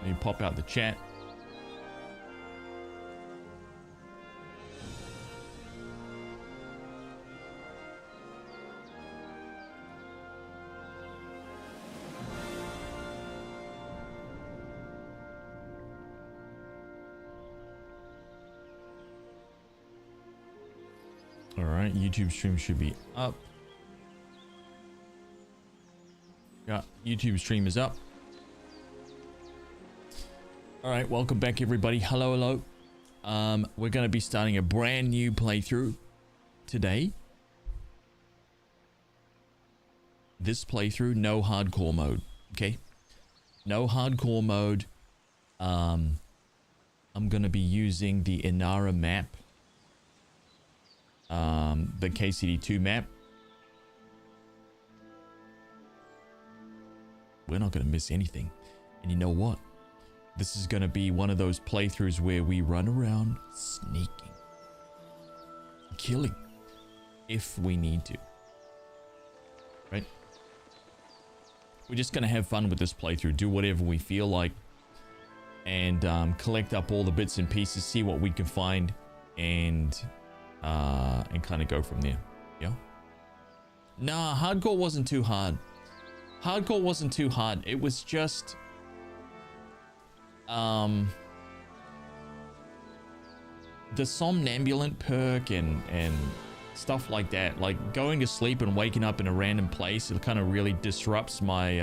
Let me pop out the chat. All right, YouTube stream should be up. Yeah, YouTube stream is up. All right, welcome back everybody. Hello. We're going to be starting a brand new playthrough today. This playthrough, no hardcore mode, okay? No hardcore mode. I'm going to be using the Inara map. The KCD2 map. We're not going to miss anything. And you know what? This is going to be one of those playthroughs where we run around sneaking, killing, if we need to. Right? We're just going to have fun with this playthrough, do whatever we feel like, and collect up all the bits and pieces, see what we can find, and kind of go from there. Yeah. Nah, hardcore wasn't too hard. Hardcore wasn't too hard. It was just the somnambulant perk and stuff like that, like going to sleep and waking up in a random place, it kind of really disrupts my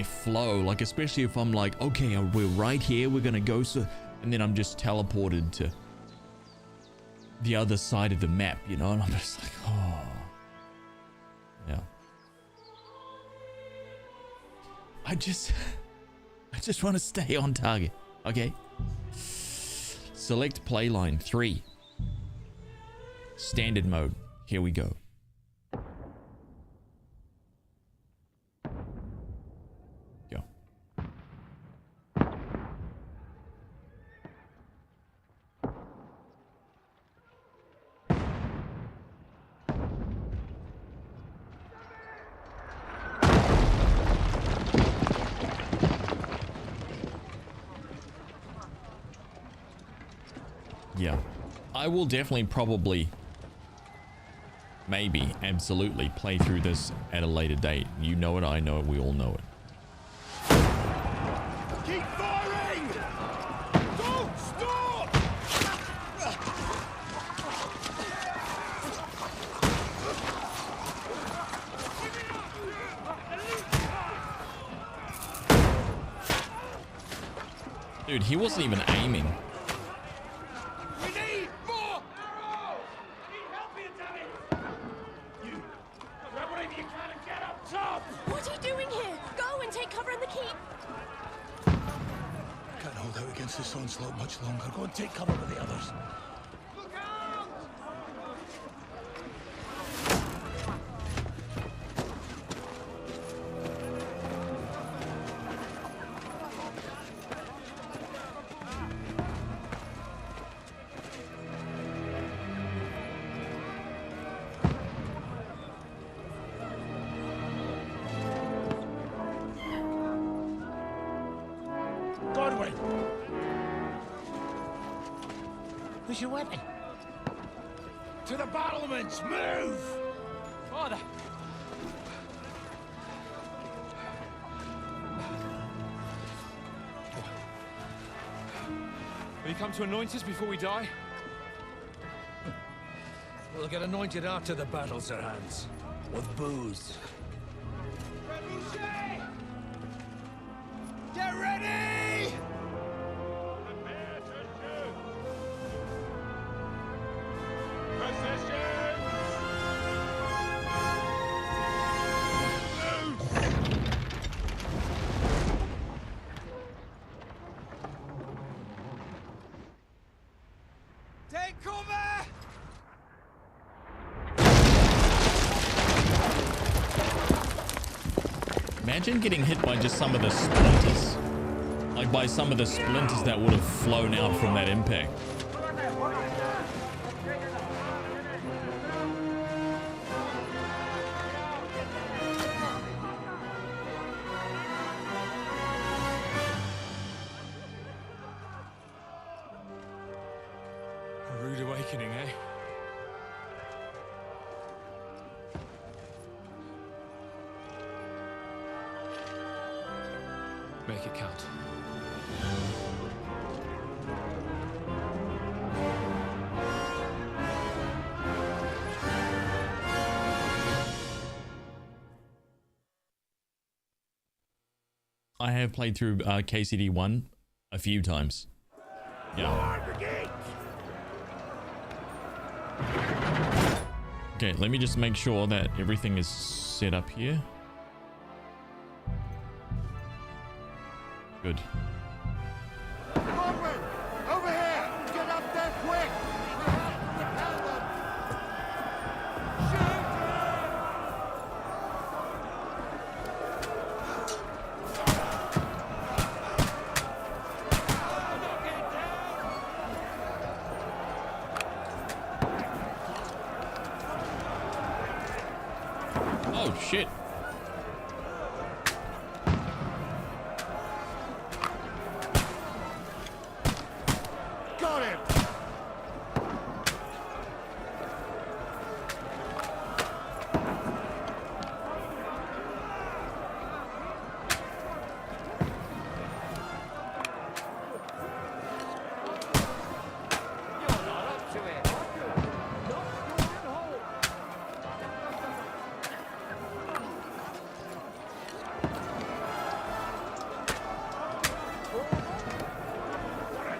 flow, like especially if I'm like, okay, we're right here, we're gonna go, so, and then I'm just teleported to the other side of the map, you know, and I'm just like, oh yeah. I just want to stay on target. Okay, select playline 3, standard mode. Here we go. Yeah, I will definitely, probably, maybe, absolutely play through this at a later date. You know it, I know it, we all know it. Keep firing! Don't stop! Dude, he wasn't even aiming. This onslaught much longer. Go and take cover with the others. Look out! Godwin! Where's your weapon? To the battlements! Move! Father! Will you come to anoint us before we die? We'll get anointed after the battle's errands. With booze. Reshade! Get ready! Prepare to shoot! Position! Take cover! Imagine getting hit by just some of the splinters. Like by some of the splinters that would have flown out from that impact. Make it count. I have played through KCD1 a few times. Yeah. Okay, let me just make sure that everything is set up here. Good. Baldwin, over here! Get up there quick! Oh shit. Got him!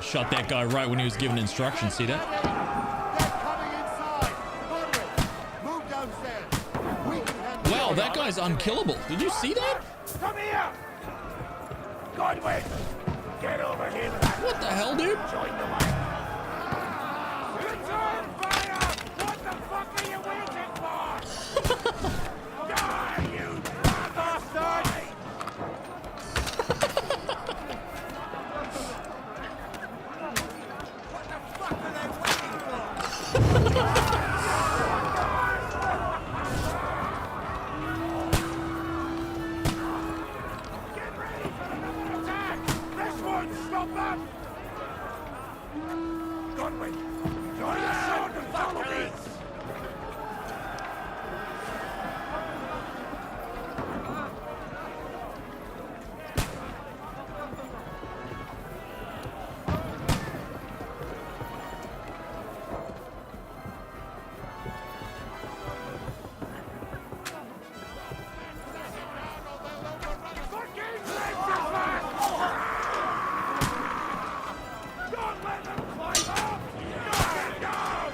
Shot that guy right when he was given instructions. See that? They're coming inside! Baldwin, move downstairs! We can handle Wow, it. that guy's unkillable. Did you see that? Come here! Godwin! Get over here with that! What the hell, dude? Join the line! Return fire! What the fuck are you waiting for? Die, you bastard! What the fuck are they waiting for? Get ready for another attack! This won't stop them! Godwin, draw your sword and follow me! Don't let them climb up! Knock it down!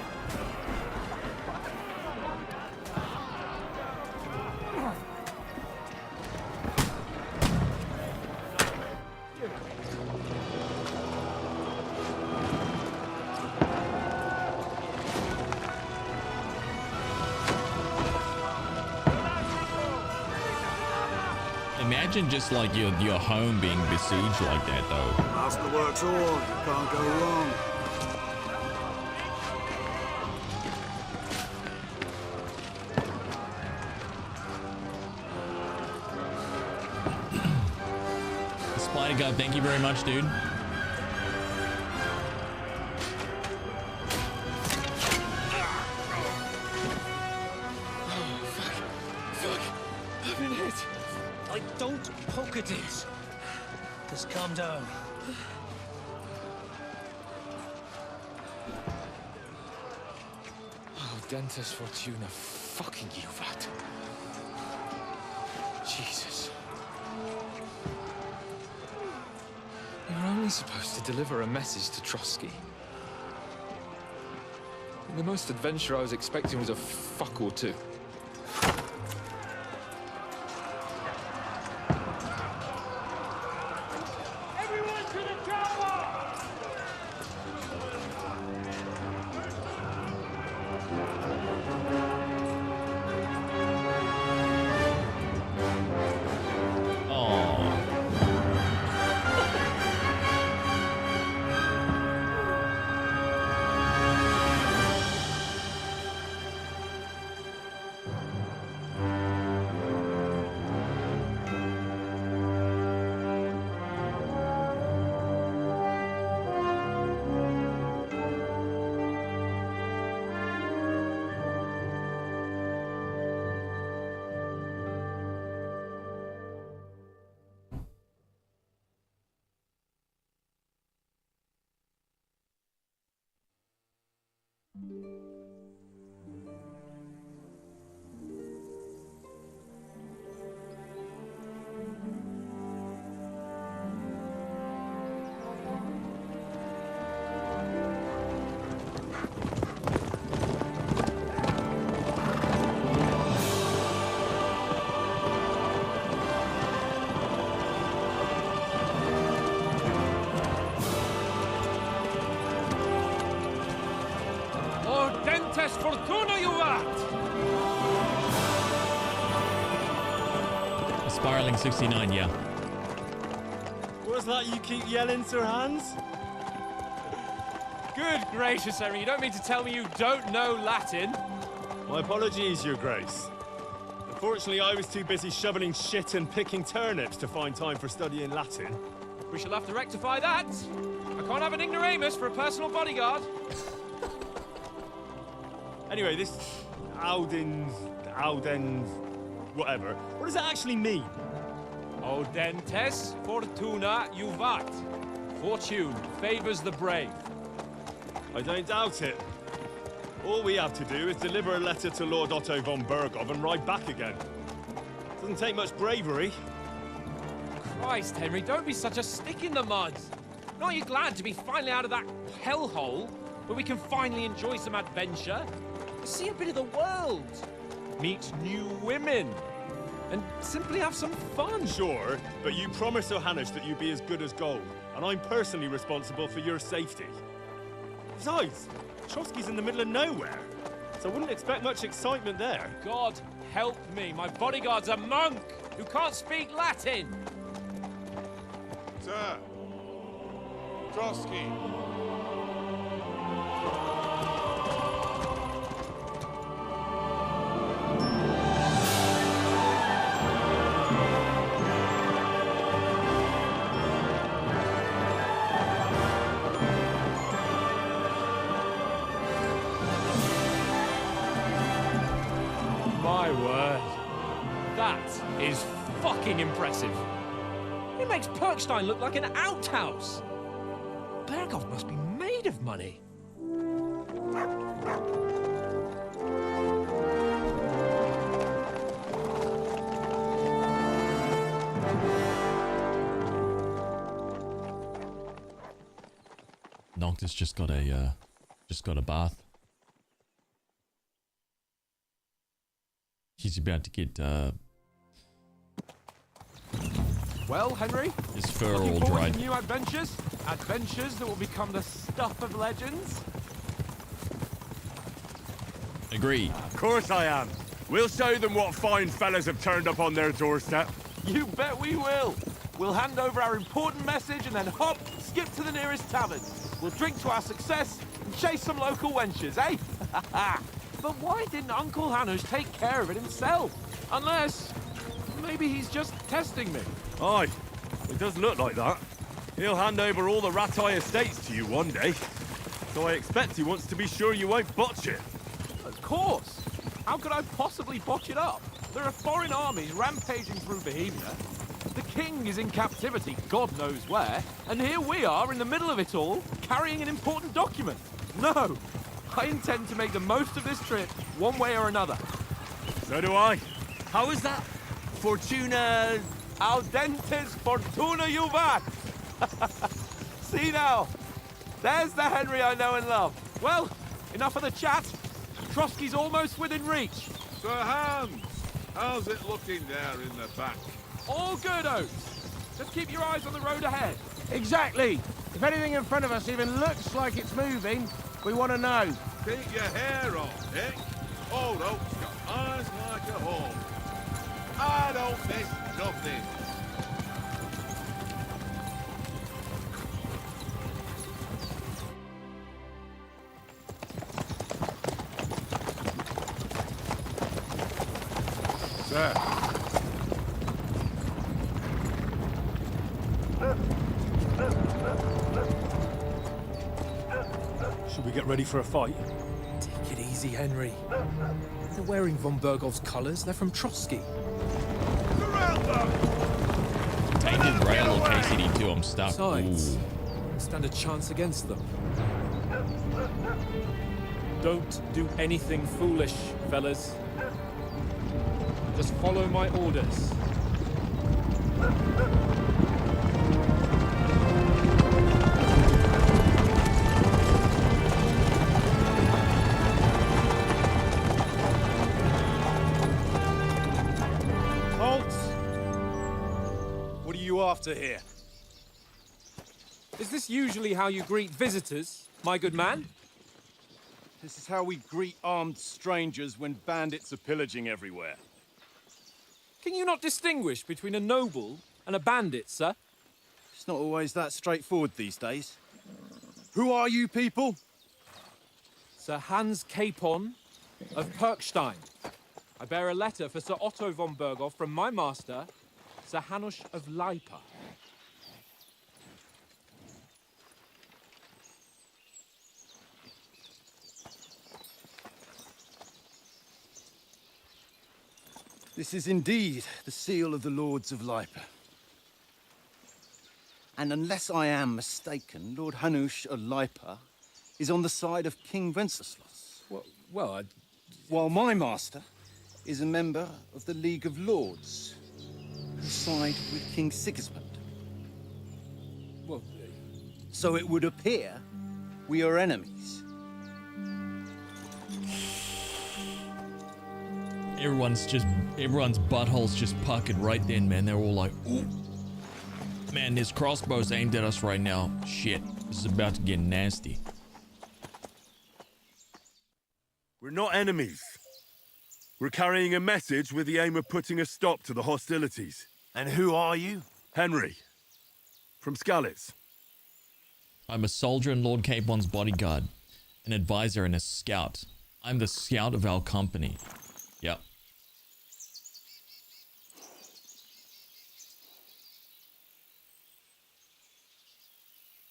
Imagine just like your home being besieged like that, though. Masterworks all, you can't go wrong. Spider God, thank you very much, dude. I've been hit. Don't poke at it. Just calm down. Oh, Dentes Fortuna, fucking you, that. Jesus. You're only supposed to deliver a message to Trosky. And the most adventure I was expecting was a fuck or two. Everyone to the chopper! Oh. fortuna juvat! Spiraling 69, yeah. What's that you keep yelling, Sir Hans? Good gracious, Henry, you don't mean to tell me you don't know Latin? My apologies, Your Grace. Unfortunately, I was too busy shoveling shit and picking turnips to find time for studying Latin. We shall have to rectify that. I can't have an ignoramus for a personal bodyguard. Anyway, this Audens, whatever. What does that actually mean? Audentes fortuna juvat. Fortune favors the brave. I don't doubt it. All we have to do is deliver a letter to Lord Otto von Bergov and ride back again. Doesn't take much bravery. Christ, Henry, don't be such a stick in the mud. Aren't you glad to be finally out of that hellhole where we can finally enjoy some adventure? See a bit of the world, meet new women, and simply have some fun. Sure, but you promised Johannes that you'd be as good as gold, and I'm personally responsible for your safety. Besides, Trosky's in the middle of nowhere, so I wouldn't expect much excitement there. God help me, my bodyguard's a monk who can't speak Latin. Sir. Trosky. My word. That is fucking impressive. It makes Perkstein look like an outhouse. Bergov must be made of money. Noctis just got a bath. He's about to get Well, Henry, his fur looking all forward dried. to new adventures? Adventures that will become the stuff of legends? Agree. Of course I am. We'll show them what fine fellas have turned up on their doorstep. You bet we will. We'll hand over our important message and then hop, skip to the nearest tavern. We'll drink to our success and chase some local wenches, eh? But why didn't Uncle Hanush take care of it himself? Unless, maybe he's just testing me. Aye, it does look like that. He'll hand over all the Ratai estates to you one day. So I expect he wants to be sure you won't botch it. Of course. How could I possibly botch it up? There are foreign armies rampaging through Bohemia. The king is in captivity, God knows where, and here we are in the middle of it all, carrying an important document. No, I intend to make the most of this trip, one way or another. So do I. How is that? Fortuna... Audentes fortuna juvat! See now, there's the Henry I know and love. Well, enough of the chat. Trosky's almost within reach. Sir Hans, how's it looking there in the back? All good, Oates. Just keep your eyes on the road ahead. Exactly. If anything in front of us even looks like it's moving, we want to know. Keep your hair on, Dick. Old Oak's got eyes like a hawk. I don't miss nothing. Sir. Should we get ready for a fight? Take it easy, Henry. They're wearing von Bergov's colours. They're from Trosky. Surround them! Tainted rail or KCD2, I'm stuck. Besides, Ooh. stand a chance against them. Don't do anything foolish, fellas. Just follow my orders. Halt! What are you after here? Is this usually how you greet visitors, my good man? This is how we greet armed strangers when bandits are pillaging everywhere. Can you not distinguish between a noble and a bandit, sir? It's not always that straightforward these days. Who are you people? Sir Hans Capon of Perkstein. I bear a letter for Sir Otto von Berghoff from my master, Sir Hanush of Leipa. This is indeed the seal of the Lords of Leipa. And unless I am mistaken, Lord Hanush of Leipa is on the side of King Wenceslas. Well, While my master is a member of the League of Lords, who side with King Sigismund. Well, so it would appear we are enemies. Everyone's buttholes just puckered right then, man. They're all like, ooh. Man, there's crossbows aimed at us right now. Shit, this is about to get nasty. We're not enemies. We're carrying a message with the aim of putting a stop to the hostilities. And who are you? Henry. From Skalitz. I'm a soldier in Lord Capon's bodyguard, an advisor and a scout. I'm the scout of our company. Yep.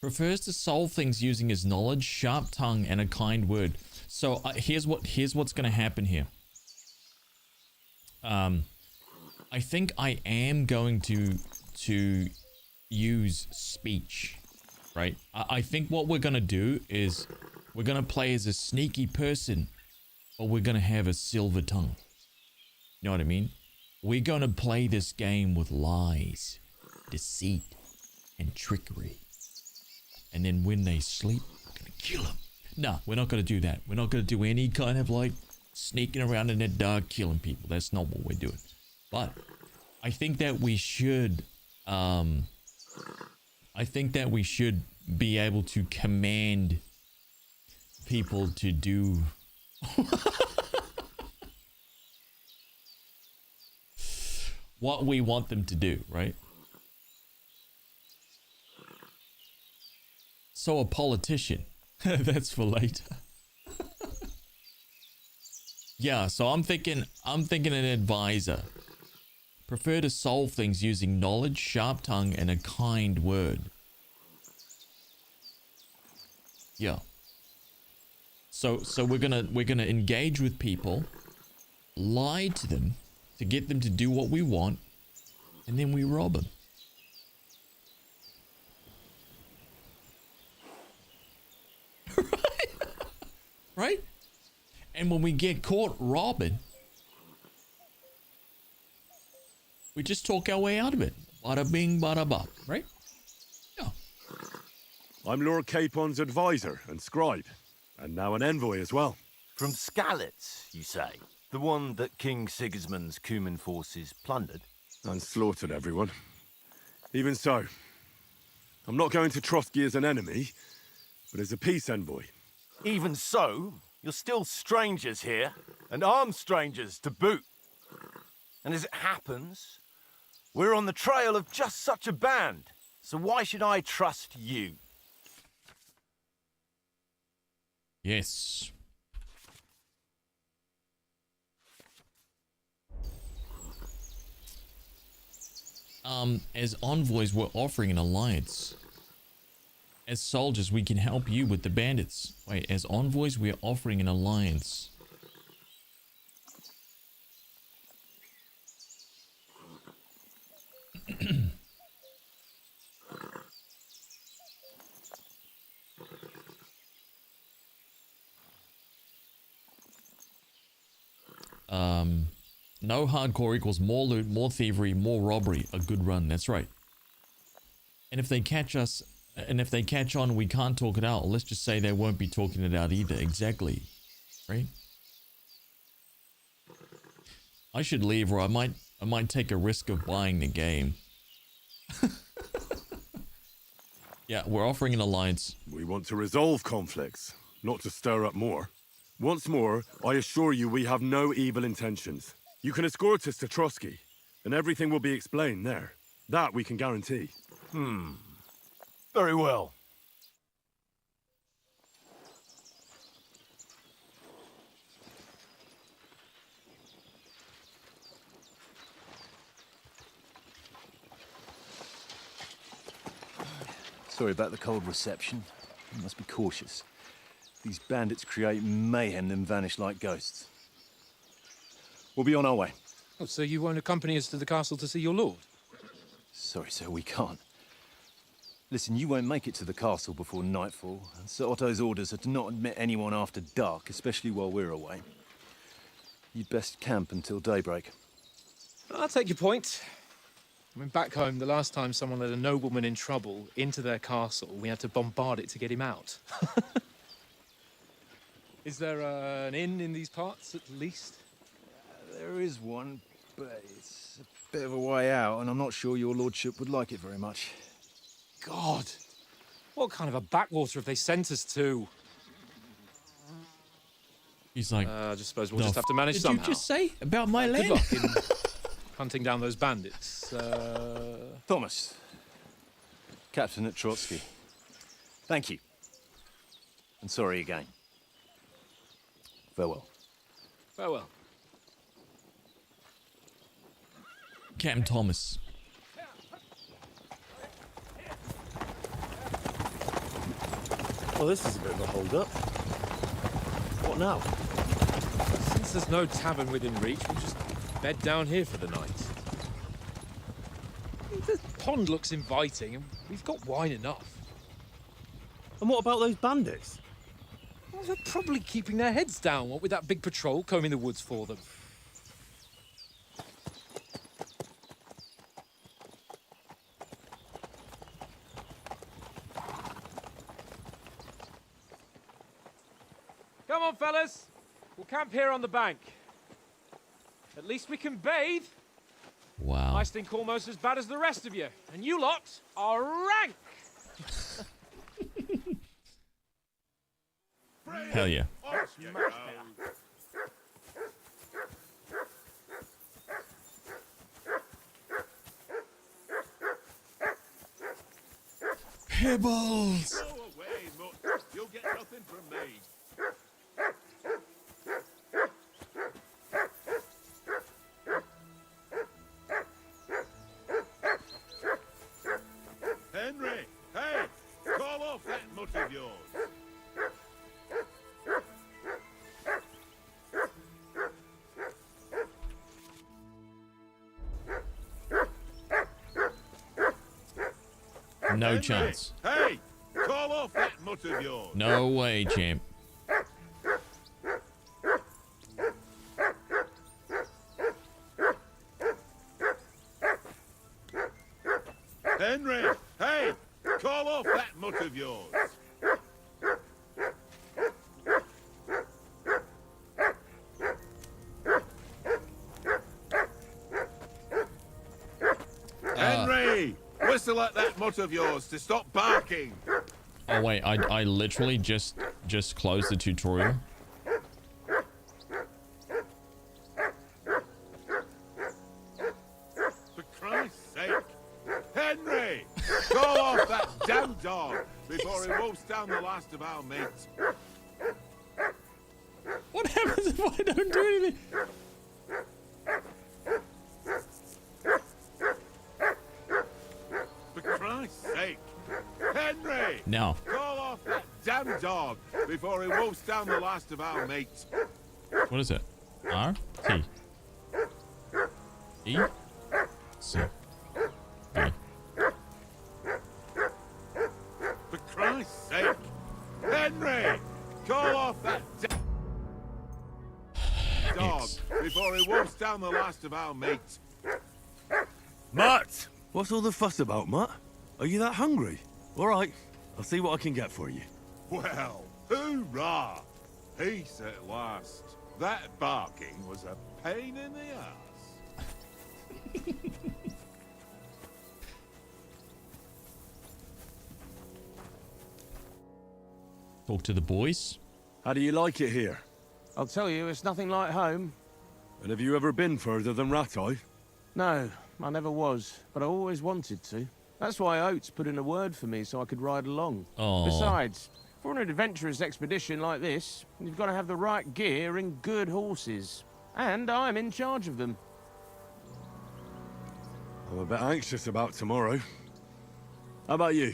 Prefers to solve things using his knowledge, sharp tongue, and a kind word. So here's what's gonna happen here. I think I am going to use speech, right? I think what we're gonna do is we're gonna play as a sneaky person, but we're gonna have a silver tongue. You know what I mean? We're gonna play this game with lies, deceit, and trickery. And then when they sleep, we're gonna kill them. No, we're not gonna do that. We're not gonna do any kind of like sneaking around in the dark killing people. That's not what we're doing. But I think that we should be able to command people to do what we want them to do, right? So a politician. That's for later. Yeah, so I'm thinking an advisor. Prefer to solve things using knowledge, sharp tongue, and a kind word. Yeah. So we're gonna engage with people, lie to them to get them to do what we want, and then we rob them. Right? And when we get caught robbing, we just talk our way out of it. Bada bing, bada bop, right? Yeah. I'm Lord Capon's advisor and scribe, and now an envoy as well. From Skalitz, you say? The one that King Sigismund's Cuman forces plundered? And slaughtered everyone. Even so, I'm not going to Trosky as an enemy, but as a peace envoy. Even so, you're still strangers here, and armed strangers to boot. And as it happens, we're on the trail of just such a band, so why should I trust you? Yes. As envoys, we're offering an alliance. As soldiers, we can help you with the bandits. Wait, as envoys, we're offering an alliance. No hardcore equals more loot, more thievery, more robbery. A good run, that's right. And if they catch us, and if they catch on, we can't talk it out. Let's just say they won't be talking it out either. Exactly. Right? I should leave, or I might take a risk of buying the game. Yeah, we're offering an alliance. We want to resolve conflicts, not to stir up more. Once more, I assure you we have no evil intentions. You can escort us to Trosky, and everything will be explained there. That we can guarantee. Very well. Sorry about the cold reception. You must be cautious. These bandits create mayhem then vanish like ghosts. We'll be on our way. Oh, so you won't accompany us to the castle to see your lord? Sorry, sir, we can't. Listen, you won't make it to the castle before nightfall. And Sir Otto's orders are to not admit anyone after dark, especially while we're away. You'd best camp until daybreak. I'll take your point. I mean, back home, the last time someone let a nobleman in trouble into their castle, we had to bombard it to get him out. Is there an inn in these parts, at least? There is one, but it's a bit of a way out, and I'm not sure your lordship would like it very much. God! What kind of a backwater have they sent us to? He's like, I just suppose we'll just have to manage somehow. somehow. Did you just say about my Good land? luck in hunting down those bandits. Thomas, captain at Trosky. Thank you. And sorry again. Farewell. Farewell. Captain Thomas. Well, this is a bit of a hold-up. What now? Since there's no tavern within reach, we'll just bed down here for the night. The pond looks inviting, and we've got wine enough. And what about those bandits? Well, they're probably keeping their heads down, what with that big patrol combing the woods for them. Come on, fellas. We'll camp here on the bank. At least we can bathe. Wow. I stink almost as bad as the rest of you. And you lot are rank. Hell yeah. Herbals! Go away, Mutt. You'll get nothing from me. Henry, hey! Call off that mutt of yours. No Henry, chance. Hey! Call off that mutt of yours. No way, champ. Henry, hey! Call off that mutt of yours. Henry! Whistle at that mutt of yours to stop barking. Oh wait, I literally just closed the tutorial. For Christ's sake! Henry! Call off that damn dog before he wolfs down the last of our mates. What happens if I don't do anything? For Christ's sake! Henry! No. Call off that damn dog before he wolfs down the last of our mates. What is it? R? T. E? C. B. For Christ's sake! Henry! Call off that dog X. before he wolfs down the last of our mates. Mutt! What's all the fuss about, Mutt? Are you that hungry? All right, I'll see what I can get for you. Well, hoorah! Peace at last. That barking was a pain in the ass. Talk to the boys. How do you like it here? I'll tell you, it's nothing like home. And have you ever been further than Rattay? No, I never was, but I always wanted to. That's why Oates put in a word for me so I could ride along. Aww. Besides, for an adventurous expedition like this, you've got to have the right gear and good horses. And I'm in charge of them. I'm a bit anxious about tomorrow. How about you?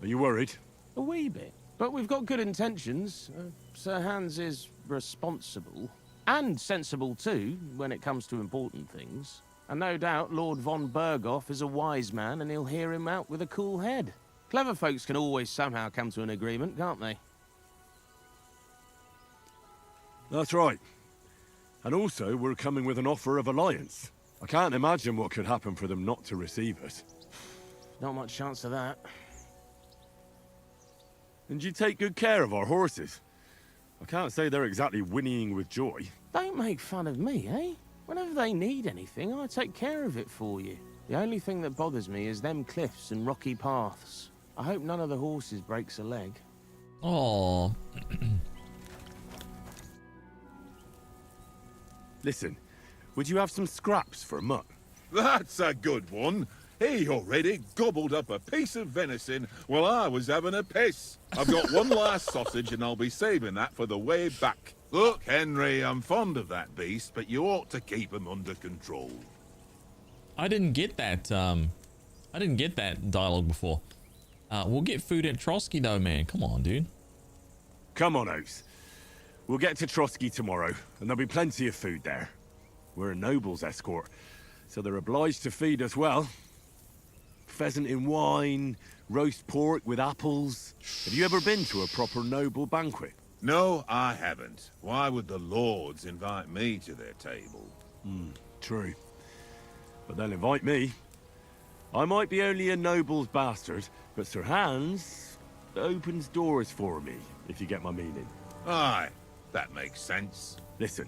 Are you worried? A wee bit. But we've got good intentions. Sir Hans is responsible. And sensible too, when it comes to important things. And no doubt Lord von Berghoff is a wise man and he'll hear him out with a cool head. Clever folks can always somehow come to an agreement, can't they? That's right. And also, we're coming with an offer of alliance. I can't imagine what could happen for them not to receive us. Not much chance of that. And you take good care of our horses. I can't say they're exactly whinnying with joy. Don't make fun of me, eh? Whenever they need anything, I take care of it for you. The only thing that bothers me is them cliffs and rocky paths. I hope none of the horses breaks a leg. Oh. Listen, would you have some scraps for Mutt? That's a good one. He already gobbled up a piece of venison while I was having a piss. I've got one last sausage and I'll be saving that for the way back. Look, Henry, I'm fond of that beast, but you ought to keep him under control. I didn't get that, I didn't get that dialogue before. We'll get food at Trosky though, man. Come on, dude. Come on, Oates. We'll get to Trosky tomorrow, and there'll be plenty of food there. We're a noble's escort, so they're obliged to feed us well. Pheasant in wine, roast pork with apples. Have you ever been to a proper noble banquet? No, I haven't. Why would the lords invite me to their table? True. But they'll invite me. I might be only a noble's bastard, but Sir Hans opens doors for me, if you get my meaning. Aye, that makes sense. Listen,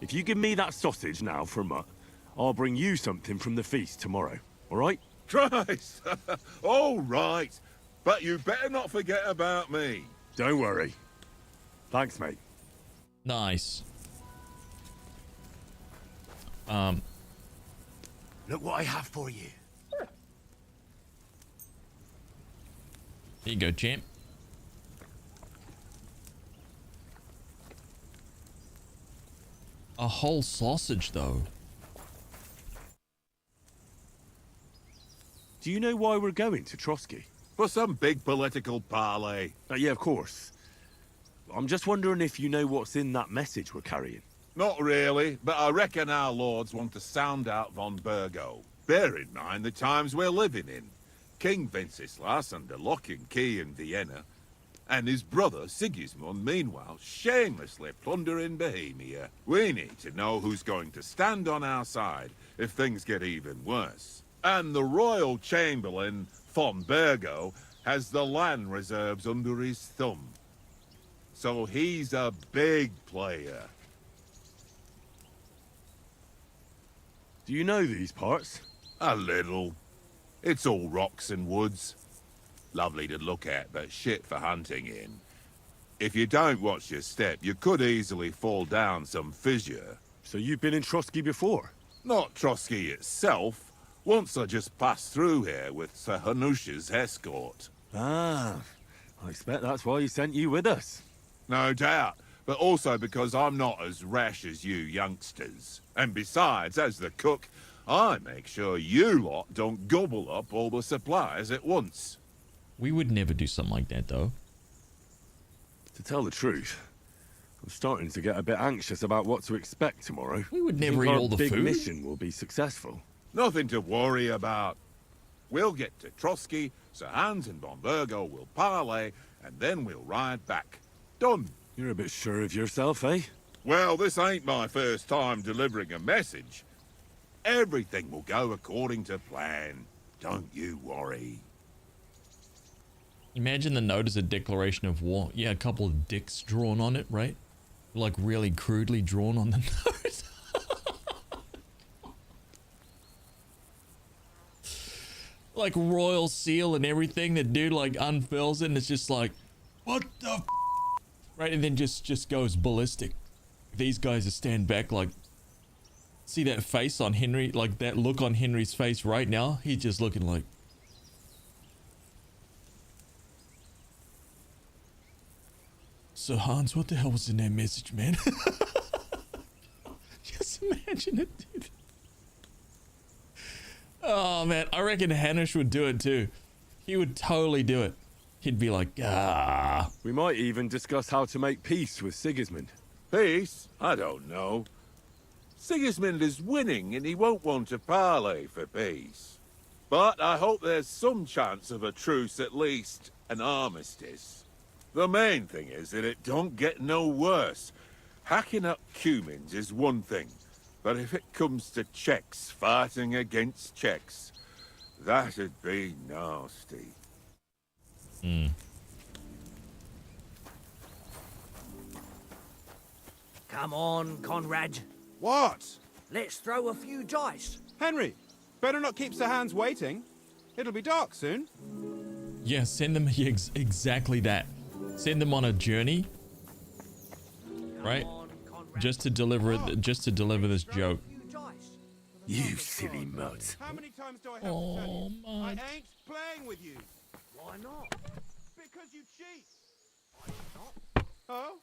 if you give me that sausage now for Mutt, I'll bring you something from the feast tomorrow, all right? Christ! All right, but you better not forget about me. Don't worry. Thanks, mate. Nice. Look what I have for you. There you go, champ. A whole sausage, though. Do you know why we're going to Trosky? For some big political parley. Yeah, of course. I'm just wondering if you know what's in that message we're carrying. Not really, but I reckon our lords want to sound out von Burgo. Bear in mind the times we're living in. King Wenceslas under lock and key in Vienna, and his brother Sigismund, meanwhile, shamelessly plundering Bohemia. We need to know who's going to stand on our side if things get even worse. And the royal chamberlain, von Burgo, has the land reserves under his thumb. So he's a big player. Do you know these parts? A little. It's all rocks and woods. Lovely to look at, but shit for hunting in. If you don't watch your step, you could easily fall down some fissure. So you've been in Trosky before? Not Trosky itself. Once I just passed through here with Sir Hanusha's escort. Ah, I expect that's why he sent you with us. No doubt, but also because I'm not as rash as you youngsters. And besides, as the cook, I make sure you lot don't gobble up all the supplies at once. We would never do something like that, though. To tell the truth, I'm starting to get a bit anxious about what to expect tomorrow. We would never eat all the big food. mission will be successful. Nothing to worry about. We'll get to Trosky, Sir Hans and von Burgo will parley, and then we'll ride back. Done. You're a bit sure of yourself, eh? Well, this ain't my first time delivering a message. Everything will go according to plan. Don't you worry. Imagine the note as a declaration of war. Yeah, a couple of dicks drawn on it, right? Like really crudely drawn on the note. Like royal seal and everything. The dude like unfurls it and it's just like, what the f? Right, and then just goes ballistic. these guys are stand back like, see that face on Henry, like that look on Henry's face right now? He's just looking like, so Hans, what the hell was in that message, man? Just imagine it, dude. Oh man, I reckon Hanish would do it too. He would totally do it. He'd be like, ah. We might even discuss how to make peace with Sigismund. Peace? I don't know. Sigismund is winning and he won't want to parley for peace. But I hope there's some chance of a truce, at least an armistice. The main thing is that it don't get no worse. Hacking up Cumins is one thing, but if it comes to Czechs fighting against Czechs, that'd be nasty. Come on, Conrad. What? Let's throw a few dice. Henry, better not keep Sir Hans waiting. It'll be dark soon. Yeah, send them exactly that. Send them on a journey, right? Just to deliver it, just to deliver this joke. You silly Mutt. How many times do I have to tell you? I ain't playing with you. Why not? Because you cheat. I'm not. Oh?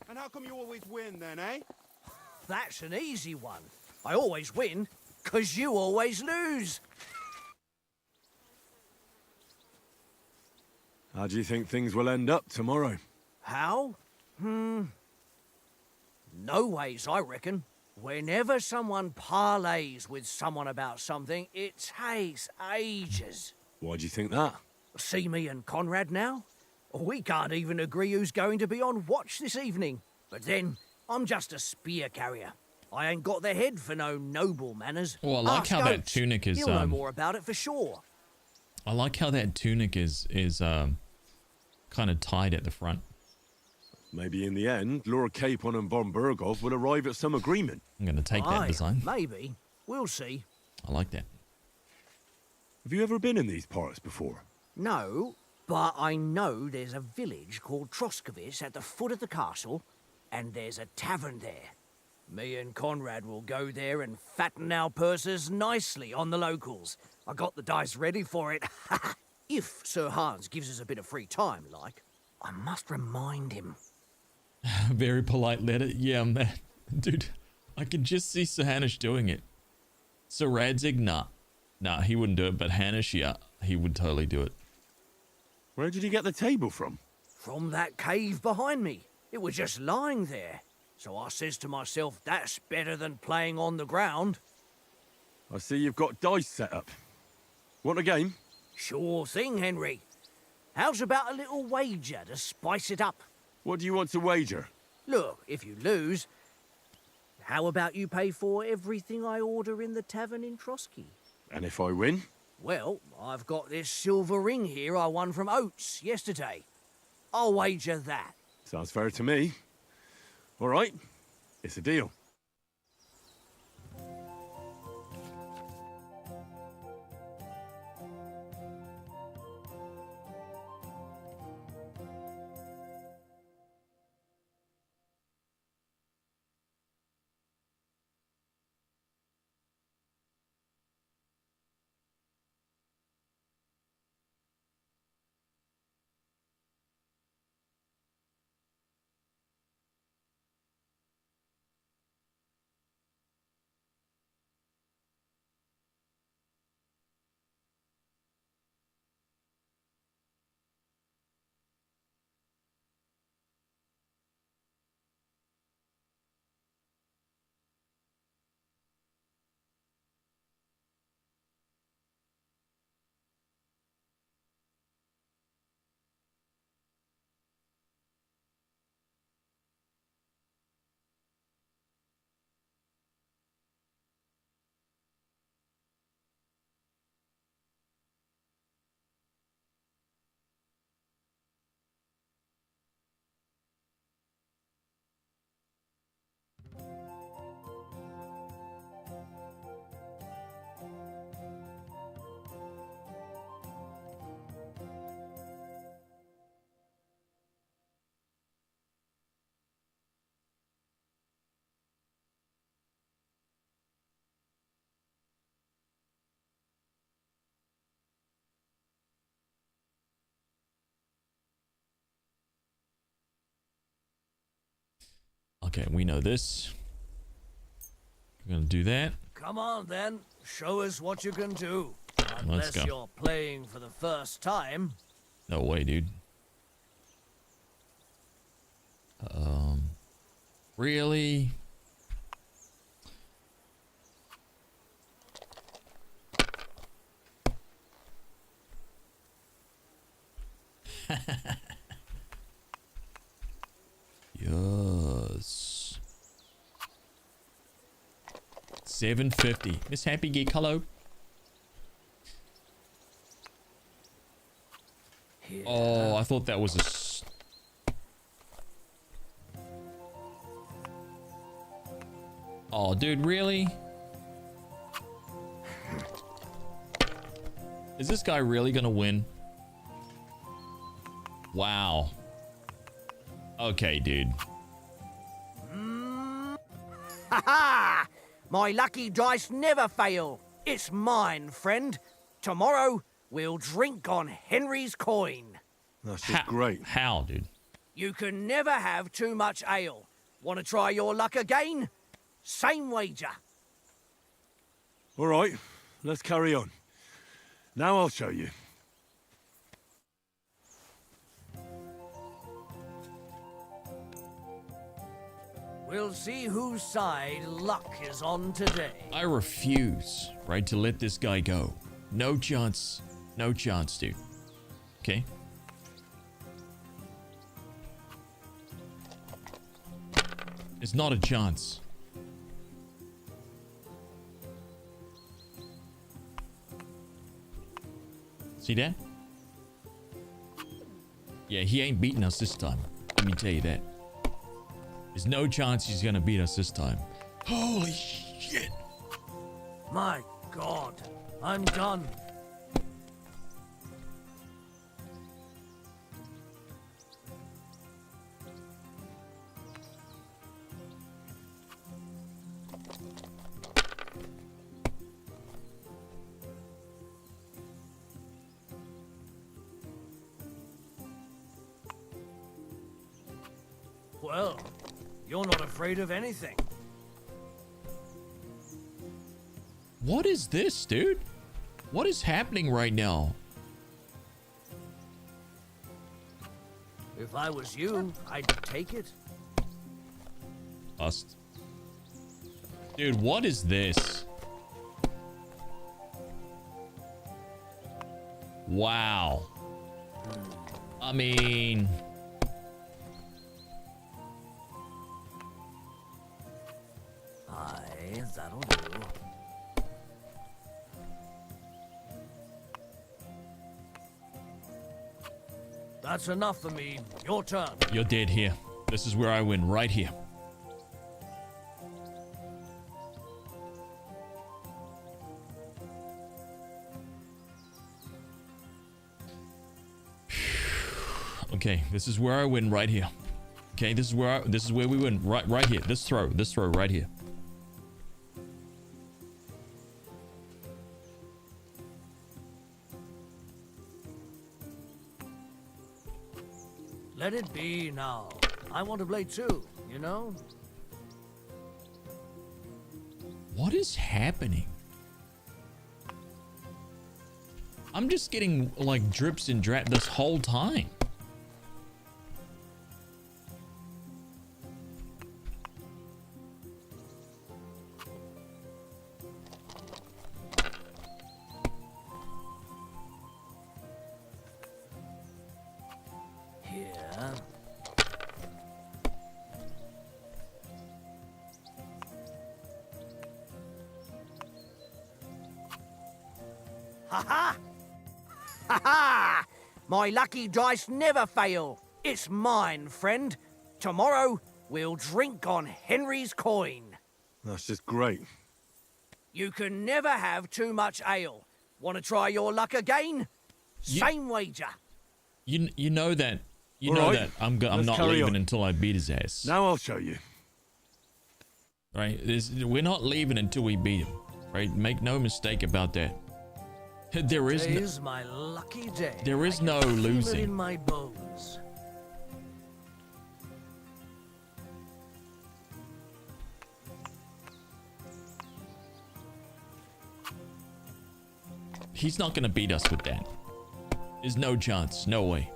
And how come you always win then, eh? That's an easy one. I always win, 'cause you always lose. How do you think things will end up tomorrow? How? No ways, I reckon. Whenever someone parleys with someone about something, it takes ages. Why do you think that? See me and Conrad now? We can't even agree who's going to be on watch this evening. But then, I'm just a spear carrier. I ain't got the head for no noble manners. Oh, I like Ask how that Oates. tunic is, He'll know more about it for sure. I like how that tunic is kind of tied at the front. Maybe in the end, Lord Capon and von Berghoff will arrive at some agreement. I'm going to take that design. Maybe. We'll see. I like that. Have you ever been in these parts before? No, but I know there's a village called Trosky at the foot of the castle, and there's a tavern there. Me and Conrad will go there and fatten our purses nicely on the locals. I got the dice ready for it. If Sir Hans gives us a bit of free time, like, I must remind him. Very polite letter. Yeah, man. Dude, I can just see Sir Hanish doing it. Sir Radzig, nah. Nah, he wouldn't do it, but Hanish, yeah, he would totally do it. Where did you get the table from? From that cave behind me. It was just lying there. So I says to myself, that's better than playing on the ground. I see you've got dice set up. Want a game? Sure thing, Henry. How's about a little wager to spice it up? What do you want to wager? Look, if you lose, how about you pay for everything I order in the tavern in Trosky? And if I win? Well, I've got this silver ring here I won from Oates yesterday. I'll wager that. Sounds fair to me. All right, it's a deal. Okay, we know this. We're gonna do that. Come on, then. Show us what you can do. Let's Unless go. you're playing for the first time. No way, dude. Really? Yes. 750. Miss Happy Geek, hello. Oh, I thought that was Oh, dude, really? Is this guy really gonna win? Wow. Okay, dude. Ha ha! My lucky dice never fail. It's mine, friend. Tomorrow, we'll drink on Henry's coin. That's just great. How, dude? You can never have too much ale. Want to try your luck again? Same wager. All right, let's carry on. Now I'll show you. We'll see whose side luck is on today. I refuse, right, to let this guy go. No chance. No chance, dude. Okay? It's not a chance. See that? Yeah, he ain't beating us this time. Let me tell you that. There's no chance he's gonna beat us this time. Holy shit! My God, I'm done. Well, you're not afraid of anything. What is this, dude? What is happening right now? If I was you, I'd take it. Bust. Dude, what is this? Wow. I mean... Aye, that'll do. That's enough for me. Your turn. You're dead here. This is where I win, right here. Okay, this is where I win, right here. Okay, this is where we win, right here. This throw right here. Let it be now. I want to play too, you know? What is happening? I'm just getting like drips and drab this whole time. Ha-ha! Ha-ha! My lucky dice never fail. It's mine, friend. Tomorrow, we'll drink on Henry's coin. That's just great. You can never have too much ale. Want to try your luck again? Same wager. You know that. You All know right, that I'm not carry leaving on. until I beat his ass. Now I'll show you. Right? We're not leaving until we beat him. Right? Make no mistake about that. There is Today's my lucky day. There is I no can feel it losing. in my bones. He's not gonna beat us with that. There's no chance. No way.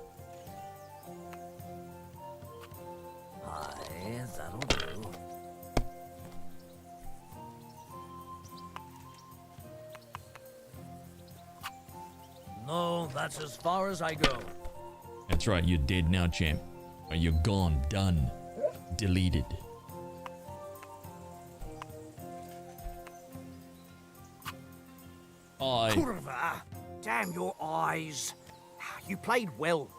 Aye, that'll do. No, that's as far as I go. That's right, you're dead now, champ. Or you're gone, done, deleted. Kurva! Damn your eyes. You played well.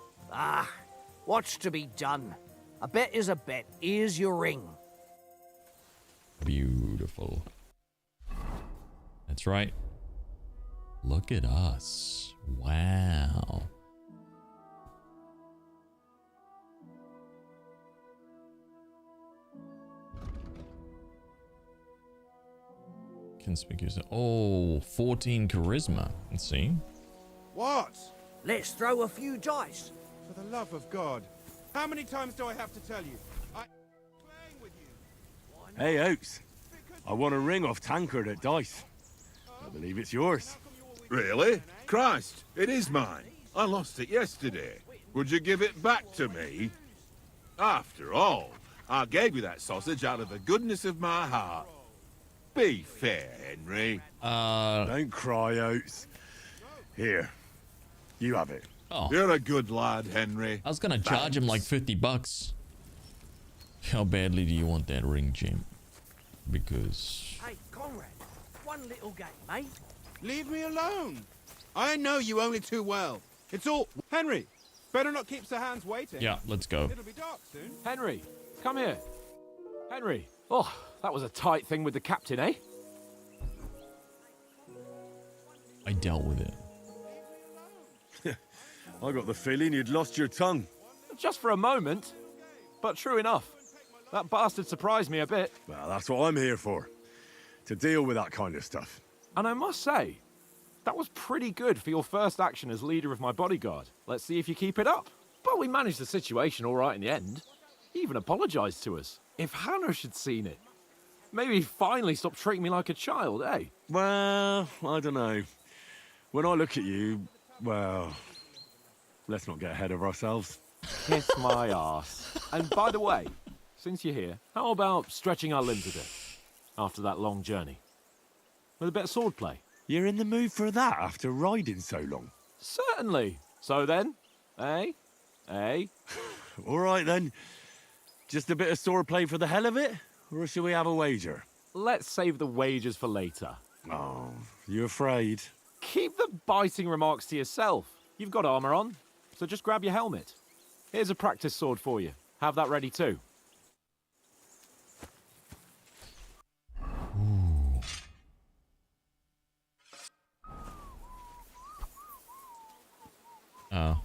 What's to be done? A bet is a bet. Here's your ring. Beautiful. That's right. Look at us. Wow. Conspicuous. Oh, 14 charisma. Let's see. What? Let's throw a few dice. For the love of God. How many times do I have to tell you? I'm playing with you. Hey, Oaks. I won a ring off Tankard at Dice. I believe it's yours. Really? Christ, it is mine. I lost it yesterday. Would you give it back to me? After all, I gave you that sausage out of the goodness of my heart. Be fair, Henry. Don't cry, Oats. Here. You have it. Oh. You're a good lad, Henry. I was gonna charge him like 50 bucks. How badly do you want that ring, champ? Because... Hey, Conrad. One little game, mate. Leave me alone. I know you only too well. It's all... Henry, better not keep Sir Hans waiting. Yeah, let's go. It'll be dark soon. Henry, come here. Henry. Oh, that was a tight thing with the captain, eh? I dealt with it. I got the feeling you'd lost your tongue. Just for a moment. But true enough. That bastard surprised me a bit. Well, that's what I'm here for. To deal with that kind of stuff. And I must say, that was pretty good for your first action as leader of my bodyguard. Let's see if you keep it up. But we managed the situation all right in the end. He even apologized to us. If Hanush had seen it, maybe he'd finally stop treating me like a child, eh? Well, I don't know. When I look at you, well, let's not get ahead of ourselves. Kiss my arse. And by the way, since you're here, how about stretching our limbs a bit after that long journey? With a bit of swordplay. You're in the mood for that after riding so long? Certainly. So then, eh? Eh? All right then. Just a bit of swordplay for the hell of it? Or should we have a wager? Let's save the wagers for later. Oh, you afraid? Keep the biting remarks to yourself. You've got armor on, so just grab your helmet. Here's a practice sword for you. Have that ready too. Ooh. Oh.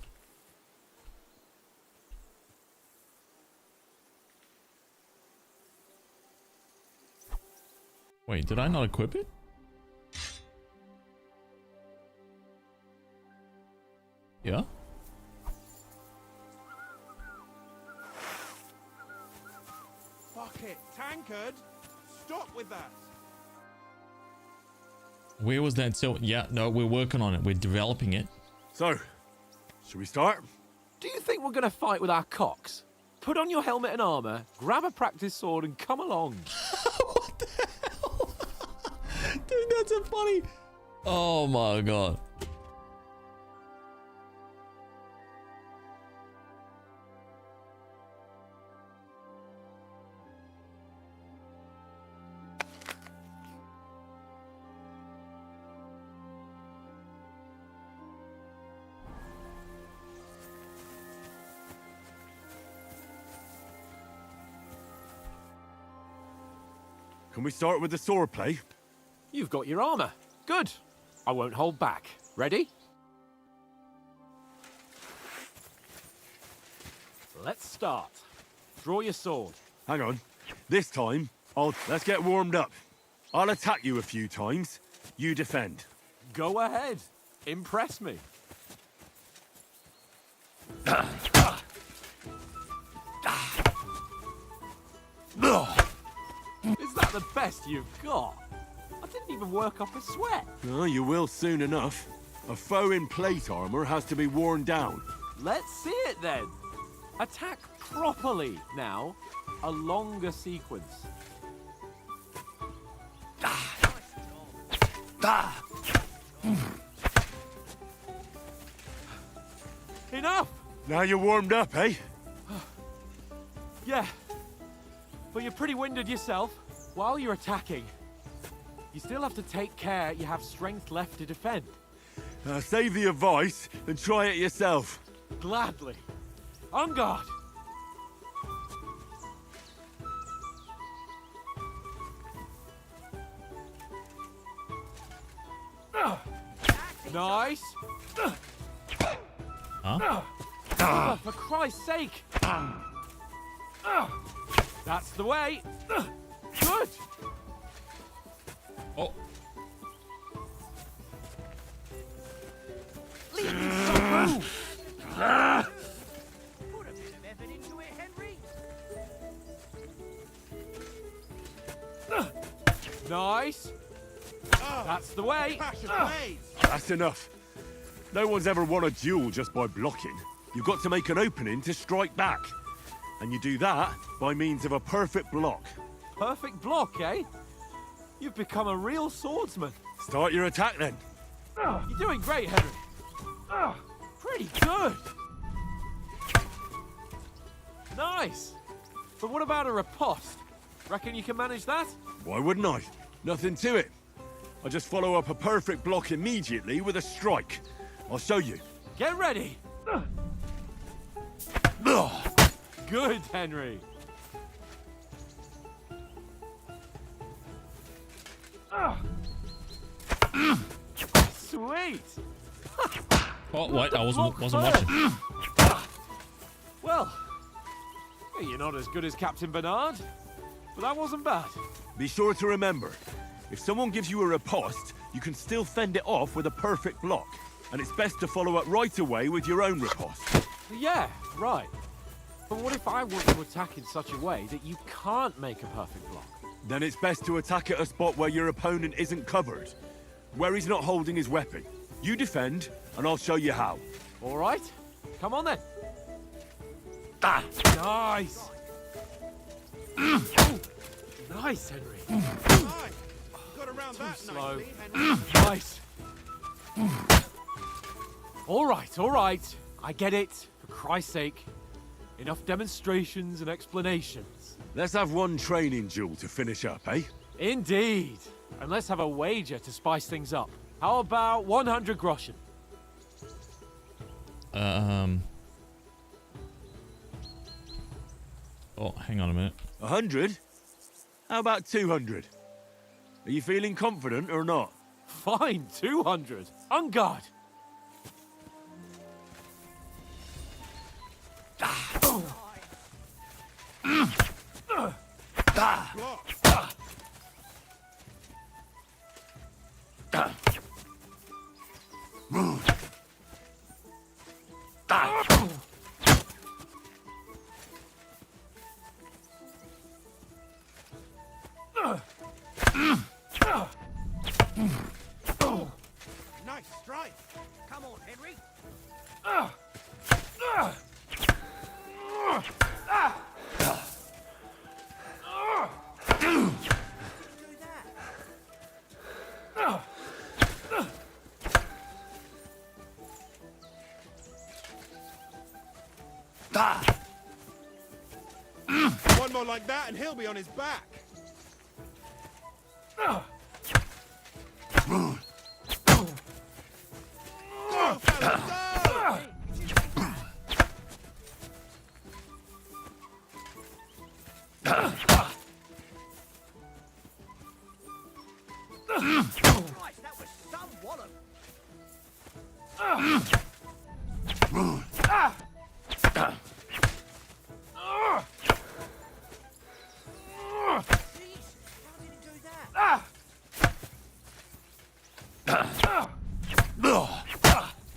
Wait, did I not equip it? Yeah? Fuck it, Tankard. Stop with that. Where was that? So, yeah, no, we're working on it. We're developing it. So, should we start? Do you think we're going to fight with our cocks? Put on your helmet and armor, grab a practice sword, and come along. What the hell? Dude, that's a funny... Oh my god. Can we start with the swordplay? You've got your armor. Good. I won't hold back. Ready? Let's start. Draw your sword. Hang on. This time, let's get warmed up. I'll attack you a few times. You defend. Go ahead. Impress me. Is that the best you've got? I didn't even work up a sweat. Oh, you will soon enough. A foe in plate armor has to be worn down. Let's see it then. Attack properly now. A longer sequence. Enough! Now you're warmed up, eh? Yeah. But you're pretty winded yourself. While you're attacking, you still have to take care you have strength left to defend. Save the advice and try it yourself. Gladly. On guard. Nice. Huh? Oh, for Christ's sake. That's the way. Good. Oh. Leave me some room. Put a bit of effort into it, Henry. Nice. That's the way. That's enough. No one's ever won a duel just by blocking. You've got to make an opening to strike back. And you do that by means of a perfect block. Perfect block, eh? You've become a real swordsman. Start your attack then. You're doing great, Henry. Pretty good. Nice. But what about a riposte? Reckon you can manage that? Why wouldn't I? Nothing to it. I just follow up a perfect block immediately with a strike. I'll show you. Get ready. Good, Henry. Sweet. Oh, wait, I wasn't watching. Well, you're not as good as Captain Bernard, but that wasn't bad. Be sure to remember, if someone gives you a riposte, you can still fend it off with a perfect block. And it's best to follow up right away with your own riposte. Yeah, right. But what if I want to attack in such a way that you can't make a perfect block? Then it's best to attack at a spot where your opponent isn't covered, where he's not holding his weapon. You defend, and I'll show you how. All right, come on then. Nice. Nice, Henry. Got around that Slow. nicely, Henry. Nice. All right. I get it. For Christ's sake. Enough demonstrations and explanations. Let's have one training duel to finish up, eh? Indeed. And let's have a wager to spice things up. How about 100 groschen? Oh, hang on a minute. 100? How about 200? Are you feeling confident or not? Fine, 200. On guard. Nice strike. Come on, Henry. One more like that and he'll be on his back. Go, fellas, go! Christ, that was some wallop.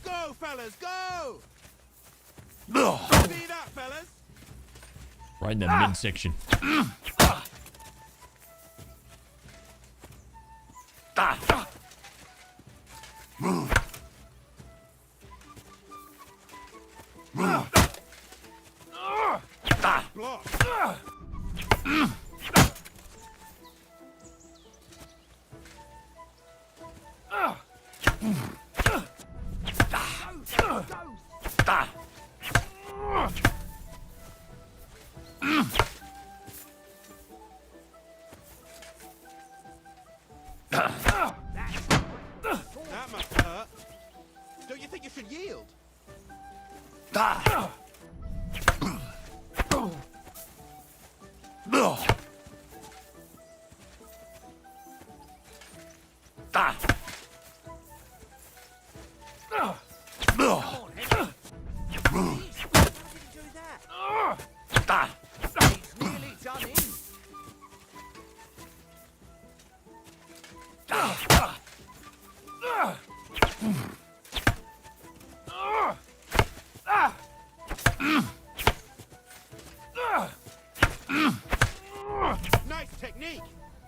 Go, fellas, go! See that, fellas? Right in that midsection. That must hurt. Don't you think you should yield? Nice technique.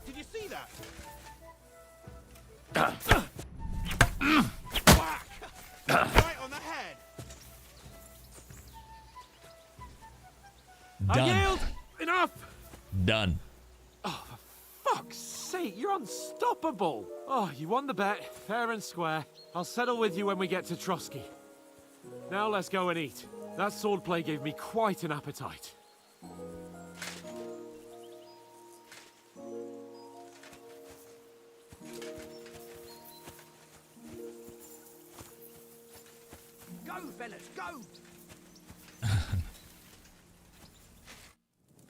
Did you see that? Whack! Right on the head. I Done. yield! Enough! Done. Fuck's sake, you're unstoppable! Oh, you won the bet, fair and square. I'll settle with you when we get to Trosky. Now let's go and eat. That swordplay gave me quite an appetite. Go, fellas, go!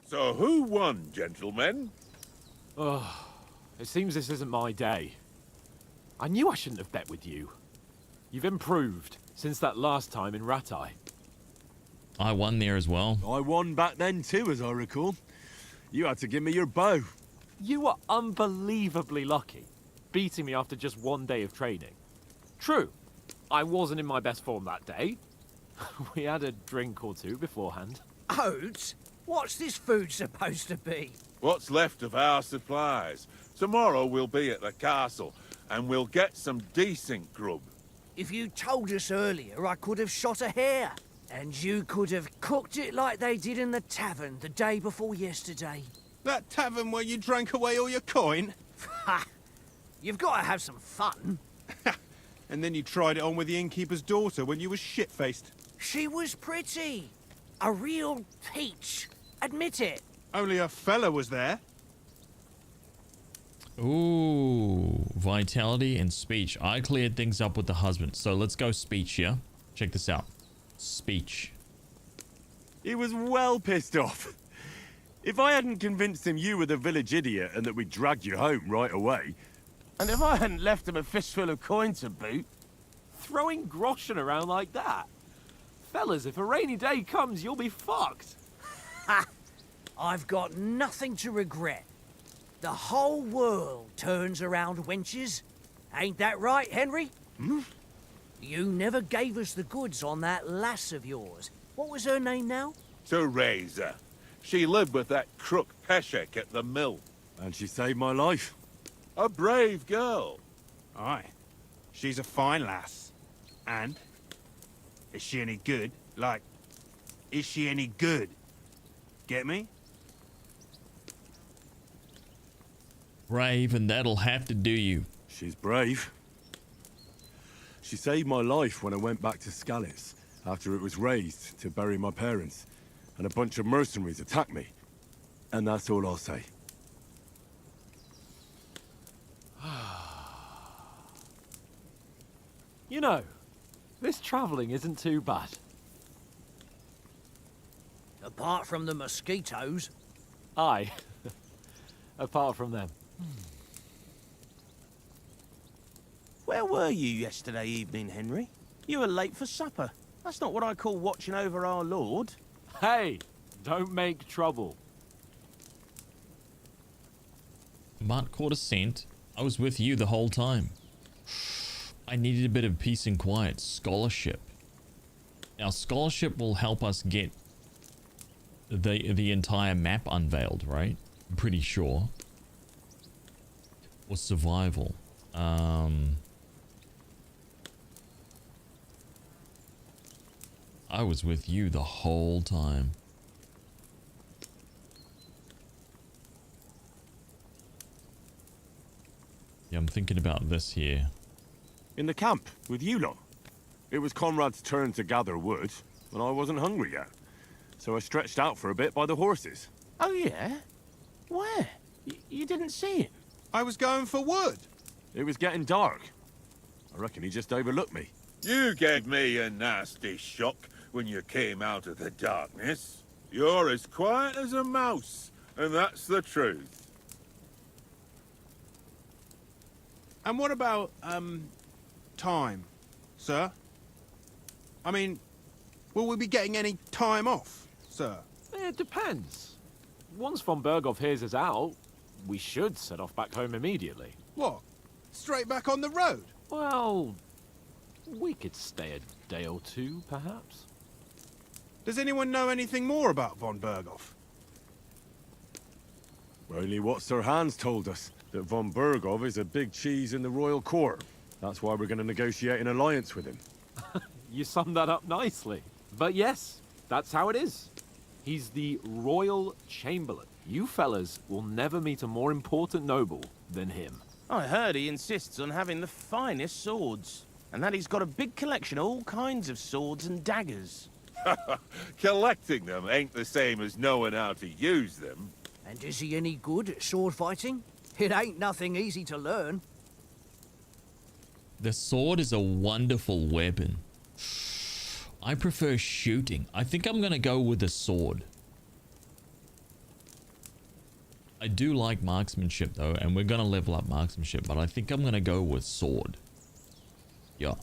So who won, gentlemen? Oh, it seems this isn't my day. I knew I shouldn't have bet with you. You've improved since that last time in Ratai. I won there as well. I won back then too, as I recall. You had to give me your bow. You were unbelievably lucky, beating me after just one day of training. True, I wasn't in my best form that day. We had a drink or two beforehand. Oats? What's this food supposed to be? What's left of our supplies. Tomorrow we'll be at the castle, and we'll get some decent grub. If you told us earlier, I could have shot a hare. And you could have cooked it like they did in the tavern the day before yesterday. That tavern where you drank away all your coin? Ha! You've got to have some fun. And then you tried it on with the innkeeper's daughter when you were shit-faced. She was pretty. A real peach. Admit it. Only a fella was there. Ooh, vitality and speech. I cleared things up with the husband. So let's go speech here. Check this out. Speech. He was well pissed off. If I hadn't convinced him you were the village idiot and that we dragged you home right away... And if I hadn't left him a fistful of coin to boot... Throwing groschen around like that? Fellas, if a rainy day comes, you'll be fucked. Ha! I've got nothing to regret. The whole world turns around wenches. Ain't that right, Henry? Hmm? You never gave us the goods on that lass of yours. What was her name now? Teresa. She lived with that crook Peshek at the mill. And she saved my life. A brave girl. Aye. She's a fine lass. And? Is she any good? Like, is she any good? Get me? Brave, and that'll have to do you. She's brave. She saved my life when I went back to Skalitz after it was razed to bury my parents, and a bunch of mercenaries attacked me. And that's all I'll say. You know, this travelling isn't too bad. Apart from the mosquitoes. Aye. Apart from them. Where were you yesterday evening, Henry? You were late for supper. That's not what I call watching over our lord. Hey, don't make trouble. Mutt caught a scent. I was with you the whole time. I needed a bit of peace and quiet. Scholarship. Now, scholarship will help us get the entire map unveiled, right? I'm pretty sure. Or survival. I was with you the whole time. Yeah, I'm thinking about this here. In the camp, with you lot. It was Conrad's turn to gather wood, and I wasn't hungry yet. So I stretched out for a bit by the horses. Oh, yeah? Where? You didn't see him? I was going for wood. It was getting dark. I reckon he just overlooked me. You gave me a nasty shock when you came out of the darkness. You're as quiet as a mouse, and that's the truth. And what about, time, sir? I mean, will we be getting any time off, sir? It depends. Once von Berghoff hears us out, we should set off back home immediately. What? Straight back on the road? Well, we could stay a day or two, perhaps. Does anyone know anything more about von Berghoff? Only what Sir Hans told us, that von Berghoff is a big cheese in the royal court. That's why we're going to negotiate an alliance with him. You summed that up nicely. But yes, that's how it is. He's the royal chamberlain. You fellas will never meet a more important noble than him. I heard he insists on having the finest swords, and that he's got a big collection of all kinds of swords and daggers. Collecting them ain't the same as knowing how to use them. And is he any good at sword fighting? It ain't nothing easy to learn. The sword is a wonderful weapon. I prefer shooting. I think I'm going to go with the sword. I do like marksmanship though, and we're going to level up marksmanship, but I think I'm going to go with sword. Yeah.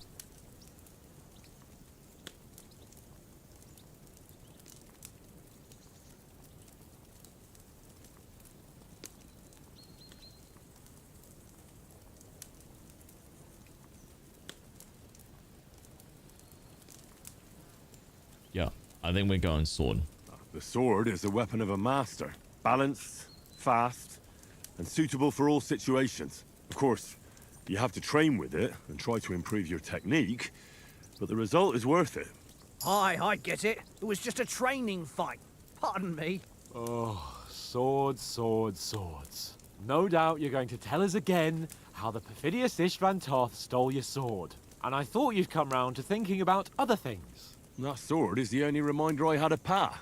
Yeah, I think we're going sword. The sword is the weapon of a master. Balanced, fast, and suitable for all situations. Of course, you have to train with it and try to improve your technique, but the result is worth it. Aye, I get it. It was just a training fight. Pardon me. Oh, swords, swords, swords. No doubt you're going to tell us again how the perfidious Istvan Toth stole your sword. And I thought you'd come round to thinking about other things. That sword is the only reminder I had of Pa.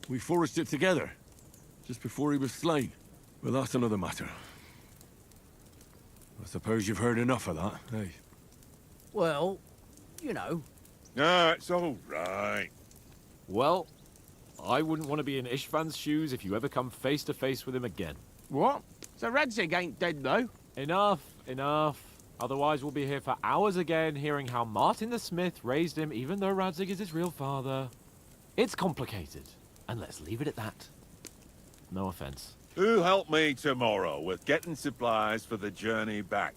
We forged it together, just before he was slain. But that's another matter. I suppose you've heard enough of that, eh? Well, you know. No, it's all right. Well, I wouldn't want to be in Istvan's shoes if you ever come face to face with him again. What? So Radzig ain't dead, though? Enough, enough. Otherwise we'll be here for hours again hearing how Martin the Smith raised him even though Radzig is his real father. It's complicated, and let's leave it at that. No offense. Who'll help me tomorrow with getting supplies for the journey back?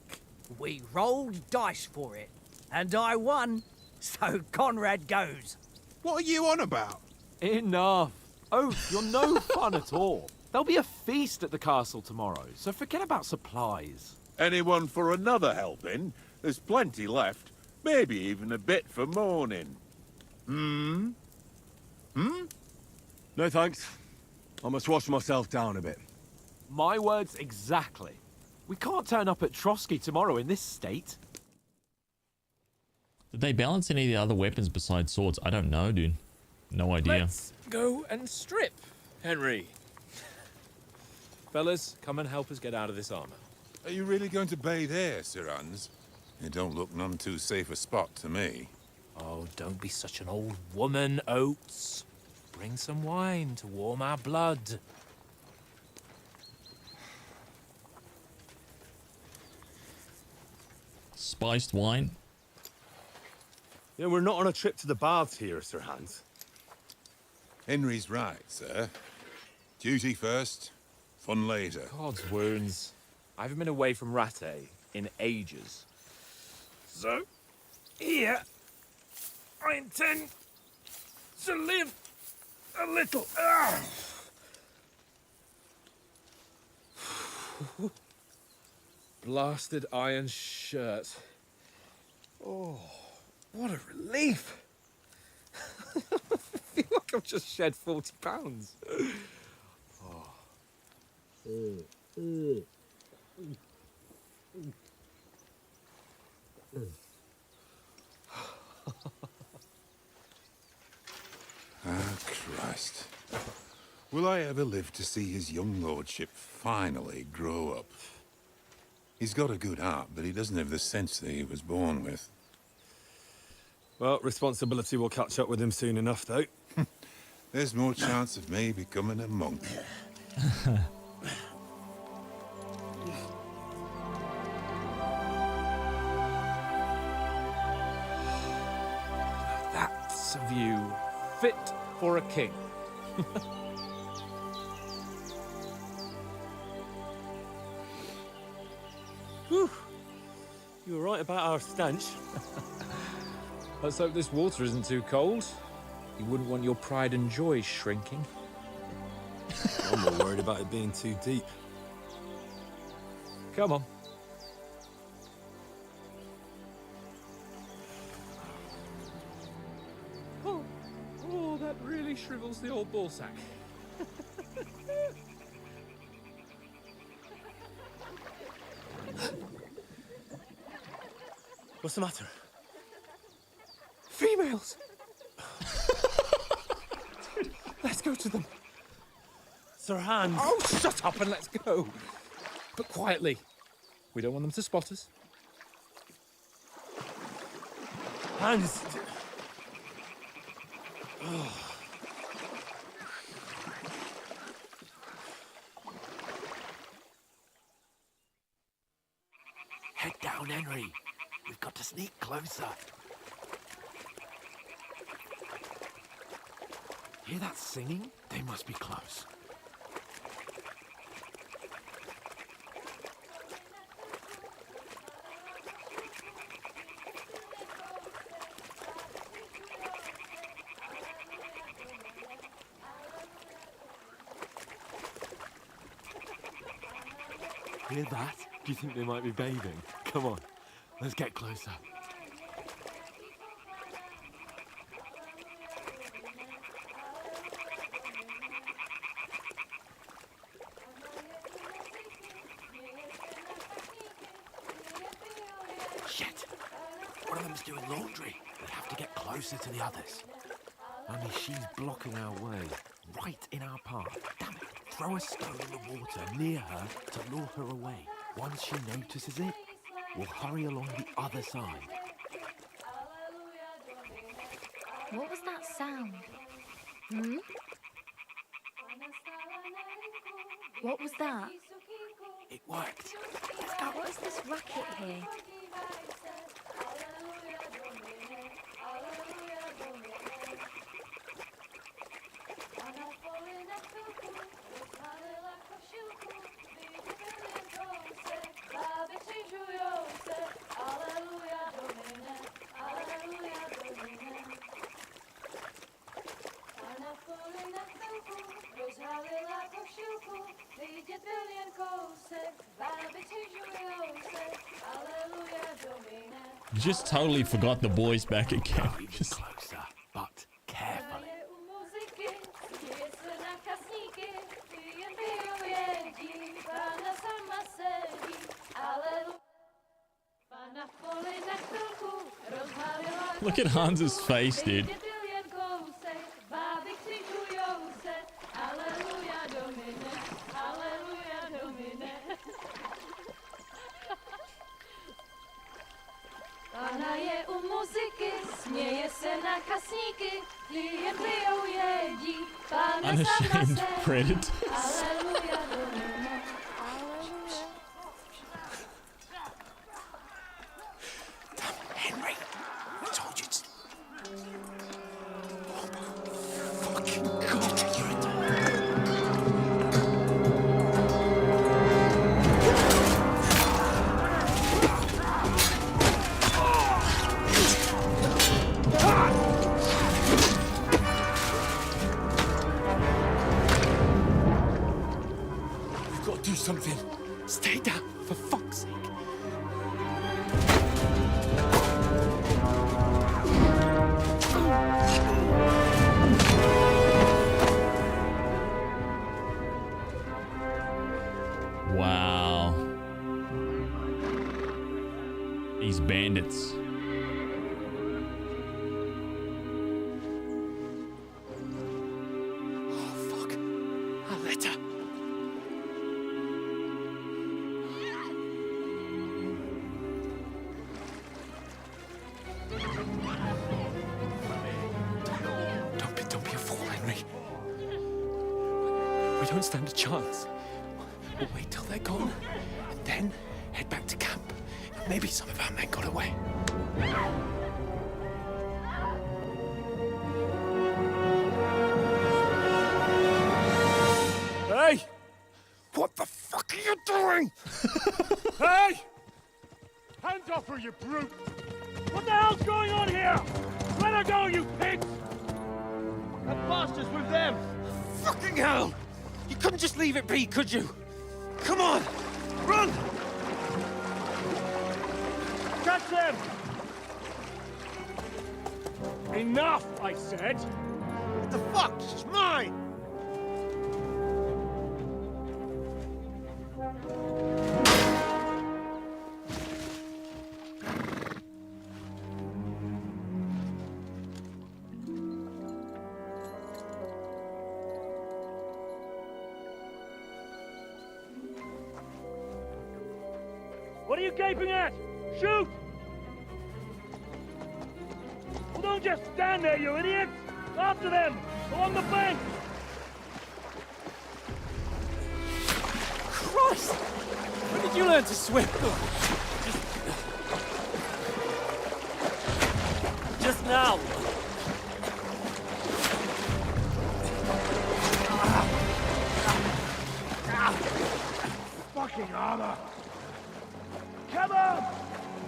We rolled dice for it, and I won, so Conrad goes. What are you on about? Enough. Oh, you're no fun at all. There'll be a feast at the castle tomorrow, so forget about supplies. Anyone for another helping? There's plenty left. Maybe even a bit for morning. Hmm? No thanks. I must wash myself down a bit. My words exactly. We can't turn up at Trosky tomorrow in this state. Did they balance any of the other weapons besides swords? I don't know, dude. No idea. Let's go and strip, Henry. Fellas, come and help us get out of this armor. Are you really going to bathe here, Sir Hans? It don't look none too safe a spot to me. Oh, don't be such an old woman, Oates. Bring some wine to warm our blood. Spiced wine? Yeah, we're not on a trip to the baths here, Sir Hans. Henry's right, sir. Duty first, fun later. God's wounds. I haven't been away from Rate in ages. So, here, I intend to live a little. Blasted iron shirt. Oh, what a relief. I feel like I've just shed 40 pounds. Ah, Christ. Will I ever live to see his young lordship finally grow up? He's got a good heart, but he doesn't have the sense that he was born with. Well, responsibility will catch up with him soon enough, though. There's more chance of me becoming a monk. That's a view fit for a king. Whew. You were right about our stench. Let's hope this water isn't too cold. You wouldn't want your pride and joy shrinking. I'm more worried about it being too deep. Come on. Oh, that really shrivels the old ball sack. What's the matter? Females! Let's go to them. Sir Hans. Oh, shut up and let's go. But quietly. We don't want them to spot us. Hans. Oh. Head down, Henry. We've got to sneak closer. Hear that singing? They must be close. Hear that? Do you think they might be bathing? Come on, let's get closer. Shit! One of them's doing laundry. We have to get closer to the others. Only she's blocking our way, right in our path. Damn it! Throw a stone in the water near her to lure her away. Once she notices it, we'll hurry along the other side. What was that sound? Hmm? What was that? It worked. Let's go. What is this racket here? Just totally forgot the boys back again. Just closer, but carefully. look at Hans's face, dude. Unashamed predators. Henry, I told you to... Fucking God, you're in Do something. Stay down, for fuck's sake. don't stand a chance. We'll wait till they're gone, and then head back to camp. Maybe some of our men got away. Hey! What the fuck are you doing? Hey! Hands off her, you brute! What the hell's going on here? Let her go, you pigs! That bastard's with them! Fucking hell! You couldn't just leave it be, could you? Come on! Run! Catch them! Enough, I said! What the fuck? She's mine! What are you gaping at? Shoot! Well, don't just stand there, you idiots! After them! Along the bank! Christ! When did you learn to swim? Just now! Fucking armor! Come on!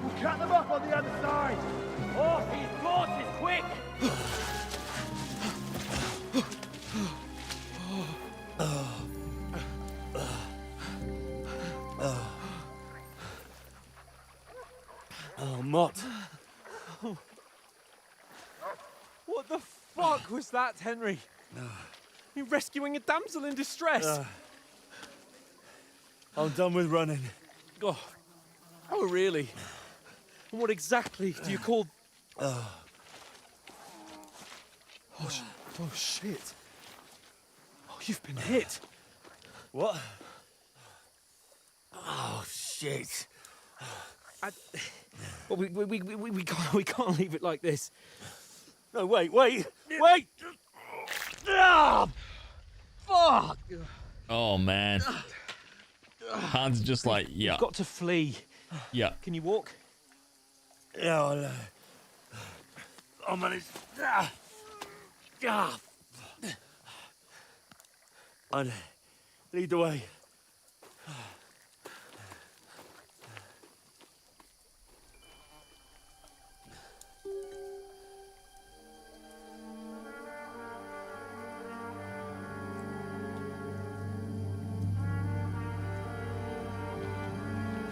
We'll cut them up on the other side! Oh, these horses, quick! Oh, Mutt. What the fuck was that, Henry? You rescuing a damsel in distress? I'm done with running. Oh, really? And what exactly do you call... Oh, shit. Oh, you've been hit. What? Oh, shit. Well, we can't leave it like this. No, wait! Ah! Fuck! Oh, man. Hans just like, yeah. You've got to flee. Yeah. Can you walk? Yeah, I'll manage. I'd lead the way.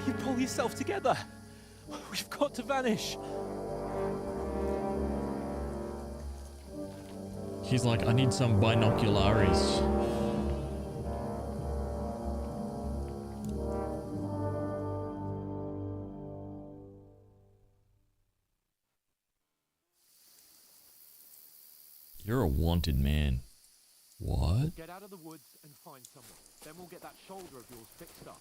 You pull yourself together. We've got to vanish. He's like, I need some binoculares. You're a wanted man. What? Get out of the woods and find someone. Then we'll get that shoulder of yours fixed up.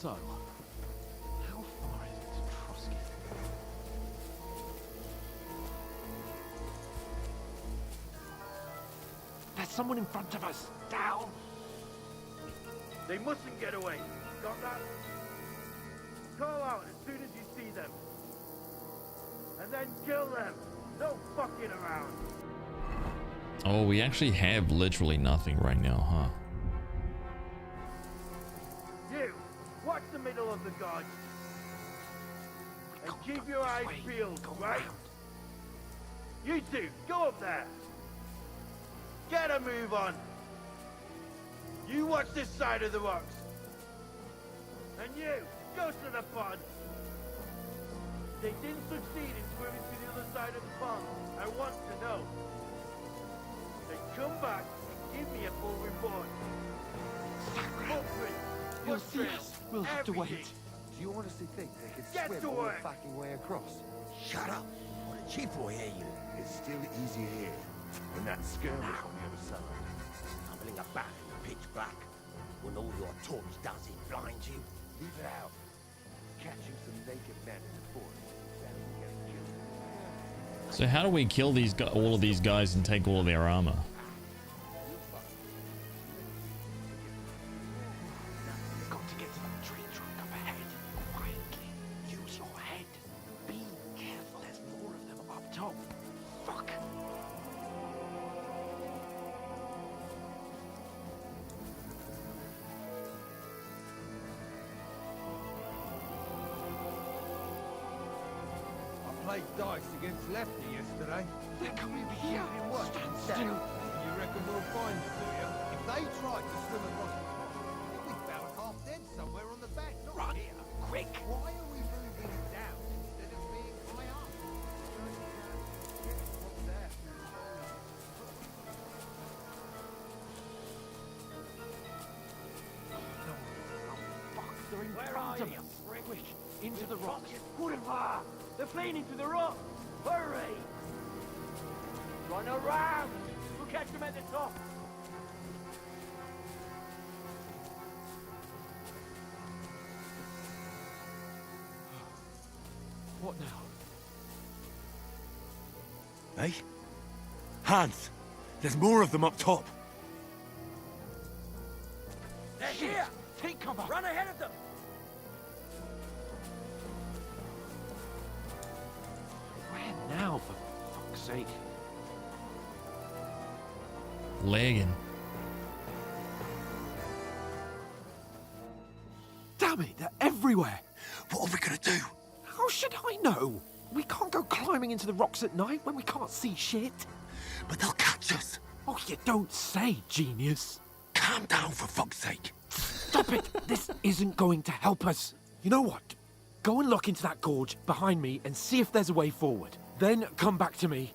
So, how far is it to Trosky? There's someone in front of us! Down! They mustn't get away. Got that? Call out as soon as you see them. And then kill them. No fucking around. Oh, we actually have literally nothing right now, huh? You, watch the middle of the guard. And keep your eyes peeled, right? You two, go up there. Get a move on. You watch this side of the rocks. And you, go to the pond. They didn't succeed in swimming to the other side of the pond. I want to know. Then come back and give me a full report. Footprints, We'll have to wait. Do you honestly think they could Get swim to all work. the fucking way across? Shut up, or the chief will hear you. It's still easier here than that skirmish on the other side. Tumbling about in the pitch black, when all your torch does is blind you. Leave it out. Catching some naked men in the forest, better than getting killed So how do we kill these all of these guys and take all of their armor? Got to get to that tree trunk up ahead. Quietly. Use your head. Be careful. There's more of them up top. Fuck. I played dice against Lefty yesterday. They're coming here. Stand still. You reckon we'll find them, do you? If they tried to swim across the pond, we'd be found half dead somewhere on the bank, not here. Quick! Why are we moving down instead of being high up? What's there? They're in front of us. Quick, into the rocks. They're fleeing into the rock. Hurry! Run around! We'll catch them at the top. What now? Hey? Hans! There's more of them up top. They're here! Take cover! Run ahead of them! Where now, for fuck's sake? Lagging. Damn it, they're everywhere! What are we gonna do? How should I know? We can't go climbing into the rocks at night when we can't see shit. But they'll catch us. Oh, you don't say, genius. Calm down, for fuck's sake. Stop it! This isn't going to help us. You know what? Go and look into that gorge behind me and see if there's a way forward. Then come back to me.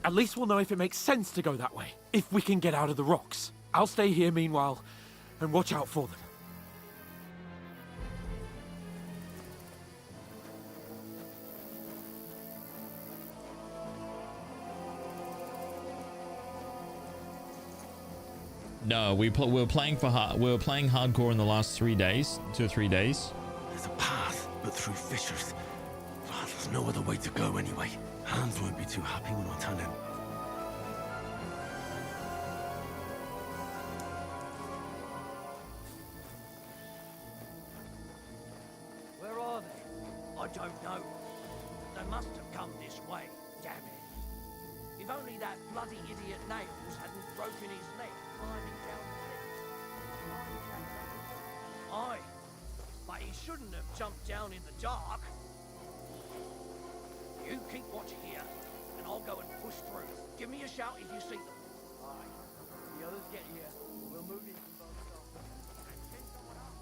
At least we'll know if it makes sense to go that way. If we can get out of the rocks. I'll stay here meanwhile and watch out for them. No, we were playing hardcore in the last 3 days, 2 or 3 days. There's a path, but through fissures. Oh, there's no other way to go anyway. Hans won't be too happy when I turn in. Where are they? I don't know. They must have come this way. Damn it. If only that bloody idiot Nails hadn't broken his neck climbing down the cliff. Aye, but he shouldn't have jumped down in the dark. You keep watch here, and I'll go and push through. Give me a shout if you see them. Aye. The others get here. We'll move in from both sides. And send someone up.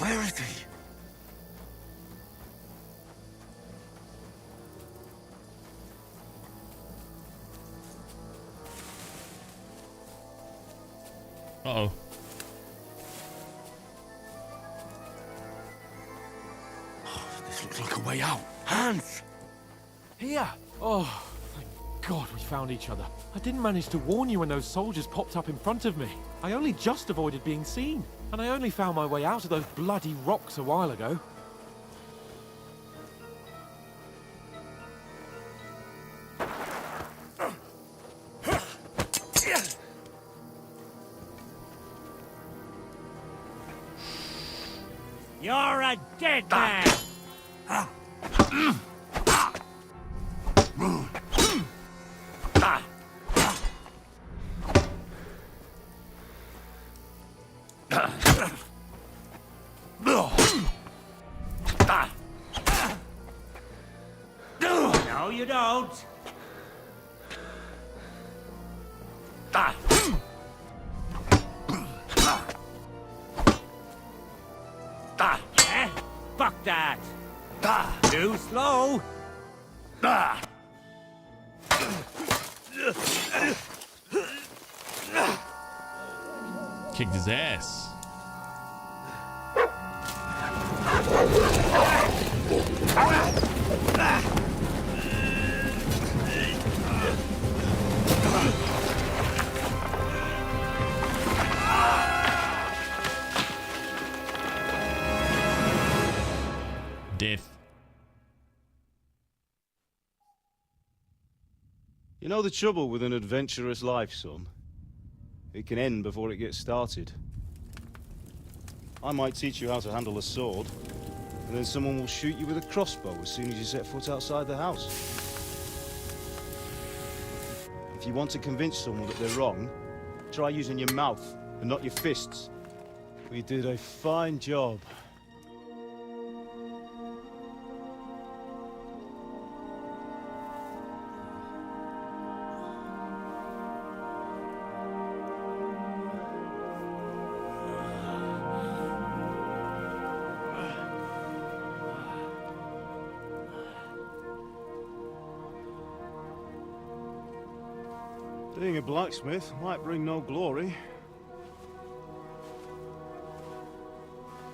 Where is he? Uh-oh. This looks like a way out. Hans! Here! Oh, thank God we found each other. I didn't manage to warn you when those soldiers popped up in front of me. I only just avoided being seen. And I only found my way out of those bloody rocks a while ago. You're a dead man! No, you don't. Yeah? Fuck that. Too slow. Kicked his ass. You know the trouble with an adventurous life, son? It can end before it gets started. I might teach you how to handle a sword, and then someone will shoot you with a crossbow as soon as you set foot outside the house. If you want to convince someone that they're wrong, try using your mouth and not your fists. We did a fine job. Being a blacksmith might bring no glory,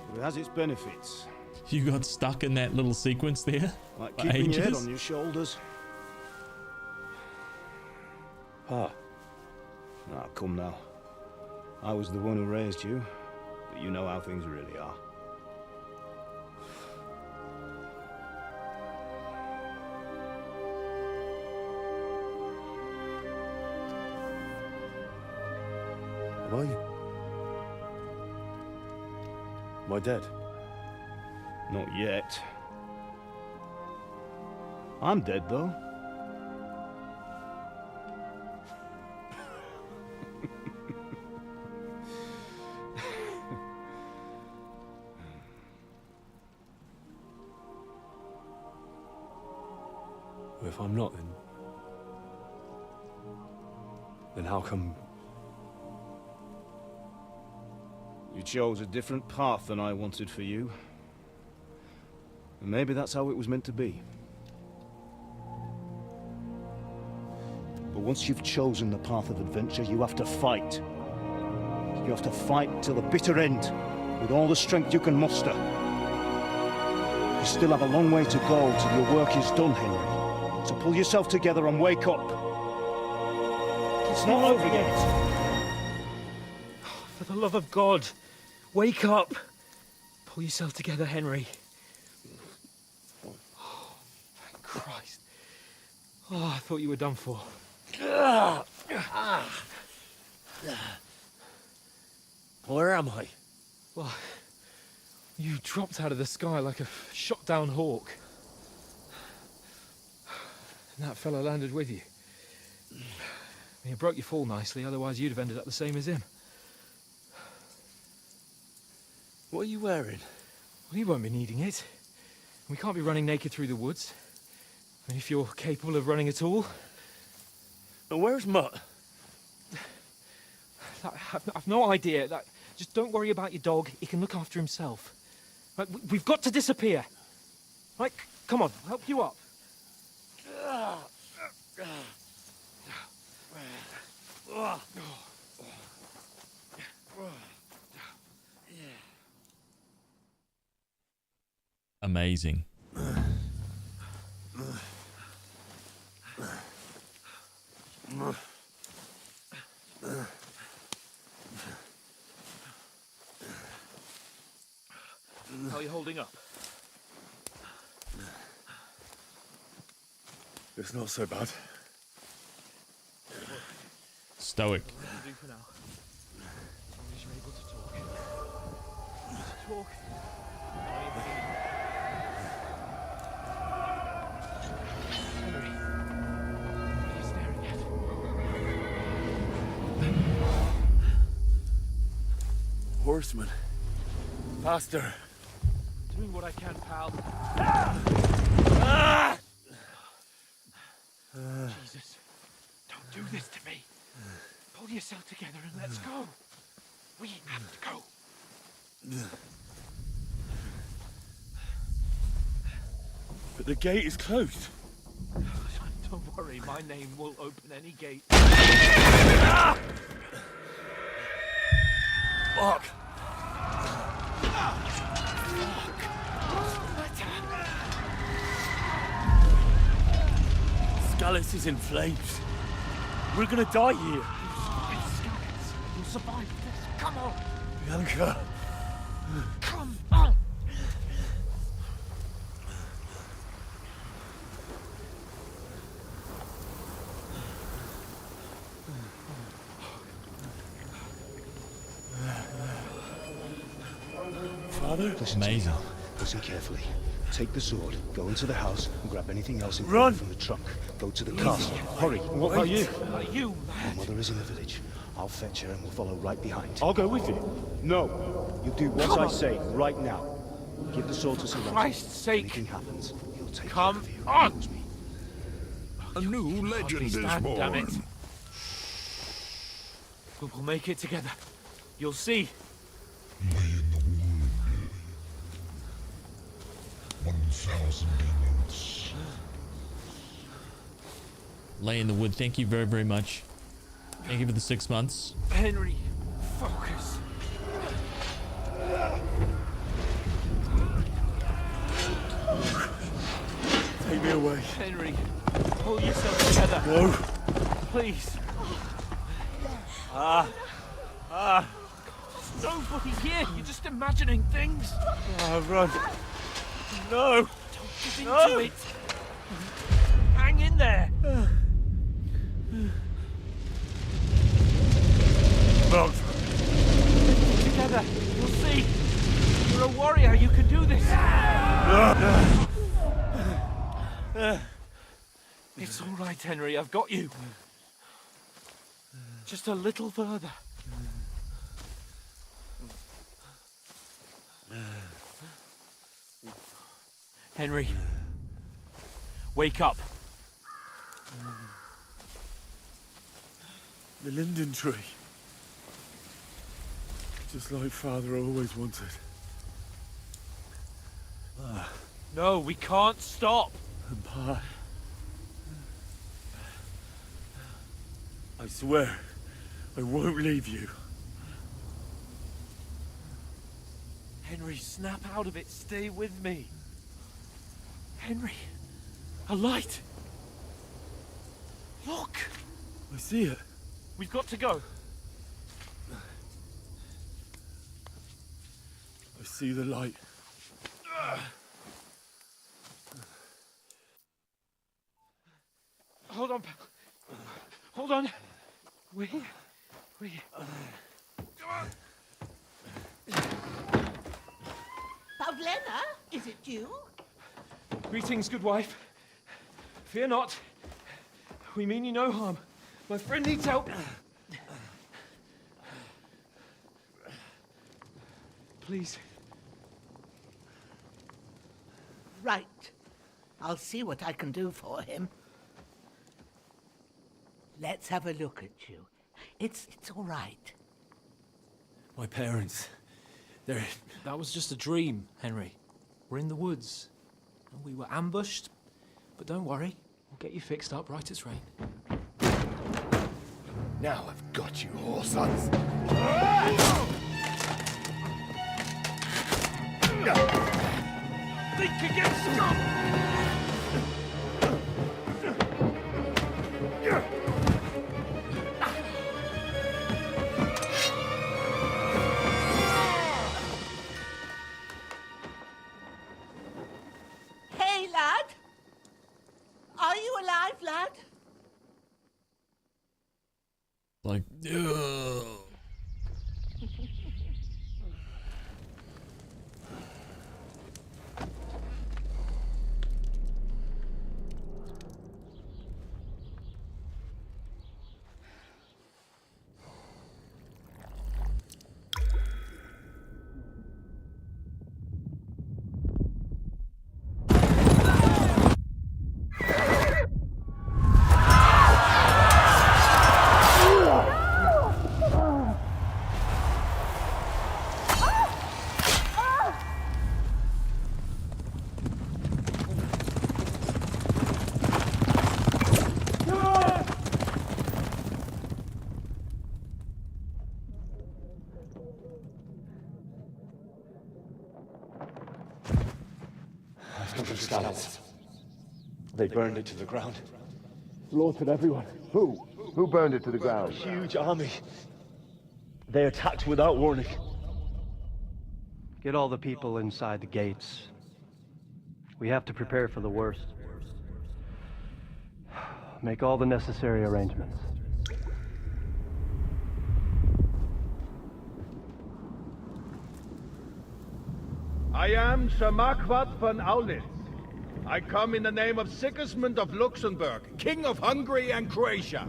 but it has its benefits. You got stuck in that little sequence there? Like for keeping your head ages? on your shoulders. Ah. Ah, come now. I was the one who raised you, but you know how things really are. Am I dead? Not yet. I'm dead, though. Well, if I'm not, then how come... You chose a different path than I wanted for you. And maybe that's how it was meant to be. But once you've chosen the path of adventure, you have to fight. You have to fight till the bitter end, with all the strength you can muster. You still have a long way to go till your work is done, Henry. So pull yourself together and wake up. It's not over yet. For the love of God, wake up. Pull yourself together, Henry. Oh, thank Christ. Oh, I thought you were done for. Where am I? Well, you dropped out of the sky like a shot-down hawk. And that fella landed with you. I mean, it broke your fall nicely, otherwise you'd have ended up the same as him. What are you wearing? Well, you won't be needing it. We can't be running naked through the woods. I mean, if you're capable of running at all. And where's Mutt? I've no idea. Just don't worry about your dog. He can look after himself. Right, we've got to disappear. Right, come on, I'll help you up. Amazing. How are you holding up? It's not so bad. Stoic. What do you do for now? As long as you're able to talk. Talk. Henry, what are you staring at? Horseman. Faster. Doing what I can, pal. Jesus, don't do this to me. Pull yourself together and let's go. We have to go. But the gate is closed. Don't worry, my name will open any gate. Fuck. Scallis is in flames. We're gonna die here. You'll survive this. Come on. Bianca. Come on. father? Listen Amazing. to me now. Listen carefully. Take the sword, go into the house, and grab anything else Run! important from the trunk. Go to the castle. Hurry. What about you? You My mother is in the village. I'll fetch her and we'll follow right behind. I'll go with you. No. You do what I say right now. Give the sword to Sir Christ's sake. Anything happens, he'll take Come care of you. on! A new legend is born. Damn it. We'll make it together. You'll see. Lay in the wood. 1,000 demons. Lay in the wood. Thank you very, very much. Thank you for the 6 months. Henry, focus. Take me away. Henry, pull yourself together. No. Please. There's nobody here. You're just imagining things. Run. No. Don't give into it. Hang in there. Mutt. Together. You'll see. You're a warrior. You can do this. It's all right, Henry. I've got you. Just a little further. Henry, wake up. The linden tree. Just like Father always wanted. No, we can't stop. And Pa. I swear, I won't leave you. Henry, snap out of it. Stay with me. Henry, a light. Look. I see it. We've got to go. I see the light. Hold on, pal. Hold on. We're here. We're here. Come on. Pavlena, is it you? Greetings, good wife. Fear not. We mean you no harm. My friend needs help. Please. Right. I'll see what I can do for him. Let's have a look at you. It's all right. My parents. They're... That was just a dream, Henry. We're in the woods. We were ambushed. But don't worry. We'll get you fixed up right as rain. Now I've got you, whore sons. Think again, Scott! Hey, lad! Are you alive, lad? Like, ugh. They burned it to the ground. Slaughtered everyone. Who? Who burned it to the ground? Huge army. They attacked without warning. Get all the people inside the gates. We have to prepare for the worst. Make all the necessary arrangements. I am Sir Marquardt von Aulitz. I come in the name of Sigismund of Luxembourg, King of Hungary and Croatia.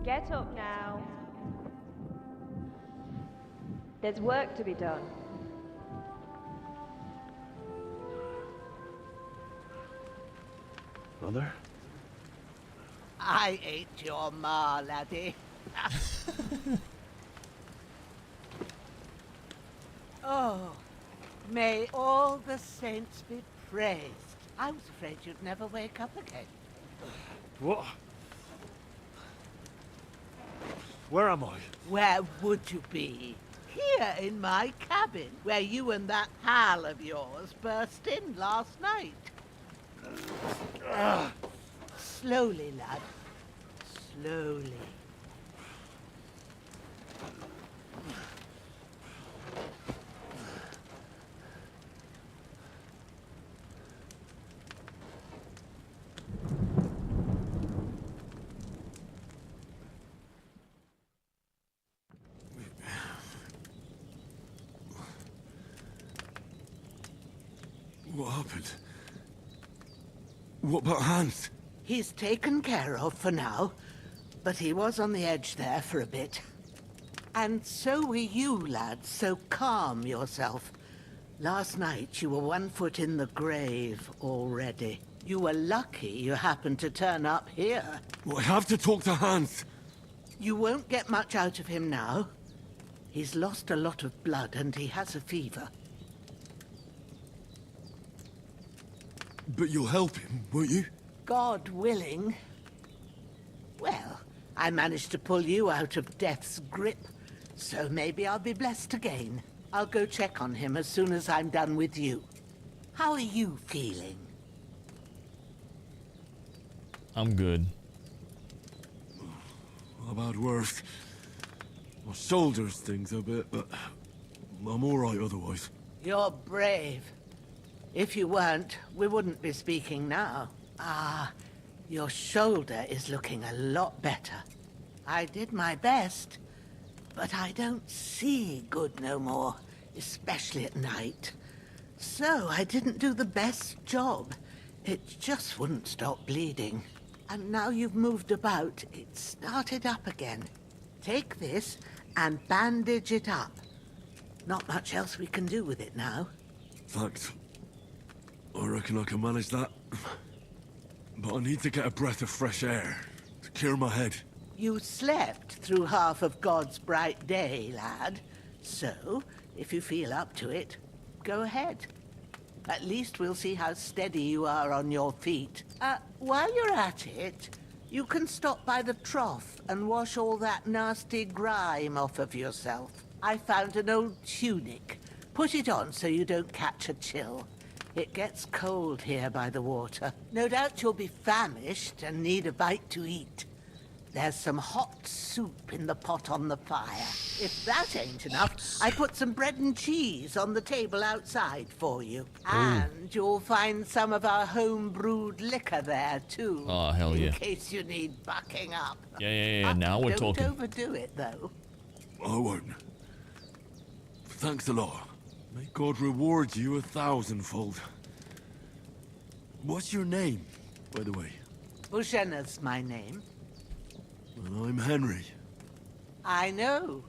Get up now. There's work to be done. Mother? I ain't your ma, laddie. Oh, may all the saints be praised. I was afraid you'd never wake up again. What? Where am I? Where would you be? Here in my cabin, where you and that pal of yours burst in last night. Slowly, lad. Slowly. What happened? What about Hans? He's taken care of for now, but he was on the edge there for a bit. And so were you, lad, so calm yourself. Last night you were 1 foot in the grave already. You were lucky you happened to turn up here. Well, I have to talk to Hans. You won't get much out of him now. He's lost a lot of blood and he has a fever. But you'll help him, won't you? God willing. Well, I managed to pull you out of death's grip, so maybe I'll be blessed again. I'll go check on him as soon as I'm done with you. How are you feeling? I'm good. I've had worse. My shoulder stings a bit, but I'm all right otherwise. You're brave. If you weren't, we wouldn't be speaking now. Ah, your shoulder is looking a lot better. I did my best, but I don't see good no more, especially at night. So I didn't do the best job. It just wouldn't stop bleeding. And now you've moved about, it started up again. Take this and bandage it up. Not much else we can do with it now. Thanks. I reckon I can manage that. But I need to get a breath of fresh air to clear my head. You slept through half of God's bright day, lad. So, if you feel up to it, go ahead. At least we'll see how steady you are on your feet. While you're at it, you can stop by the trough and wash all that nasty grime off of yourself. I found an old tunic. Put it on so you don't catch a chill. It gets cold here by the water. No doubt you'll be famished and need a bite to eat. There's some hot soup in the pot on the fire. If that ain't enough, I put some bread and cheese on the table outside for you. And you'll find some of our home-brewed liquor there, too. Oh, hell yeah. In case you need bucking up. Yeah. Now we're talking. Don't overdo it, though. I won't. Thanks a lot. May God reward you 1,000-fold. What's your name, by the way? Bushenna's my name. And I'm Henry. I know.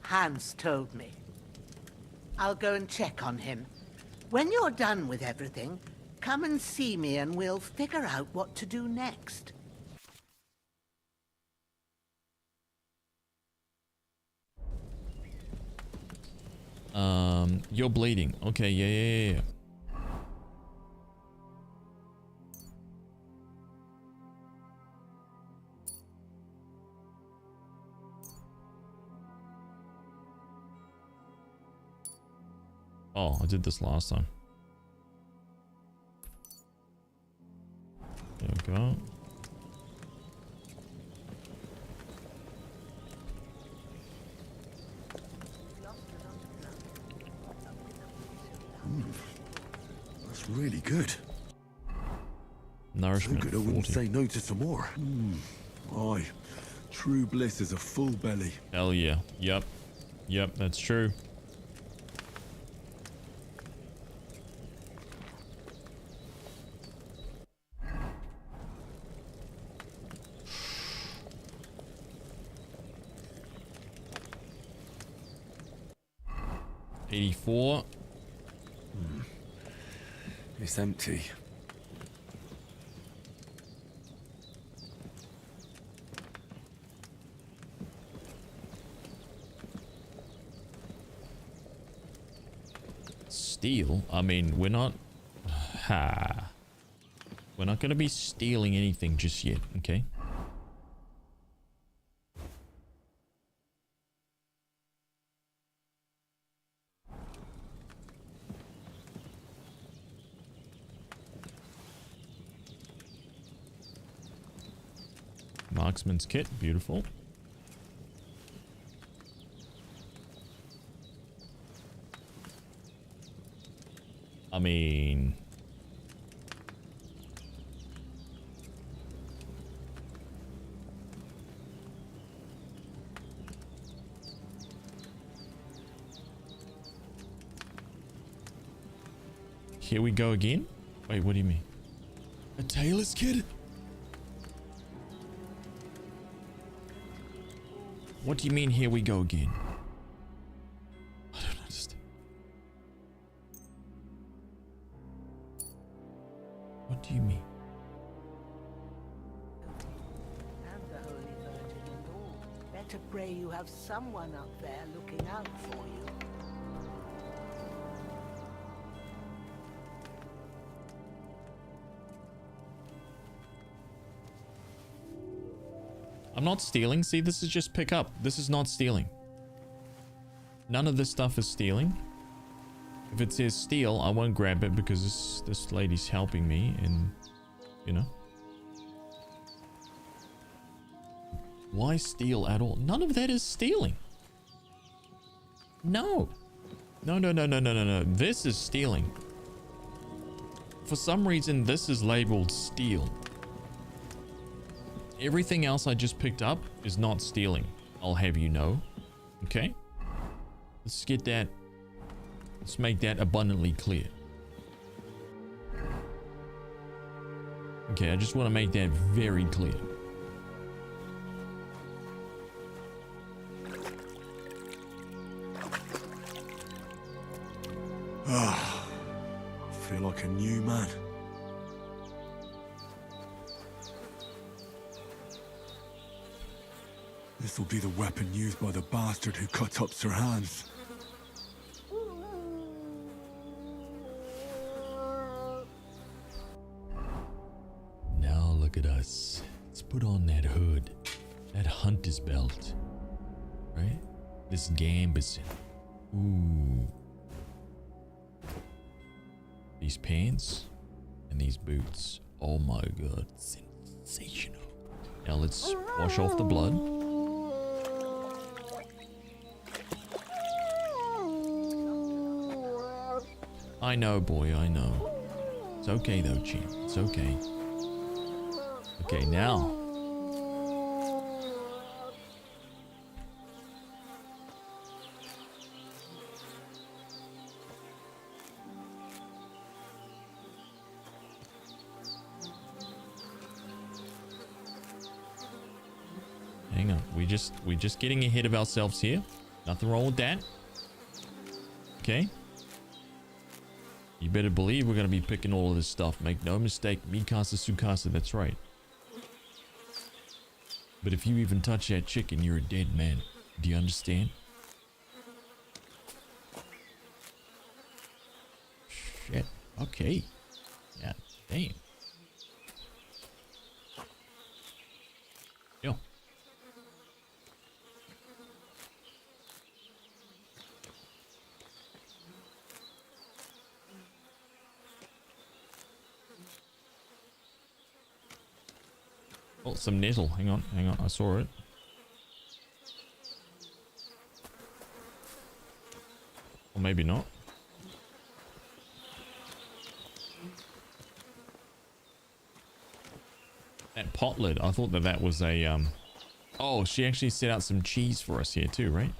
Hans told me. I'll go and check on him. When you're done with everything, come and see me and we'll figure out what to do next. You're bleeding. Okay, yeah. Oh, I did this last time. There we go. That's really good. Nourishment So good I wouldn't 40. say no to some more. Aye. True bliss is a full belly. Hell yeah. Yep. Yep, that's true. $84. It's empty. Steal? I mean, we're not... Ha. We're not going to be stealing anything just yet, okay? Marksman's kit, beautiful. I mean... Here we go again? Wait, what do you mean? A tailor's kit? What do you mean, here we go again? I don't understand. What do you mean? And the Holy Virgin and all. Better pray you have someone up there looking out for you. I'm not stealing. See, this is just pick up. This is not stealing. None of this stuff is stealing. If it says steal, I won't grab it because this lady's helping me and, you know. Why steal at all? None of that is stealing. No. No, no, no, no, no, no, no. This is stealing. For some reason, this is labeled steal. Everything else I just picked up is not stealing. I'll have you know. Okay? Let's get that. Let's make that abundantly clear. Okay, I just want to make that very clear. Ah, I feel like a new man. This will be the weapon used by the bastard who cut up Sir Hans. Now look at us. Let's put on that hood. That hunter's belt. Right? This gambeson. Ooh. These pants and these boots. Oh my god. Sensational. Now let's wash off the blood. I know, boy, I know. It's okay though, champ. It's okay. Okay, now. Hang on. We're just getting ahead of ourselves here. Nothing wrong with that. Okay. You better believe we're going to be picking all of this stuff. Make no mistake. Mikasa Sukasa, that's right. But if you even touch that chicken, you're a dead man. Do you understand? Shit. Okay. Yeah, damn. Yo. Oh, some nettle. Hang on, hang on. I saw it. Or maybe not. cotlet. I thought that was a oh, she actually set out some cheese for us here too, right?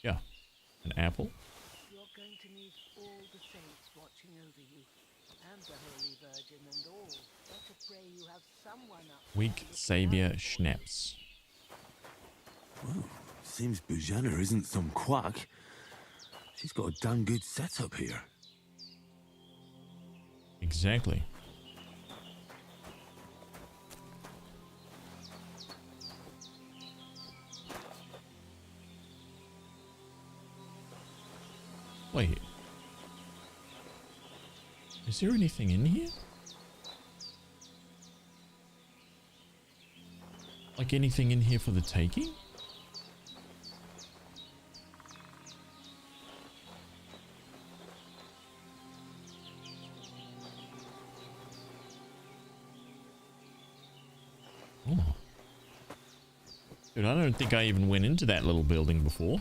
Yeah. An apple. You're going to need all the saints watching over you, and the Holy Virgin and all. Better pray you have someone up. Weak savior schnapps. Well, seems Bujana isn't some quack. She's got a damn good setup here. Exactly. Wait. Is there anything in here? Like anything in here for the taking? Oh. Dude, I don't think I even went into that little building before.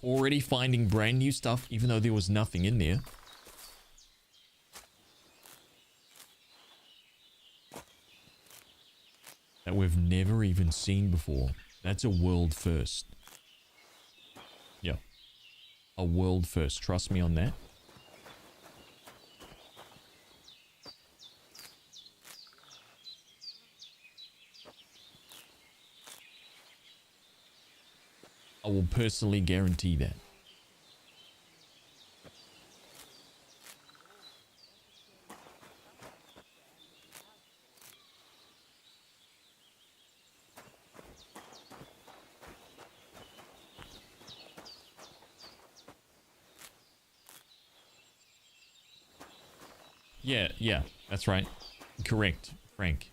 Already finding brand new stuff, even though there was nothing in there. That we've never even seen before. That's a world first. Yeah. A world first. Trust me on that. I will personally guarantee that. Yeah, that's right. Correct, Frank.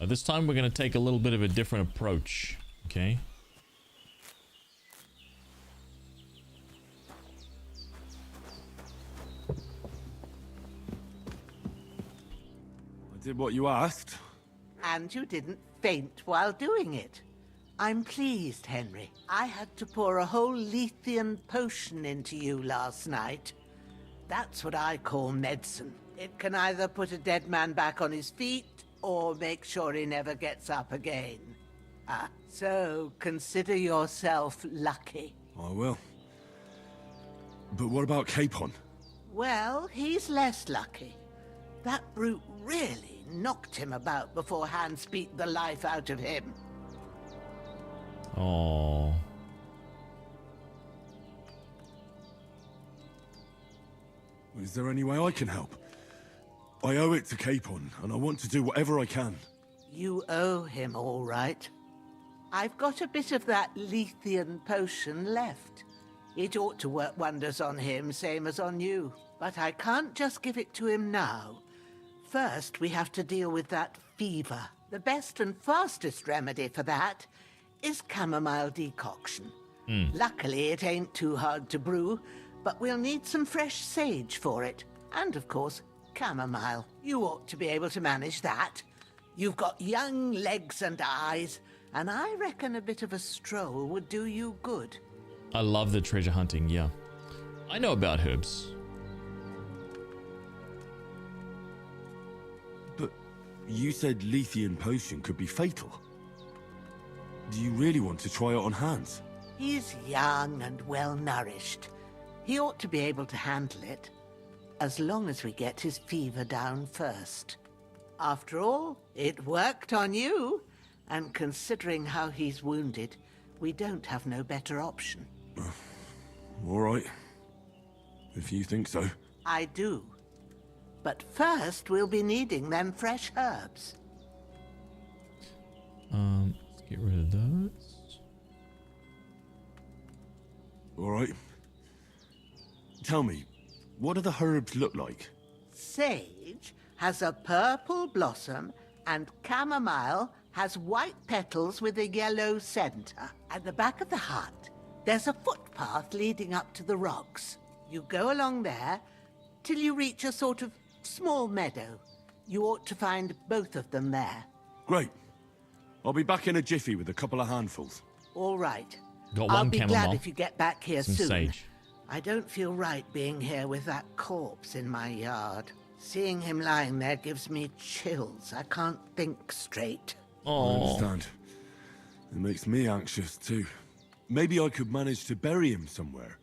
This time we're going to take a little bit of a different approach, okay? I did what you asked. And you didn't faint while doing it. I'm pleased, Henry. I had to pour a whole Lethean potion into you last night. That's what I call medicine. It can either put a dead man back on his feet, or make sure he never gets up again. So consider yourself lucky. I will. But what about Capon? Well, he's less lucky. That brute really knocked him about before Hans beat the life out of him. Oh. Is there any way I can help? I owe it to Capon, and I want to do whatever I can. You owe him, all right. I've got a bit of that Lethean potion left. It ought to work wonders on him, same as on you. But I can't just give it to him now. First, we have to deal with that fever. The best and fastest remedy for that is chamomile decoction. Luckily, it ain't too hard to brew, but we'll need some fresh sage for it. And, of course, chamomile. You ought to be able to manage that. You've got young legs and eyes, and I reckon a bit of a stroll would do you good. I love the treasure hunting, yeah. I know about herbs. But you said Lethean potion could be fatal. Do you really want to try it on Hans? He's young and well-nourished. He ought to be able to handle it, as long as we get his fever down first. After all, it worked on you, and considering how he's wounded, we don't have no better option. All right. If you think so. I do. But first, we'll be needing them fresh herbs. Let's get rid of those. All right. Tell me, what do the herbs look like? Sage has a purple blossom, and chamomile has white petals with a yellow center. At the back of the hut, there's a footpath leading up to the rocks. You go along there till you reach a sort of small meadow. You ought to find both of them there. Great. I'll be back in a jiffy with a couple of handfuls. All right. Got I'll one be chamomile. glad if you get back here Some soon. sage. I don't feel right being here with that corpse in my yard. Seeing him lying there gives me chills. I can't think straight. I understand. It makes me anxious too. Maybe I could manage to bury him somewhere.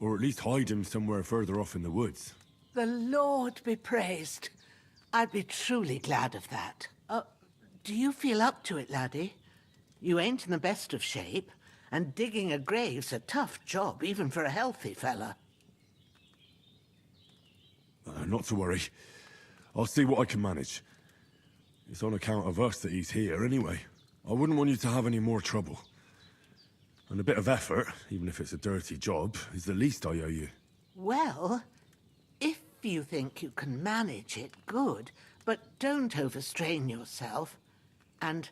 Or at least hide him somewhere further off in the woods. The Lord be praised. I'd be truly glad of that. Do you feel up to it, laddie? You ain't in the best of shape, and digging a grave's a tough job, even for a healthy fella. Not to worry. I'll see what I can manage. It's on account of us that he's here anyway. I wouldn't want you to have any more trouble. And a bit of effort, even if it's a dirty job, is the least I owe you. Well, if you think you can manage it, good. But don't overstrain yourself. And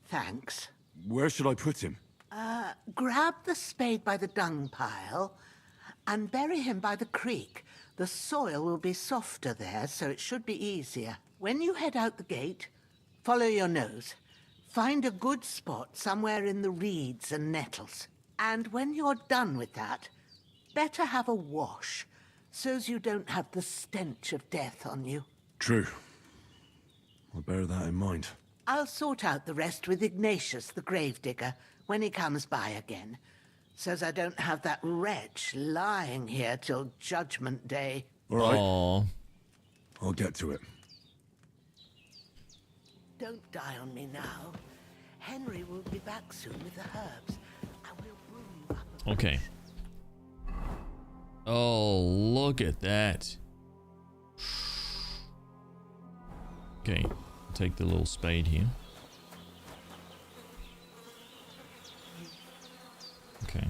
thanks. Where should I put him? Grab the spade by the dung pile and bury him by the creek. The soil will be softer there, so it should be easier. When you head out the gate, follow your nose. Find a good spot somewhere in the reeds and nettles. And when you're done with that, better have a wash, so's you don't have the stench of death on you. True. I'll bear that in mind. I'll sort out the rest with Ignatius, the gravedigger, when he comes by again, so's I don't have that wretch lying here till Judgment Day. All right. Aww. I'll get to it. Don't die on me now. Henry will be back soon with the herbs. I will brew you up. Okay. Oh, look at that. Okay, take the little spade here. Okay.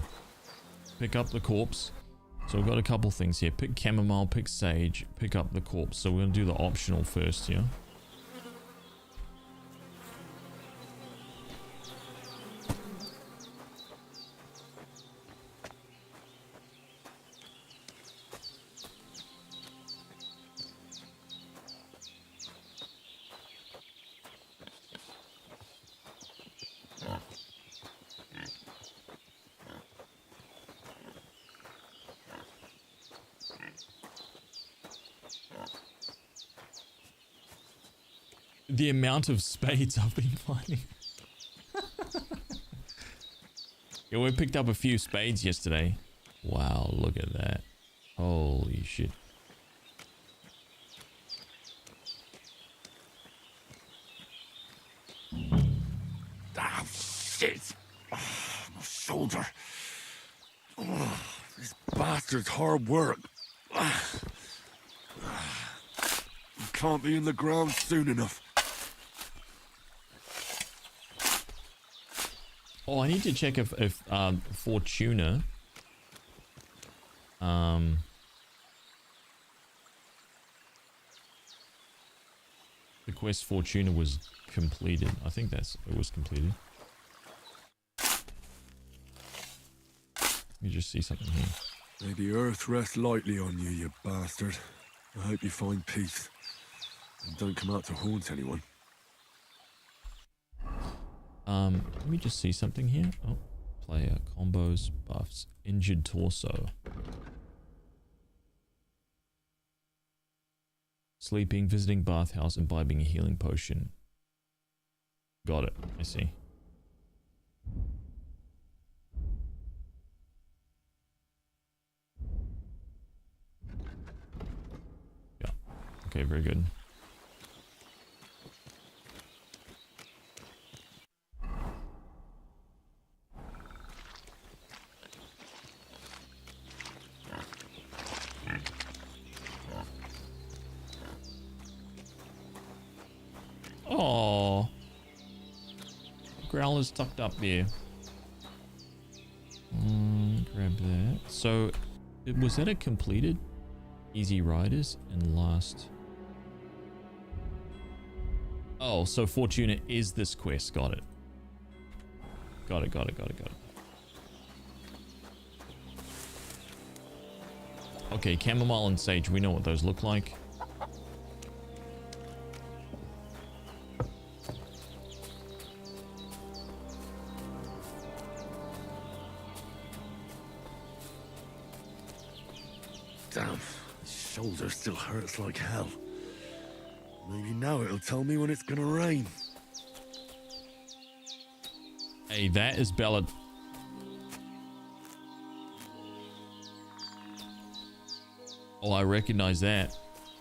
Pick up the corpse. So we've got a couple things here. Pick chamomile, pick sage, pick up the corpse. So we're going to do the optional first here. The amount of spades I've been finding. Yeah, we picked up a few spades yesterday. Wow, look at that. Holy shit. Ah, shit. Oh, my shoulder. Oh, this bastard's hard work. I can't be in the ground soon enough. Oh, I need to check if Fortuna the quest Fortuna was completed. I think it was completed. Let me just see something here. May the earth rest lightly on you, you bastard. I hope you find peace. And don't come out to haunt anyone. Let me just see something here. Oh, player, combos, buffs, injured torso. Sleeping, visiting bathhouse, imbibing a healing potion. Got it, I see. Yeah, okay, very good. Oh, Growler's tucked up there. Grab that. So, was that a completed Easy Riders and last? Oh, so Fortuna is this quest. Got it. Got it. Okay, chamomile and sage. We know what those look like. Damn, his shoulder still hurts like hell. Maybe now it'll tell me when it's gonna rain. Hey, that is Bella. Oh, I recognize that.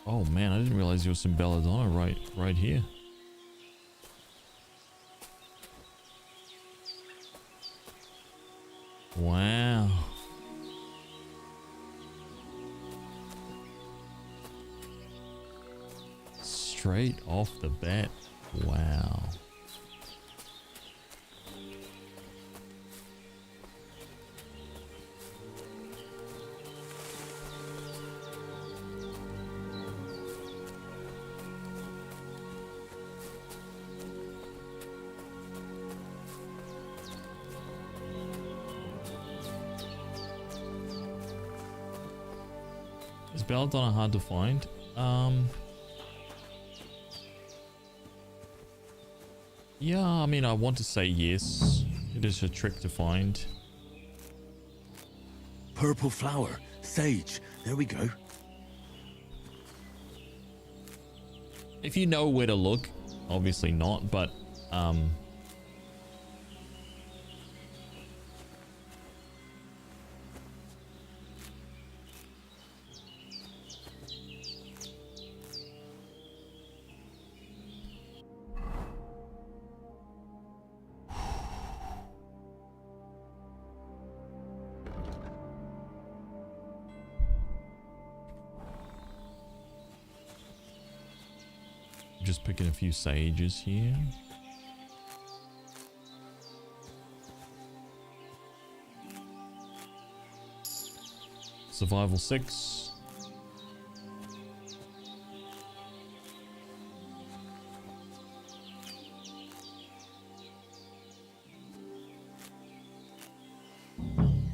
Oh man, I didn't realize there was some belladonna right here. Wow. Straight off the bat. Wow. Is belladonna hard to find? Yeah, I mean, I want to say yes. It is a trick to find. Purple flower, sage. There we go. If you know where to look, obviously not, but just picking a few sages here. Survival 6.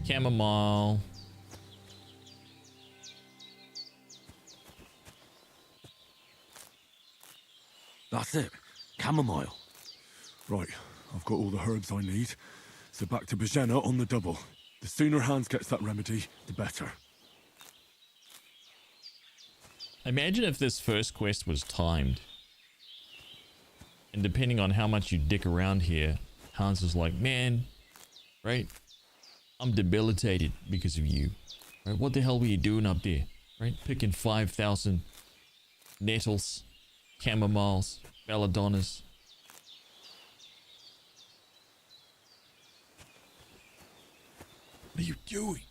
Chamomile. That's it. Chamomile. Right, I've got all the herbs I need. So back to Bajena on the double. The sooner Hans gets that remedy, the better. Imagine if this first quest was timed. And depending on how much you dick around here, Hans is like, man, right? I'm debilitated because of you. Right? What the hell were you doing up there? Right? Picking 5,000 nettles, chamomiles, belladonnas. What are you doing?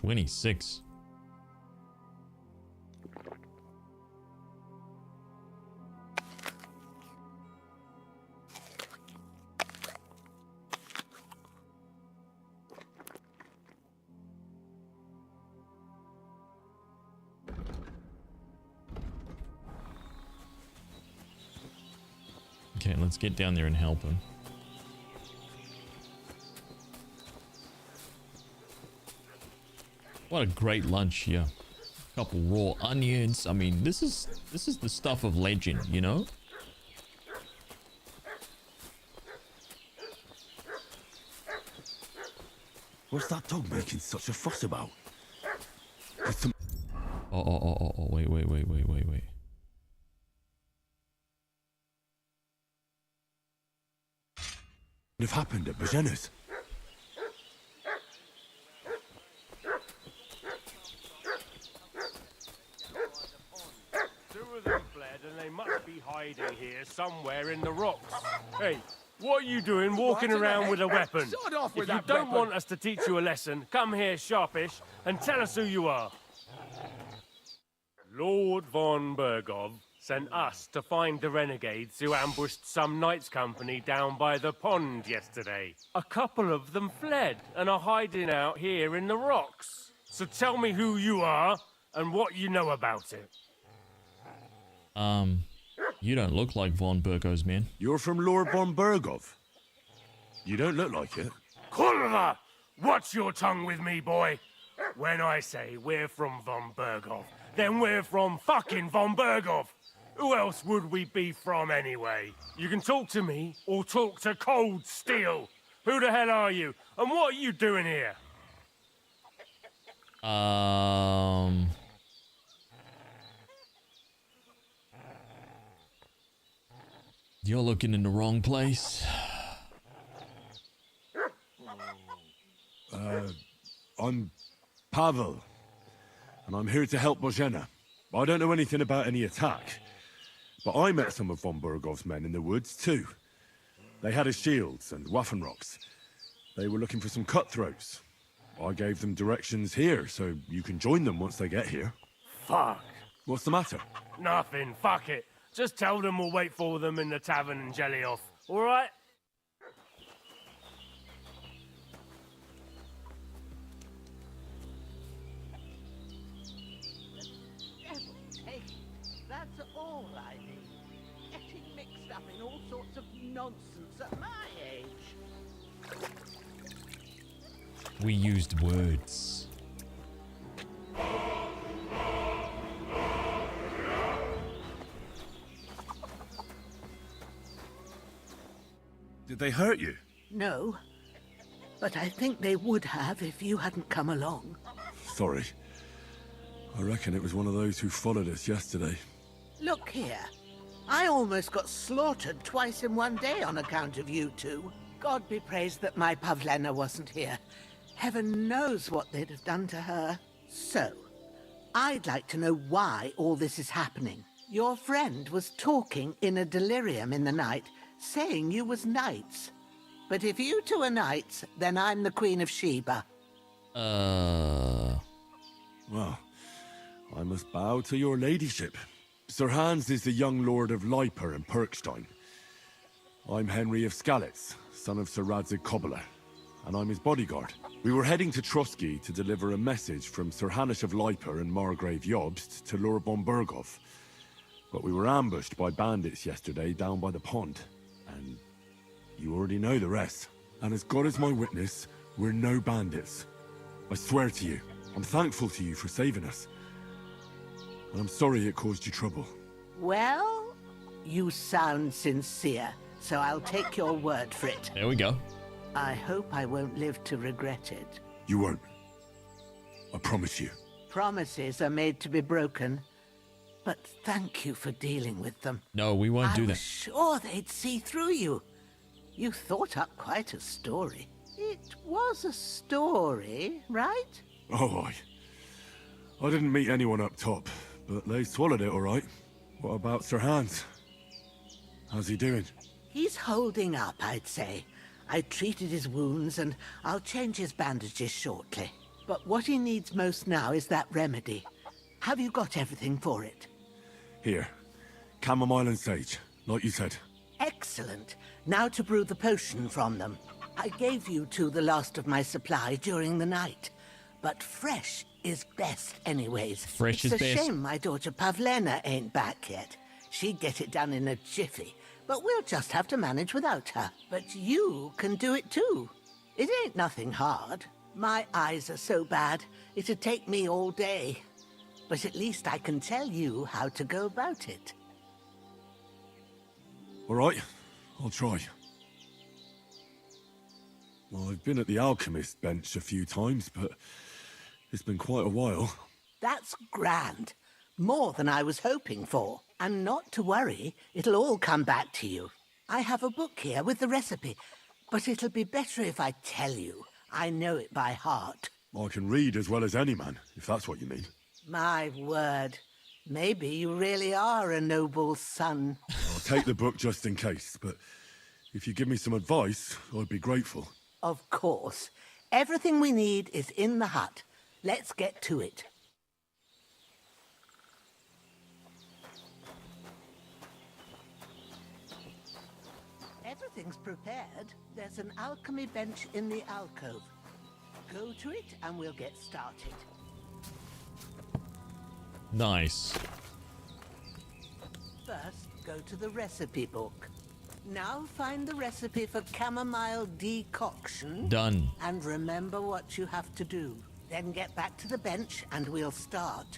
$26. Okay, let's get down there and help him. What a great lunch here. A couple raw onions. I mean, this is the stuff of legend, you know? What's that dog making such a fuss about? Oh, wait. What have happened at Bajena's? And they must be hiding here somewhere in the rocks. Hey, what are you doing walking around with a weapon? Sod off with If you that don't weapon. want us to teach you a lesson, come here sharpish and tell us who you are. Lord von Bergov, sent us to find the renegades who ambushed some knights' company down by the pond yesterday. A couple of them fled and are hiding out here in the rocks. So tell me who you are and what you know about it. You don't look like Von Burgos, man. You're from Lord von Bergov. You don't look like it. Kulva! Watch your tongue with me, boy. When I say we're from von Bergov, then we're from fucking von Bergov. Who else would we be from anyway? You can talk to me or talk to Cold Steel. Who the hell are you? And what are you doing here? You're looking in the wrong place. I'm Pavel, and I'm here to help Bozhena. I don't know anything about any attack, but I met some of von Bergov's men in the woods too. They had his shields and Waffenrocks. They were looking for some cutthroats. I gave them directions here, so you can join them once they get here. Fuck. What's the matter? Nothing, fuck it. Just tell them we'll wait for them in the tavern in Jelioff, alright? That's all I need. Getting mixed up in all sorts of nonsense at my age. We used words. Did they hurt you? No, but I think they would have if you hadn't come along. Sorry. I reckon it was one of those who followed us yesterday. Look here. I almost got slaughtered twice in one day on account of you two. God be praised that my Pavlena wasn't here. Heaven knows what they'd have done to her. So, I'd like to know why all this is happening. Your friend was talking in a delirium in the night, saying you was knights. But if you two are knights, then I'm the Queen of Sheba. Well, I must bow to your ladyship. Sir Hans is the young lord of Leiper and Perkstein. I'm Henry of Skalitz, son of Sir Radzig Kobyla, and I'm his bodyguard. We were heading to Trosky to deliver a message from Sir Hanish of Leiper and Margrave Jobst to Lord von Bergov. But we were ambushed by bandits yesterday down by the pond, and you already know the rest. And as God is my witness, we're no bandits. I swear to you, I'm thankful to you for saving us. And I'm sorry it caused you trouble. Well, you sound sincere, so I'll take your word for it. There we go. I hope I won't live to regret it. You won't. I promise you. Promises are made to be broken, but thank you for dealing with them. No, we won't do I that. was sure they'd see through you. You thought up quite a story. It was a story, right? Oh, I didn't meet anyone up top, but they swallowed it all right. What about Sir Hans? How's he doing? He's holding up, I'd say. I treated his wounds, and I'll change his bandages shortly. But what he needs most now is that remedy. Have you got everything for it? Here. Chamomile and sage, like you said. Excellent. Now to brew the potion from them. I gave you two the last of my supply during the night. But fresh is best anyways. Fresh is best. It's a shame my daughter Pavlena ain't back yet. She'd get it done in a jiffy. But we'll just have to manage without her. But you can do it too. It ain't nothing hard. My eyes are so bad, it'd take me all day. But at least I can tell you how to go about it. All right, I'll try. Well, I've been at the alchemist bench a few times, but it's been quite a while. That's grand. More than I was hoping for. And not to worry, it'll all come back to you. I have a book here with the recipe, but it'll be better if I tell you. I know it by heart. I can read as well as any man, if that's what you mean. My word. Maybe you really are a noble son. I'll take the book just in case, but if you give me some advice, I'd be grateful. Of course. Everything we need is in the hut. Let's get to it. everything's prepared, there's an alchemy bench in the alcove. Go to it and we'll get started. Nice. First, go to the recipe book. Now find the recipe for chamomile decoction. Done. And remember what you have to do. Then get back to the bench and we'll start.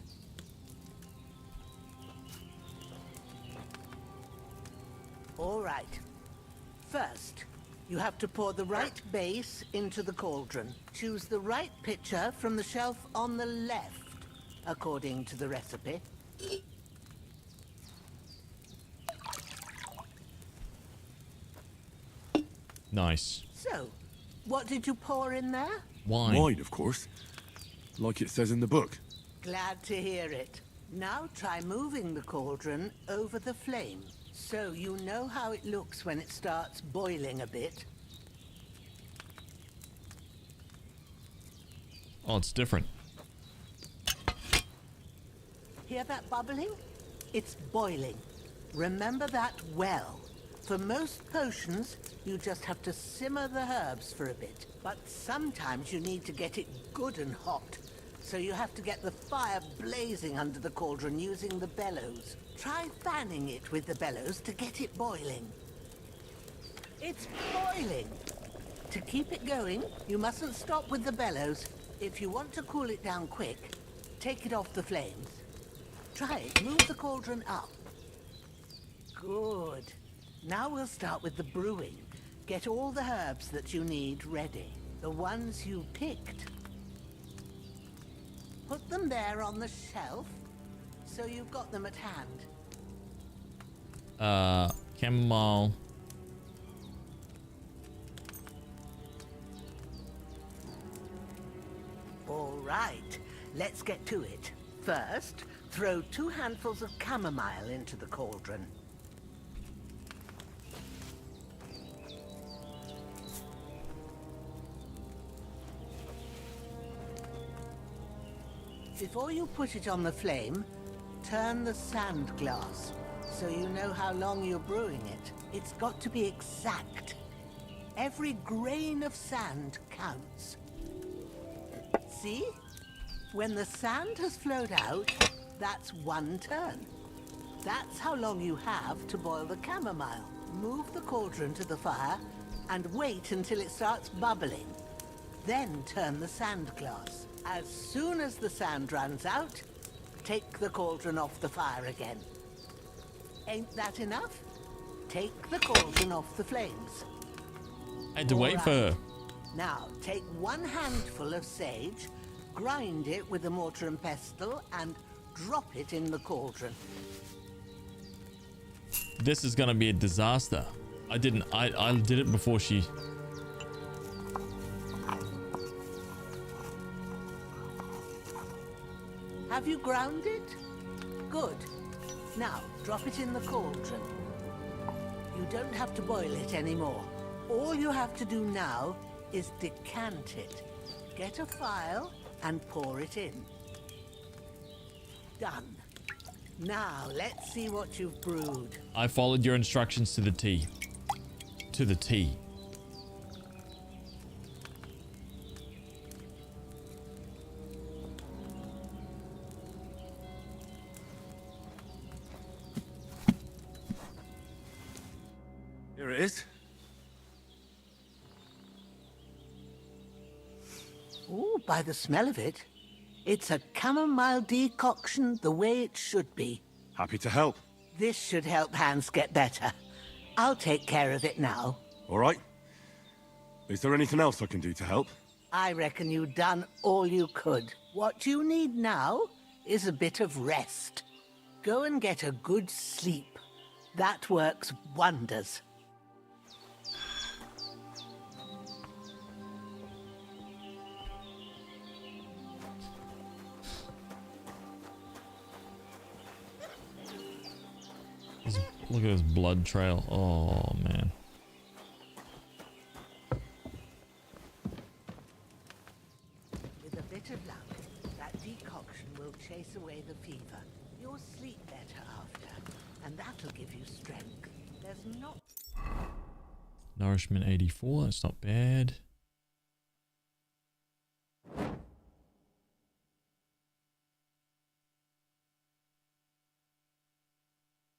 All right. First, you have to pour the right base into the cauldron. Choose the right pitcher from the shelf on the left, according to the recipe. Nice. So, what did you pour in there? Wine. Wine, of course. Like it says in the book. Glad to hear it. Now try moving the cauldron over the flame, so you know how it looks when it starts boiling a bit. Oh, it's different. Hear that bubbling? It's boiling. Remember that well. For most potions, you just have to simmer the herbs for a bit. But sometimes you need to get it good and hot. So you have to get the fire blazing under the cauldron using the bellows. Try fanning it with the bellows to get it boiling. It's boiling! To keep it going, you mustn't stop with the bellows. If you want to cool it down quick, take it off the flames. Try it. Move the cauldron up. Good. Now we'll start with the brewing. Get all the herbs that you need ready. The ones you picked. Put them there on the shelf, so you've got them at hand. Chamomile. All right, let's get to it. First, throw 2 handfuls of chamomile into the cauldron. Before you put it on the flame, turn the sand glass, so you know how long you're brewing it. It's got to be exact. Every grain of sand counts. See? When the sand has flowed out, that's 1 turn. That's how long you have to boil the chamomile. Move the cauldron to the fire and wait until it starts bubbling. Then turn the sand glass. As soon as the sand runs out, take the cauldron off the fire again. Ain't that enough? Take the cauldron off the flames. I had to wait for her. Now, take 1 handful of sage, grind it with a mortar and pestle, and drop it in the cauldron. This is gonna be a disaster. I did it before she... Have you ground it? Good. Now, drop it in the cauldron. You don't have to boil it anymore. All you have to do now is decant it. Get a phial and pour it in. Done. Now, let's see what you've brewed. I followed your instructions to the T. To the T. Here it is. Ooh, by the smell of it, it's a chamomile decoction the way it should be. Happy to help. This should help Hans get better. I'll take care of it now. All right. Is there anything else I can do to help? I reckon you've done all you could. What you need now is a bit of rest. Go and get a good sleep. That works wonders. Look at this blood trail. Oh, man. With a bit of luck, that decoction will chase away the fever. You'll sleep better after, and that'll give you strength. There's not... Nourishment 84, that's not bad.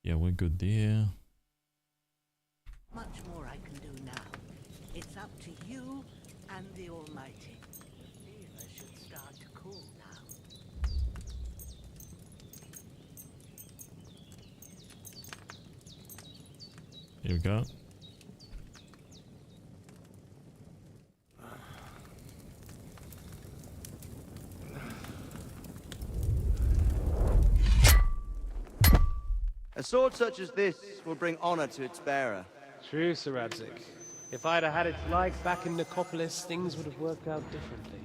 Yeah, we're good there. Much more I can do now. It's up to you and the Almighty. The fever should start to cool now. Here we go. A sword such as this will bring honor to its bearer. True, Sir Radzik. If I'd have had its like back in Nicopolis, things would have worked out differently.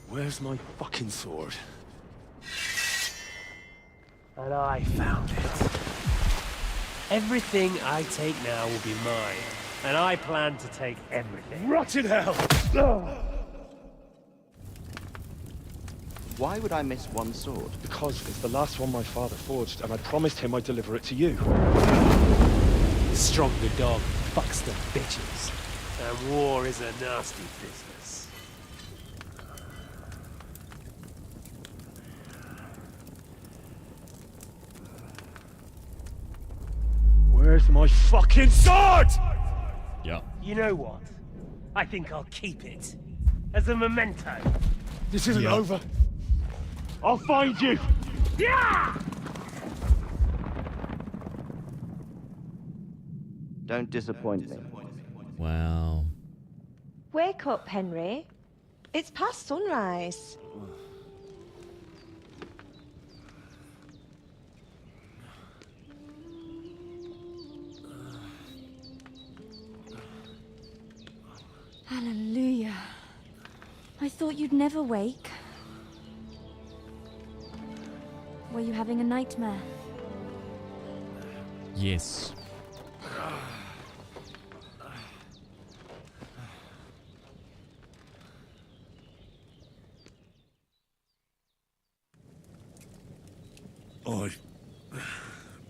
Where's my fucking sword? And I found it. Everything I take now will be mine, and I plan to take everything. Rot in hell! Why would I miss one sword? Because it's the last one my father forged, and I promised him I'd deliver it to you. Stronger dog fucks the bitches, and war is a nasty business. Where's my fucking sword? Yeah. You know what? I think I'll keep it. As a memento. This isn't over. I'll find you! Yeah! Don't disappoint me. Wow. Wake up, Henry. It's past sunrise. Hallelujah. I thought you'd never wake. Were you having a nightmare? Yes.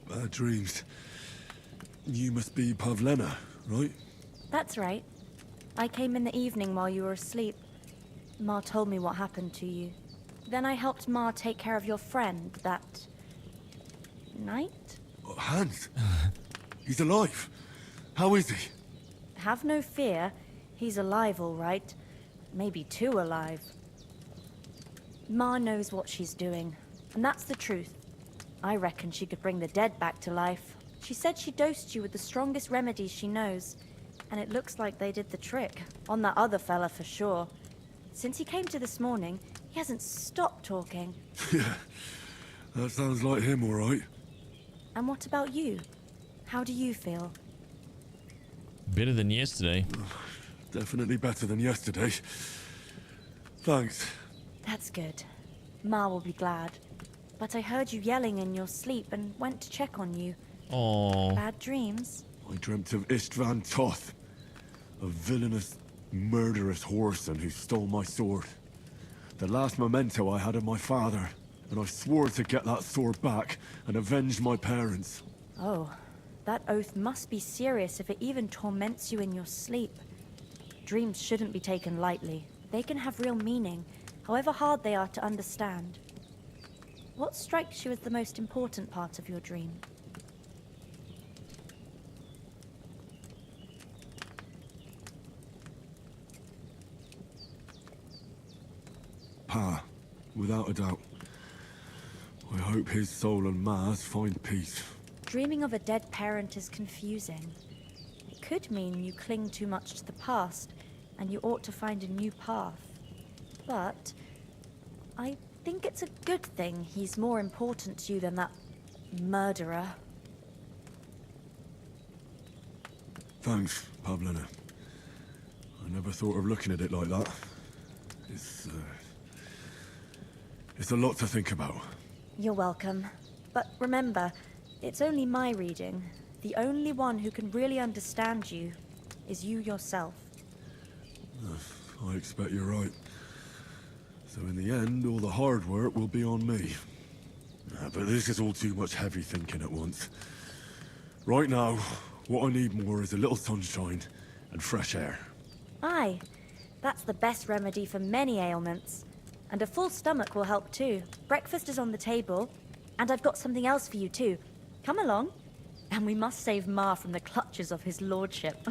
Bad dreams. You must be Pavlena, right? That's right. I came in the evening while you were asleep. Ma told me what happened to you. Then I helped Ma take care of your friend that night? Hans? He's alive. How is he? Have no fear. He's alive, all right. Maybe too alive. Ma knows what she's doing, and that's the truth. I reckon she could bring the dead back to life. She said she dosed you with the strongest remedies she knows, and it looks like they did the trick. On that other fella for sure. Since he came to this morning, he hasn't stopped talking. Yeah, that sounds like him, all right. And what about you? How do you feel? Better than yesterday. Definitely better than yesterday. Thanks. That's good. Ma will be glad. But I heard you yelling in your sleep and went to check on you. Oh. Bad dreams? I dreamt of Istvan Toth, a villainous, murderous whoreson who stole my sword. The last memento I had of my father, and I swore to get that sword back and avenge my parents. Oh, that oath must be serious if it even torments you in your sleep. Dreams shouldn't be taken lightly. They can have real meaning, however hard they are to understand. What strikes you as the most important part of your dream? Pa, without a doubt. I hope his soul and Ma's find peace. Dreaming of a dead parent is confusing. It could mean you cling too much to the past, and you ought to find a new path. But I think it's a good thing he's more important to you than that murderer. Thanks, Pavlena. I never thought of looking at it like that. It's a lot to think about. You're welcome. But remember, it's only my reading. The only one who can really understand you is you yourself. I expect you're right. So in the end, all the hard work will be on me. But this is all too much heavy thinking at once. Right now, what I need more is a little sunshine and fresh air. Aye, that's the best remedy for many ailments. And a full stomach will help too. Breakfast is on the table, and I've got something else for you too. Come along, and we must save Ma from the clutches of his lordship.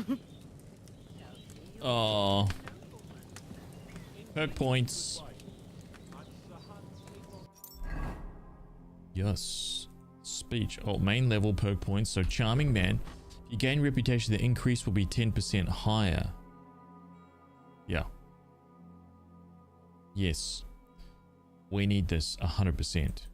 Oh. Perk points. Yes. Speech. Oh, main level perk points. So charming man. If you gain reputation, the increase will be 10% higher. Yeah. Yes. We need this 100%.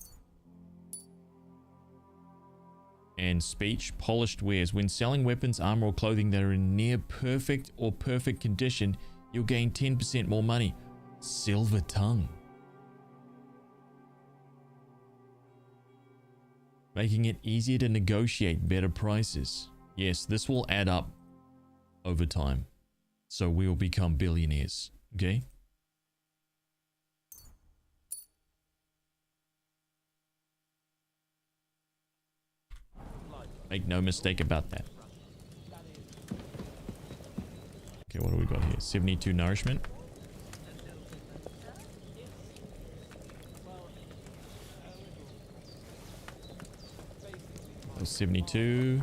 And speech. Polished wares. When selling weapons, armor, or clothing that are in near perfect or perfect condition, you'll gain 10% more money. Silver tongue. Making it easier to negotiate better prices. Yes, this will add up over time. So we will become billionaires. Okay? Make no mistake about that. Okay, what do we got here? 72 nourishment. So 72.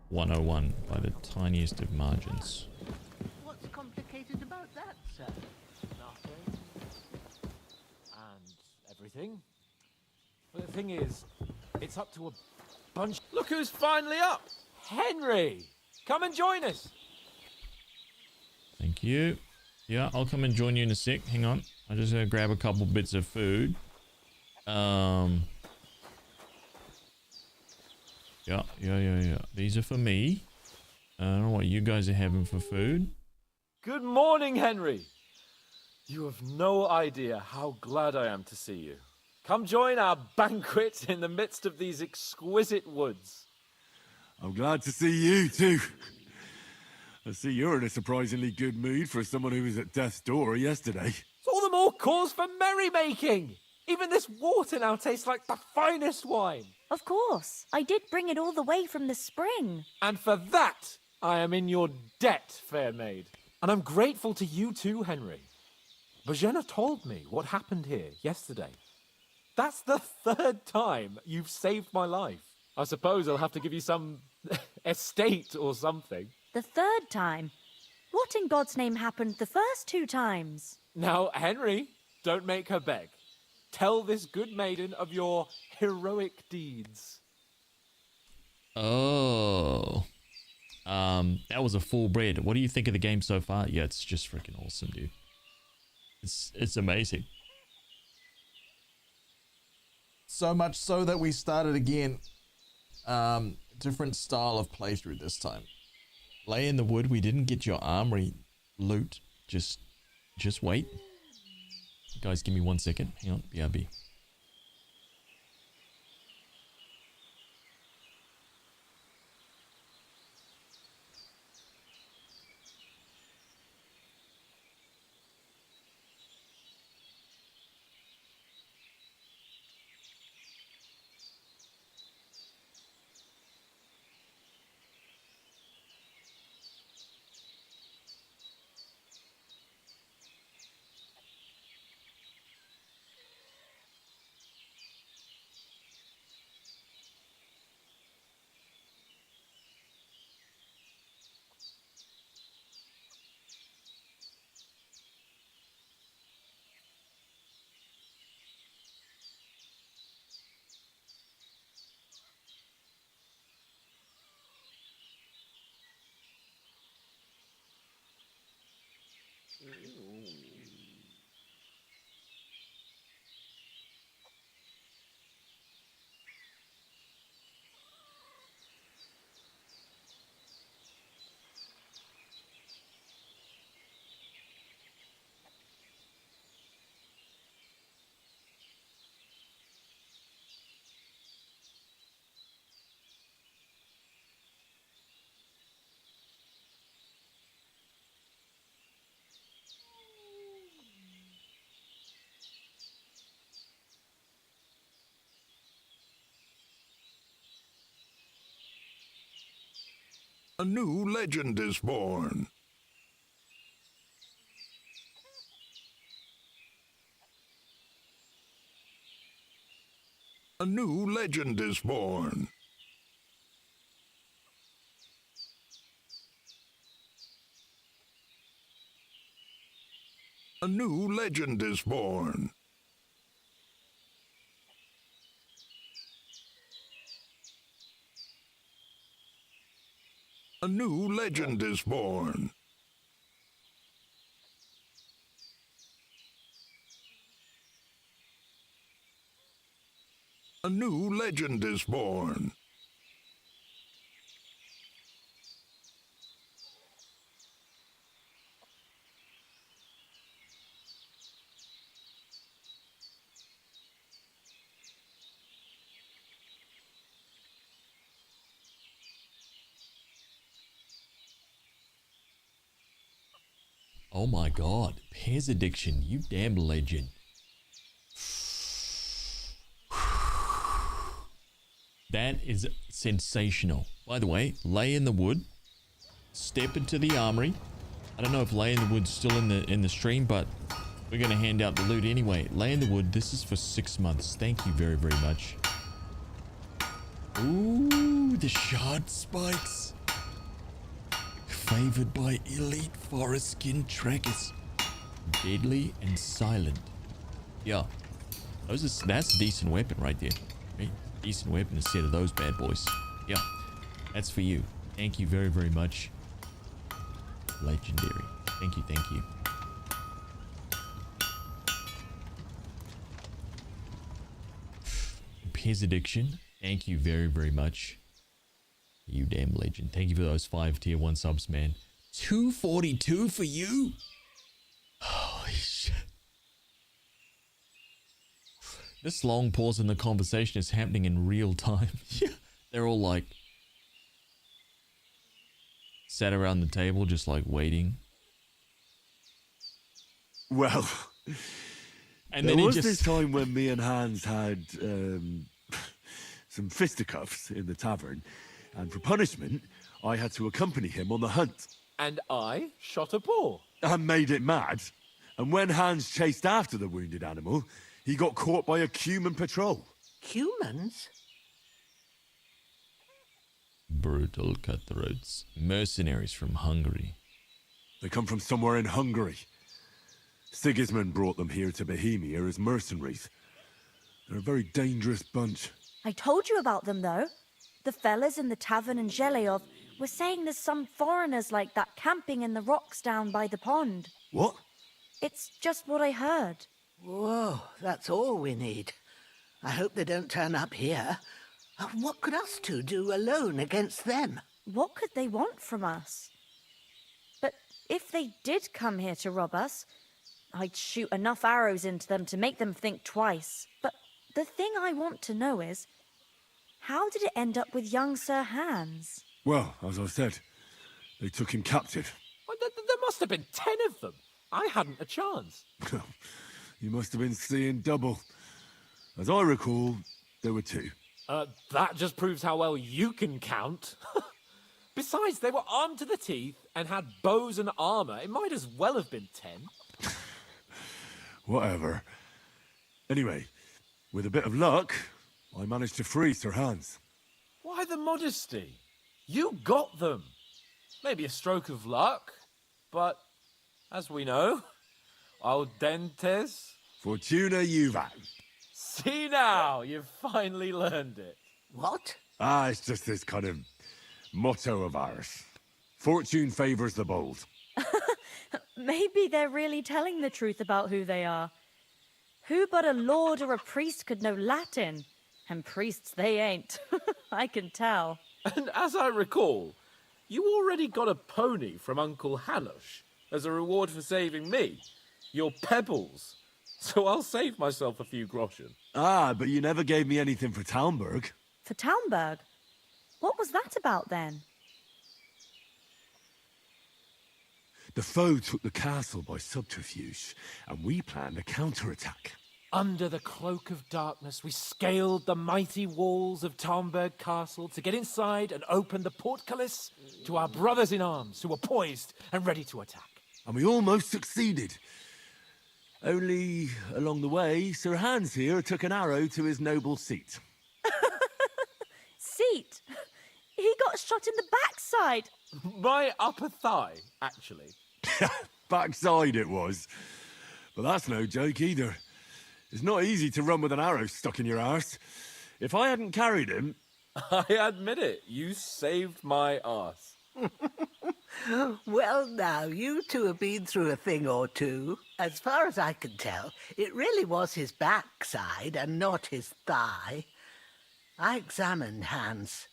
101 by the tiniest of margins. What's complicated about that, sir? Nothing. And everything. But the thing is, it's up to a bunch. Look who's finally up! Henry! Come and join us! Thank you. Yeah, I'll come and join you in a sec. Hang on. I'm just gonna grab a couple bits of food. Yeah. These are for me. I don't know what you guys are having for food. Good morning, Henry! You have no idea how glad I am to see you. Come join our banquet in the midst of these exquisite woods. I'm glad to see you too. I see you're in a surprisingly good mood for someone who was at death's door yesterday. It's all the more cause for merrymaking! Even this water now tastes like the finest wine. Of course. I did bring it all the way from the spring. And for that, I am in your debt, fair maid. And I'm grateful to you too, Henry. Bajena told me what happened here yesterday. That's the third time you've saved my life. I suppose I'll have to give you some estate or something. The third time? What in God's name happened the first 2 times? Now, Henry, don't make her beg. Tell this good maiden of your heroic deeds. Oh. That was a full bread. What do you think of the game so far? Yeah, it's just freaking awesome, dude. It's amazing. So much so that we started again. Different style of playthrough this time. Lay in the wood. We didn't get your armory loot. Just wait. Guys, give me 1 second. Hang on. BRB. A new legend is born. A new legend is born. A new legend is born. A new legend is born. A new legend is born. Oh my god, Pear's Addiction, you damn legend. That is sensational. By the way, lay in the wood, step into the armory. I don't know if lay in the wood's still in the stream, but we're gonna hand out the loot anyway. Lay in the wood, this is for 6 months. Thank you very, very much. Ooh, the shard spikes. Favored by elite forest skin trackers. Deadly and silent. Yeah. That's a decent weapon right there. Right? Decent weapon instead of those bad boys. Yeah. That's for you. Thank you very, very much. Legendary. Thank you, thank you. Pear's Addiction. Thank you very, very much. You damn legend. Thank you for those 5 tier 1 subs, man. 242 for you? Holy shit. This long pause in the conversation is happening in real time. They're all like sat around the table just like waiting. Well, and there then was just this time when me and Hans had some fisticuffs in the tavern, and for punishment, I had to accompany him on the hunt. And I shot a boar. And made it mad. And when Hans chased after the wounded animal, he got caught by a human patrol. Humans? Brutal cutthroats. Mercenaries from Hungary. They come from somewhere in Hungary. Sigismund brought them here to Bohemia as mercenaries. They're a very dangerous bunch. I told you about them, though. The fellas in the tavern in Zheleov were saying there's some foreigners like that camping in the rocks down by the pond. What? It's just what I heard. Whoa, that's all we need. I hope they don't turn up here. What could us two do alone against them? What could they want from us? But if they did come here to rob us, I'd shoot enough arrows into them to make them think twice. But the thing I want to know is, how did it end up with young Sir Hans? Well, as I said, they took him captive. Well, there must have been 10 of them. I hadn't a chance. You must have been seeing double. As I recall, there were 2. That just proves how well you can count. Besides, they were armed to the teeth and had bows and armor. It might as well have been 10. Whatever. Anyway, with a bit of luck, I managed to free Sir Hans. Why the modesty? You got them. Maybe a stroke of luck, but as we know, al dentes. Fortuna juvat. See now, you've finally learned it. What? It's just this kind of motto of ours. Fortune favors the bold. Maybe they're really telling the truth about who they are. Who but a lord or a priest could know Latin? And priests they ain't. I can tell. And as I recall, you already got a pony from Uncle Halosh as a reward for saving me. Your pebbles. So I'll save myself a few groschen. But you never gave me anything for Talmberg. For Talmberg? What was that about then? The foe took the castle by subterfuge, and we planned a counterattack. Under the cloak of darkness, we scaled the mighty walls of Tarnberg Castle to get inside and open the portcullis to our brothers in arms who were poised and ready to attack. And we almost succeeded. Only, along the way, Sir Hans here took an arrow to his noble seat. Seat? He got shot in the backside. My upper thigh, actually. Backside it was. But that's no joke either. It's not easy to run with an arrow stuck in your arse. If I hadn't carried him... I admit it, you saved my arse. Well, now, you two have been through a thing or two. As far as I can tell, it really was his backside and not his thigh. I examined Hans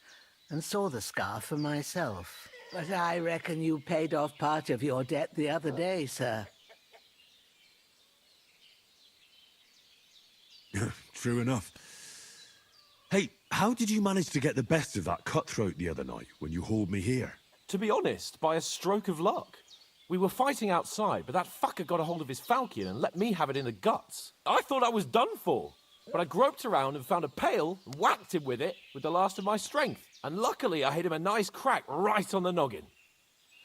and saw the scar for myself. But I reckon you paid off part of your debt the other day, sir. True enough. Hey, how did you manage to get the best of that cutthroat the other night when you hauled me here? To be honest, by a stroke of luck. We were fighting outside, but that fucker got a hold of his falchion and let me have it in the guts. I thought I was done for. But I groped around and found a pail and whacked him with it with the last of my strength. And luckily, I hit him a nice crack right on the noggin.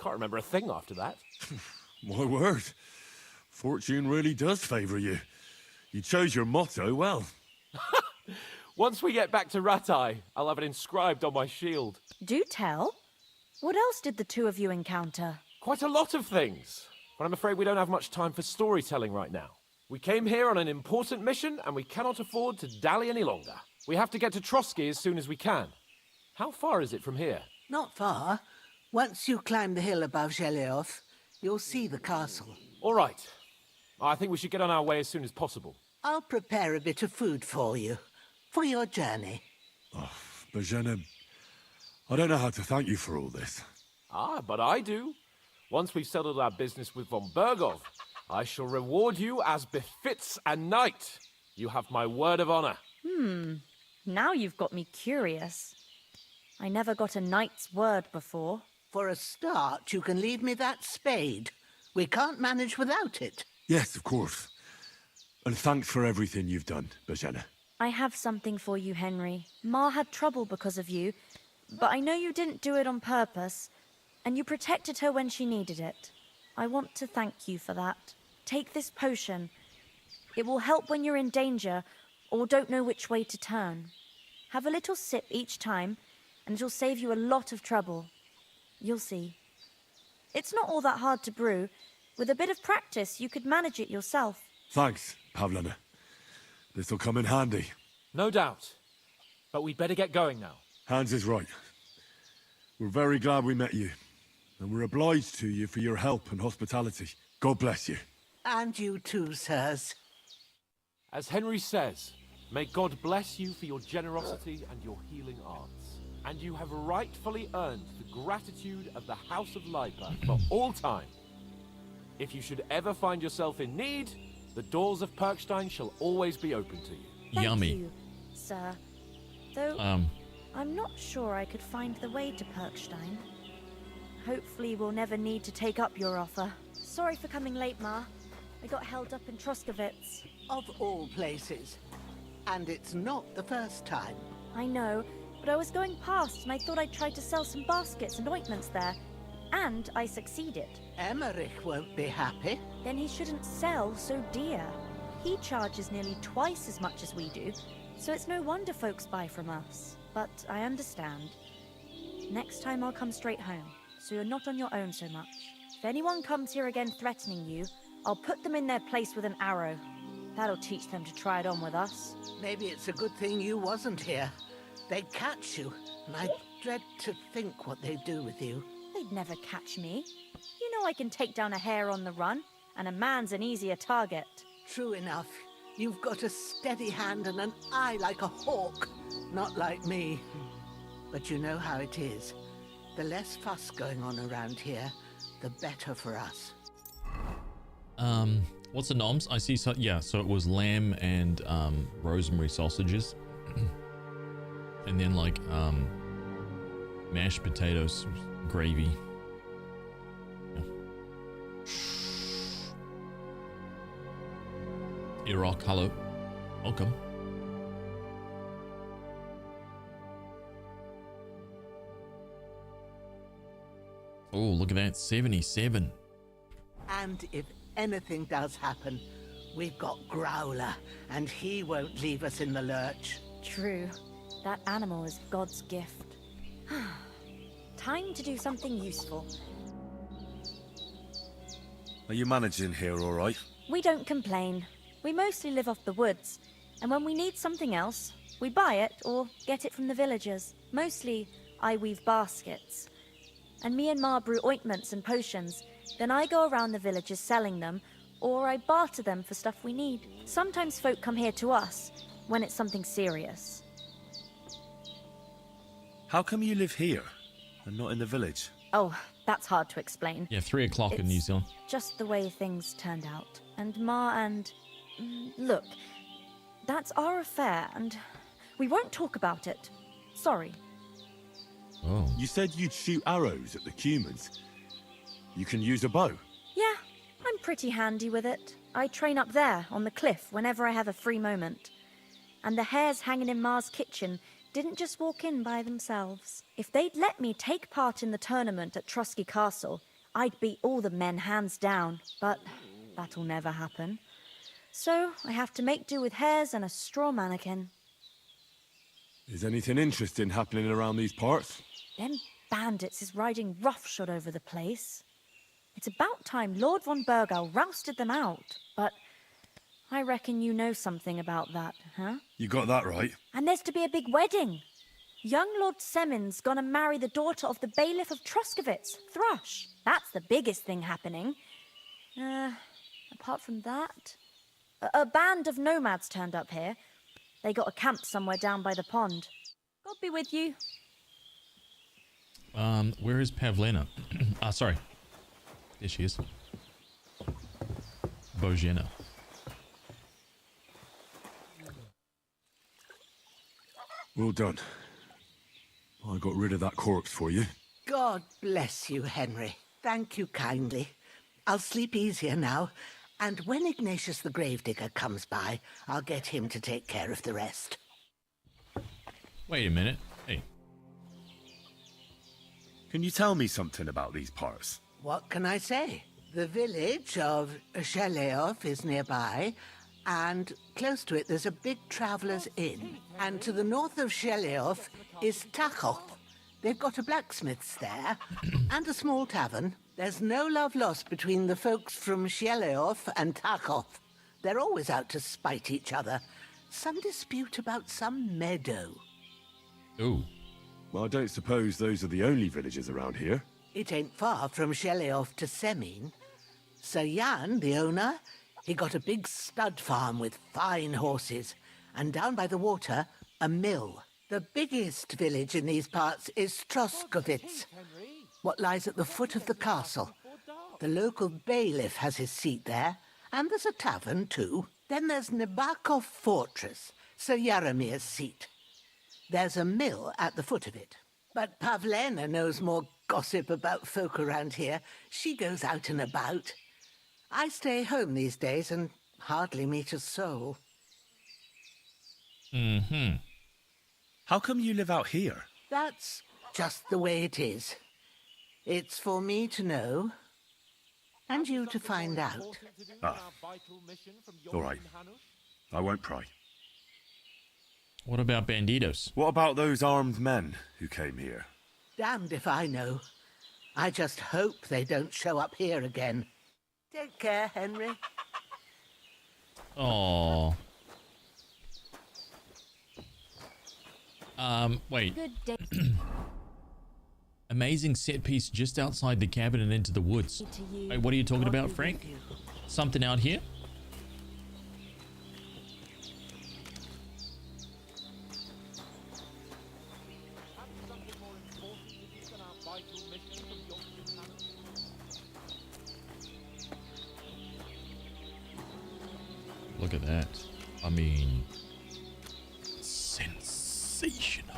Can't remember a thing after that. My word. Fortune really does favour you. You chose your motto well. Once we get back to Ratai, I'll have it inscribed on my shield. Do tell. What else did the two of you encounter? Quite a lot of things. But I'm afraid we don't have much time for storytelling right now. We came here on an important mission, and we cannot afford to dally any longer. We have to get to Trosky as soon as we can. How far is it from here? Not far. Once you climb the hill above Geleoth, you'll see the castle. All right. I think we should get on our way as soon as possible. I'll prepare a bit of food for you, for your journey. Oh, Bajena, I don't know how to thank you for all this. Ah, but I do. Once we've settled our business with von Bergov, I shall reward you as befits a knight. You have my word of honor. Now you've got me curious. I never got a knight's word before. For a start, you can leave me that spade. We can't manage without it. Yes, of course. And thanks for everything you've done, Bajena. I have something for you, Henry. Ma had trouble because of you, but I know you didn't do it on purpose, and you protected her when she needed it. I want to thank you for that. Take this potion. It will help when you're in danger or don't know which way to turn. Have a little sip each time, and it'll save you a lot of trouble. You'll see. It's not all that hard to brew. With a bit of practice, you could manage it yourself. Thanks, Pavlana. This'll come in handy. No doubt. But we'd better get going now. Hans is right. We're very glad we met you. And we're obliged to you for your help and hospitality. God bless you. And you too, sirs. As Henry says, may God bless you for your generosity and your healing arts. And you have rightfully earned the gratitude of the House of Lipa for all time. If you should ever find yourself in need, the doors of Perkstein shall always be open to you. Thank you, sir. Though, I'm not sure I could find the way to Perkstein. Hopefully we'll never need to take up your offer. Sorry for coming late, Ma. I got held up in Troskowitz. Of all places. And it's not the first time. I know, but I was going past and I thought I'd try to sell some baskets and ointments there. And I succeeded. Emmerich won't be happy. Then he shouldn't sell so dear. He charges nearly twice as much as we do, so it's no wonder folks buy from us. But I understand. Next time I'll come straight home, so you're not on your own so much. If anyone comes here again threatening you, I'll put them in their place with an arrow. That'll teach them to try it on with us. Maybe it's a good thing you wasn't here. They'd catch you, and I dread to think what they'd do with you. They'd never catch me. You know I can take down a hare on the run, and a man's an easier target. True enough. You've got a steady hand and an eye like a hawk. Not like me. But you know how it is. The less fuss going on around here, the better for us. What's the noms? I see, so yeah, so it was lamb and rosemary sausages. And then like mashed potatoes, gravy. Yeah. Irok, hello. Welcome. Oh, look at that. 77. And if anything does happen, we've got Growler, and he won't leave us in the lurch. True. That animal is God's gift. Time to do something useful. Are you managing here all right? We don't complain. We mostly live off the woods, and when we need something else, we buy it or get it from the villagers. Mostly, I weave baskets. And me and Ma brew ointments and potions. Then I go around the villages selling them, or I barter them for stuff we need. Sometimes folk come here to us, when it's something serious. How come you live here and not in the village? Oh, that's hard to explain. Yeah, 3 o'clock in New Zealand. Just the way things turned out. And Ma and... Look, that's our affair, and we won't talk about it. Sorry. Oh. You said you'd shoot arrows at the humans. You can use a bow. Yeah, I'm pretty handy with it. I train up there, on the cliff, whenever I have a free moment. And the hares hanging in Ma's kitchen didn't just walk in by themselves. If they'd let me take part in the tournament at Trosky Castle, I'd beat all the men hands down, but that'll never happen. So I have to make do with hares and a straw mannequin. Is anything interesting happening around these parts? Them bandits is riding roughshod over the place. It's about time Lord von Burgau rousted them out, but I reckon you know something about that, huh? You got that right. And there's to be a big wedding. Young Lord Semon's gonna marry the daughter of the bailiff of Troskovitz, Thrush. That's the biggest thing happening. Apart from that, a band of nomads turned up here. They got a camp somewhere down by the pond. God be with you. Where is Pavlena? Sorry. There she is. Bojena. Well done. I got rid of that corpse for you. God bless you, Henry. Thank you kindly. I'll sleep easier now, and when Ignatius the Gravedigger comes by, I'll get him to take care of the rest. Wait a minute. Hey. Can you tell me something about these parts? What can I say? The village of Sheleov is nearby, and close to it there's a big traveller's inn. And to the north of Sheleov is Tachov. They've got a blacksmith's there, and a small tavern. There's no love lost between the folks from Sheleov and Tachov. They're always out to spite each other. Some dispute about some meadow. Ooh. Well, I don't suppose those are the only villages around here. It ain't far from Sheleov to Semin. Sir Jan, the owner, he got a big stud farm with fine horses, and down by the water, a mill. The biggest village in these parts is Troskovitz, what lies at the foot of the castle. The local bailiff has his seat there, and there's a tavern too. Then there's Nebakov Fortress, Sir Yaramir's seat. There's a mill at the foot of it. But Pavlena knows more gossip about folk around here. She goes out and about. I stay home these days and hardly meet a soul. Mm-hmm. How come you live out here? That's just the way it is. It's for me to know, and you to find out. Ah. All right. I won't pry. What about banditos? What about those armed men who came here? Damned if I know. I just hope they don't show up here again. Take care, Henry. Oh. Wait. Good day. Amazing set piece just outside the cabin and into the woods. Wait, what are you talking about, Frank? Something out here? Look at that. I mean, sensational.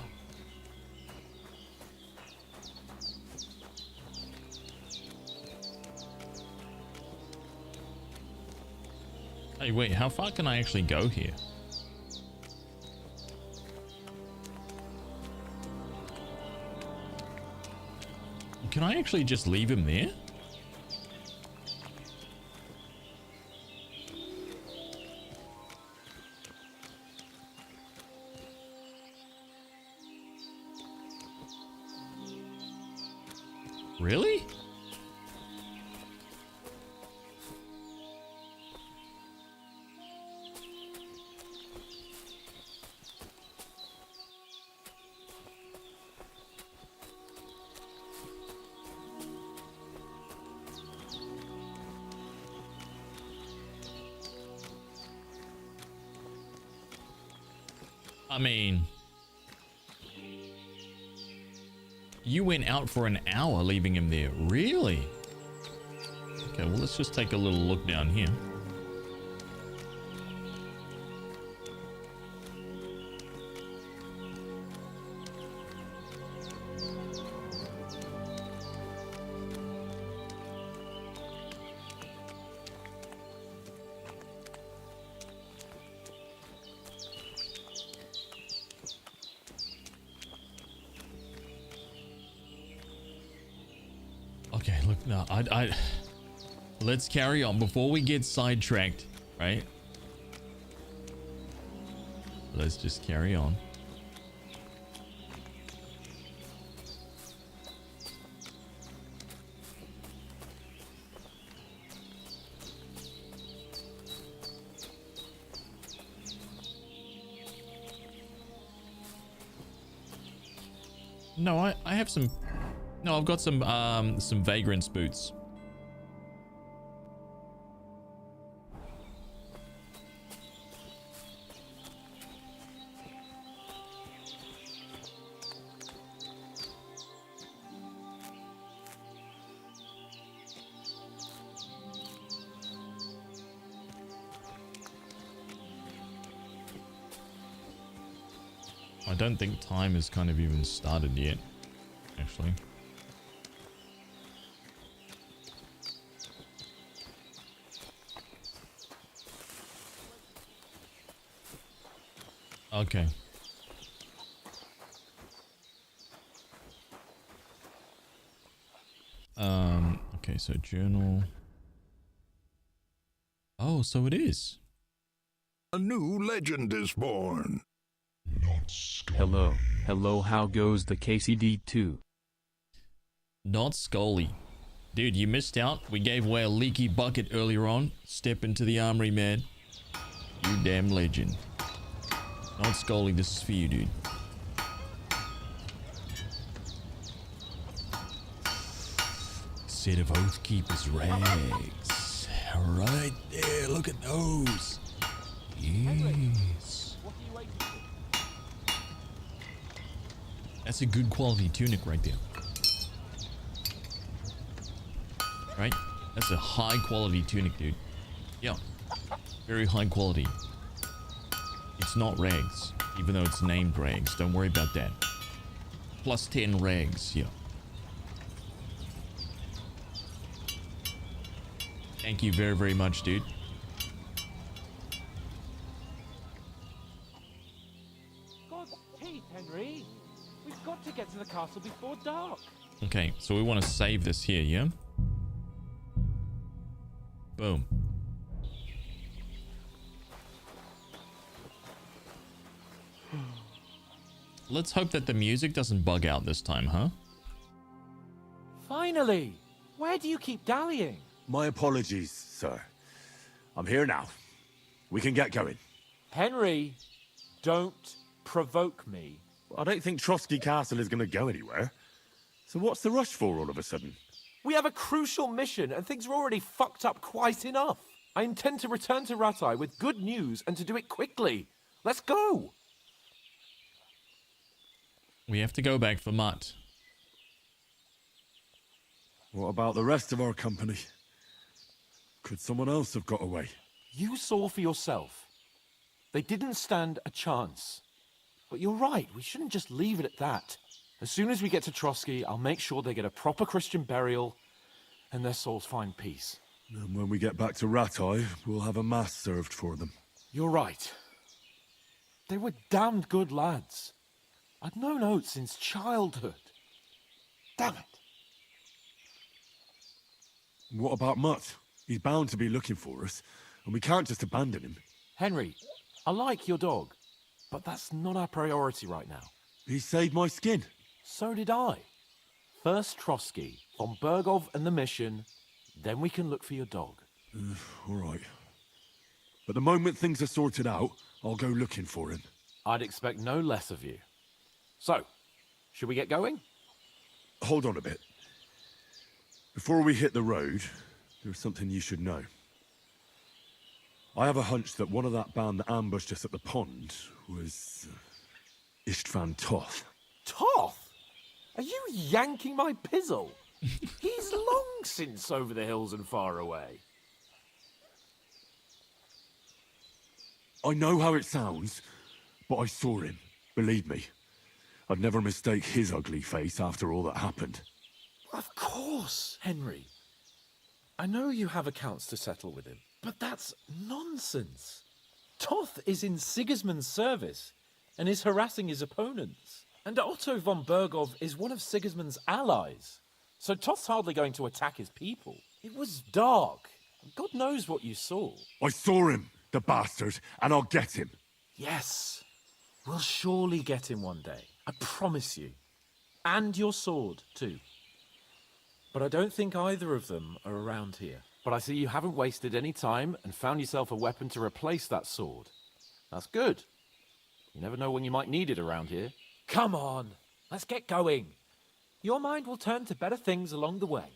Hey, wait, how far can I actually go here? Can I actually just leave him there? Really? I mean, you went out for an hour leaving him there. Really? Okay, well, let's just take a little look down here. Okay, look, no, let's carry on before we get sidetracked, right? Let's just carry on. No, I have some. No, I've got some vagrant's boots. I don't think time has kind of even started yet, actually. Okay. Okay, so journal. Oh, so it is. A new legend is born. Hello, how goes the KCD2? Not Scully. Dude, you missed out. We gave away a leaky bucket earlier on. Step into the armory, man. You damn legend. Not Scully, this is for you, dude. Set of Oathkeeper's rags. Right there, look at those. Yes. That's a good quality tunic right there. Right? That's a high quality tunic, dude. Yeah. Very high quality. It's not rags, even though it's named rags. Don't worry about that. Plus 10 rags, yeah. Thank you very, very much, dude. God's teeth, Henry. We've got to get to the castle before dark. Okay, so we want to save this here, yeah? Boom. Let's hope that the music doesn't bug out this time, huh? Finally! Where do you keep dallying? My apologies, sir. I'm here now. We can get going. Henry, don't provoke me. I don't think Trosky Castle is going to go anywhere. So what's the rush for all of a sudden? We have a crucial mission and things are already fucked up quite enough. I intend to return to Rattay with good news and to do it quickly. Let's go! We have to go back for Mutt. What about the rest of our company? Could someone else have got away? You saw for yourself. They didn't stand a chance. But you're right, we shouldn't just leave it at that. As soon as we get to Trosky, I'll make sure they get a proper Christian burial and their souls find peace. And when we get back to Rattay, we'll have a mass served for them. You're right. They were damned good lads. I'd known Oates since childhood. Damn it. What about Mutt? He's bound to be looking for us, and we can't just abandon him. Henry, I like your dog, but that's not our priority right now. He saved my skin. So did I. First Trosky, von Bergov and the mission, then we can look for your dog. All right. But the moment things are sorted out, I'll go looking for him. I'd expect no less of you. So, should we get going? Hold on a bit. Before we hit the road, there's something you should know. I have a hunch that one of that band that ambushed us at the pond was Istvan Toth. Toth? Are you yanking my pizzle? He's long since over the hills and far away. I know how it sounds, but I saw him. Believe me. I'd never mistake his ugly face after all that happened. Of course, Henry. I know you have accounts to settle with him, but that's nonsense. Toth is in Sigismund's service and is harassing his opponents. And Otto von Bergov is one of Sigismund's allies. So Toth's hardly going to attack his people. It was dark. God knows what you saw. I saw him, the bastard, and I'll get him. Yes. We'll surely get him one day. I promise you. And your sword, too. But I don't think either of them are around here. But I see you haven't wasted any time and found yourself a weapon to replace that sword. That's good. You never know when you might need it around here. Come on, let's get going. Your mind will turn to better things along the way.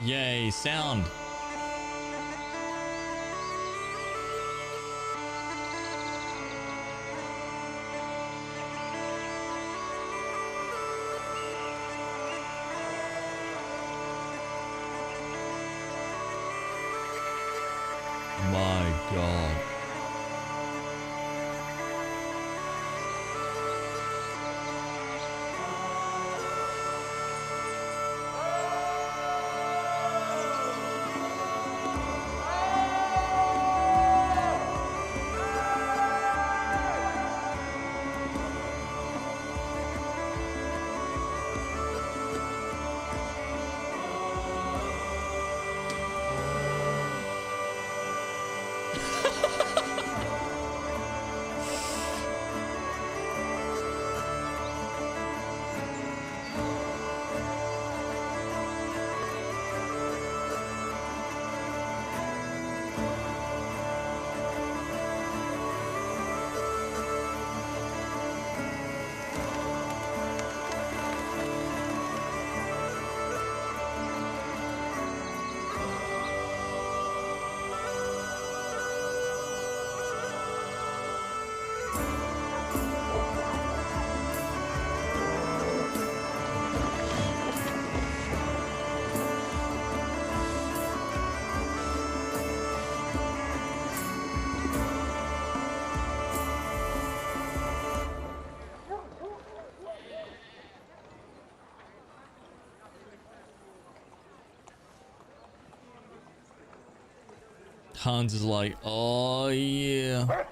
Yay, sound. My God. Hans is like, oh yeah.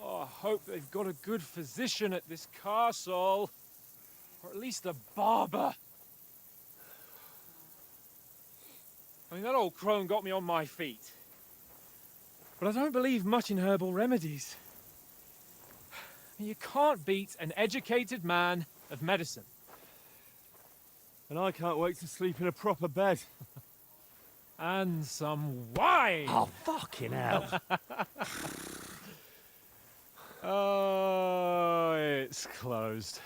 I hope they've got a good physician at this castle. Or at least a barber. I mean, that old crone got me on my feet. But I don't believe much in herbal remedies. You can't beat an educated man of medicine. And I can't wait to sleep in a proper bed. And some wine! Oh, fucking hell. Oh, it's closed.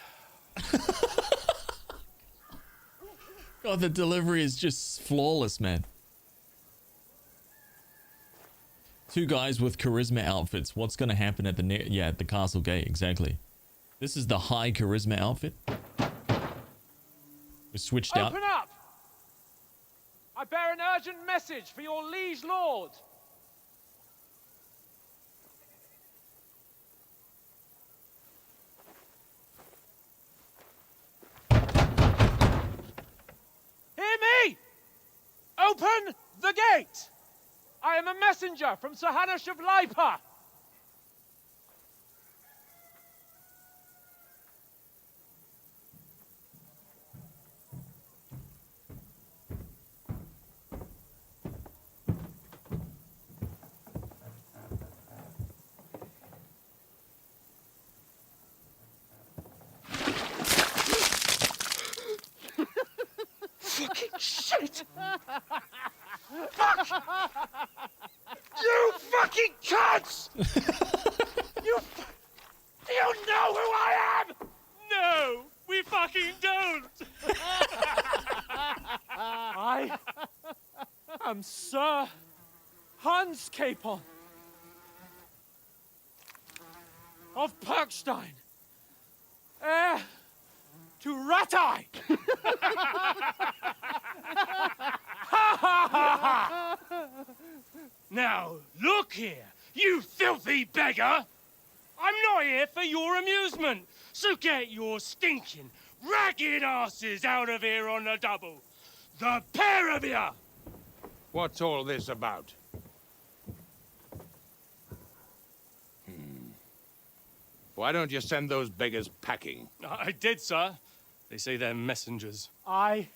God, the delivery is just flawless, man. Two guys with charisma outfits. What's going to happen at the at the castle gate? Exactly. This is the high charisma outfit. We switched out. Open up! I bear an urgent message for your liege lord. Hear me! Open the gate! I am a messenger from Sir Hanush of Lipa. Fucking shit! Fuck! You fucking cunts! Do you know who I am? No, we fucking don't. I am Sir Hans Capon of Perkstein, heir to Ratai. Now, look here, you filthy beggar! I'm not here for your amusement, so get your stinking, ragged asses out of here on the double. The pair of you! What's all this about? Why don't you send those beggars packing? I did, sir. They say they're messengers. I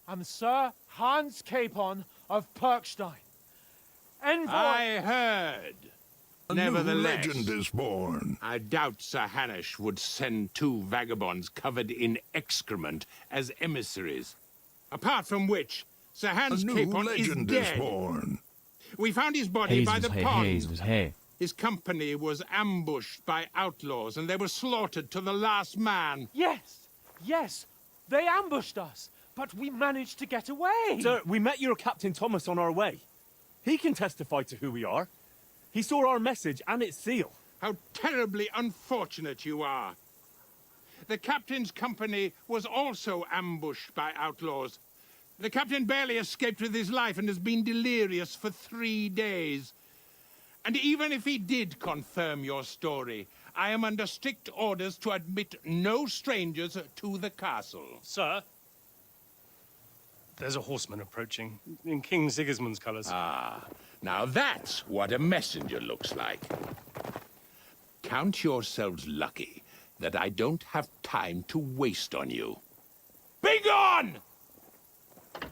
am Sir Hans Capon of Perkstein, envoy. I heard. A Nevertheless, new legend is born. I doubt Sir Hanush would send two vagabonds covered in excrement as emissaries. Apart from which, Sir Hans Capon is dead. Born. We found his body by the pond. His company was ambushed by outlaws, and they were slaughtered to the last man. Yes, yes, they ambushed us, but we managed to get away. Sir, we met your Captain Thomas on our way. He can testify to who we are. He saw our message and its seal. How terribly unfortunate you are. The captain's company was also ambushed by outlaws. The captain barely escaped with his life and has been delirious for 3 days. And even if he did confirm your story, I am under strict orders to admit no strangers to the castle. Sir, there's a horseman approaching in King Sigismund's colours. Ah, now that's what a messenger looks like. Count yourselves lucky that I don't have time to waste on you. Be gone! I'm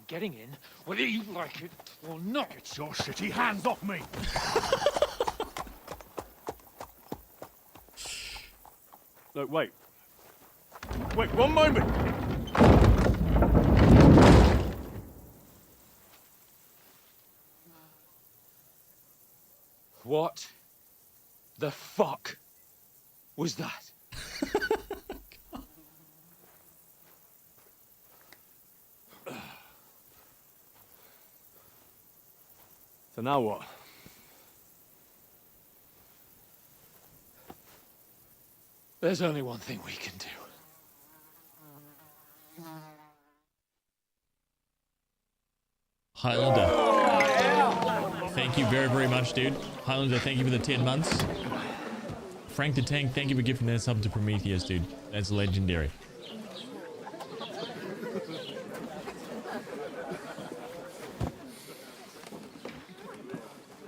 getting in, whether you like it or not. Get your shitty hands off me! Look, wait. Wait, one moment! What the fuck was that? So now what? There's only one thing we can do. Highlander. Thank you very, very much, dude. Highlander, thank you for the 10 months. Frank the Tank, thank you for gifting that sub to Prometheus, dude. That's legendary.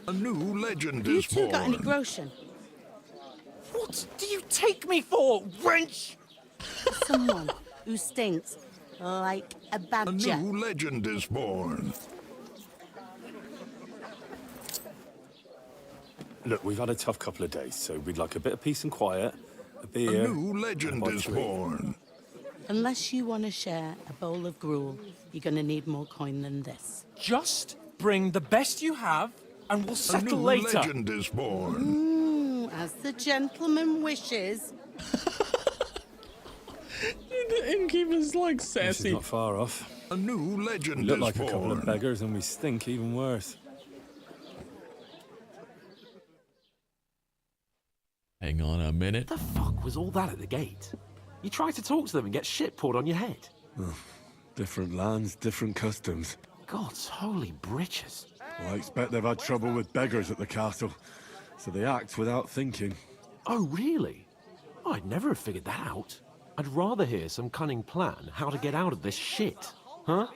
A new legend You two got any groschen? What do you take me for, wench? Someone who stinks like a badger. legend is born. Look, we've had a tough couple of days, so we'd like a bit of peace and quiet, a beer. A new legend is born. Unless you want to share a bowl of gruel, you're going to need more coin than this. Just bring the best you have, and we'll settle a new later. Legend is born. As the gentleman wishes. The innkeeper's like sassy. This is not far off. A new legend We look is like born. a couple of beggars, and we stink even worse. Hang on a minute. What the fuck was all that at the gate? You tried to talk to them and get shit poured on your head. Different lands, different customs. God's holy britches. Well, I expect they've had trouble with beggars at the castle, so they act without thinking. Oh, really? I'd never have figured that out. I'd rather hear some cunning plan how to get out of this shit. Huh?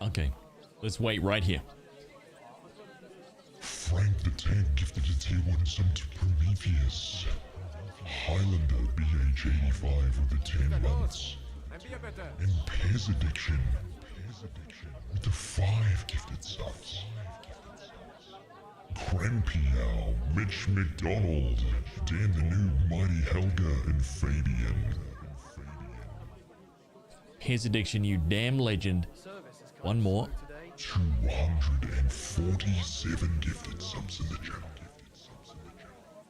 Okay, let's wait right here. Frank the Tank gifted a tier 1 sum to Prometheus. Highlander BH85 with the 10 months. And Pez Addiction with the 5 gifted subs. Crampiel, Mitch McDonald, Dan the Noob, Mighty Helga, and Fabian. Here's Addiction, you damn legend. One more. 247 gifted subs in the channel.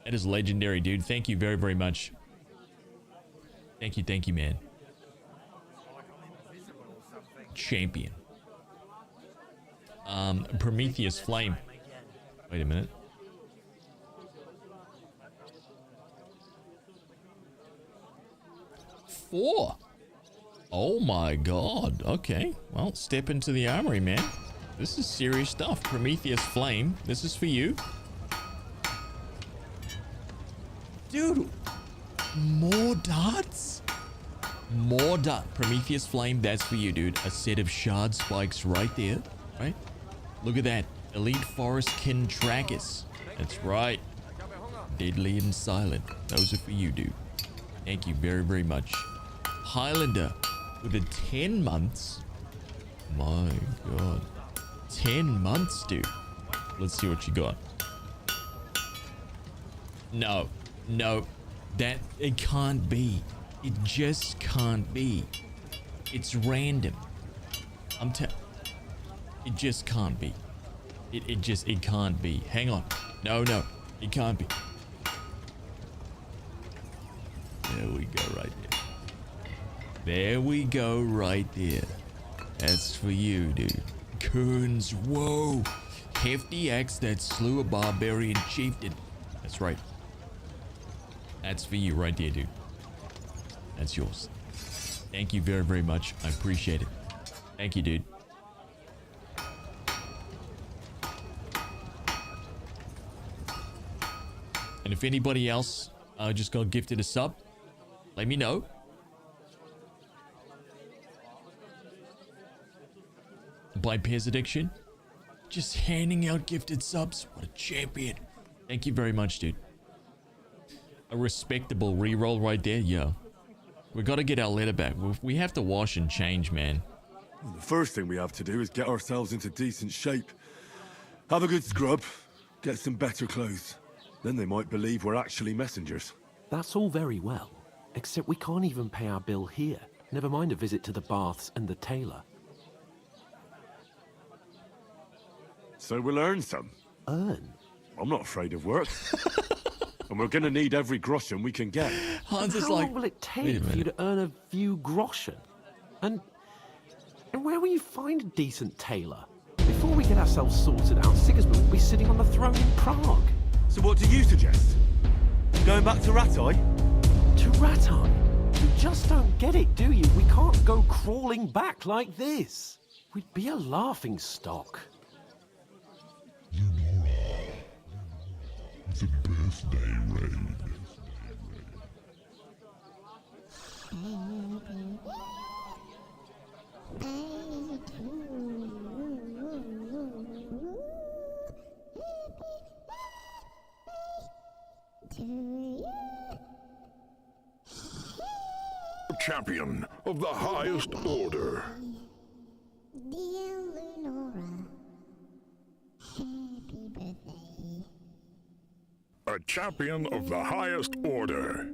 That is legendary, dude. Thank you very, very much. Thank you, man. Champion. Prometheus Flame. Wait a minute. Four. Oh my god. Okay. Well, step into the armory, man. This is serious stuff. Prometheus Flame. This is for you. Dude. More darts? More dart. Prometheus Flame. That's for you, dude. A set of shard spikes right there. Right? Look at that. Elite Forest Kin Trachis. That's right. Deadly and Silent. Those are for you, dude. Thank you very, very much. Highlander with a 10 months. My god. 10 months, dude. Let's see what you got. No. No. That, it can't be. It just can't be. It's random. It just can't be. It can't be. Hang on. No. It can't be. There we go right there. There we go right there. That's for you, dude. Kearns, whoa. Hefty axe that slew a barbarian chieftain. That's right. That's for you right there, dude. That's yours. Thank you very, very much. I appreciate it. Thank you, dude. And if anybody else just got gifted a sub, let me know. By Pez Addiction, just handing out gifted subs. What a champion. Thank you very much, dude. A respectable reroll right there. Yeah. We got to get our letter back. We have to wash and change, man. The first thing we have to do is get ourselves into decent shape. Have a good scrub. Get some better clothes. Then they might believe we're actually messengers. That's all very well, except we can't even pay our bill here. Never mind a visit to the baths and the tailor. So we'll earn some. Earn? I'm not afraid of work. And we're gonna need every groschen we can get. Hans is like, how long will it take for you to earn a few groschen? And where will you find a decent tailor? Before we get ourselves sorted out, Sigismund will be sitting on the throne in Prague. So what do you suggest? Going back to Ratai? To Ratai? You just don't get it, do you? We can't go crawling back like this. We'd be a laughing stock. With a birthday raid. Champion of the highest order. Dear Lenora, happy birthday. A champion of the highest order.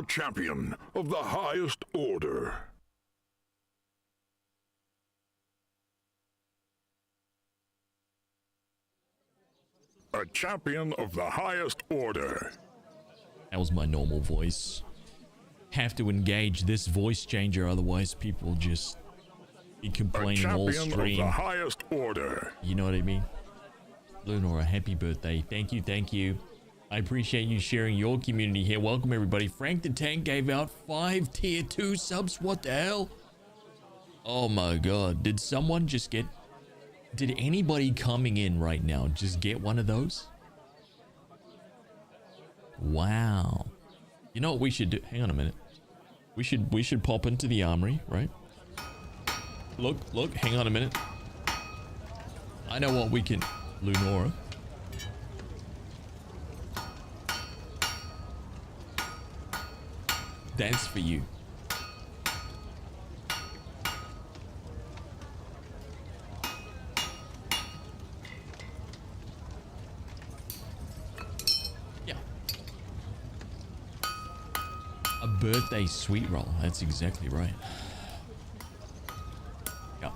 A champion of the highest order. A champion of the highest order. That was my normal voice. Have to engage this voice changer, otherwise people just be complaining all stream. A champion of the highest order. You know what I mean? Lunora, happy birthday. Thank you, thank you. I appreciate you sharing your community here. Welcome everybody. Frank the Tank gave out 5 tier 2 subs. What the hell? Oh my god. Did someone just get... Did anybody coming in right now just get one of those? Wow. You know what we should do? Hang on a minute. We should pop into the armory, right? Look, hang on a minute. I know what we can... Lunora. That's for you. Yeah. A birthday sweet roll. That's exactly right. Yeah.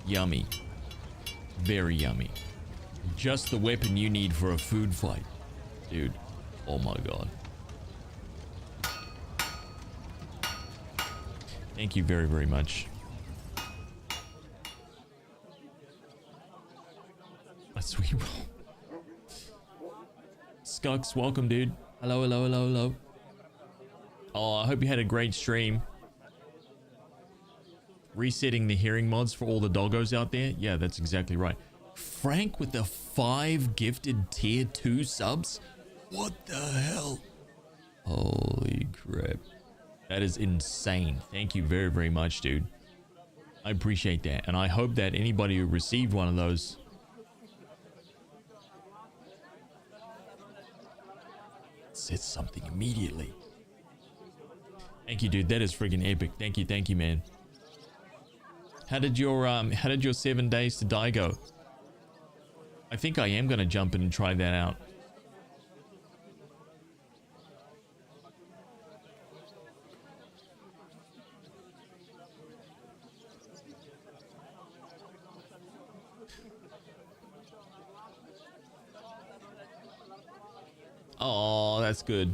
Yummy. Very yummy. Just the weapon you need for a food fight. Dude. Oh my god. Thank you very, very much. A sweet roll. Skux, welcome, dude. Hello, hello, hello, hello. Oh, I hope you had a great stream. Resetting the hearing mods for all the doggos out there. Yeah, that's exactly right. Frank with the 5 gifted tier 2 subs. What the hell? Holy crap. That is insane. Thank you very, very much, dude. I appreciate that. And I hope that anybody who received one of those said something immediately. Thank you, dude. That is friggin' epic. Thank you, man. How did your 7 days to die go? I think I am gonna jump in and try that out. Oh, that's good.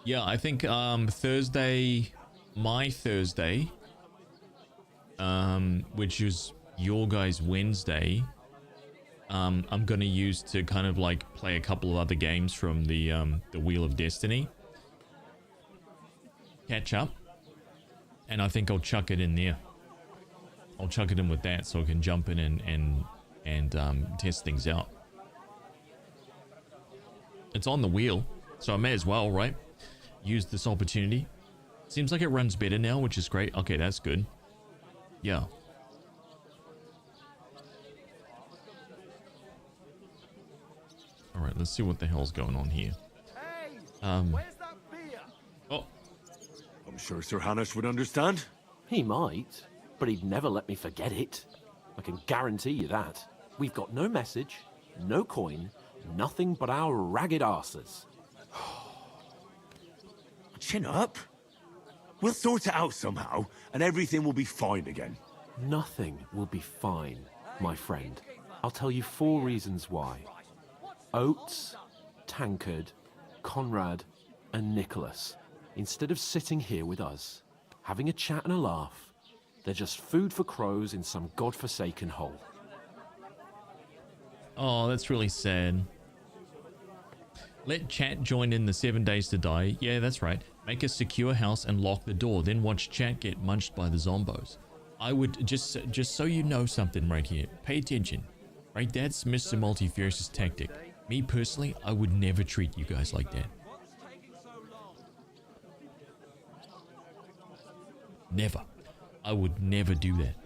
Yeah, I think Thursday, my Thursday, which is your guys' Wednesday, I'm gonna use to kind of like play a couple of other games from the Wheel of Destiny, catch up, and I think I'll chuck it in there. I'll chuck it in with that so I can jump in and test things out. It's on the wheel, so I may as well, right? Use this opportunity. Seems like it runs better now, which is great. Okay, that's good. Yeah. Alright, let's see what the hell's going on here. Where's that beer? Oh. I'm sure Sir Hanush would understand. He might, but he'd never let me forget it. I can guarantee you that. We've got no message, no coin, nothing but our ragged arses. Chin up. We'll sort it out somehow, and everything will be fine again. Nothing will be fine, my friend. I'll tell you 4 reasons why. Oates, Tankard, Conrad, and Nicholas, instead of sitting here with us, having a chat and a laugh, they're just food for crows in some godforsaken hole. Oh, that's really sad. Let chat join in the 7 days to die. Yeah, that's right. Make a secure house and lock the door. Then watch chat get munched by the zombos. I would just so you know something right here. Pay attention. Right, that's Mr. Multifierce's tactic. Me personally, I would never treat you guys like that. Never. I would never do that.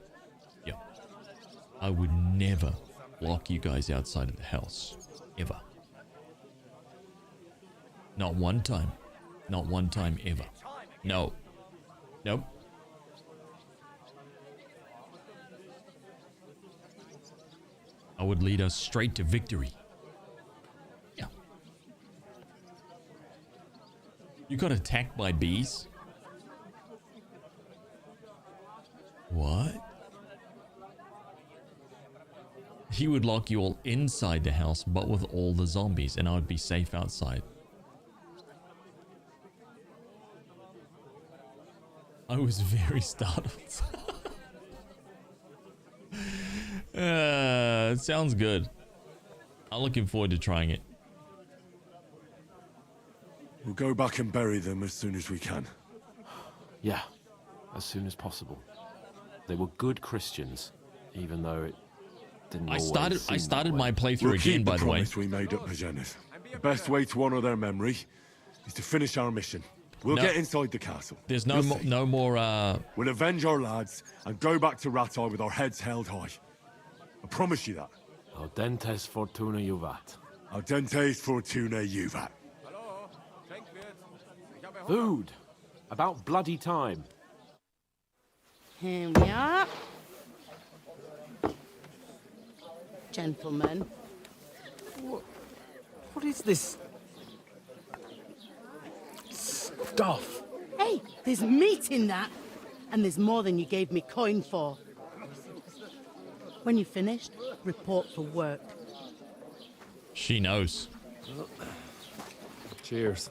Yeah. I would never lock you guys outside of the house. Ever. Not one time. Not one time ever. No. Nope. I would lead us straight to victory. Yeah. You got attacked by bees? What? He would lock you all inside the house, but with all the zombies, and I would be safe outside. I was very startled. It sounds good. I'm looking forward to trying it. We'll go back and bury them as soon as we can. Yeah, as soon as possible. They were good Christians, even though it didn't always seem I started that way. my playthrough again, by the way. We made up with Jennis. The best way to honor their memory is to finish our mission. We'll get inside the castle. There's no more. We'll avenge our lads and go back to Ratai with our heads held high. I promise you that. Audentes fortuna juvat. Audentes fortuna juvat. Food. About bloody time. Here we are. Gentlemen. What is this stuff? Hey, there's meat in that. And there's more than you gave me coin for. When you're finished, report for work. She knows. Cheers.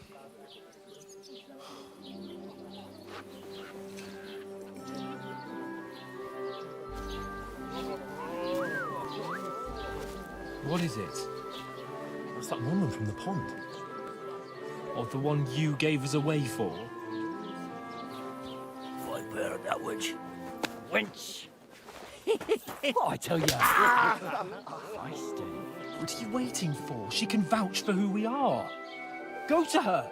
What is it? That's that woman from the pond. Or the one you gave us away for? I've heard that witch. Wench! What I tell you? What are you waiting for? She can vouch for who we are. Go to her.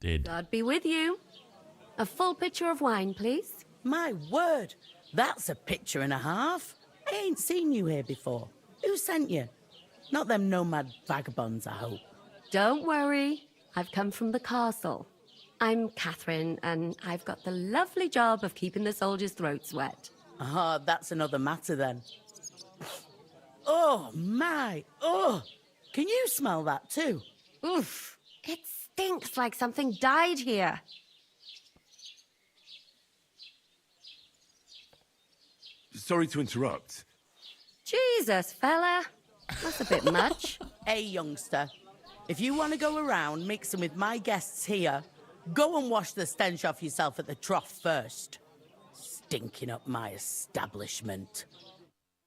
Dead. God be with you. A full pitcher of wine, please. My word, that's a picture and a half. I ain't seen you here before. Who sent you? Not them nomad vagabonds, I hope. Don't worry. I've come from the castle. I'm Catherine, and I've got the lovely job of keeping the soldiers' throats wet. Ah, that's another matter then. Oh, my. Oh, can you smell that too? Oof. It stinks like something died here. Sorry to interrupt. Jesus, fella. That's a bit much. Hey, youngster. If you want to go around mixing with my guests here, go and wash the stench off yourself at the trough first. Stinking up my establishment.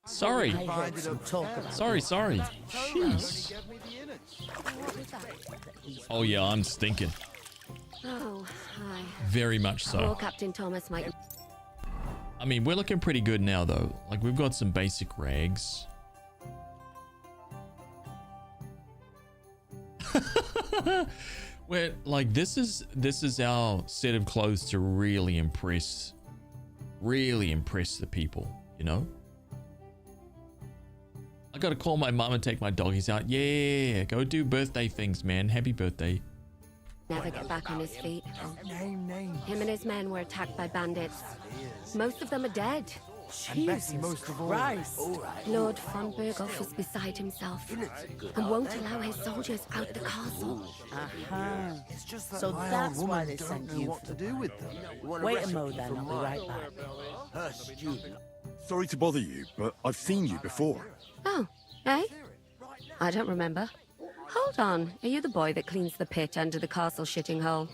Sorry. I heard some talk about Sorry. Jeez. Oh yeah, I'm stinking. Oh, hi. Very much so. Poor Captain Thomas might... I mean, we're looking pretty good now, though. Like, we've got some basic rags. We're like, this is our set of clothes to really impress the people, you know? I gotta call my mum and take my doggies out. Yeah, go do birthday things, man. Happy birthday. Never get back on his feet. Him and his men were attacked by bandits. Most of them are dead. Jesus Christ. Lord von Berghoff is beside himself and won't allow his soldiers out the castle. Aha. So that's why they sent you. What to do with them. Wait a mo then, I'll be right back. Sorry to bother you, but I've seen you before. Oh, eh? I don't remember. Hold on, are you the boy that cleans the pit under the castle shitting hole?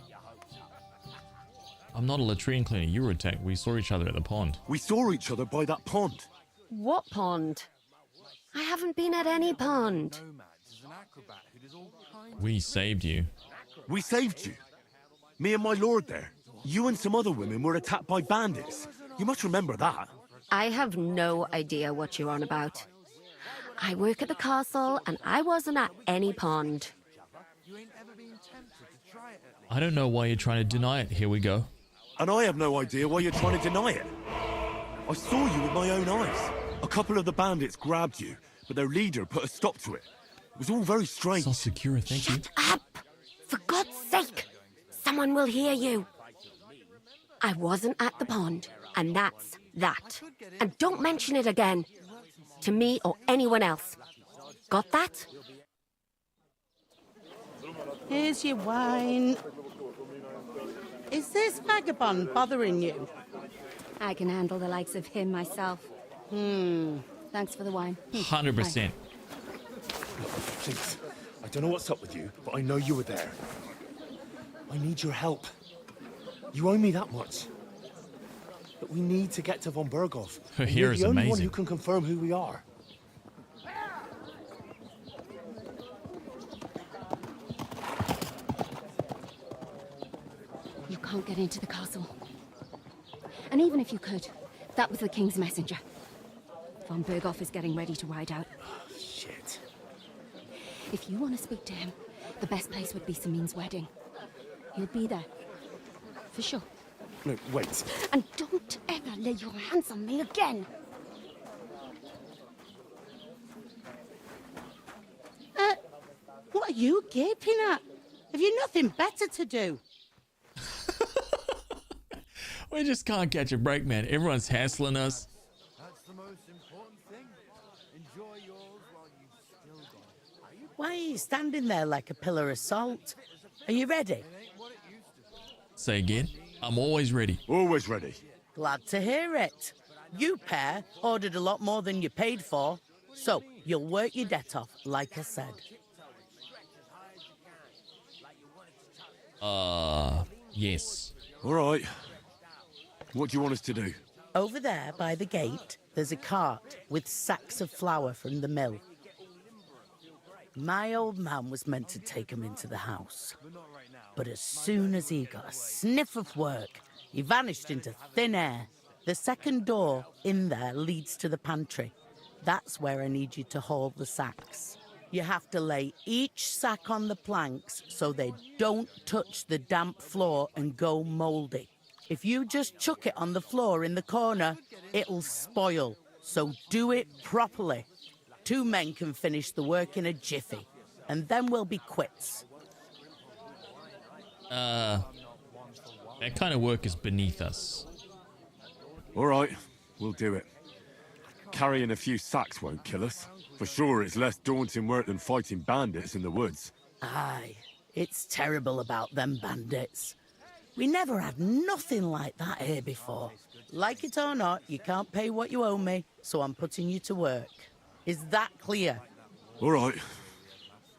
I'm not a latrine cleaner. You were attacked. We saw each other at the pond. We saw each other by that pond. What pond? I haven't been at any pond. We saved you. We saved you. Me and my lord there. You and some other women were attacked by bandits. You must remember that. I have no idea what you're on about. I work at the castle, and I wasn't at any pond. I don't know why you're trying to deny it. Here we go. And I have no idea why you're trying to deny it. I saw you with my own eyes. A couple of the bandits grabbed you, but their leader put a stop to it. It was all very strange. So secure, thank you. Up! For God's sake! Someone will hear you. I wasn't at the pond, and that's that. And don't mention it again. To me or anyone else. Got that? Here's your wine. Is this vagabond bothering you? I can handle the likes of him myself. Thanks for the wine. 100%. Please, I don't know what's up with you, but I know you were there. I need your help. You owe me that much. But we need to get to von Berghoff. Her hair is You're the only one amazing. who can confirm who we are. You can't get into the castle. And even if you could, that was the king's messenger. Von Berghoff is getting ready to ride out. Shit. If you want to speak to him, the best place would be Samin's wedding. He'll be there. For sure. No, wait. And don't ever lay your hands on me again. What are you gaping at? Have you nothing better to do? We just can't catch a break, man. Everyone's hassling us. That's the most important thing. Enjoy yours while you still got it. Why are you standing there like a pillar of salt? Are you ready? Say again. I'm always ready. Always ready. Glad to hear it. You pair ordered a lot more than you paid for, so you'll work your debt off, like I said. Yes. All right. What do you want us to do? Over there by the gate, there's a cart with sacks of flour from the mill. My old man was meant to take 'em into the house. But as soon as he got a sniff of work, he vanished into thin air. The second door in there leads to the pantry. That's where I need you to haul the sacks. You have to lay each sack on the planks so they don't touch the damp floor and go mouldy. If you just chuck it on the floor in the corner, it'll spoil. So do it properly. 2 men can finish the work in a jiffy, and then we'll be quits. That kind of work is beneath us. All right, we'll do it. Carrying a few sacks won't kill us. For sure, it's less daunting work than fighting bandits in the woods. Aye, it's terrible about them bandits. We never had nothing like that here before. Like it or not, you can't pay what you owe me, so I'm putting you to work. Is that clear? All right,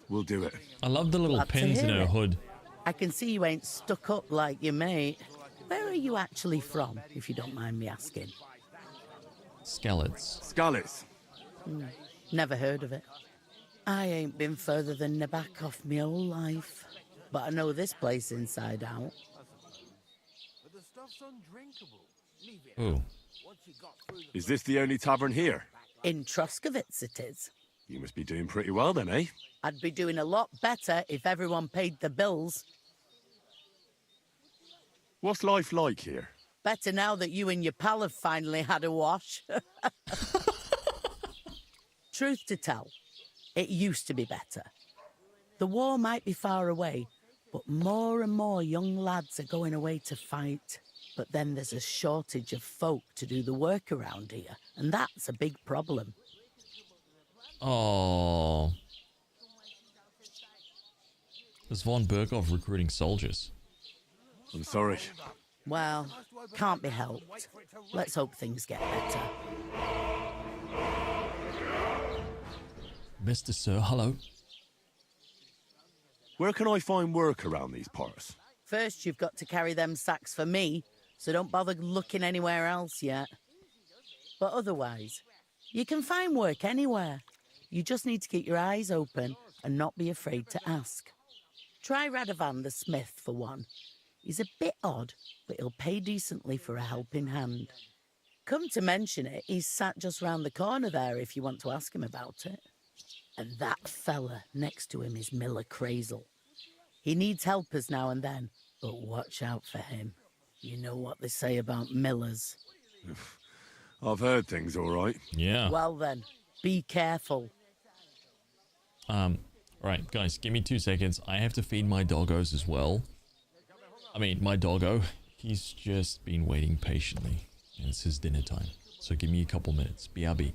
we'll do it. I love the little Glad to pins in hear her it. hood. I can see you ain't stuck up like your mate. Where are you actually from, if you don't mind me asking? Skellets. Skallets. Never heard of it. I ain't been further than the back off me whole life. But I know this place inside out. But the stuff's undrinkable. Leave it. Ooh. Once you got through the Is this the only tavern here? In Troskovitz it is. You must be doing pretty well then, eh? I'd be doing a lot better if everyone paid the bills. What's life like here? Better now that you and your pal have finally had a wash. Truth to tell, it used to be better. The war might be far away, but more and more young lads are going away to fight. But then there's a shortage of folk to do the work around here, and that's a big problem. Oh. Is von Berghoff recruiting soldiers? I'm sorry. Well, can't be helped. Let's hope things get better. Mr. Sir, hello. Where can I find work around these parts? First, you've got to carry them sacks for me, so don't bother looking anywhere else yet. But otherwise, you can find work anywhere. You just need to keep your eyes open and not be afraid to ask. Try Radovan the smith for one. He's a bit odd, but he'll pay decently for a helping hand. Come to mention it, he's sat just round the corner there if you want to ask him about it. And that fella next to him is Miller Crazel. He needs helpers now and then, but watch out for him. You know what they say about Millers. I've heard things all right. Yeah. Well then, be careful. Right, guys, give me 2 seconds. I have to feed my doggos as well. I mean, my doggo, he's just been waiting patiently. And it's his dinner time. So give me a couple minutes. BRB.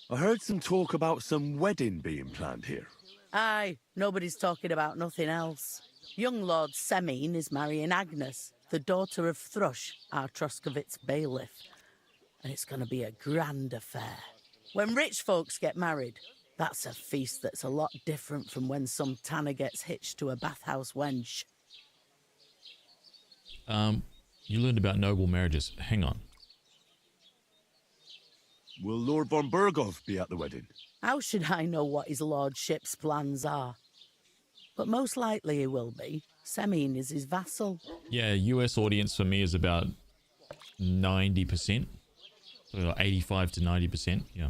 I heard some talk about some wedding being planned here. Aye, nobody's talking about nothing else. Young Lord Semine is marrying Agnes, the daughter of Thrush, our Troskovitz bailiff. And it's going to be a grand affair. When rich folks get married, that's a feast that's a lot different from when some tanner gets hitched to a bathhouse wench. You learned about noble marriages. Hang on. Will Lord von Berghoff be at the wedding? How should I know what his lordship's plans are? But most likely he will be. Semine is his vassal. Yeah, US audience for me is about 90%. So 85 to 90%, yeah.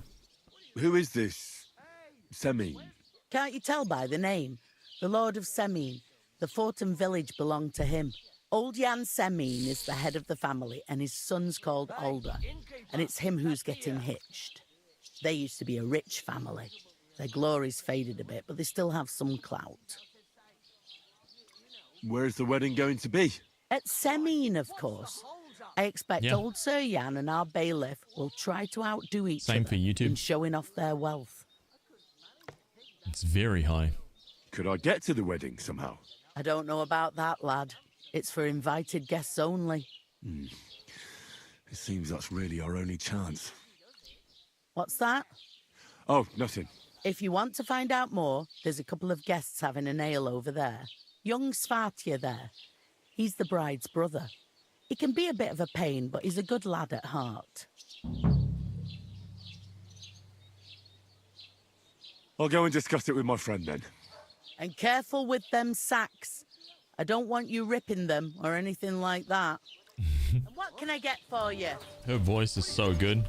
Who is this Semine? Can't you tell by the name? The Lord of Semine. The fort and village belong to him. Old Jan Semine is the head of the family, and his son's called Alder, and it's him who's getting hitched. They used to be a rich family. Their glory's faded a bit, but they still have some clout. Where's the wedding going to be? At Semine, of course. I expect old Sir Jan and our bailiff will try to outdo each Same other for you two. in showing off their wealth. It's very high. Could I get to the wedding somehow? I don't know about that, lad. It's for invited guests only. It seems that's really our only chance. What's that? Oh, nothing. If you want to find out more, there's a couple of guests having an ale over there. Young Svartje there. He's the bride's brother. He can be a bit of a pain, but he's a good lad at heart. I'll go and discuss it with my friend then. And careful with them sacks. I don't want you ripping them or anything like that. And what can I get for you? Her voice is so good.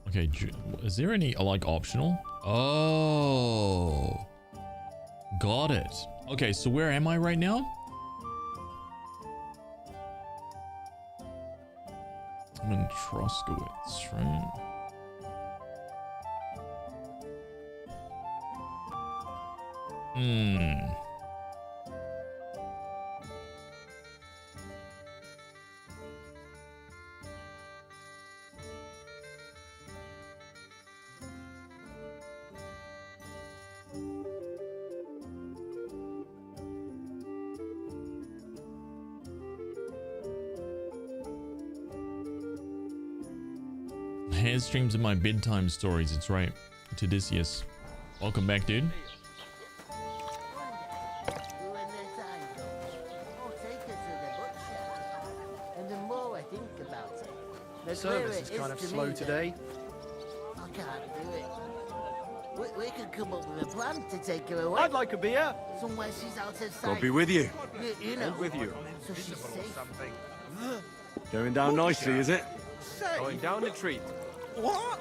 Okay, is there any, like, optional? Oh. Got it. Okay, so where am I right now? I'm in Troskowitz, right? Hair streams of my bedtime stories. It's right. Tidicius. Welcome back, dude. The service is kind of slow today. I can't do it. We could come up with a plan to take her away. I'd like a beer. Somewhere she's out of sight. I'll be with you. You know. With you. So she's safe. Going down nicely, is it? Going down the treat. What?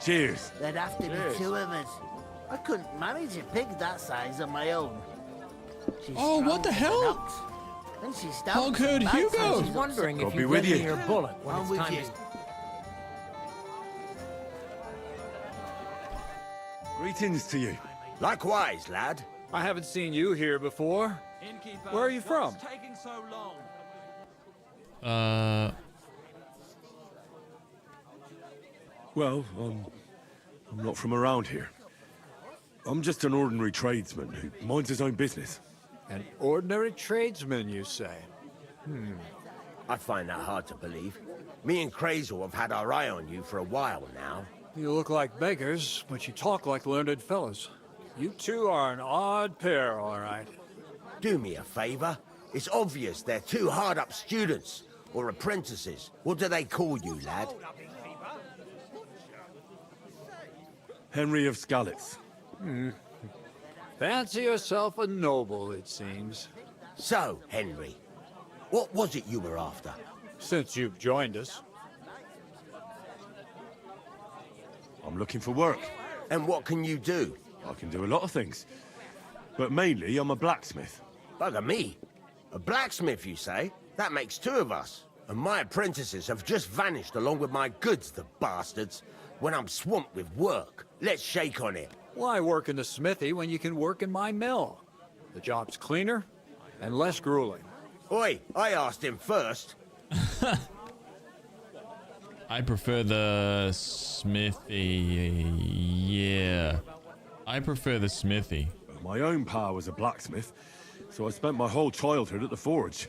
Cheers. There'd have to be two of us. I couldn't manage a pig that size on my own. She's what the hell? And she Hog herd Hugo. I was wondering I'll be with you. your bullet when I'm it's with time you. to... Greetings to you. Likewise, lad. I haven't seen you here before. Where are you from? Taking so long? Well, I'm not from around here. I'm just an ordinary tradesman who minds his own business. An ordinary tradesman, you say? I find that hard to believe. Me and Crazel have had our eye on you for a while now. You look like beggars, but you talk like learned fellows. You two are an odd pair, all right. Do me a favor. It's obvious they're two hard-up students, or apprentices. What do they call you, lad? Henry of Skalitz. Fancy yourself a noble, it seems. So, Henry, what was it you were after? Since you've joined us. I'm looking for work. And what can you do? I can do a lot of things. But mainly, I'm a blacksmith. Bugger me. A blacksmith, you say? That makes two of us. And my apprentices have just vanished along with my goods, the bastards. When I'm swamped with work. Let's shake on it. Why work in the smithy when you can work in my mill? The job's cleaner and less grueling. Oi, I asked him first. I prefer the smithy. Yeah. I prefer the smithy. My own pa was a blacksmith, so I spent my whole childhood at the forge.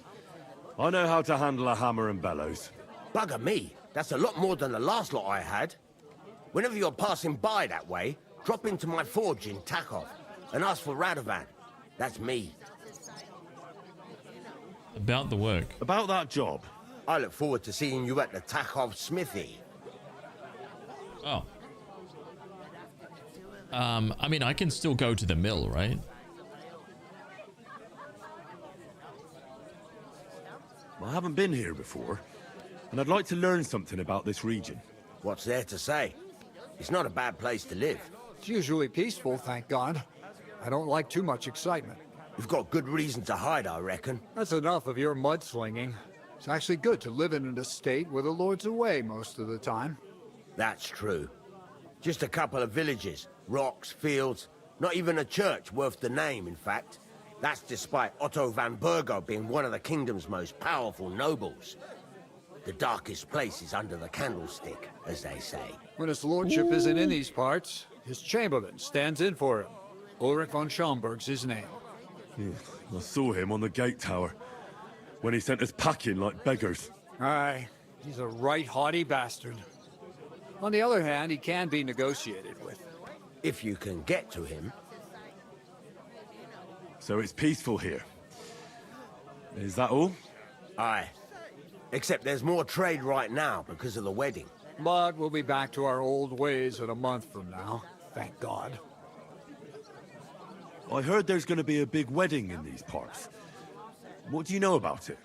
I know how to handle a hammer and bellows. Bugger me, that's a lot more than the last lot I had. Whenever you're passing by that way, drop into my forge in Takov and ask for Radovan. That's me. About the work. About that job. I look forward to seeing you at the Takov smithy. Oh. I mean, I can still go to the mill, right? I haven't been here before, and I'd like to learn something about this region. What's there to say? It's not a bad place to live. It's usually peaceful, thank God. I don't like too much excitement. You've got good reason to hide, I reckon. That's enough of your mudslinging. It's actually good to live in an estate where the Lord's away most of the time. That's true. Just a couple of villages, rocks, fields, not even a church worth the name, in fact. That's despite Otto van Burgo being one of the kingdom's most powerful nobles. The darkest place is under the candlestick, as they say. When his lordship isn't in these parts, his chamberlain stands in for him. Ulrich von Schaumburg's his name. I saw him on the gate tower, when he sent us packing like beggars. Aye, he's a right haughty bastard. On the other hand, he can be negotiated with. If you can get to him. So it's peaceful here. Is that all? Aye. Except there's more trade right now because of the wedding. But we'll be back to our old ways in a month from now, thank God. I heard there's going to be a big wedding in these parts. What do you know about it?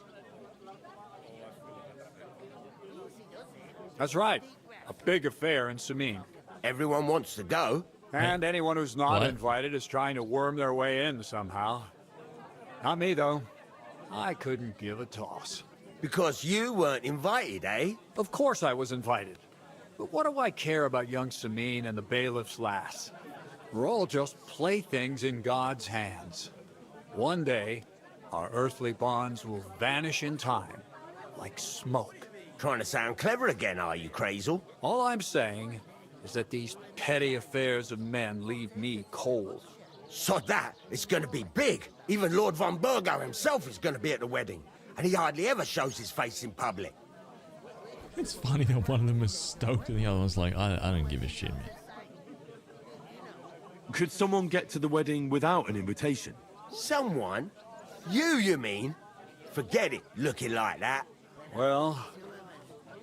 That's right. A big affair in Samin. Everyone wants to go. And anyone who's not invited is trying to worm their way in somehow. Not me, though. I couldn't give a toss. Because you weren't invited, eh? Of course I was invited. But what do I care about young Samin and the bailiff's lass? We're all just playthings in God's hands. One day, our earthly bonds will vanish in time, like smoke. Trying to sound clever again, are you, Crazel? All I'm saying is that these petty affairs of men leave me cold. So that, it's gonna be big. Even Lord von Burgo himself is gonna be at the wedding. And he hardly ever shows his face in public. It's funny that one of them is stoked and the other one's like, I don't give a shit, man. Could someone get to the wedding without an invitation? Someone? You mean? Forget it, looking like that. Well,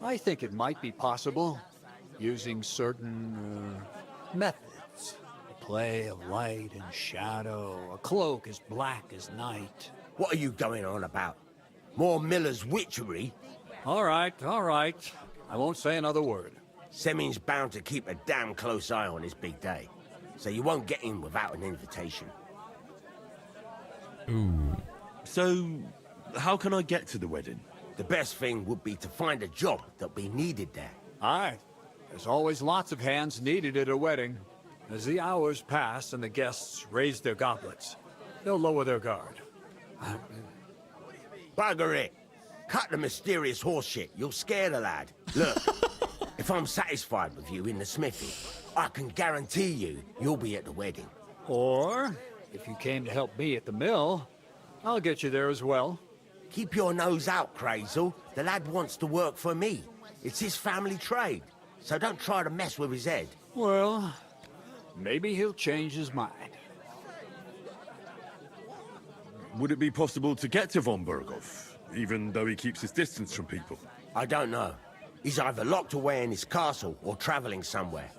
I think it might be possible, using certain methods. A play of light and shadow, a cloak as black as night. What are you going on about? More Miller's witchery? All right. I won't say another word. Semin's bound to keep a damn close eye on his big day, so you won't get in without an invitation. Ooh. So, how can I get to the wedding? The best thing would be to find a job that'll be needed there. Aye. There's always lots of hands needed at a wedding. As the hours pass and the guests raise their goblets, they'll lower their guard. Bugger it. Cut the mysterious horseshit. You'll scare the lad. Look, if I'm satisfied with you in the smithy, I can guarantee you'll be at the wedding. Or, if you came to help me at the mill, I'll get you there as well. Keep your nose out, Crazel. The lad wants to work for me. It's his family trade, so don't try to mess with his head. Well, maybe he'll change his mind. Would it be possible to get to von Burgov, even though he keeps his distance from people? I don't know. He's either locked away in his castle or traveling somewhere.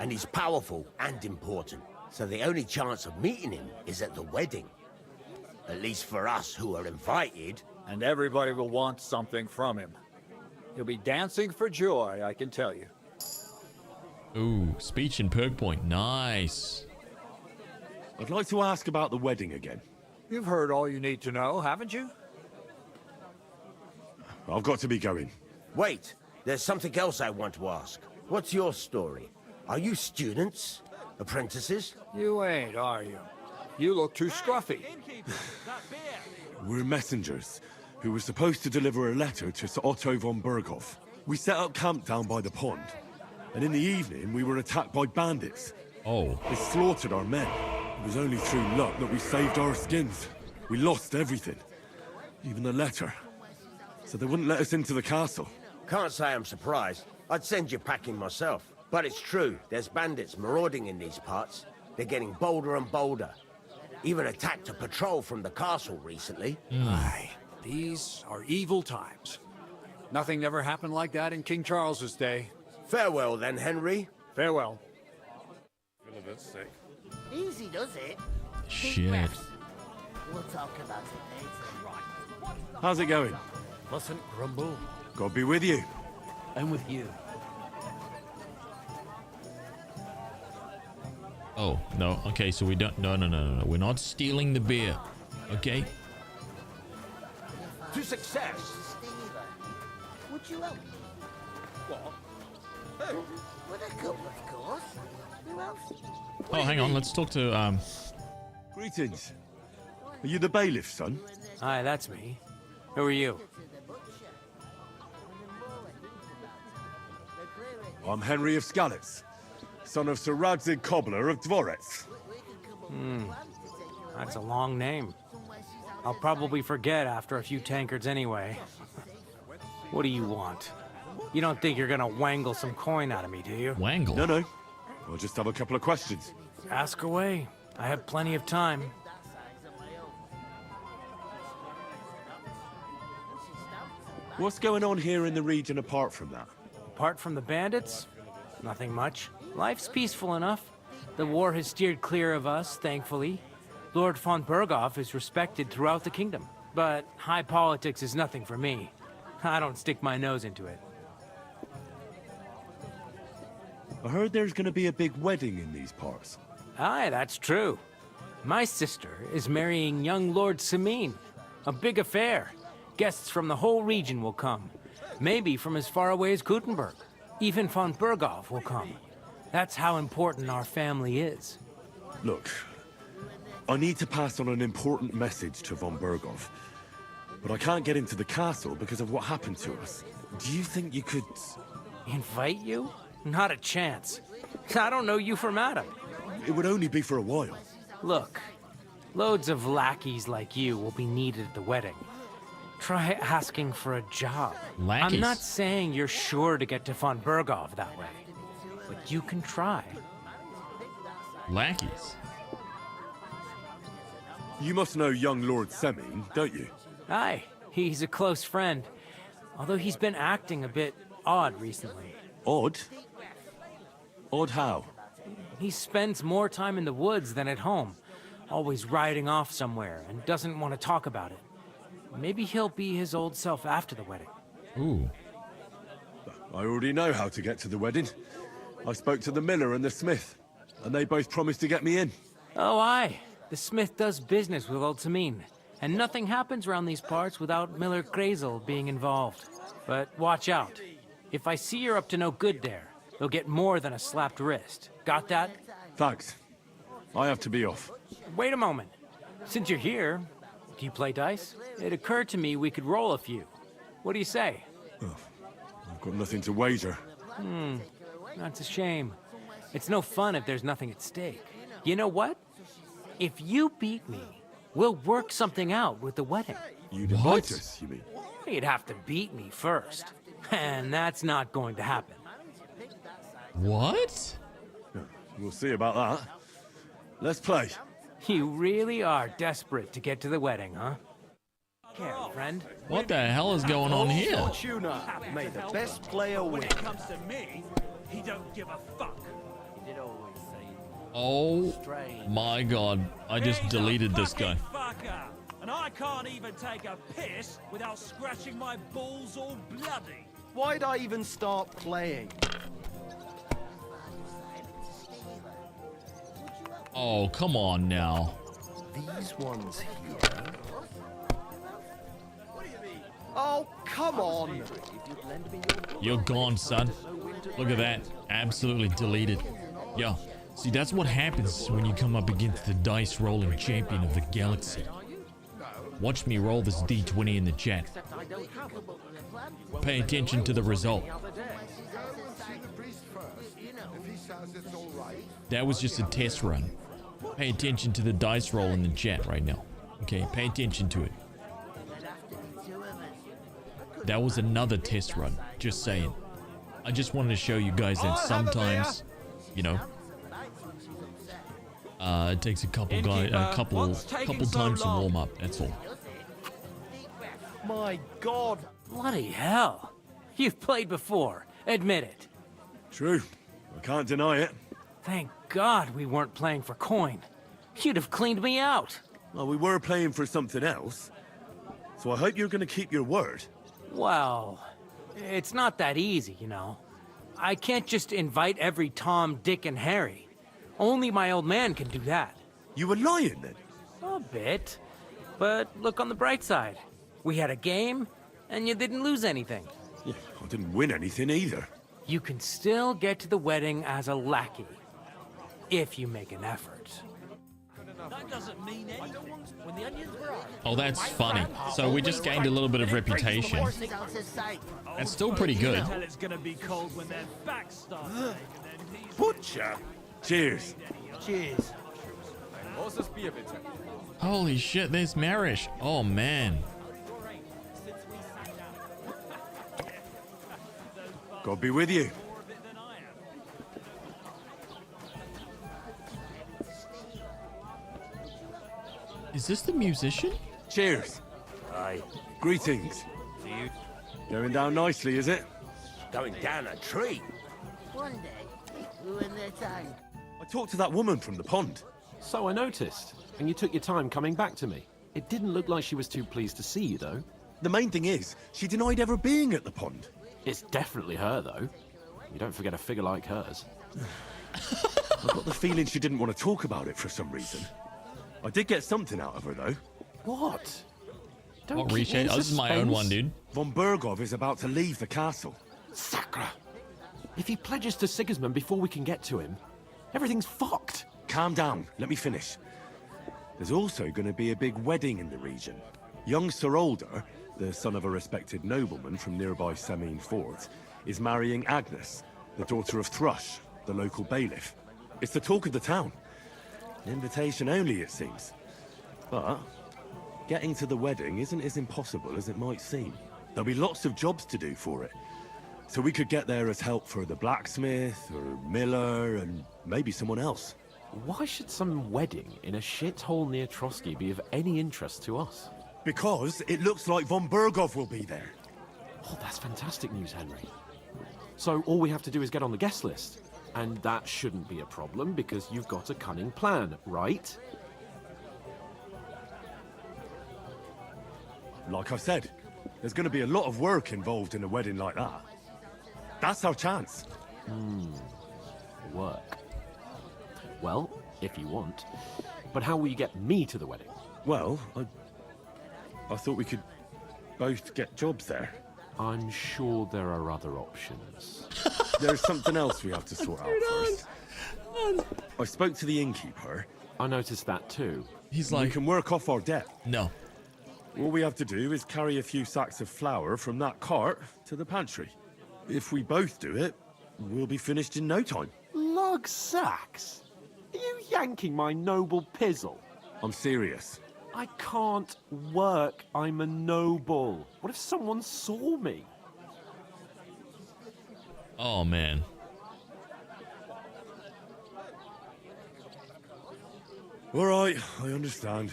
And he's powerful and important. So the only chance of meeting him is at the wedding. At least for us who are invited. And everybody will want something from him. He'll be dancing for joy, I can tell you. Ooh, speech and perk point. Nice. I'd like to ask about the wedding again. You've heard all you need to know, haven't you? I've got to be going. Wait, there's something else I want to ask. What's your story? Are you students? Apprentices? You ain't, are you? You look too scruffy. We're messengers who were supposed to deliver a letter to Sir Otto von Burgov. We set up camp down by the pond, and in the evening we were attacked by bandits. Oh. They slaughtered our men. It was only through luck that we saved our skins. We lost everything, even the letter. So they wouldn't let us into the castle. Can't say I'm surprised. I'd send you packing myself. But it's true, there's bandits marauding in these parts. They're getting bolder and bolder. Even attacked a patrol from the castle recently. Aye, these are evil times. Nothing ever happened like that in King Charles's day. Farewell then, Henry. Farewell. Feel a bit sick. Easy does it. Shit. We'll talk about it later. How's it going? Mustn't grumble. God be with you. And with you. Oh, no. Okay, so we don't... No. We're not stealing the beer. Okay? To success. Would you help? What? Who? With a couple, of course. Who else? Oh, hang on. Let's talk to, Greetings. Are you the bailiff, son? Hi, that's me. Who are you? I'm Henry of Skalitz, son of Sir Radzig Cobbler of Dvorets. That's a long name. I'll probably forget after a few tankards anyway. What do you want? You don't think you're gonna wangle some coin out of me, do you? Wangle? No. I'll just have a couple of questions. Ask away. I have plenty of time. What's going on here in the region apart from that? Apart from the bandits, nothing much. Life's peaceful enough. The war has steered clear of us, thankfully. Lord von Berghoff is respected throughout the kingdom. But high politics is nothing for me. I don't stick my nose into it. I heard there's going to be a big wedding in these parts. Aye, that's true. My sister is marrying young Lord Samine. A big affair. Guests from the whole region will come. Maybe from as far away as Gutenberg. Even von Berghoff will come. That's how important our family is. Look, I need to pass on an important message to von Berghoff. But I can't get into the castle because of what happened to us. Do you think you could... Invite you? Not a chance. I don't know you from Adam. It would only be for a while. Look, loads of lackeys like you will be needed at the wedding. Try asking for a job. Lackeys? I'm not saying you're sure to get to von Berghoff that way, but you can try. Lackeys? You must know young Lord Semine, don't you? Aye, he's a close friend. Although he's been acting a bit odd recently. Odd? Odd how? He spends more time in the woods than at home. Always riding off somewhere and doesn't want to talk about it. Maybe he'll be his old self after the wedding. Ooh. I already know how to get to the wedding. I spoke to the miller and the smith, and they both promised to get me in. Oh, aye. The smith does business with old Samine, and nothing happens around these parts without Miller Grazel being involved. But watch out. If I see you're up to no good there, you'll get more than a slapped wrist. Got that? Thanks. I have to be off. Wait a moment. Since you're here, do you play dice? It occurred to me we could roll a few. What do you say? Oh, I've got nothing to wager. That's a shame. It's no fun if there's nothing at stake. You know what? If you beat me, we'll work something out with the wedding. You'd invite us, you mean? You'd have to beat me first. And that's not going to happen. What? We'll see about that. Let's play. You really are desperate to get to the wedding, huh? Care, friend. What the hell is going on here? Fortuna, may the best player win. When it comes to me, he don't give a fuck. He did always say. Oh my god. I just deleted this guy. Fucker. And I can't even take a piss without scratching my balls all bloody. Why'd I even start playing? Oh, come on now. These ones here. Oh, come on. You're gone, son. Look at that. Absolutely deleted. Yeah. See, that's what happens when you come up against the dice rolling champion of the galaxy. Watch me roll this D20 in the chat. Pay attention to the result. That was just a test run. Pay attention to the dice roll in the chat right now. Okay, pay attention to it. That was another test run. Just saying. I just wanted to show you guys that sometimes, you know, it takes a couple times to warm up. That's all. My God. Bloody hell. You've played before. Admit it. True. I can't deny it. Thank God we weren't playing for coin. You'd have cleaned me out. Well, we were playing for something else. So I hope you're going to keep your word. Well, it's not that easy, you know. I can't just invite every Tom, Dick, and Harry. Only my old man can do that. You were lying then? A bit. But look on the bright side. We had a game, and you didn't lose anything. Yeah, I didn't win anything either. You can still get to the wedding as a lackey. If you make an effort. That doesn't mean anything. When the onions were on. Oh, that's funny. So we just gained a little bit of reputation. That's still pretty good. It's gonna be cold when their backs start. Butcher. Cheers. Cheers. Holy shit, there's Marish. Oh, man. God be with you. Is this the musician? Cheers. Aye. Greetings. To you. Going down nicely, is it? Going down a tree. One day, ruin their time. I talked to that woman from the pond. So I noticed. And you took your time coming back to me. It didn't look like she was too pleased to see you, though. The main thing is, she denied ever being at the pond. It's definitely her, though. You don't forget a figure like hers. I got the feeling she didn't want to talk about it for some reason. I did get something out of her, though. What? What, Reshade? Oh, this is my own one, dude. Von Bergov is about to leave the castle. Sacra! If he pledges to Sigismund before we can get to him, everything's fucked. Calm down. Let me finish. There's also going to be a big wedding in the region. Young Sir Older, the son of a respected nobleman from nearby Semine Fort, is marrying Agnes, the daughter of Thrush, the local bailiff. It's the talk of the town. Invitation only, it seems. But getting to the wedding isn't as impossible as it might seem. There'll be lots of jobs to do for it. So we could get there as help for the blacksmith, or miller, and maybe someone else. Why should some wedding in a shithole near Trosky be of any interest to us? Because it looks like Von Bergov will be there. Oh, that's fantastic news, Henry. So all we have to do is get on the guest list. And that shouldn't be a problem because you've got a cunning plan, right? Like I said, there's going to be a lot of work involved in a wedding like that. That's our chance. Work. Well, if you want. But how will you get me to the wedding? Well, I thought we could both get jobs there. I'm sure there are other options. There's something else we have to sort out first. I spoke to the innkeeper. I noticed that too. He's like... We can work off our debt. No. All we have to do is carry a few sacks of flour from that cart to the pantry. If we both do it, we'll be finished in no time. Lug sacks? Are you yanking my noble pizzle? I'm serious. I can't work. I'm a noble. What if someone saw me? Oh, man. All right, I understand.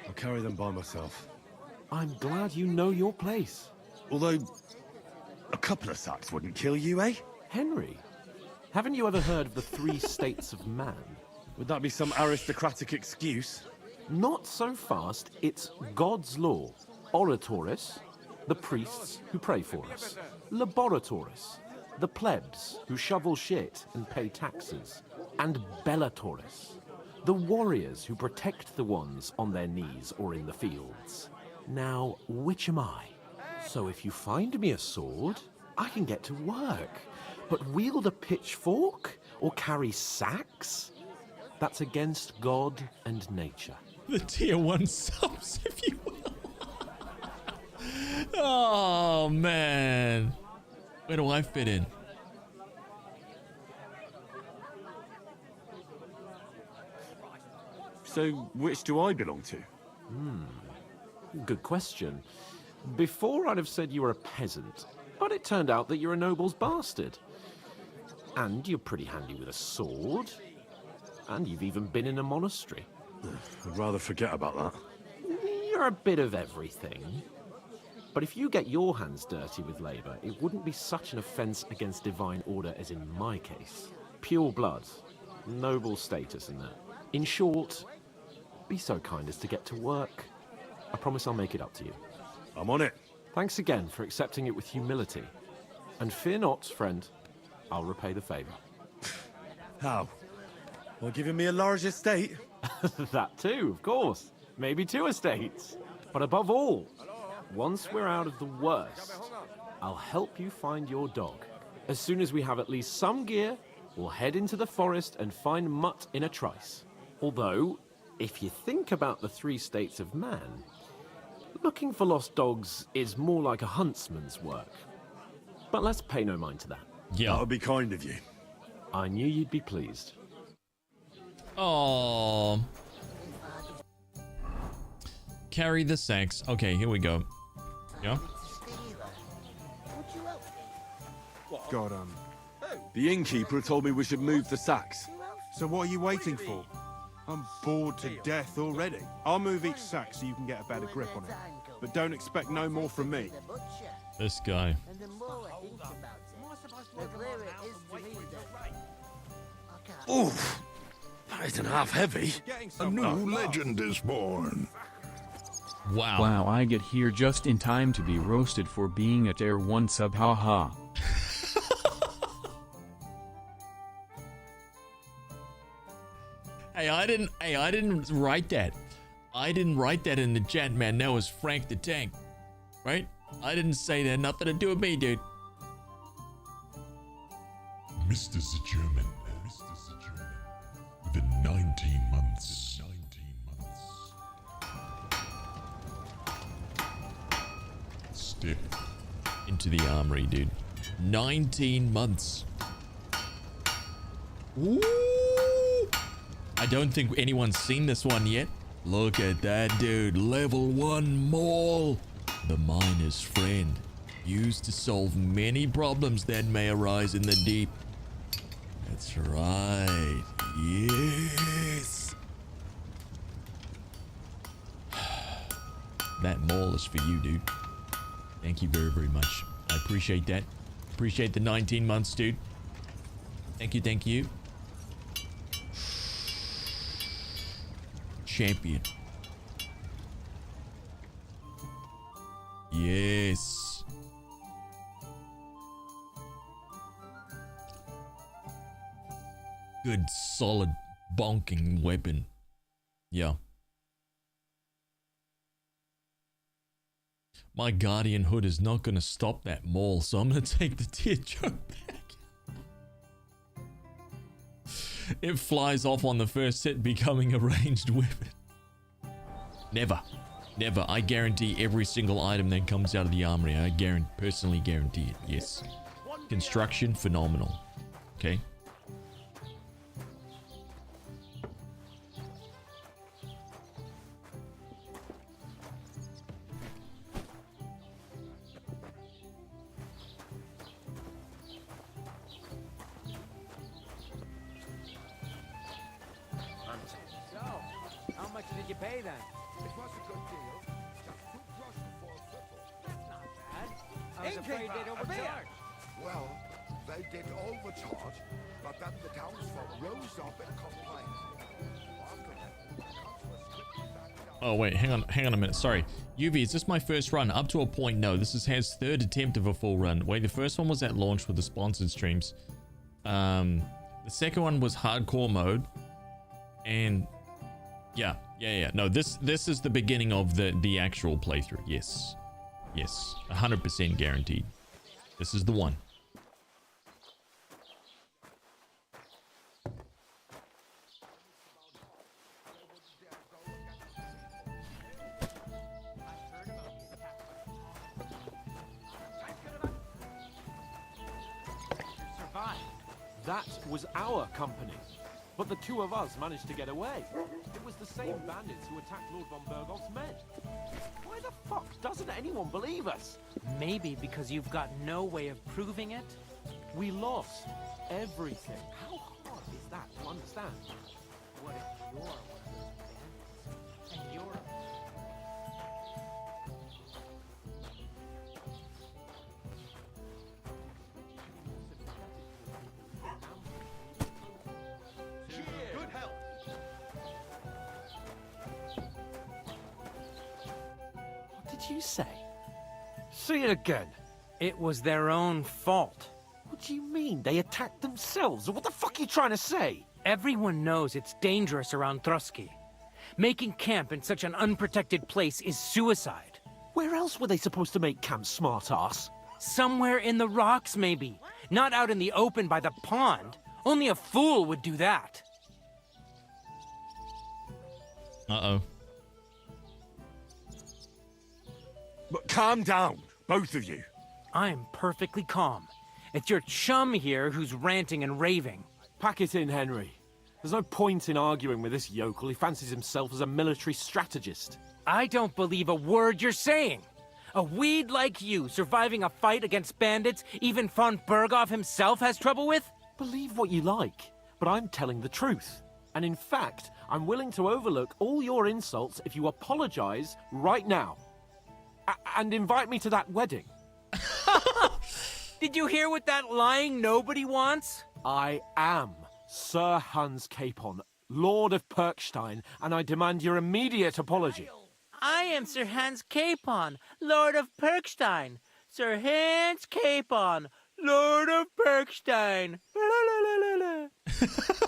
I'll carry them by myself. I'm glad you know your place. Although, a couple of sacks wouldn't kill you, eh? Henry, haven't you ever heard of the 3 states of man? Would that be some aristocratic excuse? Not so fast. It's God's law. Oratoris, the priests who pray for us. Laboratoris, the plebs who shovel shit and pay taxes. And Bellatoris, the warriors who protect the ones on their knees or in the fields. Now, which am I? So if you find me a sword, I can get to work. But wield a pitchfork or carry sacks? That's against God and nature. The tier 1 subs, if you will. Oh, man. Where do I fit in? So, which do I belong to? Good question. Before I'd have said you were a peasant, but it turned out that you're a noble's bastard. And you're pretty handy with a sword. And you've even been in a monastery. I'd rather forget about that. You're a bit of everything. But if you get your hands dirty with labor, it wouldn't be such an offense against divine order as in my case. Pure blood, noble status and that. In short, be so kind as to get to work. I promise I'll make it up to you. I'm on it. Thanks again for accepting it with humility. And fear not, friend, I'll repay the favor. How? Well, giving me a large estate? That too, of course. Maybe 2 estates. But above all, once we're out of the worst, I'll help you find your dog. As soon as we have at least some gear, we'll head into the forest and find Mutt in a trice. Although, if you think about the 3 states of man, looking for lost dogs is more like a huntsman's work. But let's pay no mind to that. Yeah. That would be kind of you. I knew you'd be pleased. Oh. Carry the sacks. Okay, here we go. Yeah. God, the innkeeper told me we should move the sacks. So what are you waiting for? I'm bored to death already. I'll move each sack so you can get a better grip on it. But don't expect no more from me. This guy. Oof. That isn't half heavy. A new legend is born. Wow. Wow, I get here just in time to be roasted for being a tier 1 sub, haha. Hey, I didn't write that. I didn't write that in the chat, man. That was Frank the Tank. Right? I didn't say that. Nothing to do with me, dude. Mr. the German. The 19 months. Step into the armory, dude. 19 months. Ooh. I don't think anyone's seen this one yet. Look at that, dude. Level 1 maul. The miner's friend. Used to solve many problems that may arise in the deep. That's right. Yes. That maul is for you, dude. Thank you very, very much. I appreciate that. Appreciate the 19 months, dude. Thank you, thank you. Champion. Yes. Good, solid, bonking weapon. Yeah. My guardian hood is not going to stop that maul, so I'm going to take the tier joke back. It flies off on the first hit, becoming a ranged weapon. Never. Never. I guarantee every single item that comes out of the armory. I personally guarantee it. Yes. Construction, phenomenal. Okay. Did you pay then? It was a good deal. Just 2 groschen for a cripple. That's not bad. I was afraid they'd overcharge. Well, they did overcharge, but then the townsfolk rose up and complained. After that, the cops were strictly backed down. Oh wait, hang on a minute. Sorry. UV, is this my first run? Up to a point, no. This is Haz's 3rd attempt of a full run. Wait, the first one was at launch with the sponsored streams. The second one was hardcore mode. And yeah. No, this is the beginning of the actual playthrough. Yes. 100% guaranteed. This is the one. That was our company. But the two of us managed to get away. It was the same bandits who attacked Lord von Bergov's men. Why the fuck doesn't anyone believe us? Maybe because you've got no way of proving it? We lost everything. How hard is that to understand? What if you're one of those bandits? And you're Good help. What did you say? Say it again. It was their own fault. What do you mean? They attacked themselves? What the fuck are you trying to say? Everyone knows it's dangerous around Trosky. Making camp in such an unprotected place is suicide. Where else were they supposed to make camp, smartass? Somewhere in the rocks, maybe. Not out in the open by the pond. Only a fool would do that. Uh-oh. But calm down, both of you. I'm perfectly calm. It's your chum here who's ranting and raving. Pack it in, Henry. There's no point in arguing with this yokel. He fancies himself as a military strategist. I don't believe a word you're saying. A weed like you surviving a fight against bandits even von Berghoff himself has trouble with? Believe what you like, but I'm telling the truth. And in fact, I'm willing to overlook all your insults if you apologize right now. And invite me to that wedding. Did you hear what that lying nobody wants? I am Sir Hans Capon, Lord of Perkstein, and I demand your immediate apology. I am Sir Hans Capon, Lord of Perkstein. Sir Hans Capon, Lord of Perkstein.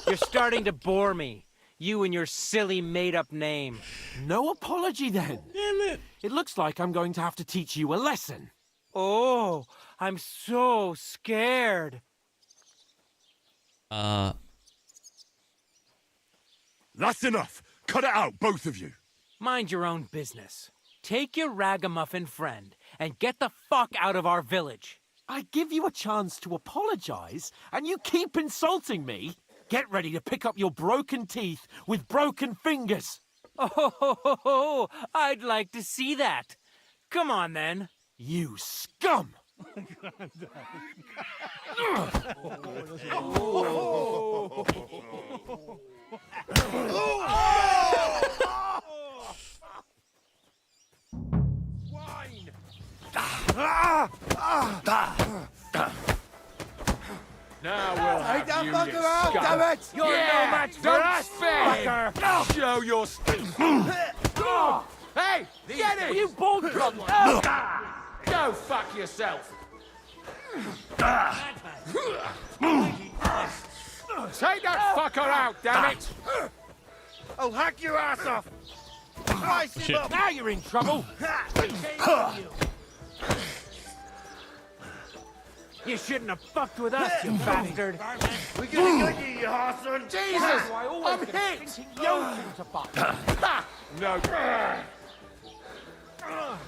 You're starting to bore me. You and your silly made-up name. No apology, then. Damn it. It looks like I'm going to have to teach you a lesson. Oh, I'm so scared. That's enough. Cut it out, both of you. Mind your own business. Take your ragamuffin friend and get the fuck out of our village. I give you a chance to apologize, and you keep insulting me. Get ready to pick up your broken teeth with broken fingers. Oh, I'd like to see that. Come on, then. You scum! Swine! Now we'll have that you, fucker you out, scum. damn it! You're no match for us, fucker! Show your Hey, get it! You both come. Go fuck yourself! Take that fucker out, damn it! I'll hack your ass off! Slice him up! Now you're in trouble! You shouldn't have fucked with us, you bastard. We're gonna get you, you horson! Jesus! I'm hit! No.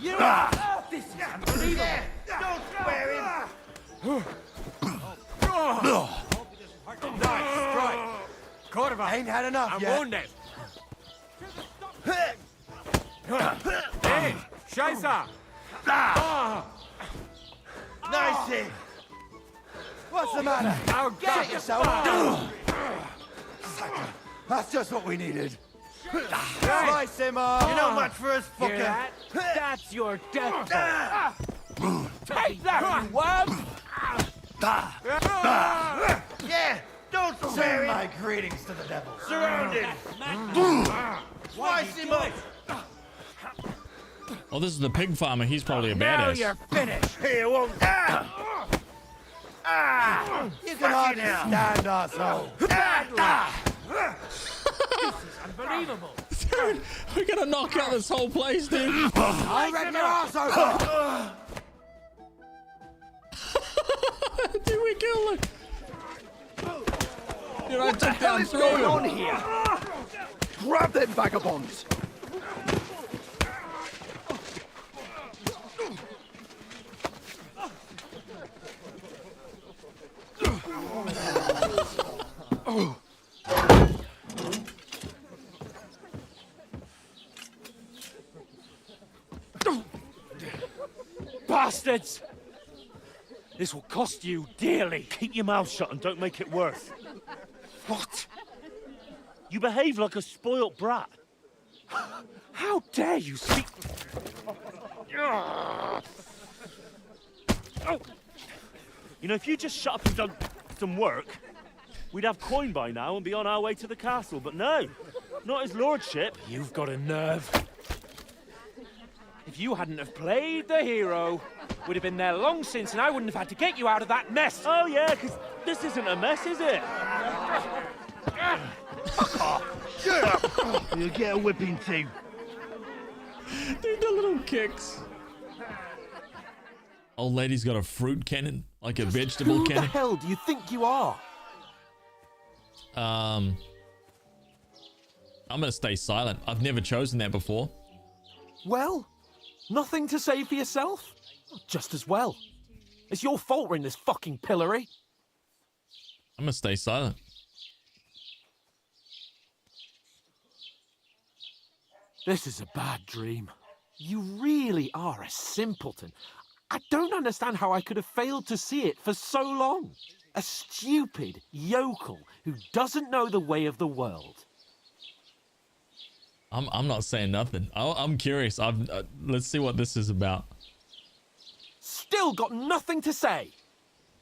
You this is unbelievable. Don't swear him! Nice strike! I ain't had enough I'm yet. wounded! Hey! Scheiße! Nice hit! What's the matter? Oh, God! Get yourself! That's just what we needed. Slice him up! You're not much for us, Hear fucker! that? That's your death toll. Take that, you worm! Yeah! Don't swear my greetings to the devil. Surrounded! Slice him up! Oh, this is the pig farmer. He's probably a Now badass. you're finished. Here, won't... You can hardly stand, arsehole! Unbelievable. Dude, we're gonna knock out this whole place, dude. I'll rip your ass open! Dude, we killed him. Dude, I took down three of them. Here? Grab them vagabonds! Bastards! This will cost you dearly. Keep your mouth shut and don't make it worse. What? You behave like a spoilt brat. How dare you speak... You know, if you just shut up and done some work, we'd have coin by now and be on our way to the castle. But no, not his lordship. You've got a nerve. If you hadn't have played the hero, we'd have been there long since and I wouldn't have had to get you out of that mess. Oh yeah, because this isn't a mess, is it? Fuck off! Shut up! You'll get a whipping too. Dude, the little kicks. Old lady's got a fruit cannon, like a vegetable Who cannon. the hell do you think you are? I'm gonna stay silent. I've never chosen that before. Well, nothing to say for yourself? Just as well. It's your fault we're in this fucking pillory. I'm gonna stay silent. This is a bad dream. You really are a simpleton. I don't understand how I could have failed to see it for so long. A stupid yokel who doesn't know the way of the world. I'm not saying nothing. I'm curious. Let's see what this is about. Still got nothing to say.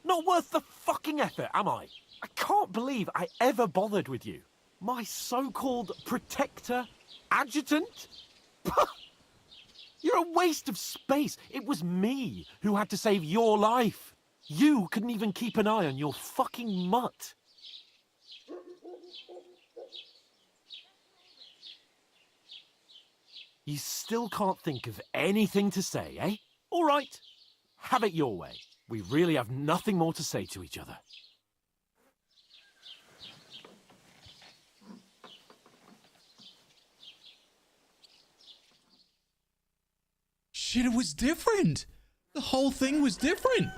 Not worth the fucking effort, am I? I can't believe I ever bothered with you. My so-called protector, adjutant? You're a waste of space. It was me who had to save your life. You couldn't even keep an eye on your fucking mutt. You still can't think of anything to say, eh? All right. Have it your way. We really have nothing more to say to each other. Shit, it was different. The whole thing was different.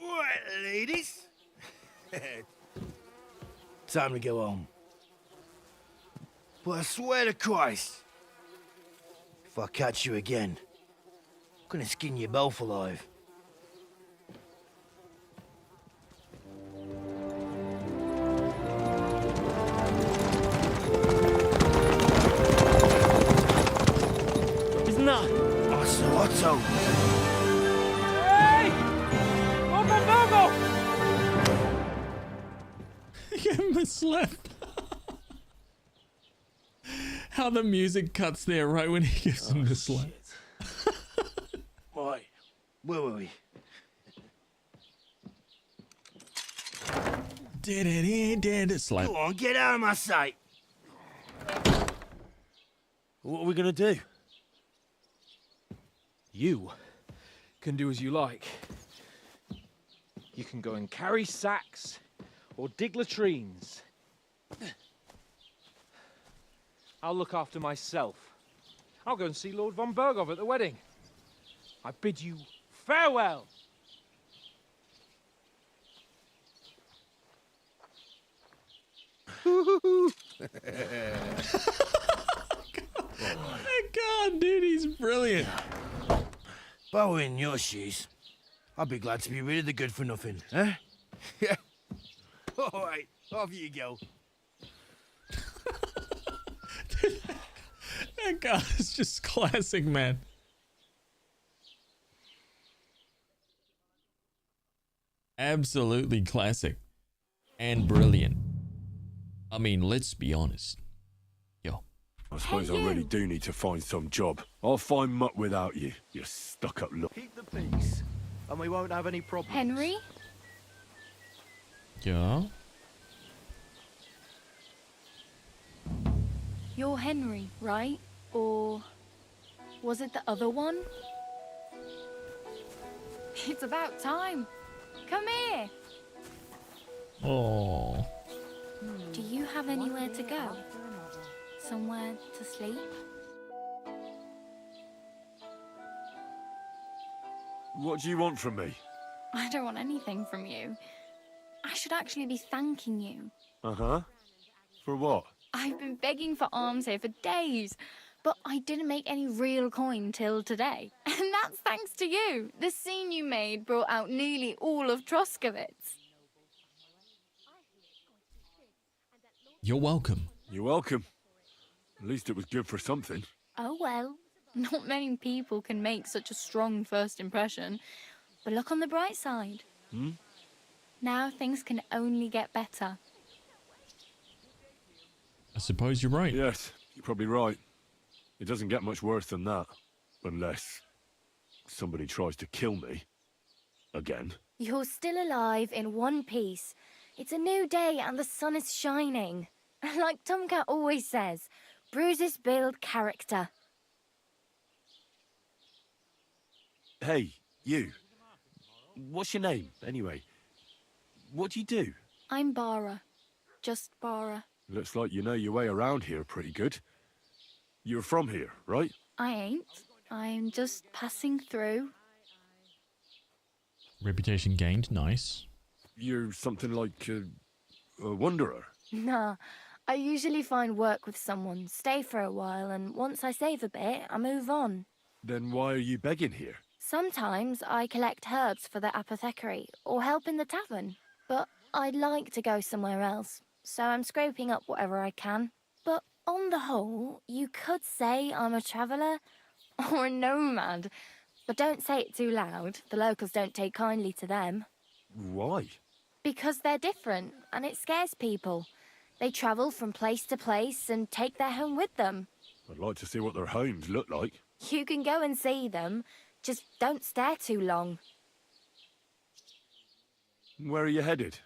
Right, ladies. Time to go home. But I swear to Christ, if I catch you again, I'm gonna skin you both alive. Isn't that? Otto. Hey! Go! Give him a slap. How the music cuts there right when he gives him the slap. Right, where were we? Did slap. Go on, get out of my sight. What are we gonna do? You can do as you like. You can go and carry sacks or dig latrines. I'll look after myself. I'll go and see Lord von Berghoff at the wedding. I bid you farewell. God, dude, he's brilliant. If I were in your shoes, I'd be glad to be rid of the good for nothing, huh? Yeah. All right, off you go. That guy is just classic, man. Absolutely classic and brilliant. I mean, let's be honest. Yo. I suppose I really do need to find some job. I'll find Mutt without you, you stuck-up look. Keep the peace, and we won't have any problems. Henry? Yeah? You're Henry, right? Or was it the other one? It's about time. Come here. Oh. Do you have anywhere to go? Somewhere to sleep? What do you want from me? I don't want anything from you. I should actually be thanking you. Uh-huh. For what? I've been begging for alms here for days, but I didn't make any real coin till today. And that's thanks to you. The scene you made brought out nearly all of Troskowitz. You're welcome. You're welcome. At least it was good for something. Oh well, not many people can make such a strong first impression. But look on the bright side. Hmm? Now things can only get better. I suppose you're right. Yes, you're probably right. It doesn't get much worse than that. Unless somebody tries to kill me. Again. You're still alive in one piece. It's a new day and the sun is shining. Like Tomcat always says, bruises build character. Hey, you. What's your name, anyway? What do you do? I'm Bara. Just Bara. Looks like you know your way around here pretty good. You're from here, right? I ain't. I'm just passing through. Reputation gained, nice. You're something like a wanderer. Nah, I usually find work with someone, stay for a while, and once I save a bit, I move on. Then why are you begging here? Sometimes I collect herbs for the apothecary, or help in the tavern. But I'd like to go somewhere else, so I'm scraping up whatever I can. But on the whole, you could say I'm a traveller, or a nomad. But don't say it too loud, the locals don't take kindly to them. Why? Because they're different, and it scares people. They travel from place to place and take their home with them. I'd like to see what their homes look like. You can go and see them, just don't stare too long. Where are you headed?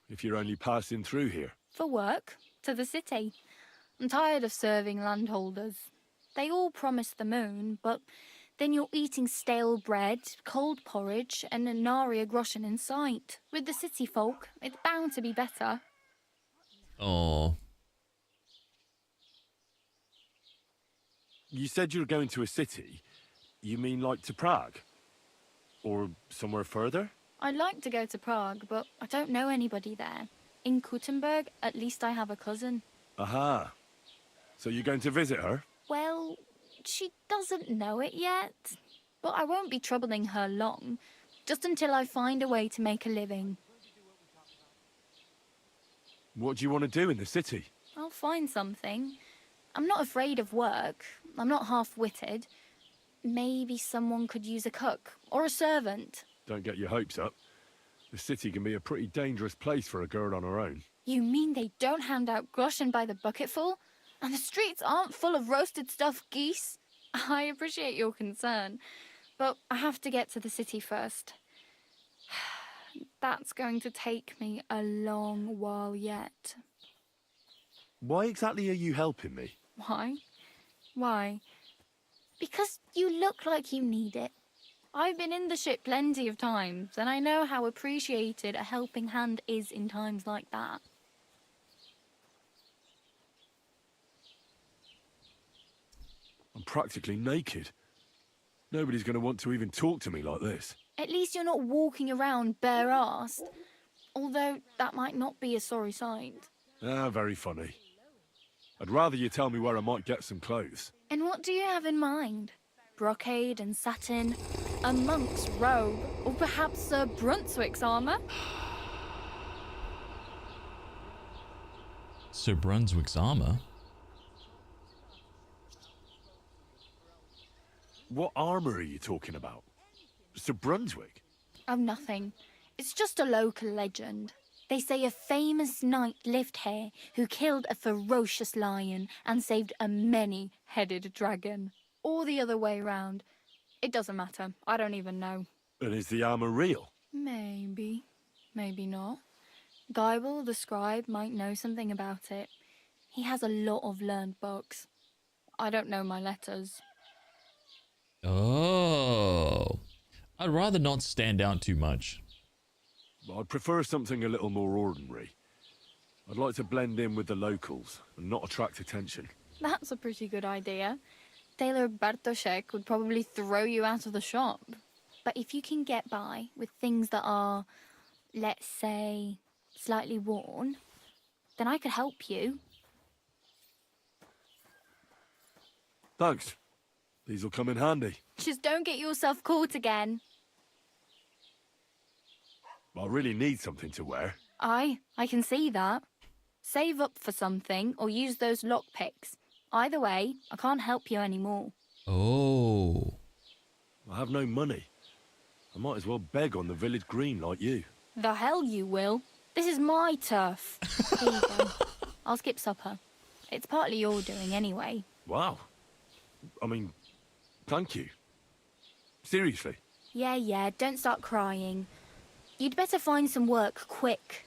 If you're only passing through here. For work, to the city. I'm tired of serving landholders. They all promise the moon, but then you're eating stale bread, cold porridge, and a nary a groschen in sight. With the city folk, it's bound to be better. Oh. You said you're going to a city. You mean like to Prague? Or somewhere further? I'd like to go to Prague, but I don't know anybody there. In Kuttenberg, at least I have a cousin. Aha. So you're going to visit her? Well, she doesn't know it yet. But I won't be troubling her long, just until I find a way to make a living. What do you want to do in the city? I'll find something. I'm not afraid of work. I'm not half-witted. Maybe someone could use a cook or a servant. Don't get your hopes up. The city can be a pretty dangerous place for a girl on her own. You mean they don't hand out groschen by the bucketful? And the streets aren't full of roasted stuffed geese? I appreciate your concern, but I have to get to the city first. That's going to take me a long while yet. Why exactly are you helping me? Why? Why? Because you look like you need it. I've been in the ship plenty of times, and I know how appreciated a helping hand is in times like that. I'm practically naked. Nobody's going to want to even talk to me like this. At least you're not walking around bare-assed. Although that might not be a sorry sight. Ah, very funny. I'd rather you tell me where I might get some clothes. And what do you have in mind? Brocade and satin, a monk's robe, or perhaps Sir Brunswick's armour? Sir Brunswick's armour? What armour are you talking about? Sir Brunswick? Oh, nothing. It's just a local legend. They say a famous knight lived here who killed a ferocious lion and saved a many-headed dragon. Or the other way round. It doesn't matter. I don't even know. And is the armour real? Maybe. Maybe not. Geibel, the scribe, might know something about it. He has a lot of learned books. I don't know my letters. Oh. I'd rather not stand out too much. I'd prefer something a little more ordinary. I'd like to blend in with the locals and not attract attention. That's a pretty good idea. Tailor Bartoszek would probably throw you out of the shop. But if you can get by with things that are, let's say, slightly worn, then I could help you. Thanks. These will come in handy. Just don't get yourself caught again. I really need something to wear. I can see that. Save up for something or use those lockpicks. Either way, I can't help you anymore. Oh. I have no money. I might as well beg on the village green like you. The hell you will. This is my turf. Here you go. I'll skip supper. It's partly your doing anyway. Wow. I mean, thank you. Seriously. Yeah, don't start crying. You'd better find some work quick.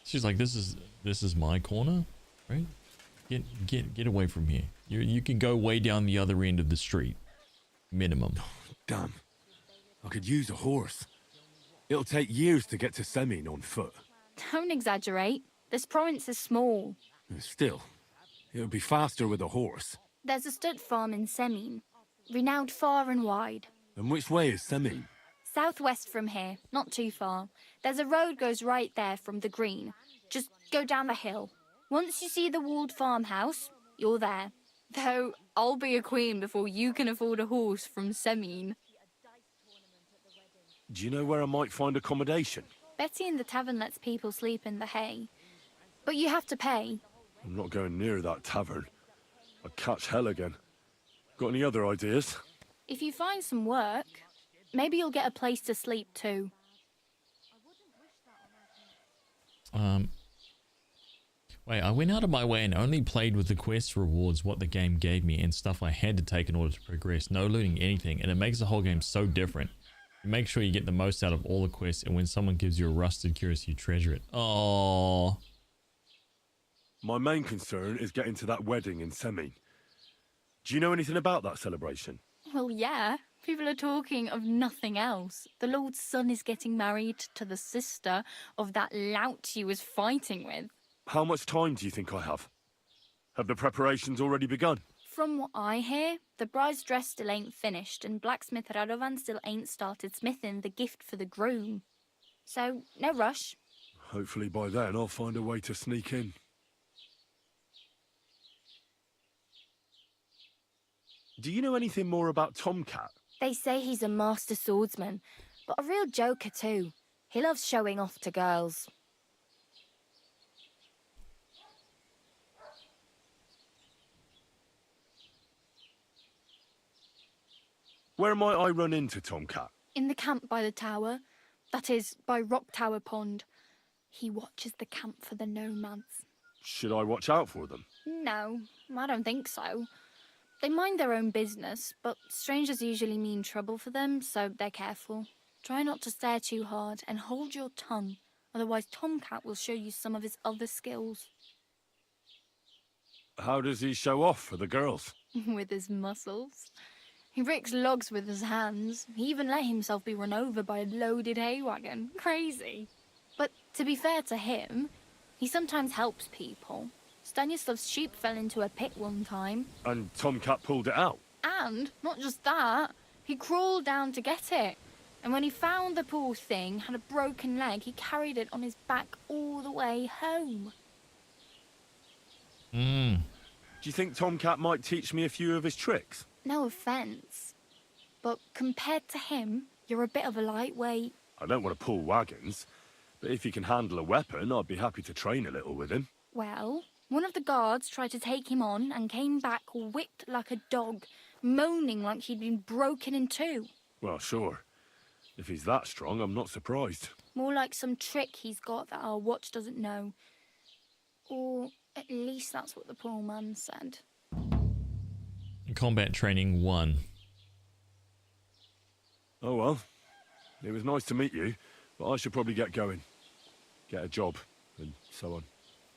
She's like, this is my corner, right? Get away from here. You can go way down the other end of the street. Minimum. Damn. I could use a horse. It'll take years to get to Semin on foot. Don't exaggerate. This province is small. Still, it would be faster with a horse. There's a stud farm in Semin, renowned far and wide. And which way is Semin? Southwest from here, not too far. There's a road goes right there from the green. Just go down the hill. Once you see the walled farmhouse, you're there. Though, I'll be a queen before you can afford a horse from Semin. Do you know where I might find accommodation? Betty in the tavern lets people sleep in the hay. But you have to pay. I'm not going near that tavern. I'd catch hell again. Got any other ideas? If you find some work, maybe you'll get a place to sleep too. Wait, I went out of my way and only played with the quest rewards, what the game gave me, and stuff I had to take in order to progress. No looting anything, and it makes the whole game so different. You make sure you get the most out of all the quests, and when someone gives you a rusted cuirass, you treasure it. Oh. My main concern is getting to that wedding in Semin. Do you know anything about that celebration? Well, yeah. People are talking of nothing else. The Lord's son is getting married to the sister of that lout he was fighting with. How much time do you think I have? Have the preparations already begun? From what I hear, the bride's dress still ain't finished, and blacksmith Radovan still ain't started smithing the gift for the groom. So, no rush. Hopefully by then I'll find a way to sneak in. Do you know anything more about Tomcat? They say he's a master swordsman, but a real joker too. He loves showing off to girls. Where might I run into Tomcat? In the camp by the tower. That is, by Rock Tower Pond. He watches the camp for the nomads. Should I watch out for them? No, I don't think so. They mind their own business, but strangers usually mean trouble for them, so they're careful. Try not to stare too hard and hold your tongue, otherwise Tomcat will show you some of his other skills. How does he show off for the girls? With his muscles. He breaks logs with his hands. He even let himself be run over by a loaded hay wagon. Crazy. But to be fair to him, he sometimes helps people. Stanislav's sheep fell into a pit one time. And Tomcat pulled it out? And, not just that, he crawled down to get it. And when he found the poor thing had a broken leg, he carried it on his back all the way home. Do you think Tomcat might teach me a few of his tricks? No offence, but compared to him, you're a bit of a lightweight. I don't want to pull wagons, but if he can handle a weapon, I'd be happy to train a little with him. Well, one of the guards tried to take him on and came back whipped like a dog, moaning like he'd been broken in two. Well, sure. If he's that strong, I'm not surprised. More like some trick he's got that our watch doesn't know. Or at least that's what the poor man said. Combat training 1. Oh well. It was nice to meet you, but I should probably get going. Get a job, and so on.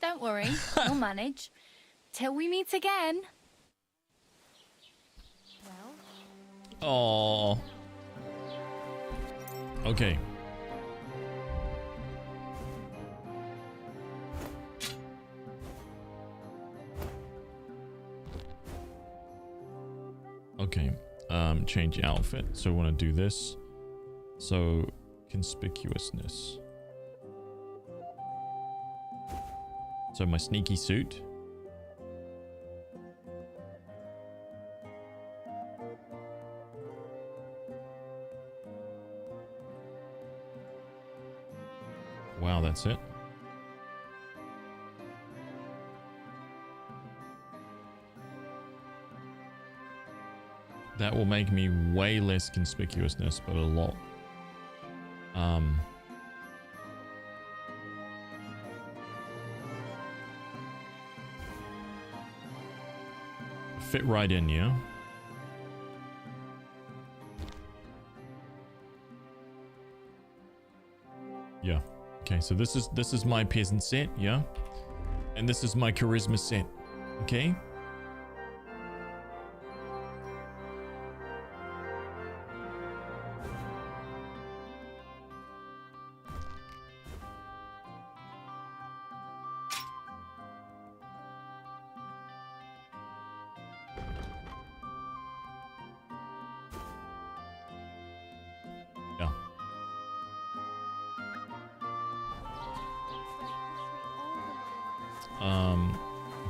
Don't worry, we'll manage. Till we meet again. Oh. Okay. Okay. Change outfit. So we want to do this. So conspicuousness. So my sneaky suit. Wow, that's it. That will make me way less conspicuousness, but a lot. Fit right in, yeah. Yeah. Okay, so this is my peasant set, yeah, and this is my charisma set. Okay.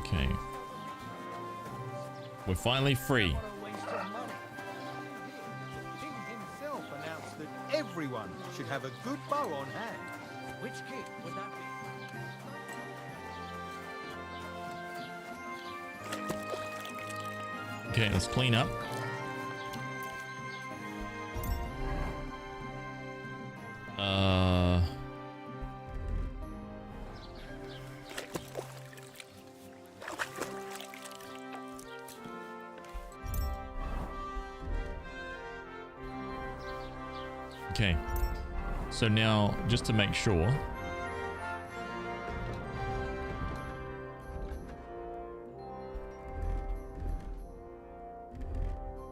Okay. We're finally free. King himself announced that everyone should have a good bow on hand. Which king would that be? Okay, let's clean up. Okay, so now just to make sure,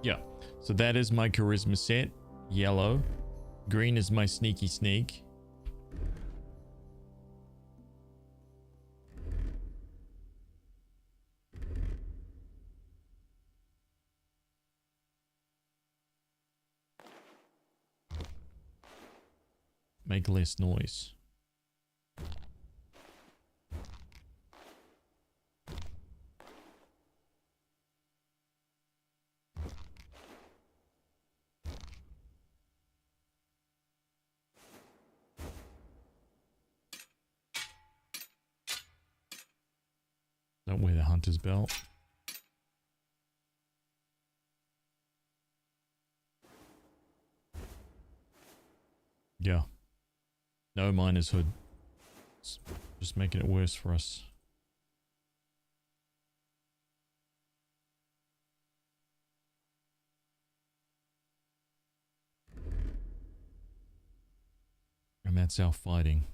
yeah, so that is my charisma set, yellow. Green is my sneaky sneak. Make less noise. Don't wear the hunter's belt. Yeah. No miner's hood. It's just making it worse for us. And that's our fighting.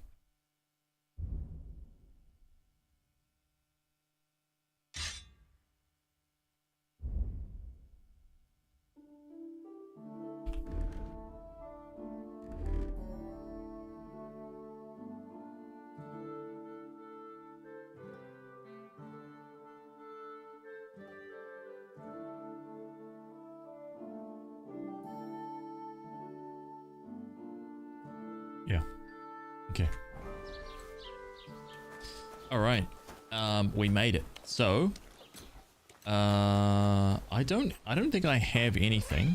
Yeah. Okay. All right. We made it. So, I don't think I have anything.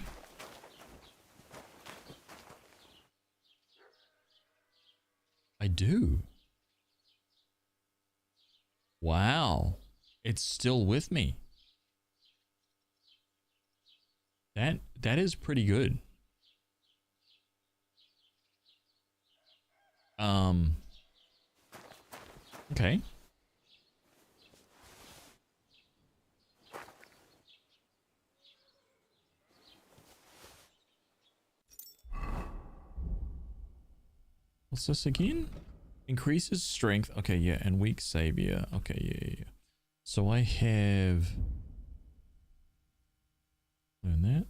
I do. Wow. It's still with me. That is pretty good. Okay. What's this again? Increases strength. Okay, yeah, and weak savior. Okay, yeah. So I have... learn that.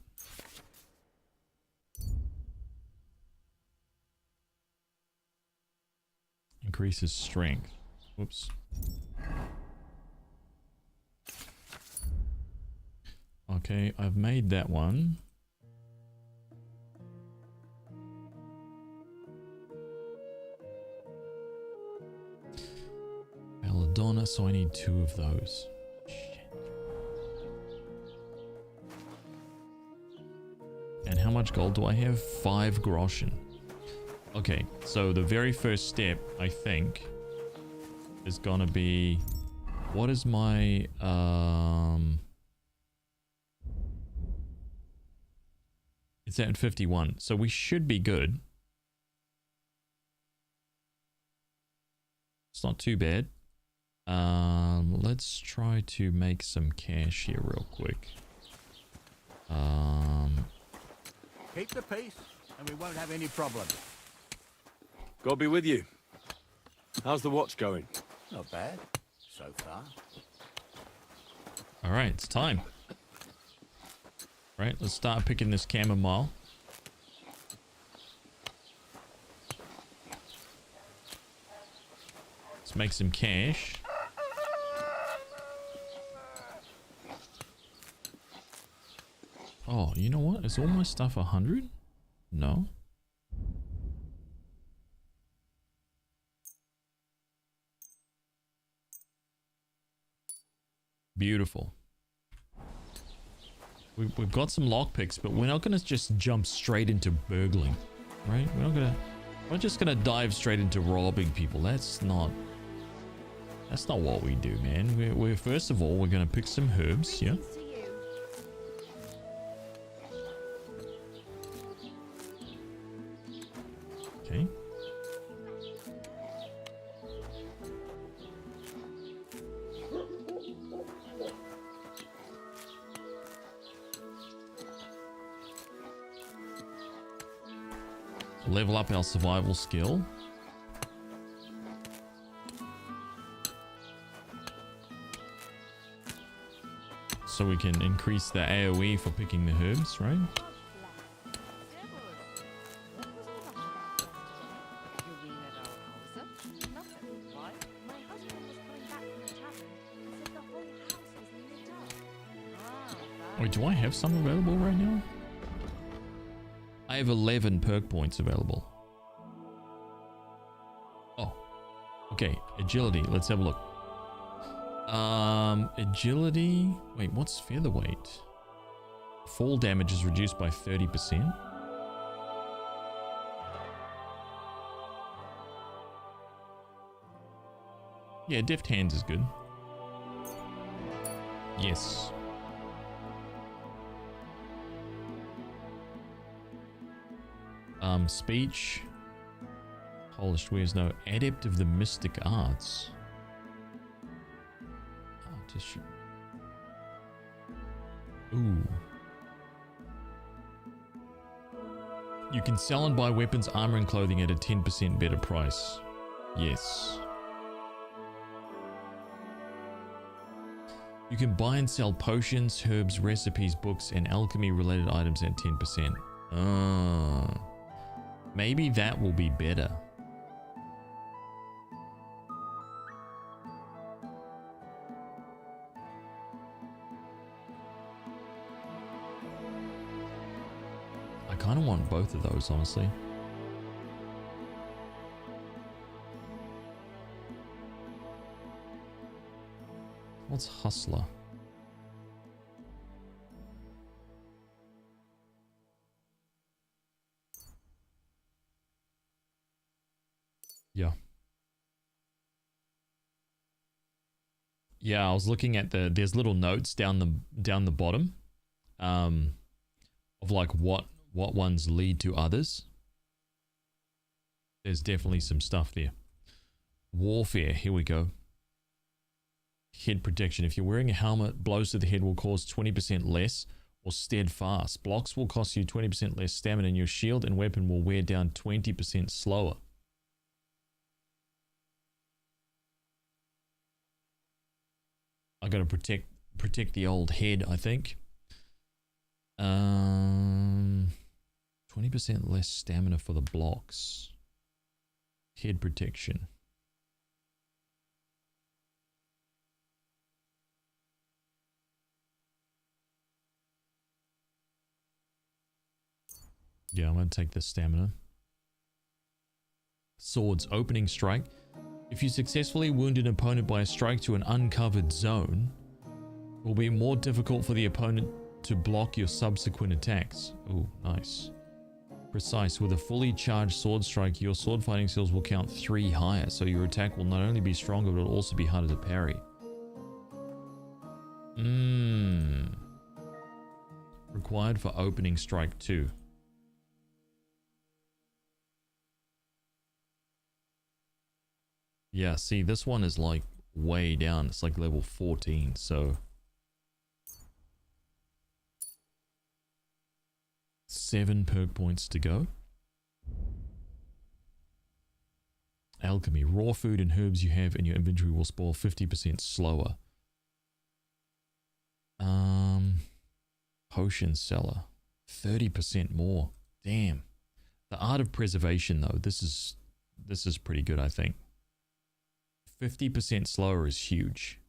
Increases strength. Whoops. Okay, I've made that one. Belladonna, so I need 2 of those. Shit. And how much gold do I have? 5 groschen. Okay, so the very first step, I think, is gonna be... What is my... It's at 51, so we should be good. It's not too bad. Let's try to make some cash here real quick. Keep the peace, and we won't have any problems. God be with you. How's the watch going? Not bad, so far. All right, it's time. Right, let's start picking this chamomile. Let's make some cash. Oh, you know what? Is all my stuff 100? No. Beautiful. We've got some lockpicks, but we're not going to just jump straight into burgling, right? We're not just going to dive straight into robbing people. That's not what we do, man. We're first of all, we're going to pick some herbs, yeah? Okay. Level up our survival skill. So we can increase the AoE for picking the herbs, right? Wait, do I have some available right now? I have 11 perk points available. Oh, okay. Agility. Let's have a look. Agility. Wait, what's featherweight? Fall damage is reduced by 30%. Yeah, deft hands is good. Yes. Speech. Polished wares no. Adept of the mystic arts. Ooh. You can sell and buy weapons, armor, and clothing at a 10% better price. Yes. You can buy and sell potions, herbs, recipes, books, and alchemy related items at 10%. Maybe that will be better. I kind of want both of those, honestly. What's Hustler? Yeah. Yeah, I was looking at there's little notes down the bottom of like what ones lead to others. There's definitely some stuff there. Warfare, here we go. Head protection. If you're wearing a helmet, blows to the head will cause 20% less or steadfast. Blocks will cost you 20% less stamina, and your shield and weapon will wear down 20% slower. I gotta protect the old head, I think. 20% less stamina for the blocks. Head protection. Yeah, I'm going to take the stamina. Swords, opening strike. If you successfully wound an opponent by a strike to an uncovered zone, it will be more difficult for the opponent to block your subsequent attacks. Oh, nice. Precise. With a fully charged sword strike, your sword fighting skills will count 3 higher, so your attack will not only be stronger, but it will also be harder to parry. Required for opening strike 2. Yeah, see, this one is like way down. It's like level 14, so 7 perk points to go. Alchemy. Raw food and herbs you have in your inventory will spoil 50% slower. Potion seller. 30% more. Damn. The art of preservation though, this is pretty good, I think. 50% slower is huge.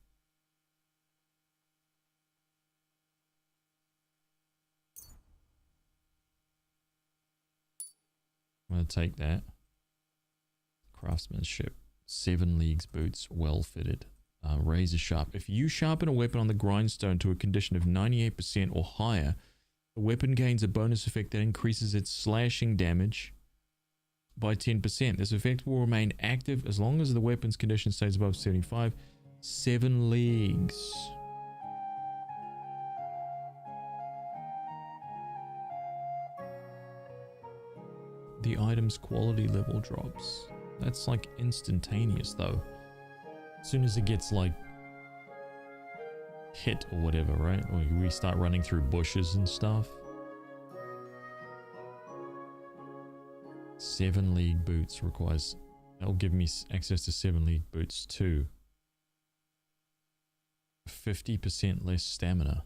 I'm going to take that. Craftsmanship. 7 leagues boots, well fitted. Razor sharp. If you sharpen a weapon on the grindstone to a condition of 98% or higher, the weapon gains a bonus effect that increases its slashing damage by 10%. This effect will remain active as long as the weapon's condition stays above 75. 7 leagues. The item's quality level drops. That's like instantaneous though. As soon as it gets like hit or whatever, right? Or we start running through bushes and stuff. 7 league boots requires, that'll give me access to 7 league boots too. 50% less stamina.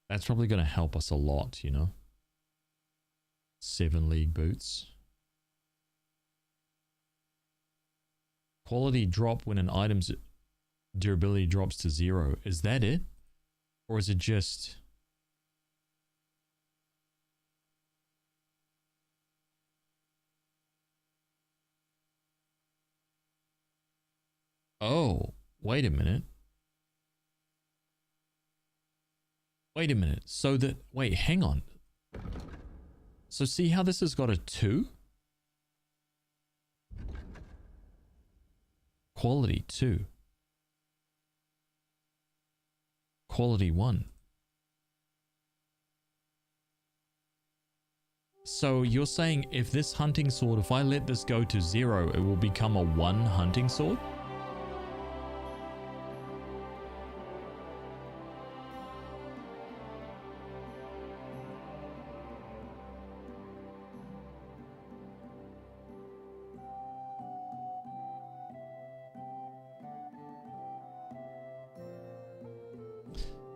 That's probably going to help us a lot, you know. 7 league boots. Quality drop when an item's durability drops to 0. Is that it? Or is it just... Oh, wait a minute. Wait a minute. So that... Wait, hang on. So see how this has got a 2? Quality 2. Quality 1. So you're saying if this hunting sword, if I let this go to 0, it will become a 1 hunting sword?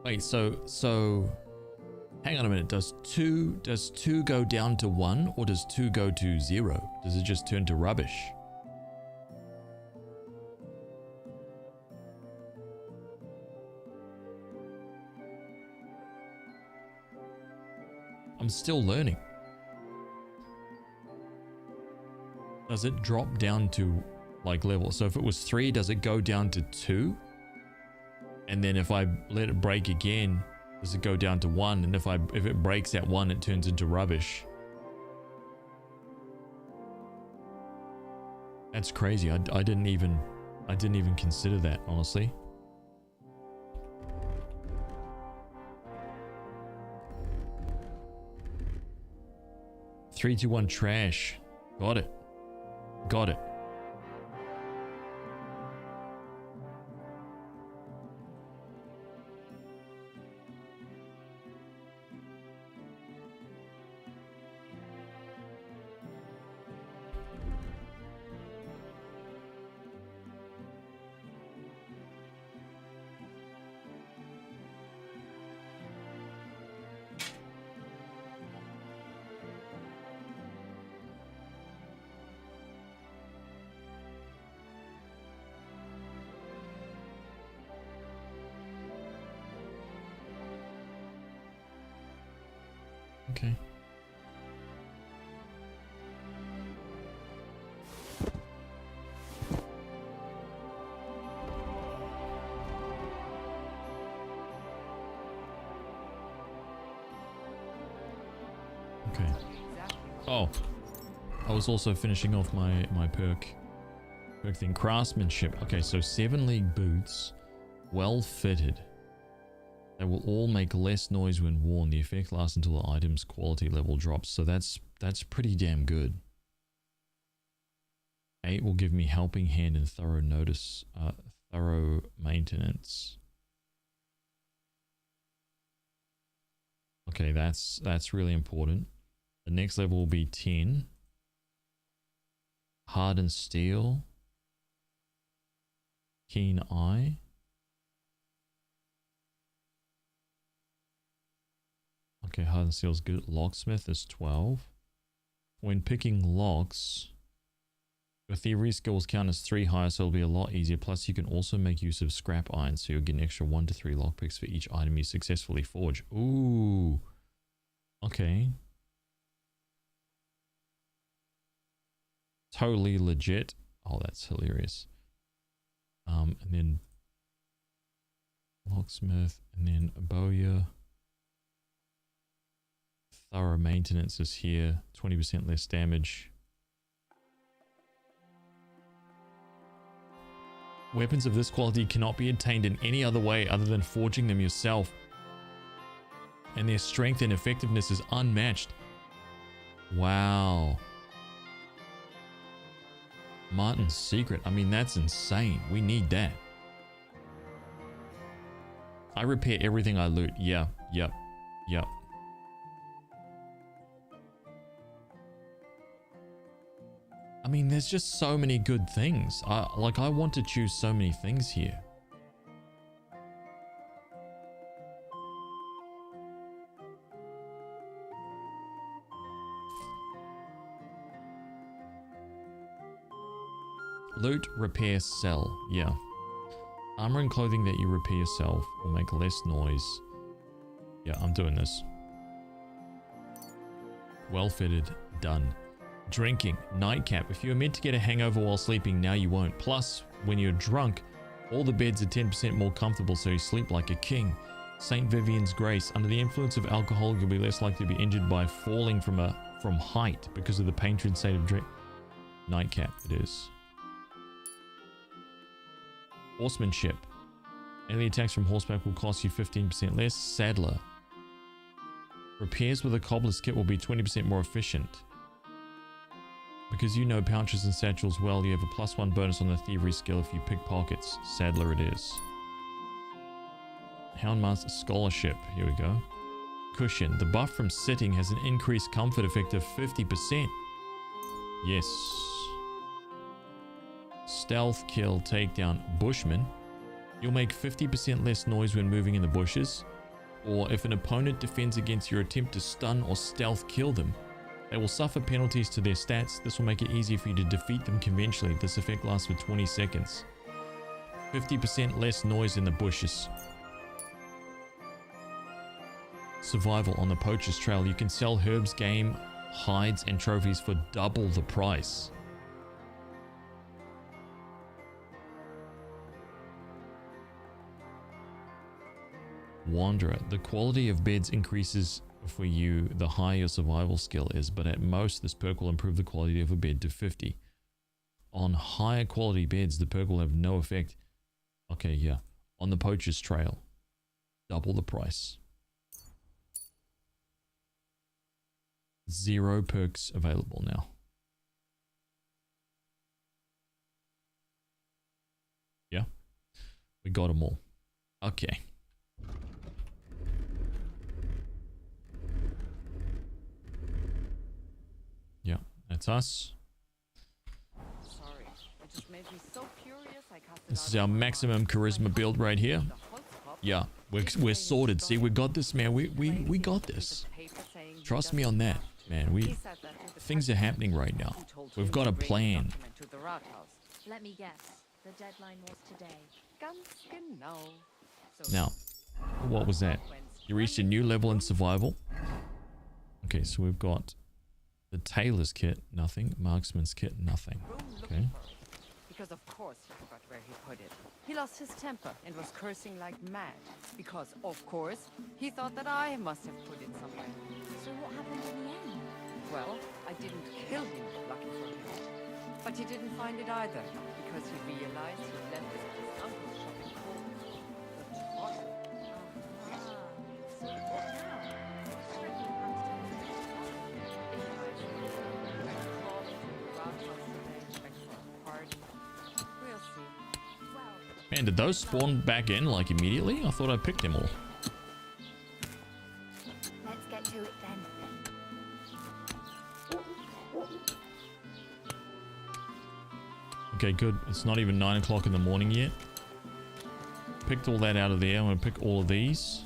Wait, so hang on a minute. Does 2 go down to 1 or does 2 go to 0? Does it just turn to rubbish? I'm still learning. Does it drop down to like level? So if it was 3, does it go down to 2? And then if I let it break again, does it go down to 1? And if it breaks at 1, it turns into rubbish. That's crazy. I didn't even consider that, honestly. Three, 2, 1 trash. Got it. Got it. Oh, I was also finishing off my perk thing. Craftsmanship. Okay, so 7 league boots, well fitted. They will all make less noise when worn. The effect lasts until the item's quality level drops. So that's pretty damn good. 8 will give me helping hand and thorough maintenance. Okay, that's really important. The next level will be 10. Hardened steel. Keen eye. Okay, hardened steel is good. Locksmith is 12. When picking locks, your thievery skills count as 3 higher, so it'll be a lot easier. Plus, you can also make use of scrap iron, so you'll get an extra 1 to 3 lockpicks for each item you successfully forge. Ooh. Okay. Totally legit. Oh, that's hilarious. And then locksmith, and then bowyer. Thorough maintenance is here. 20% less damage. Weapons of this quality cannot be obtained in any other way other than forging them yourself. And their strength and effectiveness is unmatched. Wow. Martin's secret. I mean, that's insane. We need that. I repair everything I loot. Yeah, yep, yep. I mean, there's just so many good things. I want to choose so many things here. Loot, repair, sell. Yeah. Armor and clothing that you repair yourself will make less noise. Yeah, I'm doing this. Well fitted. Done. Drinking. Nightcap. If you were meant to get a hangover while sleeping, now you won't. Plus, when you're drunk, all the beds are 10% more comfortable, so you sleep like a king. St. Vivian's Grace. Under the influence of alcohol, you'll be less likely to be injured by falling from height because of the patron saint of drink. Nightcap. It is. Horsemanship. Melee attacks from horseback will cost you 15% less. Saddler. Repairs with a cobbler's kit will be 20% more efficient. Because you know pouches and satchels well, you have a +1 bonus on the thievery skill if you pick pockets. Saddler it is. Houndmaster Scholarship. Here we go. Cushion. The buff from sitting has an increased comfort effect of 50%. Yes. Stealth, kill, takedown, Bushman. You'll make 50% less noise when moving in the bushes. Or if an opponent defends against your attempt to stun or stealth kill them, they will suffer penalties to their stats. This will make it easier for you to defeat them conventionally. This effect lasts for 20 seconds. 50% less noise in the bushes. Survival on the Poacher's Trail. You can sell herbs, game, hides, and trophies for double the price. Wanderer. The quality of beds increases for you the higher your survival skill is, but at most this perk will improve the quality of a bed to 50. On higher quality beds, the perk will have no effect. Okay, yeah. On the Poacher's Trail, double the price. 0 perks available now. Yeah, we got them all. Okay. Yeah, that's us. Sorry, it just made me so furious I cast it This is our maximum charisma build right here. Yeah, we're sorted. See, we got this, man. We got this. Trust me on that, man. Things are happening right now. We've got a plan. Let me guess. The deadline was today. Ganz genau. Now, what was that? You reached a new level in survival. Okay, so we've got the tailor's kit, nothing. Marksman's kit, nothing. Okay. Because of course he forgot where he put it. He lost his temper and was cursing like mad. Because, of course, he thought that I must have put it somewhere. So what happened in the end? Well, I didn't kill him, lucky for him. But he didn't find it either, because he realized he'd left it at his uncle's shopping call. Man, did those spawn back in like immediately? I thought I picked them all. Let's get to it then. Okay, good. It's not even 9 o'clock in the morning yet. Picked all that out of there. I'm going to pick all of these.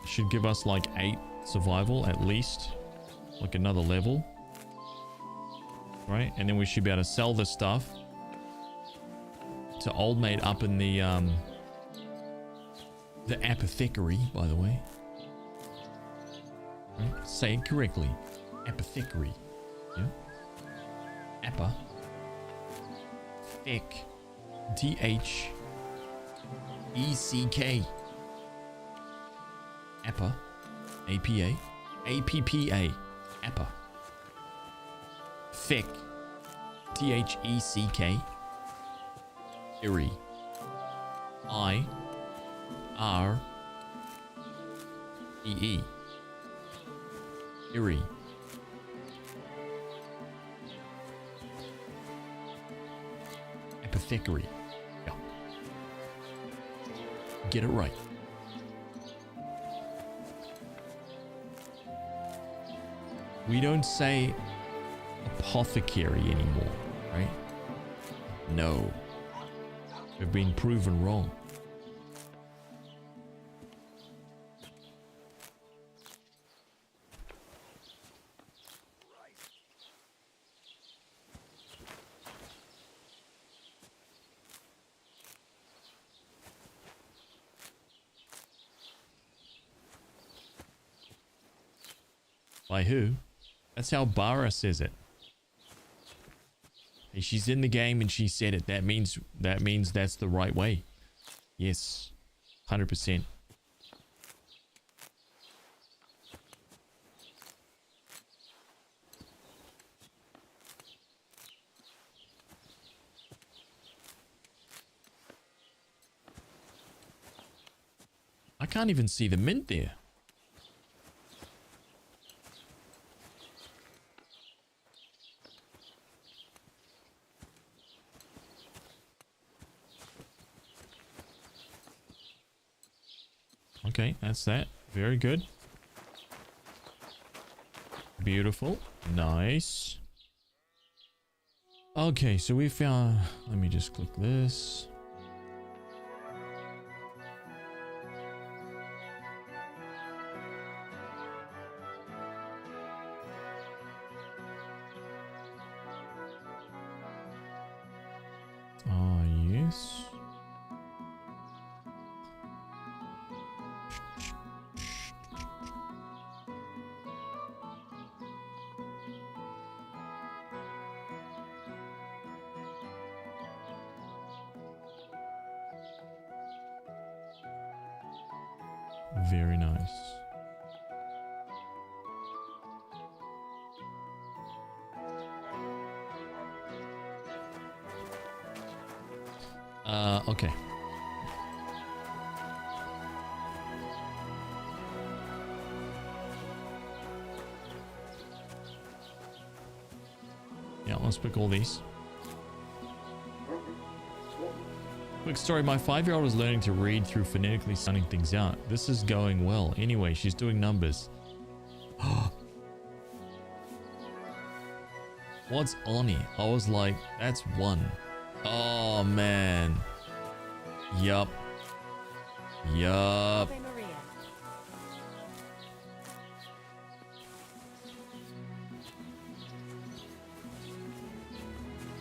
Should give us like 8 survival at least. Like another level. Right? And then we should be able to sell this stuff to old mate up in the apothecary, by the way. Right? Say it correctly. Apothecary. Yeah. Appa. Thick. T-H-E-C-K. Appa. A-P-A. A-P-P-A. Appa. Thick. T-H-E-C-K. Iri. I-R-E-E. Iri. Apothecary. Yeah. Get it right. We don't say apothecary anymore, right? No. We've been proven wrong. By who? That's how Bara says it. Hey, she's in the game and she said it. That means that's the right way. Yes. 100%. I can't even see the mint there. Okay, that's that. Very good. Beautiful. Nice. Okay, so we found... Let me just click this. Ah, yes. Very nice. Okay. Yeah, let's pick all these. Quick story, my 5-year-old is learning to read through phonetically sounding things out. This is going well. Anyway, she's doing numbers. What's on it? I was like, that's 1. Oh, man. Yup. Yup.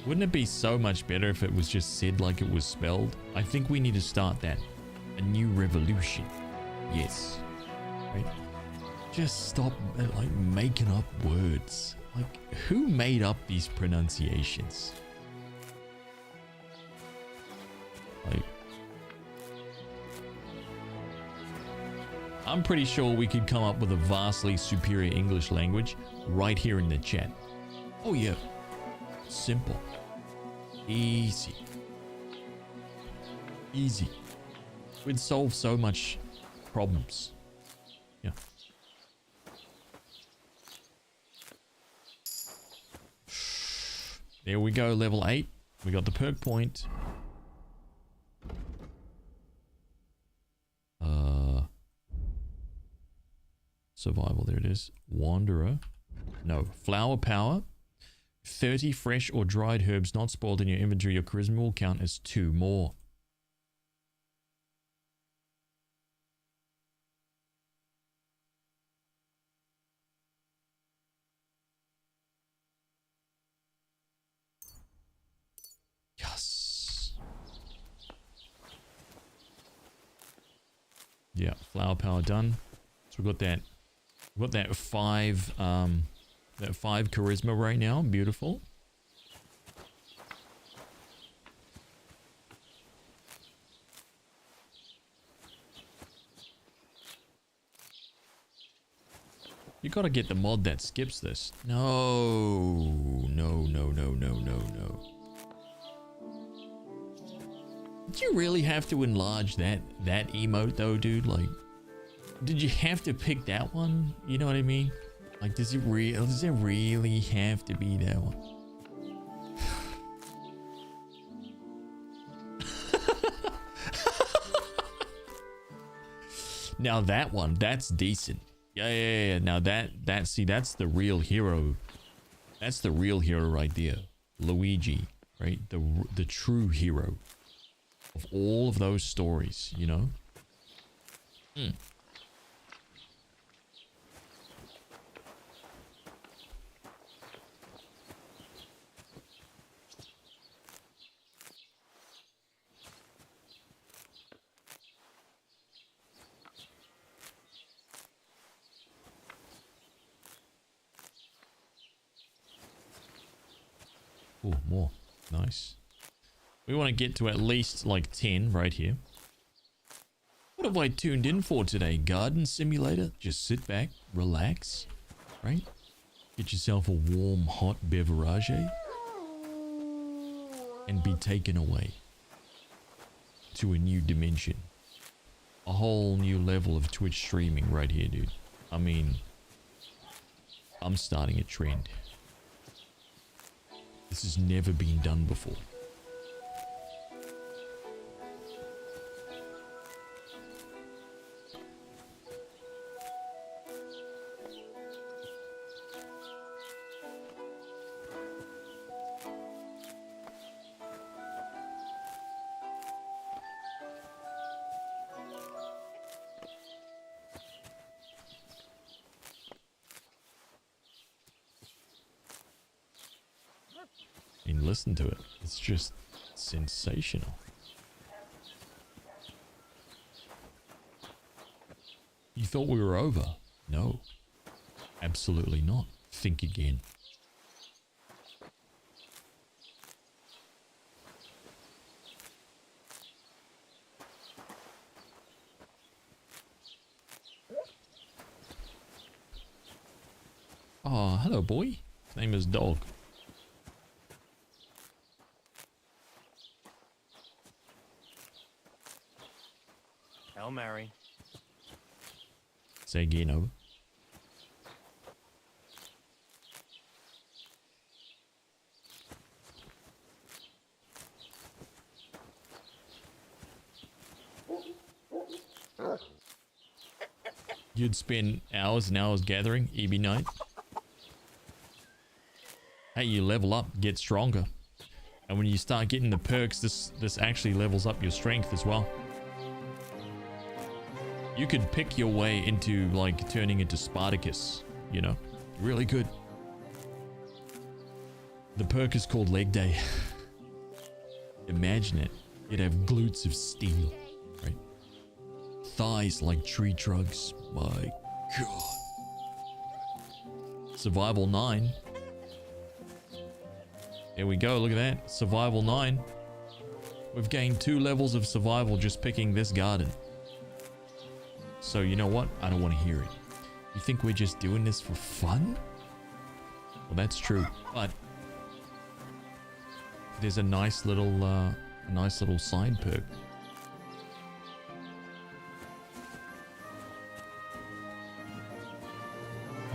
Wouldn't it be so much better if it was just said like it was spelled? I think we need to start that. A new revolution. Yes. Right? Just stop like making up words. Like, who made up these pronunciations? Like, I'm pretty sure we could come up with a vastly superior English language right here in the chat. Oh yeah. Simple. Easy. Easy. We'd solve so much problems. Yeah. There we go, level 8. We got the perk point. Survival, there it is. Wanderer. No. Flower power. 30 fresh or dried herbs not spoiled in your inventory. Your charisma will count as 2 more. Yes. Yeah, flower power done. So we've got that. We've got that 5 charisma right now. Beautiful. You gotta get the mod that skips this. No. Did you really have to enlarge that emote though, dude? Like, did you have to pick that one? You know what I mean? Like, does it really have to be that one? Now that one, that's decent. Yeah. Now that's the real hero. That's the real hero right there. Luigi, right? The true hero of all of those stories, you know? Oh, more. Nice. We want to get to at least like 10 right here. What have I tuned in for today? Garden simulator? Just sit back, relax, right? Get yourself a warm, hot beverage and be taken away to a new dimension. A whole new level of Twitch streaming right here, dude. I mean, I'm starting a trend. This has never been done before. And listen to it. It's just sensational. You thought we were over? No. Absolutely not. Think again. Oh, hello boy. His name is Dog. Hail Mary. Say again, over. You'd spend hours and hours gathering, EB night. Hey, you level up, get stronger. And when you start getting the perks, this actually levels up your strength as well. You could pick your way into, like, turning into Spartacus, you know? Really good. The perk is called Leg Day. Imagine it. You'd have glutes of steel, right? Thighs like tree trunks. My God. Survival 9. There we go, look at that. Survival 9. We've gained 2 levels of survival just picking this garden. So you know what? I don't want to hear it. You think we're just doing this for fun? Well, that's true, but there's a nice little side perk.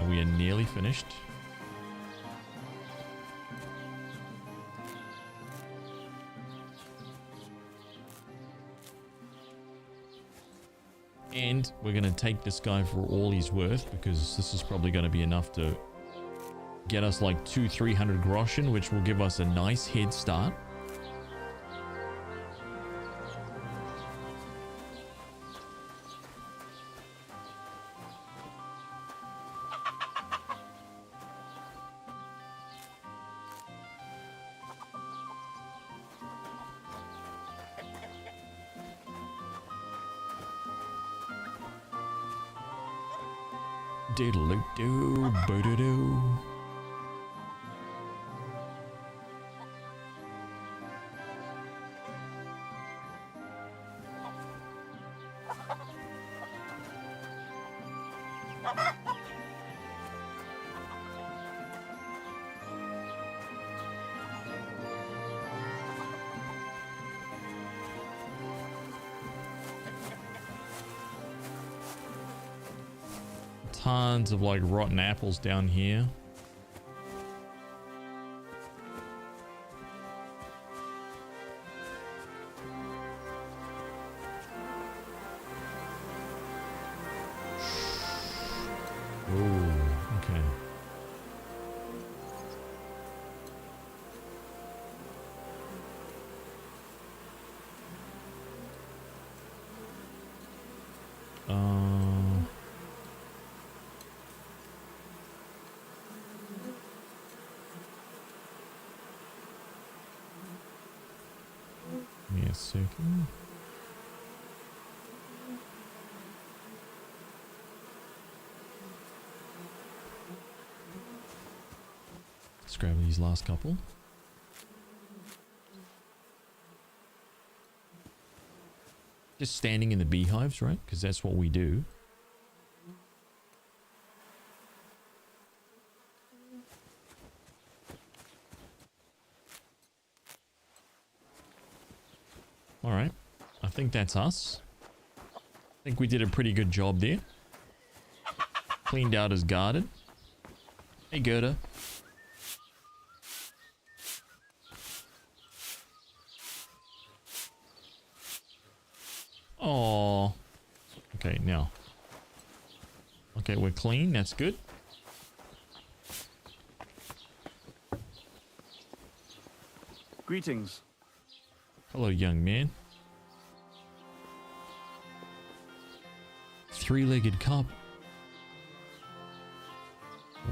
We are nearly finished. And we're going to take this guy for all he's worth, because this is probably going to be enough to get us like 200-300 groschen, which will give us a nice head start. Diddle-doo, boo-doo-doo. Tons of like rotten apples down here. Oh, okay. Give me a second. Let's grab these last couple. Just standing in the beehives, right? Because that's what we do. All right. I think that's us. I think we did a pretty good job there. Cleaned out his garden. Hey, Gerda. Oh. Okay, now. Okay, we're clean. That's good. Greetings. Hello, young man. Three-legged cup.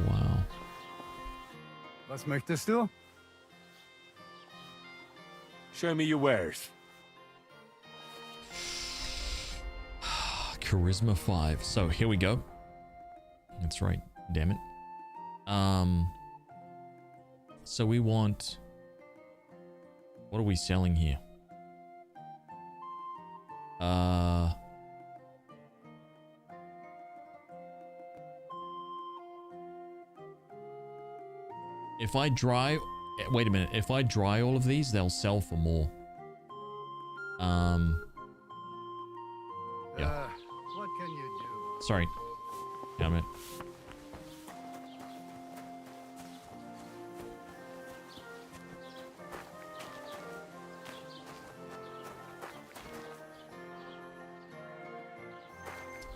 Wow. Was möchtest du? Show me your wares. Charisma 5. So here we go. That's right. Damn it. So we want... What are we selling here? If I dry... Wait a minute. If I dry all of these, they'll sell for more. Yeah. What can you do? Sorry. Damn it.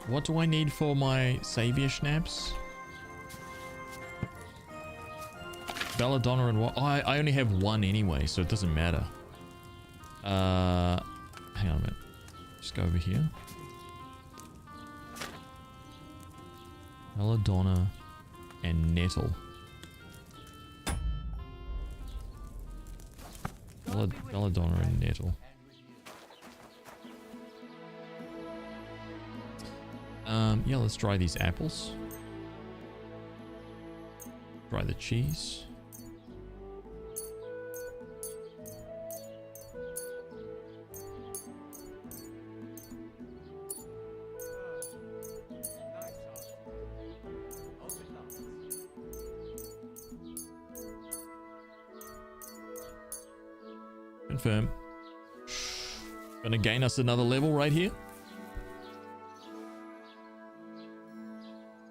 What do I need for my savior schnapps? Belladonna and what? Oh, I only have one anyway, so it doesn't matter. Hang on a minute. Just go over here. Belladonna and nettle. Belladonna and nettle. Yeah, let's dry these apples. Dry the cheese. Confirm. Gonna gain us another level right here.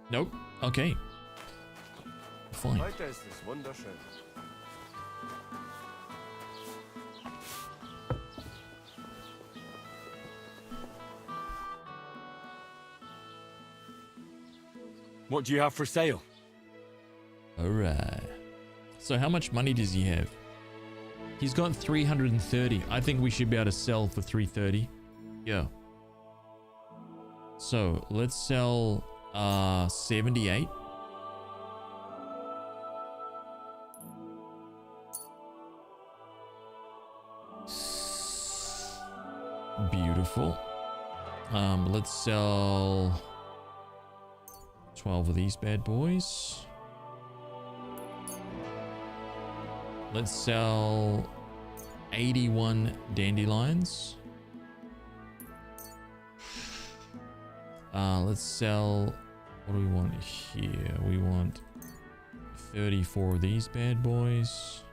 Nope. Okay. Fine. Heute ist es wunderschön. What do you have for sale? Alright. So how much money does he have? He's got 330. I think we should be able to sell for 330. Yeah. So let's sell 78. Beautiful. Let's sell 12 of these bad boys. Let's sell 81 dandelions. Let's sell, what do we want here? We want 34 of these bad boys.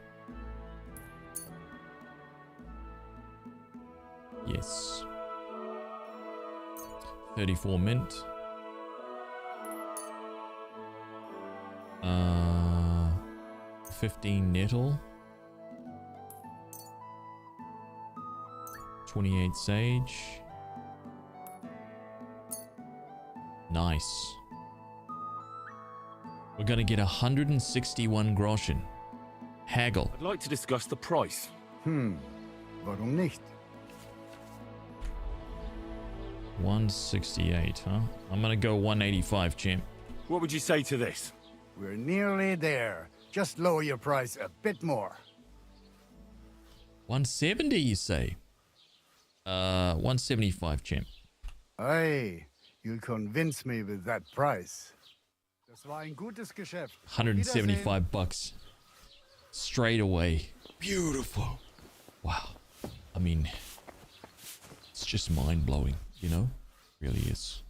Yes. 34 mint. 15 nettle. 28 sage. Nice. We're gonna get 161 groschen. Haggle. I'd like to discuss the price. Warum nicht? 168, huh? I'm gonna go 185, champ. What would you say to this? We're nearly there. Just lower your price a bit more. 170, you say? 175, champ. Hey, you'll convince me with that price. Das war ein gutes Geschäft. 175 bucks. Straight away. Beautiful. Wow. I mean, it's just mind-blowing, you know? Really is.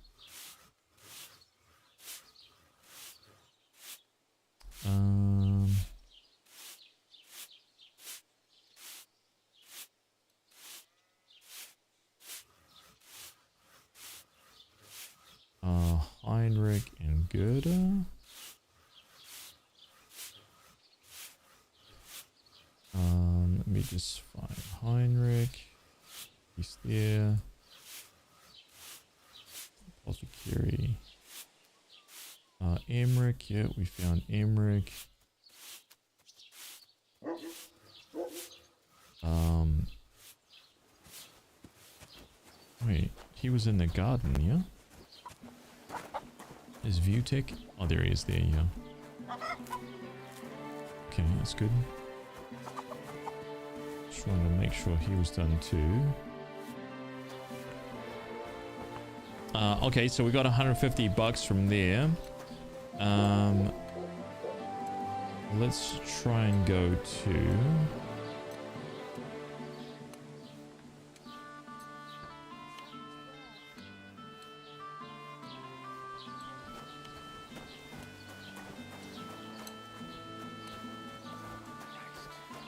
Heinrich and Goethe. Let me just find Heinrich. He's there. Apothecary. Emmerich, yeah, we found Emmerich. Wait, he was in the garden, yeah? Is Vutek? Oh, there he is, there you go. Okay, that's good. Just wanted to make sure he was done too. Okay, so we got 150 bucks from there. Let's try and go to...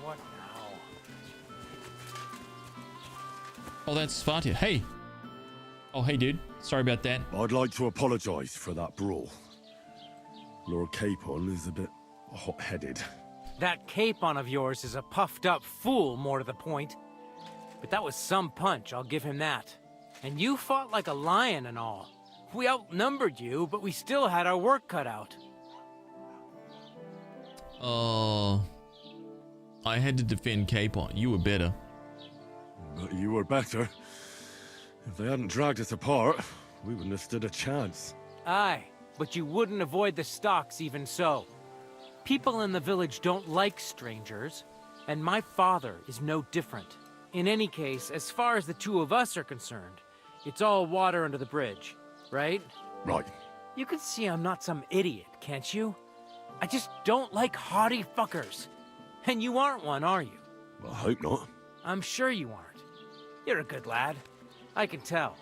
What now? Oh, that's Svartia. Hey! Oh, hey, dude. Sorry about that. I'd like to apologise for that brawl. Lord Capon is a bit hot-headed. That Capon of yours is a puffed-up fool, more to the point. But that was some punch, I'll give him that. And you fought like a lion and all. We outnumbered you, but we still had our work cut out. I had to defend Capon. You were better. But you were better. If they hadn't dragged us apart, we wouldn't have stood a chance. Aye, but you wouldn't avoid the stocks even so. People in the village don't like strangers, and my father is no different. In any case, as far as the two of us are concerned, it's all water under the bridge, right? Right. You can see I'm not some idiot, can't you? I just don't like haughty fuckers. And you aren't one, are you? I hope not. I'm sure you aren't. You're a good lad. I can tell.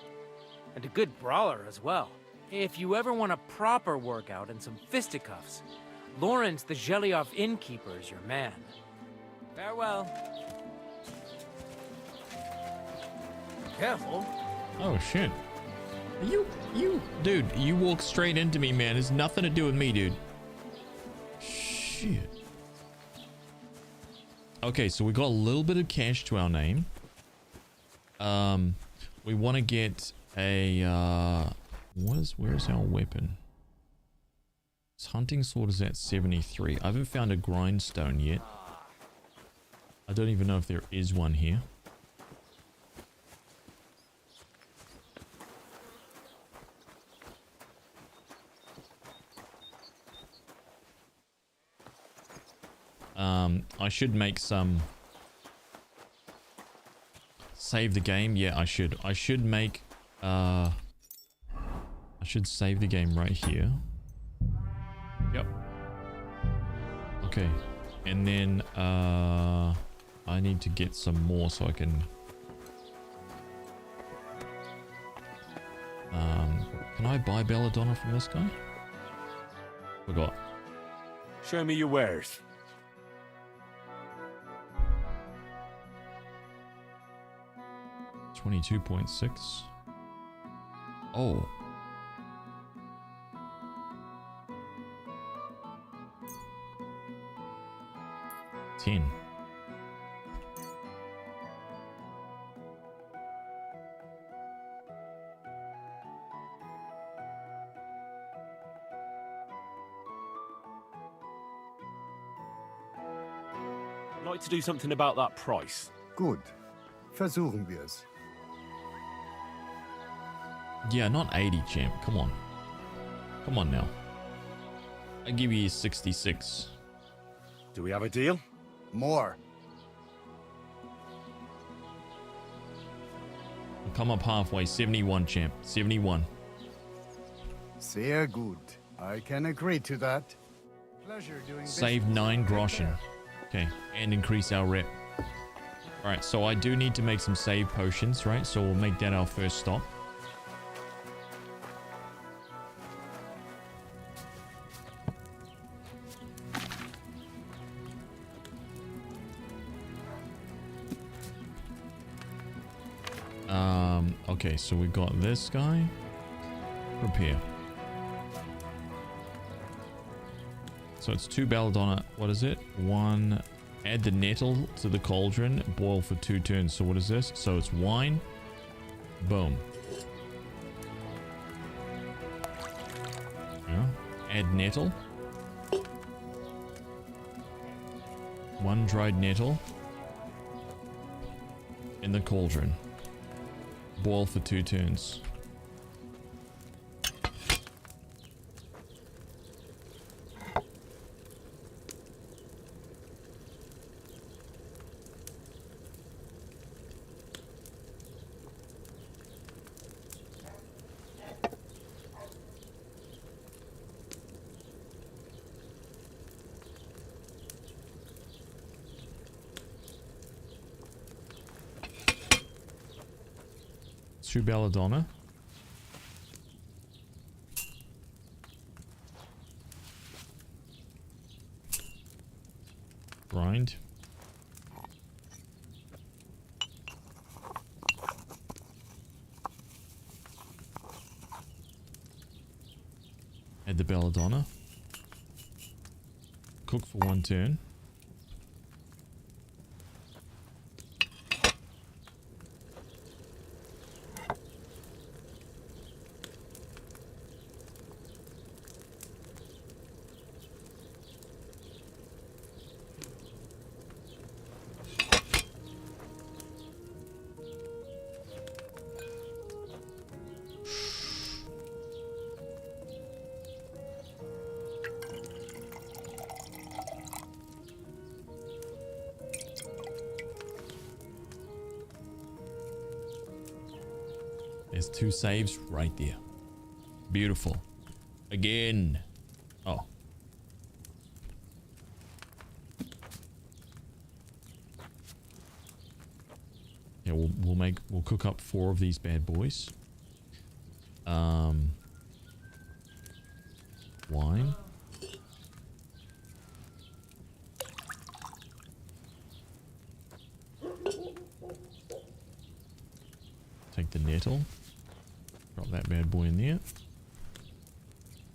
And a good brawler as well. If you ever want a proper workout and some fisticuffs, Lawrence the Zhelyov innkeeper is your man. Farewell. Careful. Oh shit. Dude, you walk straight into me, man. It's nothing to do with me, dude. Shit. Okay, so we got a little bit of cash to our name. We want to get a, where's our weapon? This hunting sword is at 73. I haven't found a grindstone yet. I don't even know if there is one here. I should make some... Save the game? Yeah, I should. I should make... I should save the game right here. Yep. Okay. And then, I need to get some more so I can... Can I buy belladonna from this guy? Forgot. Show me your wares. $22.6. Oh. $10. I'd like to do something about that price. Gut. Versuchen wir es. Yeah, not 80, champ. Come on. Come on now. I give you 66. Do we have a deal? More. We'll come up halfway. 71, champ. 71. Sehr gut. I can agree to that. Pleasure doing Save 9 groschen. Okay, and increase our rep. Alright, so I do need to make some save potions, right? So we'll make that our first stop. Okay, so we got this guy. Prepare. So it's 2 belladonna. What is it? 1. Add the nettle to the cauldron. Boil for 2 turns. So what is this? So it's wine. Boom. Yeah. Add nettle. 1 dried nettle. In the cauldron. Boil for 2 turns. Belladonna. Grind. Add the belladonna. Cook for 1 turn. There's 2 saves right there. Beautiful. Again. Oh. Yeah, we'll cook up 4 of these bad boys. Wine. the nettle. Drop that bad boy in there.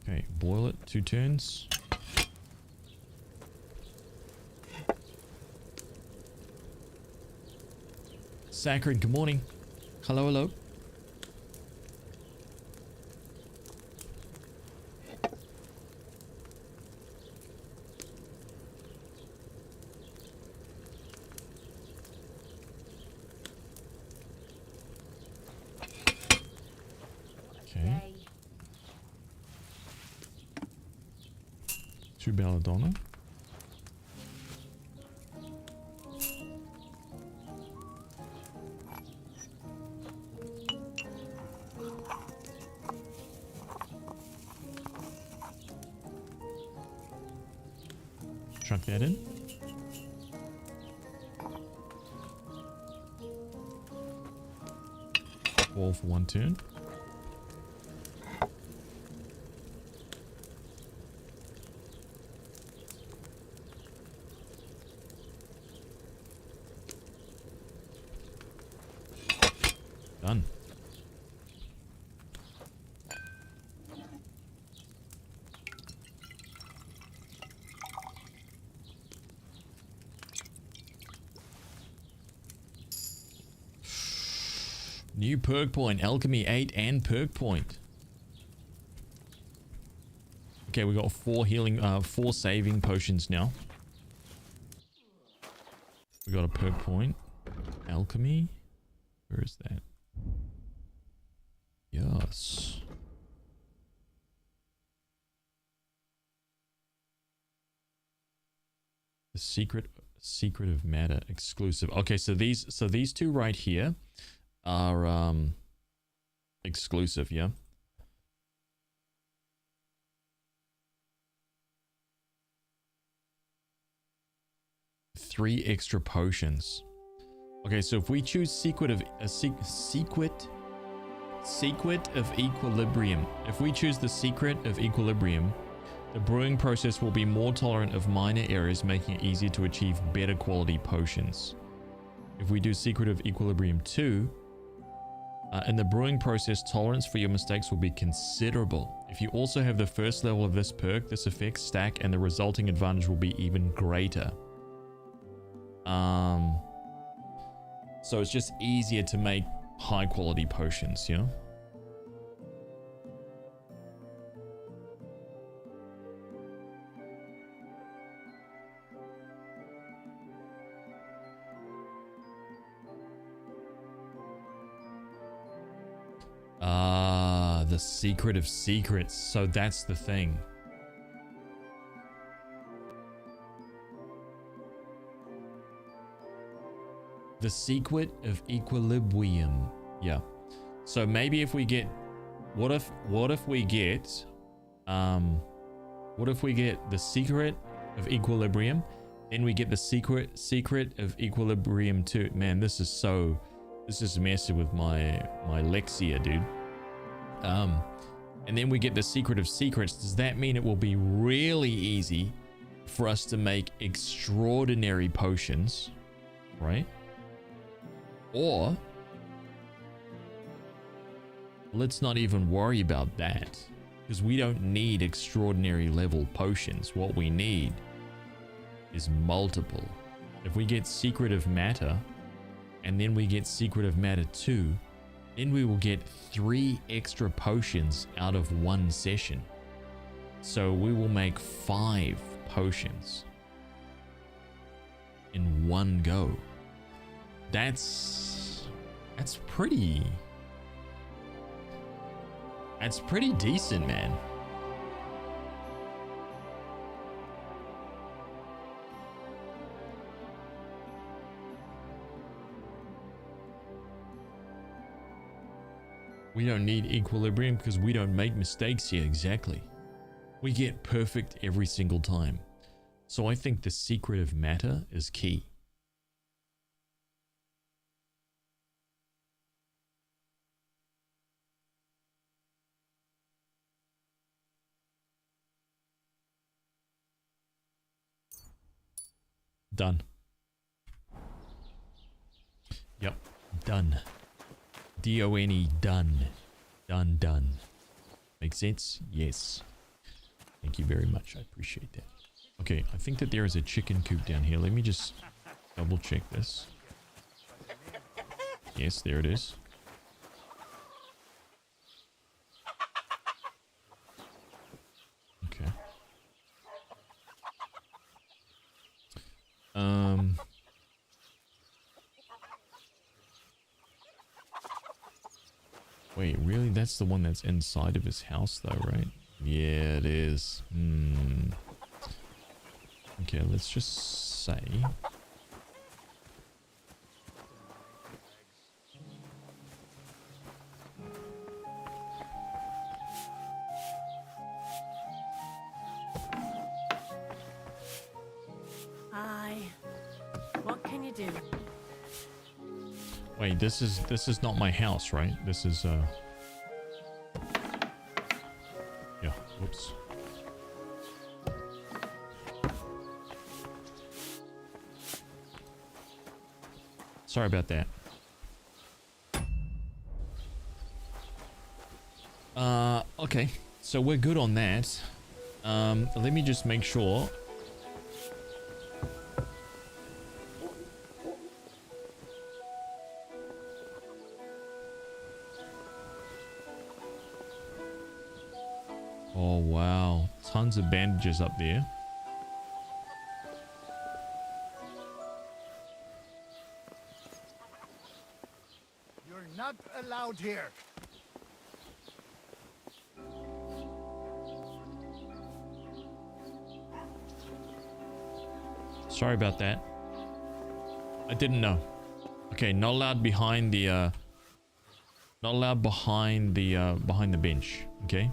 Okay, boil it 2 turns. Sacred, good morning. Hello, hello. Okay. 2 belladonna. Chuck that in. Boil for 1 turn. Done. New perk point, Alchemy 8 and perk point. Okay, we got 4 healing, 4 saving potions now. We got a perk point. Alchemy. Where is that? Yes. The secret of matter exclusive. Okay, so these 2 right here are exclusive, yeah. Three extra potions. Okay, so if we choose secret of equilibrium, if we choose the secret of equilibrium, the brewing process will be more tolerant of minor errors, making it easier to achieve better quality potions. If we do secret of equilibrium 2, in the brewing process, tolerance for your mistakes will be considerable. If you also have the first level of this perk, this effect stack and the resulting advantage will be even greater. So it's just easier to make high quality potions, you know? The secret of secrets. So that's the thing. The secret of equilibrium. Yeah. So maybe if we get, what if we get the secret of equilibrium, then we get the secret of equilibrium too. Man, this is messing with my Lexia, dude. And then we get the secret of secrets. Does that mean it will be really easy for us to make extraordinary potions, right? Or let's not even worry about that, because we don't need extraordinary level potions. What we need is multiple. If we get secret of matter and then we get secret of matter 2, then we will get 3 extra potions out of 1 session. So we will make 5 potions in one go. That's pretty decent, man. We don't need equilibrium because we don't make mistakes here. Exactly. We get perfect every single time. So I think the secret of matter is key. Done. Yep, done. D-O-N-E, done. Done, done. Make sense? Yes. Thank you very much. I appreciate that. Okay, I think that there is a chicken coop down here. Let me just double check this. Yes, there it is. Okay. Wait, really? That's the one that's inside of his house though, right? Yeah, it is. Okay, let's just say... Hi. What can you do? Wait, this is not my house, right? This is yeah, whoops. Sorry about that. Okay. So we're good on that. Let me just make sure. Oh, wow. Tons of bandages up there. You're not allowed here. Sorry about that. I didn't know. Okay, not allowed behind the not allowed behind the bench, okay?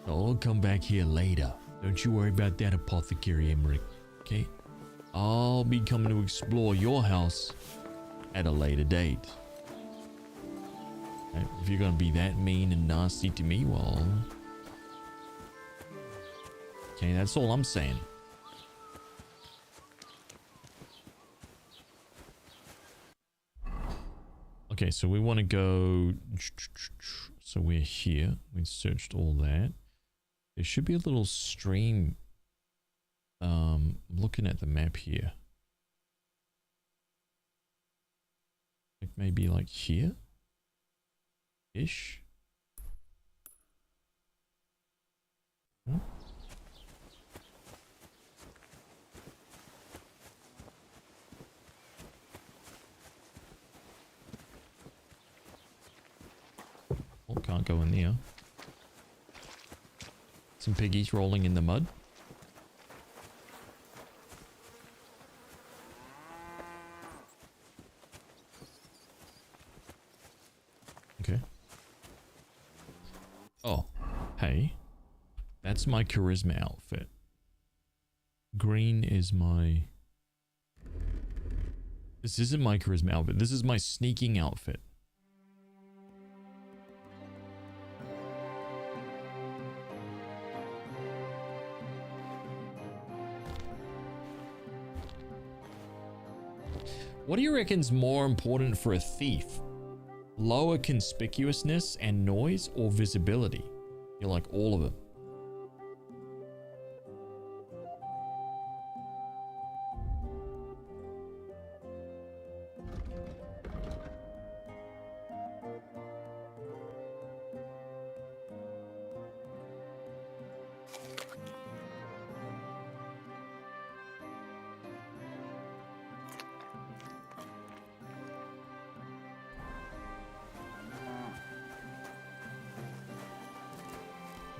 I'll come back here later. Don't you worry about that, Apothecary Emmerich, okay? I'll be coming to explore your house at a later date. Right, if you're gonna be that mean and nasty to me, well... Okay, that's all I'm saying. Okay, so we want to go... So we're here. We searched all that. There should be a little stream. Looking at the map here. Like maybe like here? Ish? Hmm? Oh, can't go in there. Some piggies rolling in the mud. Okay. Oh, hey. That's my charisma outfit. Green is my... This isn't my charisma outfit. This is my sneaking outfit. What do you reckon's more important for a thief? Lower conspicuousness and noise or visibility? You're like all of them.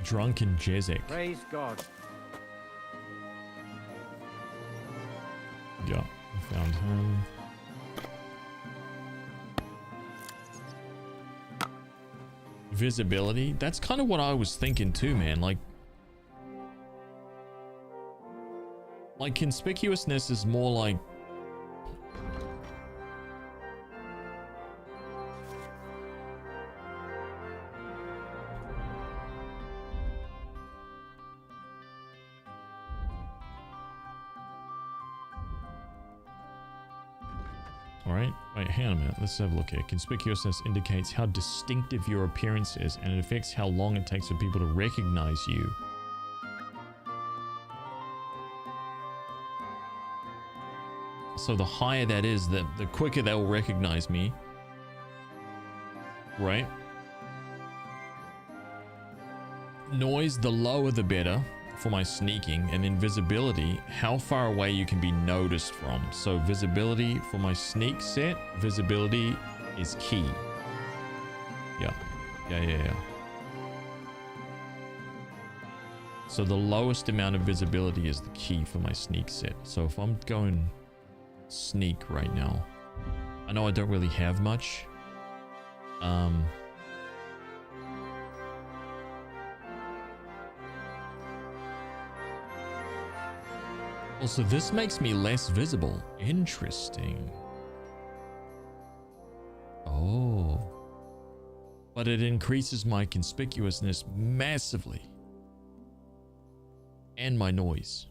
Drunken Jezek. Praise God. Yeah, I found him. Visibility? That's kind of what I was thinking too, man. Like conspicuousness is more like... Alright, wait, hang on a minute. Let's have a look here. Conspicuousness indicates how distinctive your appearance is, and it affects how long it takes for people to recognize you. So the higher that is, the quicker they'll recognize me. Right? Noise, the lower the better for my sneaking, and invisibility, how far away you can be noticed from. So visibility for my sneak set, visibility is key. Yeah. So the lowest amount of visibility is the key for my sneak set. So if I'm going sneak right now, I know I don't really have much. Also, this makes me less visible. Interesting. Oh. But it increases my conspicuousness massively. And my noise.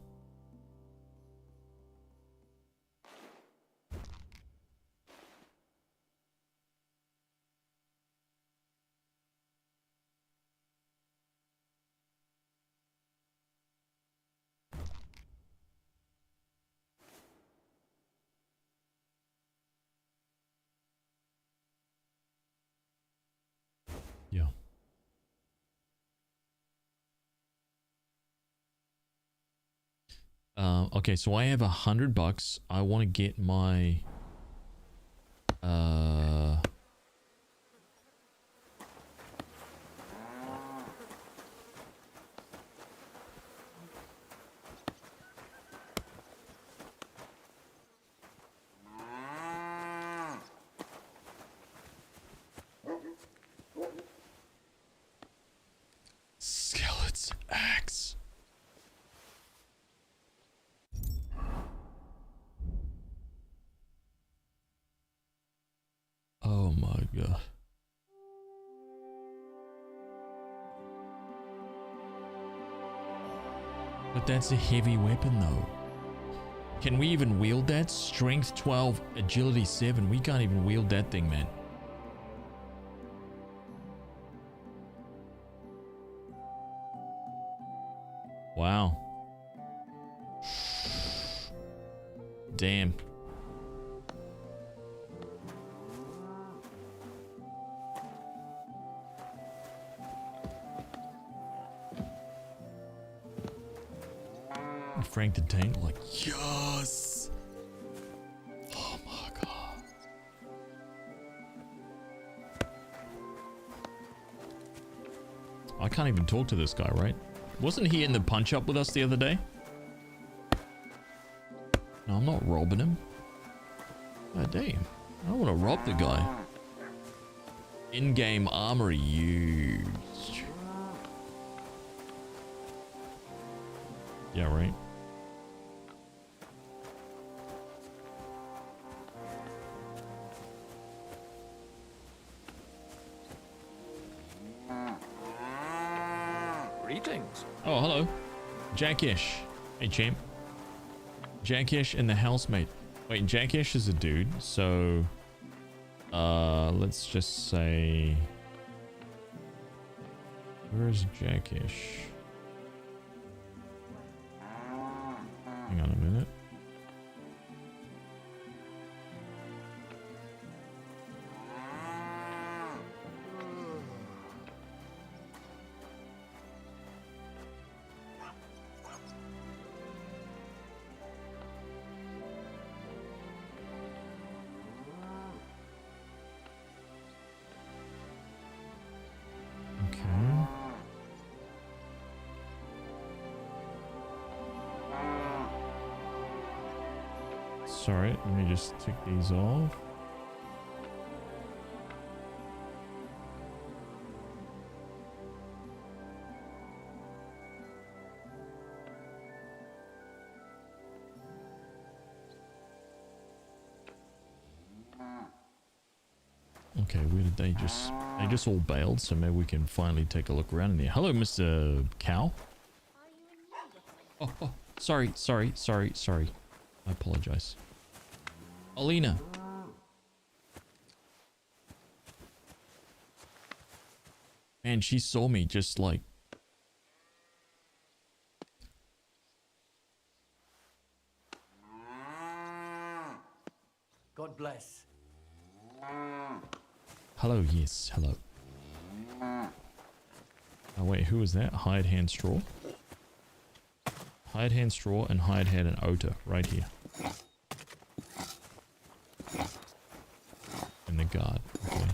Yeah. Okay, so I have $100. I want to get my skeleton's axe. Oh my god. But that's a heavy weapon though. Can we even wield that? Strength 12, agility 7. We can't even wield that thing, man. Wow. Damn. Frank the Tank, like, yes! Oh my god. I can't even talk to this guy, right? Wasn't he in the punch-up with us the other day? No, I'm not robbing him. God damn. I don't want to rob the guy. In-game armory used. Yeah, right. Greetings. Oh, hello. Jackish. Hey, champ. Jackish and the housemate. Wait, Jackish is a dude, so... let's just say... Where is Jackish? Hang on a minute. Sorry, let me just tick these off. Okay, where did they just all bailed, so maybe we can finally take a look around in here. Hello, Mr. Cow. Oh, sorry. I apologize. Alina. Man, she saw me just like... God bless. Hello, yes, hello. Oh wait, who was that? Hired hand straw? Hired hand straw and hired hand and otter right here. In the guard, okay.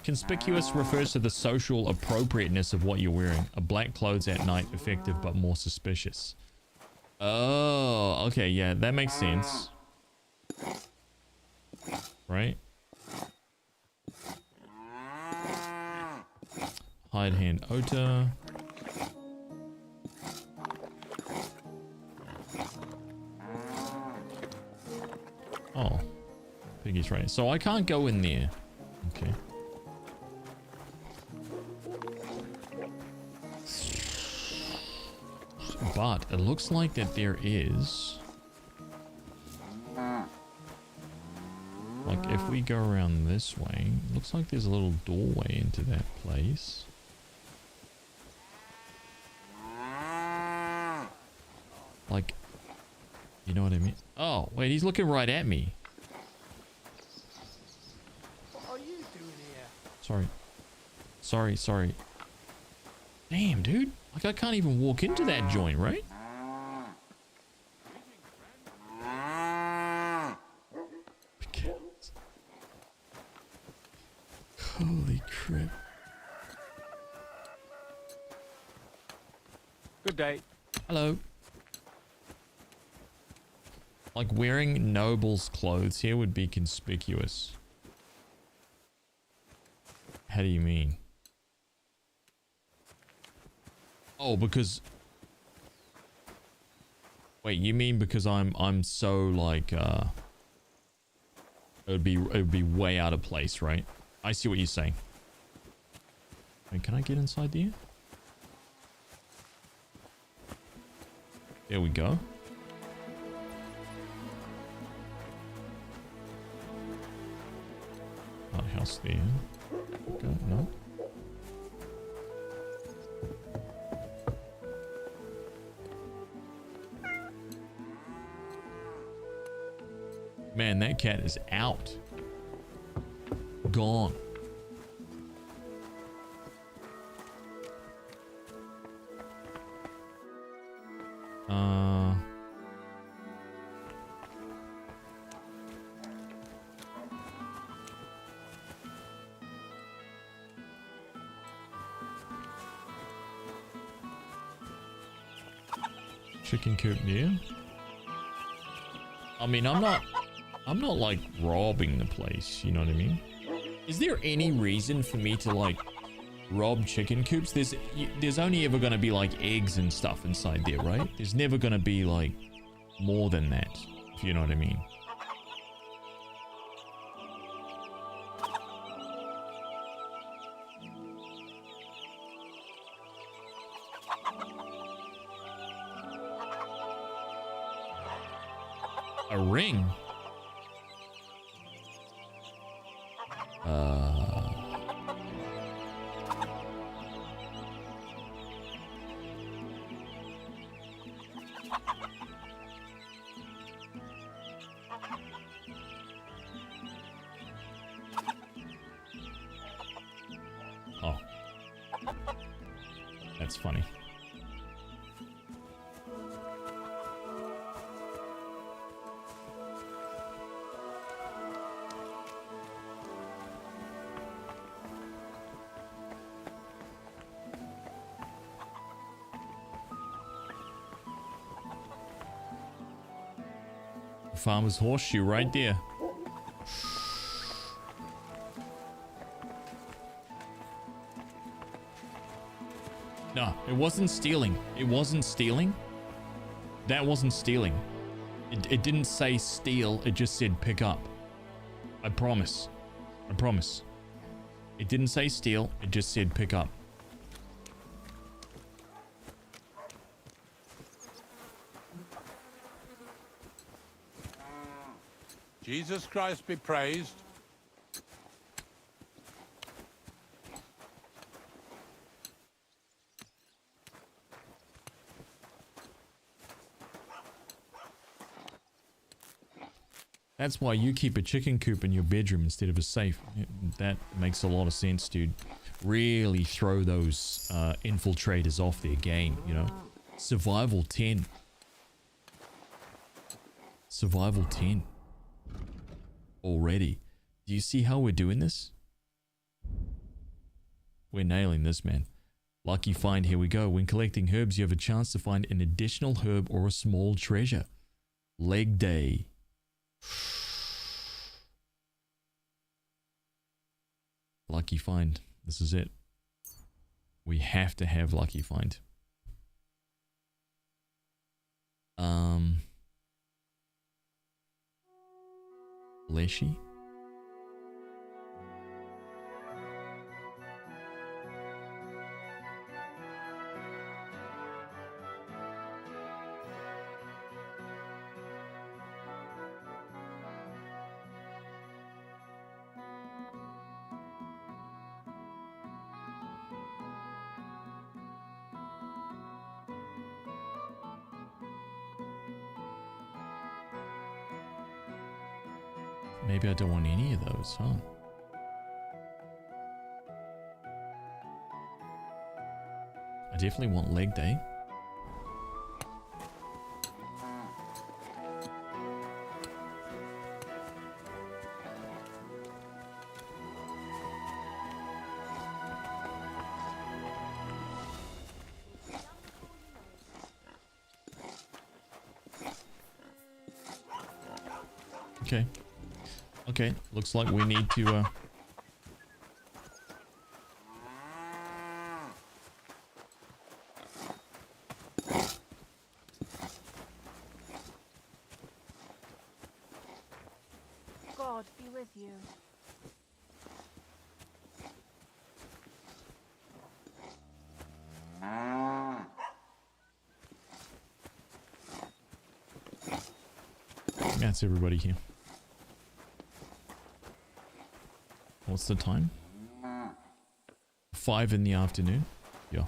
Conspicuous refers to the social appropriateness of what you're wearing. A black clothes at night, effective but more suspicious. Oh, okay, yeah, that makes sense. Right? Hide hand otter. Oh. Piggy's right. So I can't go in there. Okay. But it looks like that there is... Like if we go around this way, looks like there's a little doorway into that place. Like, you know what I mean? Oh, wait, he's looking right at me. What are you doing here? Sorry. Damn, dude. Like, I can't even walk into that joint, right? Holy crap. Good day. Hello. Like, wearing noble's clothes here would be conspicuous. How do you mean? Oh, because... Wait, you mean because I'm so, like, it would be way out of place, right? I see what you're saying. Wait, can I get inside there? There we go. House there. Okay, no. Man, that cat is out. Gone. Chicken coop there. I mean, I'm not like robbing the place, you know what I mean? Is there any reason for me to like rob chicken coops? There's only ever gonna be like eggs and stuff inside there, right? There's never gonna be like more than that, if you know what I mean. A ring? Oh. That's funny. Farmer's horseshoe right there. No, it wasn't stealing. It wasn't stealing. That wasn't stealing. It didn't say steal. It just said pick up. I promise. I promise. It didn't say steal. It just said pick up. Jesus Christ be praised. That's why you keep a chicken coop in your bedroom instead of a safe. That makes a lot of sense, dude. Really throw those infiltrators off their game, you know? Survival 10. Survival 10. Already. Do you see how we're doing this? We're nailing this, man. Lucky find, here we go. When collecting herbs, you have a chance to find an additional herb or a small treasure. Leg day. Lucky find. This is it. We have to have lucky find. Leshy? Maybe I don't want any of those, huh? I definitely want leg day. Okay. Okay, looks like we need to God be with you. That's everybody here. What's the time? 5 in the afternoon. Yeah.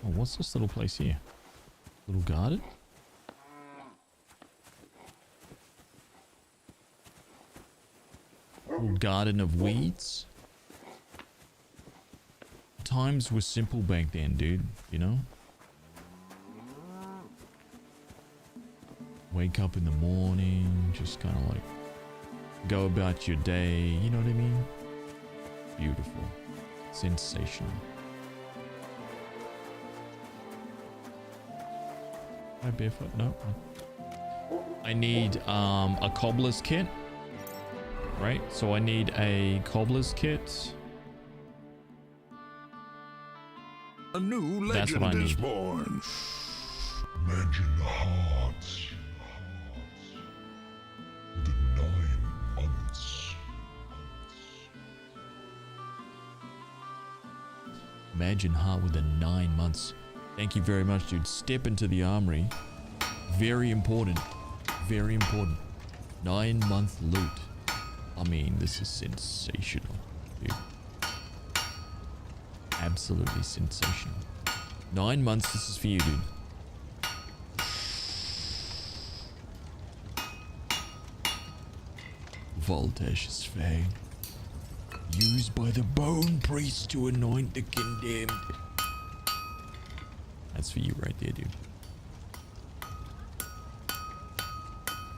Oh, what's this little place here? Little garden? Little garden of weeds. Times were simple back then, dude. You know? Wake up in the morning, just kind of like go about your day. You know what I mean? Beautiful. Sensational. Am I barefoot? No. I need a cobbler's kit. Right? So I need a cobbler's kit. A new That's what I legend is need. born. Imagine the hearts. The 9 months. Imagine heart with the 9 months. Thank you very much, dude. Step into the armory. Very important. Very important. 9-month loot. I mean, this is sensational, dude. Absolutely sensational. 9 months, this is for you, dude. Voltash's Fang. Used by the Bone Priest to anoint the condemned. That's for you right there, dude.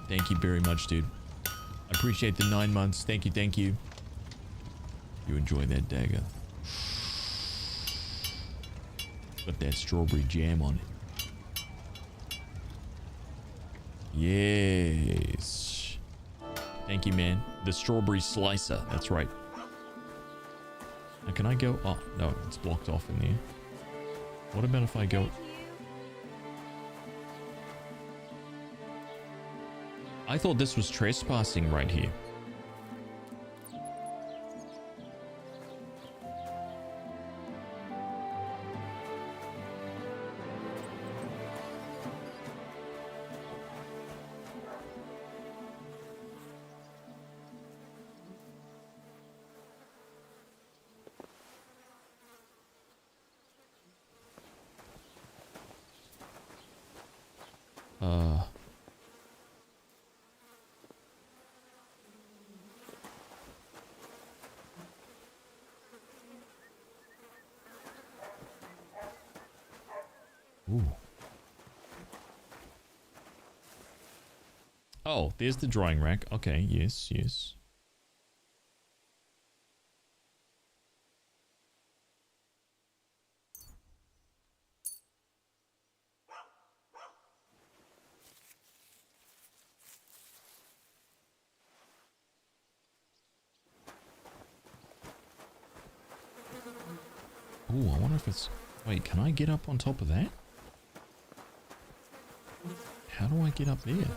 Thank you very much, dude. I appreciate the 9 months. Thank you, thank you. You enjoy that dagger. Got that strawberry jam on it. Yes. Thank you, man. The strawberry slicer. That's right. Now, can I go? Oh, no. It's blocked off in there. What about if I go? I thought this was trespassing right here. Ooh. Oh, there's the drying rack. Okay, yes, yes. Ooh, I wonder if it's... Wait, can I get up on top of that? How do I get up there?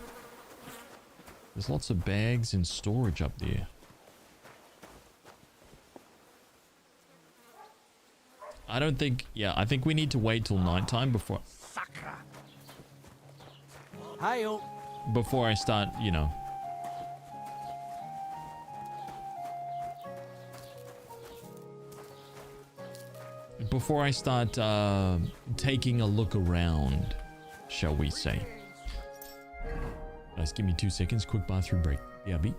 There's lots of bags and storage up there. I don't think... Yeah, I think we need to wait till nighttime before... Hi-yo. Before I start, you know... Before I start taking a look around, shall we say. Guys, give me 2 seconds. Quick bathroom break. Yeah, B.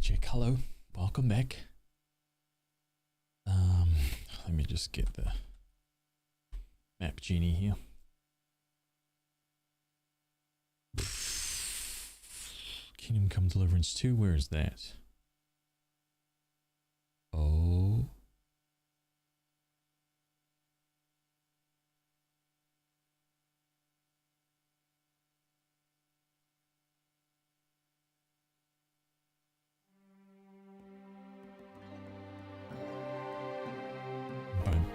check. Hello, welcome back. Let me just get the map genie here. Kingdom Come Deliverance 2, where is that? Oh.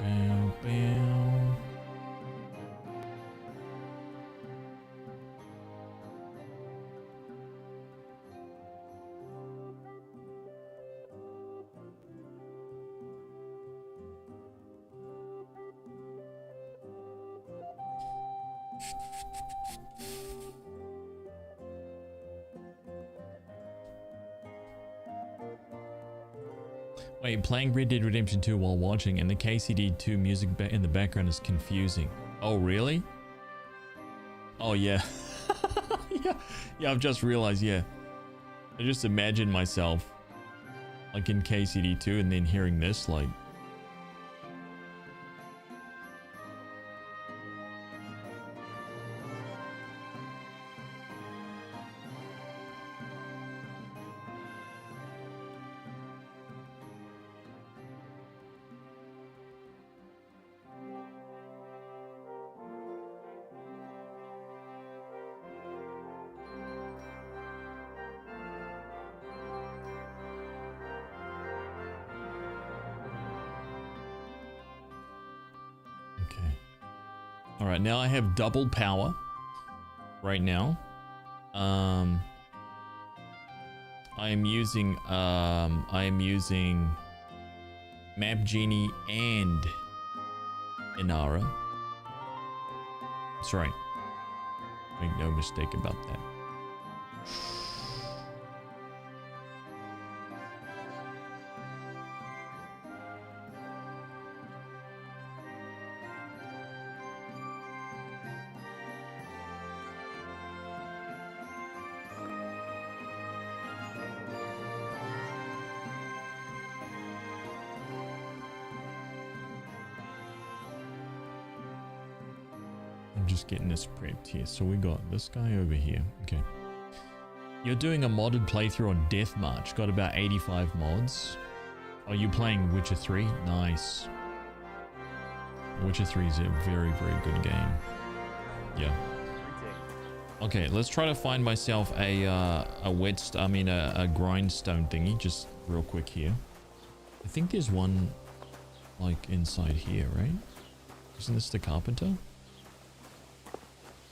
Bow, bow. Wait, playing Red Dead Redemption 2 while watching and the KCD2 music in the background is confusing. Oh, really? Oh, yeah. yeah, I've just realized, yeah. I just imagine myself like in KCD2 and then hearing this, like... Alright, now I have double power right now. I am using Map Genie and Inara. That's right. Make no mistake about that. Getting this prepped here. So we got this guy over here. Okay. You're doing a modded playthrough on Death March. Got about 85 mods. Are you playing Witcher 3? Nice. Witcher 3 is a very, very good game. Yeah. Okay, let's try to find myself a grindstone thingy just real quick here. I think there's one like inside here, right? Isn't this the carpenter?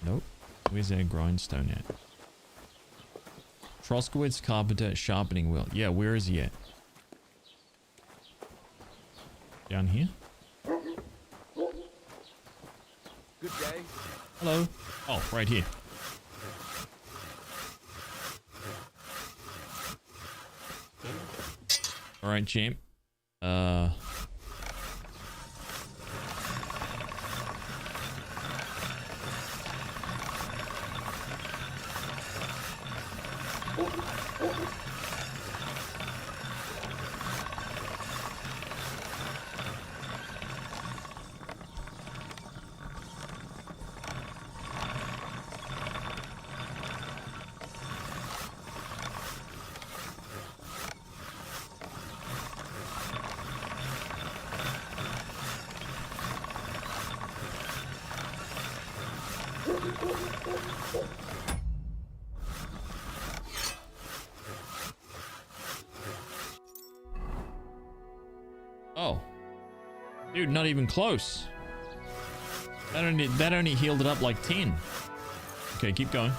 Nope. Where's our grindstone at? Troskowitz carpenter sharpening wheel. Yeah, where is he at? Down here? Good day. Hello. Oh, right here. Alright, champ. Oh. Dude, not even close. That only healed it up like 10. Okay, keep going.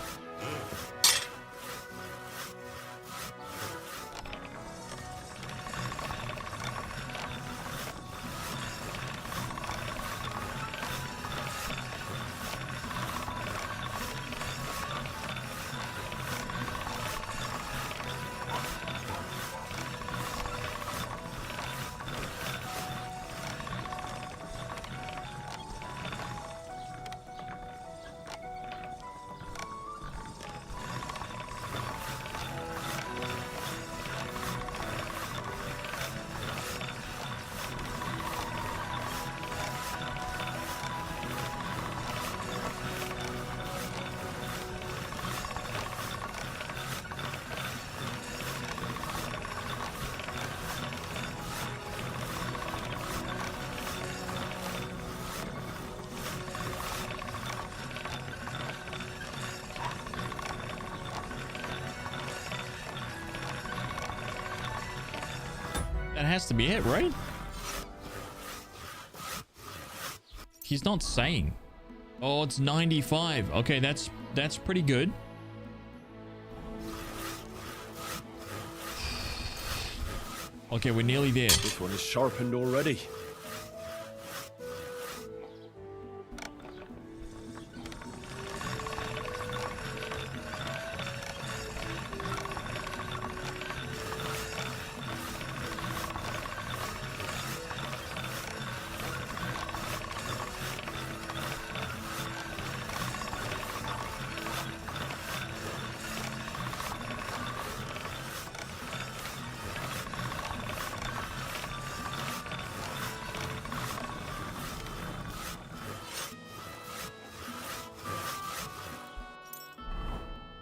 That has to be it, right? He's not saying. Oh, it's 95. Okay, that's pretty good. Okay, we're nearly there. This one is sharpened already.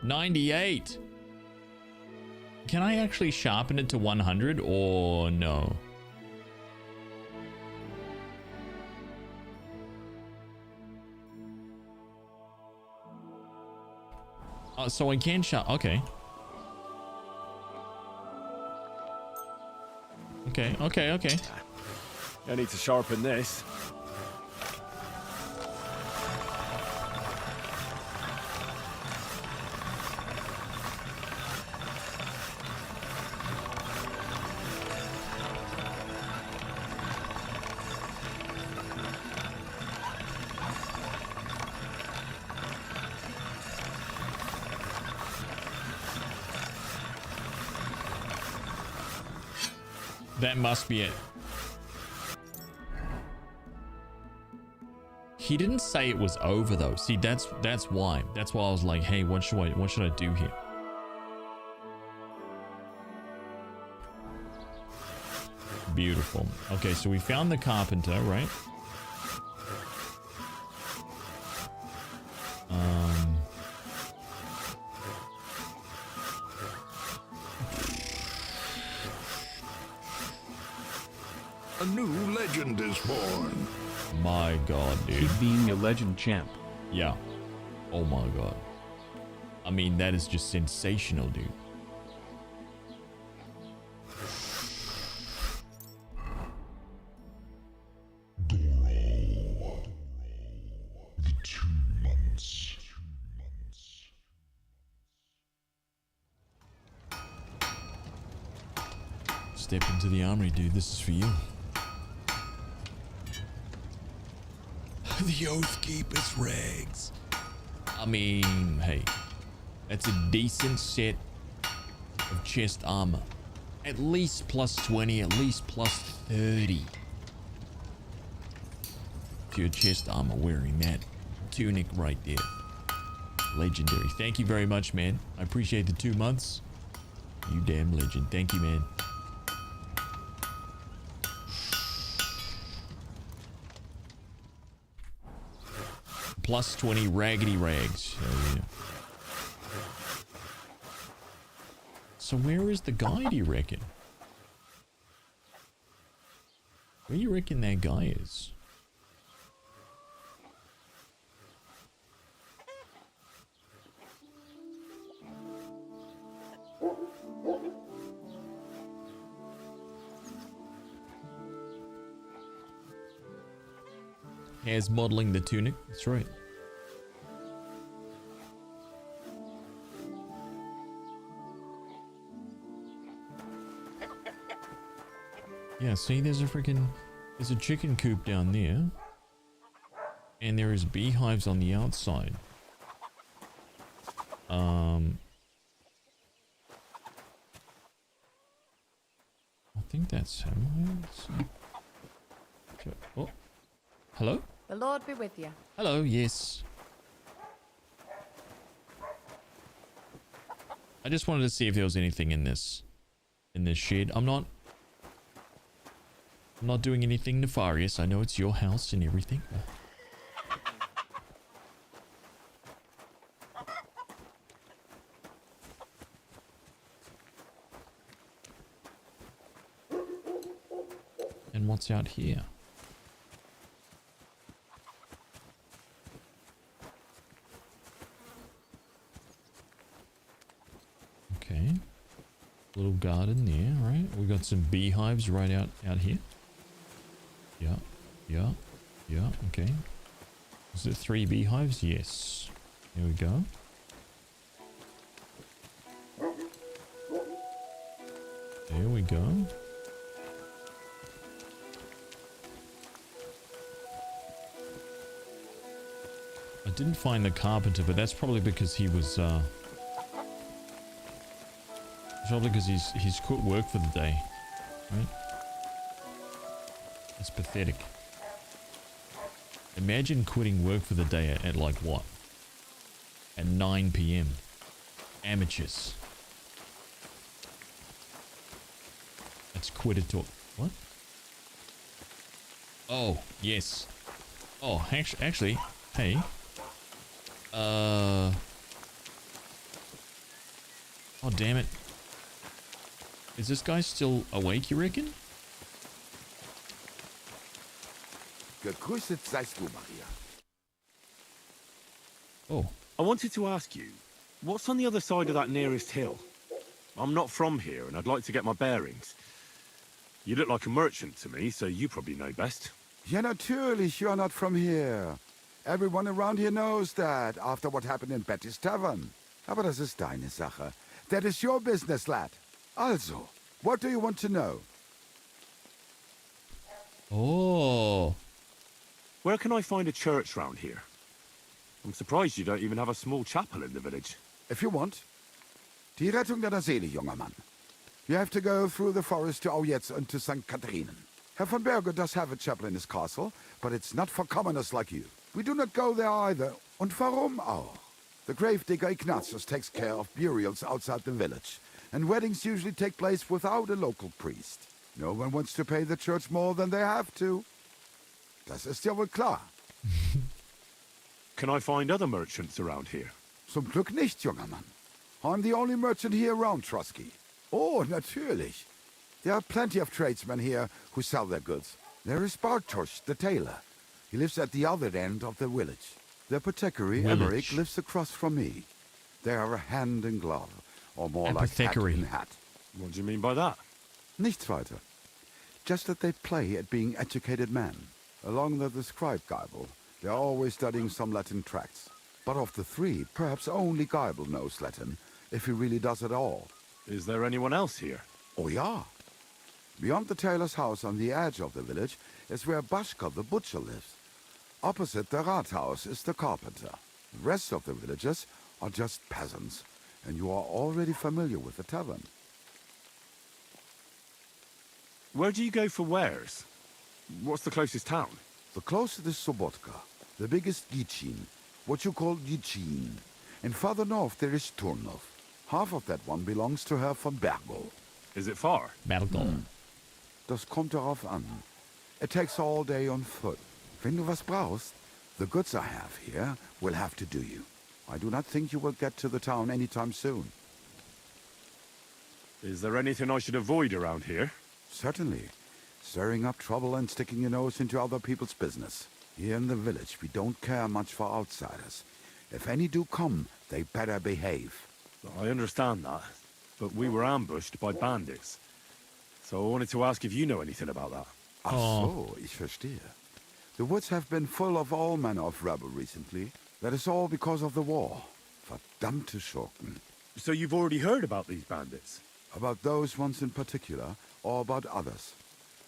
$98. Can I actually sharpen it to 100 or no? Oh, so I can okay. Okay. I need to sharpen this. That must be it. He didn't say it was over though. See, that's why. That's why I was like, hey, what should I do here? Beautiful. Okay, so we found the carpenter, right? A new legend is born. My god, dude. Keep being a legend, champ. Yeah. Oh my god. I mean, that is just sensational, dude. The 2 months. Step into the armory, dude. This is for you. The Oathkeeper's rags. I mean, hey, that's a decent set of chest armor. At least plus 20, at least plus 30. Pure chest armor wearing that tunic right there. Legendary. Thank you very much, man. I appreciate the 2 months. You damn legend. Thank you, man. Plus 20 raggedy rags. Oh, yeah. So where is the guy, do you reckon? Where do you reckon that guy is? Hair's modeling the tunic. That's right. Yeah, see, there's a chicken coop down there. And there is beehives on the outside. I think that's him. Oh. Hello? The Lord be with you. Hello, yes. I just wanted to see if there was anything in this shed. I'm not doing anything nefarious. I know it's your house and everything. And what's out here? Okay. Little garden there, right? We got some beehives right out here. Yeah, yeah, yeah, okay. Is it 3 beehives? Yes. Here we go. There we go. I didn't find the carpenter, but that's probably because he was, probably because he's quit work for the day, right? That's pathetic. Imagine quitting work for the day at like what? At 9 PM. Amateurs. That's quit it to... What? Oh, yes. Oh, actually, hey. Oh, damn it. Is this guy still awake, you reckon? Gegrüßet seist du, Maria. Oh. I wanted to ask you, what's on the other side of that nearest hill? I'm not from here, and I'd like to get my bearings. You look like a merchant to me, so you probably know best. Ja, natürlich, you're not from here. Everyone around here knows that, after what happened in Betty's Tavern. Aber das ist deine Sache. That is your business, lad. Also, what do you want to know? Oh. Where can I find a church round here? I'm surprised you don't even have a small chapel in the village. If you want. Die Rettung deiner Seele, junger Mann. You have to go through the forest to Aujetz and to St. Catharinen. Herr von Berger does have a chapel in his castle, but it's not for commoners like you. We do not go there either. Und warum auch? The gravedigger Ignatius takes care of burials outside the village, and weddings usually take place without a local priest. No one wants to pay the church more than they have to. Das ist ja wohl klar. Can I find other merchants around here? Zum Glück nicht, junger Mann. I'm the only merchant here around Trosky. Oh, natürlich. There are plenty of tradesmen here who sell their goods. There is Bartosz, the tailor. He lives at the other end of the village. The apothecary, Emmerich, lives across from me. They are a hand in glove, or more like hat in hat. What do you mean by that? Nichts weiter. Just that they play at being educated men. Along the described Geibel, they are always studying some Latin tracts. But of the 3, perhaps only Geibel knows Latin, if he really does at all. Is there anyone else here? Oh, ja. Beyond the tailor's house on the edge of the village is where Bashka the butcher lives. Opposite the Rathaus is the carpenter. The rest of the villagers are just peasants, and you are already familiar with the tavern. Where do you go for wares? What's the closest town? The closest is Sobotka, the biggest Gichin, what you call Gichin. And farther north there is Turnov. Half of that one belongs to Herr von Bergo. Is it far? Bergo. Das kommt darauf an. It takes all day on foot. Wenn du was brauchst, the goods I have here will have to do you. I do not think you will get to the town anytime soon. Is there anything I should avoid around here? Certainly. Stirring up trouble and sticking your nose into other people's business. Here in the village, we don't care much for outsiders. If any do come, they better behave. I understand that, but we were ambushed by bandits. So I wanted to ask if you know anything about that. Ach so, ich verstehe. The woods have been full of all manner of rebel recently. That is all because of the war. Verdammte Schurken. So you've already heard about these bandits? About those ones in particular, or about others?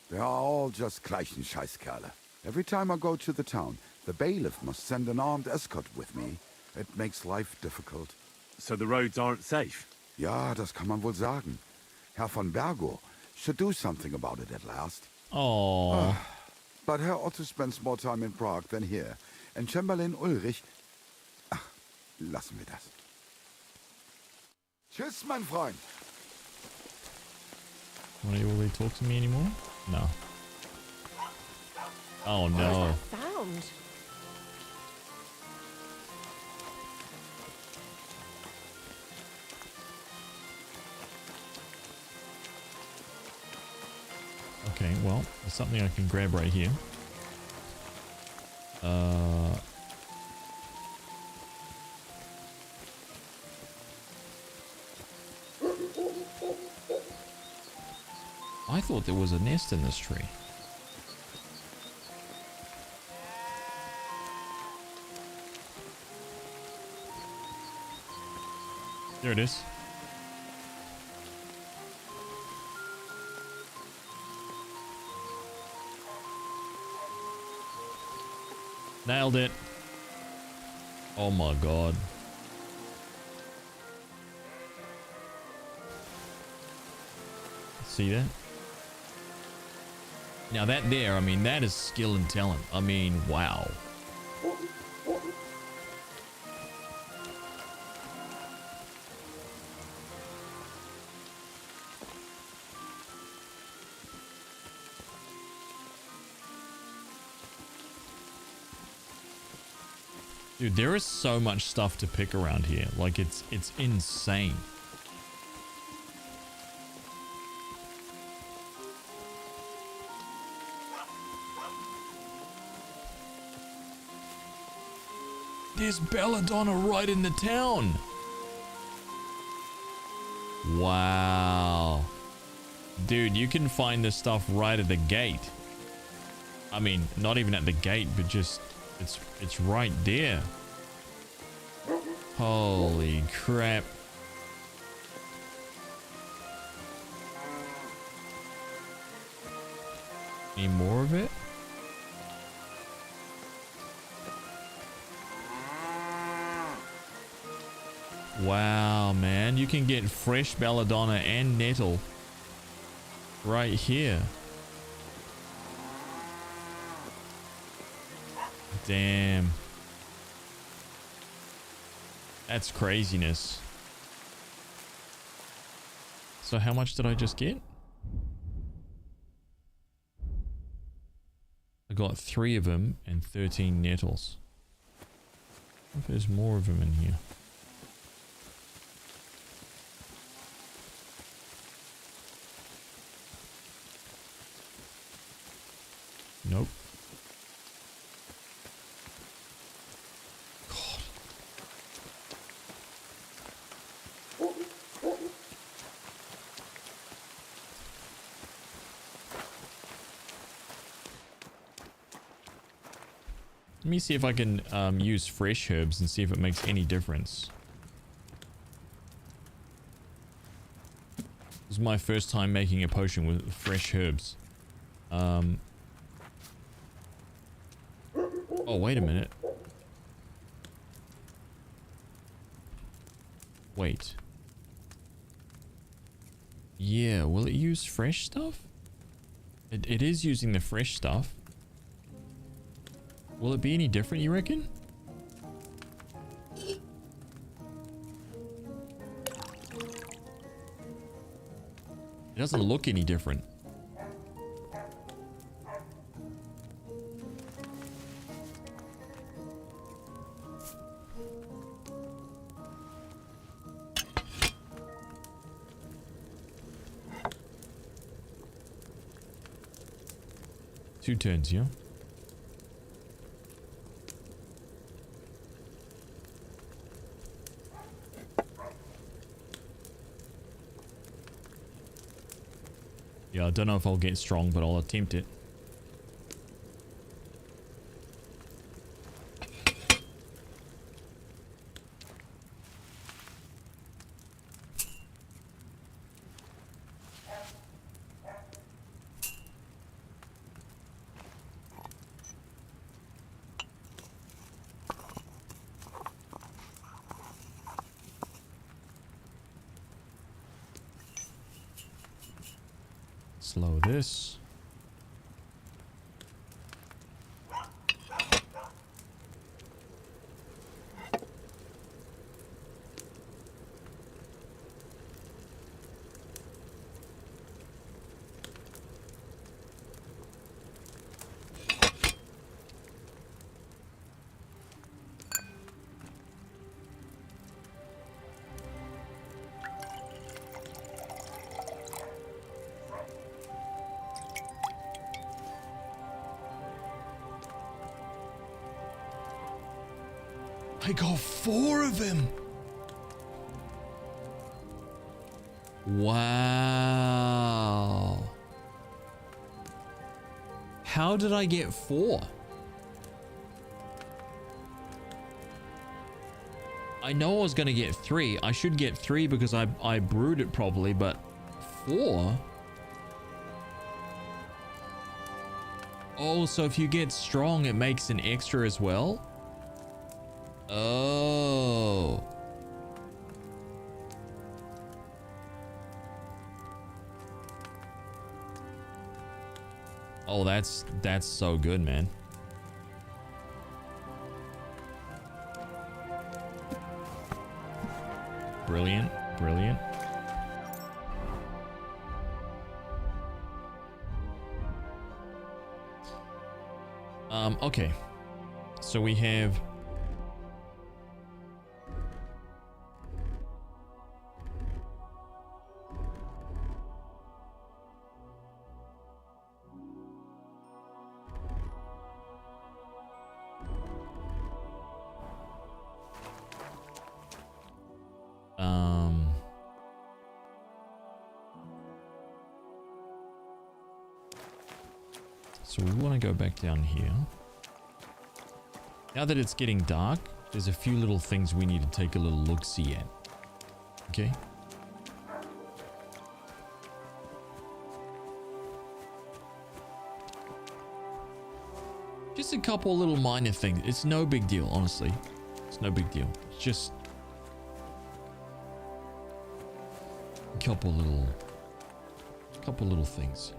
They are all just gleichen Scheißkerle. Every time I go to the town, the bailiff must send an armed escort with me. It makes life difficult. So the roads aren't safe? Ja, das kann man wohl sagen. Herr von Bergo should do something about it at last. Oh. But Herr Otto spends more time in Prague than here. And Chamberlain Ulrich... Ach, lassen wir das. Tschüss, mein Freund. Want to really talk to me anymore? No. Oh no. Sound. Okay, well, there's something I can grab right here. I thought there was a nest in this tree. There it is. Nailed it. Oh my god. See that? Now that there, I mean, that is skill and talent. I mean, wow. Dude, there is so much stuff to pick around here. Like, it's insane. There's belladonna right in the town. Wow. Dude, you can find this stuff right at the gate. I mean, not even at the gate, but just it's right there. Holy crap. Any more of it? Wow, man. You can get fresh belladonna and nettle right here. Damn. That's craziness. So how much did I just get? I got 3 of them and 13 nettles. I wonder if there's more of them in here. Nope. God. Let me see if I can use fresh herbs and see if it makes any difference. This is my first time making a potion with fresh herbs. Oh, wait a minute. Wait. Yeah, will it use fresh stuff? It is using the fresh stuff. Will it be any different, you reckon? It doesn't look any different. Two turns, yeah? Yeah, I don't know if I'll get strong, but I'll attempt it. Slow this. I got 4 of them. Wow. How did I get 4? I know I was going to get 3. I should get 3 because I brewed it properly, but 4? Oh, so if you get strong, it makes an extra as well? Oh. Oh, that's so good, man. Brilliant, brilliant. Okay. So we have so we want to go back down here. Now that it's getting dark, there's a few little things we need to take a little look-see at. Okay? Just a couple little minor things. It's no big deal, honestly. It's no big deal. It's just a couple little things.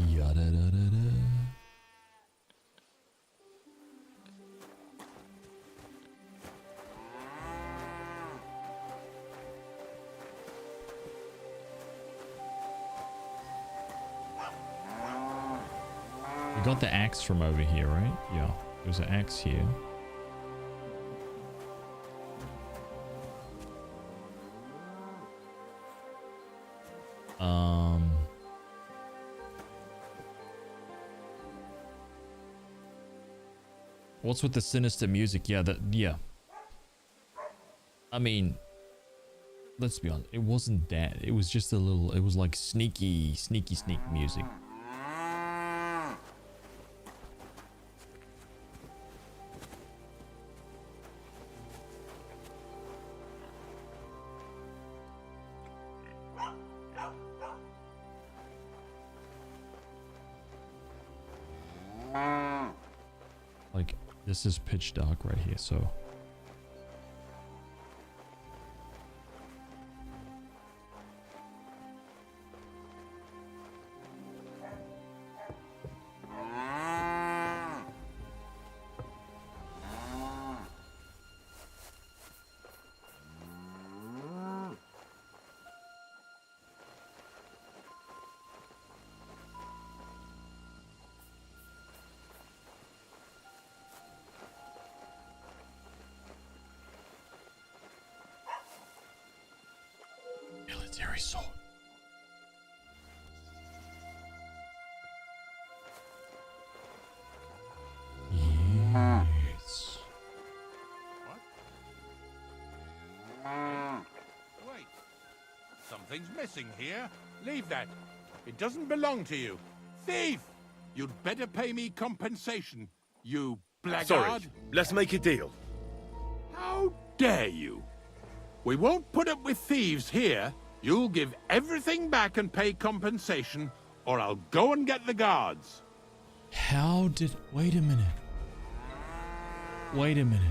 Yada-da-da-da. We got the axe from over here, right? Yeah, there's an axe here. What's with the sinister music? Yeah, yeah. I mean, let's be honest. It wasn't that. It was just a little. It was like sneaky music. Like, this is pitch dark right here, so. legendary sword. Yes. Wait. Something's missing here. Leave that. It doesn't belong to you. Thief! You'd better pay me compensation, you blackguard. Sorry, let's make a deal. How dare you? We won't put up with thieves here. You'll give everything back and pay compensation, or I'll go and get the guards. How did... Wait a minute. Wait a minute.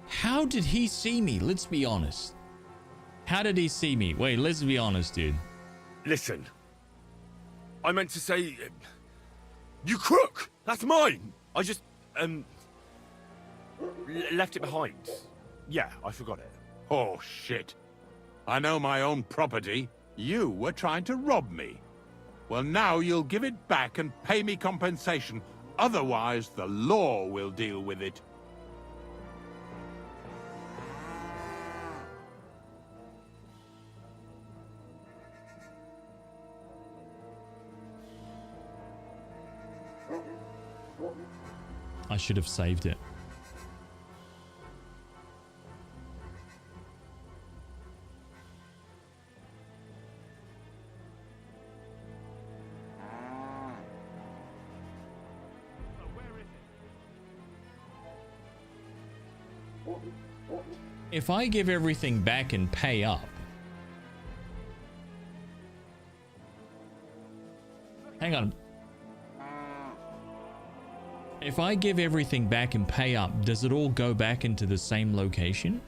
How did he see me? Let's be honest. How did he see me? Wait, let's be honest, dude. Listen. I meant to say... you crook! That's mine! I just, left it behind. Yeah, I forgot it. Oh, shit. I know my own property. You were trying to rob me. Well, now you'll give it back and pay me compensation. Otherwise, the law will deal with it. I should have saved it. If I give everything back and pay up. Hang on. If I give everything back and pay up, does it all go back into the same location?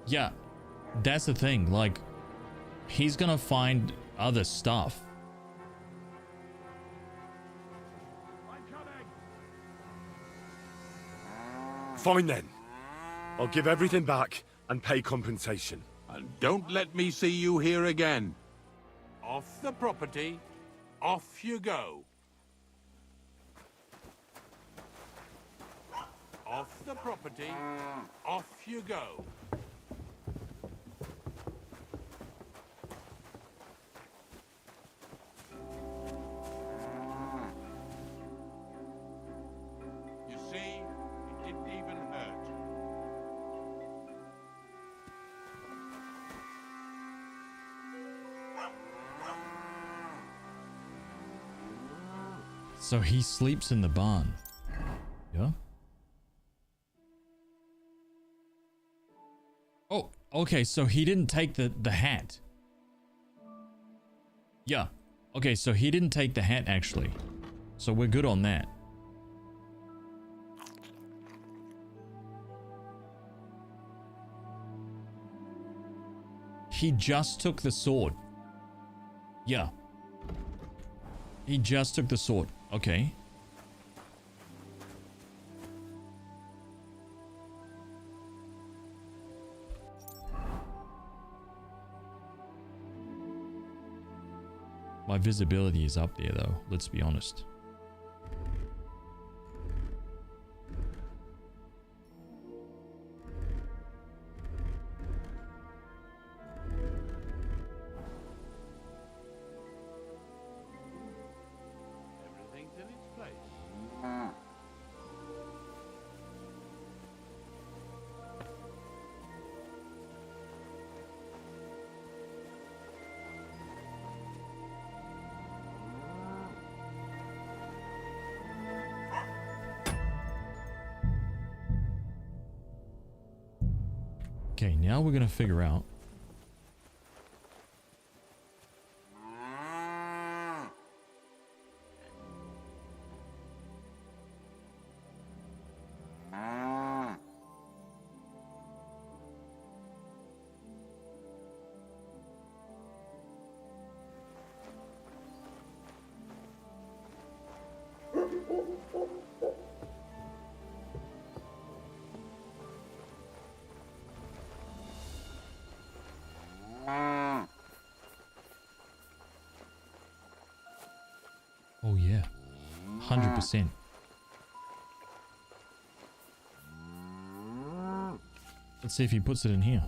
Yeah, that's the thing. Like, he's gonna find other stuff. Fine then. I'll give everything back and pay compensation. And don't let me see you here again. Off the property, off you go. Off the property, off you go. You see, it didn't even hurt. So he sleeps in the barn. Yeah? Oh, okay, so he didn't take the hat. Yeah. Okay, so he didn't take the hat, actually. So we're good on that. He just took the sword. Yeah. He just took the sword. Okay. My visibility is up there though, let's be honest. Everything's in its place. Okay, now we're gonna figure out 100%. Let's see if he puts it in here.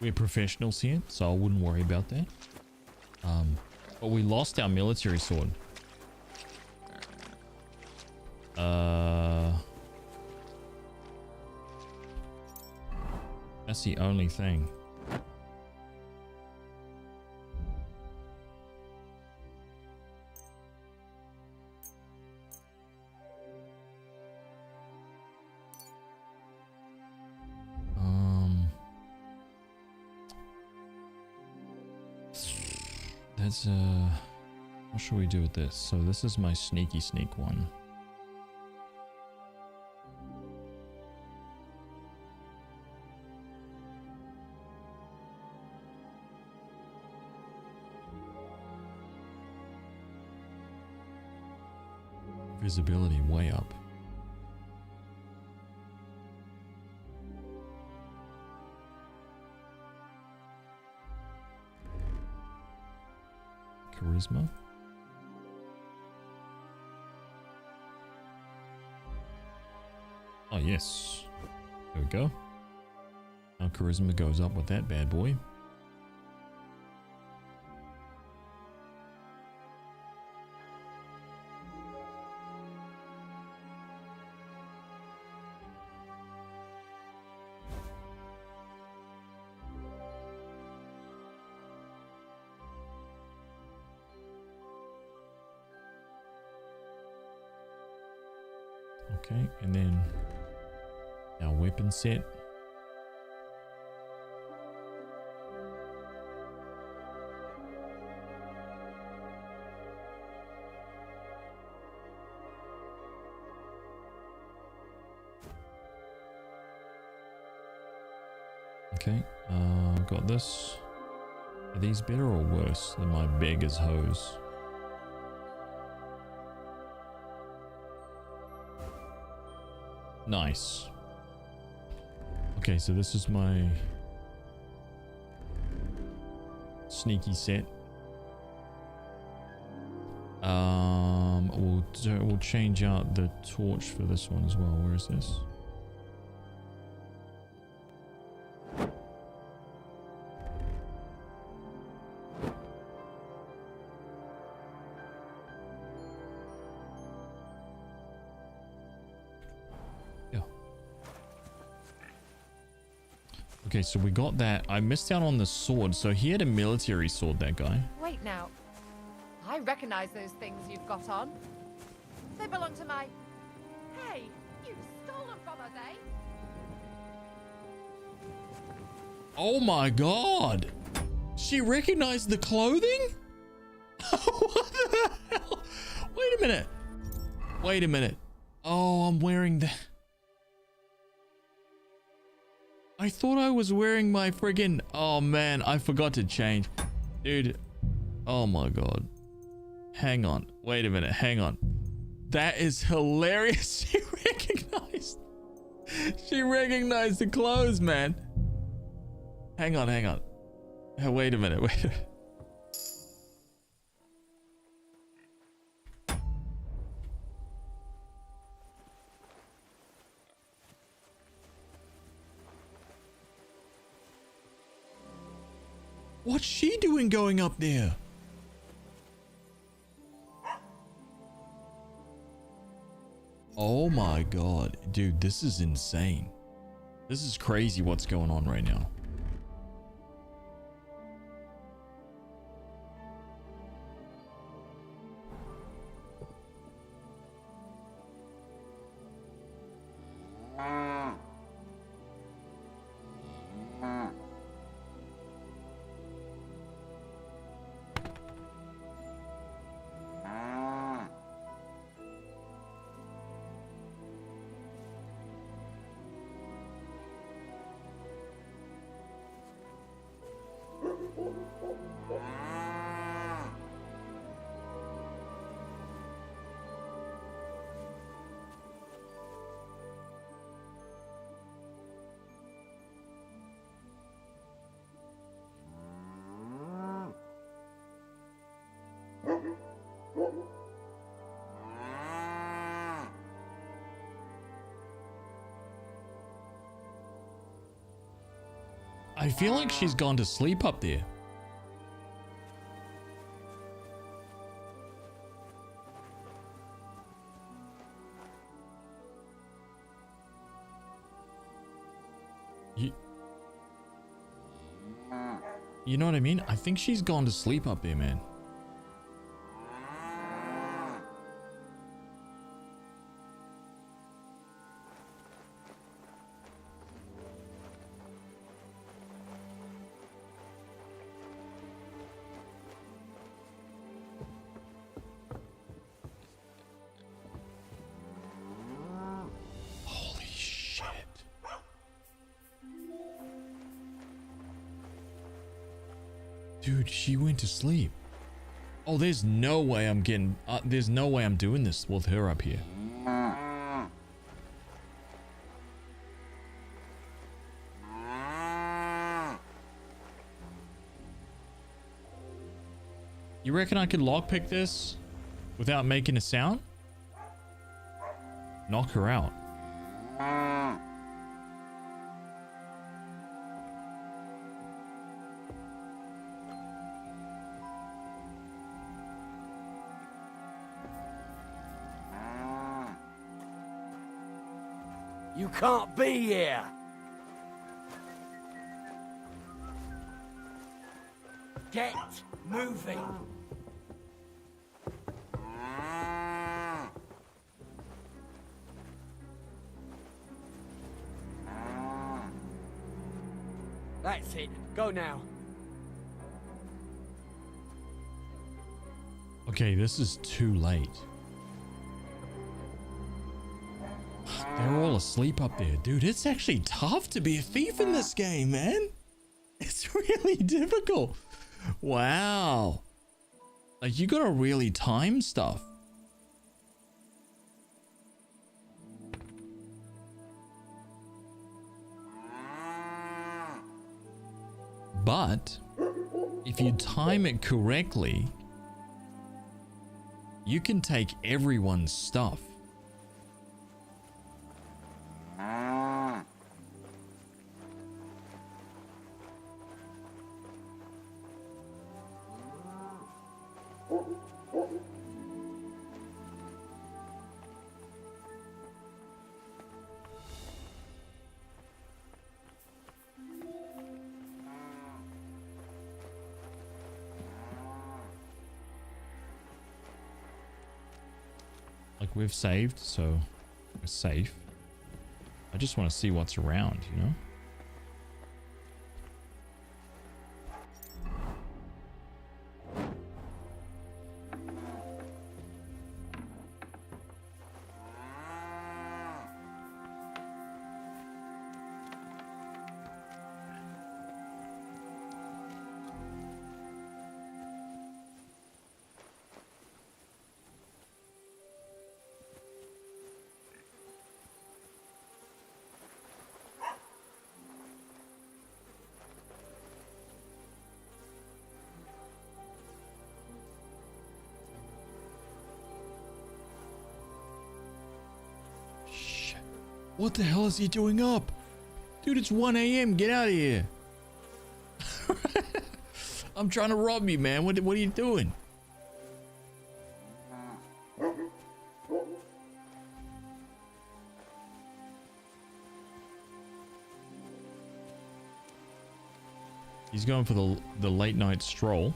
We're professionals here, so I wouldn't worry about that. But we lost our military sword. That's the only thing. That's what should we do with this? So this is my sneaky sneak one. Visibility way up. Charisma. Oh yes, there we go. Our charisma goes up with that bad boy. Okay, and then our weapon set. Okay, got this. Are these better or worse than my beggar's hose? Nice. Okay, so this is my sneaky set. We'll change out the torch for this one as well. Where is this? Okay, so we got that. I missed out on the sword. So he had a military sword, that guy. Wait now. I recognize those things you've got on. They belong to my... Hey, you stole them from us, eh? Oh my god! She recognized the clothing? What the hell? Wait a minute. Wait a minute. Oh, I'm wearing the... I thought I was wearing my friggin... Oh man, I forgot to change. Dude. Oh my god. Hang on. Wait a minute. Hang on. That is hilarious. She recognized the clothes, man. Hang on, hang on. Wait a minute. Wait a minute. What's she doing going up there? Oh my god. Dude, this is insane. This is crazy what's going on right now. I feel like she's gone to sleep up there. You know what I mean? I think she's gone to sleep up there, man. Holy shit. Dude, she went to sleep. Oh, there's no way I'm getting... there's no way I'm doing this with her up here. You reckon I could lockpick this without making a sound? Knock her out. You can't be here! Get moving! That's it. Go now. Okay, this is too late. They're all asleep up there. Dude, it's actually tough to be a thief in this game, man. It's really difficult. Wow. Like, you gotta really time stuff. But if you time it correctly, you can take everyone's stuff. Like, we've saved, so we're safe. I just want to see what's around, you know? What the hell is he doing up? Dude, it's 1 a.m. Get out of here. I'm trying to rob you, man. What are you doing? He's going for the late night stroll.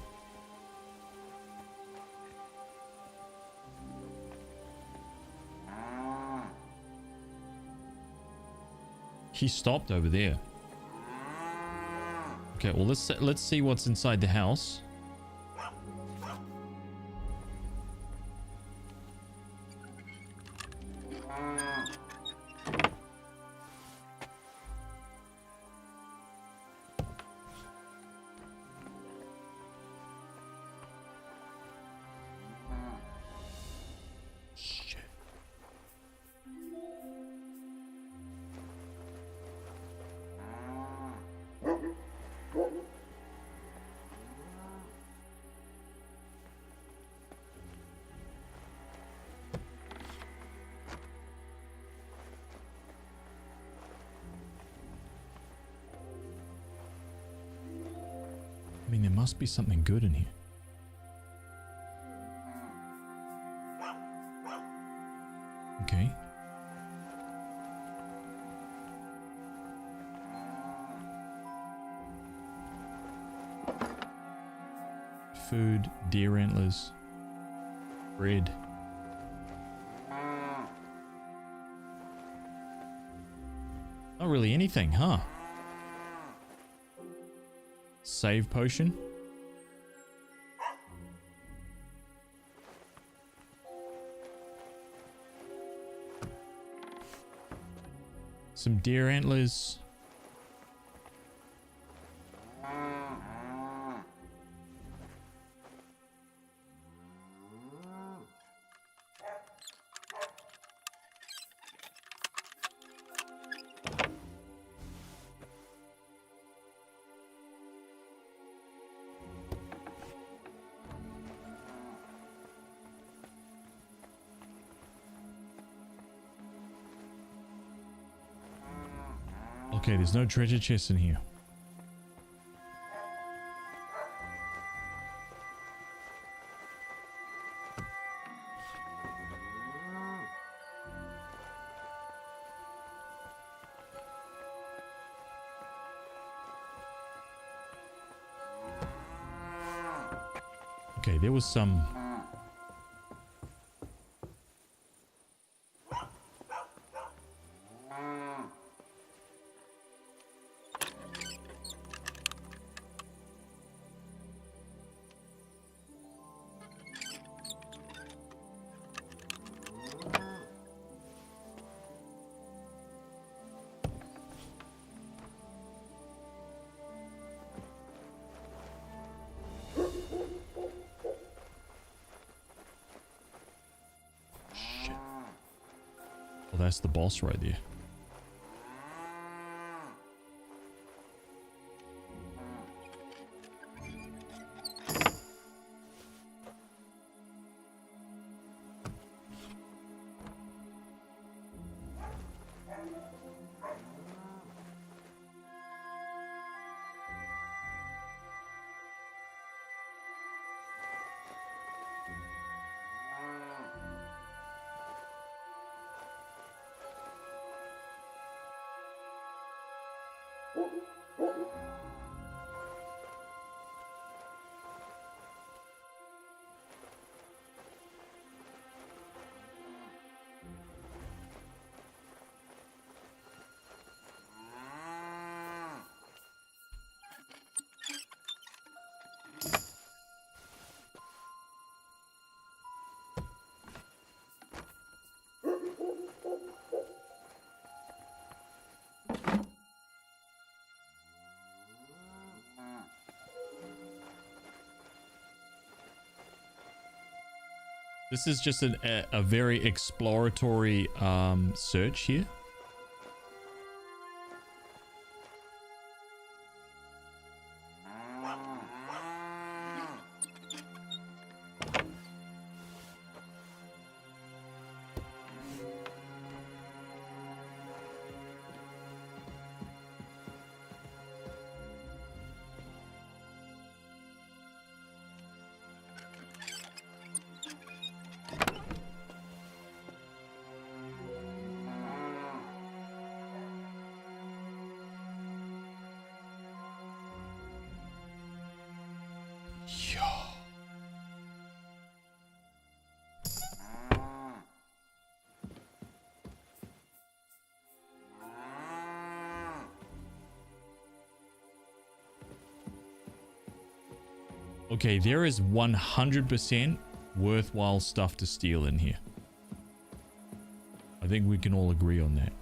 He stopped over there. Okay, well let's see what's inside the house. mean, there must be something good in here. Okay. Food, deer antlers, bread. Not really anything, huh? Save potion. Some deer antlers. Okay, there's no treasure chest in here. Okay, there was some... Well, that's the boss right there. This is just a very exploratory search here. Okay, there is 100% worthwhile stuff to steal in here. I think we can all agree on that.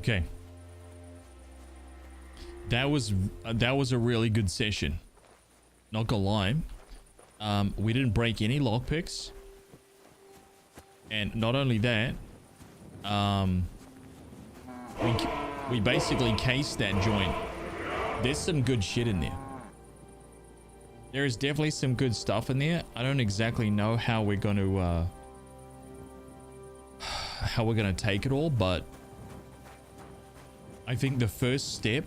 Okay. That was a really good session. Not gonna lie. We didn't break any lockpicks. And not only that, we basically cased that joint. There's some good shit in there. There is definitely some good stuff in there. I don't exactly know how we're going to take it all, but I think the first step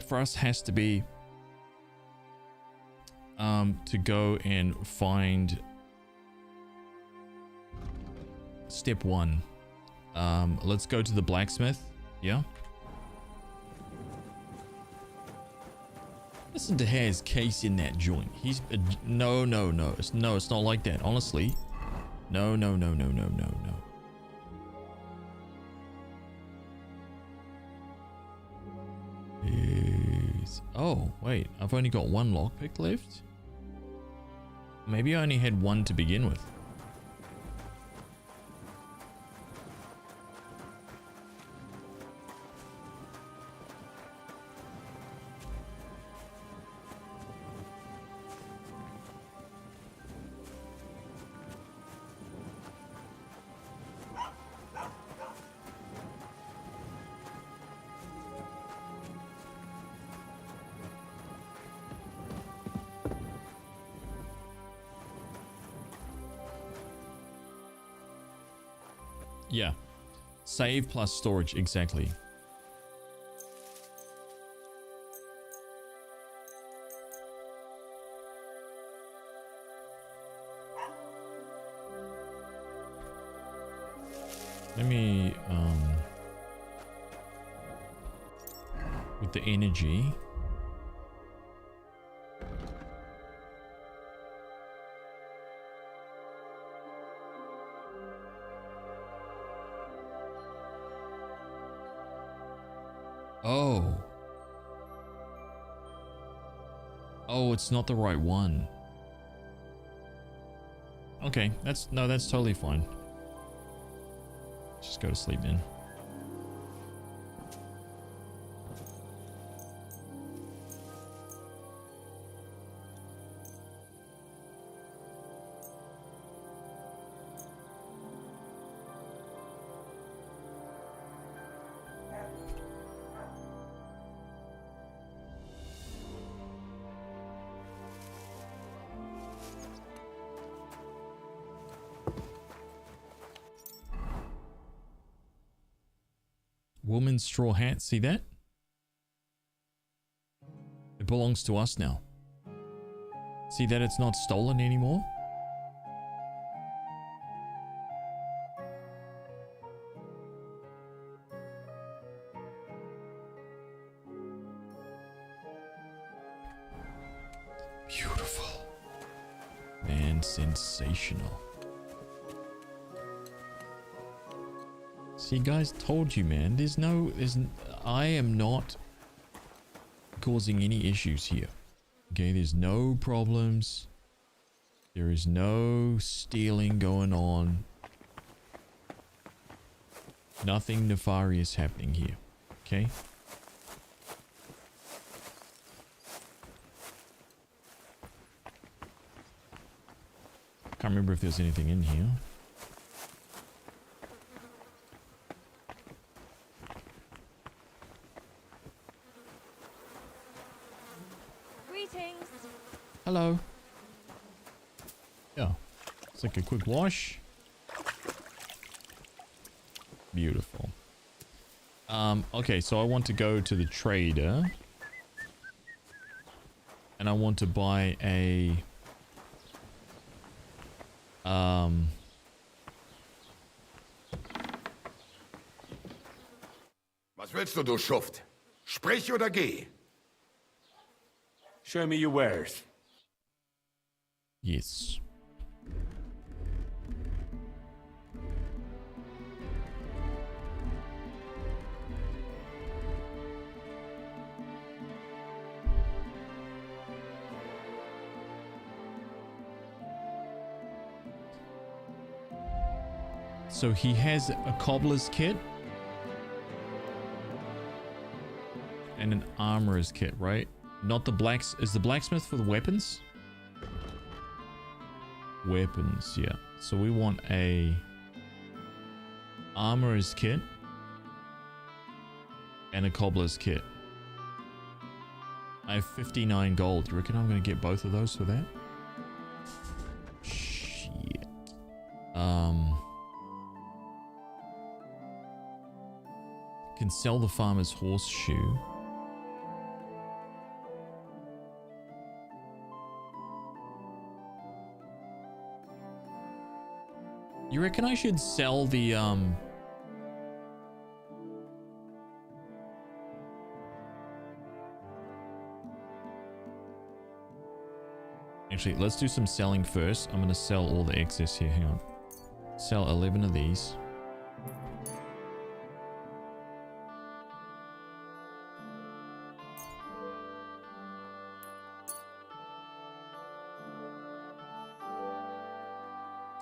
for us has to be to go and find step 1. Let's go to the blacksmith. Yeah. Listen to his case in that joint. He's no. It's not like that. Honestly, no. Oh wait, I've only got 1 lockpick left. Maybe I only had 1 to begin with. Yeah. Save plus storage, exactly. Let me, with the energy. Oh, it's not the right one. Okay, that's totally fine. Just go to sleep then. Woman's straw hat, see that? It belongs to us now. See that it's not stolen anymore? Beautiful. Man, sensational. See, guys, told you, man. I am not causing any issues here. Okay, there's no problems. There is no stealing going on. Nothing nefarious happening here. Okay? Can't remember if there's anything in here. Hello. Yeah. It's like a quick wash. Beautiful. Okay, so I want to go to the trader. And I want to buy a... Was willst du Schuft? Sprich oder geh? Show me your wares. Yes. So he has a cobbler's kit and an armorer's kit, right? Not the blacks. Is the blacksmith for the weapons? Weapons, yeah. So we want a armorer's kit and a cobbler's kit. I have 59 gold. You reckon I'm going to get both of those for that? Shit. Can sell the farmer's horseshoe. You reckon I should sell the Actually, let's do some selling first. I'm going to sell all the excess here. Hang on. Sell 11 of these.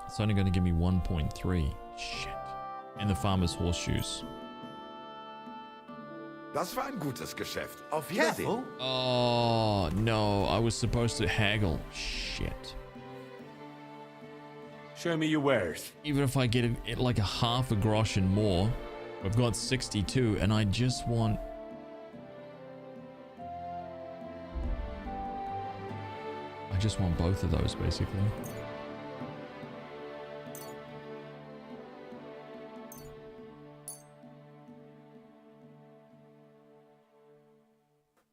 It's only going to give me 1.3. Shit. And the farmer's horseshoes. Das war ein gutes Geschäft. Auf Wiedersehen. Oh, no. I was supposed to haggle. Shit. Show me your wares. Even if I get it like a half a grosh and more, we've got 62 and I just want... I just want both of those, basically.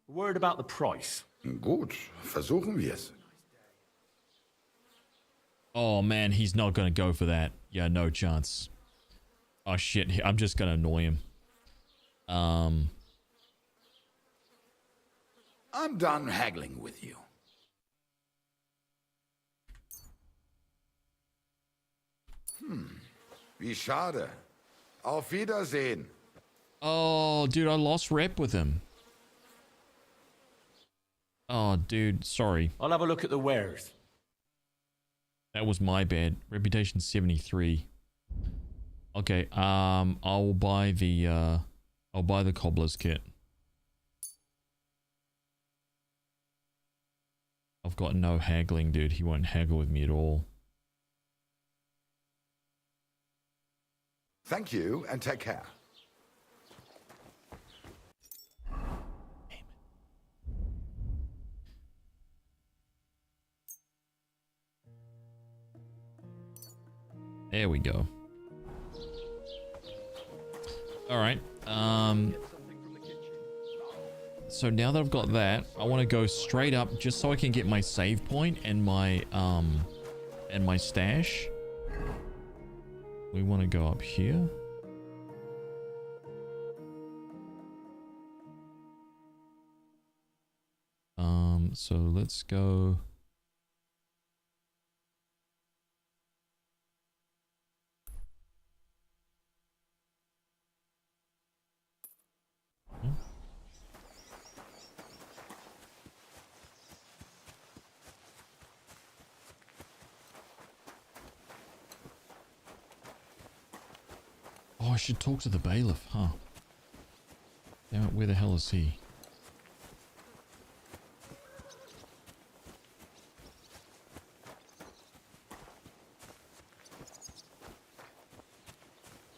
Word about the price. Gut, versuchen wir's. Oh man, he's not gonna go for that. Yeah, no chance. Oh shit, I'm just gonna annoy him. I'm done haggling with you. Wie schade. Auf Wiedersehen. Oh, dude, I lost rep with him. Oh, dude, sorry. I'll have a look at the wares. That was my bad. Reputation 73. Okay, I'll buy the cobbler's kit. I've got no haggling, dude. He won't haggle with me at all. Thank you and take care. There we go. All right. So now that I've got that, I want to go straight up just so I can get my save point and my stash. We want to go up here. So let's go. Oh, I should talk to the bailiff, huh? Damn it, where the hell is he?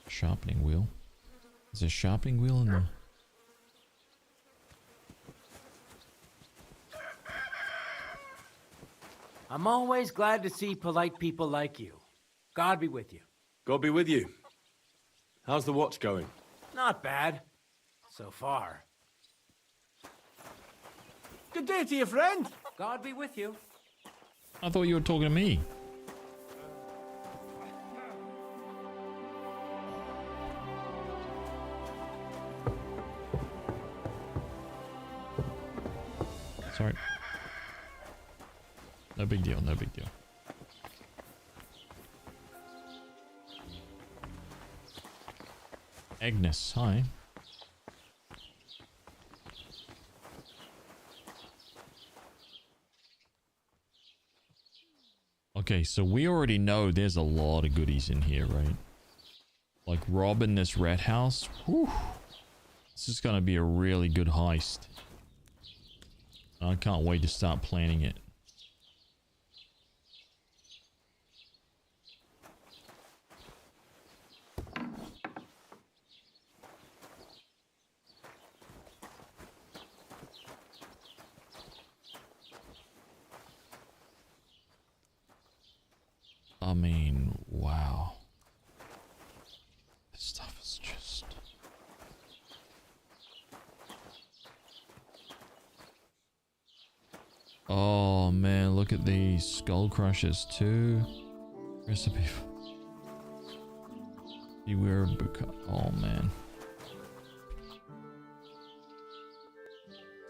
Sharpening wheel. Is there a sharpening wheel in the... I'm always glad to see polite people like you. God be with you. God be with you. How's the watch going? Not bad. So far. Good day to you, friend. God be with you. I thought you were talking to me. Sorry. No big deal, no big deal. Agnes, hi. Okay, so we already know there's a lot of goodies in here, right? Like robbing this rat house. Whew. This is gonna be a really good heist. I can't wait to start planning it. I mean, wow. This stuff is just... Oh man, look at these skull crushers too. Recipe. Beware of oh man.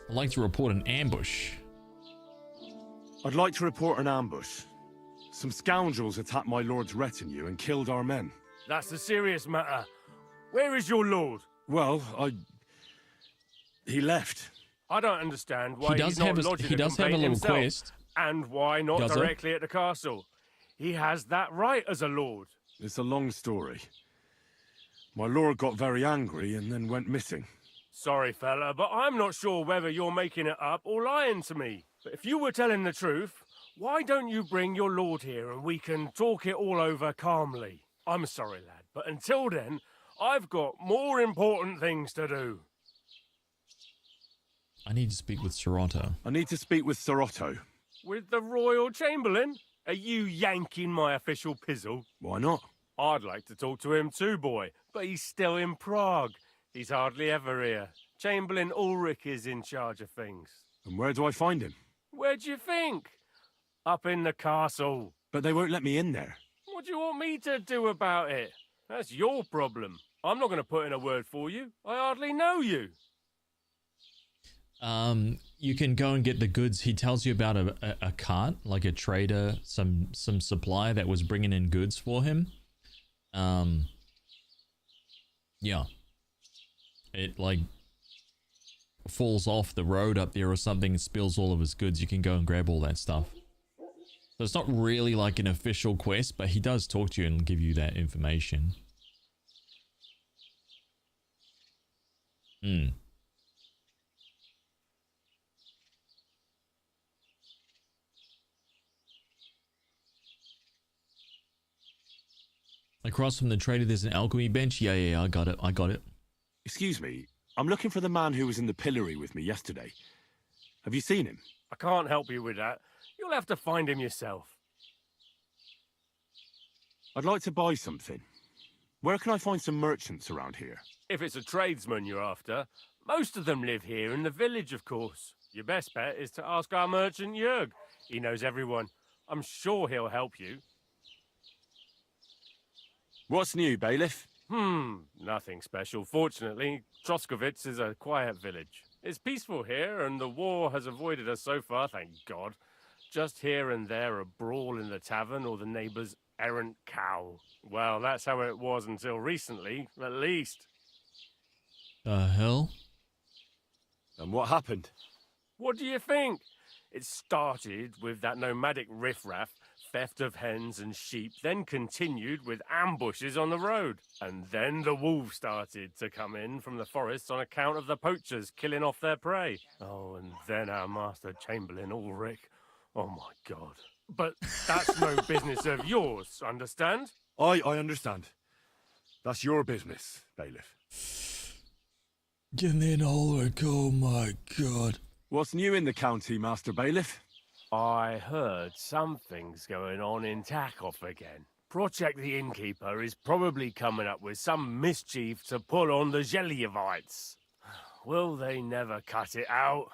I'd like to report an ambush. I'd like to report an ambush. Some scoundrels attacked my lord's retinue and killed our men. That's a serious matter. Where is your lord? Well, he left. I don't understand why He does he's not have a lodging little himself, quest. and why not Does he? directly at the castle. He has that right as a lord. It's a long story. My lord got very angry and then went missing. Sorry, fella, but I'm not sure whether you're making it up or lying to me. But if you were telling the truth, why don't you bring your lord here and we can talk it all over calmly? I'm sorry, lad, but until then, I've got more important things to do. I need to speak with Sir Otto. I need to speak with Sir Otto. With the Royal Chamberlain? Are you yanking my official pizzle? Why not? I'd like to talk to him too, boy, but he's still in Prague. He's hardly ever here. Chamberlain Ulrich is in charge of things. And where do I find him? Where do you think? Up in the castle. But they won't let me in there. What do you want me to do about it? That's your problem. I'm not going to put in a word for you. I hardly know you. You can go and get the goods. He tells you about a cart, like a trader, some supplier that was bringing in goods for him. Yeah. It like falls off the road up there or something and spills all of his goods. You can go and grab all that stuff. So it's not really like an official quest, but he does talk to you and give you that information. Across from the trader, there's an alchemy bench. Yeah, I got it. Excuse me, I'm looking for the man who was in the pillory with me yesterday. Have you seen him? I can't help you with that. You'll have to find him yourself. I'd like to buy something. Where can I find some merchants around here? If it's a tradesman you're after, most of them live here in the village, of course. Your best bet is to ask our merchant Jörg. He knows everyone. I'm sure he'll help you. What's new, bailiff? Nothing special. Fortunately, Troskowitz is a quiet village. It's peaceful here, and the war has avoided us so far, thank God. Just here and there a brawl in the tavern or the neighbour's errant cow. Well, that's how it was until recently, at least. The hell? And what happened? What do you think? It started with that nomadic riffraff, theft of hens and sheep, then continued with ambushes on the road. And then the wolves started to come in from the forests on account of the poachers killing off their prey. Oh, and then our master Chamberlain Ulrich. Oh my God. But that's no business of yours, understand? I understand. That's your business, bailiff. Give me an Ulrich, oh my God. What's new in the county, Master Bailiff? I heard something's going on in Takov again. Project the Innkeeper is probably coming up with some mischief to pull on the Zhelyevites. Will they never cut it out?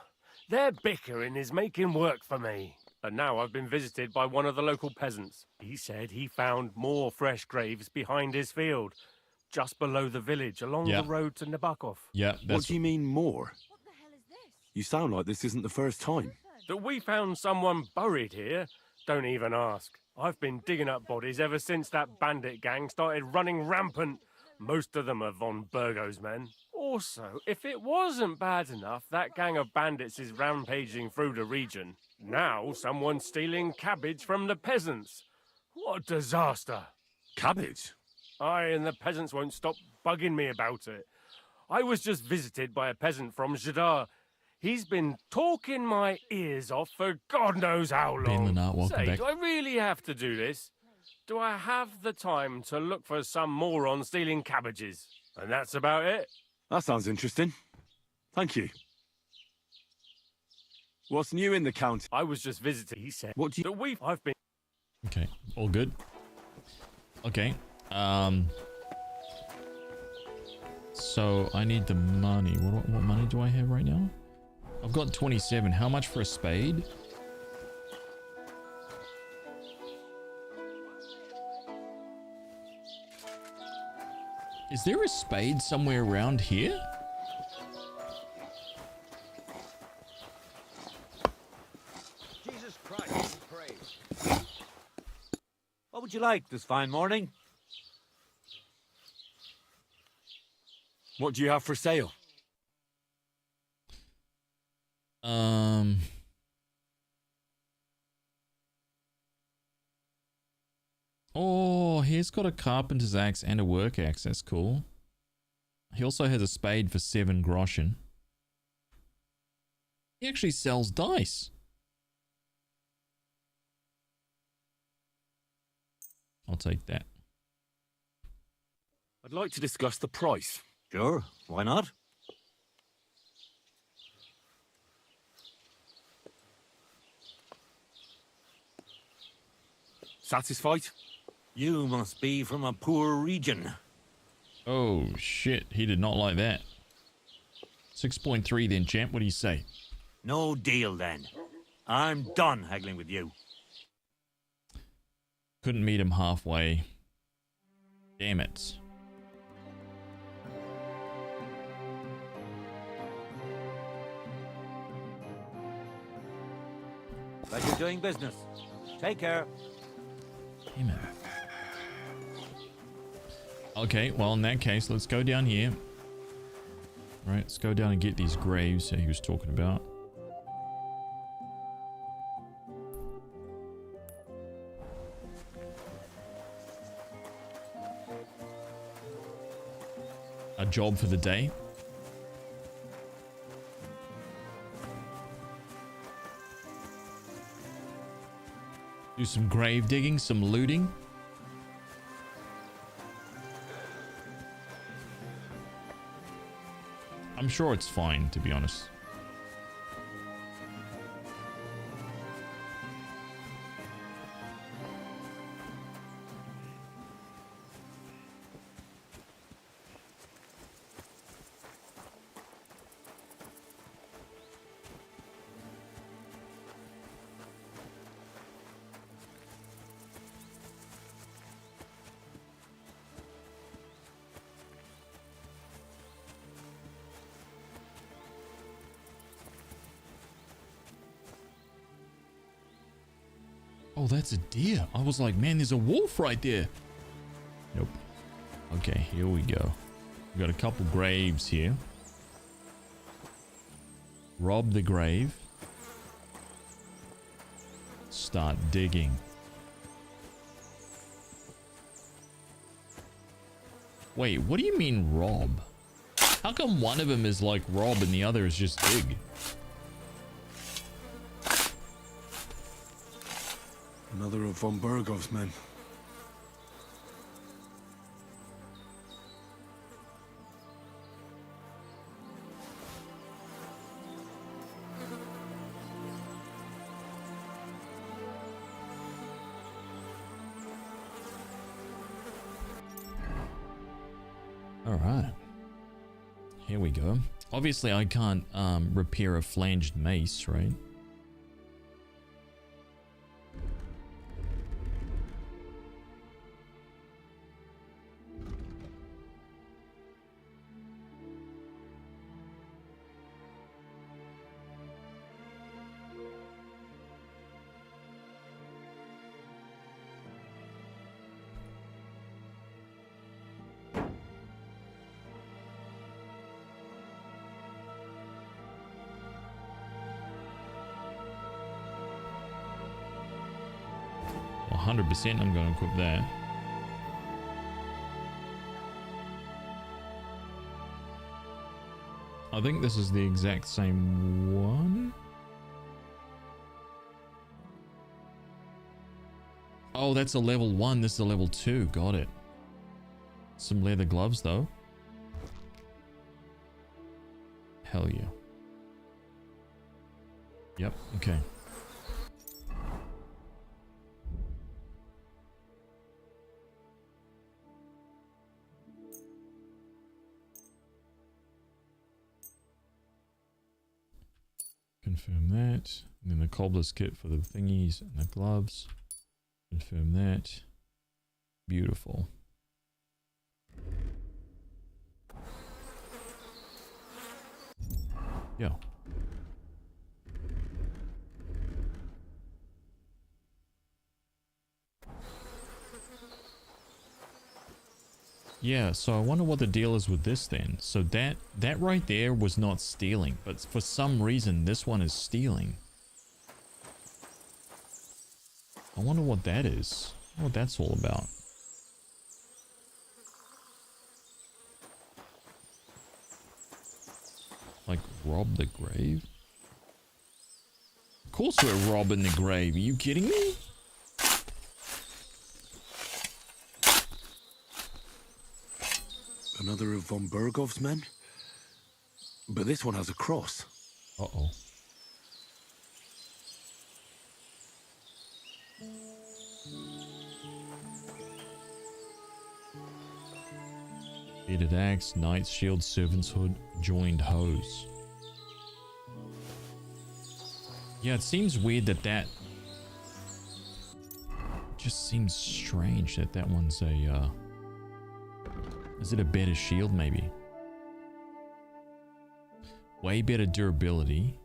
Their bickering is making work for me. And now I've been visited by one of the local peasants. He said he found more fresh graves behind his field, just below the village, along the road to Nabokov. Yeah, What do you mean more? You sound like this isn't the first time. That we found someone buried here? Don't even ask. I've been digging up bodies ever since that bandit gang started running rampant. Most of them are von Burgo's men. Also, if it wasn't bad enough, that gang of bandits is rampaging through the region. Now someone's stealing cabbage from the peasants. What a disaster. Cabbage? Aye, and the peasants won't stop bugging me about it. I was just visited by a peasant from Jadar. He's been talking my ears off for God knows how long. welcome Say, back. do I really have to do this? Do I have the time to look for some moron stealing cabbages? And that's about it. That sounds interesting. Thank you. What's new in the county? I was just visiting, he said. What do you... I've been... Okay, all good. Okay, so I need the money. What money do I have right now? I've got 27. How much for a spade? Is there a spade somewhere around here? Jesus Christ, be praised. What would you like this fine morning? What do you have for sale? Oh, he's got a carpenter's axe and a work axe. That's cool. He also has a spade for 7 groschen. He actually sells dice. I'll take that. I'd like to discuss the price. Sure, why not? Satisfied? You must be from a poor region. Oh, shit. He did not like that. 6.3 then, champ. What do you say? No deal then. I'm done haggling with you. Couldn't meet him halfway. Damn it. Pleasure doing business. Take care. Damn it. Okay, well, in that case, let's go down here. Right, let's go down and get these graves that he was talking about. A job for the day. Do some grave digging, some looting. I'm sure it's fine, to be honest. Oh, that's a deer. I was like, man, there's a wolf right there. Nope. Okay, here we go. We got a couple graves here. Rob the grave. Start digging. Wait, what do you mean rob? How come one of them is like rob and the other is just dig? Another of von Bergov's men. All right. Here we go. Obviously, I can't repair a flanged mace, right? I'm going to equip that. I think this is the exact same one. Oh, that's a level 1. This is a level 2. Got it. Some leather gloves, though. Hell yeah. Yep, okay. Confirm that. And then the cobbler's kit for the thingies and the gloves. Confirm that. Beautiful. Yeah. Yeah, so I wonder what the deal is with this then. So that right there was not stealing, but for some reason this one is stealing. I wonder what that is. What that's all about. Like rob the grave? Of course we're robbing the grave. Are you kidding me? Another of von Bergov's men? But this one has a cross. Uh-oh. Bearded axe, knight's shield, servant's hood, joined hose. Yeah, it seems weird that just seems strange that that one's a is it a better shield maybe? Way better durability.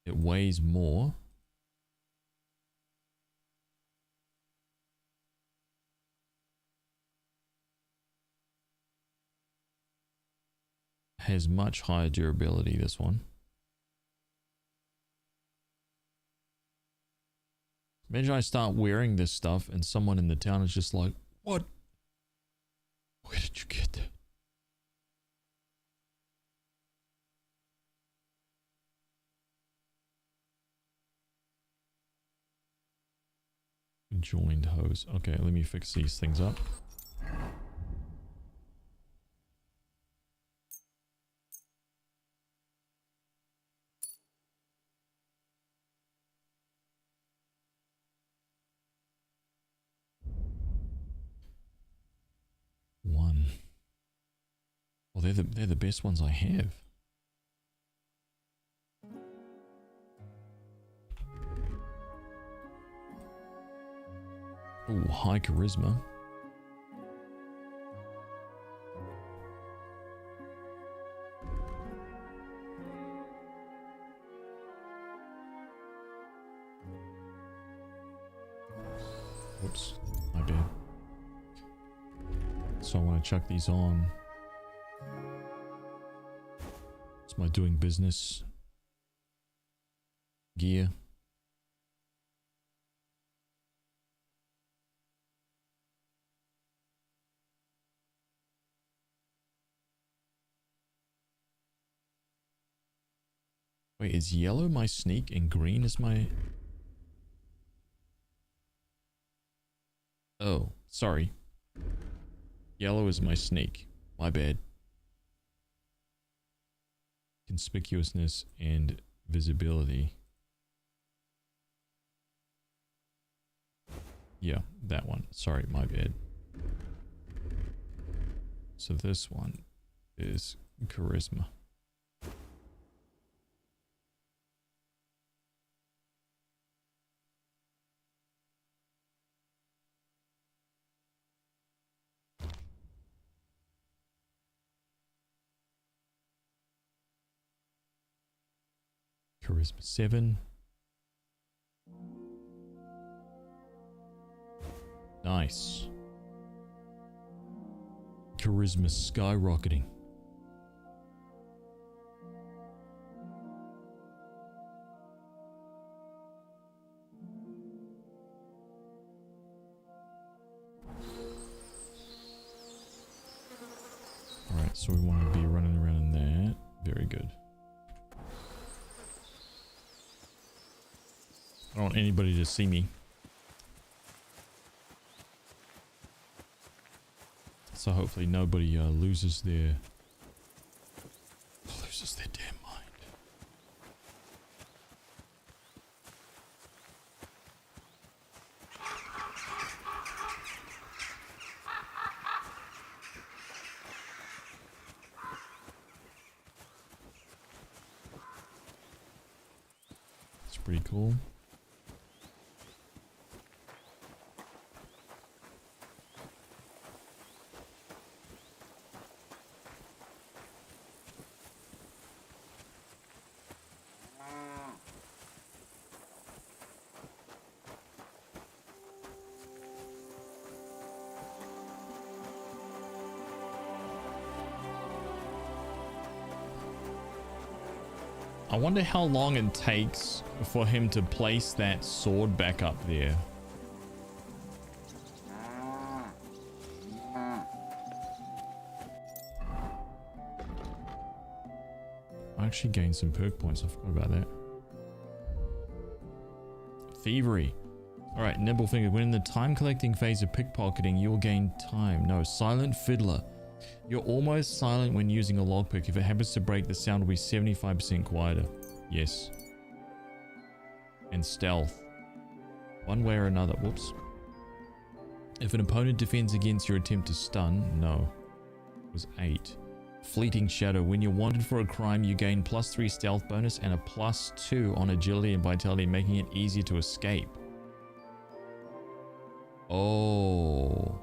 It weighs more. Has much higher durability, this one. Imagine I start wearing this stuff and someone in the town is just like, what? Where did you get that? Joined hose. Okay, let me fix these things up. One. Well, they're the best ones I have. Oh, high charisma. Whoops, my bad. So I want to chuck these on. It's my doing business gear. Wait, is yellow my sneak and green is my... Oh, sorry. Yellow is my sneak. My bad. Conspicuousness and visibility. Yeah, that one. Sorry, my bad. So this one is charisma. Charisma 7. Nice. Charisma skyrocketing. Alright, so we want to be running around in that. Very good. I don't want anybody to see me. So hopefully nobody loses their damn mind. It's pretty cool. I wonder how long it takes for him to place that sword back up there. I actually gained some perk points. I forgot about that. Thievery. Alright, Nibblefinger. When in the time collecting phase of pickpocketing, you'll gain time. No, Silent Fiddler. You're almost silent when using a lockpick. If it happens to break, the sound will be 75% quieter. Yes. And stealth. One way or another. Whoops. If an opponent defends against your attempt to stun, no. It was 8. Fleeting Shadow. When you're wanted for a crime, you gain +3 stealth bonus and a +2 on agility and vitality, making it easier to escape. Oh.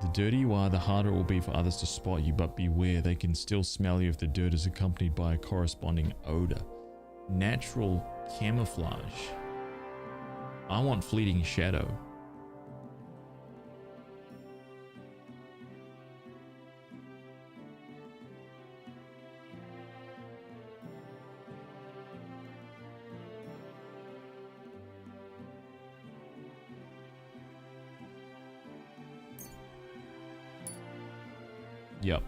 The dirtier you are, the harder it will be for others to spot you, but beware, they can still smell you if the dirt is accompanied by a corresponding odor. Natural camouflage. I want Fleeting Shadow. Yep.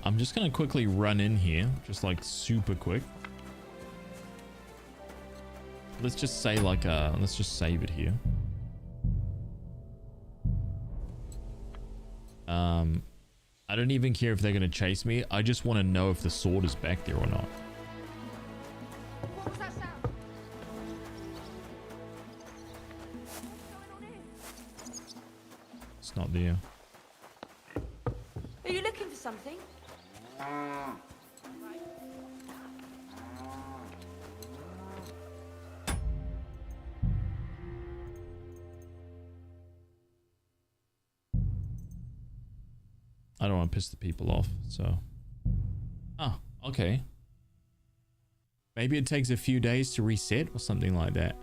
I'm just gonna quickly run in here, just like super quick. Let's just say like let's just save it here. I don't even care if they're gonna chase me. I just want to know if the sword is back there or not. What was that sound? It's not there. Are you looking for something? I don't want to piss the people off, so. Oh, okay. Maybe it takes a few days to reset or something like that.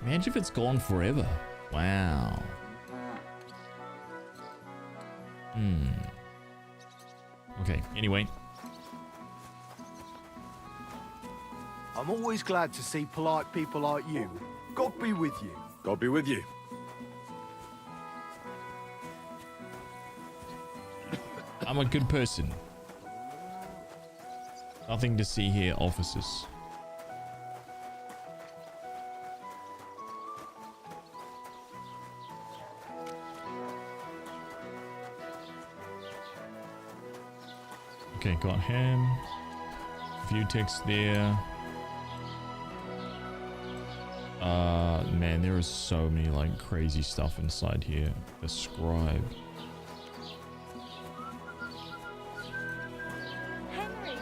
Imagine if it's gone forever. Wow. Okay, anyway. I'm always glad to see polite people like you. God be with you. God be with you. I'm a good person. Nothing to see here, officers. Okay, got him. A few ticks there. Man, there is so many like crazy stuff inside here. The scribe. Henry,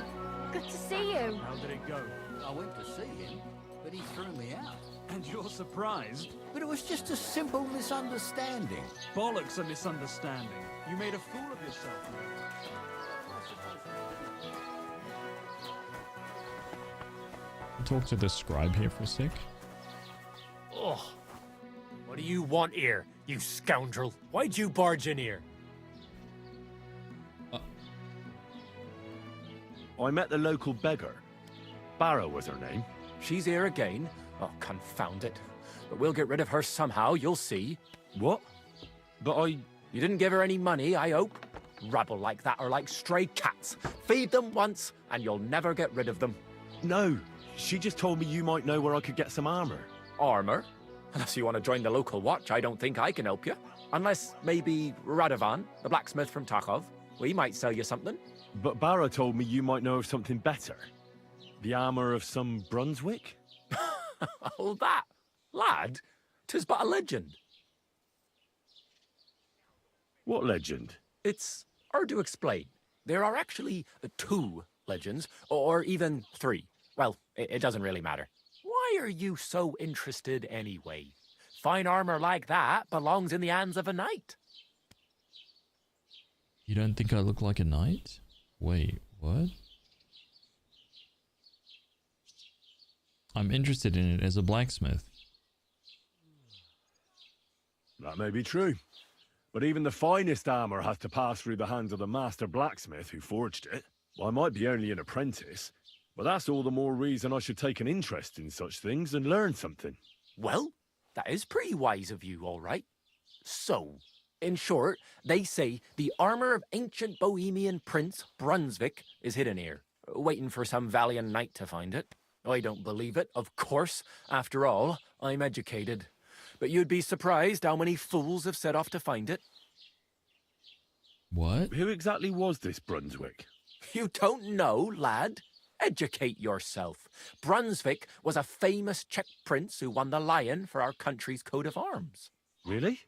good to see you. How did it go? I went to see him, but he threw me out. And you're surprised? But it was just a simple misunderstanding. Bollocks a misunderstanding. You made a fool of yourself. Talk to the scribe here for a sec. Oh, What do you want here, you scoundrel? Why'd you barge in here? I met the local beggar. Barrow was her name. She's here again? Oh, confound it. But we'll get rid of her somehow, you'll see. What? But I... You didn't give her any money, I hope? Rabble like that are like stray cats. Feed them once, and you'll never get rid of them. No, she just told me you might know where I could get some armor. Armor? Unless you want to join the local watch, I don't think I can help you. Unless, maybe, Radovan, the blacksmith from Takov. We might sell you something. But Barrow told me you might know of something better. The armor of some Brunswick? Oh, that? Lad, 'tis but a legend. What legend? It's hard to explain. There are actually 2 legends, or even 3. Well, it doesn't really matter. Why are you so interested anyway? Fine armor like that belongs in the hands of a knight. You don't think I look like a knight? Wait, what? I'm interested in it as a blacksmith. That may be true. But even the finest armor has to pass through the hands of the master blacksmith who forged it. I might be only an apprentice, but that's all the more reason I should take an interest in such things and learn something. Well, that is pretty wise of you, all right. So, in short, they say the armor of ancient Bohemian Prince Brunswick is hidden here, waiting for some valiant knight to find it. I don't believe it, of course. After all, I'm educated. But you'd be surprised how many fools have set off to find it. What? Who exactly was this Brunswick? You don't know, lad? Educate yourself. Brunswick was a famous Czech prince who won the lion for our country's coat of arms. Really?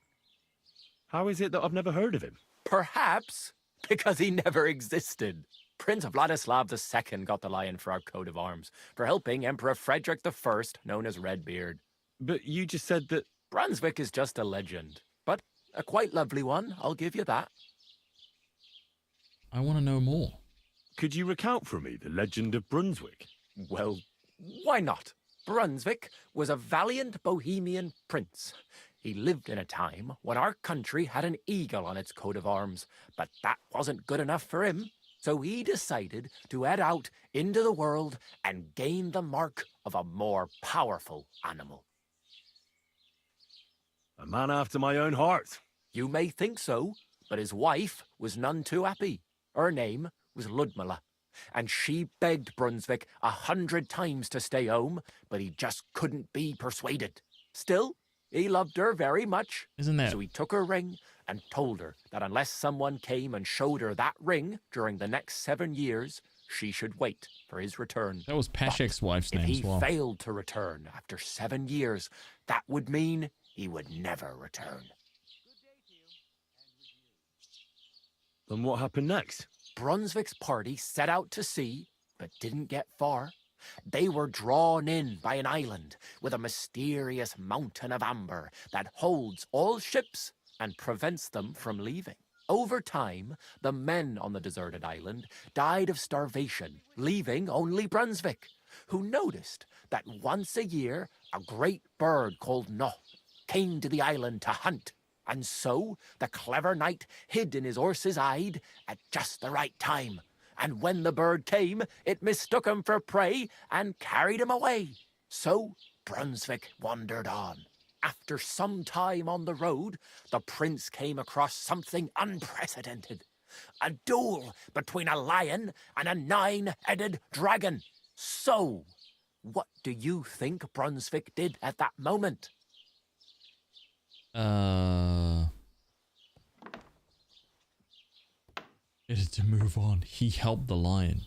How is it that I've never heard of him? Perhaps because he never existed. Prince Vladislav II got the lion for our coat of arms for helping Emperor Frederick I, known as Redbeard. But you just said that... Brunswick is just a legend, but a quite lovely one, I'll give you that. I want to know more. Could you recount for me the legend of Brunswick? Well, why not? Brunswick was a valiant Bohemian prince. He lived in a time when our country had an eagle on its coat of arms, but that wasn't good enough for him. So he decided to head out into the world and gain the mark of a more powerful animal. A man after my own heart. You may think so, but his wife was none too happy. Her name was Ludmilla, and she begged Brunswick 100 times to stay home, but he just couldn't be persuaded. Still, he loved her very much. Isn't that... So he took her ring and told her that unless someone came and showed her that ring during the next 7 years, she should wait for his return. That was Pashek's wife's name as well. If he failed to return after 7 years, that would mean he would never return. Then what happened next? Brunswick's party set out to sea, but didn't get far. They were drawn in by an island with a mysterious mountain of amber that holds all ships and prevents them from leaving. Over time, the men on the deserted island died of starvation, leaving only Brunswick, who noticed that once a year a great bird called No came to the island to hunt. And so the clever knight hid in his horse's hide at just the right time. And when the bird came, it mistook him for prey and carried him away. So Brunswick wandered on. After some time on the road, the prince came across something unprecedented. A duel between a lion and a 9-headed dragon. So, what do you think Brunswick did at that moment? Better to move on. He helped the lion.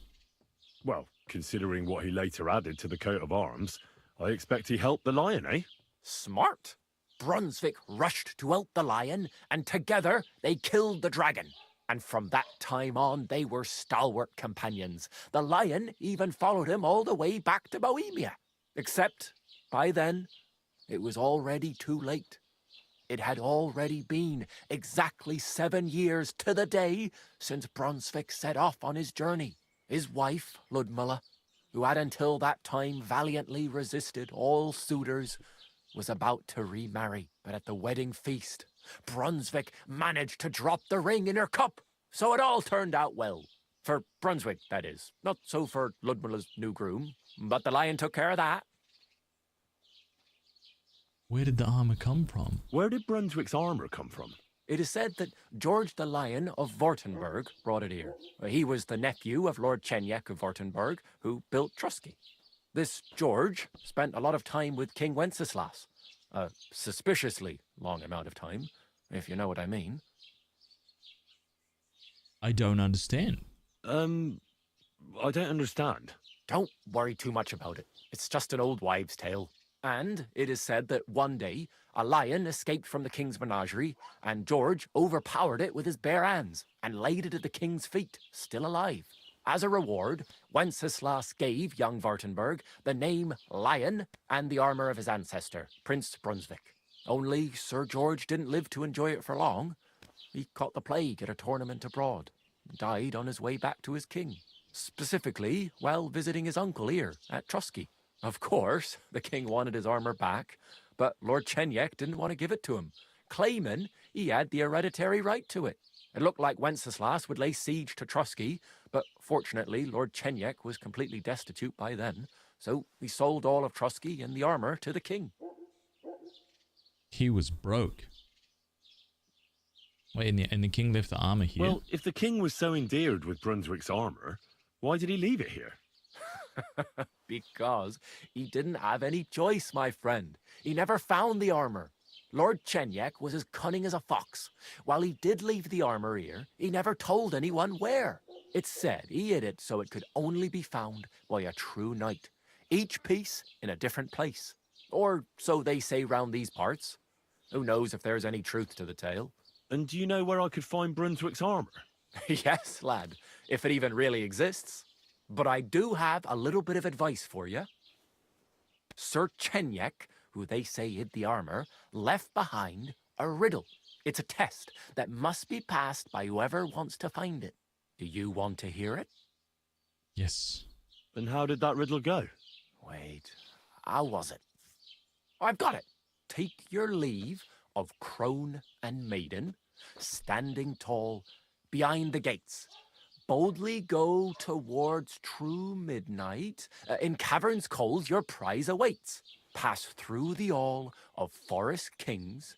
Well, considering what he later added to the coat of arms, I expect he helped the lion, eh? Smart. Brunswick rushed to help the lion, and together they killed the dragon. And from that time on, they were stalwart companions. The lion even followed him all the way back to Bohemia. Except, by then, it was already too late. It had already been exactly 7 years to the day since Brunswick set off on his journey. His wife, Ludmilla, who had until that time valiantly resisted all suitors, was about to remarry, but at the wedding feast, Brunswick managed to drop the ring in her cup, so it all turned out well. For Brunswick, that is. Not so for Ludmilla's new groom, but the lion took care of that. Where did the armor come from? Where did Brunswick's armor come from? It is said that George the Lion of Württemberg brought it here. He was the nephew of Lord Chenyek of Württemberg, who built Trosky. This George spent a lot of time with King Wenceslas. A suspiciously long amount of time, if you know what I mean. I don't understand. I don't understand. Don't worry too much about it. It's just an old wives' tale. And it is said that one day, a lion escaped from the king's menagerie, and George overpowered it with his bare hands and laid it at the king's feet, still alive. As a reward, Wenceslas gave young Württemberg the name Lion and the armor of his ancestor, Prince Brunswick. Only Sir George didn't live to enjoy it for long. He caught the plague at a tournament abroad, and died on his way back to his king. Specifically, while visiting his uncle here at Trosky. Of course, the king wanted his armor back, but Lord Chenyek didn't want to give it to him, claiming he had the hereditary right to it. It looked like Wenceslas would lay siege to Trosky, but fortunately Lord Chenyek was completely destitute by then, so he sold all of Trosky and the armor to the king. He was broke. Wait, and the king left the armor here? Well, if the king was so endeared with Brunswick's armor, why did he leave it here? Because he didn't have any choice, my friend. He never found the armor. Lord Chenyek was as cunning as a fox. While he did leave the armor here, he never told anyone where. It's said he hid it so it could only be found by a true knight, each piece in a different place. Or so they say round these parts. Who knows if there's any truth to the tale? And do you know where I could find Brunswick's armor? Yes, lad, if it even really exists. But I do have a little bit of advice for you. Sir Chenyek, who they say hid the armor, left behind a riddle. It's a test that must be passed by whoever wants to find it. Do you want to hear it? Yes. And how did that riddle go? Wait, how was it? I've got it. Take your leave of crone and maiden, standing tall behind the gates. Boldly go towards true midnight. In caverns cold your prize awaits. Pass through the all of forest kings,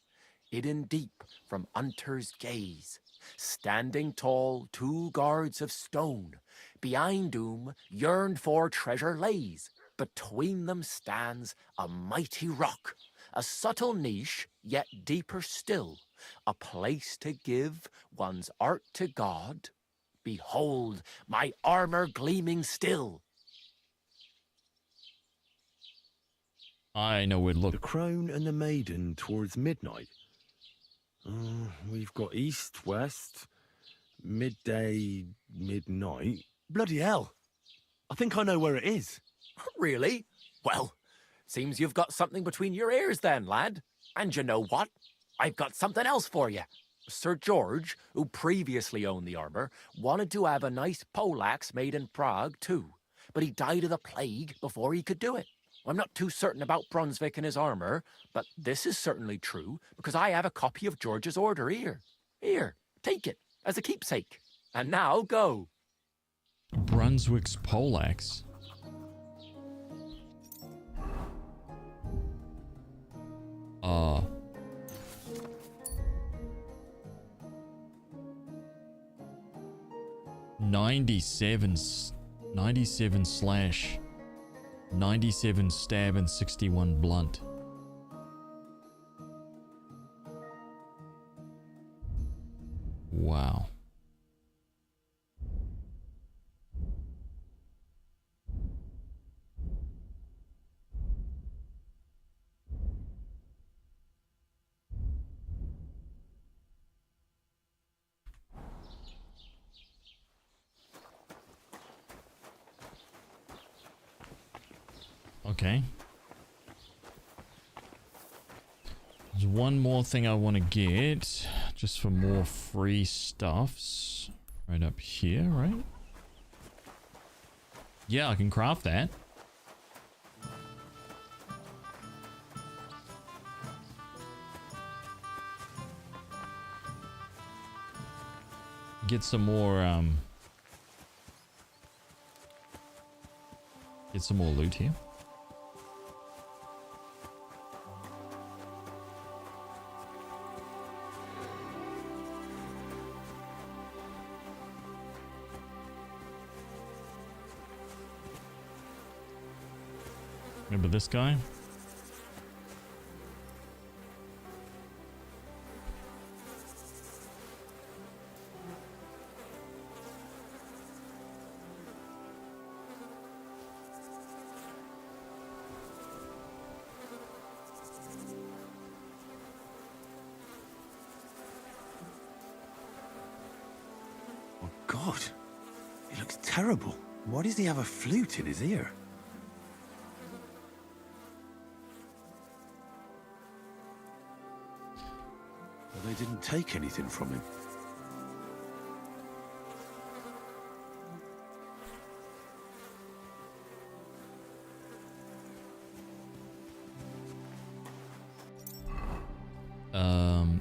hidden deep from hunter's gaze. Standing tall, 2 guards of stone, behind whom yearned for treasure lays. Between them stands a mighty rock, a subtle niche, yet deeper still, a place to give one's art to God. Behold, my armor gleaming still. I know where to look. The crone and the maiden towards midnight. We've got east, west, midday, midnight. Bloody hell. I think I know where it is. Really? Well, seems you've got something between your ears then, lad. And you know what? I've got something else for you. Sir George, who previously owned the armor, wanted to have a nice poleaxe made in Prague too, but he died of the plague before he could do it. I'm not too certain about Brunswick and his armor, but this is certainly true because I have a copy of George's order here. Here, take it as a keepsake. And now go. Brunswick's poleaxe. 97 slash 97 stab and 61 blunt. Wow. Okay. There's one more thing I want to get, just for more free stuffs. Right up here, right? Yeah, I can craft that. get some more loot here. Remember this guy? Oh God, he looks terrible. Why does he have a flute in his ear? They didn't take anything from him.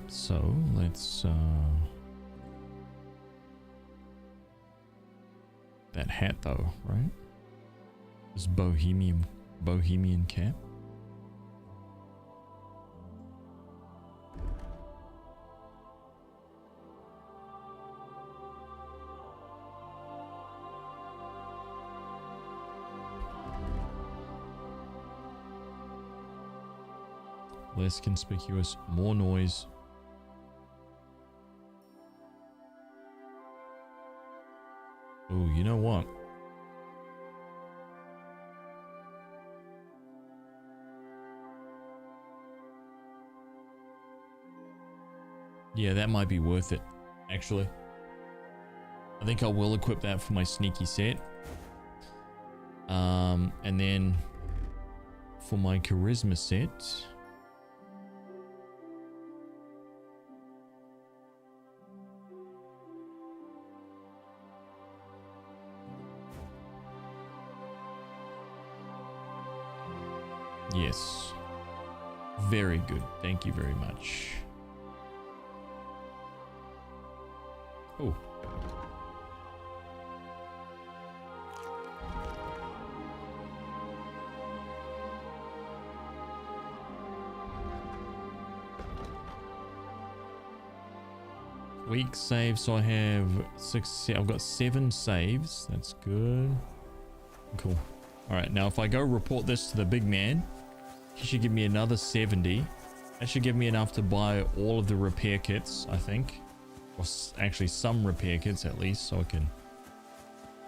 So let's that hat though, right? This bohemian cap. Less conspicuous, more noise. Oh, you know what? Yeah, that might be worth it, actually. I think I will equip that for my sneaky set. And then for my charisma set, yes. Very good. Thank you very much. Oh. Weak save, so I have 6. I've got 7 saves. That's good. Cool. All right, now if I go report this to the big man, he should give me another 70. That should give me enough to buy all of the repair kits, I think. Or actually some repair kits at least, so I can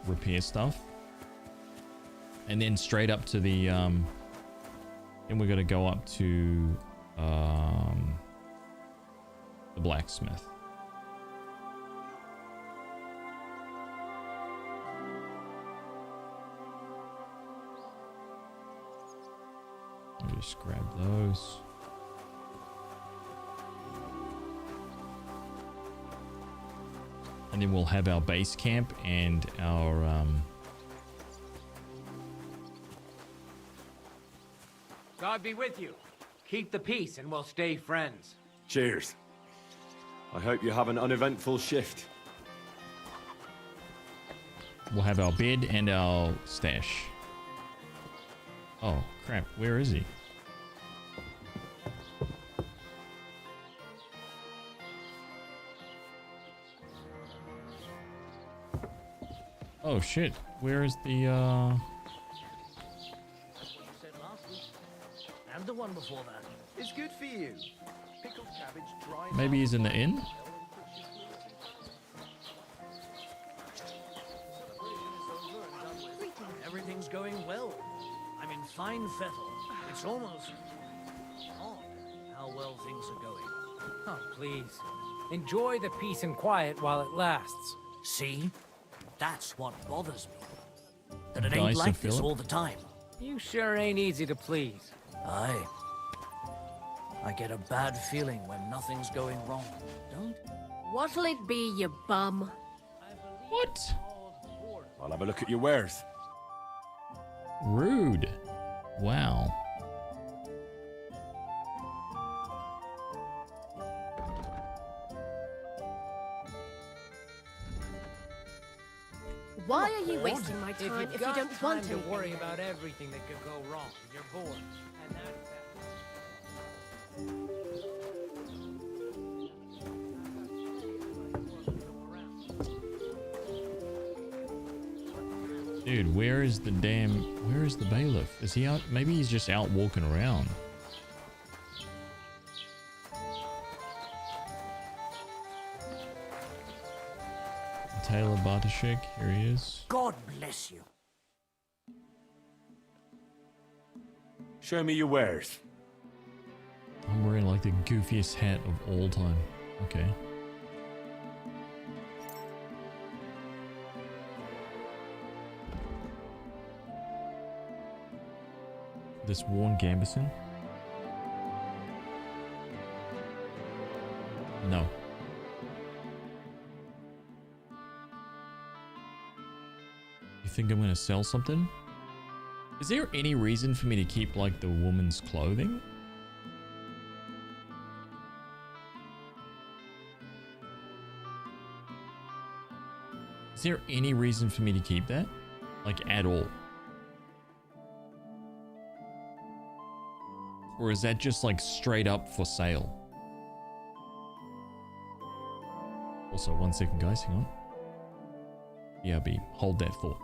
repair stuff. And then straight up to the then we're gonna go up to the blacksmith. I'll just grab those. And then we'll have our base camp and our God be with you. Keep the peace and we'll stay friends. Cheers. I hope you have an uneventful shift. we'll have our bed and our stash. Oh crap, where is he? Oh shit, where is the And the one before that. It's good for you. Pickled cabbage, dry. Maybe he's in the inn? Everything's going well. I'm in fine fettle. It's almost odd how well things are going. Oh, please. Enjoy the peace and quiet while it lasts. See? That's what bothers me. That it ain't like this all the time. You sure ain't easy to please. Aye. I get a bad feeling when nothing's going wrong, don't? What'll it be, you bum? What? I'll have a look at your wares. Rude. Wow. Why are you wasting my time if you got don't time want to anything? worry about everything that could go wrong, you're bored. And Dude, where is the bailiff? Is he out? Maybe he's just out walking around. Taylor Bartoshek, here he is. God bless you. Show me your wares. I'm wearing like the goofiest hat of all time. Okay. This worn gambeson? No. You think I'm gonna sell something? Is there any reason for me to keep like the woman's clothing? Is there any reason for me to keep that? Like at all? Or is that just like straight up for sale? Also, 1 second guys, hang on. BRB, hold that thought.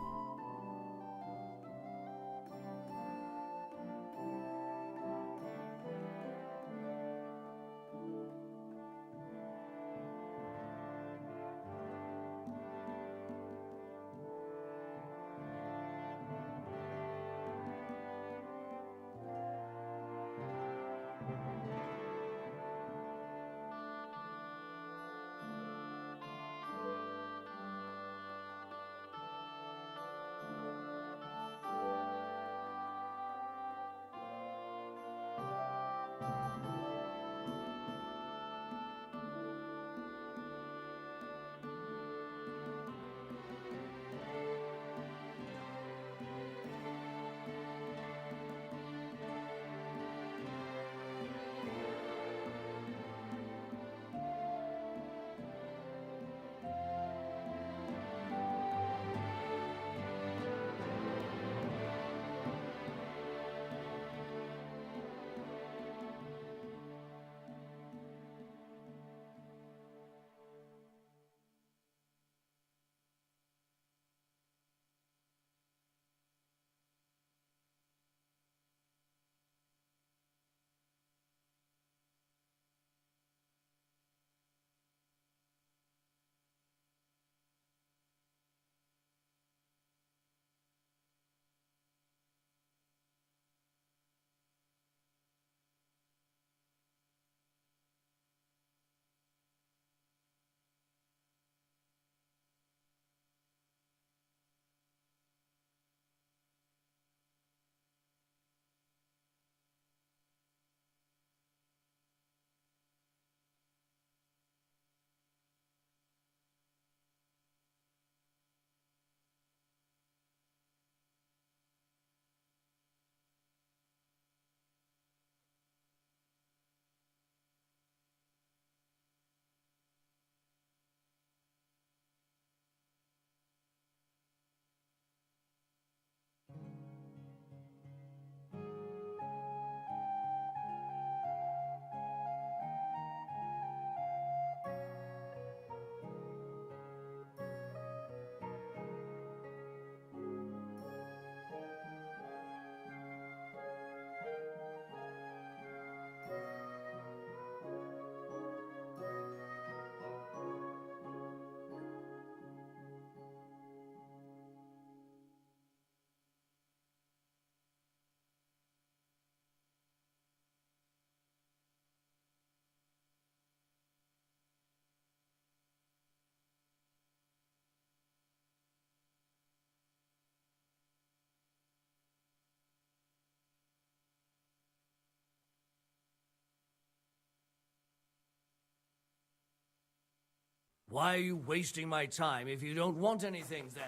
Why are you wasting my time if you don't want anything then,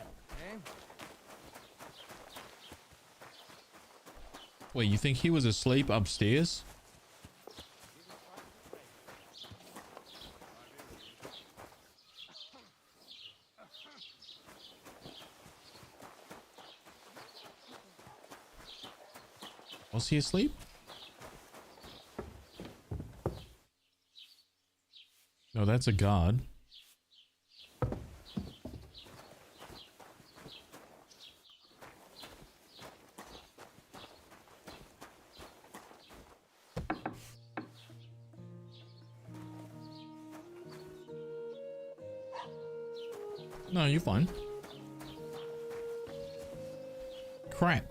eh? Wait, you think he was asleep upstairs? Was he asleep? No, that's a guard. No, you're fine. Crap.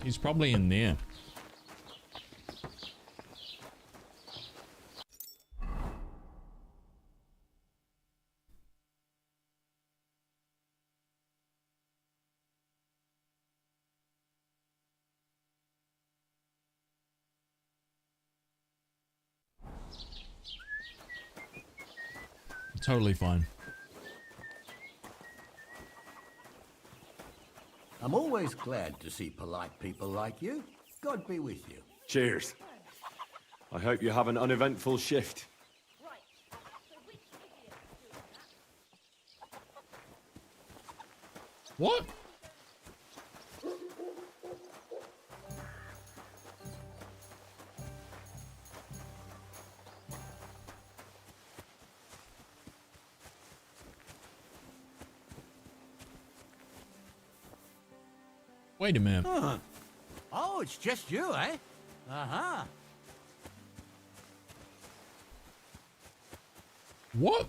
He's probably in there. Totally fine. I'm always glad to see polite people like you. God be with you. Cheers. I hope you have an uneventful shift. What? Wait a minute. Huh. Oh, it's just you, eh? Uh-huh. What?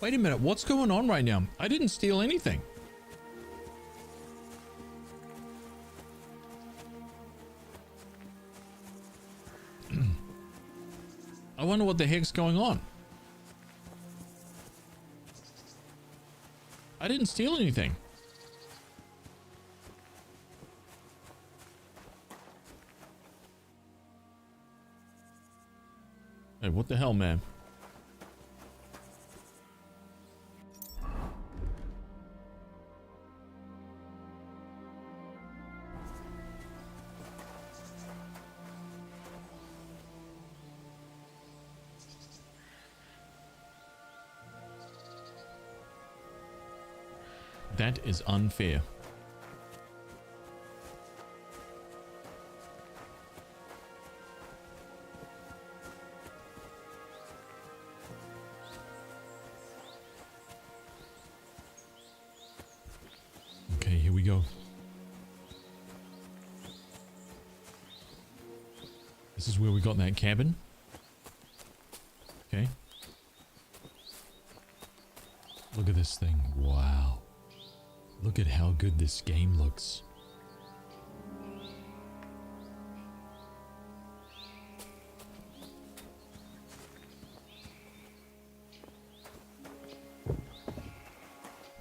Wait a minute. What's going on right now? I didn't steal anything. I wonder what the heck's going on. I didn't steal anything. Hey, what the hell, man? That is unfair. Okay, here we go. This is where we got that cabin. Okay. Look at this thing. Wow. Look at how good this game looks.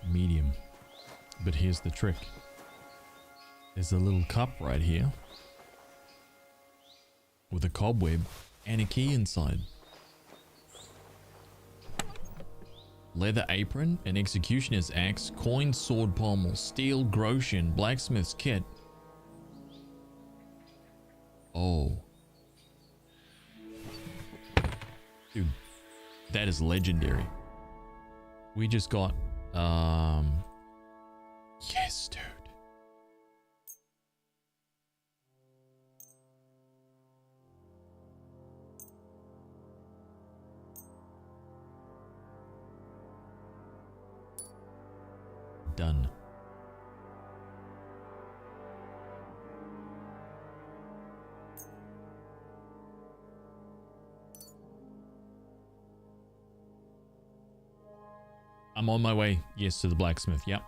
Medium. But here's the trick. There's a little cup right here with a cobweb and a key inside. Leather apron, an executioner's axe, coin sword pommel, steel groschen, blacksmith's kit. Oh. Dude, that is legendary. We just got, yes, dude. Done. I'm on my way, yes, to the blacksmith, yep.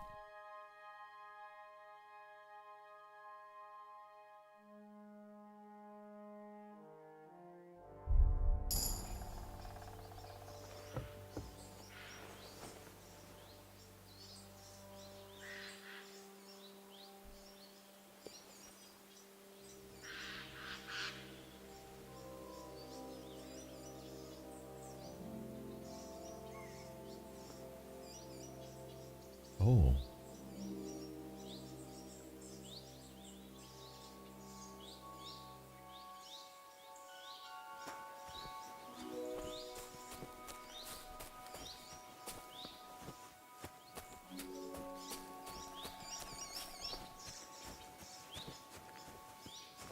Oh.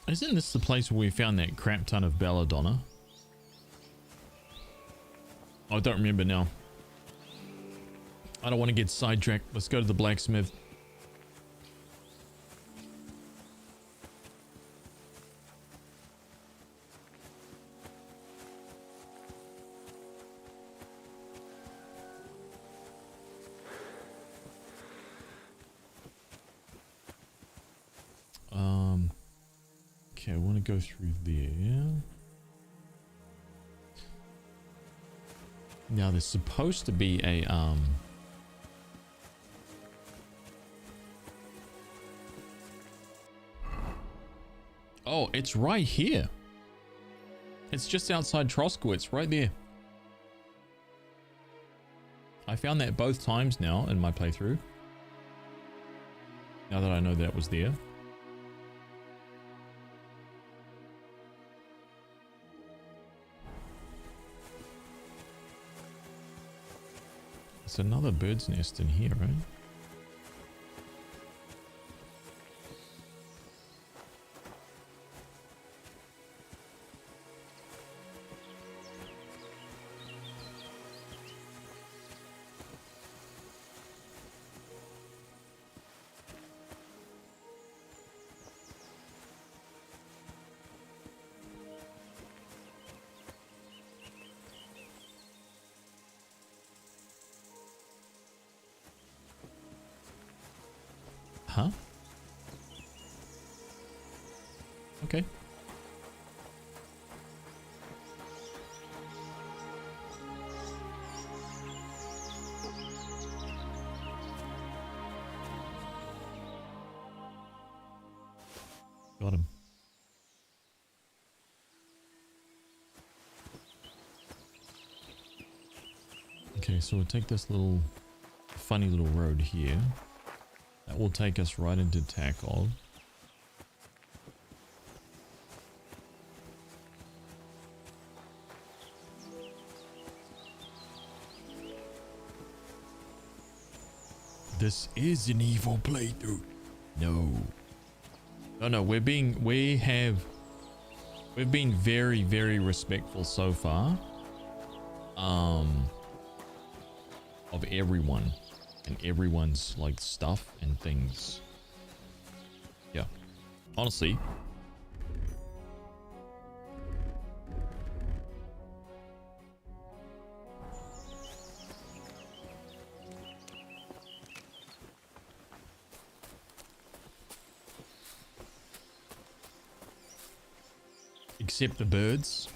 Isn't this the place where we found that crap ton of belladonna? I don't remember now. I don't want to get sidetracked. Let's go to the blacksmith. Okay, I want to go through there. Now there's supposed to be a oh, it's right here. It's just outside Trosky. It's right there. I found that both times now in my playthrough. Now that I know that was there. It's another bird's nest in here, right? Huh? Okay. Got him. Okay, so we'll take this little funny little road here. That will take us right into Tackle. This is an evil playthrough. No. No, we've been very, very respectful so far. Of everyone. And everyone's like stuff and things. Yeah, honestly, except the birds.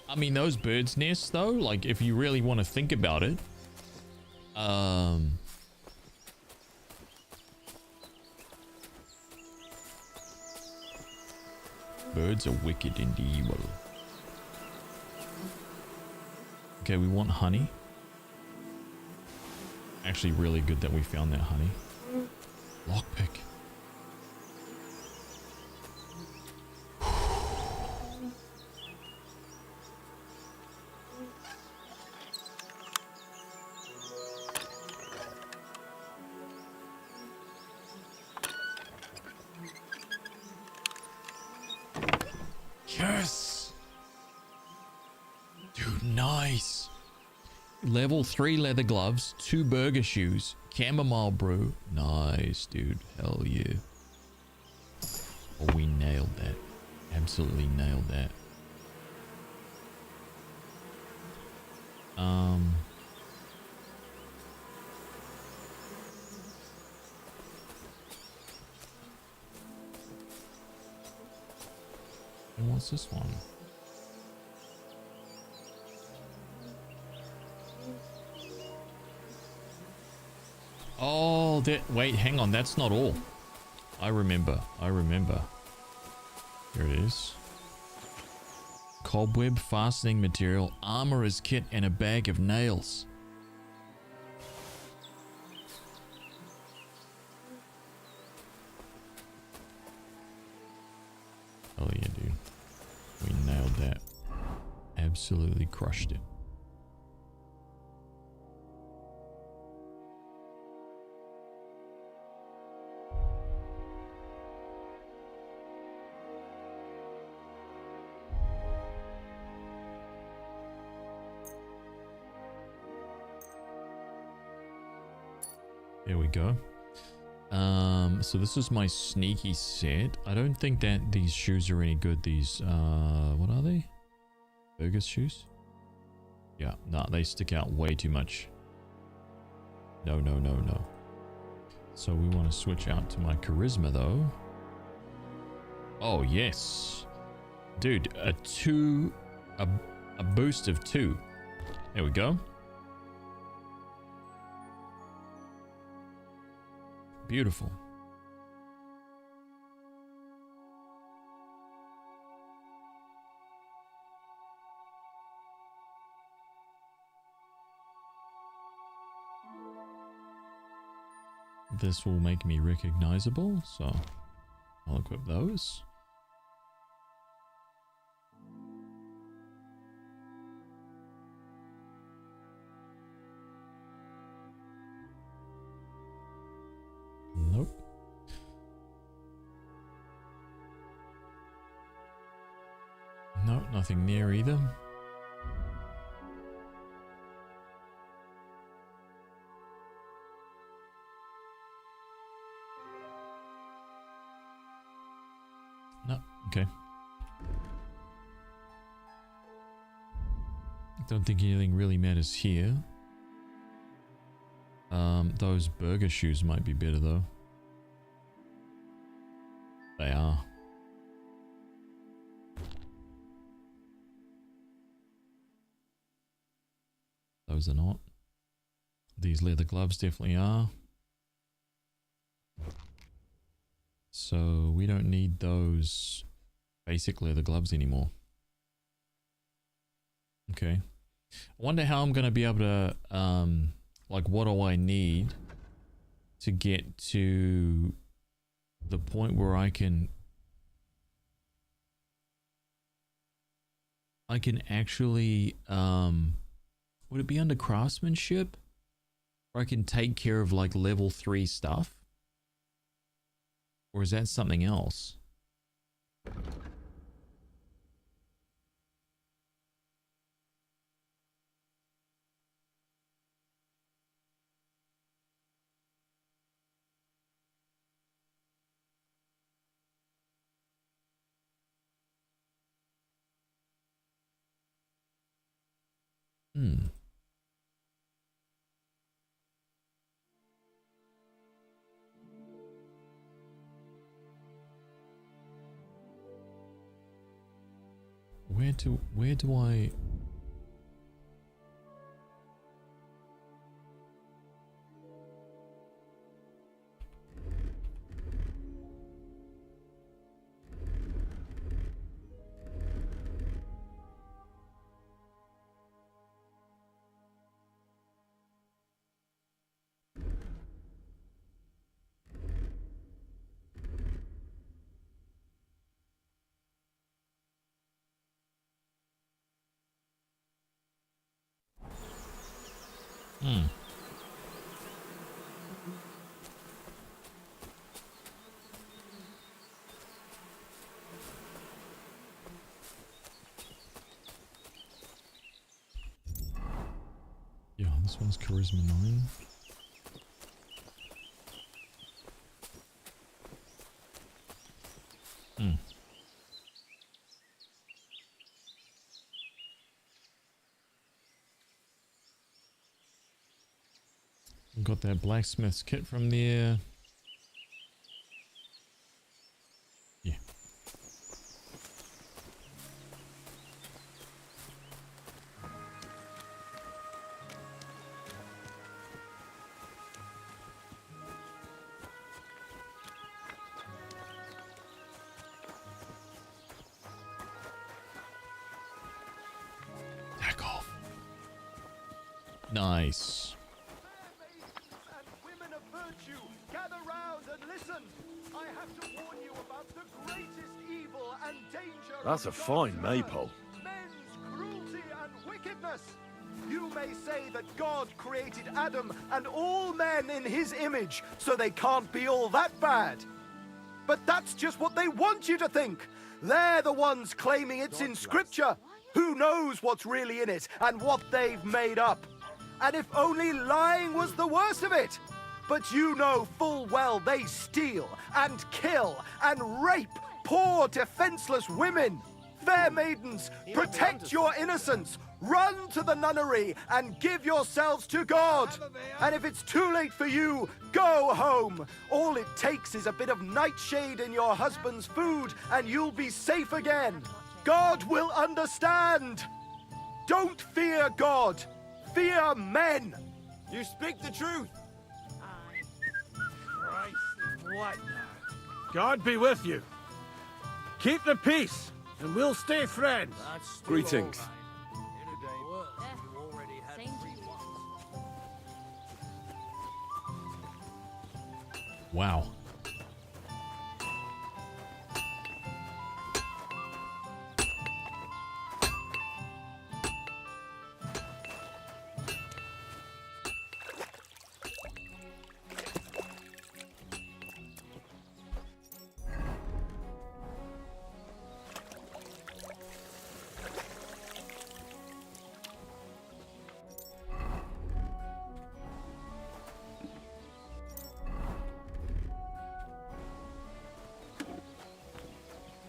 I mean, those birds' nests though, like if you really want to think about it, birds are wicked and evil. Okay, we want honey. Actually, really good that we found that honey. Lockpick. Yes! Dude, nice. Level 3 leather gloves, 2 burger shoes, chamomile brew. Nice, dude. Hell yeah. Oh, we nailed that. Absolutely nailed that. And what's this one? Oh, that, wait, hang on, that's not all. I remember. Here it is. Cobweb, fastening material, armorer's kit, and a bag of nails. Oh yeah, dude. We nailed that. Absolutely crushed it. There we go. So this is my sneaky set. I don't think that these shoes are any good. These, what are they? Burgess shoes? Yeah, no, they stick out way too much. No, no, no, no. So we want to switch out to my charisma though. Oh, yes. Dude, a boost of 2. There we go. Beautiful. This will make me recognizable, so I'll equip those. Nope. Nope, nothing there either. No, okay. Don't think anything really matters here. Those burger shoes might be better though. They are. Those are not. These leather gloves definitely are. So we don't need those basic leather gloves anymore. Okay. I wonder how I'm going to be able to, like, what do I need to get to the point where I can actually, would it be under craftsmanship? Or I can take care of like level 3 stuff? Or is that something else? Where do I... Yeah, this one's charisma 9. Got that blacksmith's kit from there. Yeah. Back off. Nice. That's a fine maypole. Men's cruelty and wickedness. You may say that God created Adam and all men in his image, so they can't be all that bad. But that's just what they want you to think. They're the ones claiming it's in Scripture. Who knows what's really in it and what they've made up? And if only lying was the worst of it. But you know full well they steal and kill and rape poor defenseless women. Fair maidens, protect your innocence. Run to the nunnery and give yourselves to God. And if it's too late for you, go home. All it takes is a bit of nightshade in your husband's food and you'll be safe again. God will understand. Don't fear God. Fear men. You speak the truth. Christ, what? God be with you. Keep the peace, and we'll stay friends. Greetings. Wow.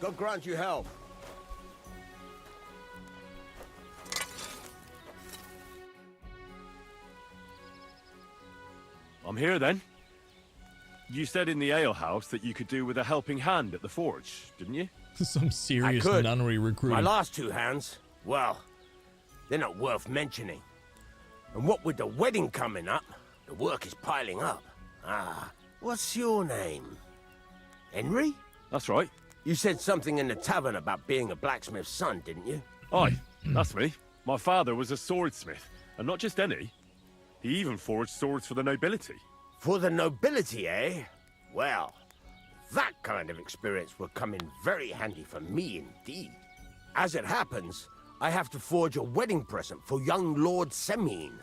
God grant you health. I'm here then. You said in the alehouse that you could do with a helping hand at the forge, didn't you? Some serious I could. nunnery recruiting. My last two hands, well, they're not worth mentioning. And what with the wedding coming up, the work is piling up. What's your name? Henry? That's right. You said something in the tavern about being a blacksmith's son, didn't you? Aye, that's me. My father was a swordsmith, and not just any. He even forged swords for the nobility. For the nobility, eh? Well, that kind of experience will come in very handy for me indeed. As it happens, I have to forge a wedding present for young Lord Semine.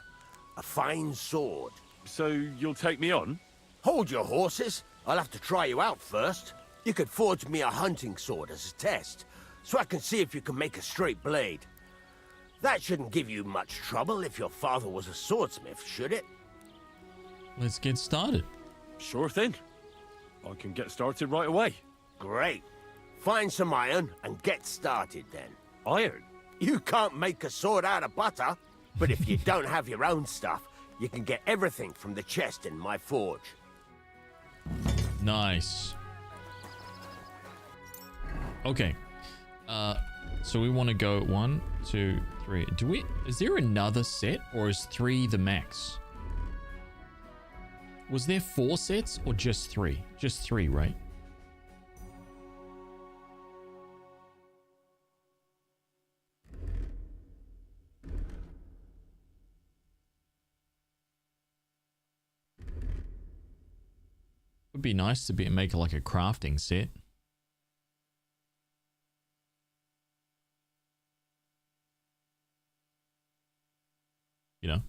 A fine sword. So you'll take me on? Hold your horses. I'll have to try you out first. You could forge me a hunting sword as a test, so I can see if you can make a straight blade. That shouldn't give you much trouble if your father was a swordsmith, should it? Let's get started. Sure thing. I can get started right away. Great. Find some iron and get started then. Iron? You can't make a sword out of butter, but if you don't have your own stuff, you can get everything from the chest in my forge. Nice. Okay. So we want to go 1, 2, 3. Is there another set or is 3 the max? Was there 4 sets or just 3? Just 3, right? Would be nice to make like a crafting set. You know,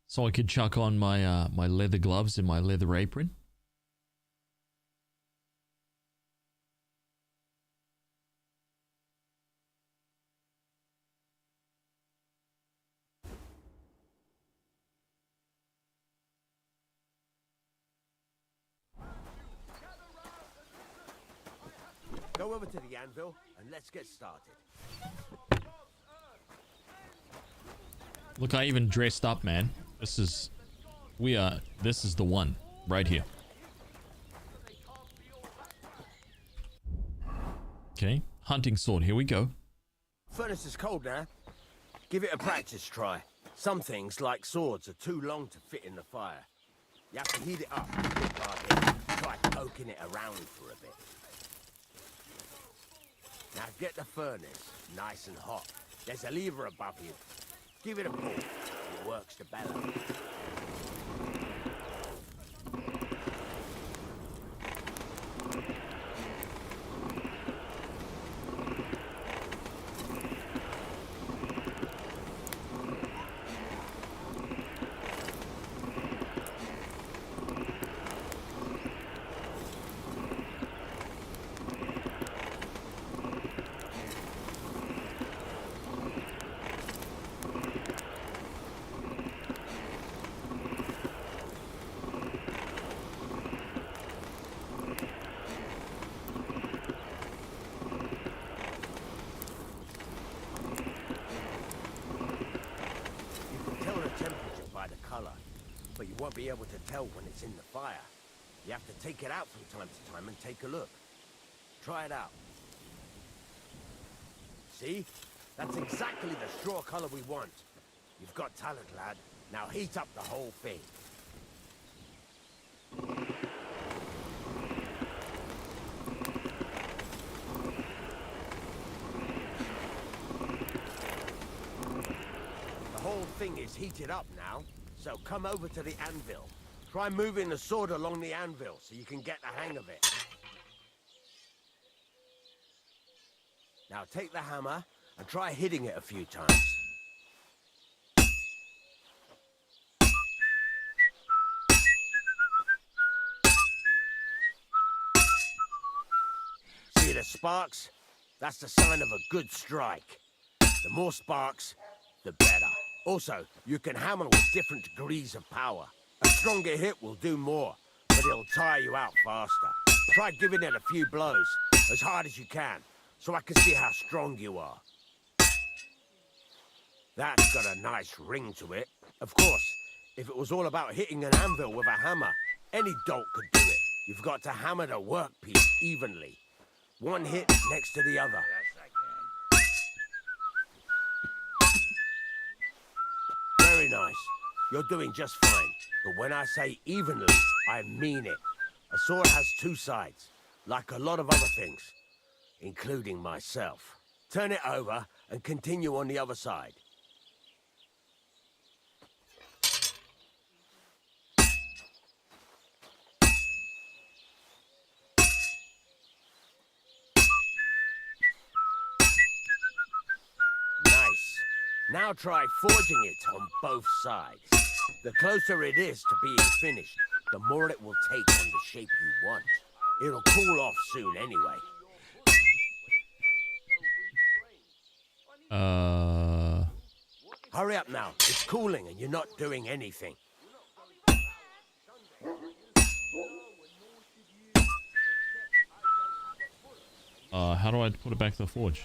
so I could chuck on my my leather gloves and my leather apron. Go over to the anvil and let's get started. Look, I even dressed up, man. This is the one right here. Okay, hunting sword, here we go. Furnace is cold now. Give it a practice try. Some things, like swords, are too long to fit in the fire. You have to heat it up bit by bit. Try poking it around for a bit. Now get the furnace nice and hot. There's a lever above you. Give it a pull. It works the better. by the color, but you won't be able to tell when it's in the fire. You have to take it out from time to time and take a look. Try it out. See? That's exactly the straw color we want. You've got talent, lad. Now heat up the whole thing. The whole thing is heated up now, so come over to the anvil. Try moving the sword along the anvil so you can get the hang of it. Now take the hammer and try hitting it a few times. See the sparks? That's the sign of a good strike. The more sparks, the better. Also, you can hammer with different degrees of power. A stronger hit will do more, but it'll tire you out faster. Try giving it a few blows, as hard as you can, so I can see how strong you are. That's got a nice ring to it. Of course, if it was all about hitting an anvil with a hammer, any dolt could do it. You've got to hammer the workpiece evenly. One hit next to the other. Very nice. You're doing just fine. But when I say evenly, I mean it. A sword has two sides, like a lot of other things, including myself. Turn it over and continue on the other side. Nice. Now try forging it on both sides. The closer it is to being finished, the more it will take on the shape you want. It'll cool off soon anyway. Hurry up now. It's cooling and you're not doing anything. How do I put it back to the forge?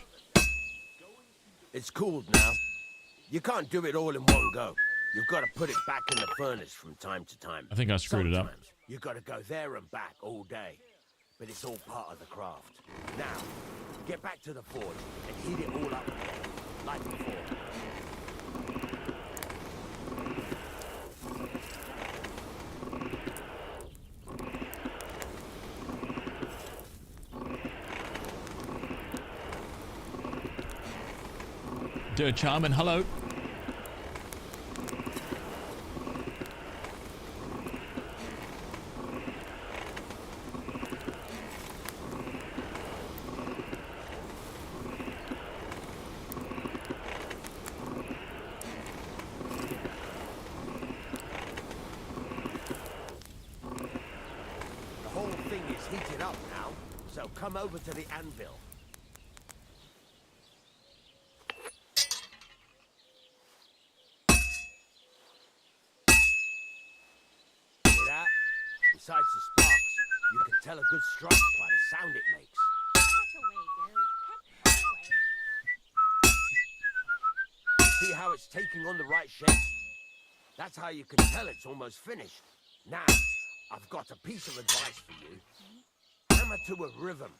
It's cooled now. You can't do it all in one go. You've got to put it back in the furnace from time to time. I think I screwed it up. Sometimes you've got to go there and back all day. But it's all part of the craft. Now, get back to the forge and heat it all up again, like before. Dirt Charmin, hello. The whole thing is heated up now, so come over to the anvil. Besides the sparks, you can tell a good strike by the sound it makes. See how it's taking on the right shape? That's how you can tell it's almost finished. Now, I've got a piece of advice for you. Hammer to a rhythm.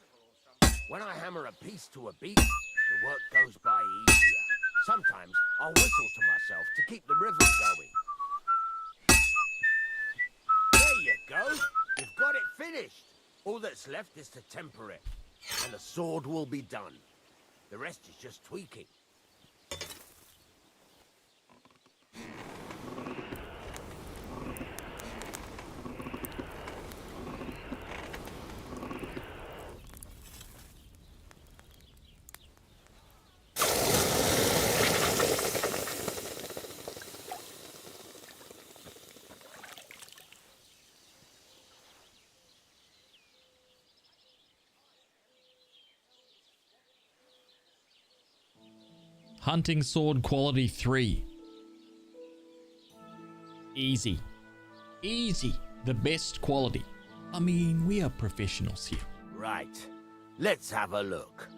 When I hammer a piece to a beat, the work goes by easier. Sometimes I'll whistle to myself to keep the rhythm going. There you go. You've got it finished. All that's left is to temper it, and the sword will be done. The rest is just tweaking. Hunting sword quality 3. Easy. Easy. The best quality. I mean, we are professionals here. Right. Let's have a look.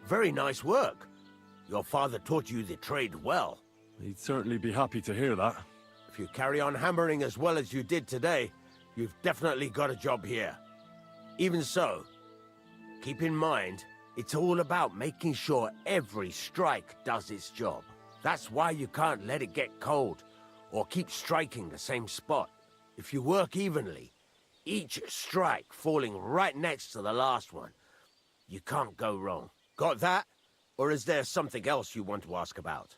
Very nice work. Your father taught you the trade well. He'd certainly be happy to hear that. If you carry on hammering as well as you did today, you've definitely got a job here. Even so, keep in mind, it's all about making sure every strike does its job. That's why you can't let it get cold, or keep striking the same spot. If you work evenly, each strike falling right next to the last one, you can't go wrong. Got that? Or is there something else you want to ask about?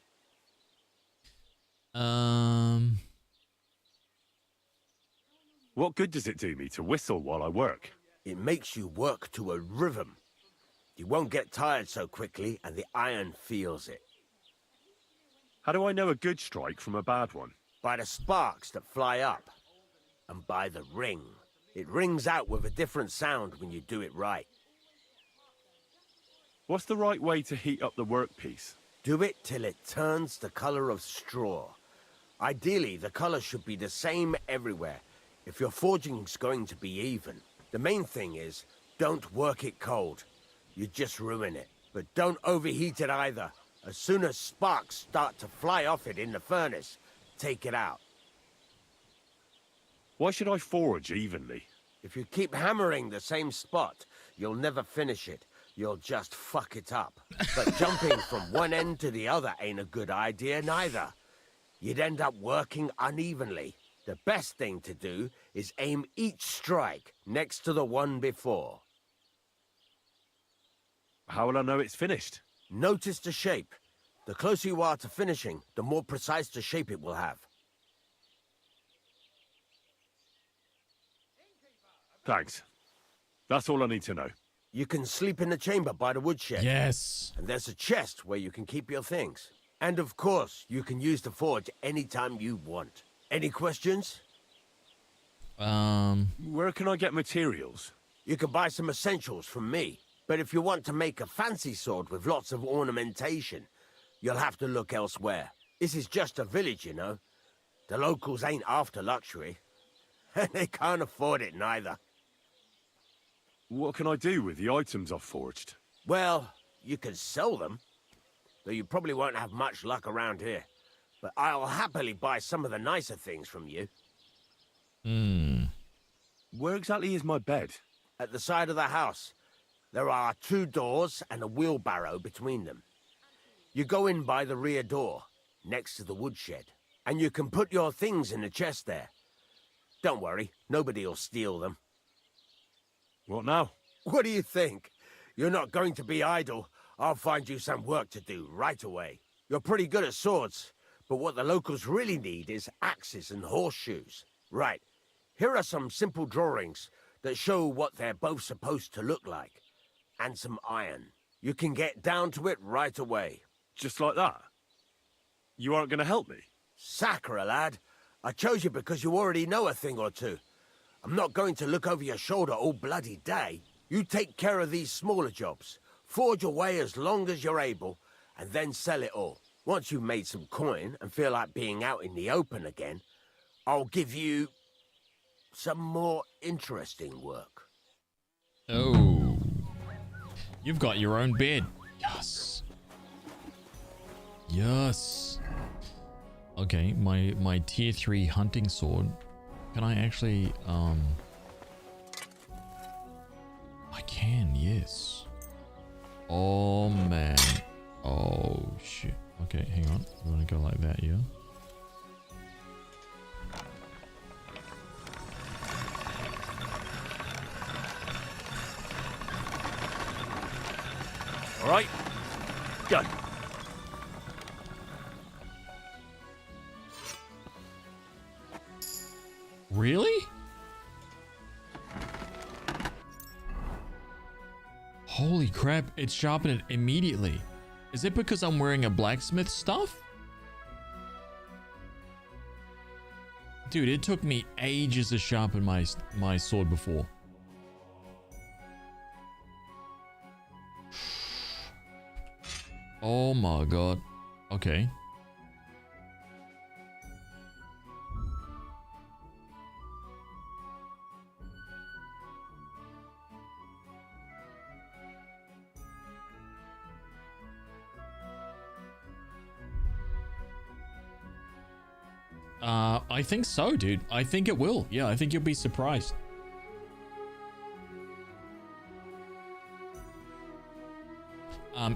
What good does it do me to whistle while I work? It makes you work to a rhythm. You won't get tired so quickly, and the iron feels it. How do I know a good strike from a bad one? By the sparks that fly up, and by the ring. It rings out with a different sound when you do it right. What's the right way to heat up the workpiece? Do it till it turns the color of straw. Ideally, the color should be the same everywhere, if your forging's going to be even. The main thing is, don't work it cold. You just ruin it. But don't overheat it either. As soon as sparks start to fly off it in the furnace, take it out. Why should I forge evenly? If you keep hammering the same spot, you'll never finish it. You'll just fuck it up. But jumping from one end to the other ain't a good idea neither. You'd end up working unevenly. The best thing to do is aim each strike next to the one before. How will I know it's finished? Notice the shape. The closer you are to finishing, the more precise the shape it will have. Thanks. That's all I need to know. You can sleep in the chamber by the woodshed. Yes. And there's a chest where you can keep your things. And of course, you can use the forge anytime you want. Any questions? Where can I get materials? You can buy some essentials from me. But if you want to make a fancy sword with lots of ornamentation, you'll have to look elsewhere. This is just a village, you know. The locals ain't after luxury. And they can't afford it neither. What can I do with the items I've forged? Well, you can sell them. Though you probably won't have much luck around here. But I'll happily buy some of the nicer things from you. Where exactly is my bed? At the side of the house. There are 2 doors and a wheelbarrow between them. You go in by the rear door, next to the woodshed. And you can put your things in the chest there. Don't worry, nobody'll steal them. What now? What do you think? You're not going to be idle. I'll find you some work to do right away. You're pretty good at swords, but what the locals really need is axes and horseshoes. Right, here are some simple drawings that show what they're both supposed to look like. And some iron. You can get down to it right away. Just like that? You aren't going to help me? Sacre, lad. I chose you because you already know a thing or two. I'm not going to look over your shoulder all bloody day. You take care of these smaller jobs. Forge away as long as you're able, and then sell it all. Once you've made some coin and feel like being out in the open again, I'll give you some more interesting work. Oh. You've got your own bed. Yes. Yes. Okay, my tier 3 hunting sword. Can I actually I can, yes. Oh man. Oh shit. Okay, hang on. We want to go like that, yeah? All right. Done. Really? Holy crap, it's sharpened it immediately. Is it because I'm wearing a blacksmith stuff? Dude, it took me ages to sharpen my sword before. Oh my god. Okay. I think so, dude. I think it will. Yeah, I think you'll be surprised.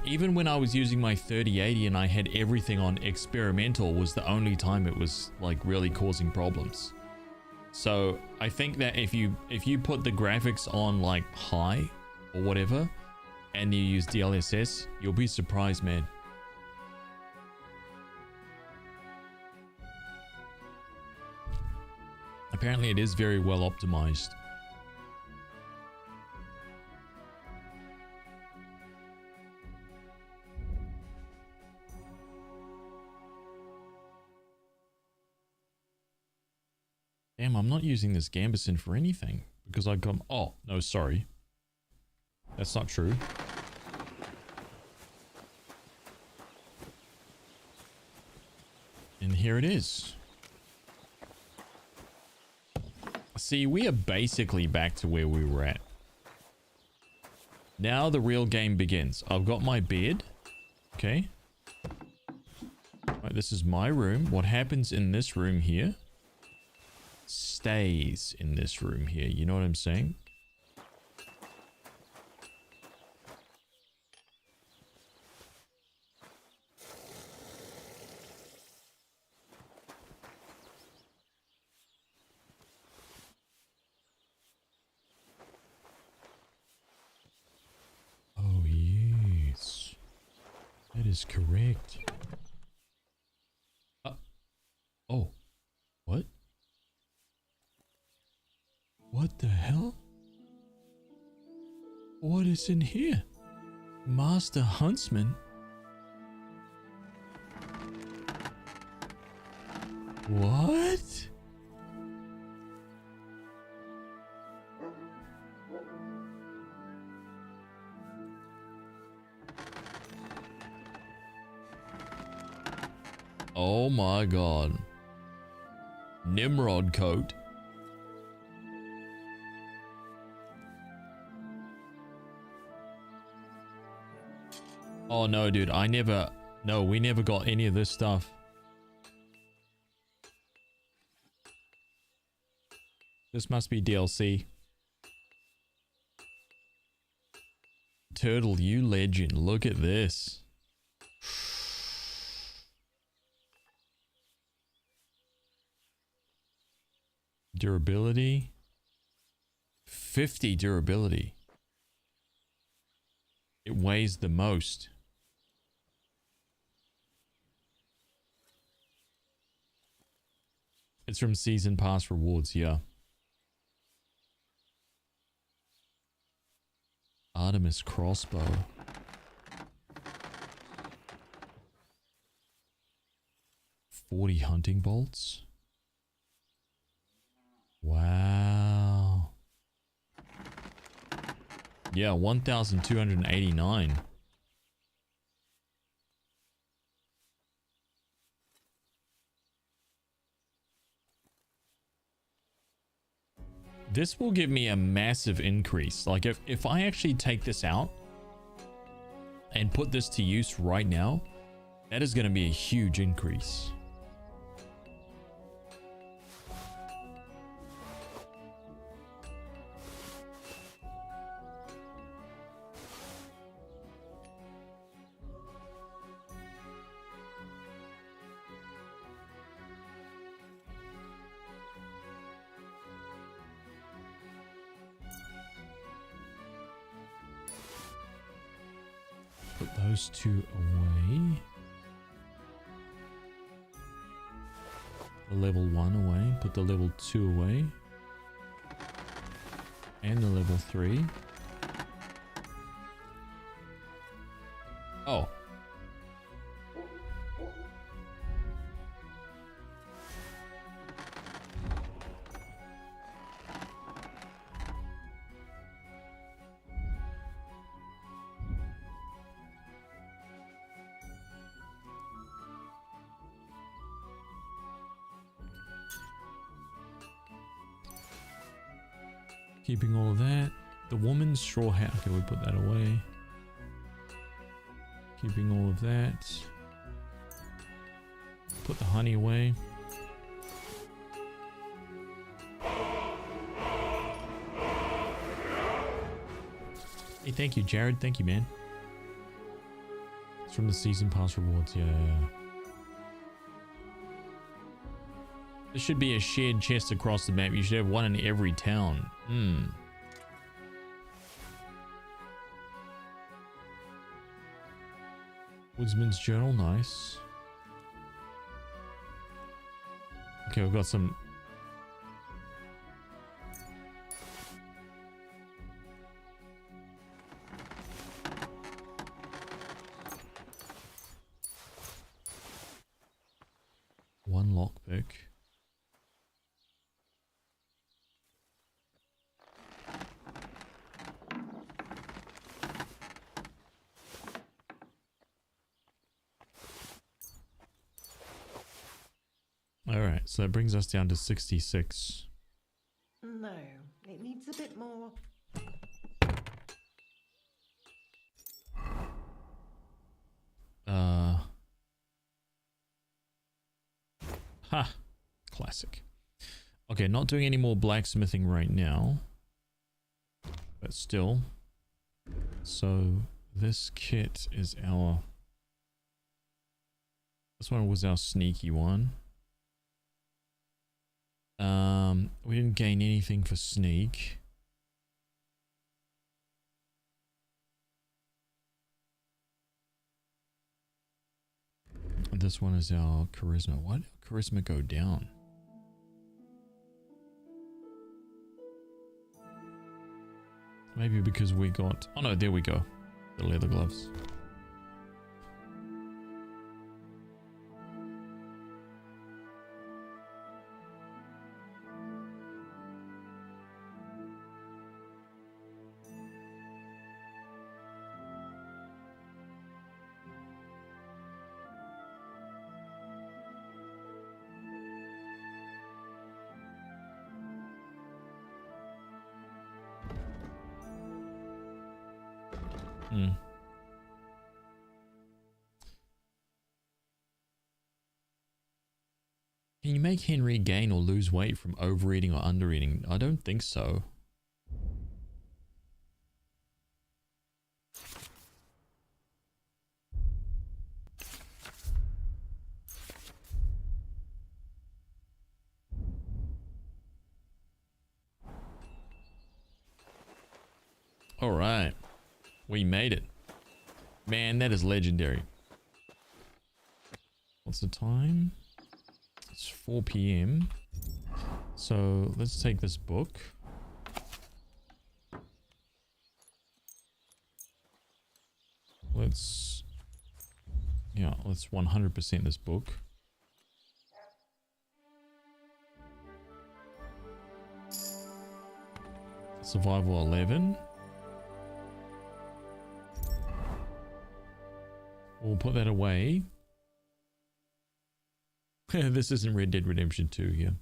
Even when I was using my 3080 and I had everything on experimental was the only time it was like really causing problems. So I think that if you put the graphics on like high or whatever and you use DLSS, you'll be surprised, man. Apparently it is very well optimized. Damn, I'm not using this Gambison for anything because I got... Oh, no, sorry. That's not true. And here it is. See, we are basically back to where we were at. Now the real game begins. I've got my bed. Okay. Right, this is my room. What happens in this room here stays in this room here. You know what I'm saying? Oh, yes. That is correct. Oh. What? What the hell? What is in here? Master Huntsman? What? Oh my god. Nimrod coat. Oh no, dude, we never got any of this stuff. This must be DLC. Turtle, you legend, look at this. Durability. 50 durability. It weighs the most. It's from Season Pass rewards, yeah. Artemis crossbow. $40 hunting bolts. Wow. Yeah, 1,289. This will give me a massive increase. Like if I actually take this out and put this to use right now, that is going to be a huge increase. Put those two away. The level 1 away. Put the level 2 away. And the level 3. Oh. Keeping all of that. The woman's straw hat. Okay, we put that away. Keeping all of that. Put the honey away. Hey, thank you, Jared. Thank you, man. It's from the season pass rewards. Yeah. There should be a shared chest across the map. You should have one in every town. Woodsman's Journal, nice. Okay, we've got some... One lockpick. Alright, so that brings us down to 66. No, it needs a bit more. Ha! Classic. Okay, not doing any more blacksmithing right now. But still. So, this kit is our... This one was our sneaky one. We didn't gain anything for sneak. This one is our charisma. Why did charisma go down? Maybe because we got... Oh no, there we go. The leather gloves. Can you make Henry gain or lose weight from overeating or undereating? I don't think so. All right. We made it. Man, that is legendary. What's the time? It's 4 p.m. So let's take this book. Let's 100% this book. Survival 11. We'll put that away. This isn't Red Dead Redemption 2 here.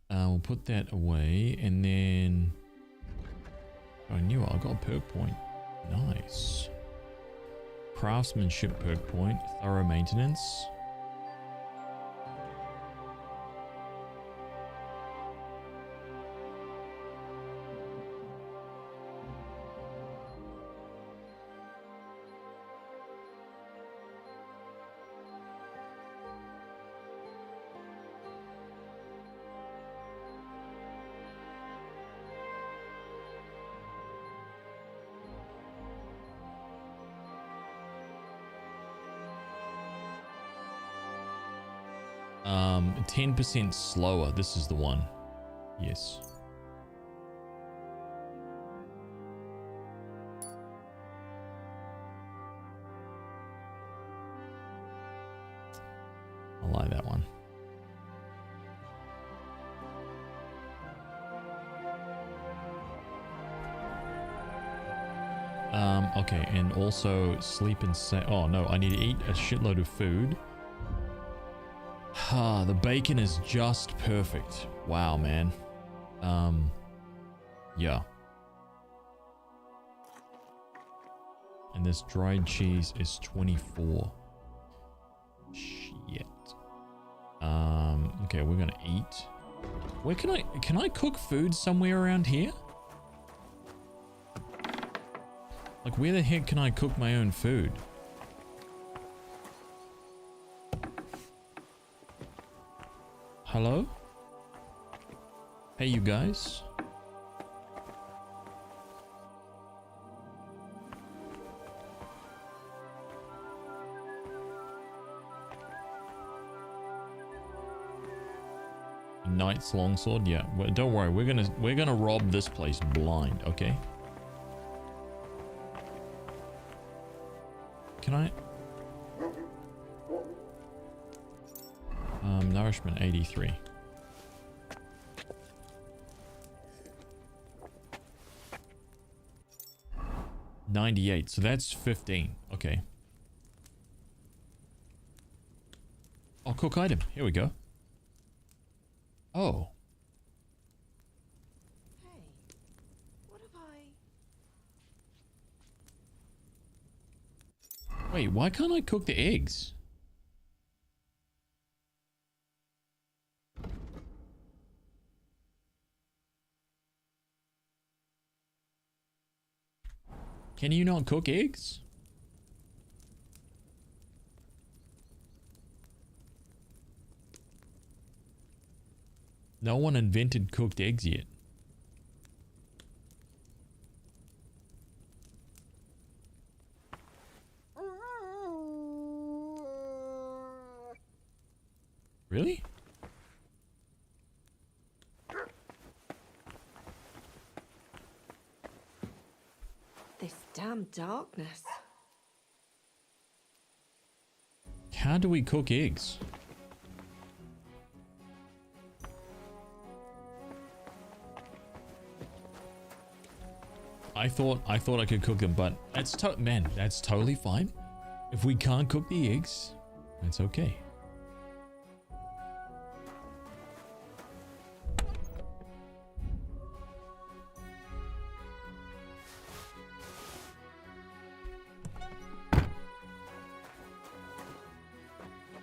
We'll put that away, and then I knew I got a perk point. Nice. Craftsmanship perk point. Thorough maintenance. Um, 10% slower. This is the one. Yes. I like that one. Okay, and also sleep and say. Oh no, I need to eat a shitload of food. Ah, the bacon is just perfect. Wow, man. Yeah. And this dried cheese is 24. Shit. Okay, we're gonna eat. Where can I cook food somewhere around here? Like, where the heck can I cook my own food? Hello? Hey, you guys. Knight's longsword, yeah. Well, don't worry, we're gonna rob this place blind, okay? Can I? Nourishment 83. $98, so that's 15. Okay. Oh, cook item. Here we go. Oh. Hey, what have I... Wait, why can't I cook the eggs? Can you not cook eggs? No one invented cooked eggs yet. Really? This damn darkness. How do we cook eggs? I thought I could cook them, but that's totally fine. If we can't cook the eggs, that's okay.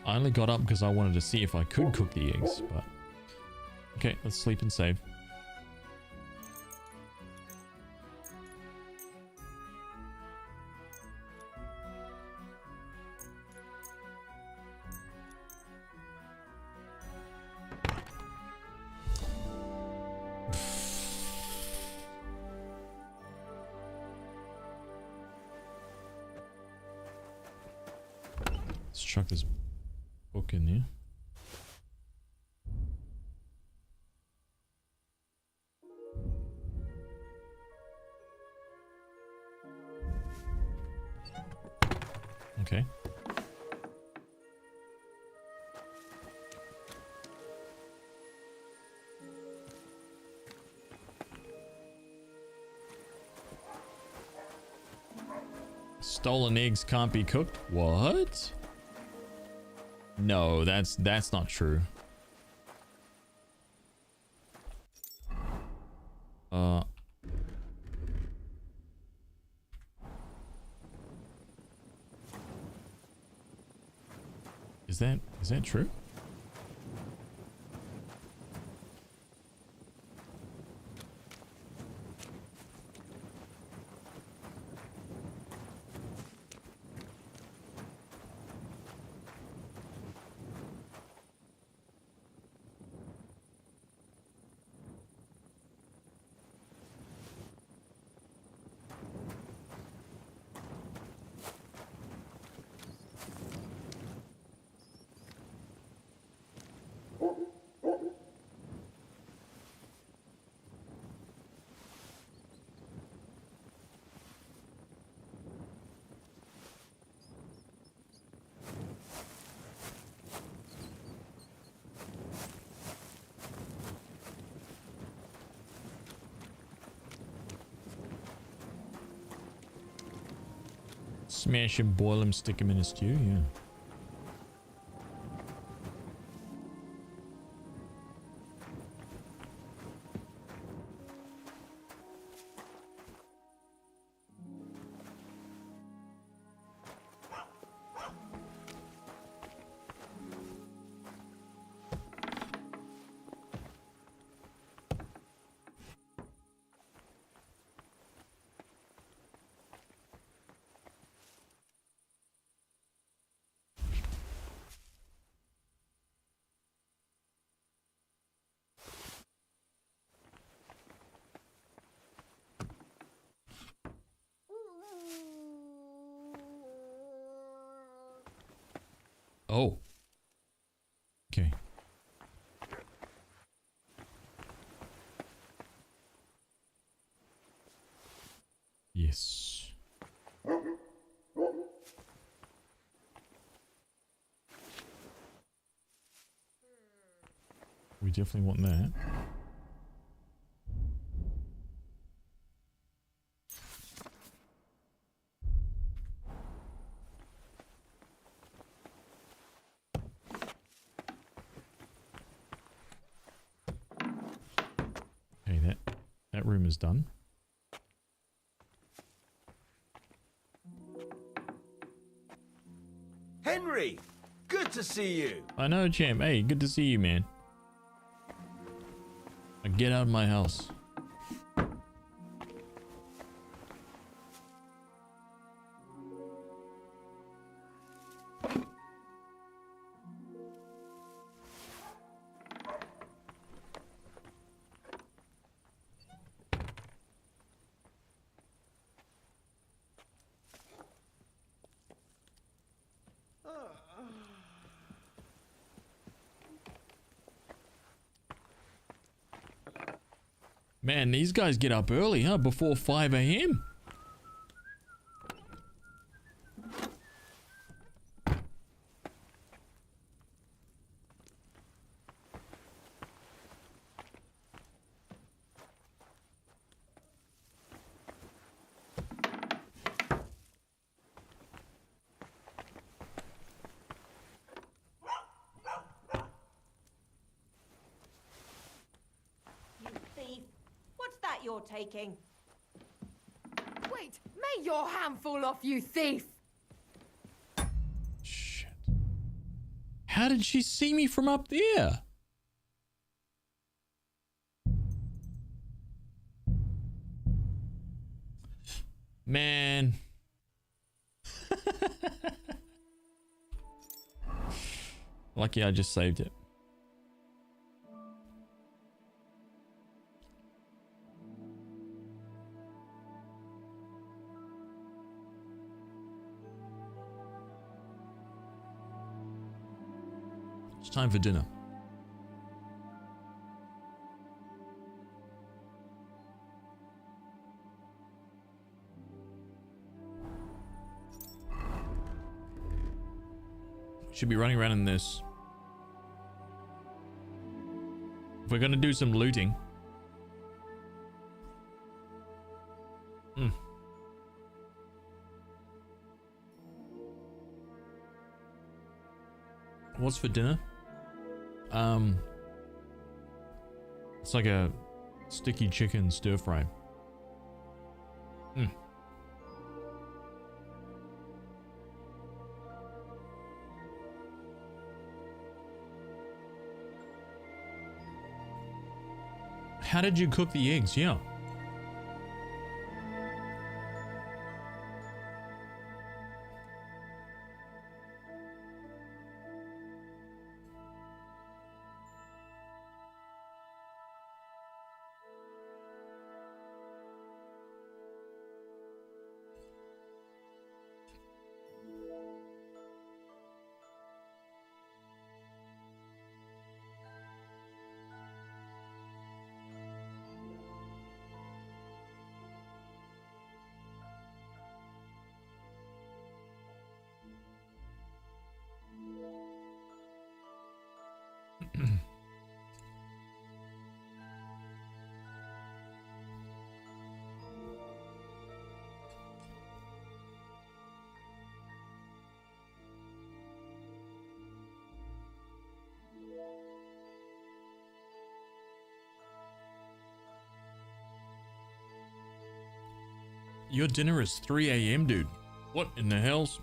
I only got up because I wanted to see if I could cook the eggs, but okay, let's sleep and save. Let's chuck this book in there. Okay. Stolen eggs can't be cooked? What? No, that's not true. Is that true? Smash him, boil him, stick him in a stew, yeah. Oh. Okay. Yes. We definitely want that. Okay, that room is done. Henry, good to see you. I know, champ. Hey, good to see you, man. Now get out of my house. Man, these guys get up early, huh? Before 5 a.m. You're taking. Wait, may your hand fall off, you thief! Shit. How did she see me from up there? Man. Lucky I just saved it. Time for dinner. Should be running around in this. If we're gonna do some looting. What's for dinner? It's like a sticky chicken stir fry. How did you cook the eggs? Yeah. Your dinner is 3 a.m., dude. What in the hells?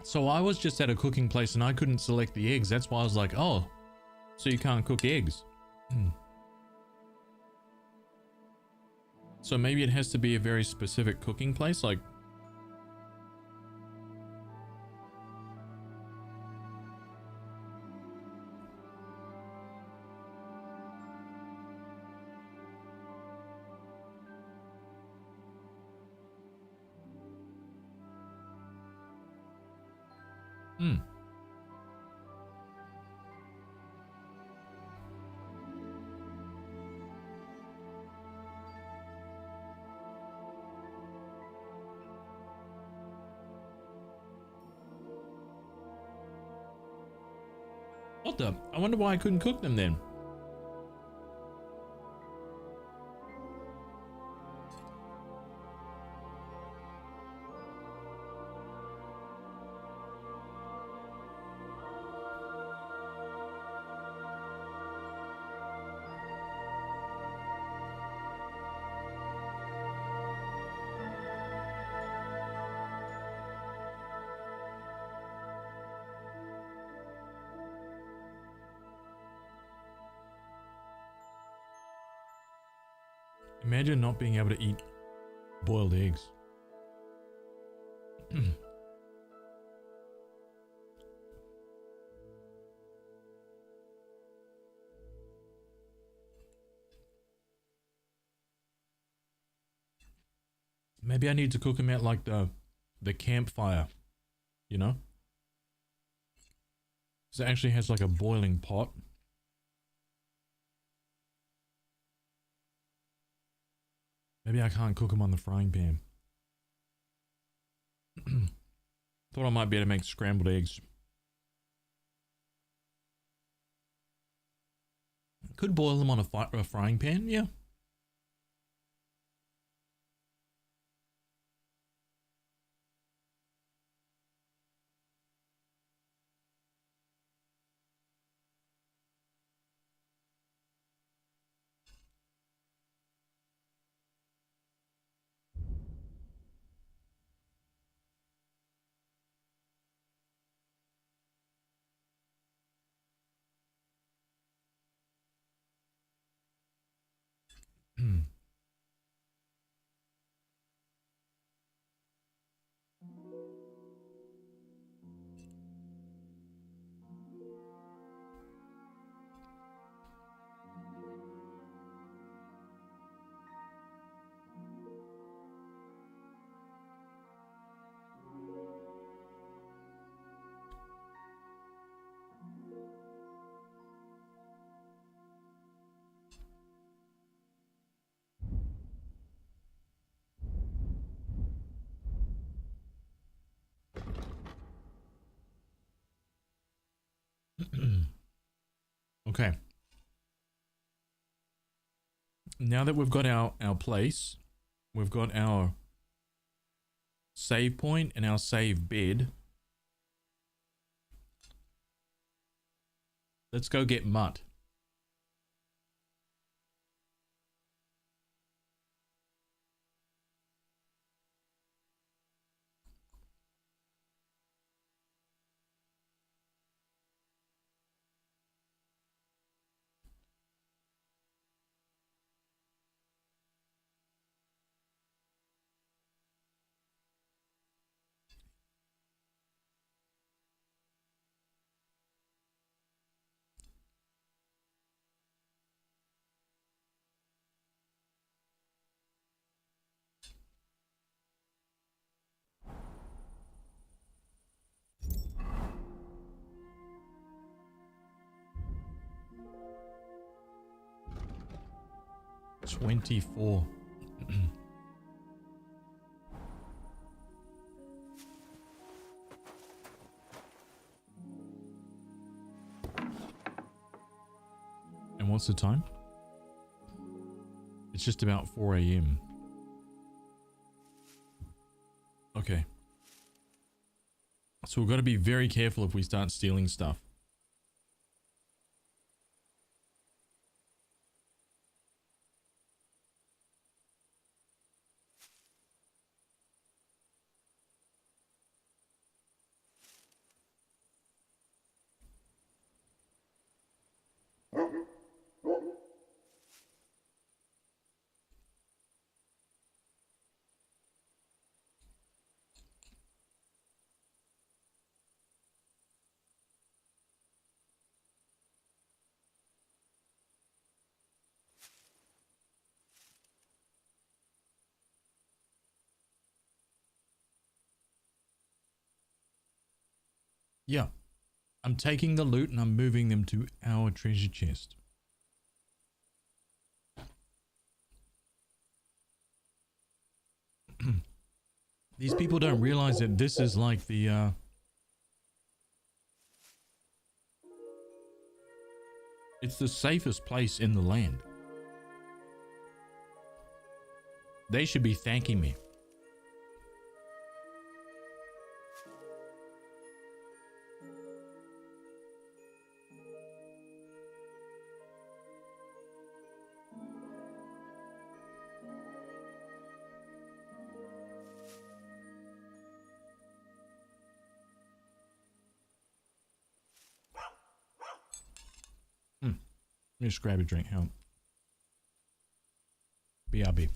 So I was just at a cooking place and I couldn't select the eggs. That's why I was like, oh, so you can't cook eggs. So maybe it has to be a very specific cooking place, like... Hmm. What the? I wonder why I couldn't cook them then. Imagine not being able to eat boiled eggs. Maybe I need to cook them at like the campfire, you know? 'Cause it actually has like a boiling pot. Maybe I can't cook them on the frying pan. Thought I might be able to make scrambled eggs. Could boil them on a frying pan, yeah. Okay. Now that we've got our place, we've got our save point and our save bed. Let's go get Mutt. $24. And what's the time? It's just about 4 a.m. Okay. So we've got to be very careful if we start stealing stuff. Yeah. I'm taking the loot and I'm moving them to our treasure chest. These people don't realize that this is like the it's the safest place in the land. They should be thanking me. Let me just grab a drink. Help. BRB.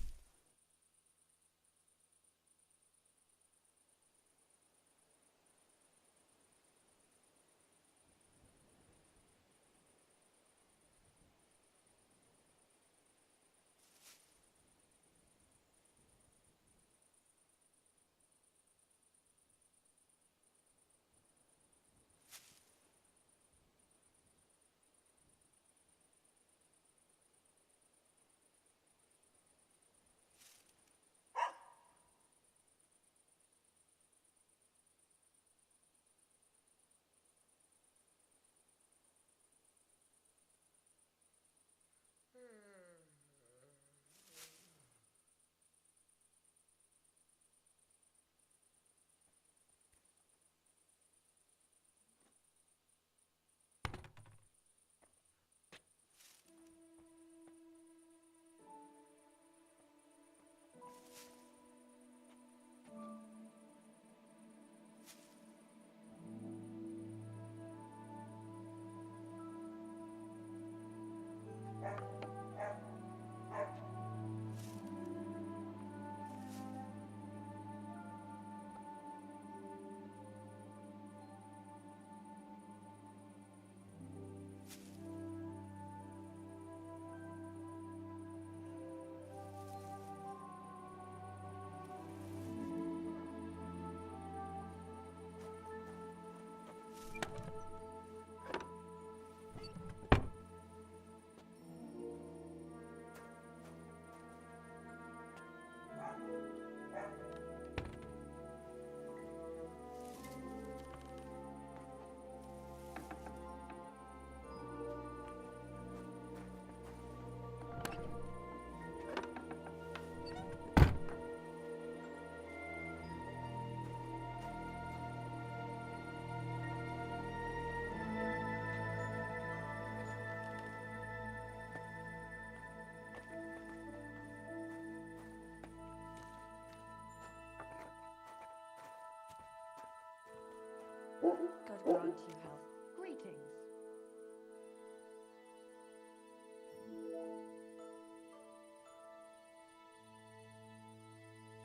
God grant you health. Greetings.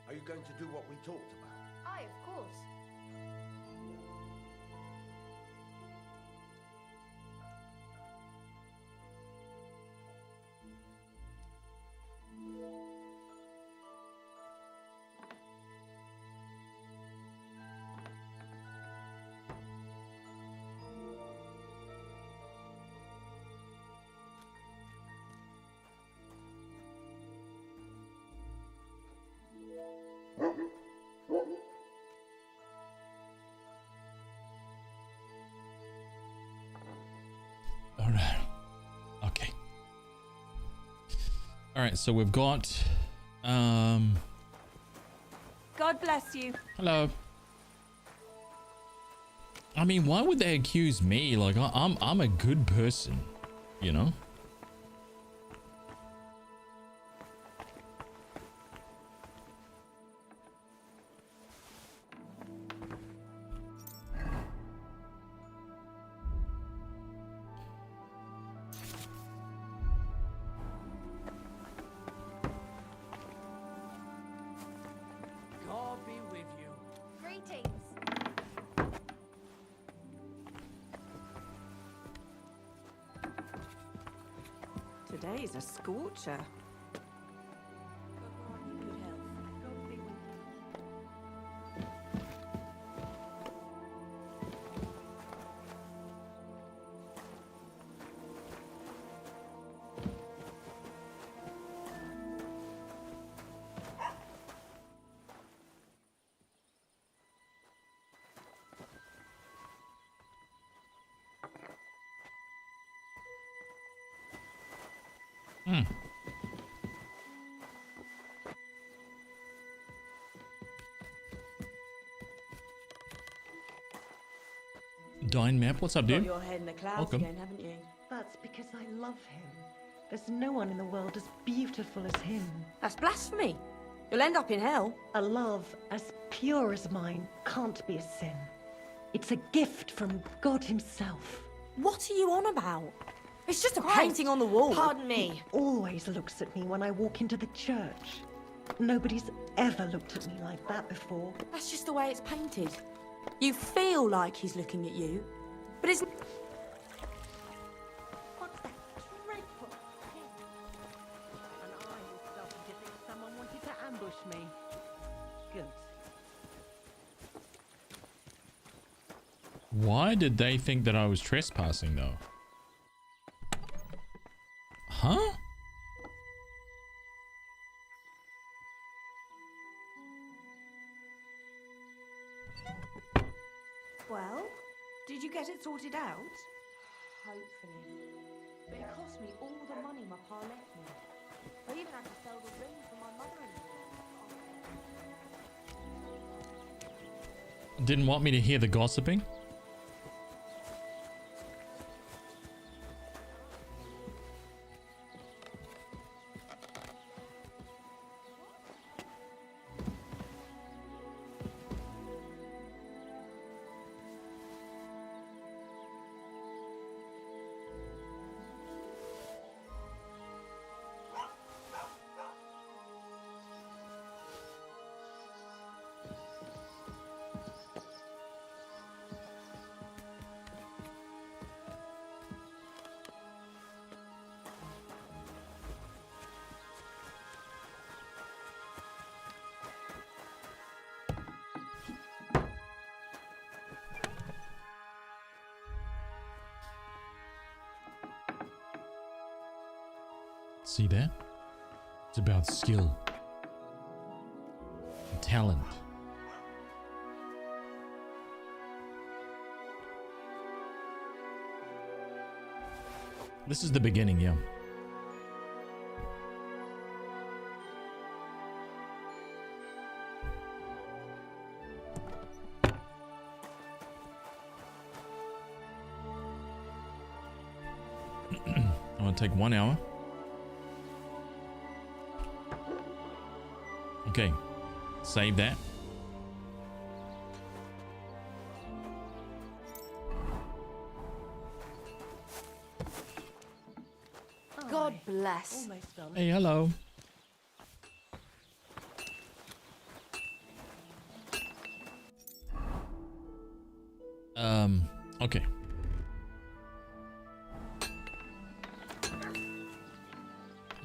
Are you going to do what we talked about? Aye, of course. All right. Okay. All right, so we've got God bless you. hello. I mean, why would they accuse me? Like I'm a good person, you know? God be with you. Greetings. Today's a scorcher. Hmm. Dine Map, what's up, Got dude? your head in the clouds Welcome. again, haven't you? That's because I love him. There's no one in the world as beautiful as him. That's blasphemy. You'll end up in hell. A love as pure as mine can't be a sin. It's a gift from God himself. What are you on about? It's just a Christ. painting on the wall. Pardon me. He always looks at me when I walk into the church. Nobody's ever looked at me like that before. That's just the way it's painted. You feel like he's looking at you, but it's... What's that dreadful thing? And I was starting to think someone wanted to ambush me. Good. Why did they think that I was trespassing, though? Huh? Well, did you get it sorted out? Hopefully. But it cost me all the money my pa left me. I even had to sell the ring for my mother-in-law. Didn't want me to hear the gossiping? See that? It's about skill and talent. This is the beginning, yeah. I'm gonna take 1 hour. Okay, save that. God bless. Almost done. Hey, hello. Okay.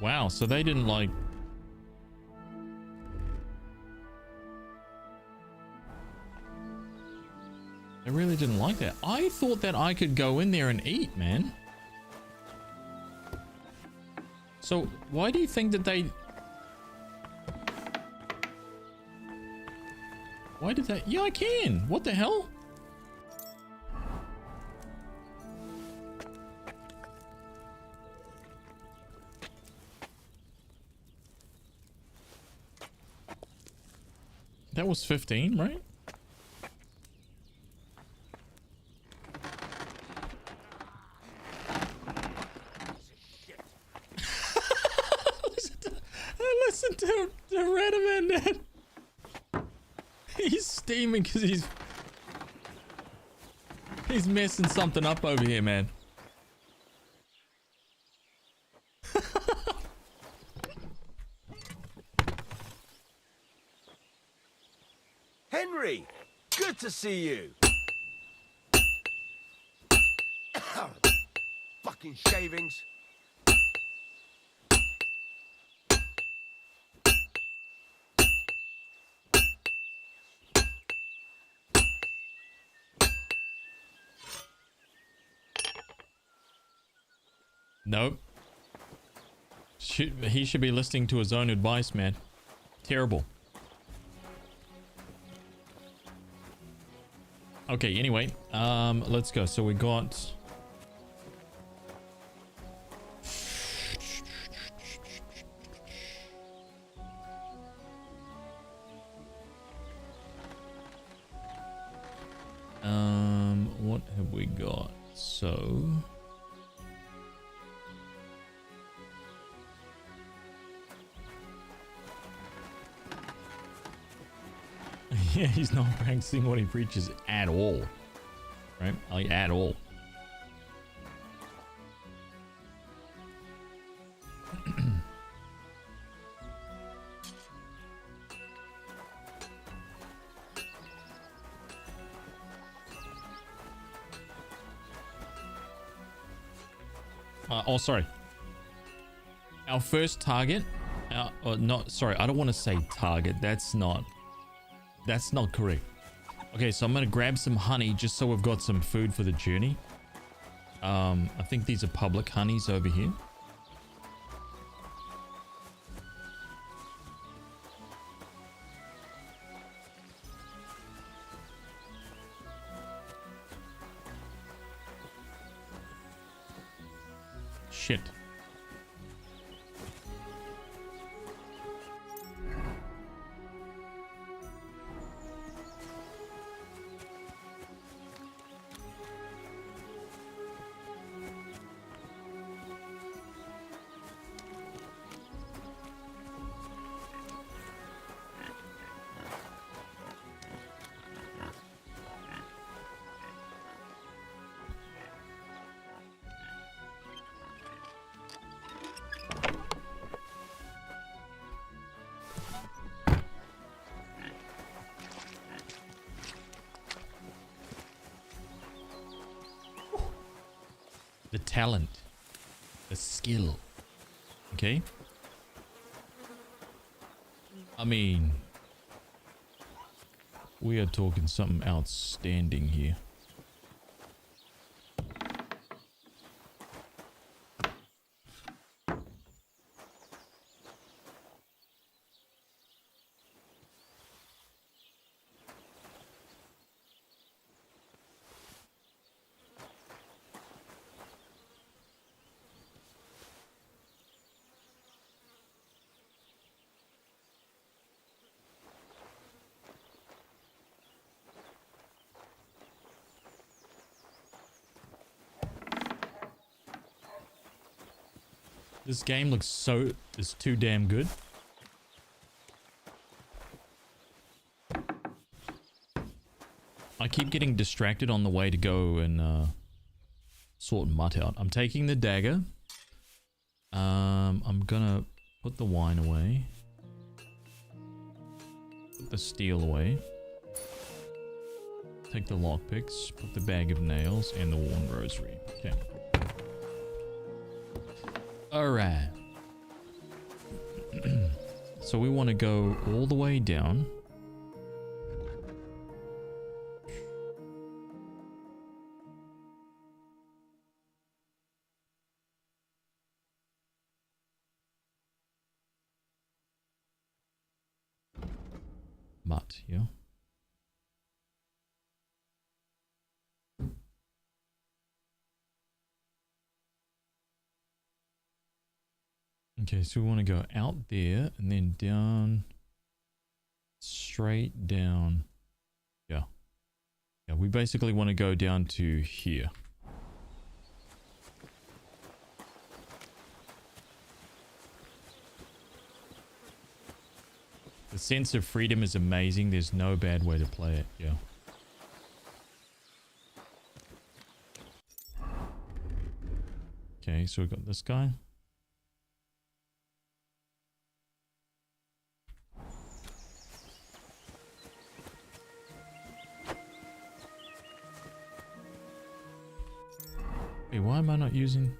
Wow, so they didn't like... They really didn't like that. I thought that I could go in there and eat, man. So why do you think that they... Why did they... Yeah, I can. What the hell? That was 15, right? Listen to Radaman, Dad. He's steaming because he's messing something up over here, man. Henry, good to see you. Fucking shavings. Nope. He should be listening to his own advice, man. Terrible. Okay, anyway, let's go. So we got... Yeah, he's not practicing what he preaches at all. Right? Like, at all. Oh, sorry. Our first target, not sorry. I don't want to say target. That's not correct. Okay, so I'm gonna grab some honey just so we've got some food for the journey. I think these are public honeys over here. Shit. The talent, the skill. Okay. I mean, we are talking something outstanding here. This game looks it's too damn good. I keep getting distracted on the way to go and sort Mutt out. I'm taking the dagger. I'm gonna put the wine away. Put the steel away. Take the lockpicks. Put the bag of nails and the worn rosary. Okay. Alright. So we want to go all the way down. Mutt, yeah. Okay, so we want to go out there and then down, straight down. Yeah. Yeah, we basically want to go down to here. The sense of freedom is amazing. There's no bad way to play it. Yeah. Okay, so we've got this guy. Hey, why am I not using...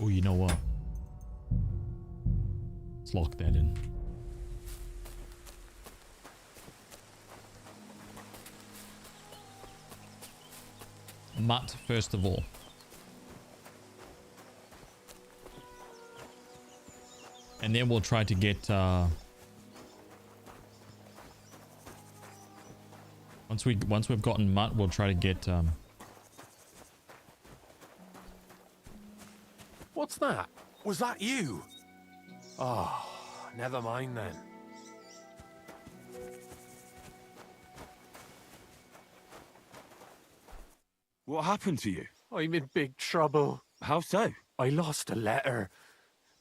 Oh, you know what? Let's lock that in. Mutt, first of all. And then we'll try to get... Once we've gotten Mutt, we'll try to get... What's that? Was that you? Oh, never mind then. What happened to you? I'm in big trouble. How so? I lost a letter.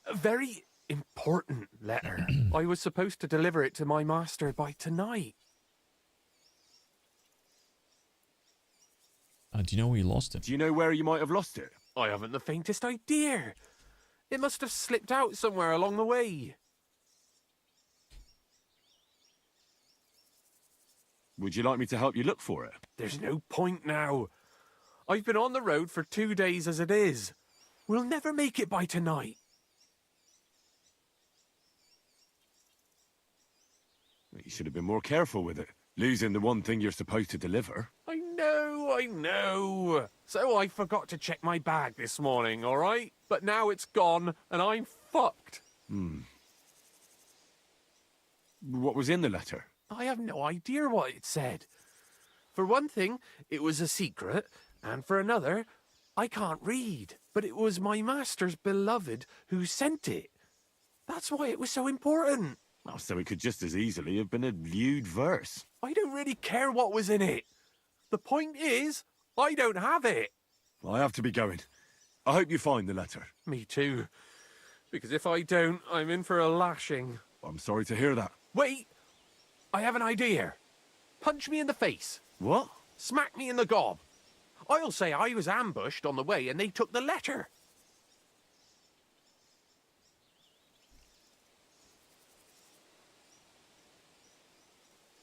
A very important letter. I was supposed to deliver it to my master by tonight. Do you know where you lost it? Do you know where you might have lost it? I haven't the faintest idea. It must have slipped out somewhere along the way. Would you like me to help you look for it? There's no point now. I've been on the road for 2 days as it is. We'll never make it by tonight. You should have been more careful with it. Losing the one thing you're supposed to deliver. I know. So I forgot to check my bag this morning, all right? But now it's gone, and I'm fucked. What was in the letter? I have no idea what it said. For one thing, it was a secret, and for another, I can't read. But it was my master's beloved who sent it. That's why it was so important. Oh, so it could just as easily have been a lewd verse. I don't really care what was in it. The point is, I don't have it. I have to be going. I hope you find the letter. Me too. Because if I don't, I'm in for a lashing. I'm sorry to hear that. Wait! I have an idea. Punch me in the face. What? Smack me in the gob. I'll say I was ambushed on the way and they took the letter.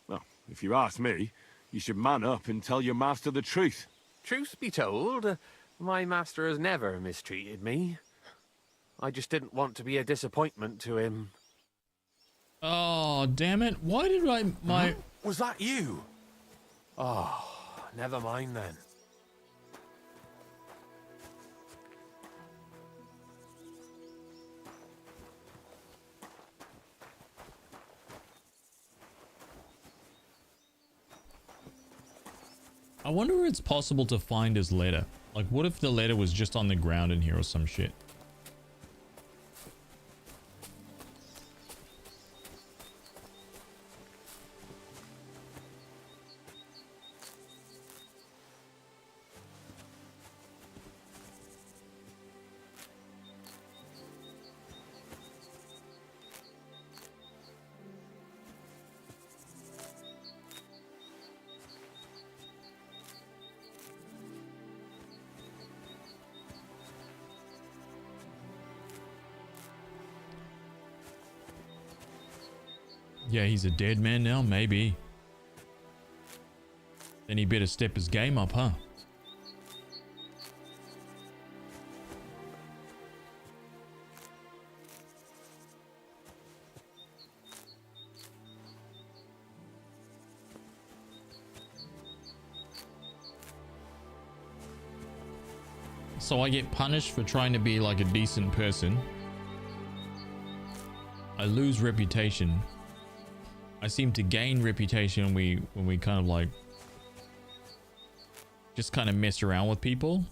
Well, if you ask me, you should man up and tell your master the truth. Truth be told, my master has never mistreated me. I just didn't want to be a disappointment to him. Oh, damn it. Why did my... Was that you? Oh, never mind then. I wonder if it's possible to find his letter. Like, what if the letter was just on the ground in here or some shit? Yeah, he's a dead man now, maybe. Then he better step his game up, huh? So I get punished for trying to be like a decent person. I lose reputation. I seem to gain reputation when we kind of like just kind of mess around with people.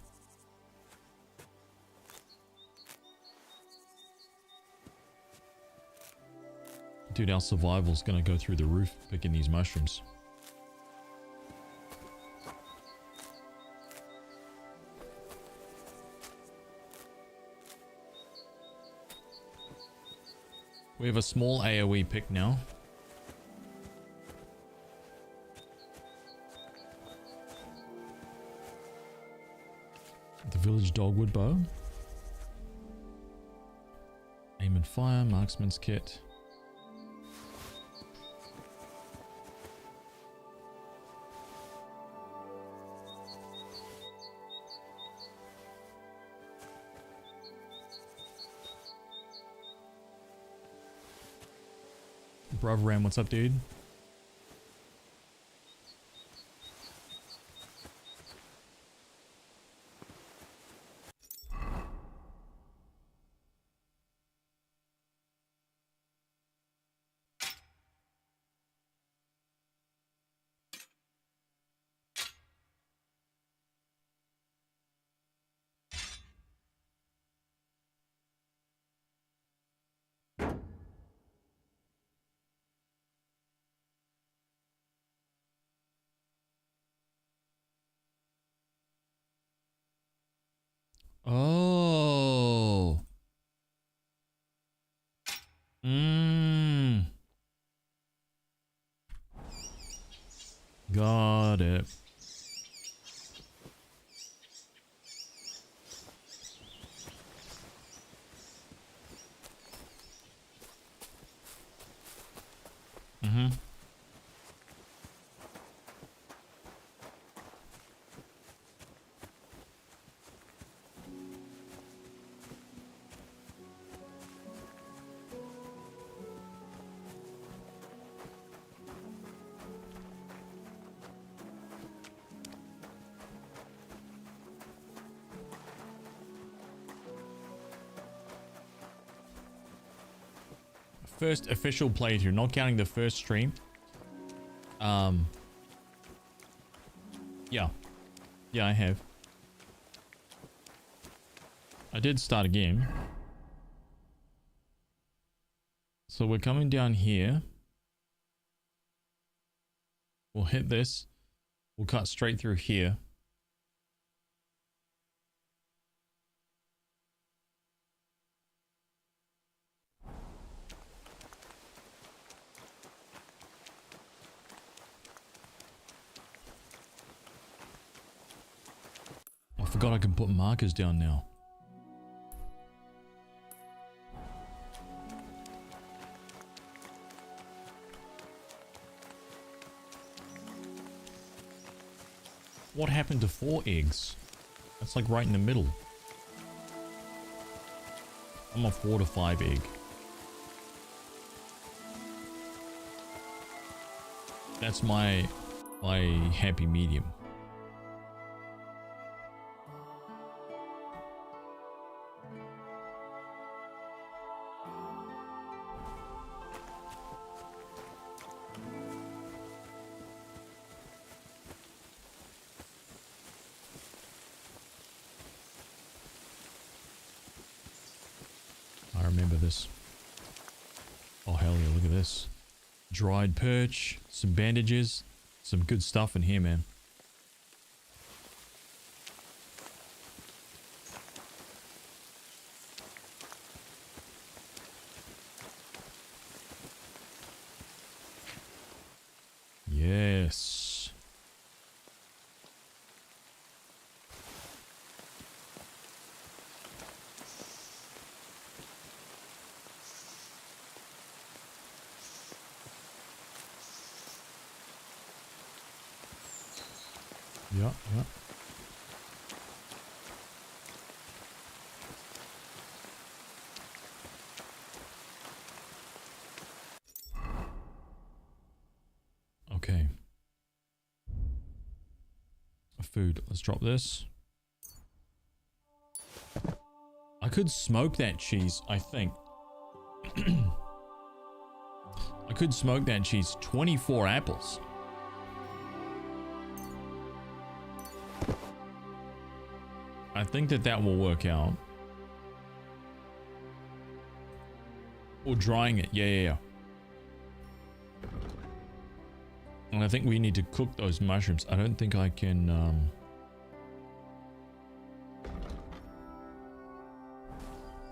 Dude, our survival's gonna go through the roof picking these mushrooms. We have a small AoE pick now. The village dogwood bow. Aim and fire, marksman's kit. Brother Ram, what's up, dude? Oh. Mmm. Got it. Mm-hmm. First official playthrough, not counting the first stream. Yeah, I have. I did start a game. So we're coming down here. We'll hit this. We'll cut straight through here. I forgot I can put markers down now. What happened to 4 eggs? That's like right in the middle. I'm a 4 to 5 egg. That's my happy medium. I remember this. Oh hell yeah, look at this. Dried perch, some bandages, some good stuff in here, man. Yes. Yeah. Okay. Food. Let's drop this. I could smoke that cheese, I think. I could smoke that cheese. 24 apples. I think that will work out. Or drying it. Yeah. And I think we need to cook those mushrooms. I don't think I can, I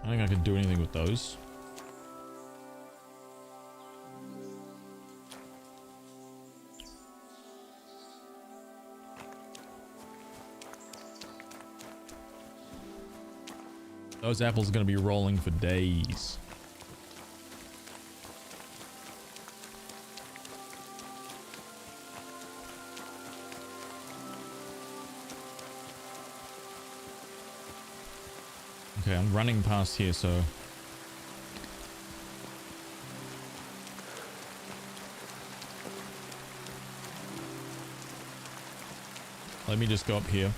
don't think I can do anything with those. Those apples are going to be rolling for days. Okay, I'm running past here, so... Let me just go up here.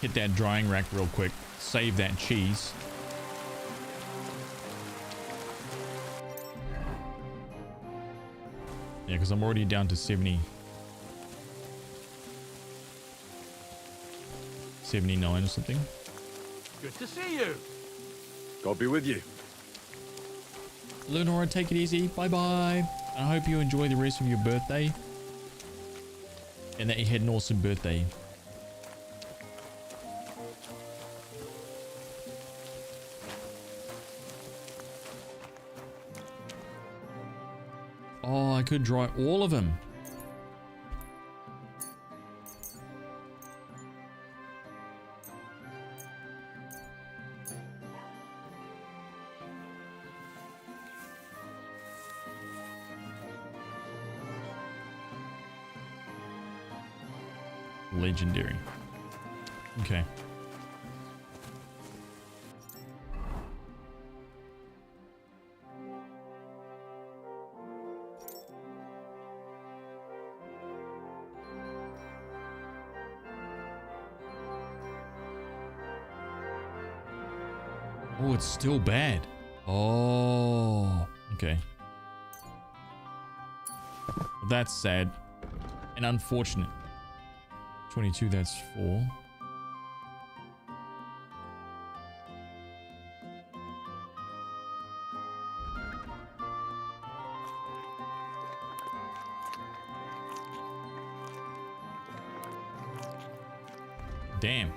Hit that drying rack real quick. Save that cheese. Yeah, because I'm already down to 70. 79 or something. Good to see you. God be with you. Lenora, take it easy. Bye-bye. I hope you enjoy the rest of your birthday. And that you had an awesome birthday. Oh, I could dry all of them. Legendary. Okay. Oh, it's still bad. Oh, okay. Well, that's sad and unfortunate. 22, that's 4. Damn.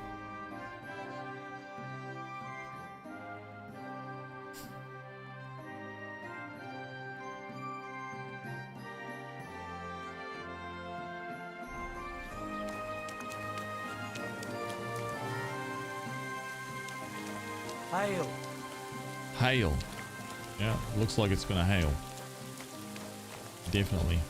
Hail. Hail. Yeah, looks like it's gonna hail. Definitely.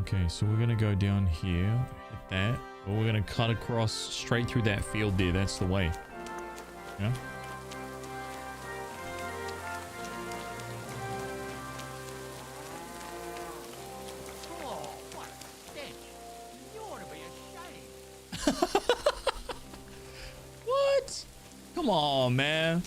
Okay, so we're gonna go down here, hit that. Or we're gonna cut across straight through that field there. That's the way. Yeah. Oh, what a stench. You ought to be ashamed. What? Come on, man.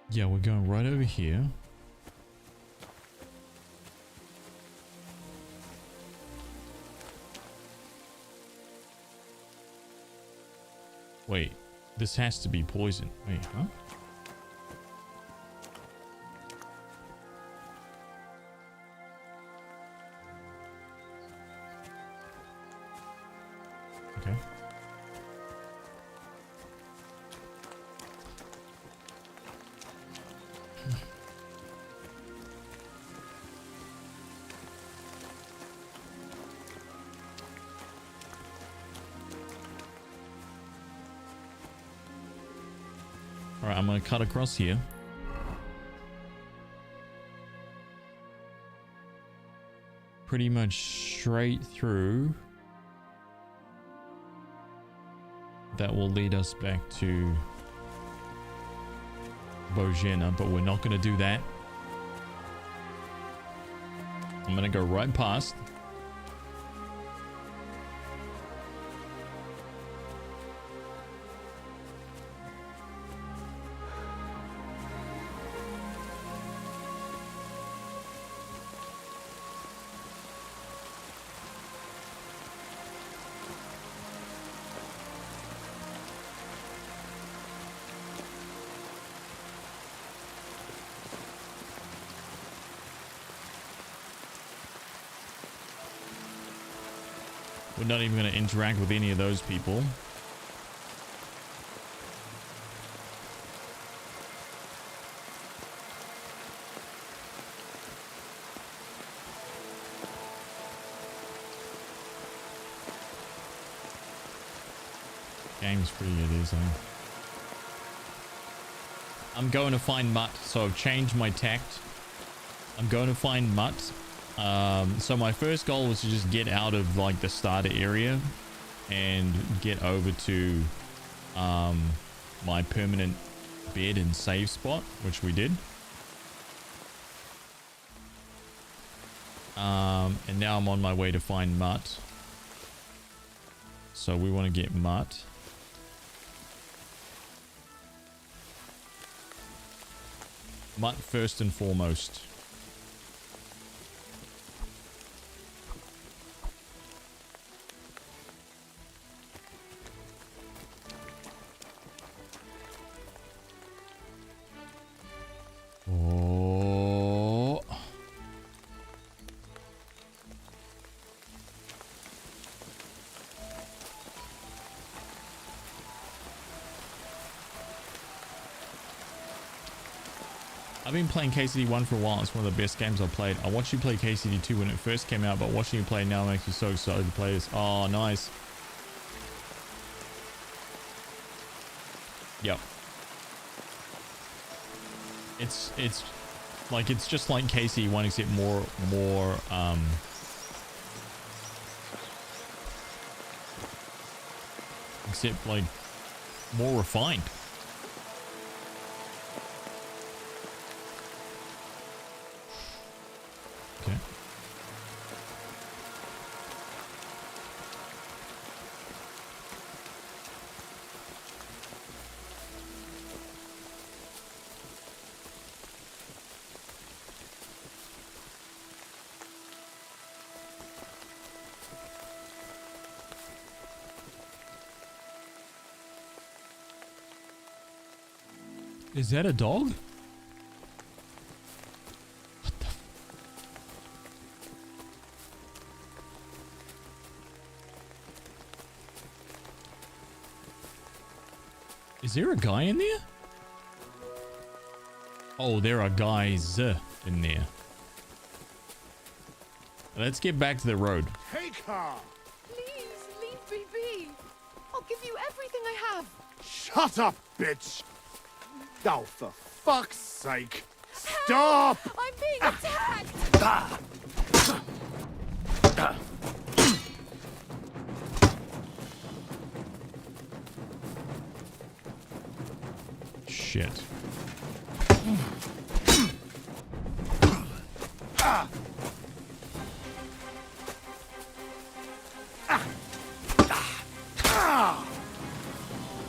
Yeah, we're going right over here. Wait, this has to be poison. Wait, huh? Okay. All right, I'm going to cut across here. Pretty much straight through. That will lead us back to Bojena, but we're not going to do that. I'm going to go right past. We're not even going to interact with any of those people. Game's pretty it is, eh? I'm going to find Mutt, so I've changed my tact. I'm going to find Mutt. So my first goal was to just get out of like the starter area and get over to my permanent bed and save spot, which we did. And now I'm on my way to find Mutt. So we want to get Mutt. Mutt first and foremost. Oh. I've been playing KCD1 for a while. It's one of the best games I've played. I watched you play KCD2 when it first came out, but watching you play now makes me so excited to play this. Oh, nice. Yep. It's like, it's just like KCD1 except more except like more refined. Okay. Is that a dog? What the? Is there a guy in there? Oh, there are guys in there. Let's get back to the road. Take her! Please, leave me be. I'll give you everything I have. Shut up, bitch! Oh, for fuck's sake! Stop! I'm being attacked! Shit.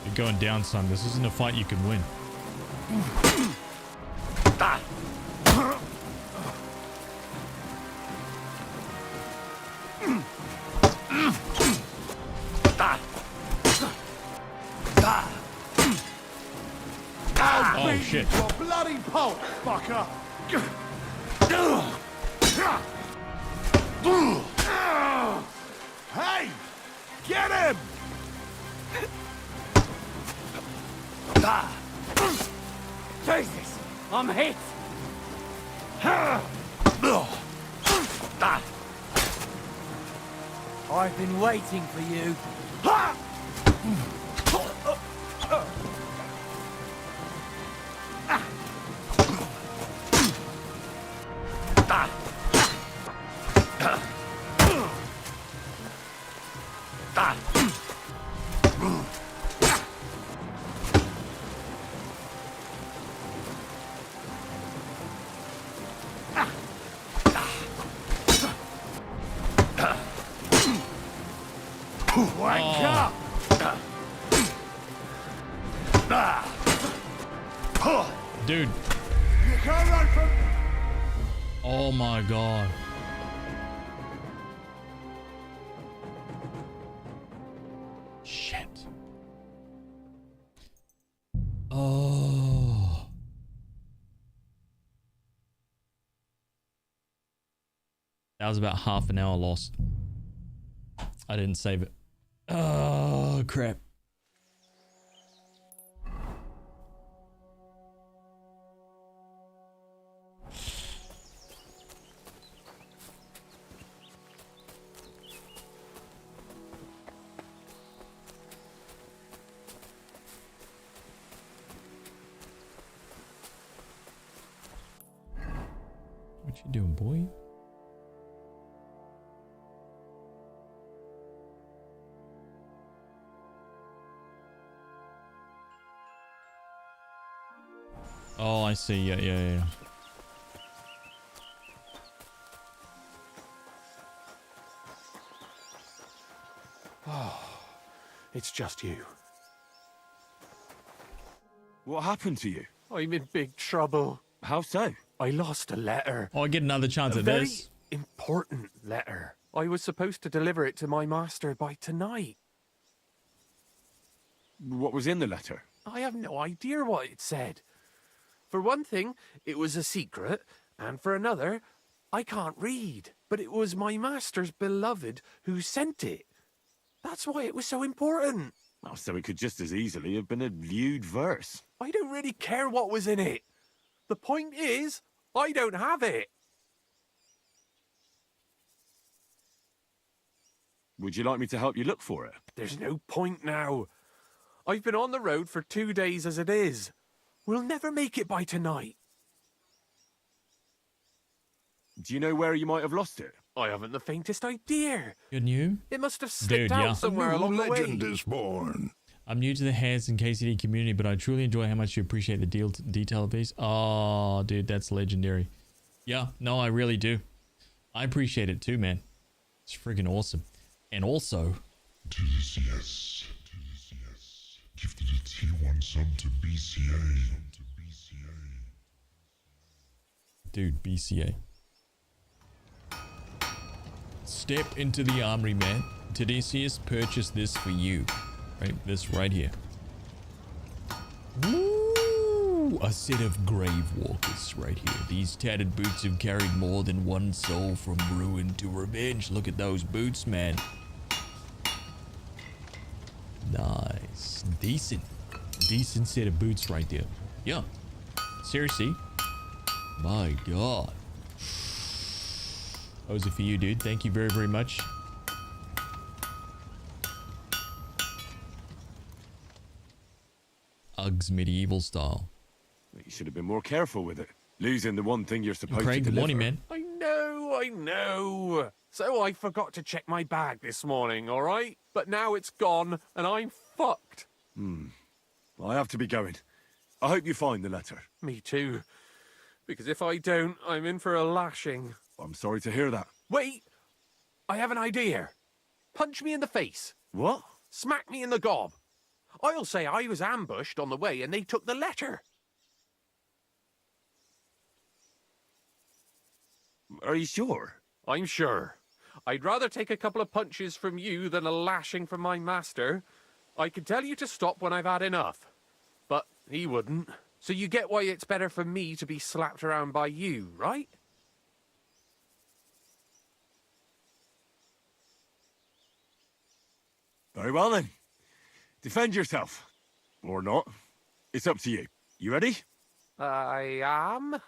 You're going down, son. This isn't a fight you can win. Oh shit. Your bloody pulp, fucker! Hey! Get him! Jesus! I'm hit! I've been waiting for you. Dude. You can't run from... Oh my god. Shit. Oh. That was about half an hour lost. I didn't save it. Oh, crap. What you doing, boy? Oh, I see. Yeah. Oh, it's just you. What happened to you? I'm in big trouble. How so? I lost a letter. Oh, I get another chance at very this. Important letter. I was supposed to deliver it to my master by tonight. What was in the letter? I have no idea what it said. For one thing, it was a secret, and for another, I can't read. But it was my master's beloved who sent it. That's why it was so important. Oh, so it could just as easily have been a lewd verse. I don't really care what was in it. The point is, I don't have it. Would you like me to help you look for it? There's no point now. I've been on the road for 2 days as it is. We'll never make it by tonight. Do you know where you might have lost it? I haven't the faintest idea. You're new? It must have slipped out yeah. somewhere along the way. Legend is born. I'm new to the Hares and KCD community, but I truly enjoy how much you appreciate the detail of these. Oh, dude, that's legendary. Yeah, no, I really do. I appreciate it too, man. It's freaking awesome. And also... Yes. Gifted a tier 1 sub to BCA. Dude, BCA. Step into the armory, man. Tadeusius purchased this for you. Right? This right here. Woo! A set of grave walkers right here. These tattered boots have carried more than one soul from ruin to revenge. Look at those boots, man. Nice. Decent set of boots right there. Yeah. Seriously. My God. Those are for you, dude. Thank you very, very much. Uggs medieval style. You should have been more careful with it. Losing the one thing you're supposed Craig, to good deliver. morning, man. I know. So I forgot to check my bag this morning, all right? But now it's gone, and I'm fucked. I have to be going. I hope you find the letter. Me too. Because if I don't, I'm in for a lashing. I'm sorry to hear that. Wait! I have an idea. Punch me in the face. What? Smack me in the gob. I'll say I was ambushed on the way and they took the letter. Are you sure? I'm sure. I'd rather take a couple of punches from you than a lashing from my master. I could tell you to stop when I've had enough. But he wouldn't. So you get why it's better for me to be slapped around by you, right? Very well then. Defend yourself. Or not. It's up to you. You ready? I am.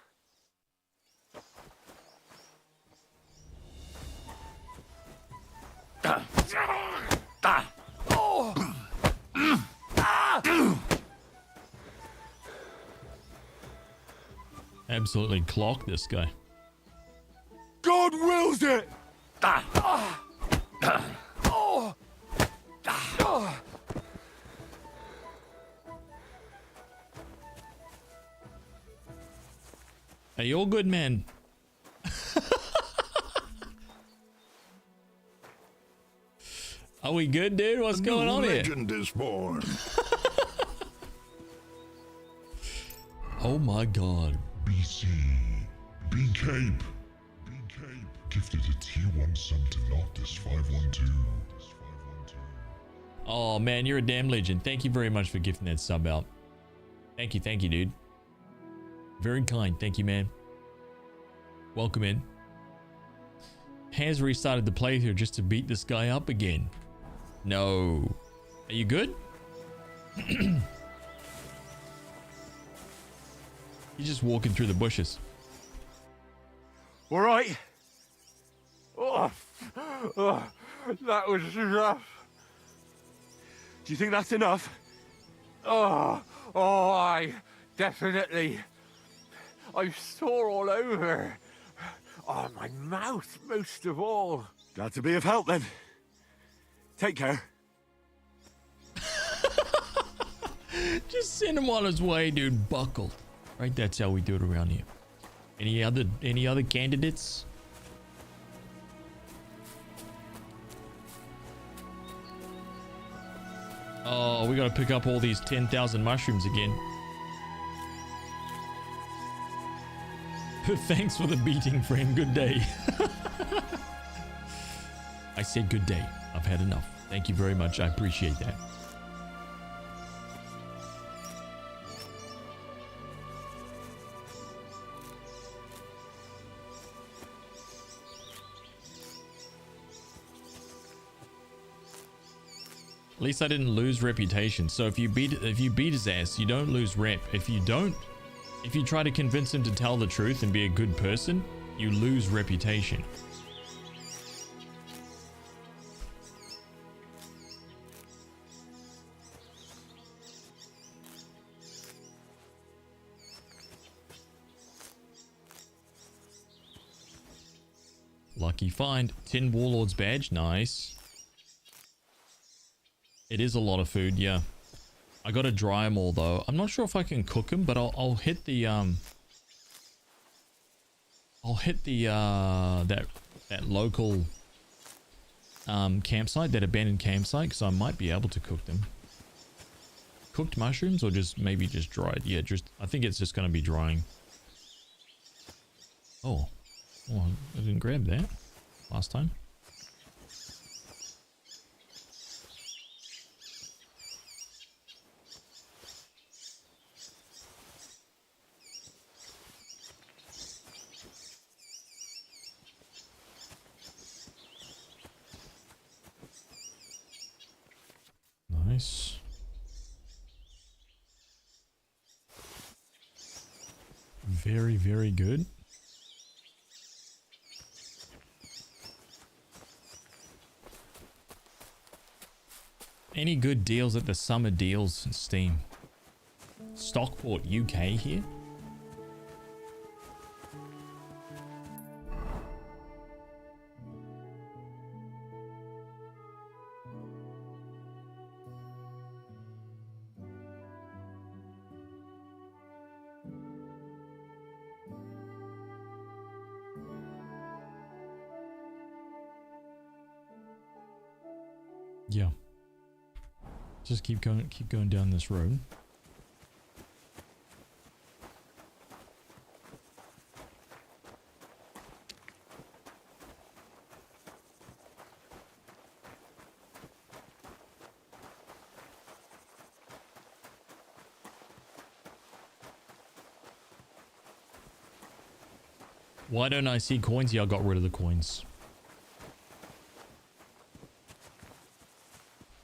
Absolutely clock this guy. God wills it! Hey, you're good, man. Are we good, dude? What's going on here? Legend is born. Oh my God. BC. Bean Cape. Gifted a tier 1 sub to Noctis 512. Oh man, you're a damn legend. Thank you very much for gifting that sub out. Thank you, dude. Very kind. Thank you, man. Welcome in. Has restarted the playthrough just to beat this guy up again. No. Are you good? You're just walking through the bushes. All right. Oh, that was rough. Do you think that's enough? I definitely. I'm sore all over. Oh, my mouth, most of all. Glad to be of help, then. Take care. Just send him on his way, dude. Buckled. Right, that's how we do it around here. Any other candidates? Oh, we gotta pick up all these 10,000 mushrooms again. Thanks for the beating, friend. Good day. I said good day. I've had enough. Thank you very much. I appreciate that. At least I didn't lose reputation. So if you beat his ass, you don't lose rep. If you try to convince him to tell the truth and be a good person, you lose reputation. Lucky find. 10 Warlord's badge. Nice. It is a lot of food, yeah. I gotta dry them all though. I'm not sure if I can cook them, but I'll hit the that local campsite, that abandoned campsite, because I might be able to cook them. Cooked mushrooms or just maybe just dried? Yeah, I think it's just gonna be drying. Oh, I didn't grab that last time. Nice. Very, very good. Any good deals at the summer deals Steam? Stockport, UK here? Yeah. Just keep going down this road. Why don't I see coins? Yeah, I got rid of the coins.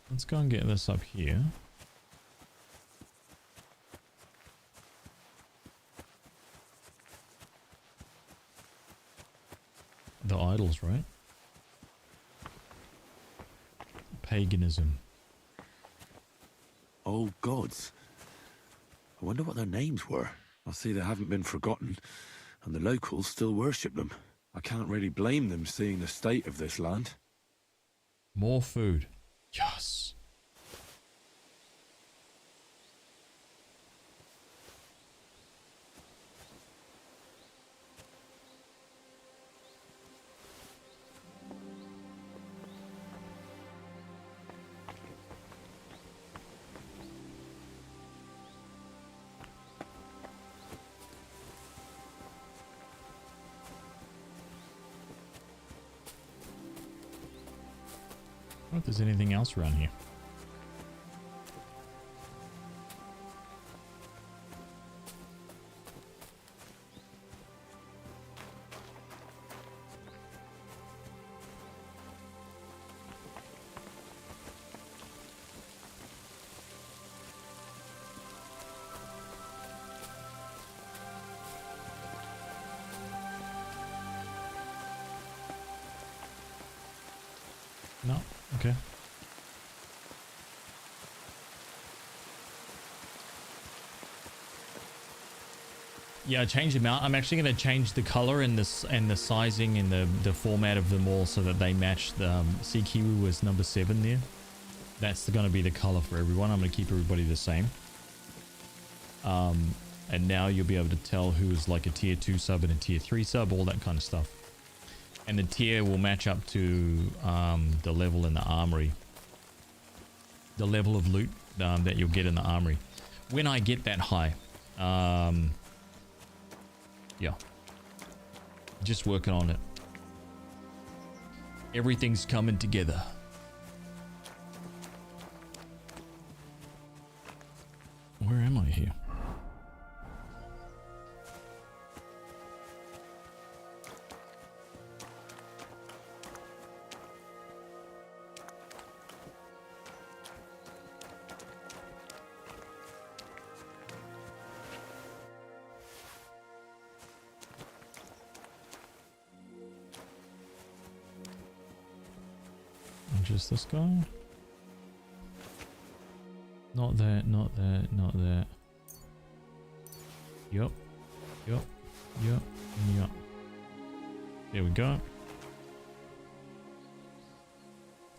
Let's go and get this up here. The idols, right? Paganism. Oh, gods. I wonder what their names were. I see they haven't been forgotten, and the locals still worship them. I can't really blame them seeing the state of this land. More food. Yes. I don't know if there's anything else around here. No? Okay. Yeah, I changed them out. I'm actually going to change the color and this and the sizing and the format of them all so that they match the CQ was number 7 there. That's going to be the color for everyone. I'm going to keep everybody the same. And now you'll be able to tell who is like a tier 2 sub and a tier 3 sub, all that kind of stuff. And the tier will match up to the level in the armory. The level of loot that you'll get in the armory. When I get that high. Yeah. Just working on it. Everything's coming together. Where am I here? Just this guy? Not that, not that, not that. Yup. Yup. Yup. Yup. There we go.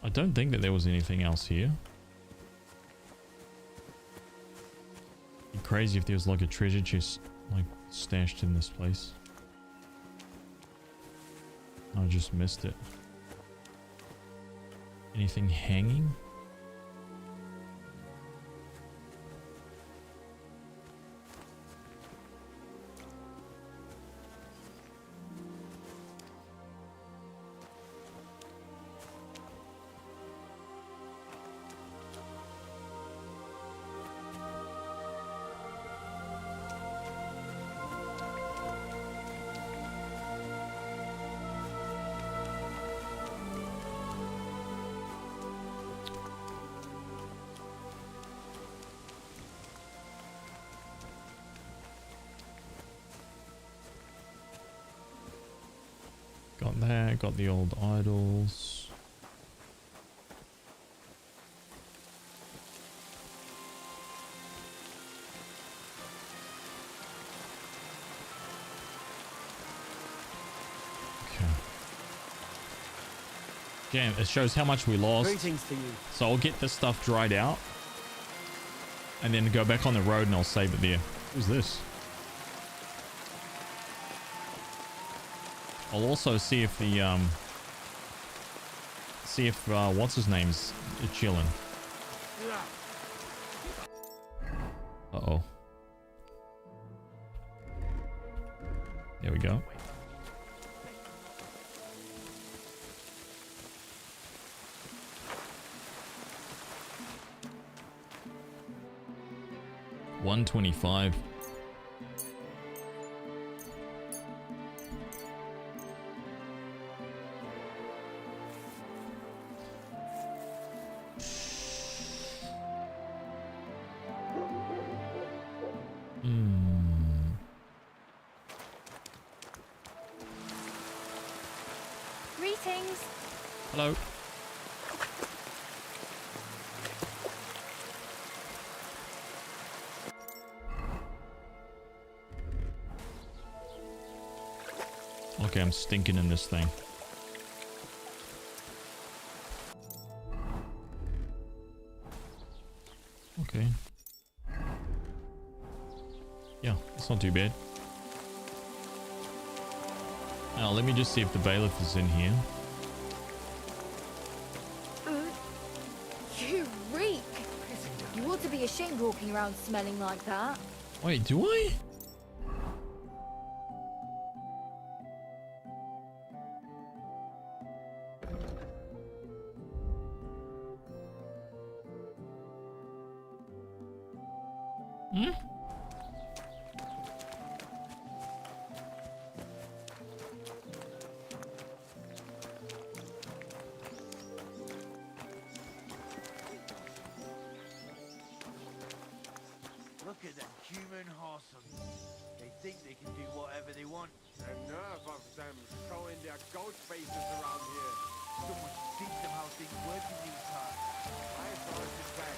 I don't think that there was anything else here. It'd be crazy if there was like a treasure chest like stashed in this place. I just missed it. Anything hanging? Got that, got the old idols. Okay. Damn, it shows how much we lost. Greetings to you. So I'll get this stuff dried out. And then go back on the road and I'll save it there. Who's this? I'll also see if the what's his name's chilling. Uh-oh. There we go. $125. Greetings. Hello. Okay, I'm stinking in this thing. Okay. Yeah, it's not too bad. Now, let me just see if the bailiff is in here. You reek. You ought to be ashamed walking around smelling like that. Wait, do I? Hmm? Look at them human horses. They think they can do whatever they want. The nerve of them showing their ghost faces around here. Someone should teach them how things work in these parts. I thought it back.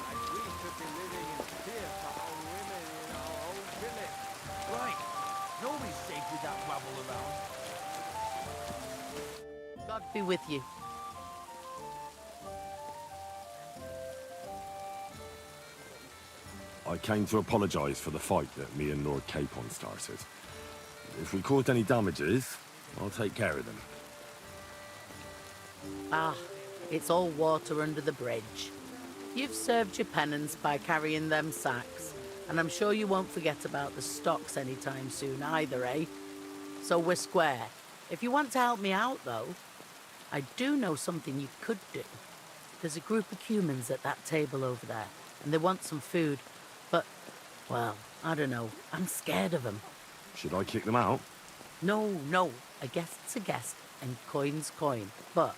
Like we should be living in fear for our women in our own village. Right. Nobody's safe with that rabble around. God be with you. I came to apologise for the fight that me and Lord Capon started. If we caused any damages, I'll take care of them. Ah, it's all water under the bridge. You've served your penance by carrying them sacks, and I'm sure you won't forget about the stocks anytime soon either, eh? So we're square. If you want to help me out, though, I do know something you could do. There's a group of humans at that table over there, and they want some food, but, well, I don't know. I'm scared of them. Should I kick them out? No. A guest's a guest, and coin's coin. But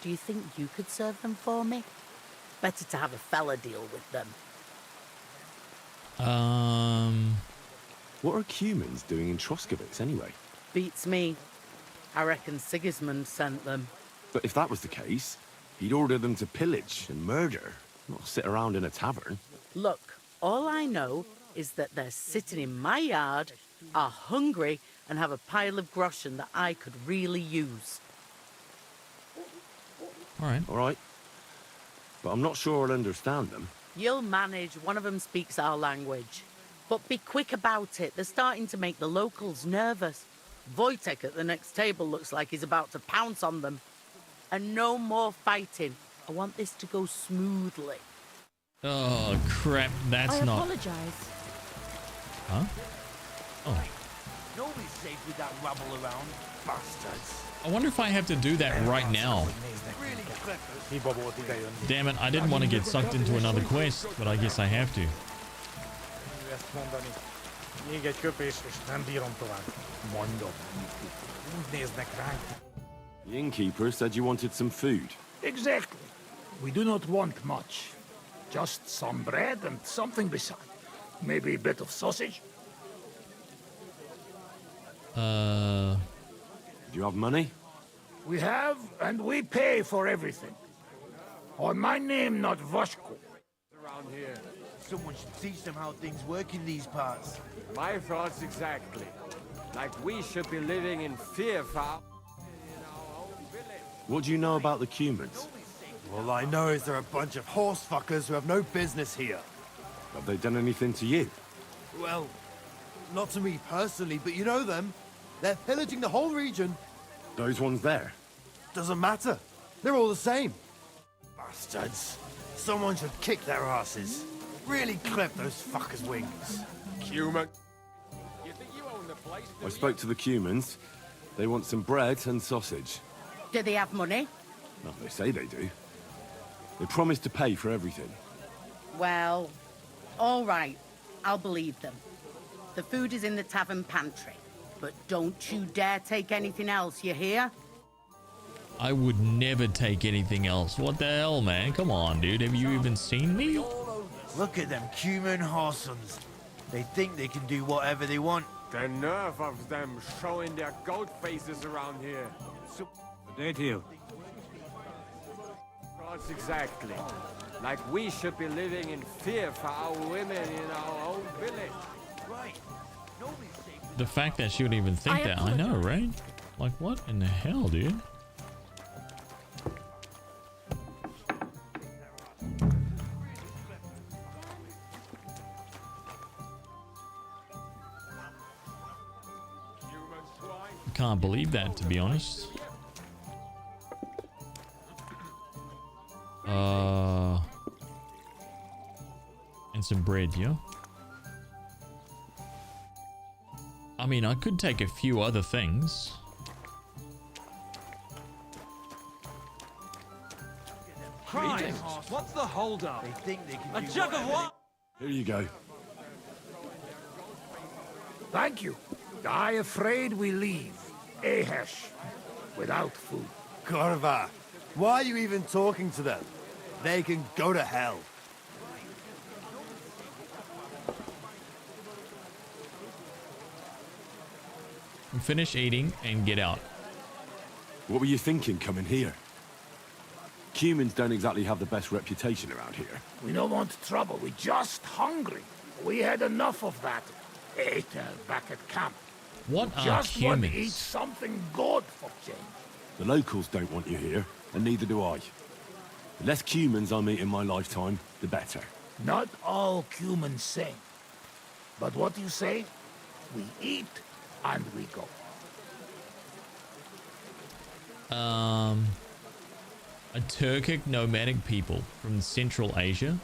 do you think you could serve them for me? Better to have a fella deal with them. What are humans doing in Troskovitz anyway? Beats me. I reckon Sigismund sent them. But if that was the case, he'd order them to pillage and murder, not sit around in a tavern. Look, all I know is that they're sitting in my yard, are hungry, and have a pile of groschen that I could really use. All right. But I'm not sure I'll understand them. You'll manage. One of them speaks our language. But be quick about it. They're starting to make the locals nervous. Wojtek at the next table looks like he's about to pounce on them. And no more fighting. I want this to go smoothly. Oh, crap. That's I not... apologize. Huh? Oh. Nobody's safe with that rabble around. Bastards. I wonder if I have to do that right now. Damn it, I didn't want to get sucked into another quest, but I guess I have to. The innkeeper said you wanted some food. Exactly. We do not want much. Just some bread and something beside. Maybe a bit of sausage. Do you have money? We have, and we pay for everything. On my name, not Voshko. Around here. Someone should teach them how things work in these parts. My thoughts exactly. Like we should be living in fear for our... What do you know about the Cumans? All I know is they're a bunch of horse fuckers who have no business here. Have they done anything to you? Well, not to me personally, but you know them. They're pillaging the whole region. Those ones there? Doesn't matter. They're all the same. Bastards. Someone should kick their asses. Really clip those fuckers' wings. Cuman. I spoke to the Cumans. They want some bread and sausage. Do they have money? Well, they say they do. They promised to pay for everything. Well, all right. I'll believe them. The food is in the tavern pantry. But don't you dare take anything else, you hear? I would never take anything else. What the hell, man? Come on, dude. Have you even seen me? Look at them human horsons. They think they can do whatever they want. The nerve of them showing their goat faces around here. Good day to you. That's exactly. Like we should be living in fear for our women in our own village. Right. Nobody's safe. The fact that she would even think that, I know, right? Like, what in the hell, dude? Can't believe that, to be honest. And some bread, yeah? I mean, I could take a few other things. Christ! What's the hold up? They think they can A do jug of whatever what? Here you go. Thank you. I afraid we leave. Ahesh. Without food. Korva, why are you even talking to them? They can go to hell. Finish eating and get out. What were you thinking coming here? Cumans don't exactly have the best reputation around here. We don't want trouble. We're just hungry. We had enough of that. Atel back at camp. What are Just want to eat humans? something good for change. The locals don't want you here, and neither do I. The less humans I meet in my lifetime, the better. Not all humans same. But what you say? We eat and we go. A Turkic nomadic people from Central Asia.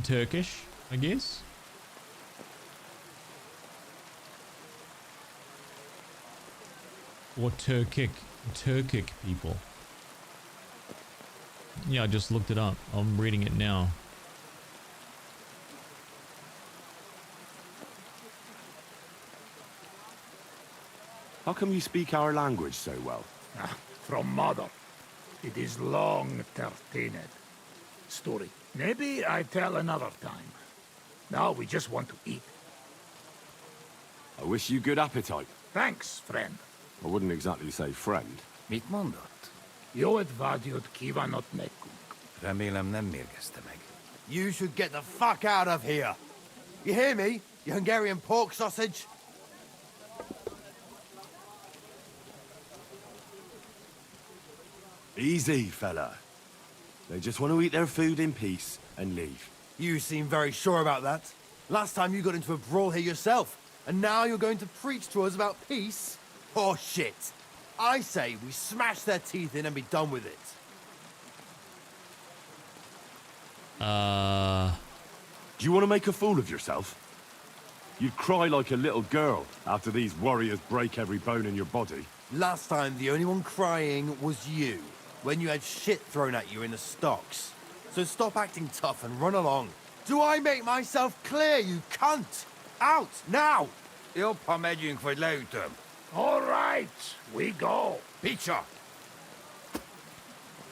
Turkish, I guess. Or Turkic people. Yeah, I just looked it up. I'm reading it now. How come you speak our language so well? From mother. It is long 13 story. Maybe I tell another time. Now we just want to eat. I wish you good appetite. Thanks, friend. I wouldn't exactly say friend. Mit mondott? Jó et vágyott kívánok nekünk. Remélem nem mérgezte meg. You should get the fuck out of here. You hear me, you Hungarian pork sausage? Easy, fella. They just want to eat their food in peace and leave. You seem very sure about that. Last time you got into a brawl here yourself, and now you're going to preach to us about peace? Oh shit. I say we smash their teeth in and be done with it. Do you want to make a fool of yourself? You'd cry like a little girl after these warriors break every bone in your body. Last time, the only one crying was you, when you had shit thrown at you in the stocks. So stop acting tough and run along. Do I make myself clear, you cunt? Out, now! Jobba megyünk, vagy leütöm. All right, we go. Picsa!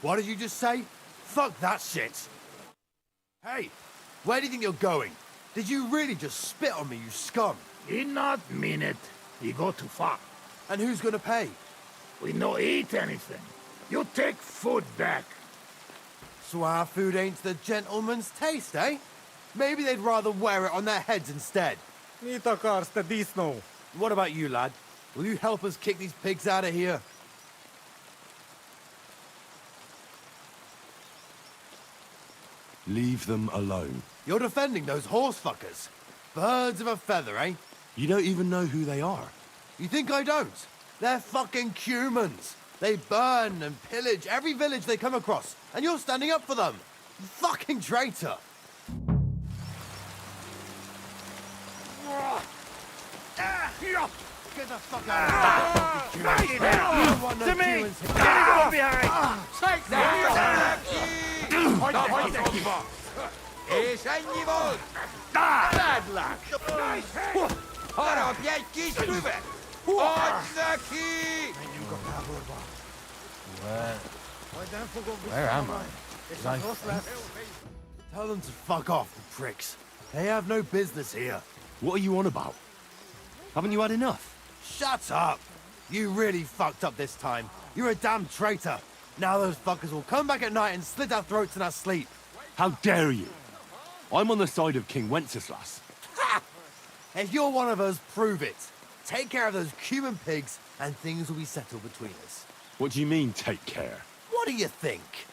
What did you just say? Fuck that shit. Hey, where do you think you're going? Did you really just spit on me, you scum? He not mean it. He go too far. And who's gonna pay? We no eat anything. You take food back. So our food ain't the gentleman's taste, eh? Maybe they'd rather wear it on their heads instead. What about you, lad? Will you help us kick these pigs out of here? Leave them alone. You're defending those horse fuckers. Birds of a feather, eh? You don't even know who they are. You think I don't? They're fucking humans. They burn and pillage every village they come across, and you're standing up for them. You fucking traitor. Get the fuck out of here. To me! Go behind! Take that! És ennyi volt! Bad luck! Harap egy kis füvet! Add neki! Where am I? Tell them to fuck off, the pricks. They have no business here. What are you on about? Haven't you had enough? Shut up! You really fucked up this time. You're a damn traitor. Now those fuckers will come back at night and slit our throats in our sleep. How dare you? I'm on the side of King Wenceslas. Ha! If you're one of us, prove it. Take care of those Cuban pigs, and things will be settled between us. What do you mean, take care? What do you think?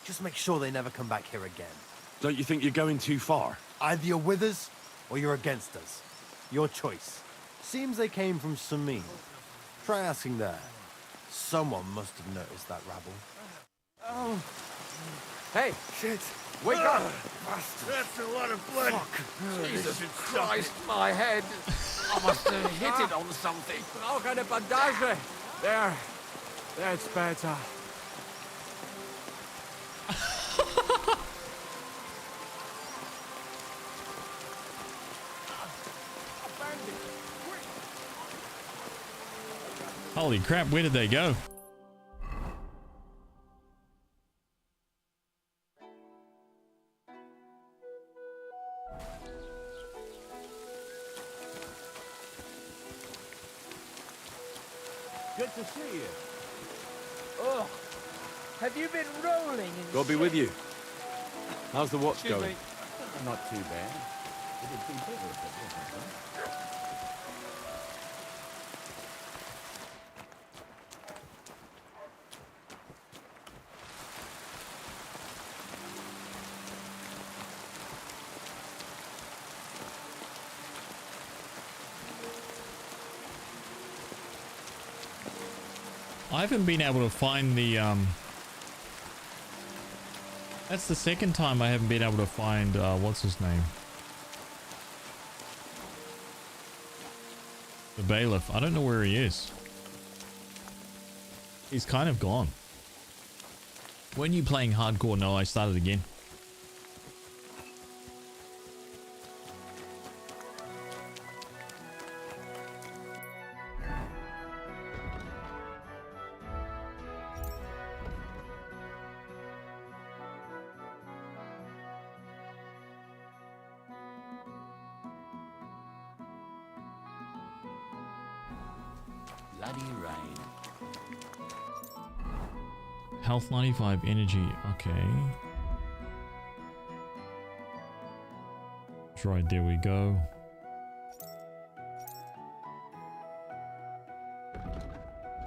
Just make sure they never come back here again. Don't you think you're going too far? Either you're with us, or you're against us. Your choice. Seems they came from Samin. Try asking there. Someone must have noticed that rabble. Oh. Hey! Shit! Wake up! That's a lot of blood. Fuck. Jesus Christ, my head! I must have hit it on something. Brauche eine Bandage. There. That's better. Holy crap, where did they go? Good to see you. Oh, have you been rolling in God be with you. How's the watch Excuse going? me. Not too bad. It'd be better if it wasn't, huh? I haven't been able to find the that's the second time I haven't been able to find what's his name, the bailiff. I don't know where he is. He's kind of gone. When you playing hardcore? No, I started again. Bloody rain. Health 95, energy. Okay. Right, there we go.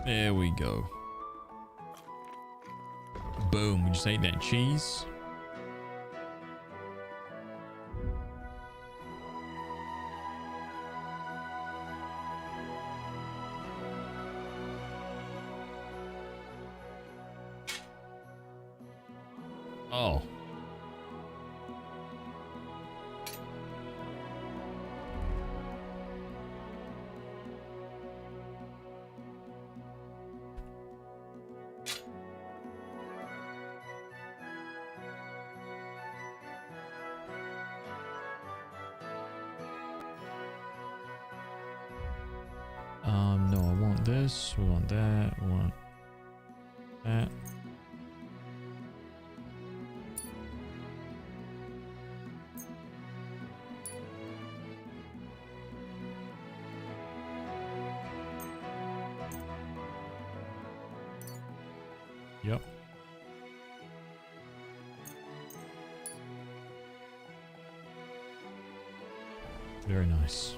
There we go. Boom. We just ate that cheese. Oh. No, I want this, we want that, we want that. Yep. Very nice.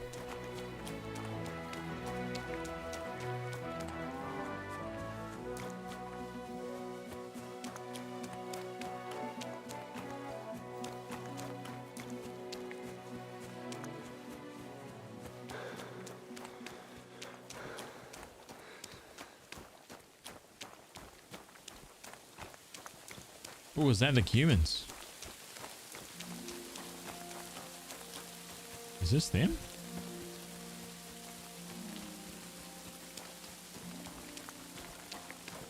Oh, was that the humans? Is this them?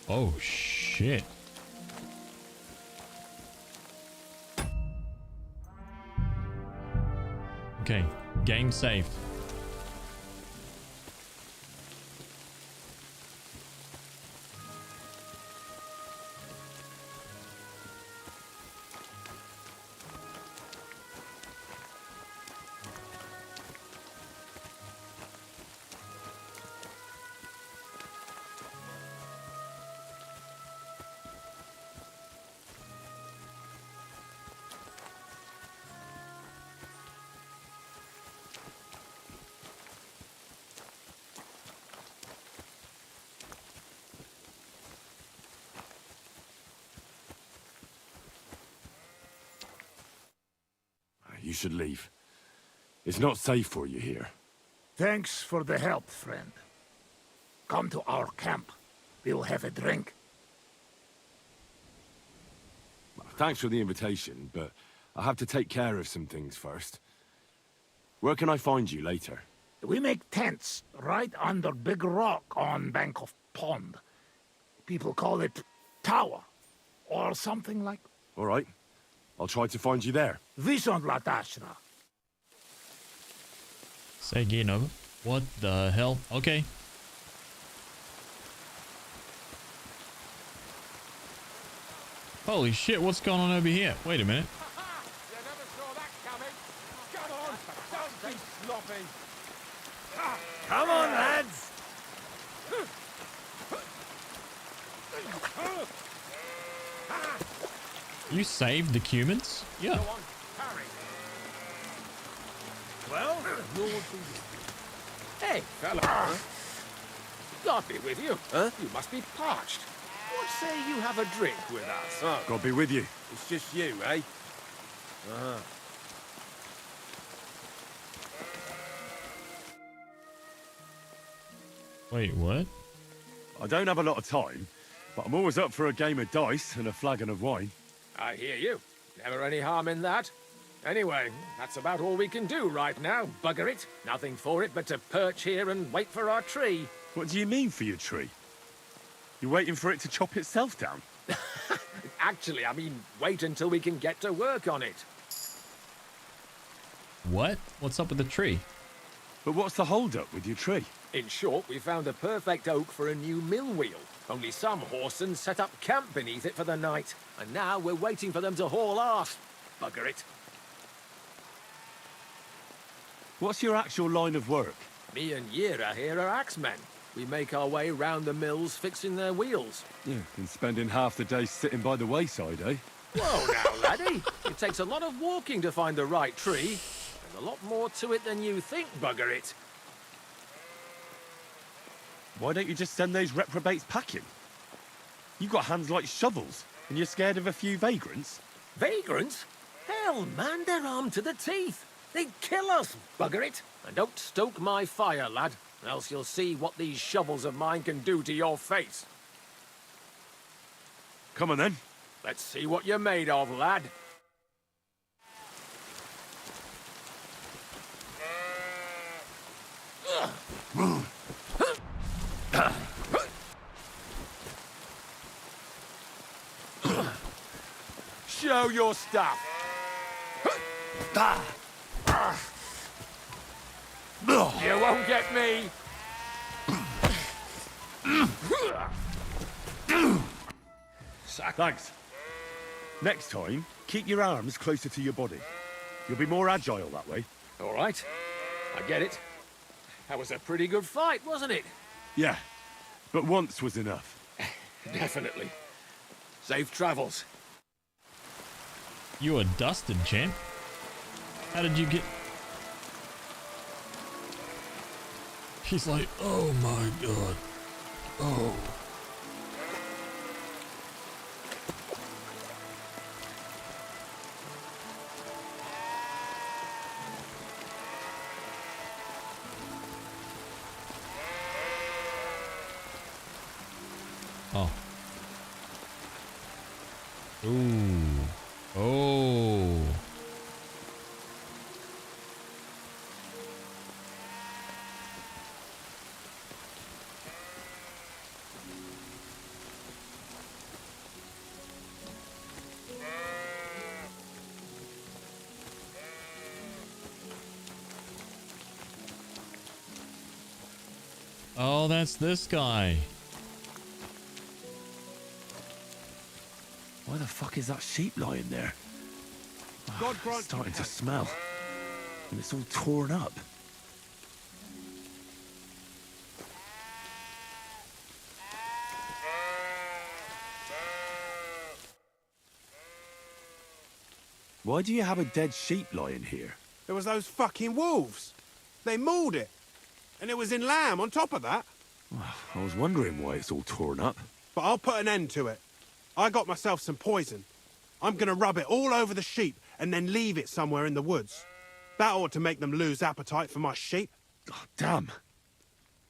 Oh, shit. Okay, game saved. You should leave. It's not safe for you here. Thanks for the help, friend. Come to our camp. We'll have a drink. Thanks for the invitation, but I have to take care of some things first. Where can I find you later? We make tents right under Big Rock on bank of pond. People call it Tower, or something like. All right. I'll try to find you there. Visont la tashna. Say again, over. What the hell? Okay. Holy shit, what's going on over here? Wait a minute. You never saw that coming. Come on, don't be sloppy. Come on, lads! You saved the humans? Yeah. Go on, hurry. Well, Lord be with you. Hey, fella. God be with you. Huh? You must be parched. What say you have a drink with us? Oh, God be with you. It's just you, eh? Wait, what? I don't have a lot of time, but I'm always up for a game of dice and a flagon of wine. I hear you. Never any harm in that. Anyway, that's about all we can do right now, bugger it. Nothing for it but to perch here and wait for our tree. What do you mean for your tree? You're waiting for it to chop itself down? Actually, I mean, wait until we can get to work on it. What? What's up with the tree? But what's the hold-up with your tree? In short, we found a perfect oak for a new mill wheel. Only some whoresons set up camp beneath it for the night. And now we're waiting for them to haul ass. Bugger it. What's your actual line of work? Me and Yira here are axemen. We make our way round the mills fixing their wheels. Yeah, and spending half the day sitting by the wayside, eh? Whoa now, laddie. It takes a lot of walking to find the right tree. There's a lot more to it than you think, bugger it. Why don't you just send those reprobates packing? You've got hands like shovels, and you're scared of a few vagrants? Vagrants? Hell, man, they're armed to the teeth. They'd kill us, bugger it. And don't stoke my fire, lad, else you'll see what these shovels of mine can do to your face. Come on then. Let's see what you're made of, lad. Show your stuff. You won't get me. Thanks. Next time, keep your arms closer to your body. You'll be more agile that way. All right. I get it. That was a pretty good fight, wasn't it? Yeah, but once was enough. Definitely. Safe travels. You are dusted, champ. How did you get... He's like, oh my god. Oh. Oh. Ooh. Oh. Oh, that's this guy. Why the fuck is that sheep lying there? God It's starting to smell. And it's all torn up. Why do you have a dead sheep lying here? There was those fucking wolves. They mauled it. And it was in lamb on top of that. I was wondering why it's all torn up. But I'll put an end to it. I got myself some poison. I'm gonna rub it all over the sheep and then leave it somewhere in the woods. That ought to make them lose appetite for my sheep. Oh, damn.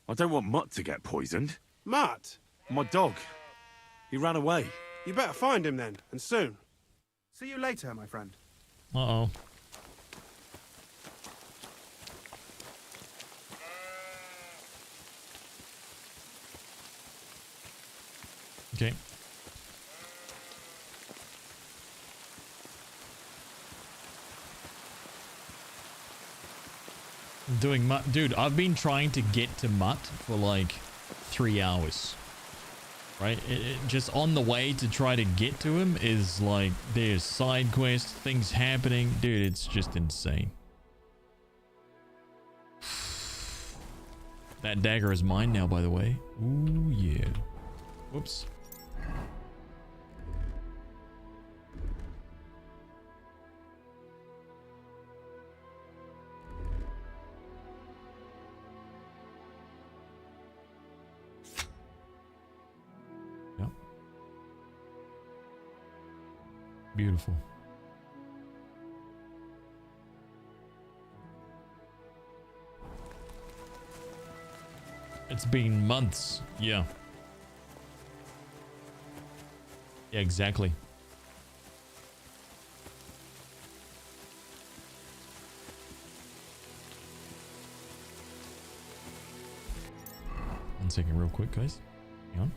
I don't want Mutt to get poisoned. Mutt? My dog. He ran away. You better find him then, and soon. See you later, my friend. Uh-oh. Okay. Doing Mutt. Dude, I've been trying to get to Mutt for like 3 hours. Right? Just on the way to try to get to him is like, there's side quests, things happening. Dude, it's just insane. That dagger is mine now, by the way. Ooh, yeah. Whoops. Beautiful. It's been months. Yeah. Yeah, exactly. One second real quick, guys. Hang on.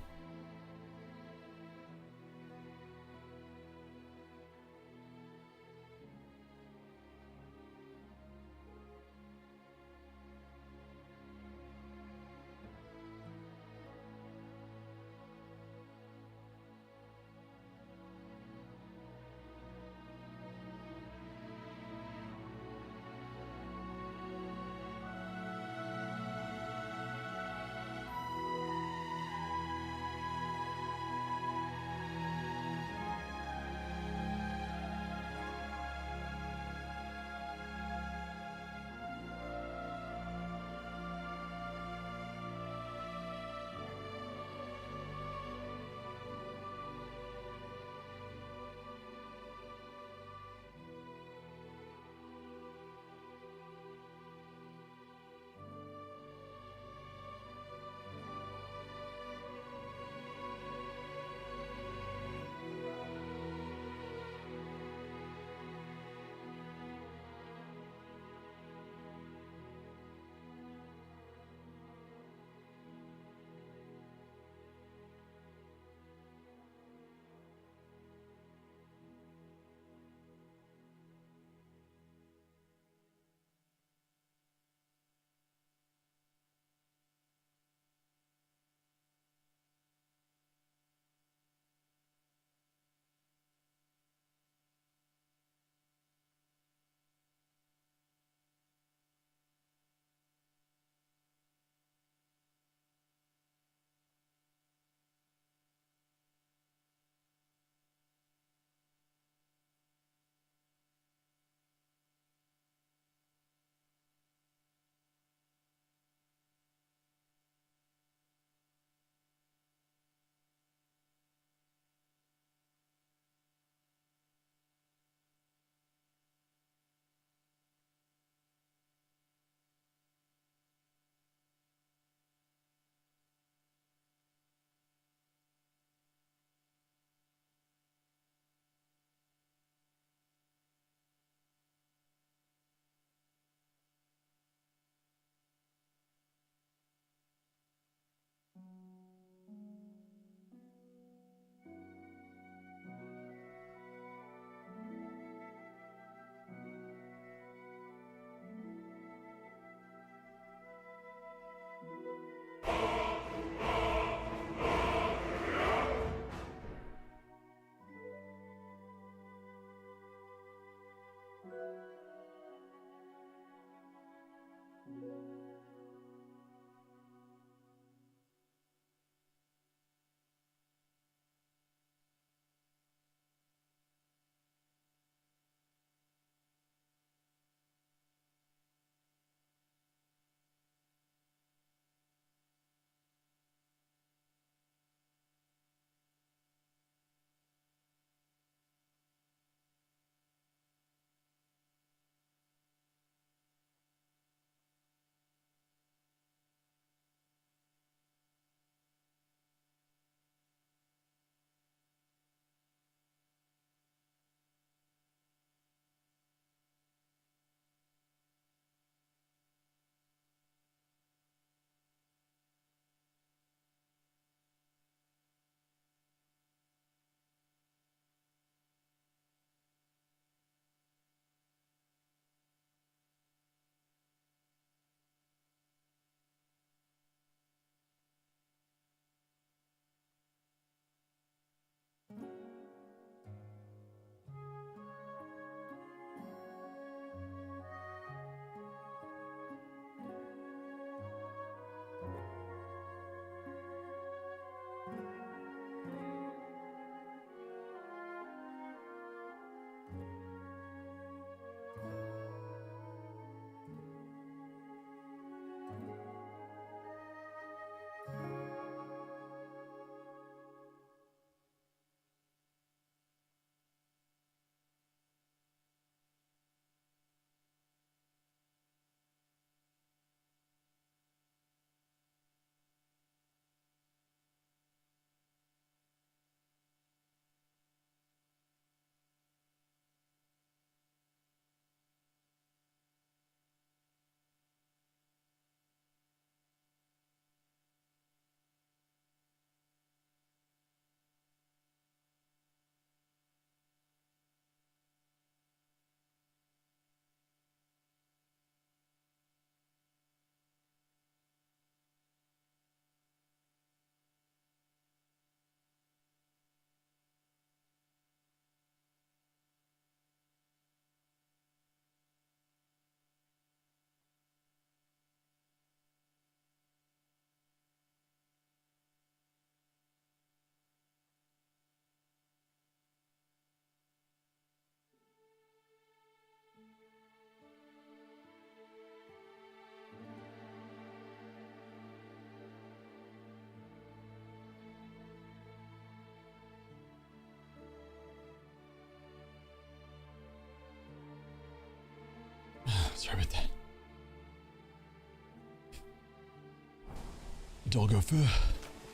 Doggo fur.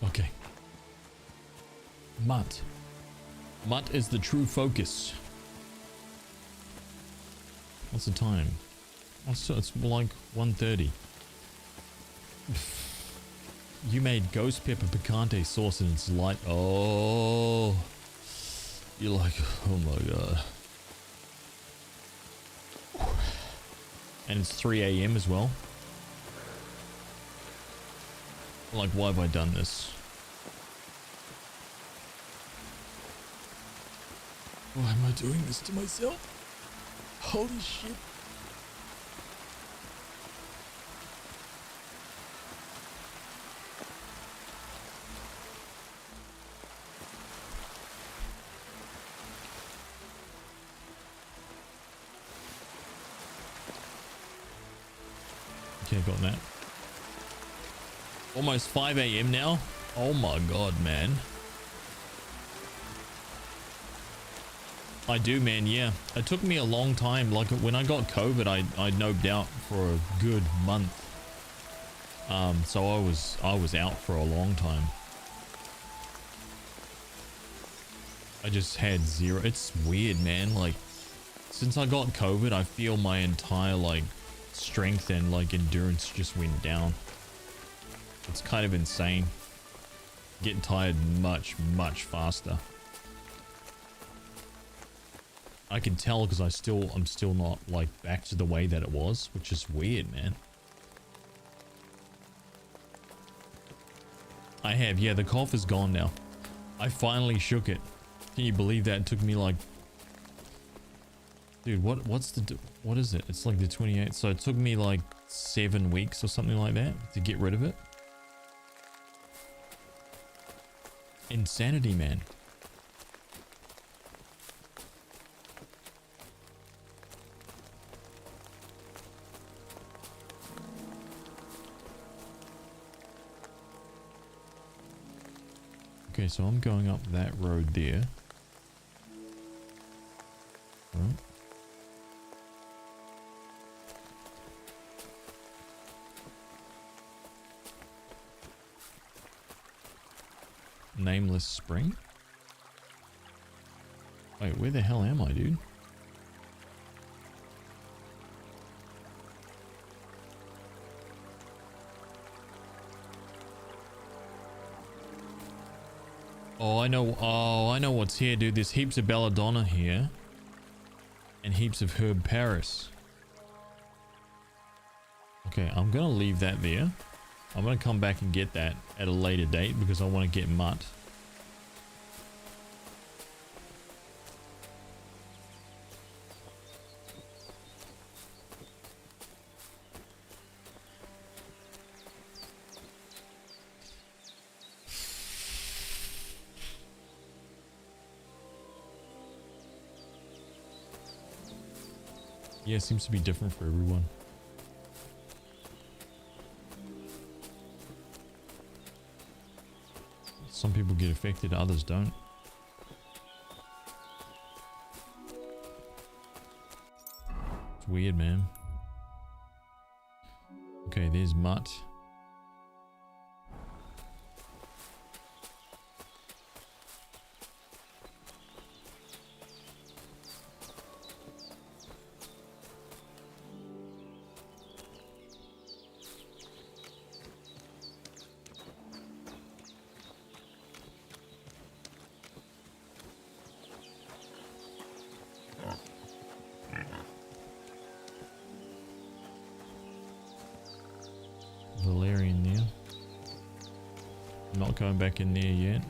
Okay. Mutt. Mutt is the true focus. What's the time? Oh, so it's like 1:30. You made ghost pepper picante sauce and it's light. Oh. You're like, oh my god. And it's 3 a.m. as well. Like, why have I done this? Why am I doing this to myself? Holy shit. Okay, got that. Almost 5 a.m. now. Oh my god, man. I do, man. Yeah, it took me a long time. Like when I got COVID, I noped out for a good month. So I was out for a long time. I just had zero. It's weird, man. Like since I got COVID, I feel my entire like strength and like endurance just went down. It's kind of insane. Getting tired much faster. I can tell because I'm still not like back to the way that it was, which is weird, man. I have, yeah, the cough is gone now. I finally shook it. Can you believe that? It took me like, dude, what is it? It's like the 28th. So it took me like 7 weeks or something like that to get rid of it. Insanity, man. Okay, so I'm going up that road there. Right. Nameless spring? Wait, where the hell am I, dude? Oh, I know. Oh, I know what's here, dude. There's heaps of belladonna here. And heaps of herb Paris. Okay, I'm gonna leave that there. I'm gonna come back and get that at a later date because I want to get Mutt. Yeah, it seems to be different for everyone. Some people get affected, others don't. It's weird, man. Okay, there's Mutt. Valerian there. I'm not going back in there yet.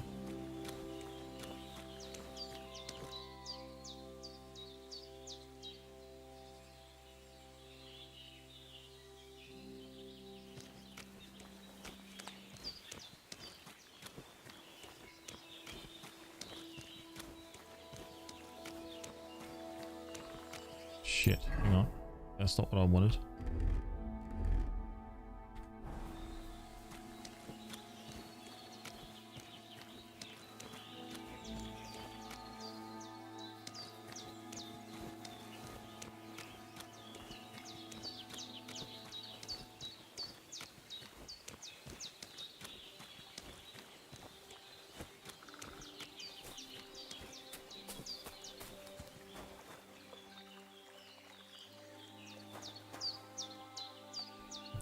Shit, hang on. That's not what I wanted.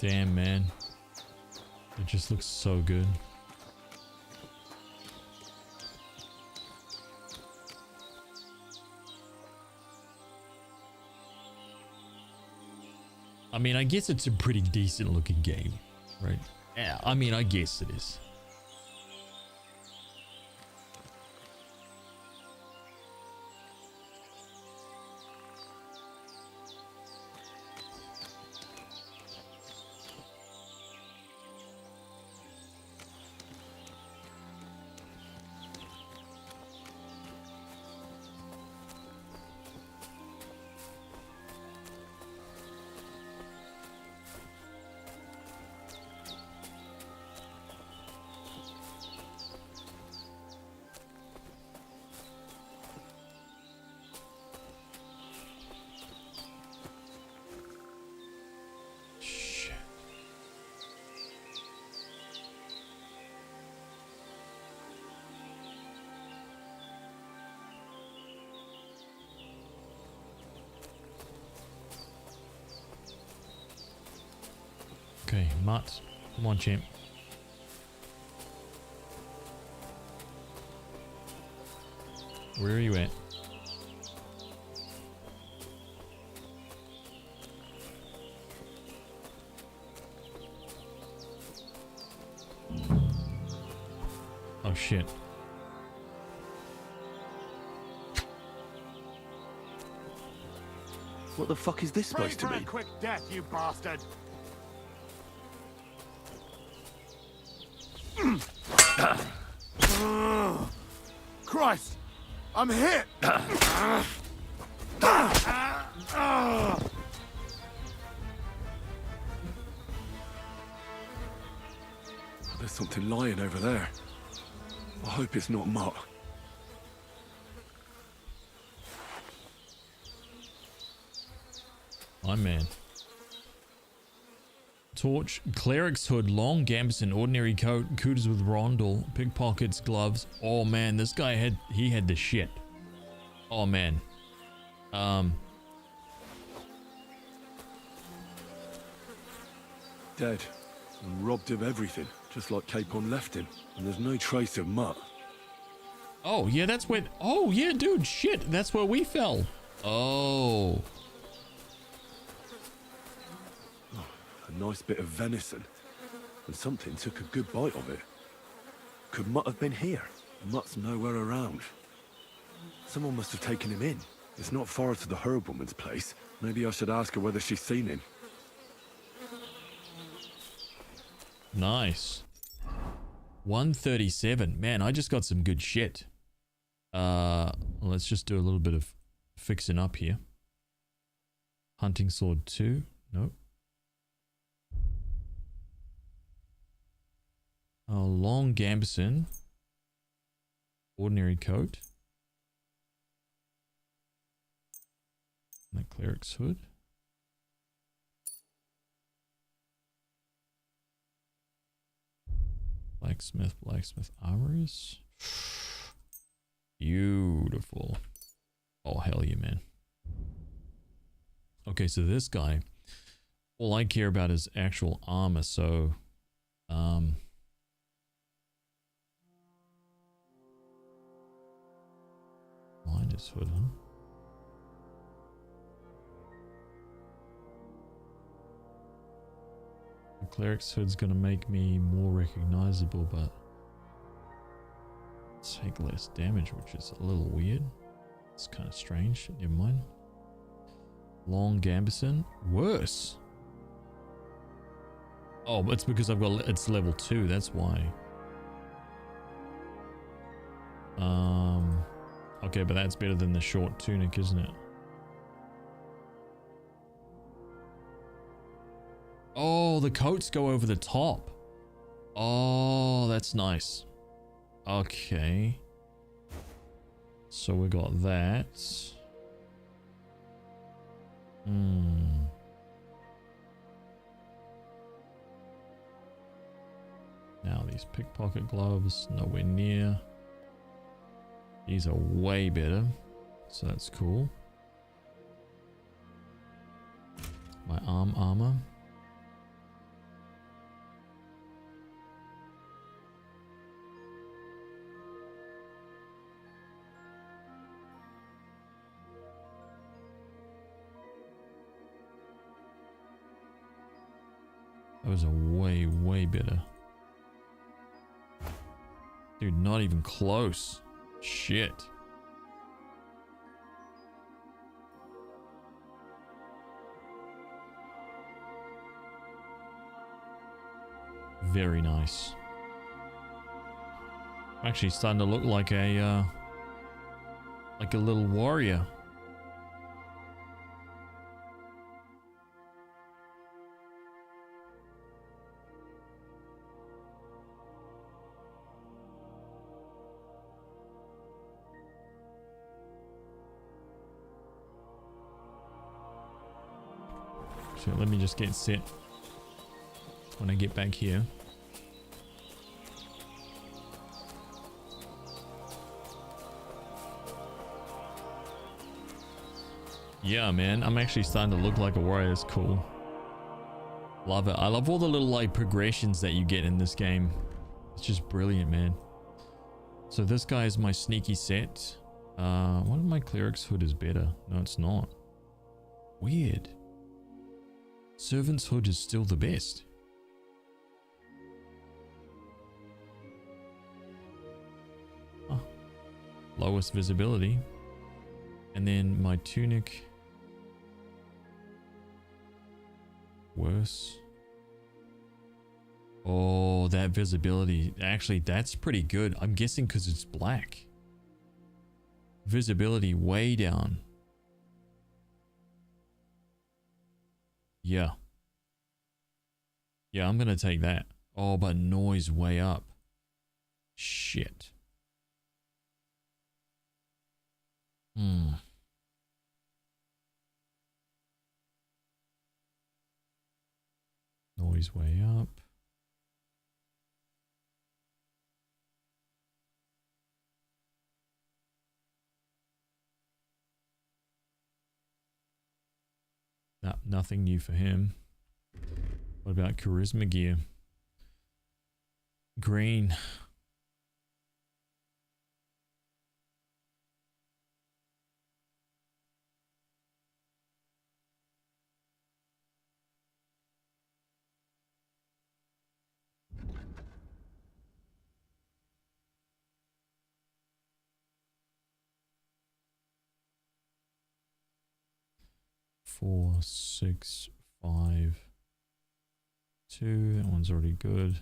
Damn, man. It just looks so good. I mean, I guess it's a pretty decent looking game, right? Yeah, I mean, I guess it is. Okay, Mutt. Come on, champ. Where are you at? Oh, shit. What the fuck is this supposed to Pray for be? a quick death, you bastard! Christ! I'm hit! There's something lying over there. I hope it's not Mutt. My man. Torch, cleric's hood, long gambeson, ordinary coat, cooters with rondel, pickpockets, gloves. Oh man, this guy had the shit. Oh man. Dead. And robbed of everything, just like Capon left him. And there's no trace of Mutt. Oh yeah, that's where. Oh yeah, dude, shit, that's where we fell. Oh. A nice bit of venison. And something took a good bite of it. Could Mutt have been here? Mutt's nowhere around. Someone must have taken him in. It's not far to the herb woman's place. Maybe I should ask her whether she's seen him. Nice. 137. Man, I just got some good shit. Let's just do a little bit of fixing up here. Hunting sword 2. Nope. Long gambeson. Ordinary coat. And the cleric's hood. Blacksmith armories. Beautiful. Oh, hell yeah, man. Okay, so this guy, all I care about is actual armor, so Minder's hood, huh? The cleric's hood's gonna make me more recognizable, but take less damage, which is a little weird. It's kind of strange. Never mind. Long gambeson, worse. Oh, but it's because I've got it's level 2. That's why. Okay, but that's better than the short tunic, isn't it? Oh, the coats go over the top. Oh, that's nice. Okay. So we got that. Now these pickpocket gloves, nowhere near. These are way better. So that's cool. My armor. That was a way, way better. Dude, not even close. Shit. Very nice. I'm actually starting to look like a little warrior. So let me just get set when I get back here. Yeah, man, I'm actually starting to look like a warrior. It's cool. Love it. I love all the little like progressions that you get in this game. It's just brilliant, man. So this guy is my sneaky set. One of my cleric's hood is better. No, it's not. Weird. Servant's hood is still the best. Huh. Lowest visibility. And then my tunic. Worse. Oh, that visibility. Actually, that's pretty good. I'm guessing because it's black. Visibility way down. Yeah. Yeah, I'm going to take that. Oh, but noise way up. Shit. Noise way up. Nothing new for him. What about charisma gear? Green. Four, 6, 5, 2. That one's already good.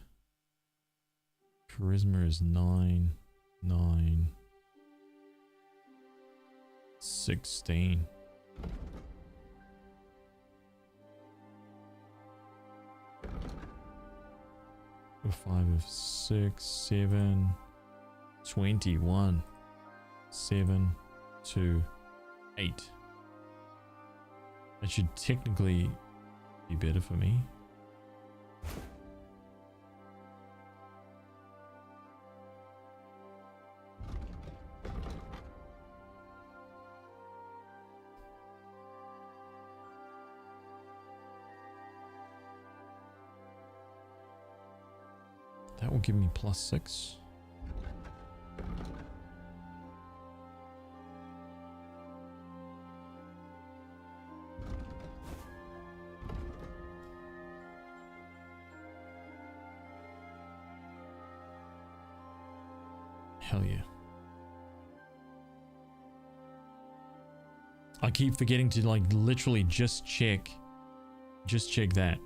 Charisma is 9, 9, 16. A 5 of 6, 7, 21, 7, 2, 8. That should technically be better for me. That will give me +6. Hell yeah. I keep forgetting to like literally just check that.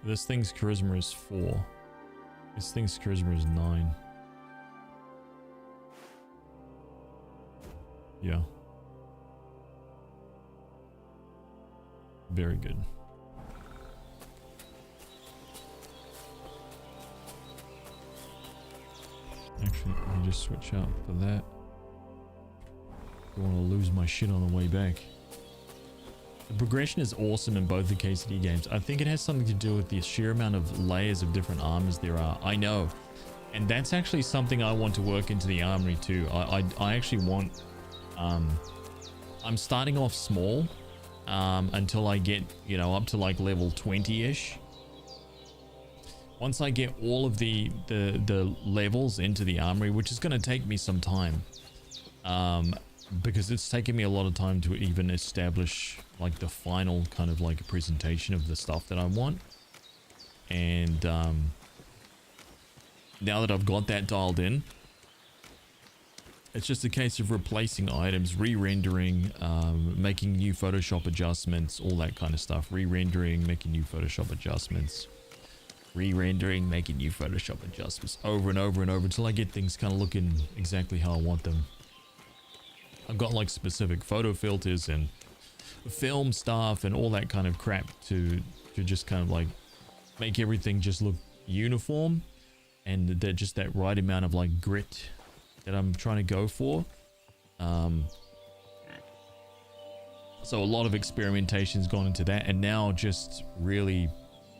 This thing's charisma is 4. This thing's charisma is 9. Yeah. Very good. Actually, let me just switch out for that. I don't want to lose my shit on the way back. The progression is awesome in both the KCD games. I think it has something to do with the sheer amount of layers of different armors there are. I know. And that's actually something I want to work into the armory too. I actually want... I'm starting off small until I get, you know, up to like level 20-ish. Once I get all of the because it's taken me a lot of time to even establish like the final kind of like presentation of the stuff that I want. And now that I've got that dialed in, it's just a case of replacing items, re-rendering, making new Photoshop adjustments, all that kind of stuff. Re-rendering, making new Photoshop adjustments. Re-rendering, making new Photoshop adjustments over and over and over until I get things kind of looking exactly how I want them. I've got like specific photo filters and film stuff and all that kind of crap to just kind of like make everything just look uniform, and that just that right amount of like grit that I'm trying to go for. So a lot of experimentation's gone into that, and now just really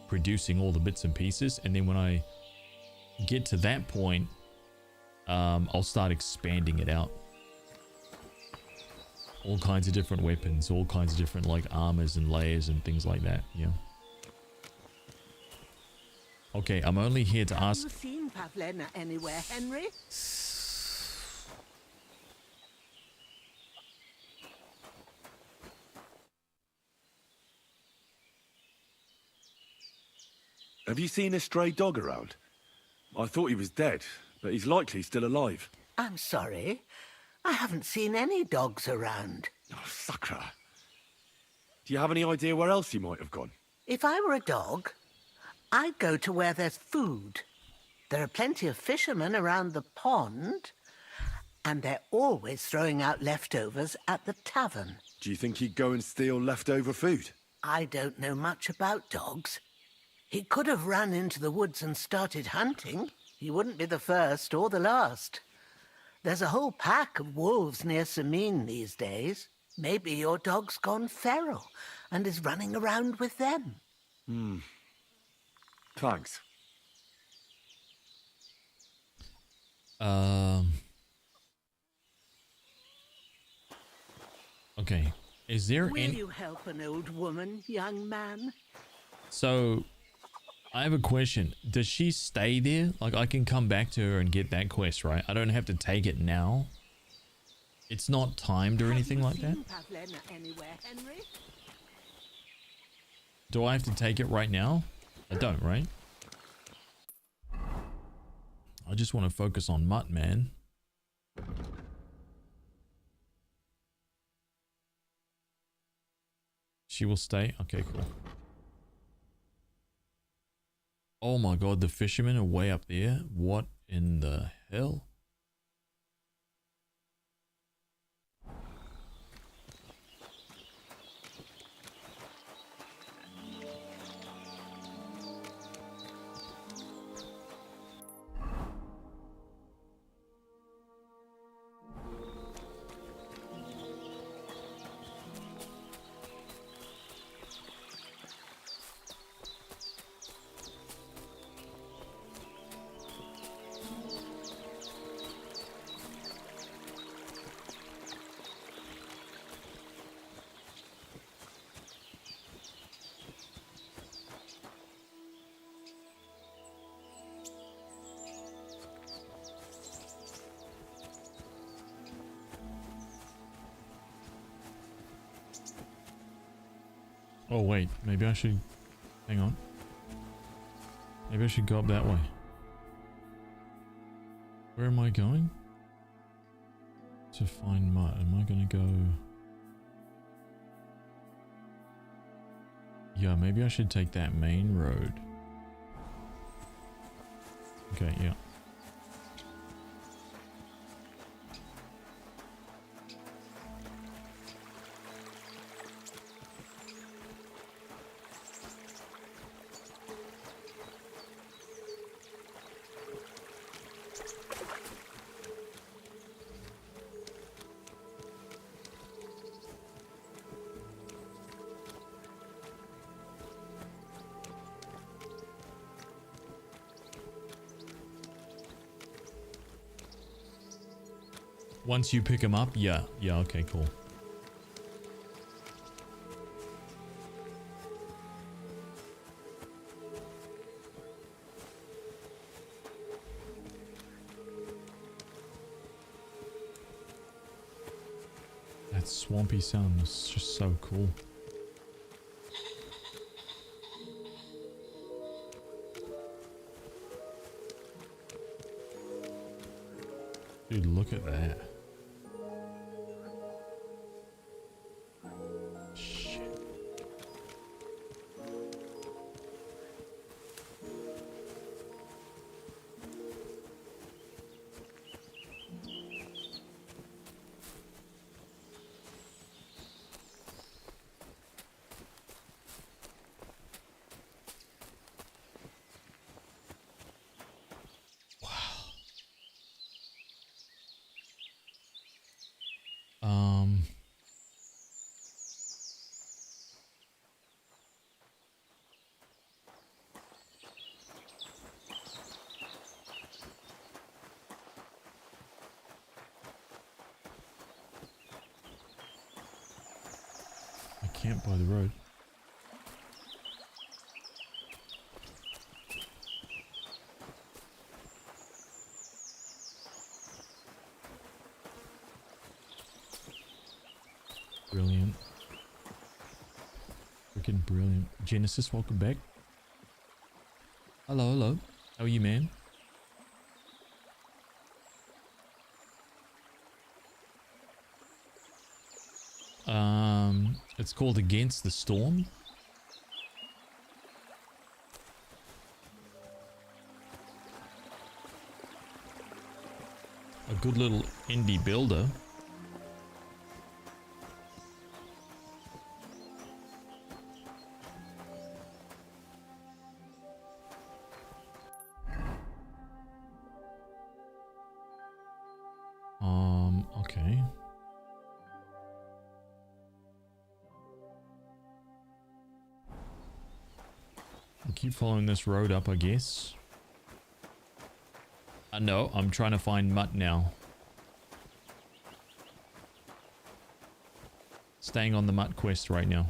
producing all the bits and pieces. And then when I get to that point, I'll start expanding it out. All kinds of different weapons, all kinds of different like armors and layers and things like that. Yeah. Okay, I'm only here to ask. Have you seen Pavlena anywhere, Henry? Have you seen a stray dog around? I thought he was dead, but he's likely still alive. I'm sorry. I haven't seen any dogs around. Oh, sucker. Do you have any idea where else he might have gone? If I were a dog, I'd go to where there's food. There are plenty of fishermen around the pond, and they're always throwing out leftovers at the tavern. Do you think he'd go and steal leftover food? I don't know much about dogs. He could have run into the woods and started hunting. He wouldn't be the first or the last. There's a whole pack of wolves near Sameen these days. Maybe your dog's gone feral and is running around with them. Thanks. Okay. Is there Will any... you help an old woman, young man? So, I have a question. Does she stay there? Like, I can come back to her and get that quest, right? I don't have to take it now. It's not timed or anything like that? Pavlena anywhere, Henry? Do I have to take it right now? I don't, right? I just want to focus on Mutt, man. She will stay? Okay, cool. Oh my god, the fishermen are way up there. What in the hell? Oh wait, maybe I should... Hang on. Maybe I should go up that way. Where am I going? To find Mutt. Am I gonna go... Yeah, maybe I should take that main road. Okay, yeah. Once you pick them up, yeah, okay, cool. That swampy sound is just so cool. Dude, look at that. Shit. I can't by the road. Brilliant. Freaking brilliant. Genesis, welcome back. Hello, hello. How are you, man? It's called Against the Storm. A good little indie builder. Okay. I'll keep following this road up, I guess. No, I'm trying to find Mutt now. Staying on the Mutt quest right now.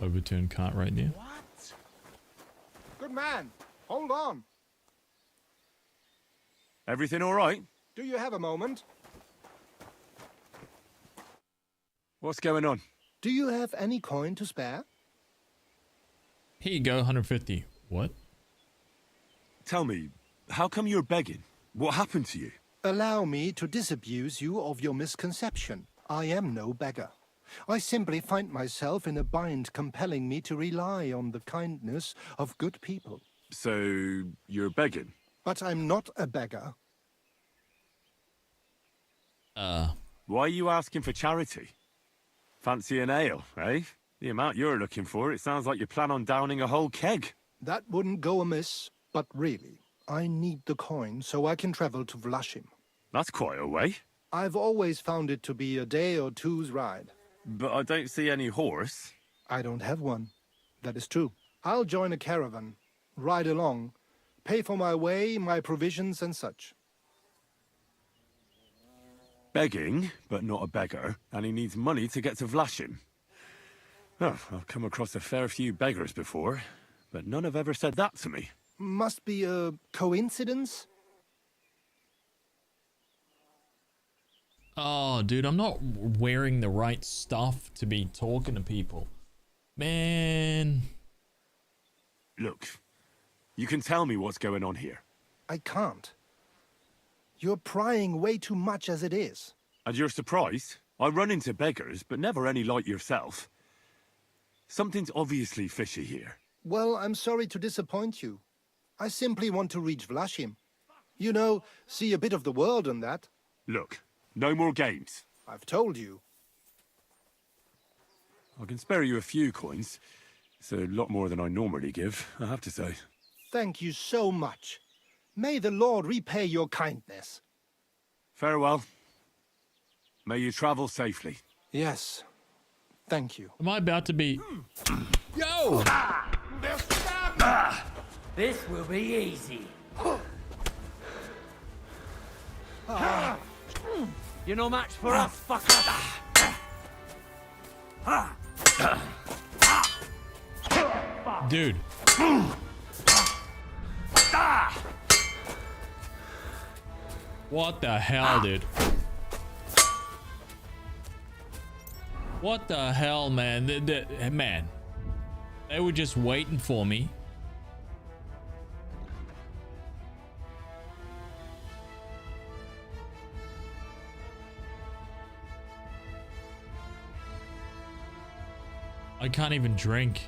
Overturned cart right there. What? Good man, hold on. Everything all right? Do you have a moment? What's going on? Do you have any coin to spare? Here you go, 150. What? Tell me, how come you're begging? What happened to you? Allow me to disabuse you of your misconception. I am no beggar. I simply find myself in a bind compelling me to rely on the kindness of good people. So, you're begging? But I'm not a beggar. Why are you asking for charity? Fancy an ale, eh? The amount you're looking for, it sounds like you plan on downing a whole keg. That wouldn't go amiss, but really, I need the coin so I can travel to Vlashim. That's quite a way. I've always found it to be a day or two's ride. But I don't see any horse. I don't have one. That is true. I'll join a caravan, ride along, pay for my way, my provisions and such. Begging, but not a beggar, and he needs money to get to Vlashim. Oh, I've come across a fair few beggars before, but none have ever said that to me. Must be a coincidence? Oh, dude, I'm not wearing the right stuff to be talking to people. Man. Look, you can tell me what's going on here. I can't. You're prying way too much as it is. And you're surprised? I run into beggars, but never any like yourself. Something's obviously fishy here. Well, I'm sorry to disappoint you. I simply want to reach Vlashim. You know, see a bit of the world and that. Look, no more games. I've told you. I can spare you a few coins. It's a lot more than I normally give, I have to say. Thank you so much. May the Lord repay your kindness. Farewell. May you travel safely. Yes. Thank you. Am I about to be... Yo! This will be easy. You're no match for us, fucker. Dude. What the hell, dude? What the hell, man? Man, they were just waiting for me. I can't even drink.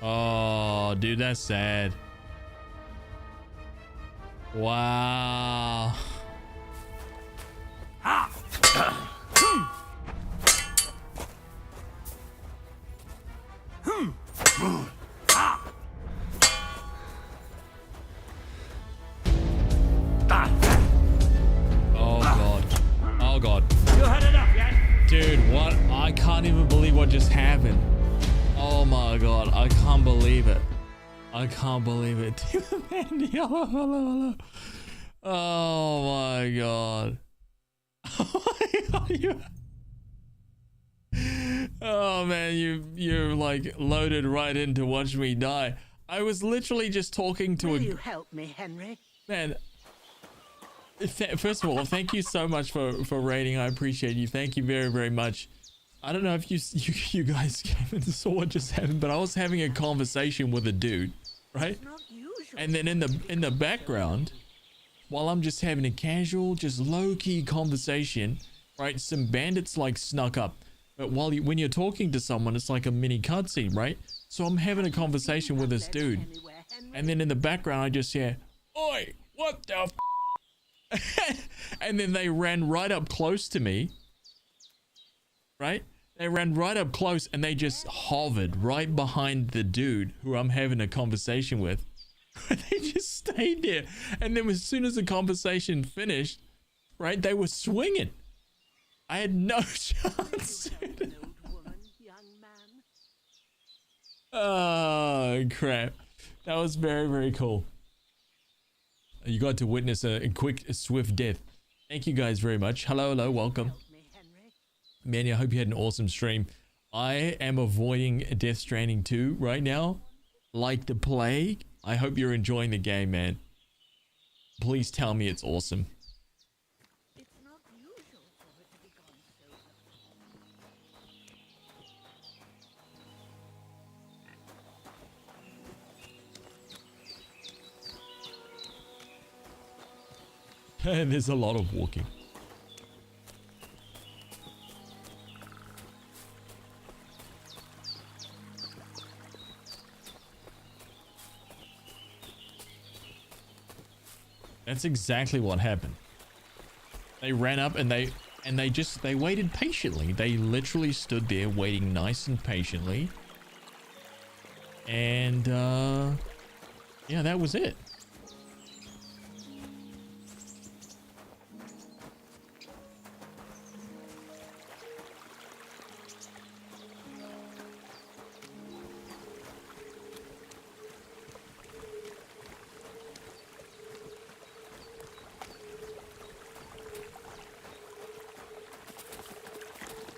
Oh, dude, that's sad. Wow. Oh god. Oh god. You had enough yet? Dude, what? I can't even believe what just happened. Oh my god, I can't believe it. I can't believe it. Hello. Oh my god. Oh my god. Oh man, you're like loaded right in to watch me die. I was literally just talking to Will you help me, Henry? Man, first of all, thank you so much for raiding. I appreciate you. Thank you very, very much. I don't know if you guys came and saw what just happened, but I was having a conversation with a dude, right? And then in the background, while I'm just having a casual, just low-key conversation, right? Some bandits like snuck up. But when you're talking to someone, it's like a mini cutscene, right? So I'm having a conversation with this dude, and then in the background I just hear, "Oi, what the f?" And then they ran right up close to me. Right? They ran right up close and they just hovered right behind the dude who I'm having a conversation with. They just stayed there. And then as soon as the conversation finished, right, they were swinging. I had no chance. Oh, crap. That was very, very cool. You got to witness a quick, swift death. Thank you guys very much. Hello, welcome. Manny, I hope you had an awesome stream. I am avoiding Death Stranding 2 right now, like the plague. I hope you're enjoying the game, man. Please tell me it's awesome. There's a lot of walking. That's exactly what happened. They ran up and they waited patiently. They literally stood there waiting nice and patiently. And yeah, that was it.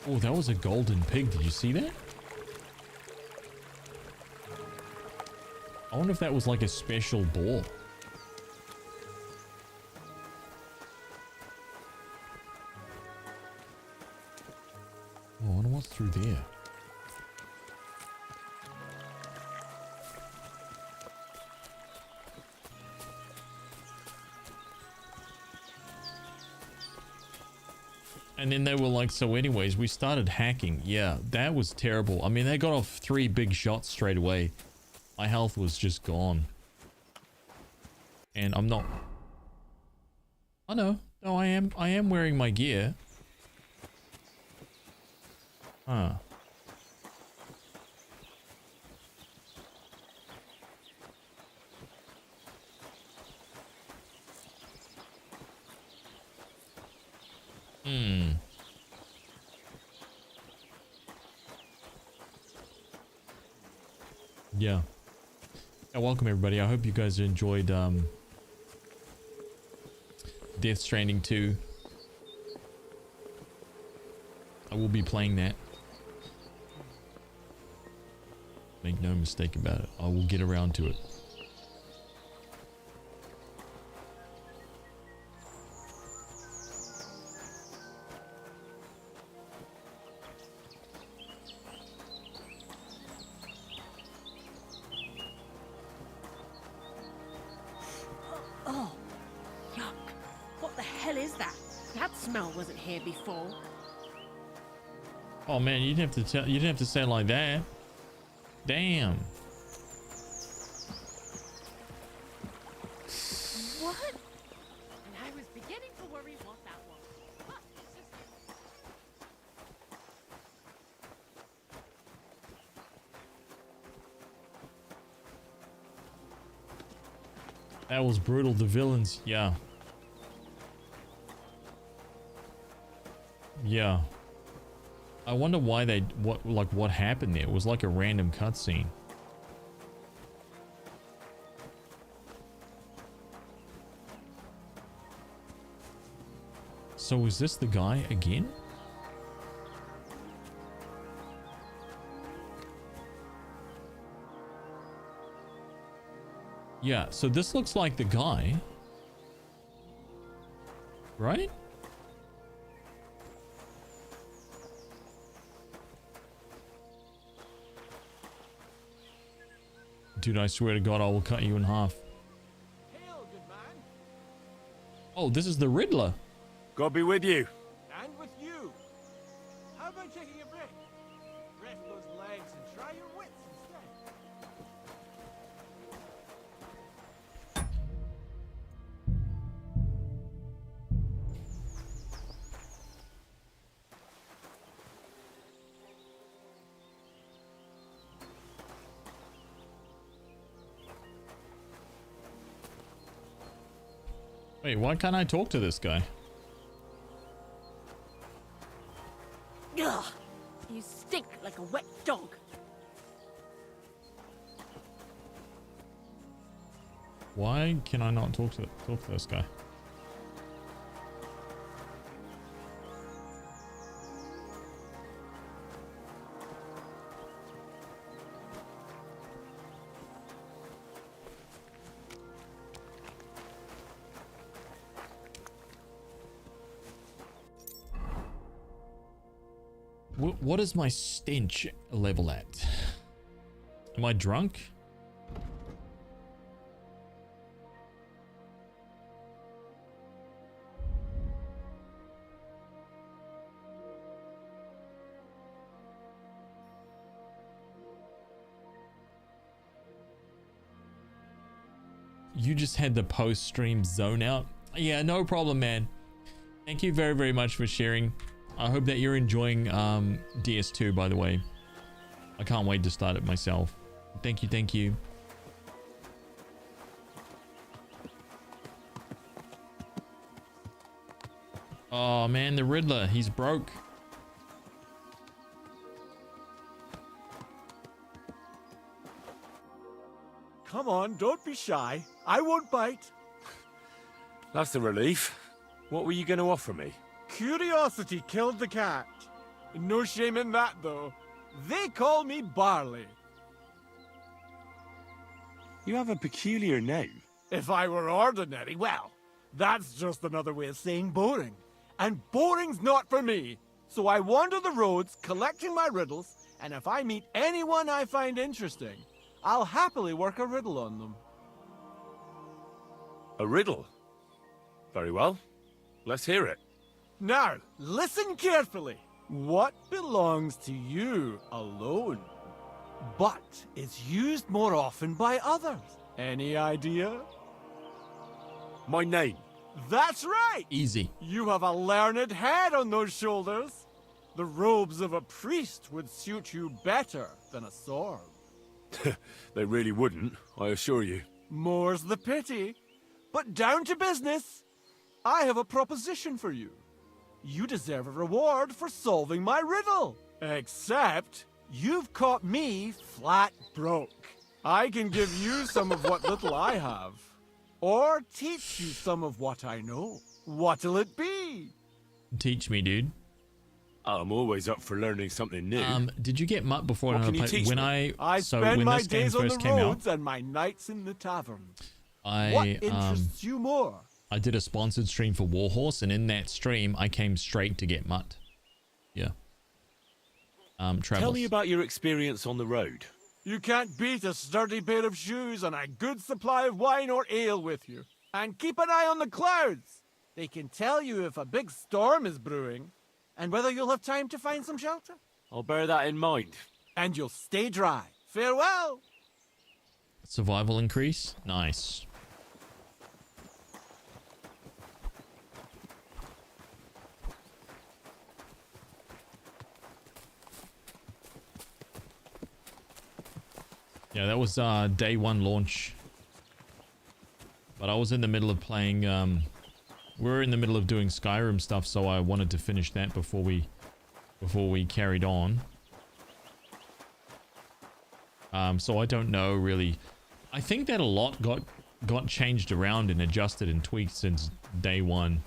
Oh, that was a golden pig. Did you see that? I wonder if that was like a special boar. Oh, I wonder what's through there. And then they were like, so anyways, we started hacking. Yeah, that was terrible. I mean, they got off 3 big shots straight away. My health was just gone. And I'm not... Oh no, I am wearing my gear. Huh. Yeah. welcome everybody. I hope you guys enjoyed Death Stranding 2. I will be playing that. Make no mistake about it. I will get around to it. Oh, yuck. What the hell is that? That smell wasn't here before. Oh man, you didn't have to say it like that. Damn. What? And I was beginning to worry what that was. What? That was brutal. The villains, yeah. Yeah. I wonder why what happened there. It was like a random cutscene. So is this the guy again? Yeah, so this looks like the guy. Right? Dude, I swear to God, I will cut you in half. Hail, good man. Oh, this is the Riddler. God be with you. And with you. How about taking a break? Rest those legs and try your wits instead. Wait, why can't I talk to this guy? Ugh, you stink like a wet dog. Why can I not talk to this guy? What is my stench level at? Am I drunk? You just had the post-stream zone out? Yeah, no problem, man. Thank you very, very much for sharing. I hope that you're enjoying DS2, by the way. I can't wait to start it myself. Thank you, thank you. Oh man, the Riddler, he's broke. Come on, don't be shy. I won't bite. That's a relief. What were you going to offer me? Curiosity killed the cat. No shame in that, though. They call me Barley. You have a peculiar name. If I were ordinary, well, that's just another way of saying boring. And boring's not for me. So I wander the roads collecting my riddles, and if I meet anyone I find interesting, I'll happily work a riddle on them. A riddle? Very well. Let's hear it. Now, listen carefully. What belongs to you alone, but is used more often by others? Any idea? My name. That's right! Easy. You have a learned head on those shoulders. The robes of a priest would suit you better than a sword. They really wouldn't, I assure you. More's the pity. But down to business. I have a proposition for you. You deserve a reward for solving my riddle. Except, you've caught me flat broke. I can give you some of what little I have. Or teach you some of what I know. What'll it be? Teach me, dude. I'm always up for learning something new. Did you get Mutt before What another can you play? teach When me? I so spend when my this game days on the first came out, roads and my nights in the tavern. What I interests you more? I did a sponsored stream for Warhorse, and in that stream, I came straight to get Mutt. Yeah. Tell Travels. me about your experience on the road. You can't beat a sturdy pair of shoes and a good supply of wine or ale with you. And keep an eye on the clouds. They can tell you if a big storm is brewing and whether you'll have time to find some shelter. I'll bear that in mind. And you'll stay dry. Farewell. Survival increase. Nice. Yeah, that was day 1 launch. But I was in the middle of playing, we were in the middle of doing Skyrim stuff, so I wanted to finish that before we carried on. So I don't know really. I think that a lot got changed around and adjusted and tweaked since day 1.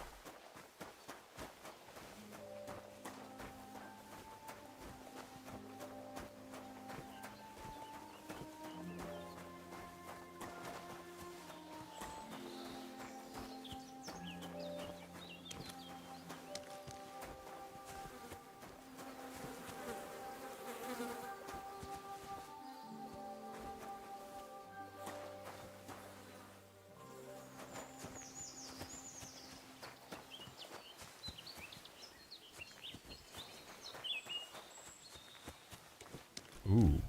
Ooh.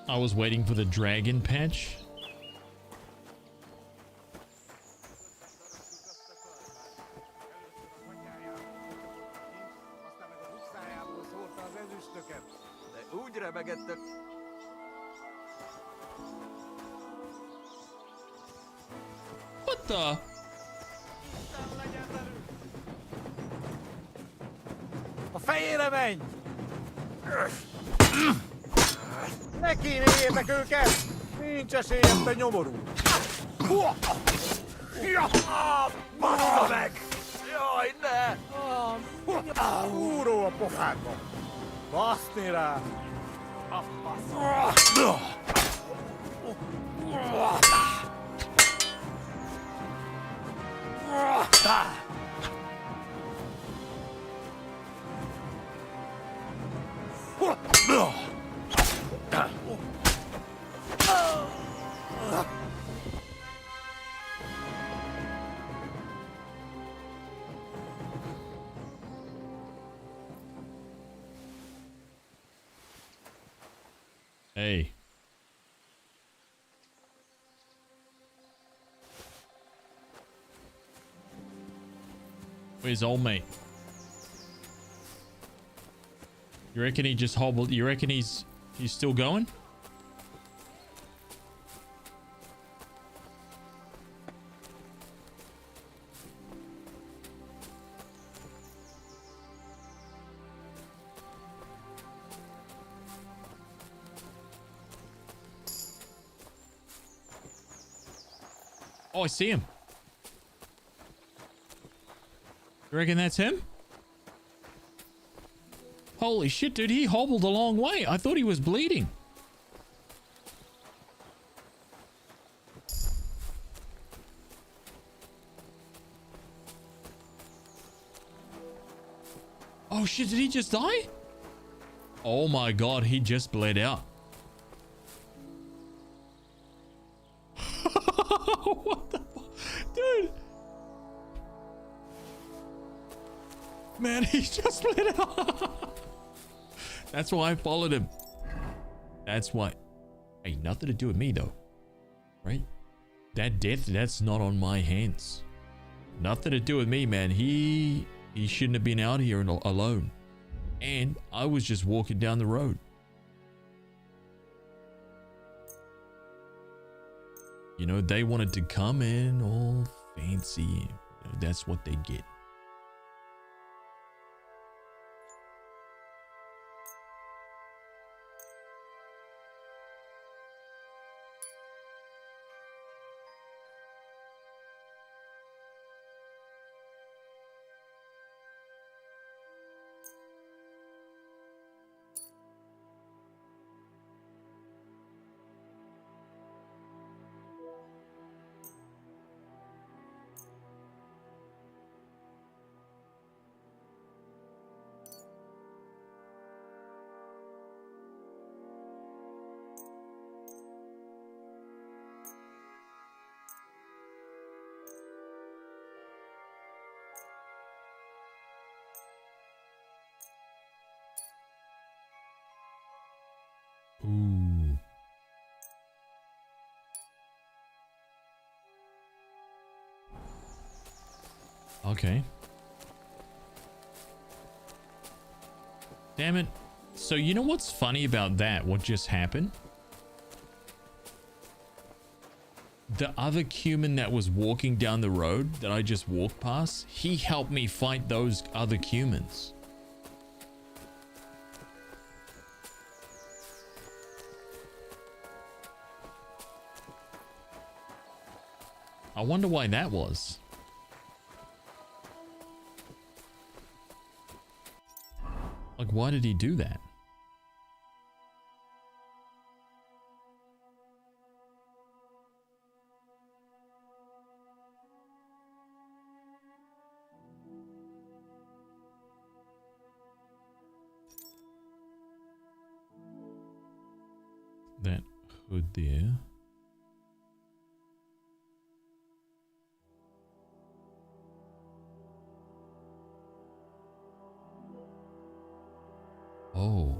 I was waiting for the dragon patch. What the? A fejére Ne kíméljétek őket! Nincs esélyem, nyomorú! Bassza meg! Jaj, ne! Úró a pofádba! Baszni rá! A fasz! Hey. Where's old mate? You reckon he just hobbled? You reckon he's still going? Oh, I see him. You reckon that's him? Holy shit, dude, he hobbled a long way. I thought he was bleeding. Oh shit, did he just die? Oh my god, he just bled out. What the fuck? Dude. Man, he just bled out. That's why I followed him. That's why. Hey, nothing to do with me though. Right? That death, that's not on my hands. Nothing to do with me, man. He shouldn't have been out here alone. And I was just walking down the road. You know, they wanted to come in all fancy. You know, that's what they get. Ooh. Okay. Damn it. So you know what's funny about that? What just happened? The other human that was walking down the road that I just walked past, he helped me fight those other humans. I wonder why that was. Like, why did he do that? That hood there. Oh.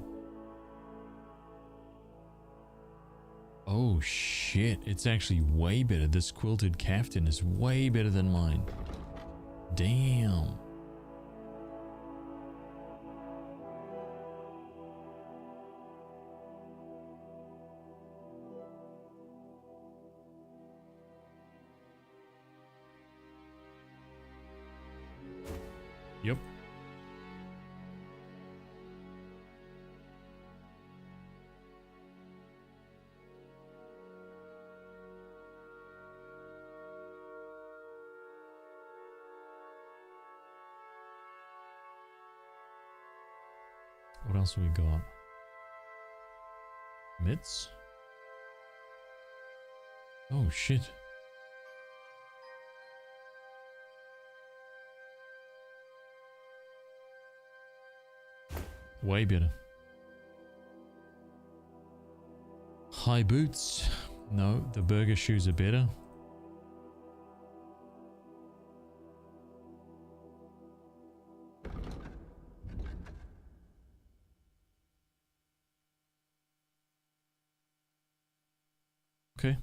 Oh shit, it's actually way better. This quilted caftan is way better than mine. Damn. Yep. What else we got? Mitts? Oh shit. Way better. High boots. No, the burger shoes are better. Okay.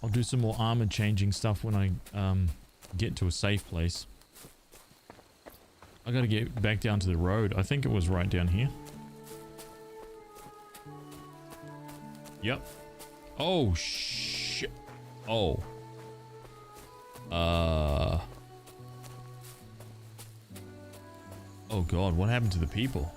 I'll do some more armor changing stuff when I get to a safe place. I gotta get back down to the road. I think it was right down here. Yep. Oh shit. Oh. Oh god, what happened to the people?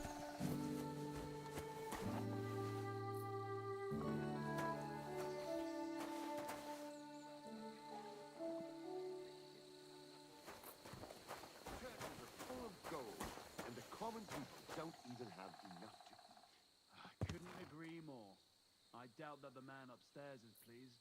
That the man upstairs is pleased.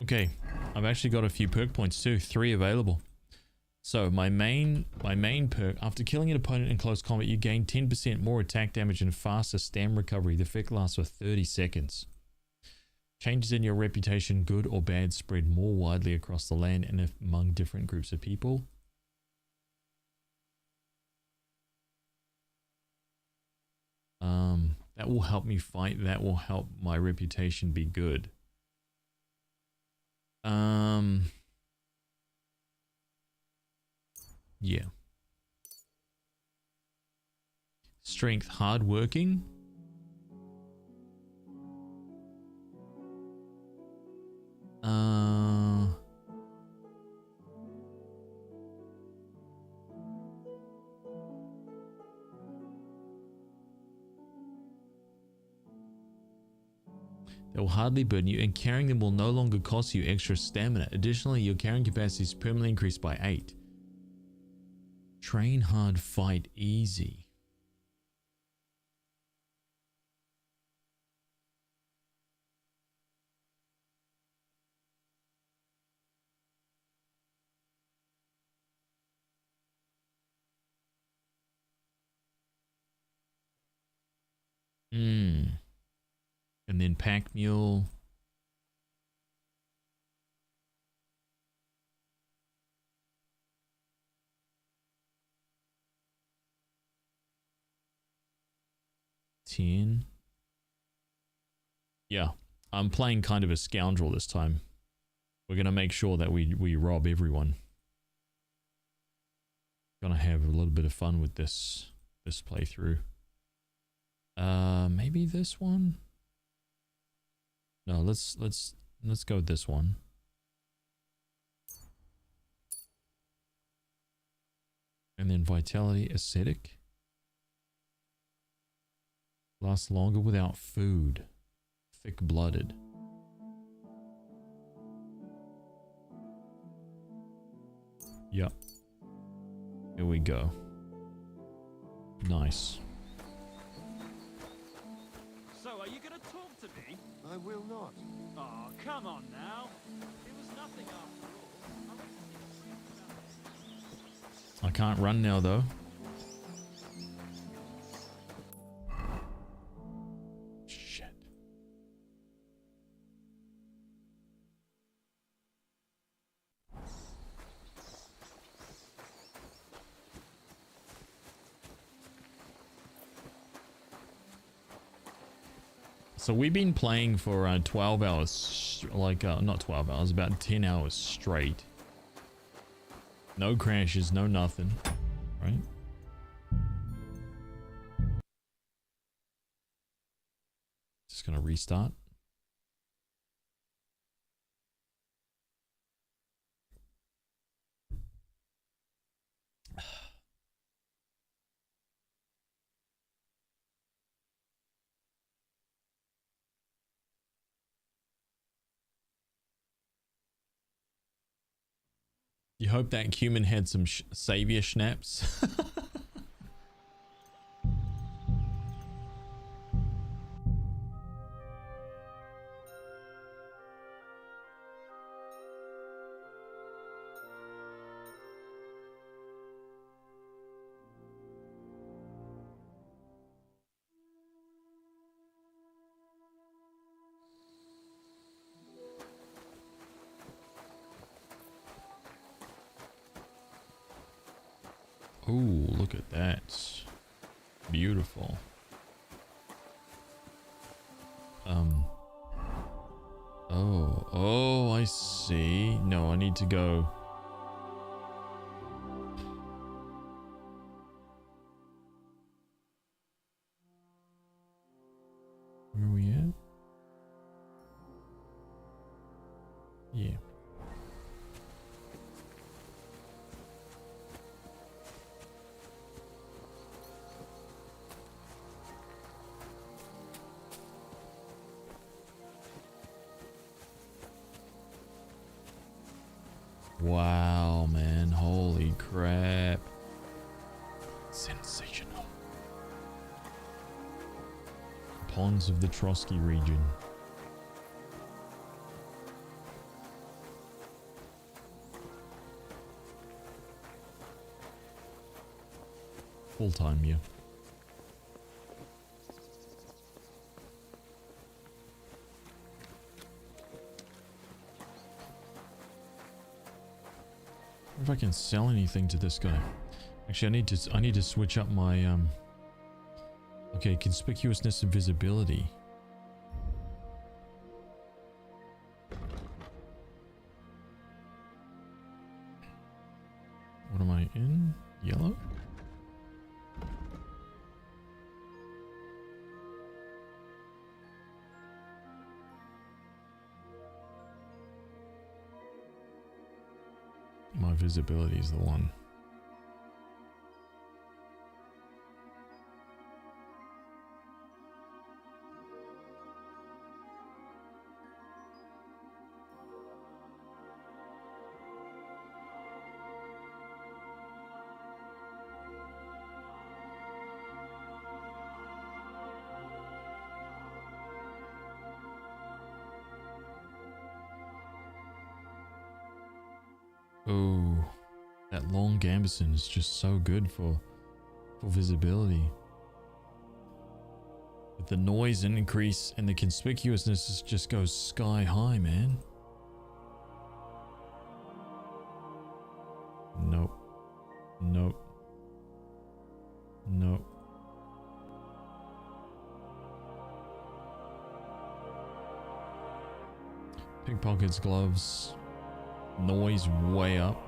Okay, I've actually got a few perk points too, 3 available. So my main perk, after killing an opponent in close combat, you gain 10% more attack damage and faster stam recovery. The effect lasts for 30 seconds. Changes in your reputation, good or bad, spread more widely across the land and among different groups of people. That will help me fight. That will help my reputation be good. Yeah. Strength, hardworking. They will hardly burden you, and carrying them will no longer cost you extra stamina. Additionally, your carrying capacity is permanently increased by 8. Train hard, fight easy. And then pack mule. Yeah, I'm playing kind of a scoundrel this time. We're gonna make sure that we rob everyone. Gonna have a little bit of fun with this playthrough. Maybe this one. No, let's go with this one. And then vitality, ascetic. Lasts longer without food. Thick-blooded. Yep. Here we go. Nice. So, are you gonna talk to me? I will not. Oh, come on now. It was nothing after all. I can't run now though. Shit. So we've been playing for 12 hours, like not 12 hours, about 10 hours straight. No crashes, no nothing, right? Just gonna restart. You hope that human had some savior schnapps. Ooh, look at that. Beautiful. Oh, I see. No, I need to go. Where are we at? Yeah. Wow, man. Holy crap. Sensational. Ponds of the Trosky region. Full time, yeah. I wonder if I can sell anything to this guy. Actually, I need to switch up my okay, conspicuousness and visibility. What am I in? Yellow? My visibility is the one. Oh, that long gambeson is just so good for visibility. With the noise increase and the conspicuousness just goes sky high, man. Nope. Nope. Nope. Pickpockets, gloves. Noise way up.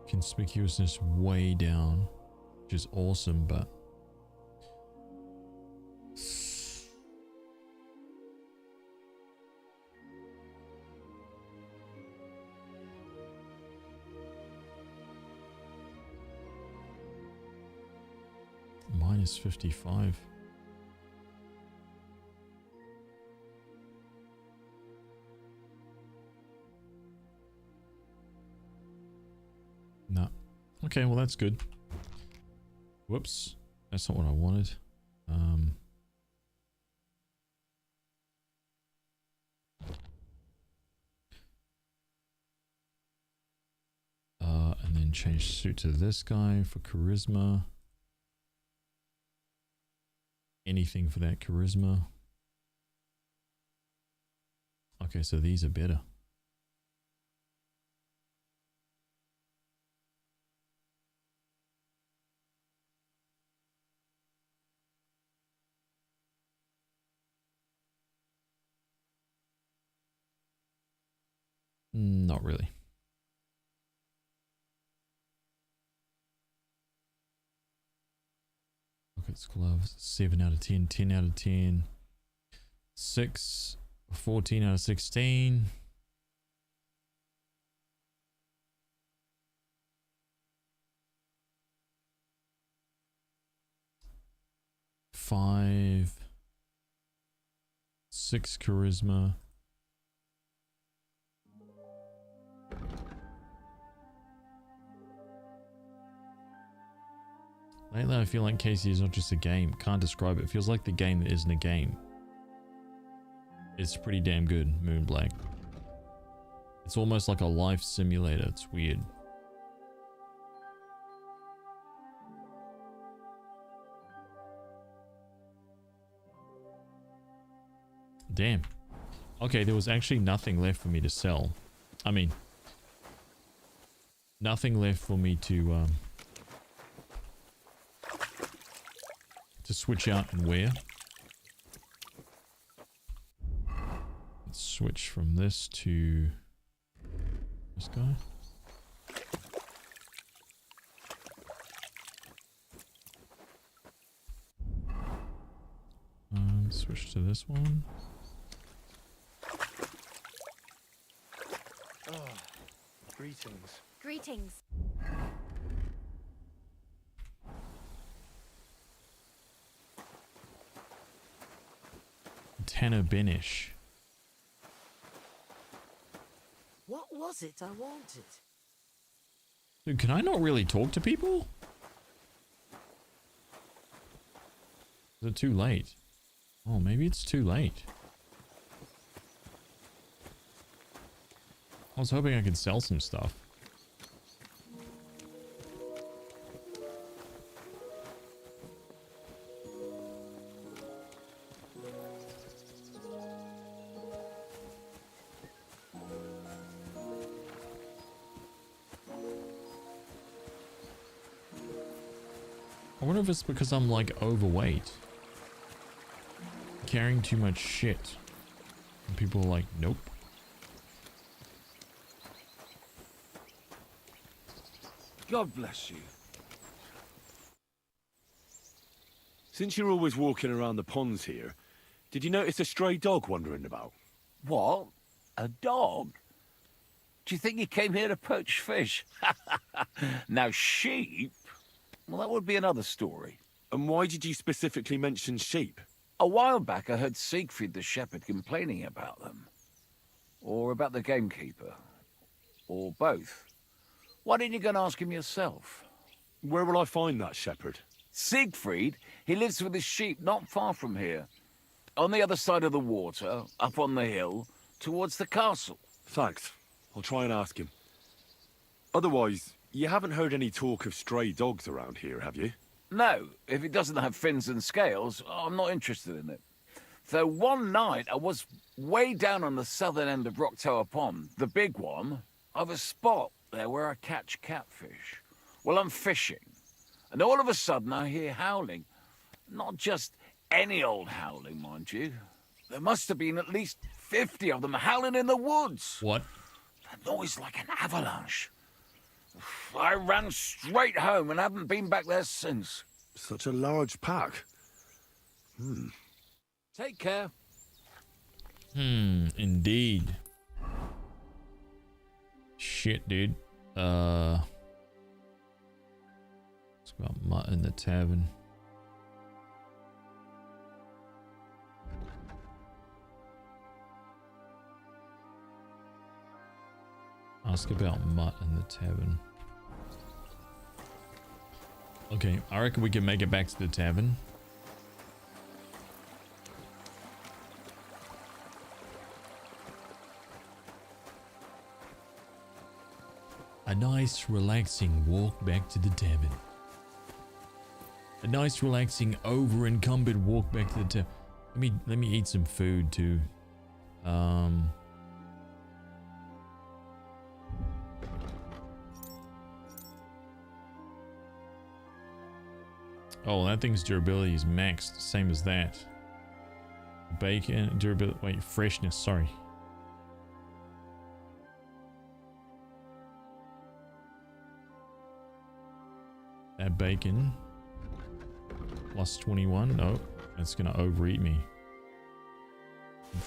Conspicuousness way down, which is awesome, but minus 55. No. Okay, well that's good. Whoops. That's not what I wanted. And then change suit to this guy for charisma. Anything for that charisma. Okay, so these are better. Not really. Pockets, gloves, 7 out of 10, 10 out of 10, 6, 14 out of 16. Five, 6 charisma. Lately I feel like KC is not just a game. Can't describe it. It feels like the game that isn't a game. It's pretty damn good, Moonblack. It's almost like a life simulator. It's weird. Damn. Okay, there was actually nothing left for me to sell. I mean, nothing left for me to switch out and wear. Let's switch from this to this guy. Switch to this one. Oh, greetings. Greetings. Tanner Benish. What was it I wanted? Dude, can I not really talk to people? Is it too late? Oh, maybe it's too late. I was hoping I could sell some stuff. I wonder if it's because I'm like overweight. Carrying too much shit. And people are like, nope. God bless you. Since you're always walking around the ponds here, did you notice a stray dog wandering about? What? A dog? Do you think he came here to poach fish? Now, sheep? Well, that would be another story. And why did you specifically mention sheep? A while back, I heard Siegfried the shepherd complaining about them. Or about the gamekeeper. Or both. Why didn't you go and ask him yourself? Where will I find that shepherd? Siegfried? He lives with his sheep not far from here. On the other side of the water, up on the hill, towards the castle. Thanks. I'll try and ask him. Otherwise, you haven't heard any talk of stray dogs around here, have you? No, if it doesn't have fins and scales, I'm not interested in it. Though one night I was way down on the southern end of Rock Tower Pond, the big one. I've a spot there where I catch catfish. Well, I'm fishing, and all of a sudden I hear howling. Not just any old howling, mind you. There must have been at least 50 of them howling in the woods. What? A noise like an avalanche. I ran straight home and haven't been back there since. Such a large pack. Take care. Indeed. Shit, dude. Let's go about Mutt in the tavern. Ask about Mutt in the tavern. Okay, I reckon we can make it back to the tavern. A nice relaxing walk back to the tavern. A nice relaxing over encumbered walk back to the tavern. Let me eat some food too. Oh, that thing's durability is maxed, same as that. Bacon, durability, wait, freshness, sorry. That bacon, plus 21, no, that's gonna overeat me.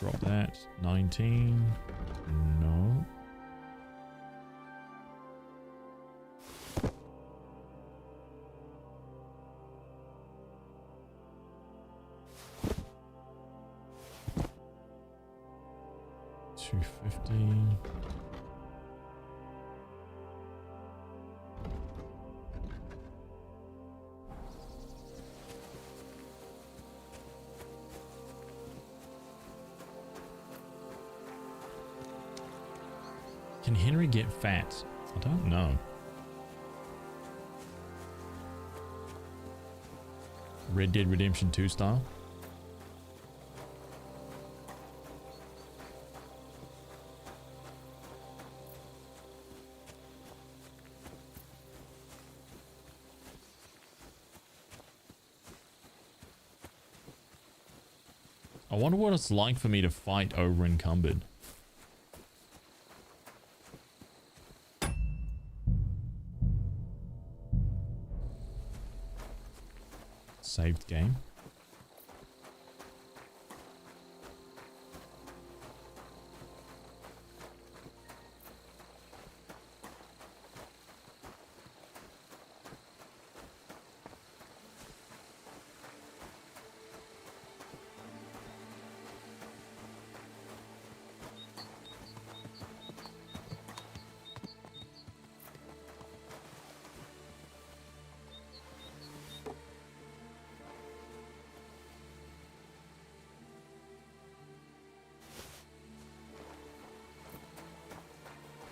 Drop that, 19, no. $250. Can Henry get fat? I don't know. Red Dead Redemption 2 style. I wonder what it's like for me to fight over encumbered. Saved game.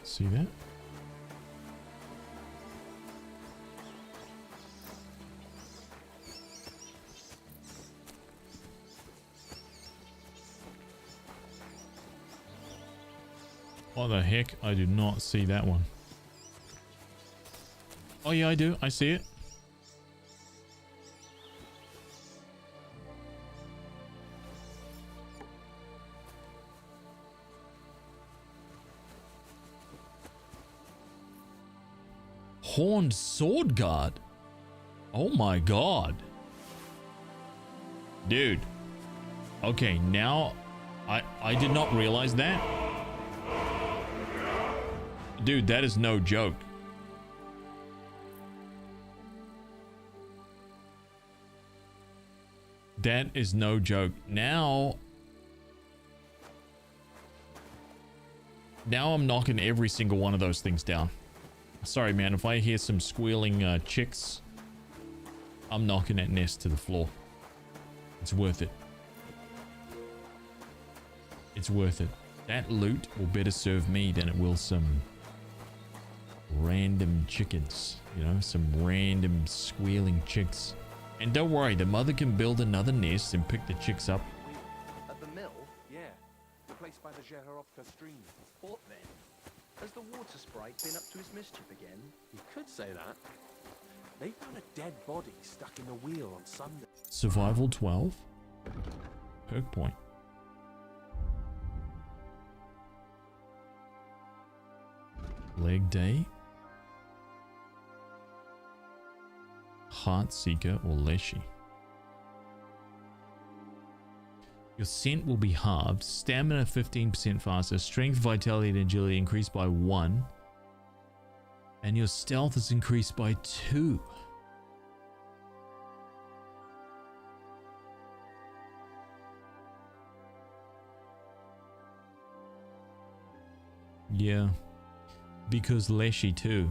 See that? What the heck? I do not see that one. Oh yeah, I do. I see it. Horned sword guard. Oh my god. Dude. Okay, now I did not realize that. Dude, that is no joke. That is no joke. Now I'm knocking every single one of those things down. Sorry, man. If I hear some squealing chicks, I'm knocking that nest to the floor. It's worth it. It's worth it. That loot will better serve me than it will some random chickens. You know, some random squealing chicks. And don't worry, the mother can build another nest and pick the chicks up. At the mill? Yeah. The place by the Jehorovka stream. What then? Has the water sprite been up to his mischief again? You could say that. They found a dead body stuck in the wheel on Sunday. Survival 12. Perk point. Leg day. Heart Seeker or Leshy. Your scent will be halved, stamina 15% faster, strength, vitality, and agility increased by 1, and your stealth is increased by 2. Yeah, because Leshy too.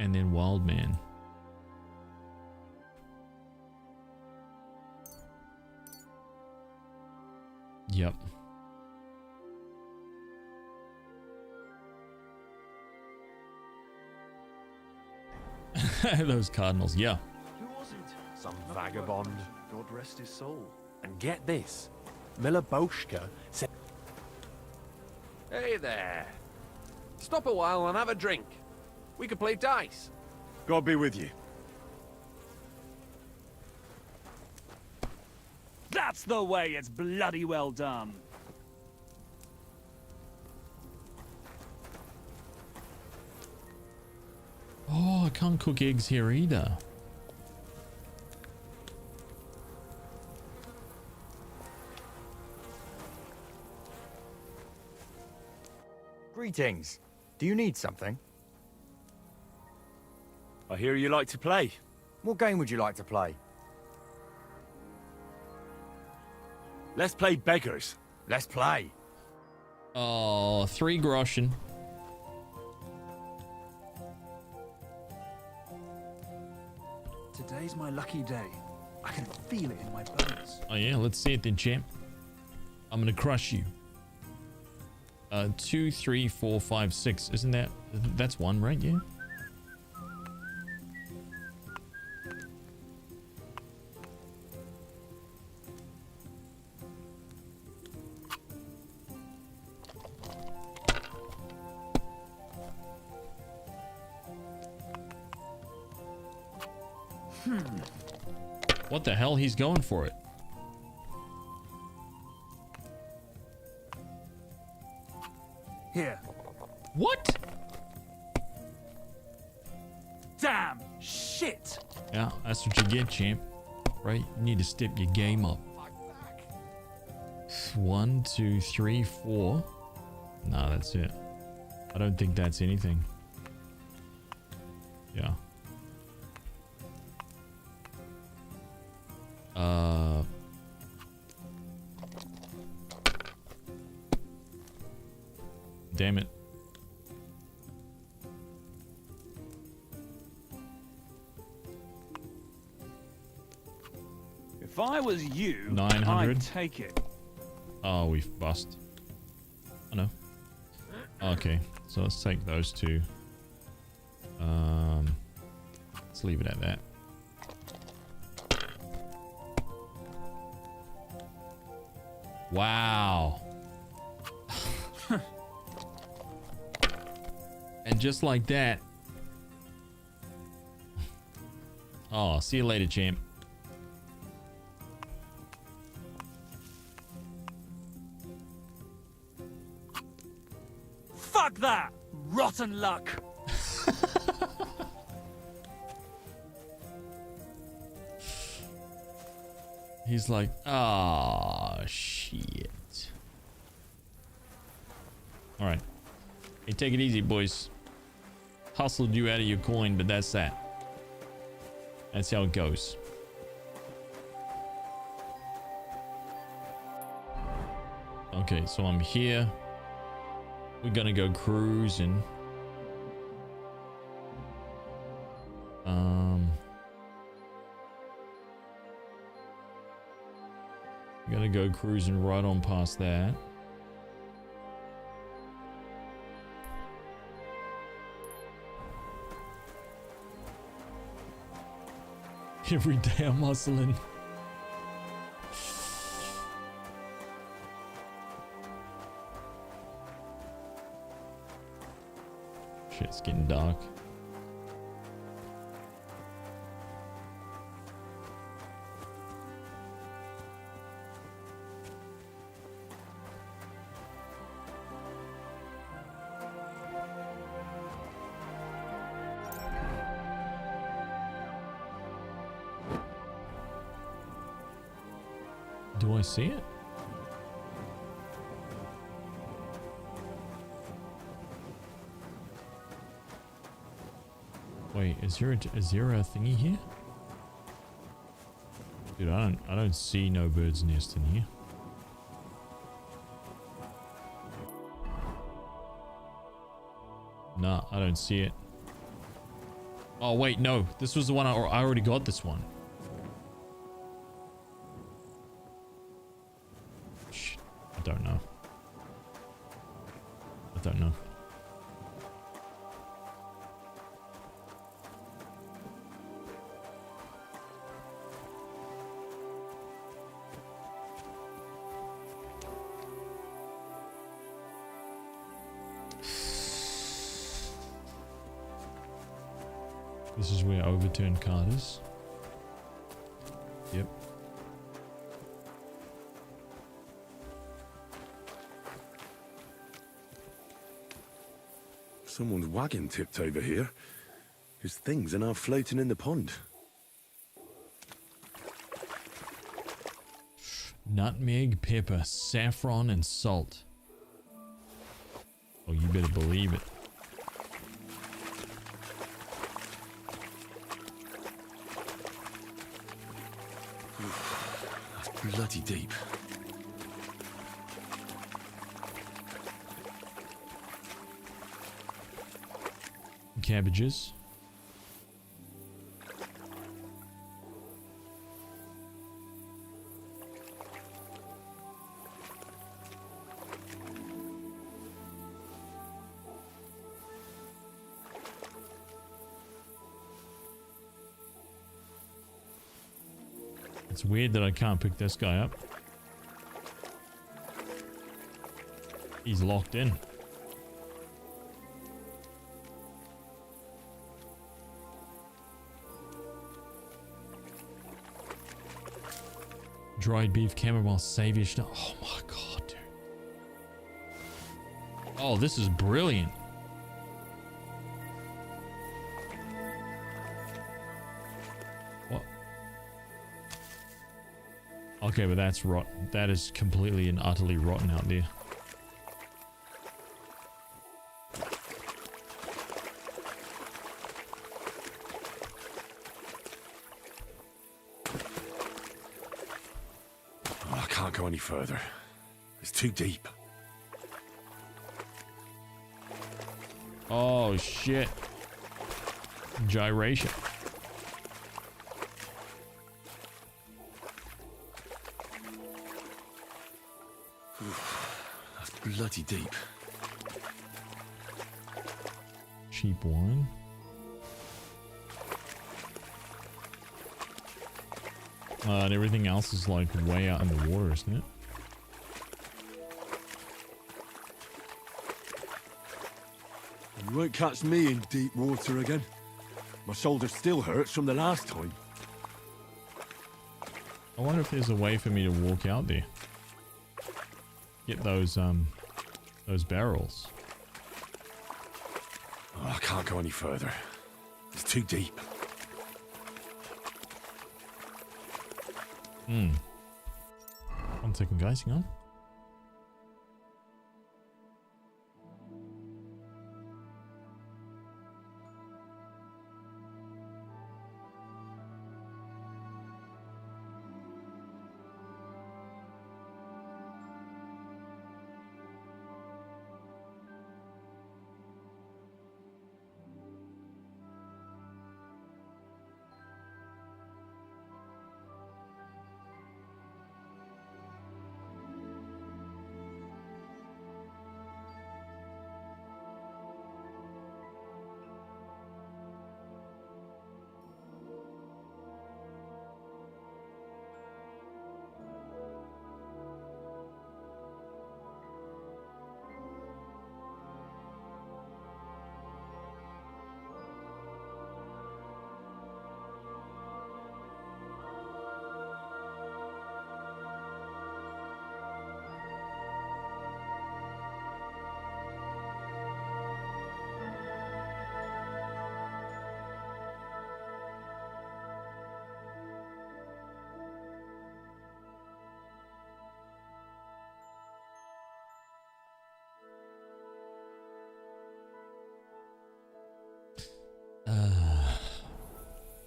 And then Wild Man. Yep. Those cardinals, yeah. Who was it? Some vagabond. God rest his soul. And get this. Miloboshka said... Hey there. Stop a while and have a drink. We could play dice. God be with you. That's the way. It's bloody well done. Oh, I can't cook eggs here either. Greetings. Do you need something? I hear you like to play. What game would you like to play? Let's play beggars. Let's play. Oh, 3 groschen. Today's my lucky day. I can feel it in my bones. Oh yeah, let's see it then, champ. I'm gonna crush you. 2, 3, 4, 5, 6. Isn't that... That's 1, right? Yeah. What the hell? He's going for it. Here. What? Damn! Shit! Yeah, that's what you get, champ. Right? You need to step your game up. 1, 2, 3, 4. No, that's it. I don't think that's anything. Yeah. Damn it. If I was you, 900. I'd take it. Oh, we've bust. Oh no. Okay, so let's take those two. Let's leave it at that. Wow. And just like that. Oh, see you later, champ. Fuck that! Rotten luck! He's like, ah, shit. All right. Hey, take it easy, boys. Hustled you out of your coin, but that's that. That's how it goes. Okay, so I'm here. We're gonna go cruising. Gonna go cruising right on past that. Every day I'm hustling. Shit's getting dark. Do I see it? Wait, is there a thingy here? Dude, I don't see no bird's nest in here. Nah, I don't see it. Oh wait, no, this was the one I already got this one. I don't know. I don't know. This is where overturned cart is. Yep. Someone's wagon tipped over here. His things are now floating in the pond. Nutmeg, pepper, saffron, and salt. Oh, you better believe it. That's bloody deep. Cabbages. It's weird that I can't pick this guy up. He's locked in. Dried beef, chamomile, saviour. Oh my god, dude. Oh, this is brilliant. What? Okay, but that's rotten. That is completely and utterly rotten out there. Go any further. It's too deep. Oh shit. Gyration. bloody deep. Cheap wine. And everything else is like way out in the water, isn't it? You won't catch me in deep water again. My shoulder still hurts from the last time. I wonder if there's a way for me to walk out there. Get those barrels. Oh, I can't go any further. It's too deep. Hmm. 1 second, guys. Hang on.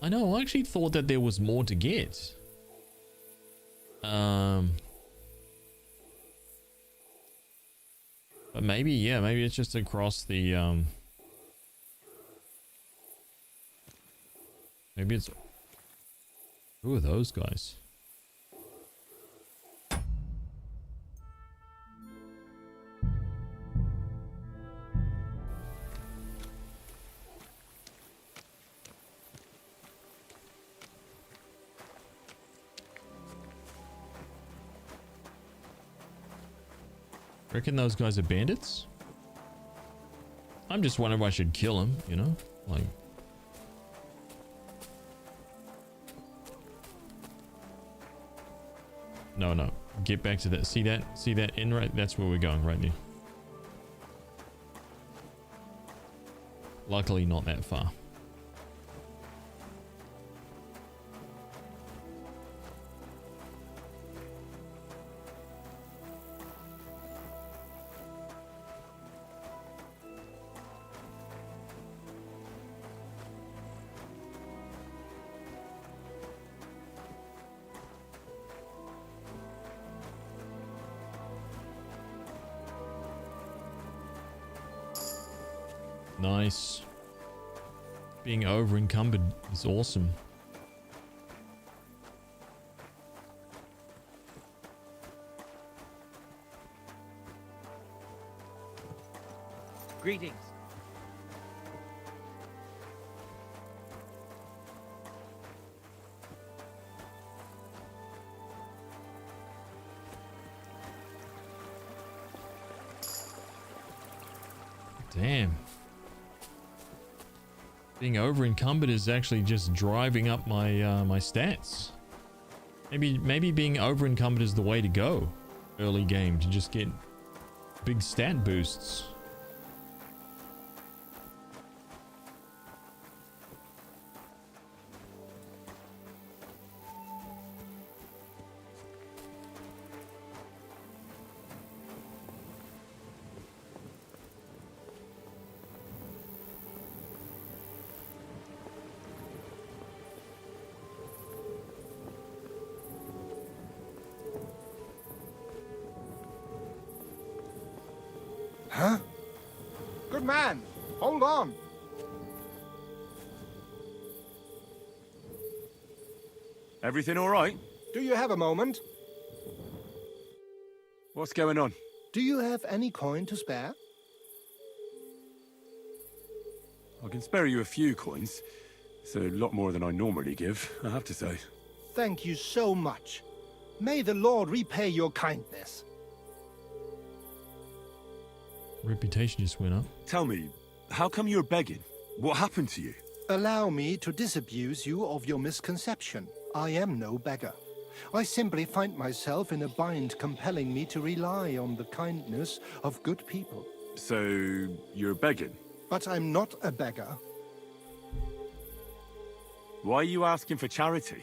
I know, I actually thought that there was more to get. But maybe, yeah, maybe it's just across the, maybe it's, who are those guys? Reckon those guys are bandits? I'm just wondering if I should kill them, you know? Like... No, no. Get back to that. See that? See that in right? That's where we're going right there. Luckily not that far. Nice. Being over encumbered is awesome. Greetings. Damn. Being over encumbered is actually just driving up my my stats. Maybe being over encumbered is the way to go early game to just get big stat boosts. Huh? Good man. Hold on. Everything all right? Do you have a moment? What's going on? Do you have any coin to spare? I can spare you a few coins. It's a lot more than I normally give, I have to say. Thank you so much. May the Lord repay your kindness. Reputation just went up. Tell me, how come you're begging? What happened to you? Allow me to disabuse you of your misconception. I am no beggar. I simply find myself in a bind compelling me to rely on the kindness of good people. So, you're begging? But I'm not a beggar. Why are you asking for charity?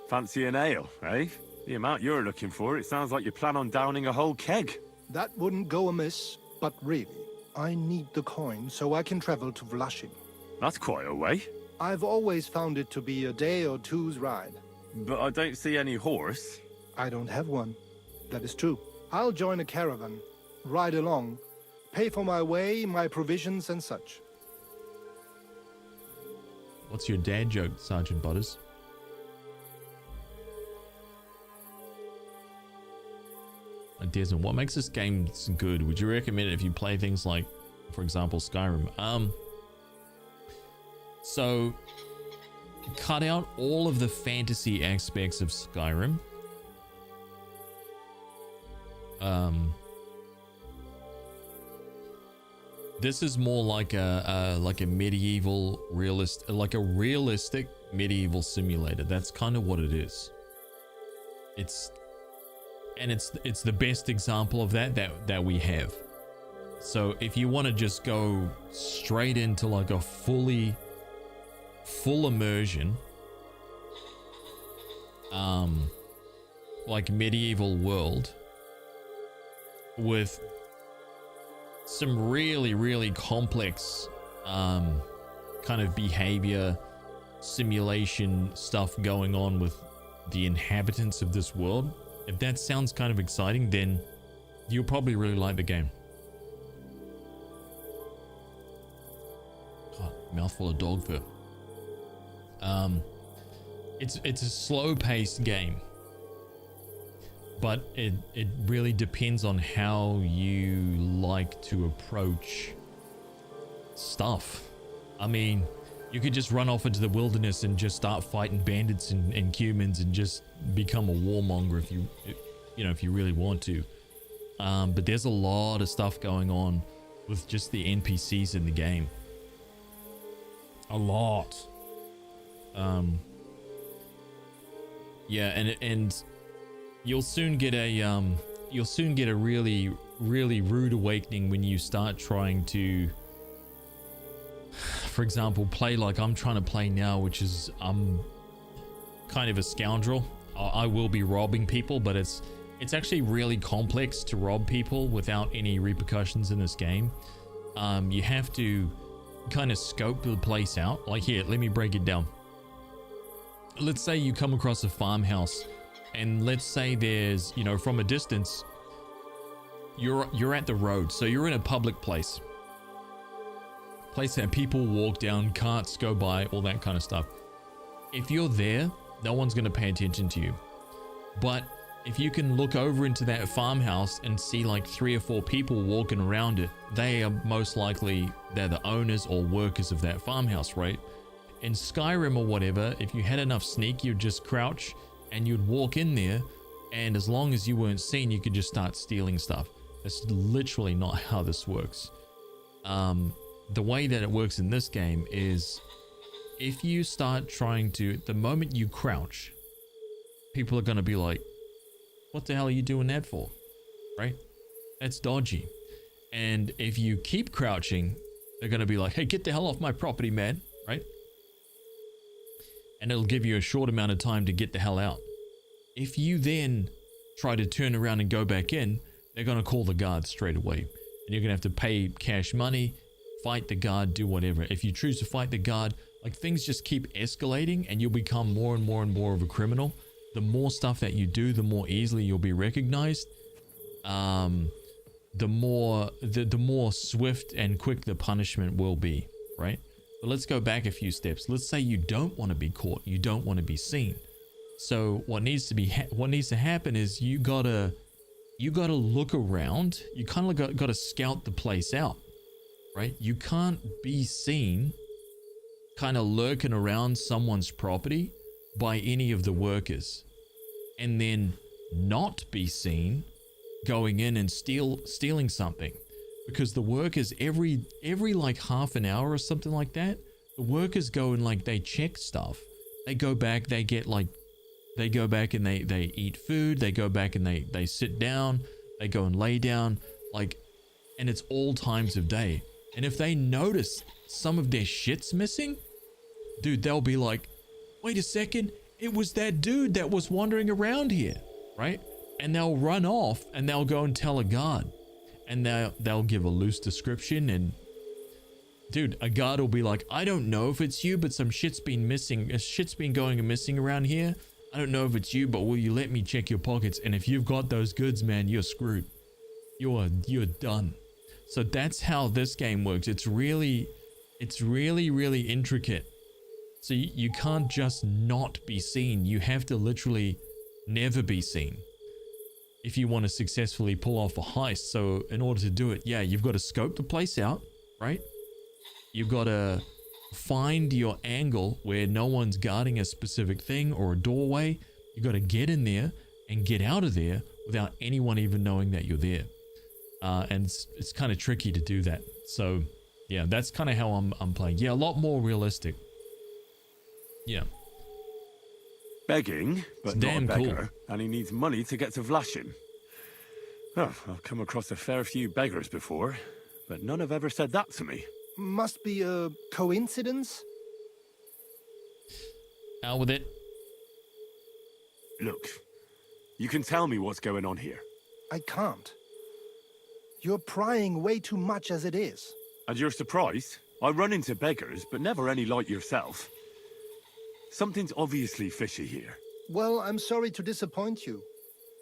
Fancy an ale, eh? The amount you're looking for, it sounds like you plan on downing a whole keg. That wouldn't go amiss, but really, I need the coin so I can travel to Vlashing. That's quite a way. I've always found it to be a day or two's ride. But I don't see any horse. I don't have one. That is true. I'll join a caravan, ride along, pay for my way, my provisions and such. What's your dad joke, Sergeant Butters? Desmond, what makes this game good? Would you recommend it if you play things like, for example, Skyrim? So cut out all of the fantasy aspects of Skyrim. This is more like a medieval realistic medieval simulator. That's kind of what it is. It's the best example of that we have. So if you want to just go straight into like a full immersion, like medieval world with some really complex kind of behavior simulation stuff going on with the inhabitants of this world, if that sounds kind of exciting, then you'll probably really like the game. God, mouthful of dog fur. It's a slow-paced game, but it really depends on how you like to approach stuff. I mean, you could just run off into the wilderness and just start fighting bandits and humans and just become a warmonger if you really want to. But there's a lot of stuff going on with just the NPCs in the game. A lot. Yeah, and you'll soon get a really rude awakening when you start trying to, for example, play like I'm trying to play now, which is I'm kind of a scoundrel. I will be robbing people, but it's actually really complex to rob people without any repercussions in this game. You have to kind of scope the place out. Like here, let me break it down. Let's say you come across a farmhouse, and let's say there's, from a distance, you're at the road, so you're in a public place that people walk down, carts go by, all that kind of stuff. If you're there, no one's going to pay attention to you. But if you can look over into that farmhouse and see like 3 or 4 people walking around it, they are most likely, they're the owners or workers of that farmhouse, right? In Skyrim or whatever, if you had enough sneak, you'd just crouch and you'd walk in there, and as long as you weren't seen, you could just start stealing stuff. That's literally not how this works. The way that it works in this game is if you start trying to, the moment you crouch, people are going to be like, what the hell are you doing that for? Right? That's dodgy. And if you keep crouching, they're going to be like, hey, get the hell off my property, man. Right? And it'll give you a short amount of time to get the hell out. If you then try to turn around and go back in, they're going to call the guard straight away. And you're going to have to pay cash money, fight the guard, do whatever. If you choose to fight the guard, like things just keep escalating and you'll become more and more and more of a criminal. The more stuff that you do, the more easily you'll be recognized. The more swift and quick the punishment will be, right? But let's go back a few steps. Let's say you don't want to be caught. You don't want to be seen. So what needs to happen is you gotta you got to look around. You kind of got to scout the place out, right? You can't be seen kind of lurking around someone's property by any of the workers and then not be seen going in and stealing something, because the workers every like half an hour or something like that, the workers go and like they check stuff. They go back, they go back and they eat food, they go back and they sit down, they go and lay down, like, and it's all times of day. And if they notice some of their shit's missing, dude, they'll be like, wait a second, it was that dude that was wandering around here, right? And they'll run off and they'll go and tell a guard, and they'll give a loose description, and dude, a guard will be like, I don't know if it's you, but some shit's been missing. Shit's been going and missing around here. I don't know if it's you, but will you let me check your pockets? And if you've got those goods, man, you're screwed. You're done. So that's how this game works. It's really intricate. So you can't just not be seen. You have to literally never be seen if you want to successfully pull off a heist. So in order to do it, yeah, you've got to scope the place out, right? You've got to find your angle where no one's guarding a specific thing or a doorway. You've got to get in there and get out of there without anyone even knowing that you're there. And it's kind of tricky to do that. So yeah, that's kind of how I'm playing. Yeah, a lot more realistic. Yeah. Begging, but It's not a damn beggar, cool. and he needs money to get to Vlashim. Oh, I've come across a fair few beggars before, but none have ever said that to me. Must be a coincidence? Out with it. Look, you can tell me what's going on here. I can't. You're prying way too much as it is. And you're surprised? I run into beggars, but never any like yourself. Something's obviously fishy here. Well, I'm sorry to disappoint you.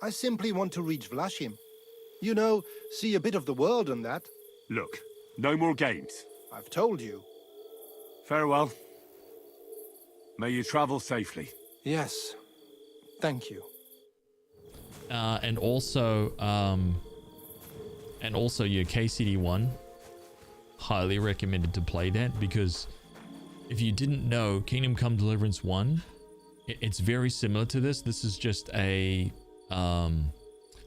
I simply want to reach Vlashim. You know, see a bit of the world and that. Look, no more games. I've told you. Farewell. May you travel safely. Yes. Thank you. And also your KCD1, highly recommended to play that, because if you didn't know, Kingdom Come Deliverance 1, it's very similar to this. This is just a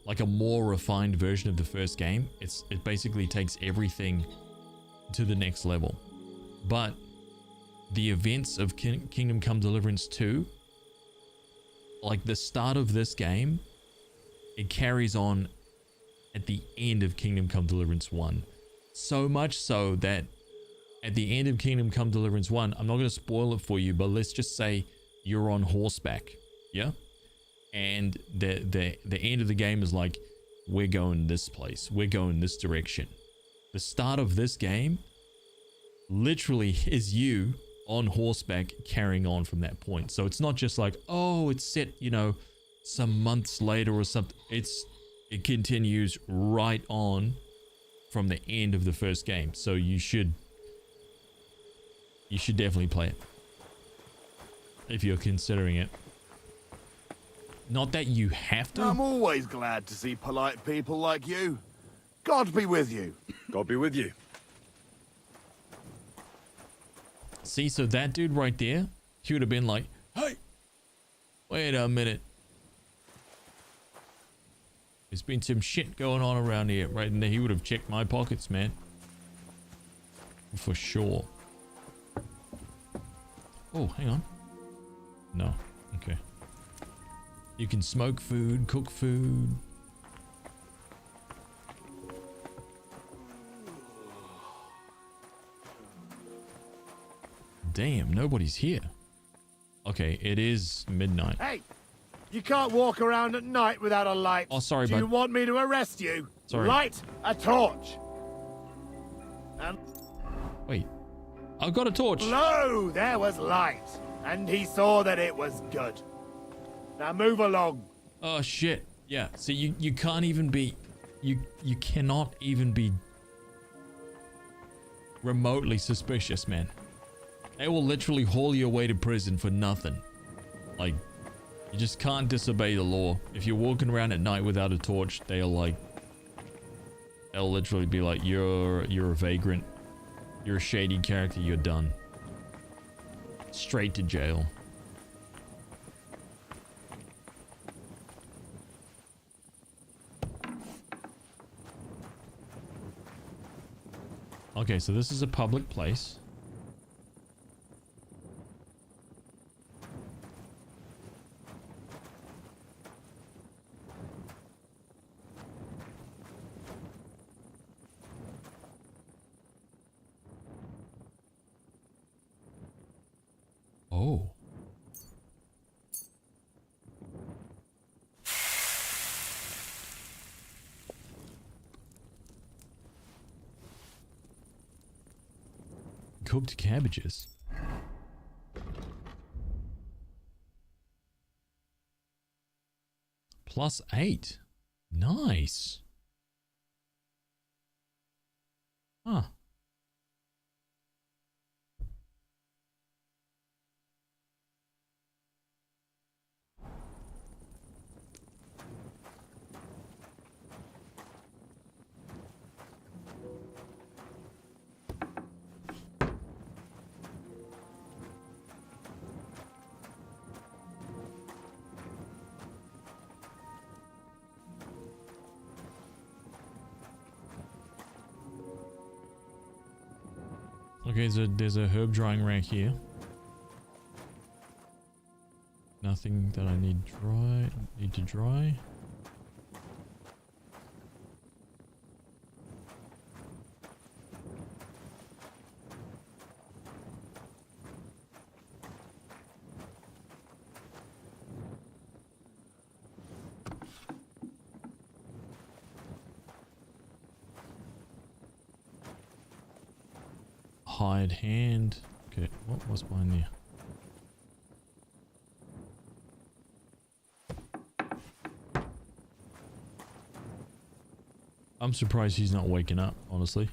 like a more refined version of the first game. It basically takes everything to the next level. But the events of Kingdom Come Deliverance 2, like the start of this game, it carries on at the end of Kingdom Come Deliverance 1. So much so that at the end of Kingdom Come Deliverance 1, I'm not going to spoil it for you, but let's just say you're on horseback, yeah? And the end of the game is like, we're going this place, we're going this direction. The start of this game literally is you on horseback carrying on from that point. So it's not just like, oh, it's set, you know, some months later or something. It continues right on from the end of the first game. So you should definitely play it if you're considering it. Not that you have to. I'm always glad to see polite people like you. God be with you. God be with you. See, so that dude right there, he would have been like, hey, wait a minute. There's been some shit going on around here, right? And he would have checked my pockets, man. For sure. Oh, hang on. No. Okay. You can smoke food, cook food. Damn, nobody's here. Okay, it is midnight. Hey, you can't walk around at night without a light. Oh, sorry, Do bud. you want me to arrest you? Sorry. Light a torch. And Wait, I've got a torch. lo, there was light, and he saw that it was good. Now move along. Oh shit. Yeah, so you can't even be, you cannot even be remotely suspicious, man. They will literally haul you away to prison for nothing. Like, You just can't disobey the law. If you're walking around at night without a torch, they'll literally be like, you're a vagrant. You're a shady character, you're done. Straight to jail. Okay, so this is a public place. Oh. Cooked cabbages. +8. Nice. Huh. Okay, so there's a herb drying rack here. Nothing that I need to dry. Hide hand. Okay, what was behind there? I'm surprised he's not waking up, honestly.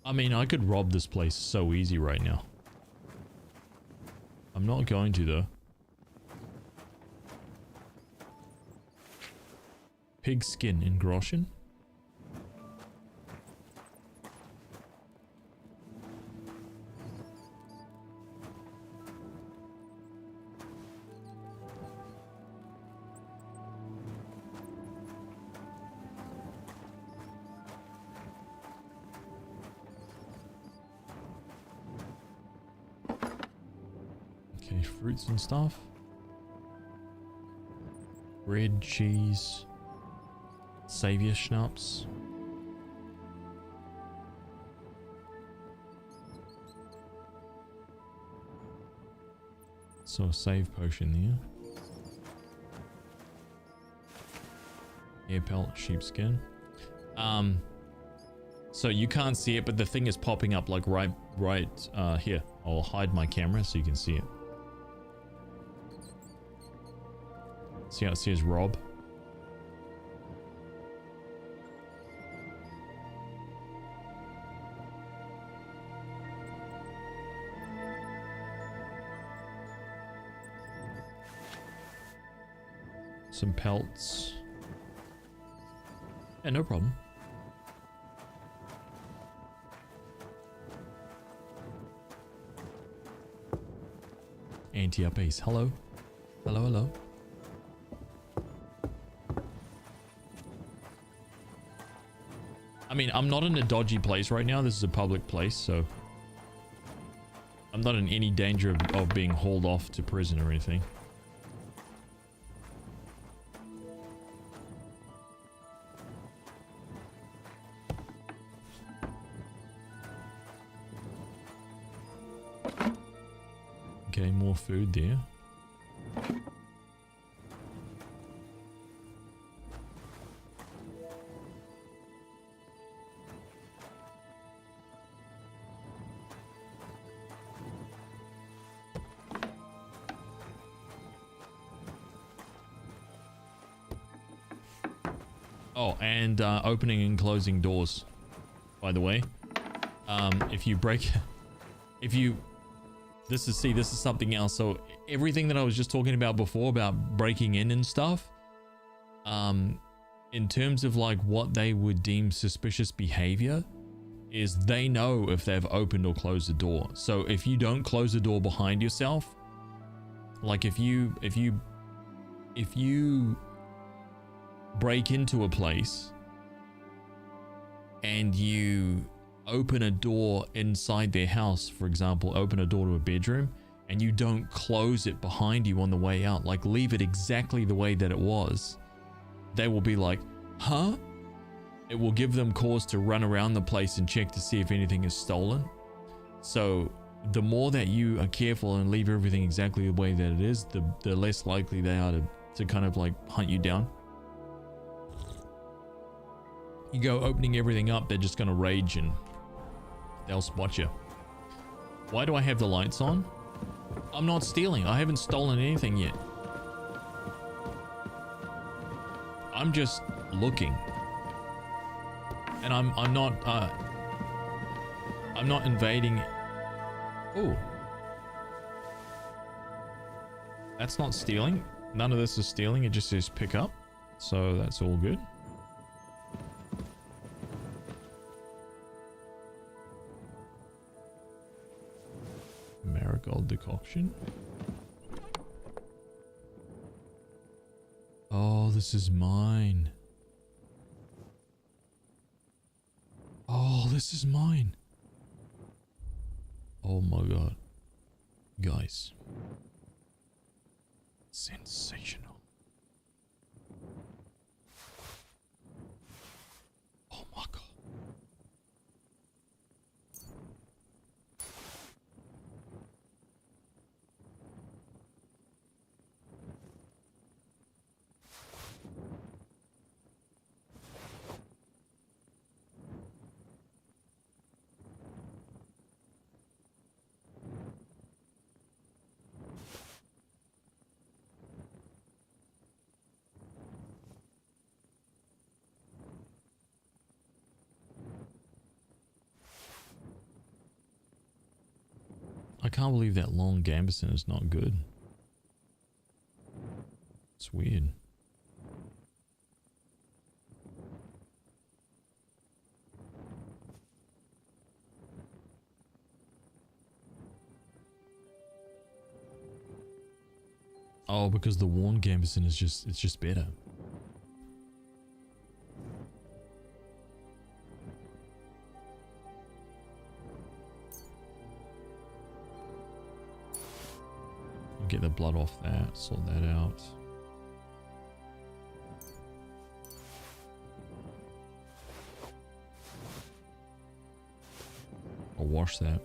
I mean, I could rob this place so easy right now. I'm not going to, though. Pig skin in Groschen. Okay, fruits and stuff. Bread, cheese, savior schnapps. So a save potion there. Hair pelt, sheepskin. So you can't see it, but the thing is popping up like right here. I'll hide my camera so you can see it. See how it says Rob? Some pelts. Yeah, no problem. Anti-up ace. Hello. Hello, hello. I mean, I'm not in a dodgy place right now. This is a public place, so I'm not in any danger of being hauled off to prison or anything. Okay, more food there. Oh, and opening and closing doors, by the way. If you break... This is something else. So everything that I was just talking about before about breaking in and stuff, in terms of like what they would deem suspicious behavior, is they know if they've opened or closed the door. So if you don't close the door behind yourself, like if you break into a place and you open a door inside their house, for example, open a door to a bedroom, and you don't close it behind you on the way out, like leave it exactly the way that it was, they will be like, huh? It will give them cause to run around the place and check to see if anything is stolen. So the more that you are careful and leave everything exactly the way that it is, the less likely they are to kind of like hunt you down. You go opening everything up, they're just going to rage and they'll spot you. Why do I have the lights on? I'm not stealing. I haven't stolen anything yet. I'm just looking. And I'm not invading. Oh. That's not stealing. None of this is stealing. It just says pick up. So that's all good. Marigold decoction. Oh, this is mine. Oh, this is mine. Oh my god. Guys. Sensational. Oh my god. I can't believe that long gambeson is not good. It's weird. Oh, because the worn gambeson is it's just better. Get the blood off that, sort that out. I'll wash that.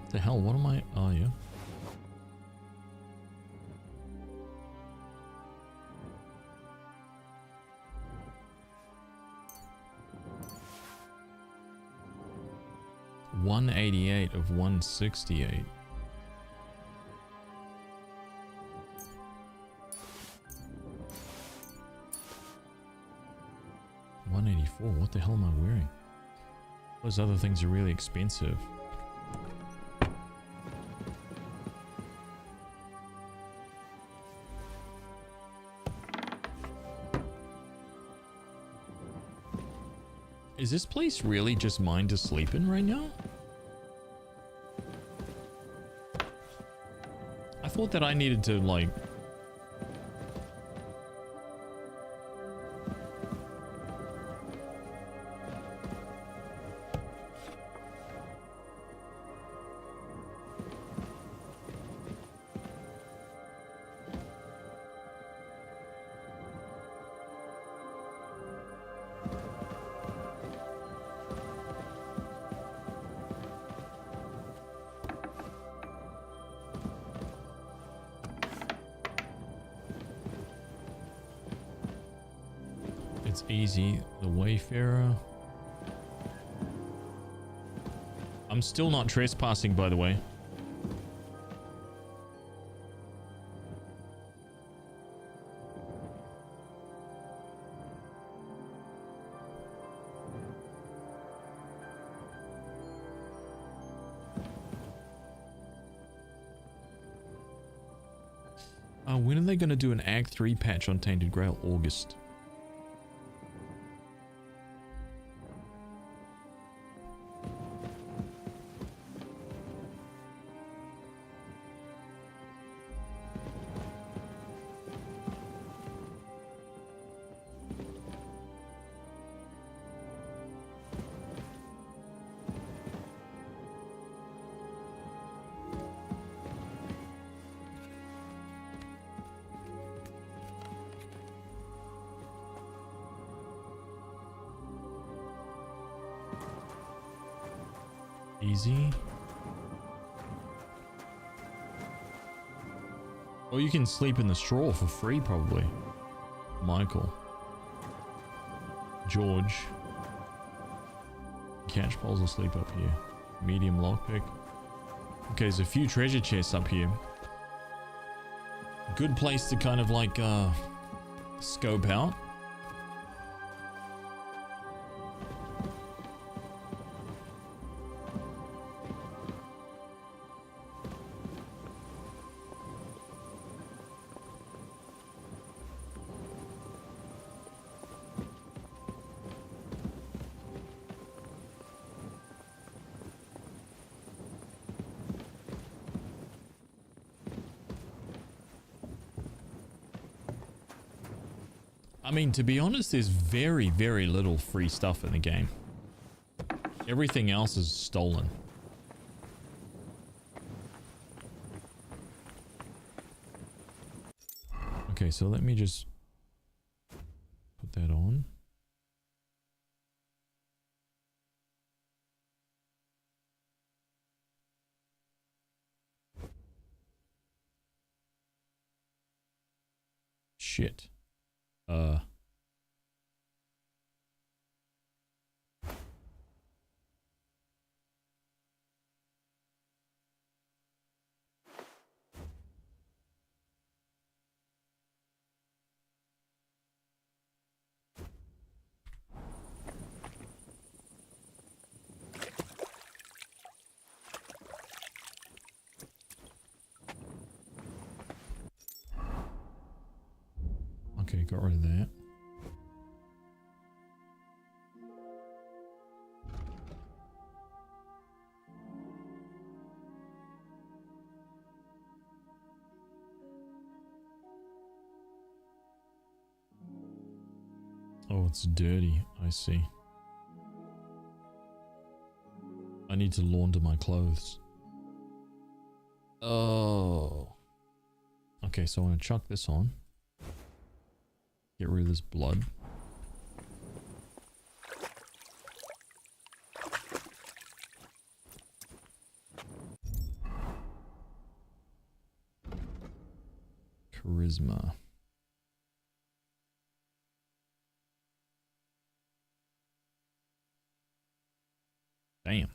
The hell, what am I? Oh, yeah. $188 of $168. $184. What the hell am I wearing? Those other things are really expensive. Is this place really just mine to sleep in right now? I thought that I needed to, like... That's easy. The Wayfarer. I'm still not trespassing, by the way. When are they going to do an Act 3 patch on Tainted Grail? August. Easy. Oh, you can sleep in the straw for free, probably. Michael. George. Catch poles asleep up here. Medium lockpick. Okay, there's a few treasure chests up here. Good place to kind of like scope out. I mean, to be honest, there's very, very little free stuff in the game. Everything else is stolen. Okay, so let me just put that on. Shit. Okay, got rid of that. Oh, it's dirty. I see. I need to launder my clothes. Oh. Okay, so I want to chuck this on. Get rid of this blood. Charisma. Damn.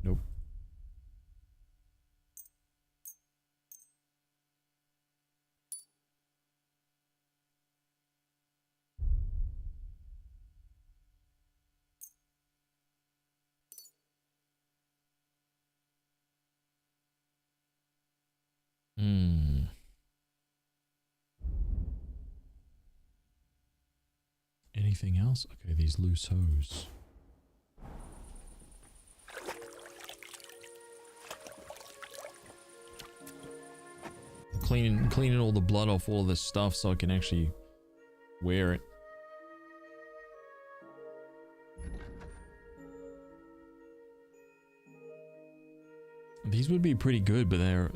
Nope. Anything else? Okay, these loose hose. Cleaning all the blood off all of this stuff so I can actually wear it. These would be pretty good, but they're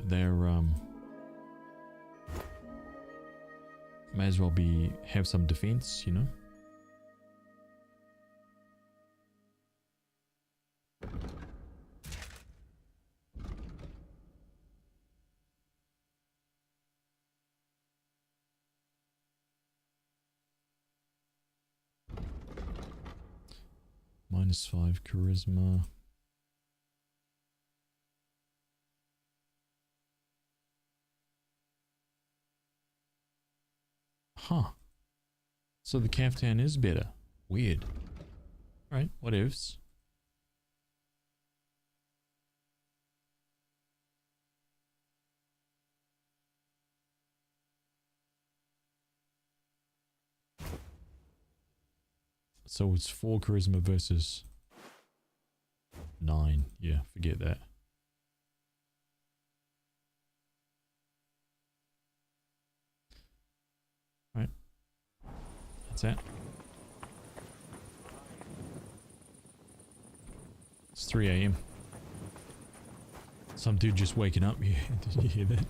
may as well have some defense, you know. -5 charisma. Huh. So the caftan is better. Weird. Alright, what ifs? So it's 4 charisma versus 9. Yeah, forget that. Right. That's it. It's 3 AM. Some dude just waking up. Yeah, did you hear that?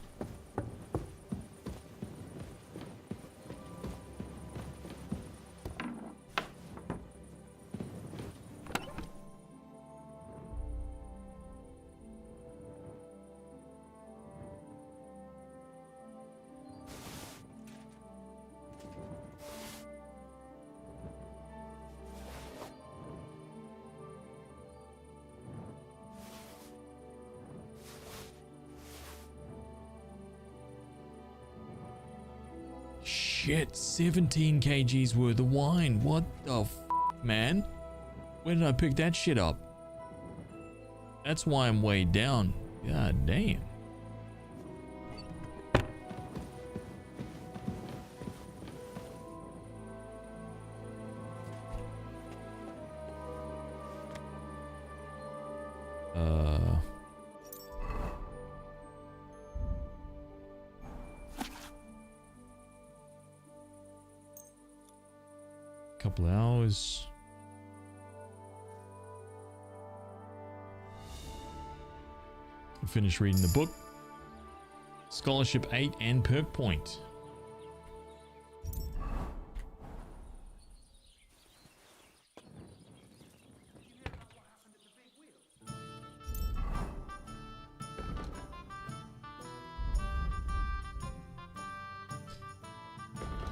Shit, 17 kgs worth of wine. What the f, man? Where did I pick that shit up? That's why I'm way down. God damn. Couple hours. Finish reading the book. Scholarship 8 and perk point.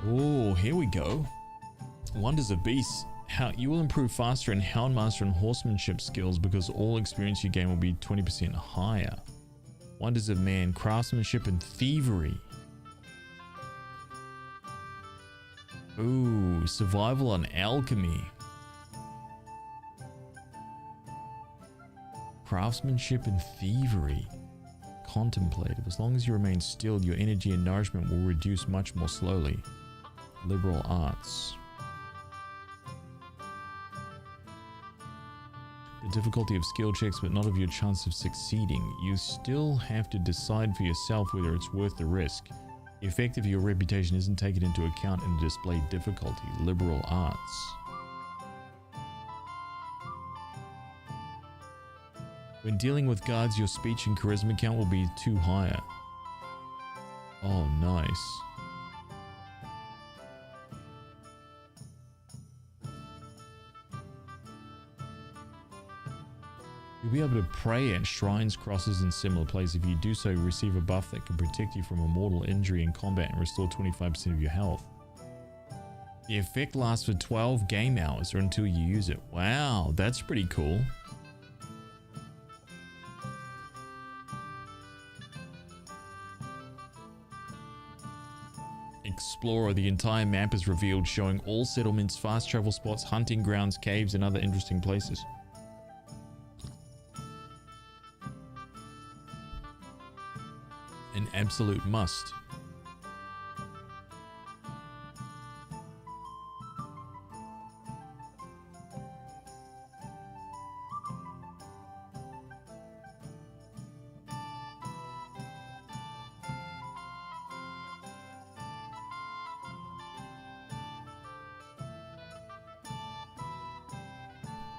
Oh, here we go. Wonders of Beasts. How you will improve faster in Houndmaster and Horsemanship skills because all experience you gain will be 20% higher. Wonders of Man. Craftsmanship and Thievery. Ooh, Survival and Alchemy. Craftsmanship and Thievery. Contemplative. As long as you remain still, your energy and nourishment will reduce much more slowly. Liberal Arts. The difficulty of skill checks, but not of your chance of succeeding. You still have to decide for yourself whether it's worth the risk. The effect of your reputation isn't taken into account in the display difficulty. Liberal Arts. When dealing with guards, your speech and charisma count will be 2 higher. Oh, nice. You'll be able to pray at shrines, crosses, and similar places. If you do so, you receive a buff that can protect you from a mortal injury in combat and restore 25% of your health. The effect lasts for 12 game hours or until you use it. Wow, that's pretty cool. Explorer. The entire map is revealed, showing all settlements, fast travel spots, hunting grounds, caves, and other interesting places. An absolute must.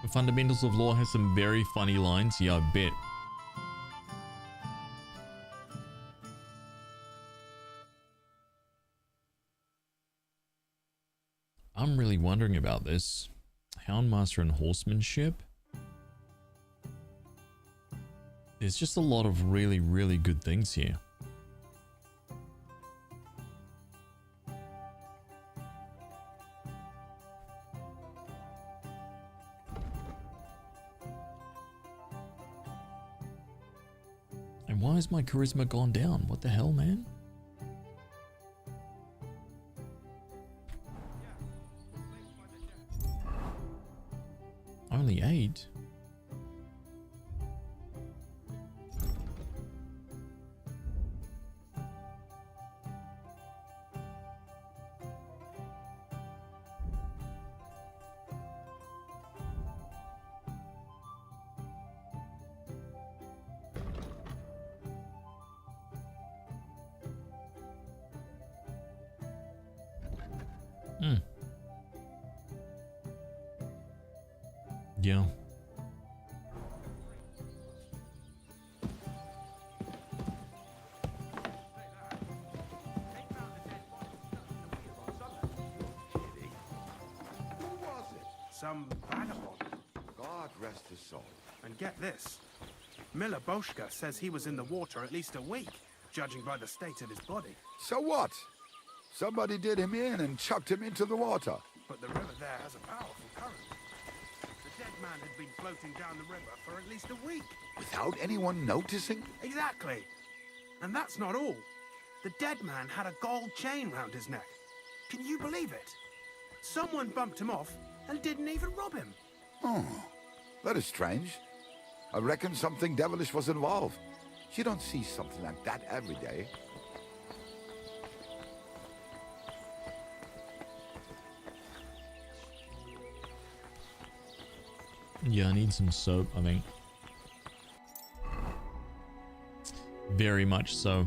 The Fundamentals of Law has some very funny lines. Yeah, I bet. I'm really wondering about this. Houndmaster and Horsemanship. There's just a lot of really, really good things here. why has my charisma gone down? What the hell, man? Only 8. Yeah. Some vagabond. God rest his soul. And get this. Miller Boschka says he was in the water at least a week, judging by the state of his body. So what? Somebody did him in and chucked him into the water. But the river there has a powerful current. The dead man had been floating down the river for at least a week. Without anyone noticing? Exactly. And that's not all. The dead man had a gold chain round his neck. Can you believe it? Someone bumped him off and didn't even rob him. Oh, that is strange. I reckon something devilish was involved. You don't see something like that every day. Yeah, I need some soap, I think. Very much so.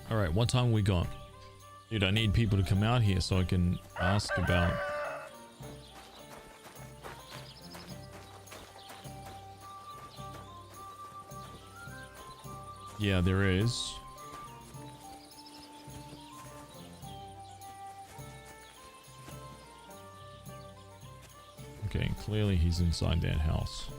Alright, what time we got? Dude, I need people to come out here so I can ask about... Yeah, there is. Okay, clearly he's inside that house.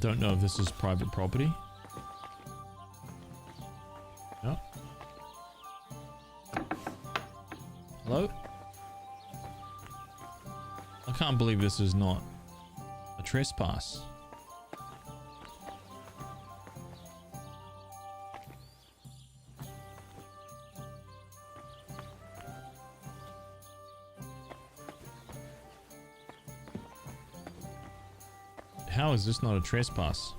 Don't know if this is private property. No. Hello? I can't believe this is not a trespass. How is this not a trespass?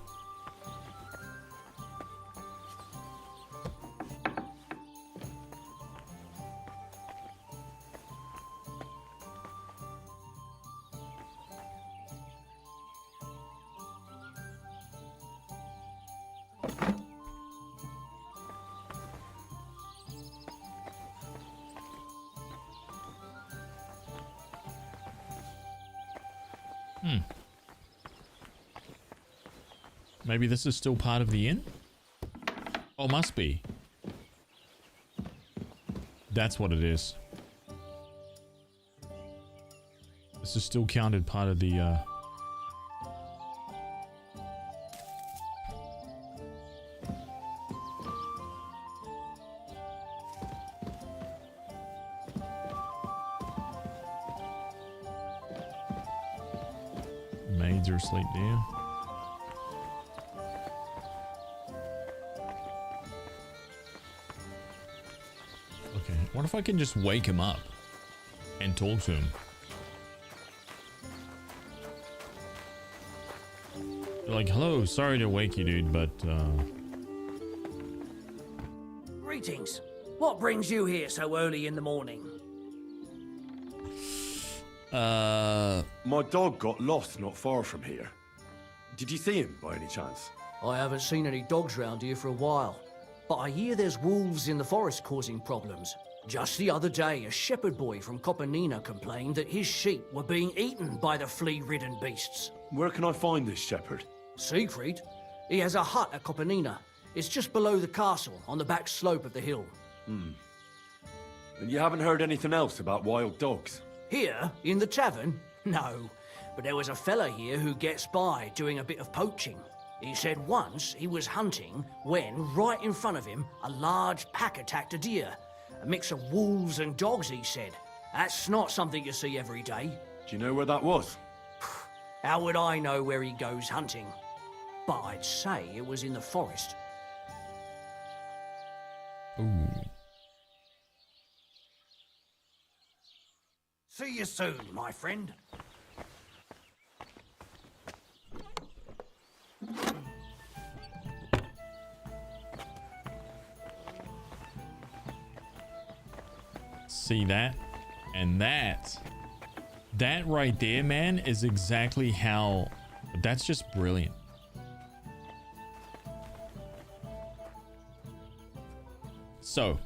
Maybe this is still part of the inn? Oh, must be. That's what it is. This is still counted part of the, Maids are asleep there. What if I can just wake him up and talk to him? Like, hello, sorry to wake you, dude, but Greetings. What brings you here so early in the morning? My dog got lost not far from here. Did you see him by any chance? I haven't seen any dogs round here for a while, but I hear there's wolves in the forest causing problems. Just the other day, a shepherd boy from Copenina complained that his sheep were being eaten by the flea-ridden beasts. Where can I find this shepherd? Siegfried? He has a hut at Copenina. It's just below the castle, on the back slope of the hill. And you haven't heard anything else about wild dogs? Here, in the tavern? No. But there was a fella here who gets by doing a bit of poaching. He said once he was hunting when, right in front of him, a large pack attacked a deer. A mix of wolves and dogs, he said. That's not something you see every day. Do you know where that was? How would I know where he goes hunting? But I'd say it was in the forest. Ooh. See you soon, my friend. See that? And that right there, man, is exactly how... That's just brilliant. So,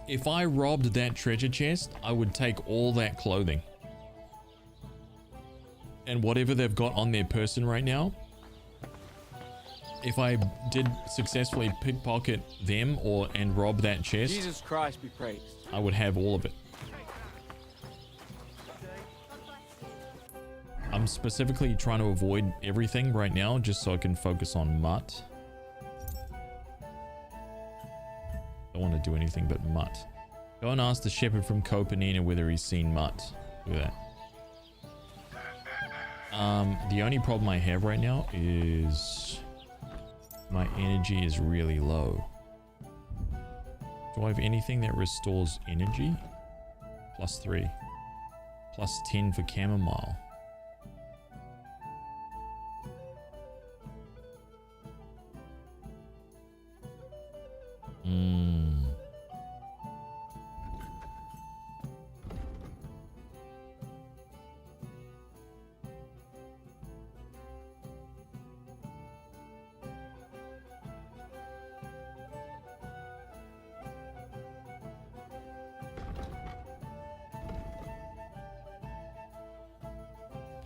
if I robbed that treasure chest, I would take all that clothing. And whatever they've got on their person right now, if I did successfully pickpocket them and rob that chest, Jesus Christ be praised. I would have all of it. I'm specifically trying to avoid everything right now just so I can focus on Mutt. Don't want to do anything but Mutt. Go and ask the shepherd from Copenina whether he's seen Mutt. Look at that. The only problem I have right now is my energy is really low. Do I have anything that restores energy? +3. +10 for chamomile.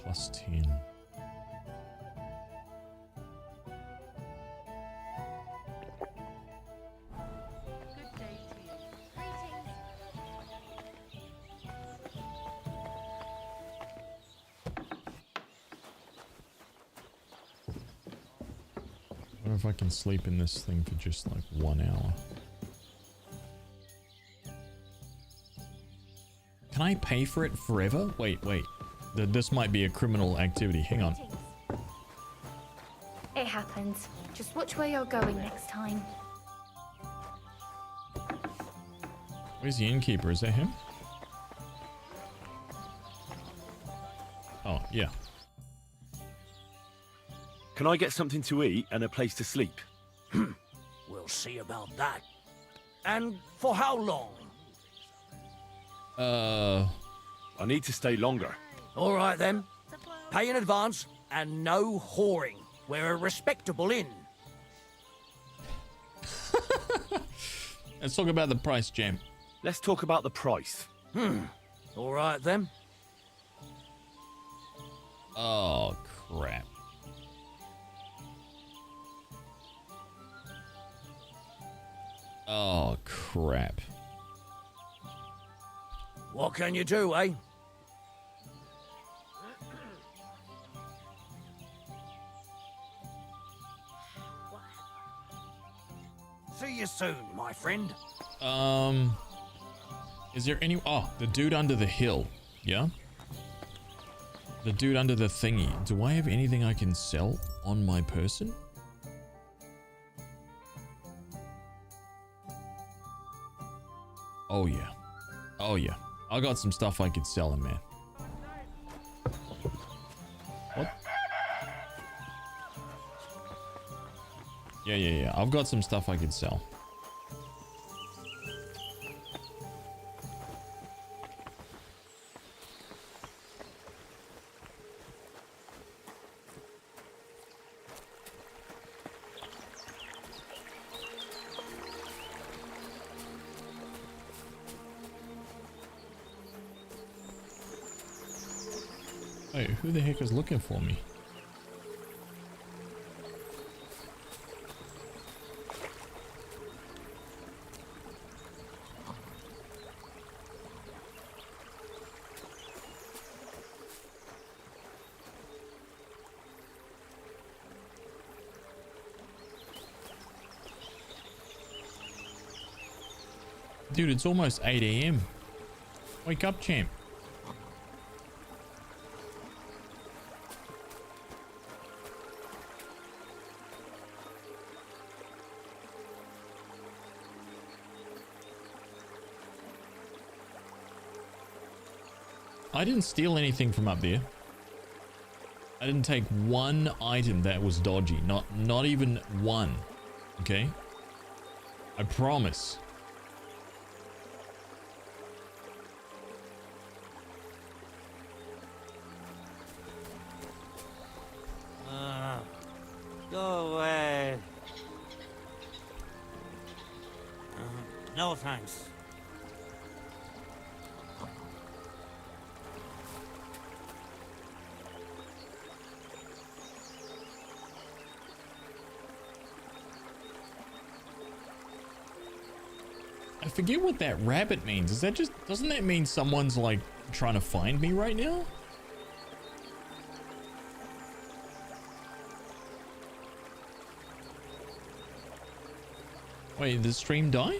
+10. I wonder if I can sleep in this thing for just like 1 hour. Can I pay for it forever? Wait. This might be a criminal activity. Hang on. It happens. Just watch where you're going next time. Where's the innkeeper? Is that him? Oh, yeah. Can I get something to eat and a place to sleep? We'll see about that. And for how long? I need to stay longer. All right then. Pay in advance and no whoring. We're a respectable inn. Let's talk about the price, Jam. Let's talk about the price. All right then. Oh, crap. Oh, crap. What can you do, eh? See you soon, my friend. Is there any... Oh, the dude under the hill. Yeah? The dude under the thingy. Do I have anything I can sell on my person? Oh, yeah. Oh, yeah. I got some stuff I could sell him, man. What? Yeah. I've got some stuff I could sell. Wait, who the heck is looking for me? Dude, it's almost 8 AM. Wake up, champ. I didn't steal anything from up there. I didn't take one item that was dodgy. Not even one. Okay? I promise. Go away. No thanks. I forget what that rabbit means. Is that just, doesn't that mean someone's like trying to find me right now? Wait, did the stream die?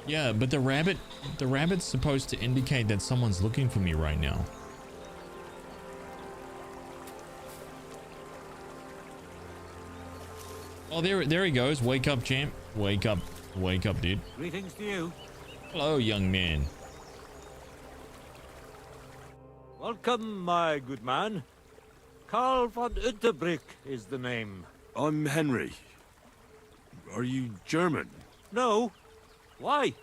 Yeah, but the rabbit's supposed to indicate that someone's looking for me right now. Oh, there he goes. Wake up, champ. Wake up, dude. Greetings to you. Hello, young man. Welcome, my good man. Karl von Unterbrick is the name. I'm Henry. Are you German? No. Why?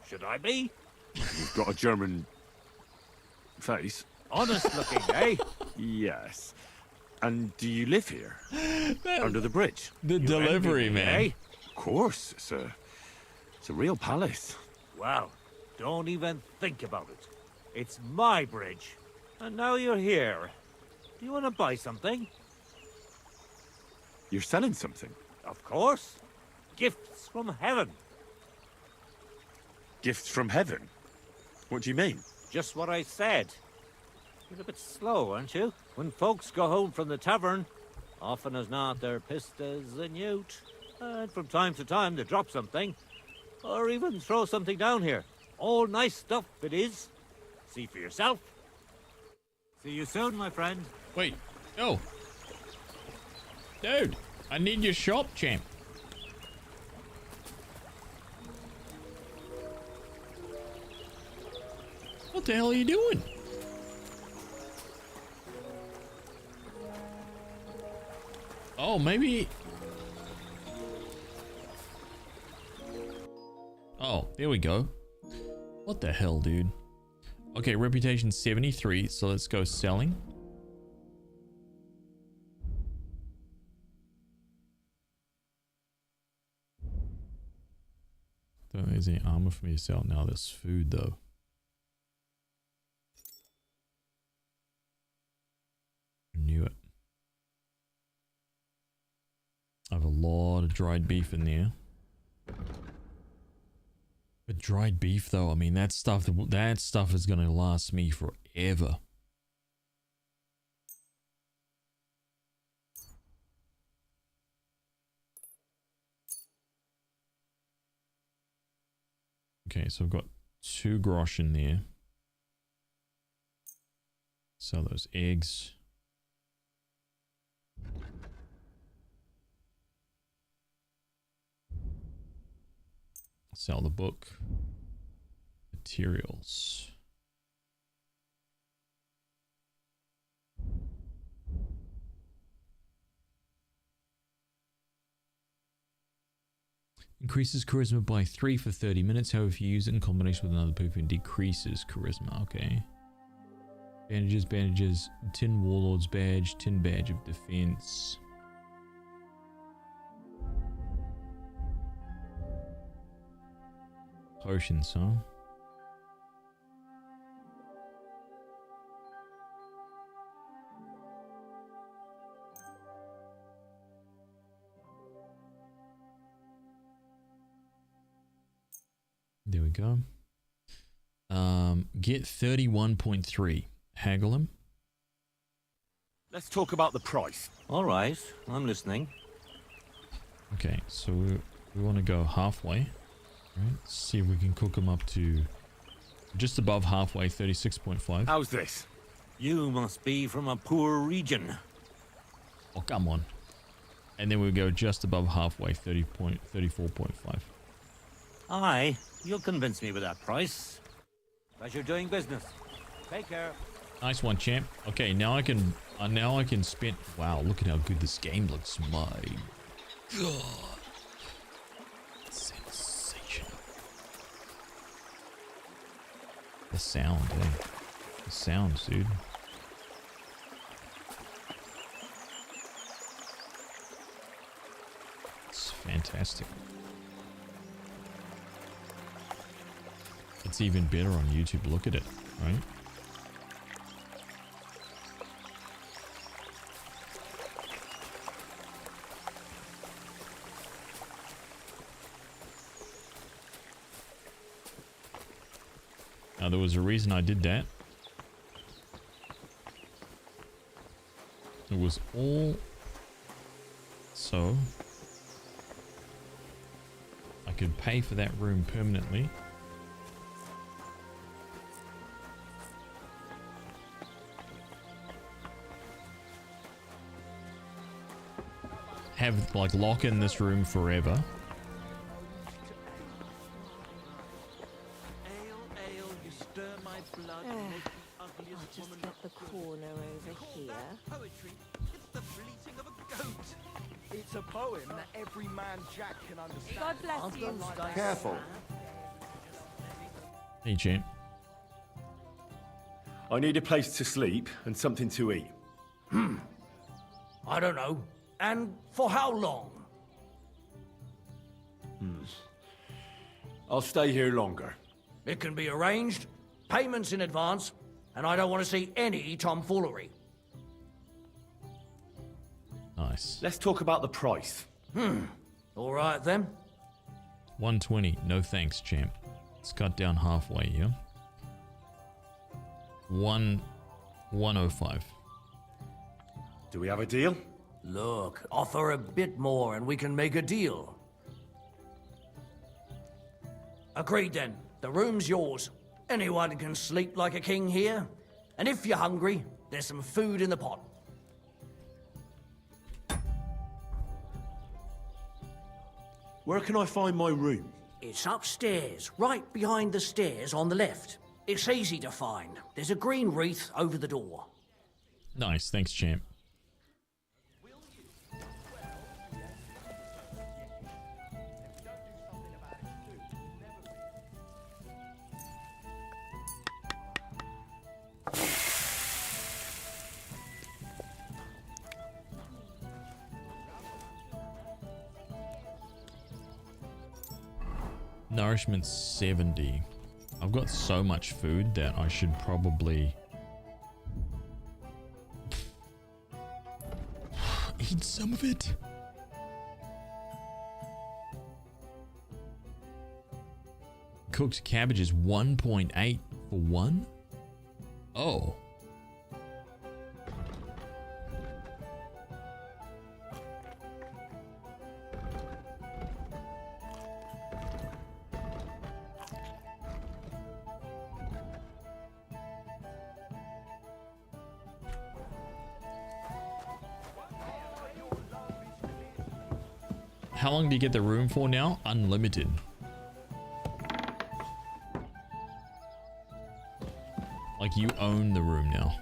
Should I be? You've got a German face. Honest looking, eh? Yes. And do you live here? Under the bridge? The delivery man. Eh? Of course. It's a real palace. Well, don't even think about it. It's my bridge. And now you're here. Do you want to buy something? You're selling something? Of course. Gifts from heaven. Gifts from heaven? What do you mean? Just what I said. You're a bit slow, aren't you? When folks go home from the tavern, often as not they're pissed as a newt. And from time to time they drop something. Or even throw something down here. All nice stuff it is. See for yourself. See you soon, my friend. Wait. Oh. Dude, I need your shop, champ. What the hell are you doing? Oh, maybe... Oh, there we go. What the hell, dude? Okay, reputation 73, so let's go selling. Don't think there's any armor for me to sell now. There's food, though. Knew it. I have a lot of dried beef in there. But dried beef, though, I mean, that stuff is gonna last me forever. Okay, so I've got 2 grosh in there. Sell those eggs. Sell the book. Materials. Increases charisma by 3 for 30 minutes. However, if you use it in combination with another poop, it decreases charisma. Okay. Bandages, bandages. Tin Warlord's badge. Tin badge of defense. Potions, huh? There we go. Get 31.3. Haggle him. Let's talk about the price. All right, I'm listening. Okay, so we want to go halfway. Right, see if we can cook them up to just above halfway, 36.5. How's this? You must be from a poor region. Oh, come on. And then we'll go just above halfway, 34.5. Aye, you'll convince me with that price. Pleasure doing business. Take care. Nice one, champ. Okay, now I can spend. Wow, look at how good this game looks. My God. The sound, eh? The sounds, dude. It's fantastic. It's even better on YouTube. Look at it, right? Now, there was a reason I did that. It was all so I could pay for that room permanently. Have, like, lock in this room forever. Just get the corner over here. Poetry. It's the bleating of a goat. It's a poem that every man Jack can understand. God bless you. Careful. Hey, champ. I need a place to sleep and something to eat. I don't know. And for how long? I'll stay here longer. It can be arranged. Payments in advance. And I don't want to see any tomfoolery. Nice. Let's talk about the price. All right, then. 120. No thanks, champ. It's cut down halfway, yeah? 105. Do we have a deal? Look, offer a bit more and we can make a deal. Agreed, then. The room's yours. Anyone can sleep like a king here. And if you're hungry, there's some food in the pot. Where can I find my room? It's upstairs, right behind the stairs on the left. It's easy to find. There's a green wreath over the door. Nice. Thanks, champ. Nourishment 70. I've got so much food that I should probably eat some of it. Cooked cabbage is 1.8 for one? Oh. How long do you get the room for now? Unlimited. Like, you own the room now.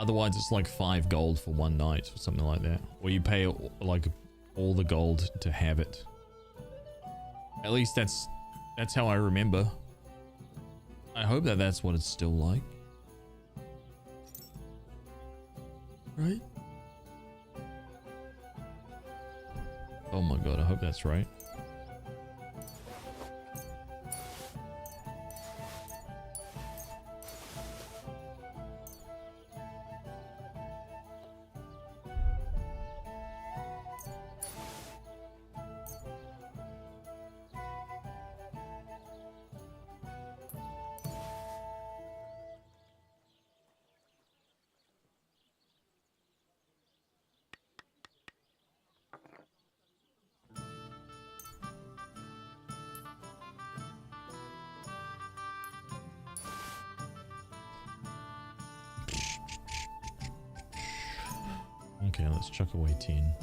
Otherwise, it's like 5 gold for one night or something like that. Or you pay like all the gold to have it. At least that's how I remember. I hope that that's what it's still like. Right? Oh my god, I hope that's right. Okay, let's chuck away 10.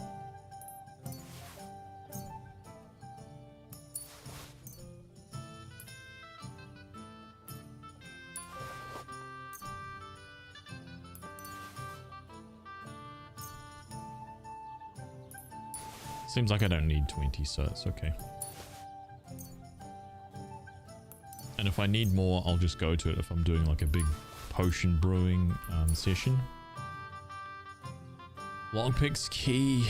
Seems like I don't need 20, so it's okay. And if I need more, I'll just go to it if I'm doing like a big potion brewing session. Lockpicks key,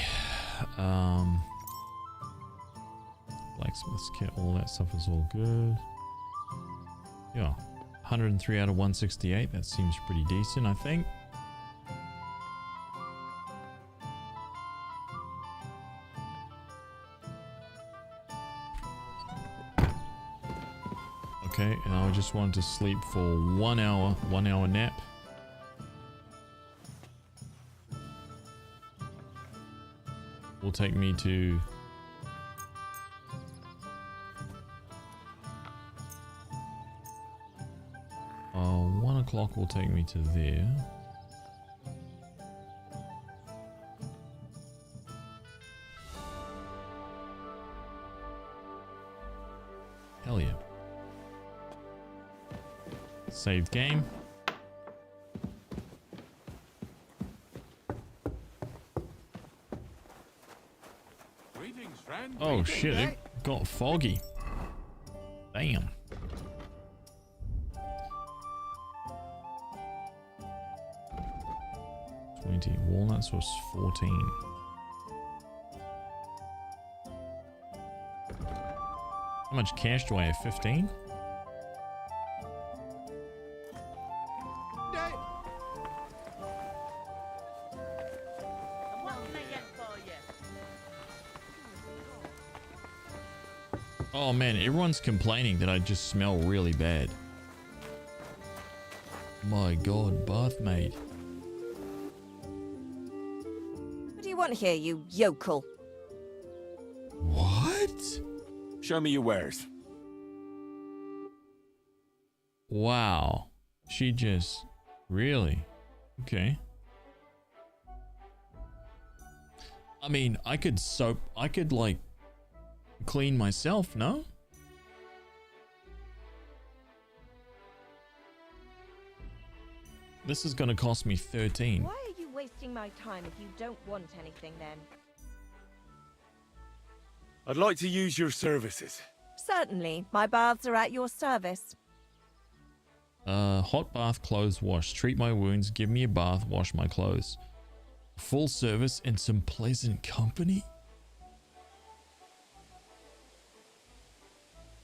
blacksmith's kit, all that stuff is all good. Yeah, 103 out of 168, that seems pretty decent, I think. Okay, and I just wanted to sleep for 1 hour nap. Will take me to uh, 1 o'clock will take me to there. Hell yeah. Save game. Oh shit, it got foggy. Damn. 20 walnuts was 14. How much cash do I have? 15? Oh man, everyone's complaining that I just smell really bad. My god, bath maid. What do you want here, you yokel? What? Show me your wares. Wow. She just... Really? Okay. I mean, I could like clean myself, no? This is gonna cost me 13. Why are you wasting my time if you don't want anything then? I'd like to use your services. Certainly, my baths are at your service. Hot bath, clothes wash. Treat my wounds, give me a bath, wash my clothes. Full service and some pleasant company?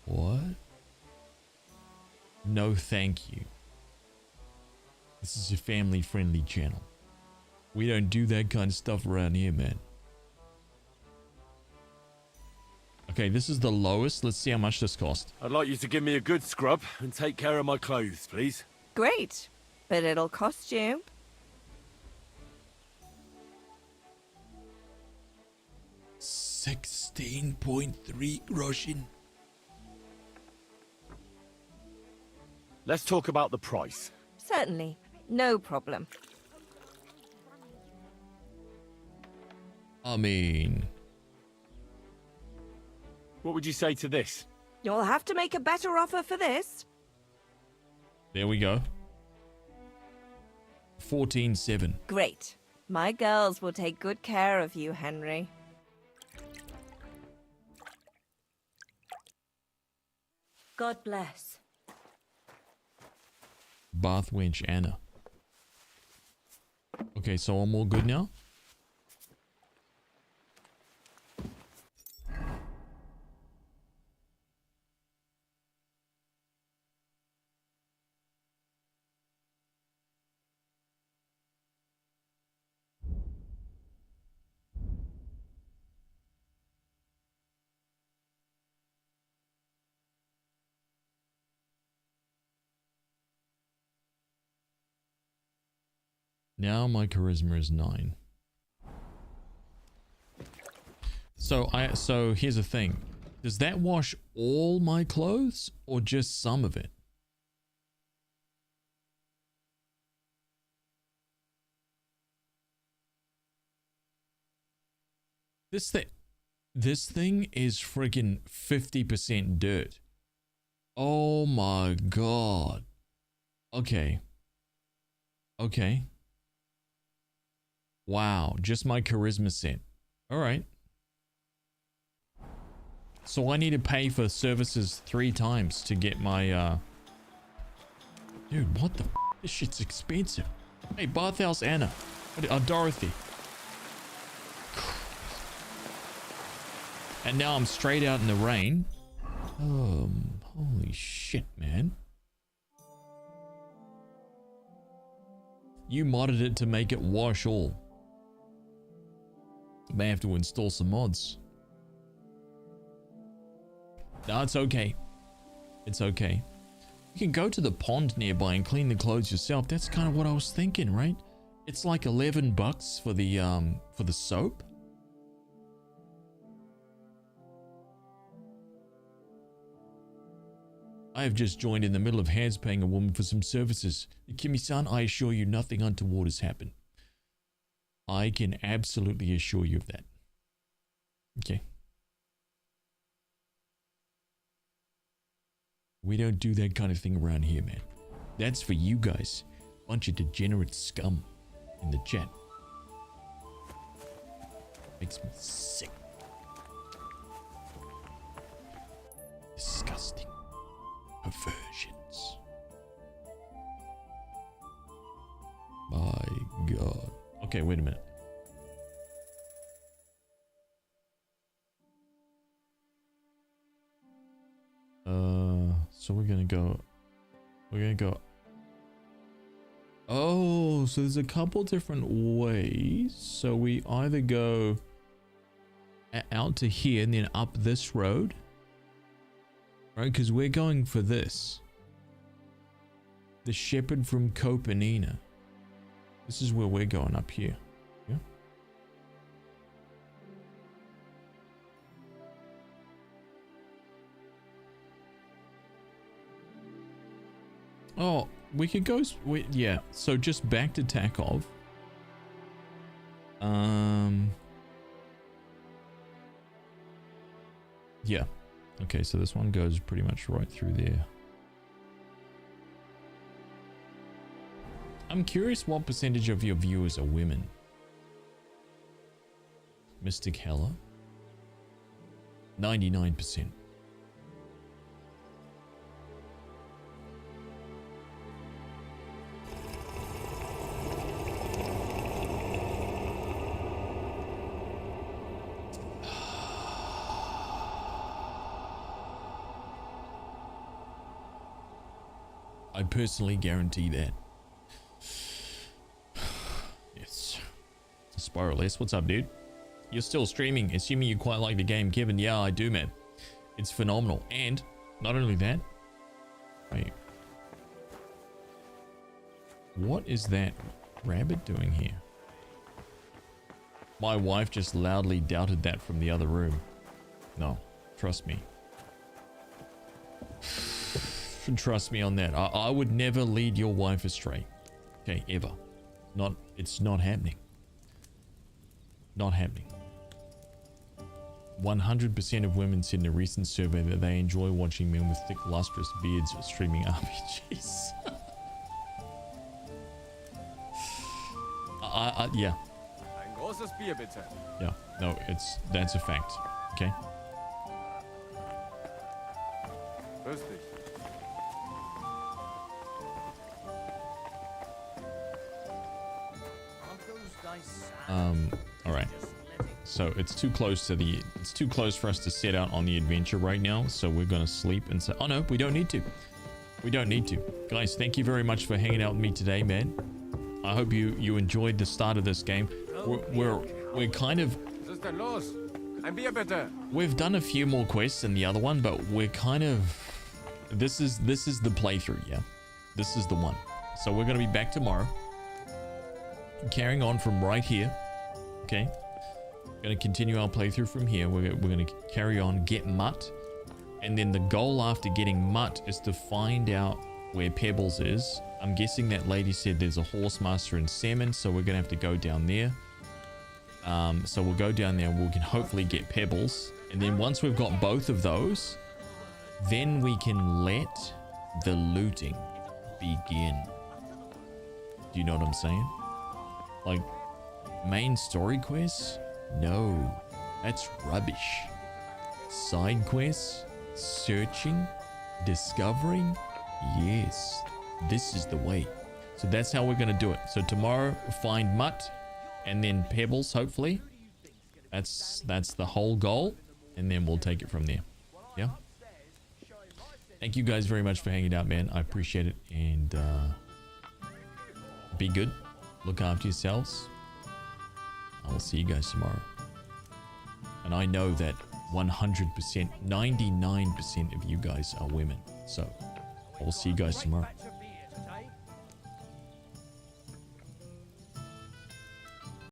What? No thank you. This is a family-friendly channel. We don't do that kind of stuff around here, man. Okay, this is the lowest. Let's see how much this cost. I'd like you to give me a good scrub and take care of my clothes, please. Great, but it'll cost you. $16.3 groschen. Let's talk about the price. Certainly, no problem. I mean... What would you say to this? You'll have to make a better offer for this. There we go. 14.7. Great. My girls will take good care of you, Henry. God bless. Bath wench Anna. Okay, so I'm all good now. Now my charisma is 9. So here's the thing. Does that wash all my clothes or just some of it? This thing is freaking 50% dirt. Oh my god. Okay. Okay. Wow, just my charisma set. All right. So I need to pay for services 3 times to get my, Dude, what the f? This shit's expensive. Hey, Bathhouse Anna. Dorothy. And now I'm straight out in the rain. Holy shit, man. You modded it to make it wash all. I may have to install some mods. No, it's okay. It's okay. You can go to the pond nearby and clean the clothes yourself. That's kind of what I was thinking, right? It's like $11 for the soap. I have just joined in the middle of hands paying a woman for some services. Kimi-san, I assure you nothing untoward has happened. I can absolutely assure you of that. Okay. We don't do that kind of thing around here, man. That's for you guys. Bunch of degenerate scum in the chat. Makes me sick. Disgusting. Perversions. My god. Okay, wait a minute. So we're gonna go. Oh, so there's a couple different ways. So we either go out to here and then up this road. Right, because we're going for this. The shepherd from Copenina. This is where we're going, up here. Yeah. Oh, we could go. Yeah. So just back to Takov. Yeah. Okay, so this one goes pretty much right through there. I'm curious what percentage of your viewers are women. Mystic Hella. 99%. I personally guarantee that. Yes. Spiral S, what's up, dude? You're still streaming, assuming you quite like the game, Kevin. Yeah, I do, man. It's phenomenal. And not only that. Wait. What is that rabbit doing here? My wife just loudly doubted that from the other room. No, trust me. Trust me on that. I would never lead your wife astray. Okay, ever. It's not happening. Not happening. 100% of women said in a recent survey that they enjoy watching men with thick, lustrous beards streaming RPGs. Yeah. Ein großes Bier, bitte. Yeah. No, that's a fact. Okay. Grüß dich. All right. So it's too close for us to set out on the adventure right now. So we're going to sleep and say, oh no, we don't need to. We don't need to. Guys, thank you very much for hanging out with me today, man. I hope you enjoyed the start of this game. We're kind of... We've done a few more quests than the other one, but we're kind of... This is the playthrough, yeah? This is the one. So we're going to be back tomorrow. Carrying on from right here. Okay? Going to continue our playthrough from here. We're going to carry on, get Mutt. And then the goal after getting Mutt is to find out where Pebbles is. I'm guessing that lady said there's a horse master in Salmon, so we're going to have to go down there. So we'll go down there and we can hopefully get Pebbles. And then once we've got both of those, then we can let the looting begin. Do you know what I'm saying? Like, main story quests? No, that's rubbish. Side quests? Searching? Discovering? Yes, this is the way. So that's how we're going to do it. So tomorrow, find Mutt and then Pebbles, hopefully. That's the whole goal. And then we'll take it from there. Yeah? Thank you guys very much for hanging out, man. I appreciate it. And be good. Look after yourselves. I will see you guys tomorrow. And I know that 100%, 99% of you guys are women. So I will see you guys tomorrow.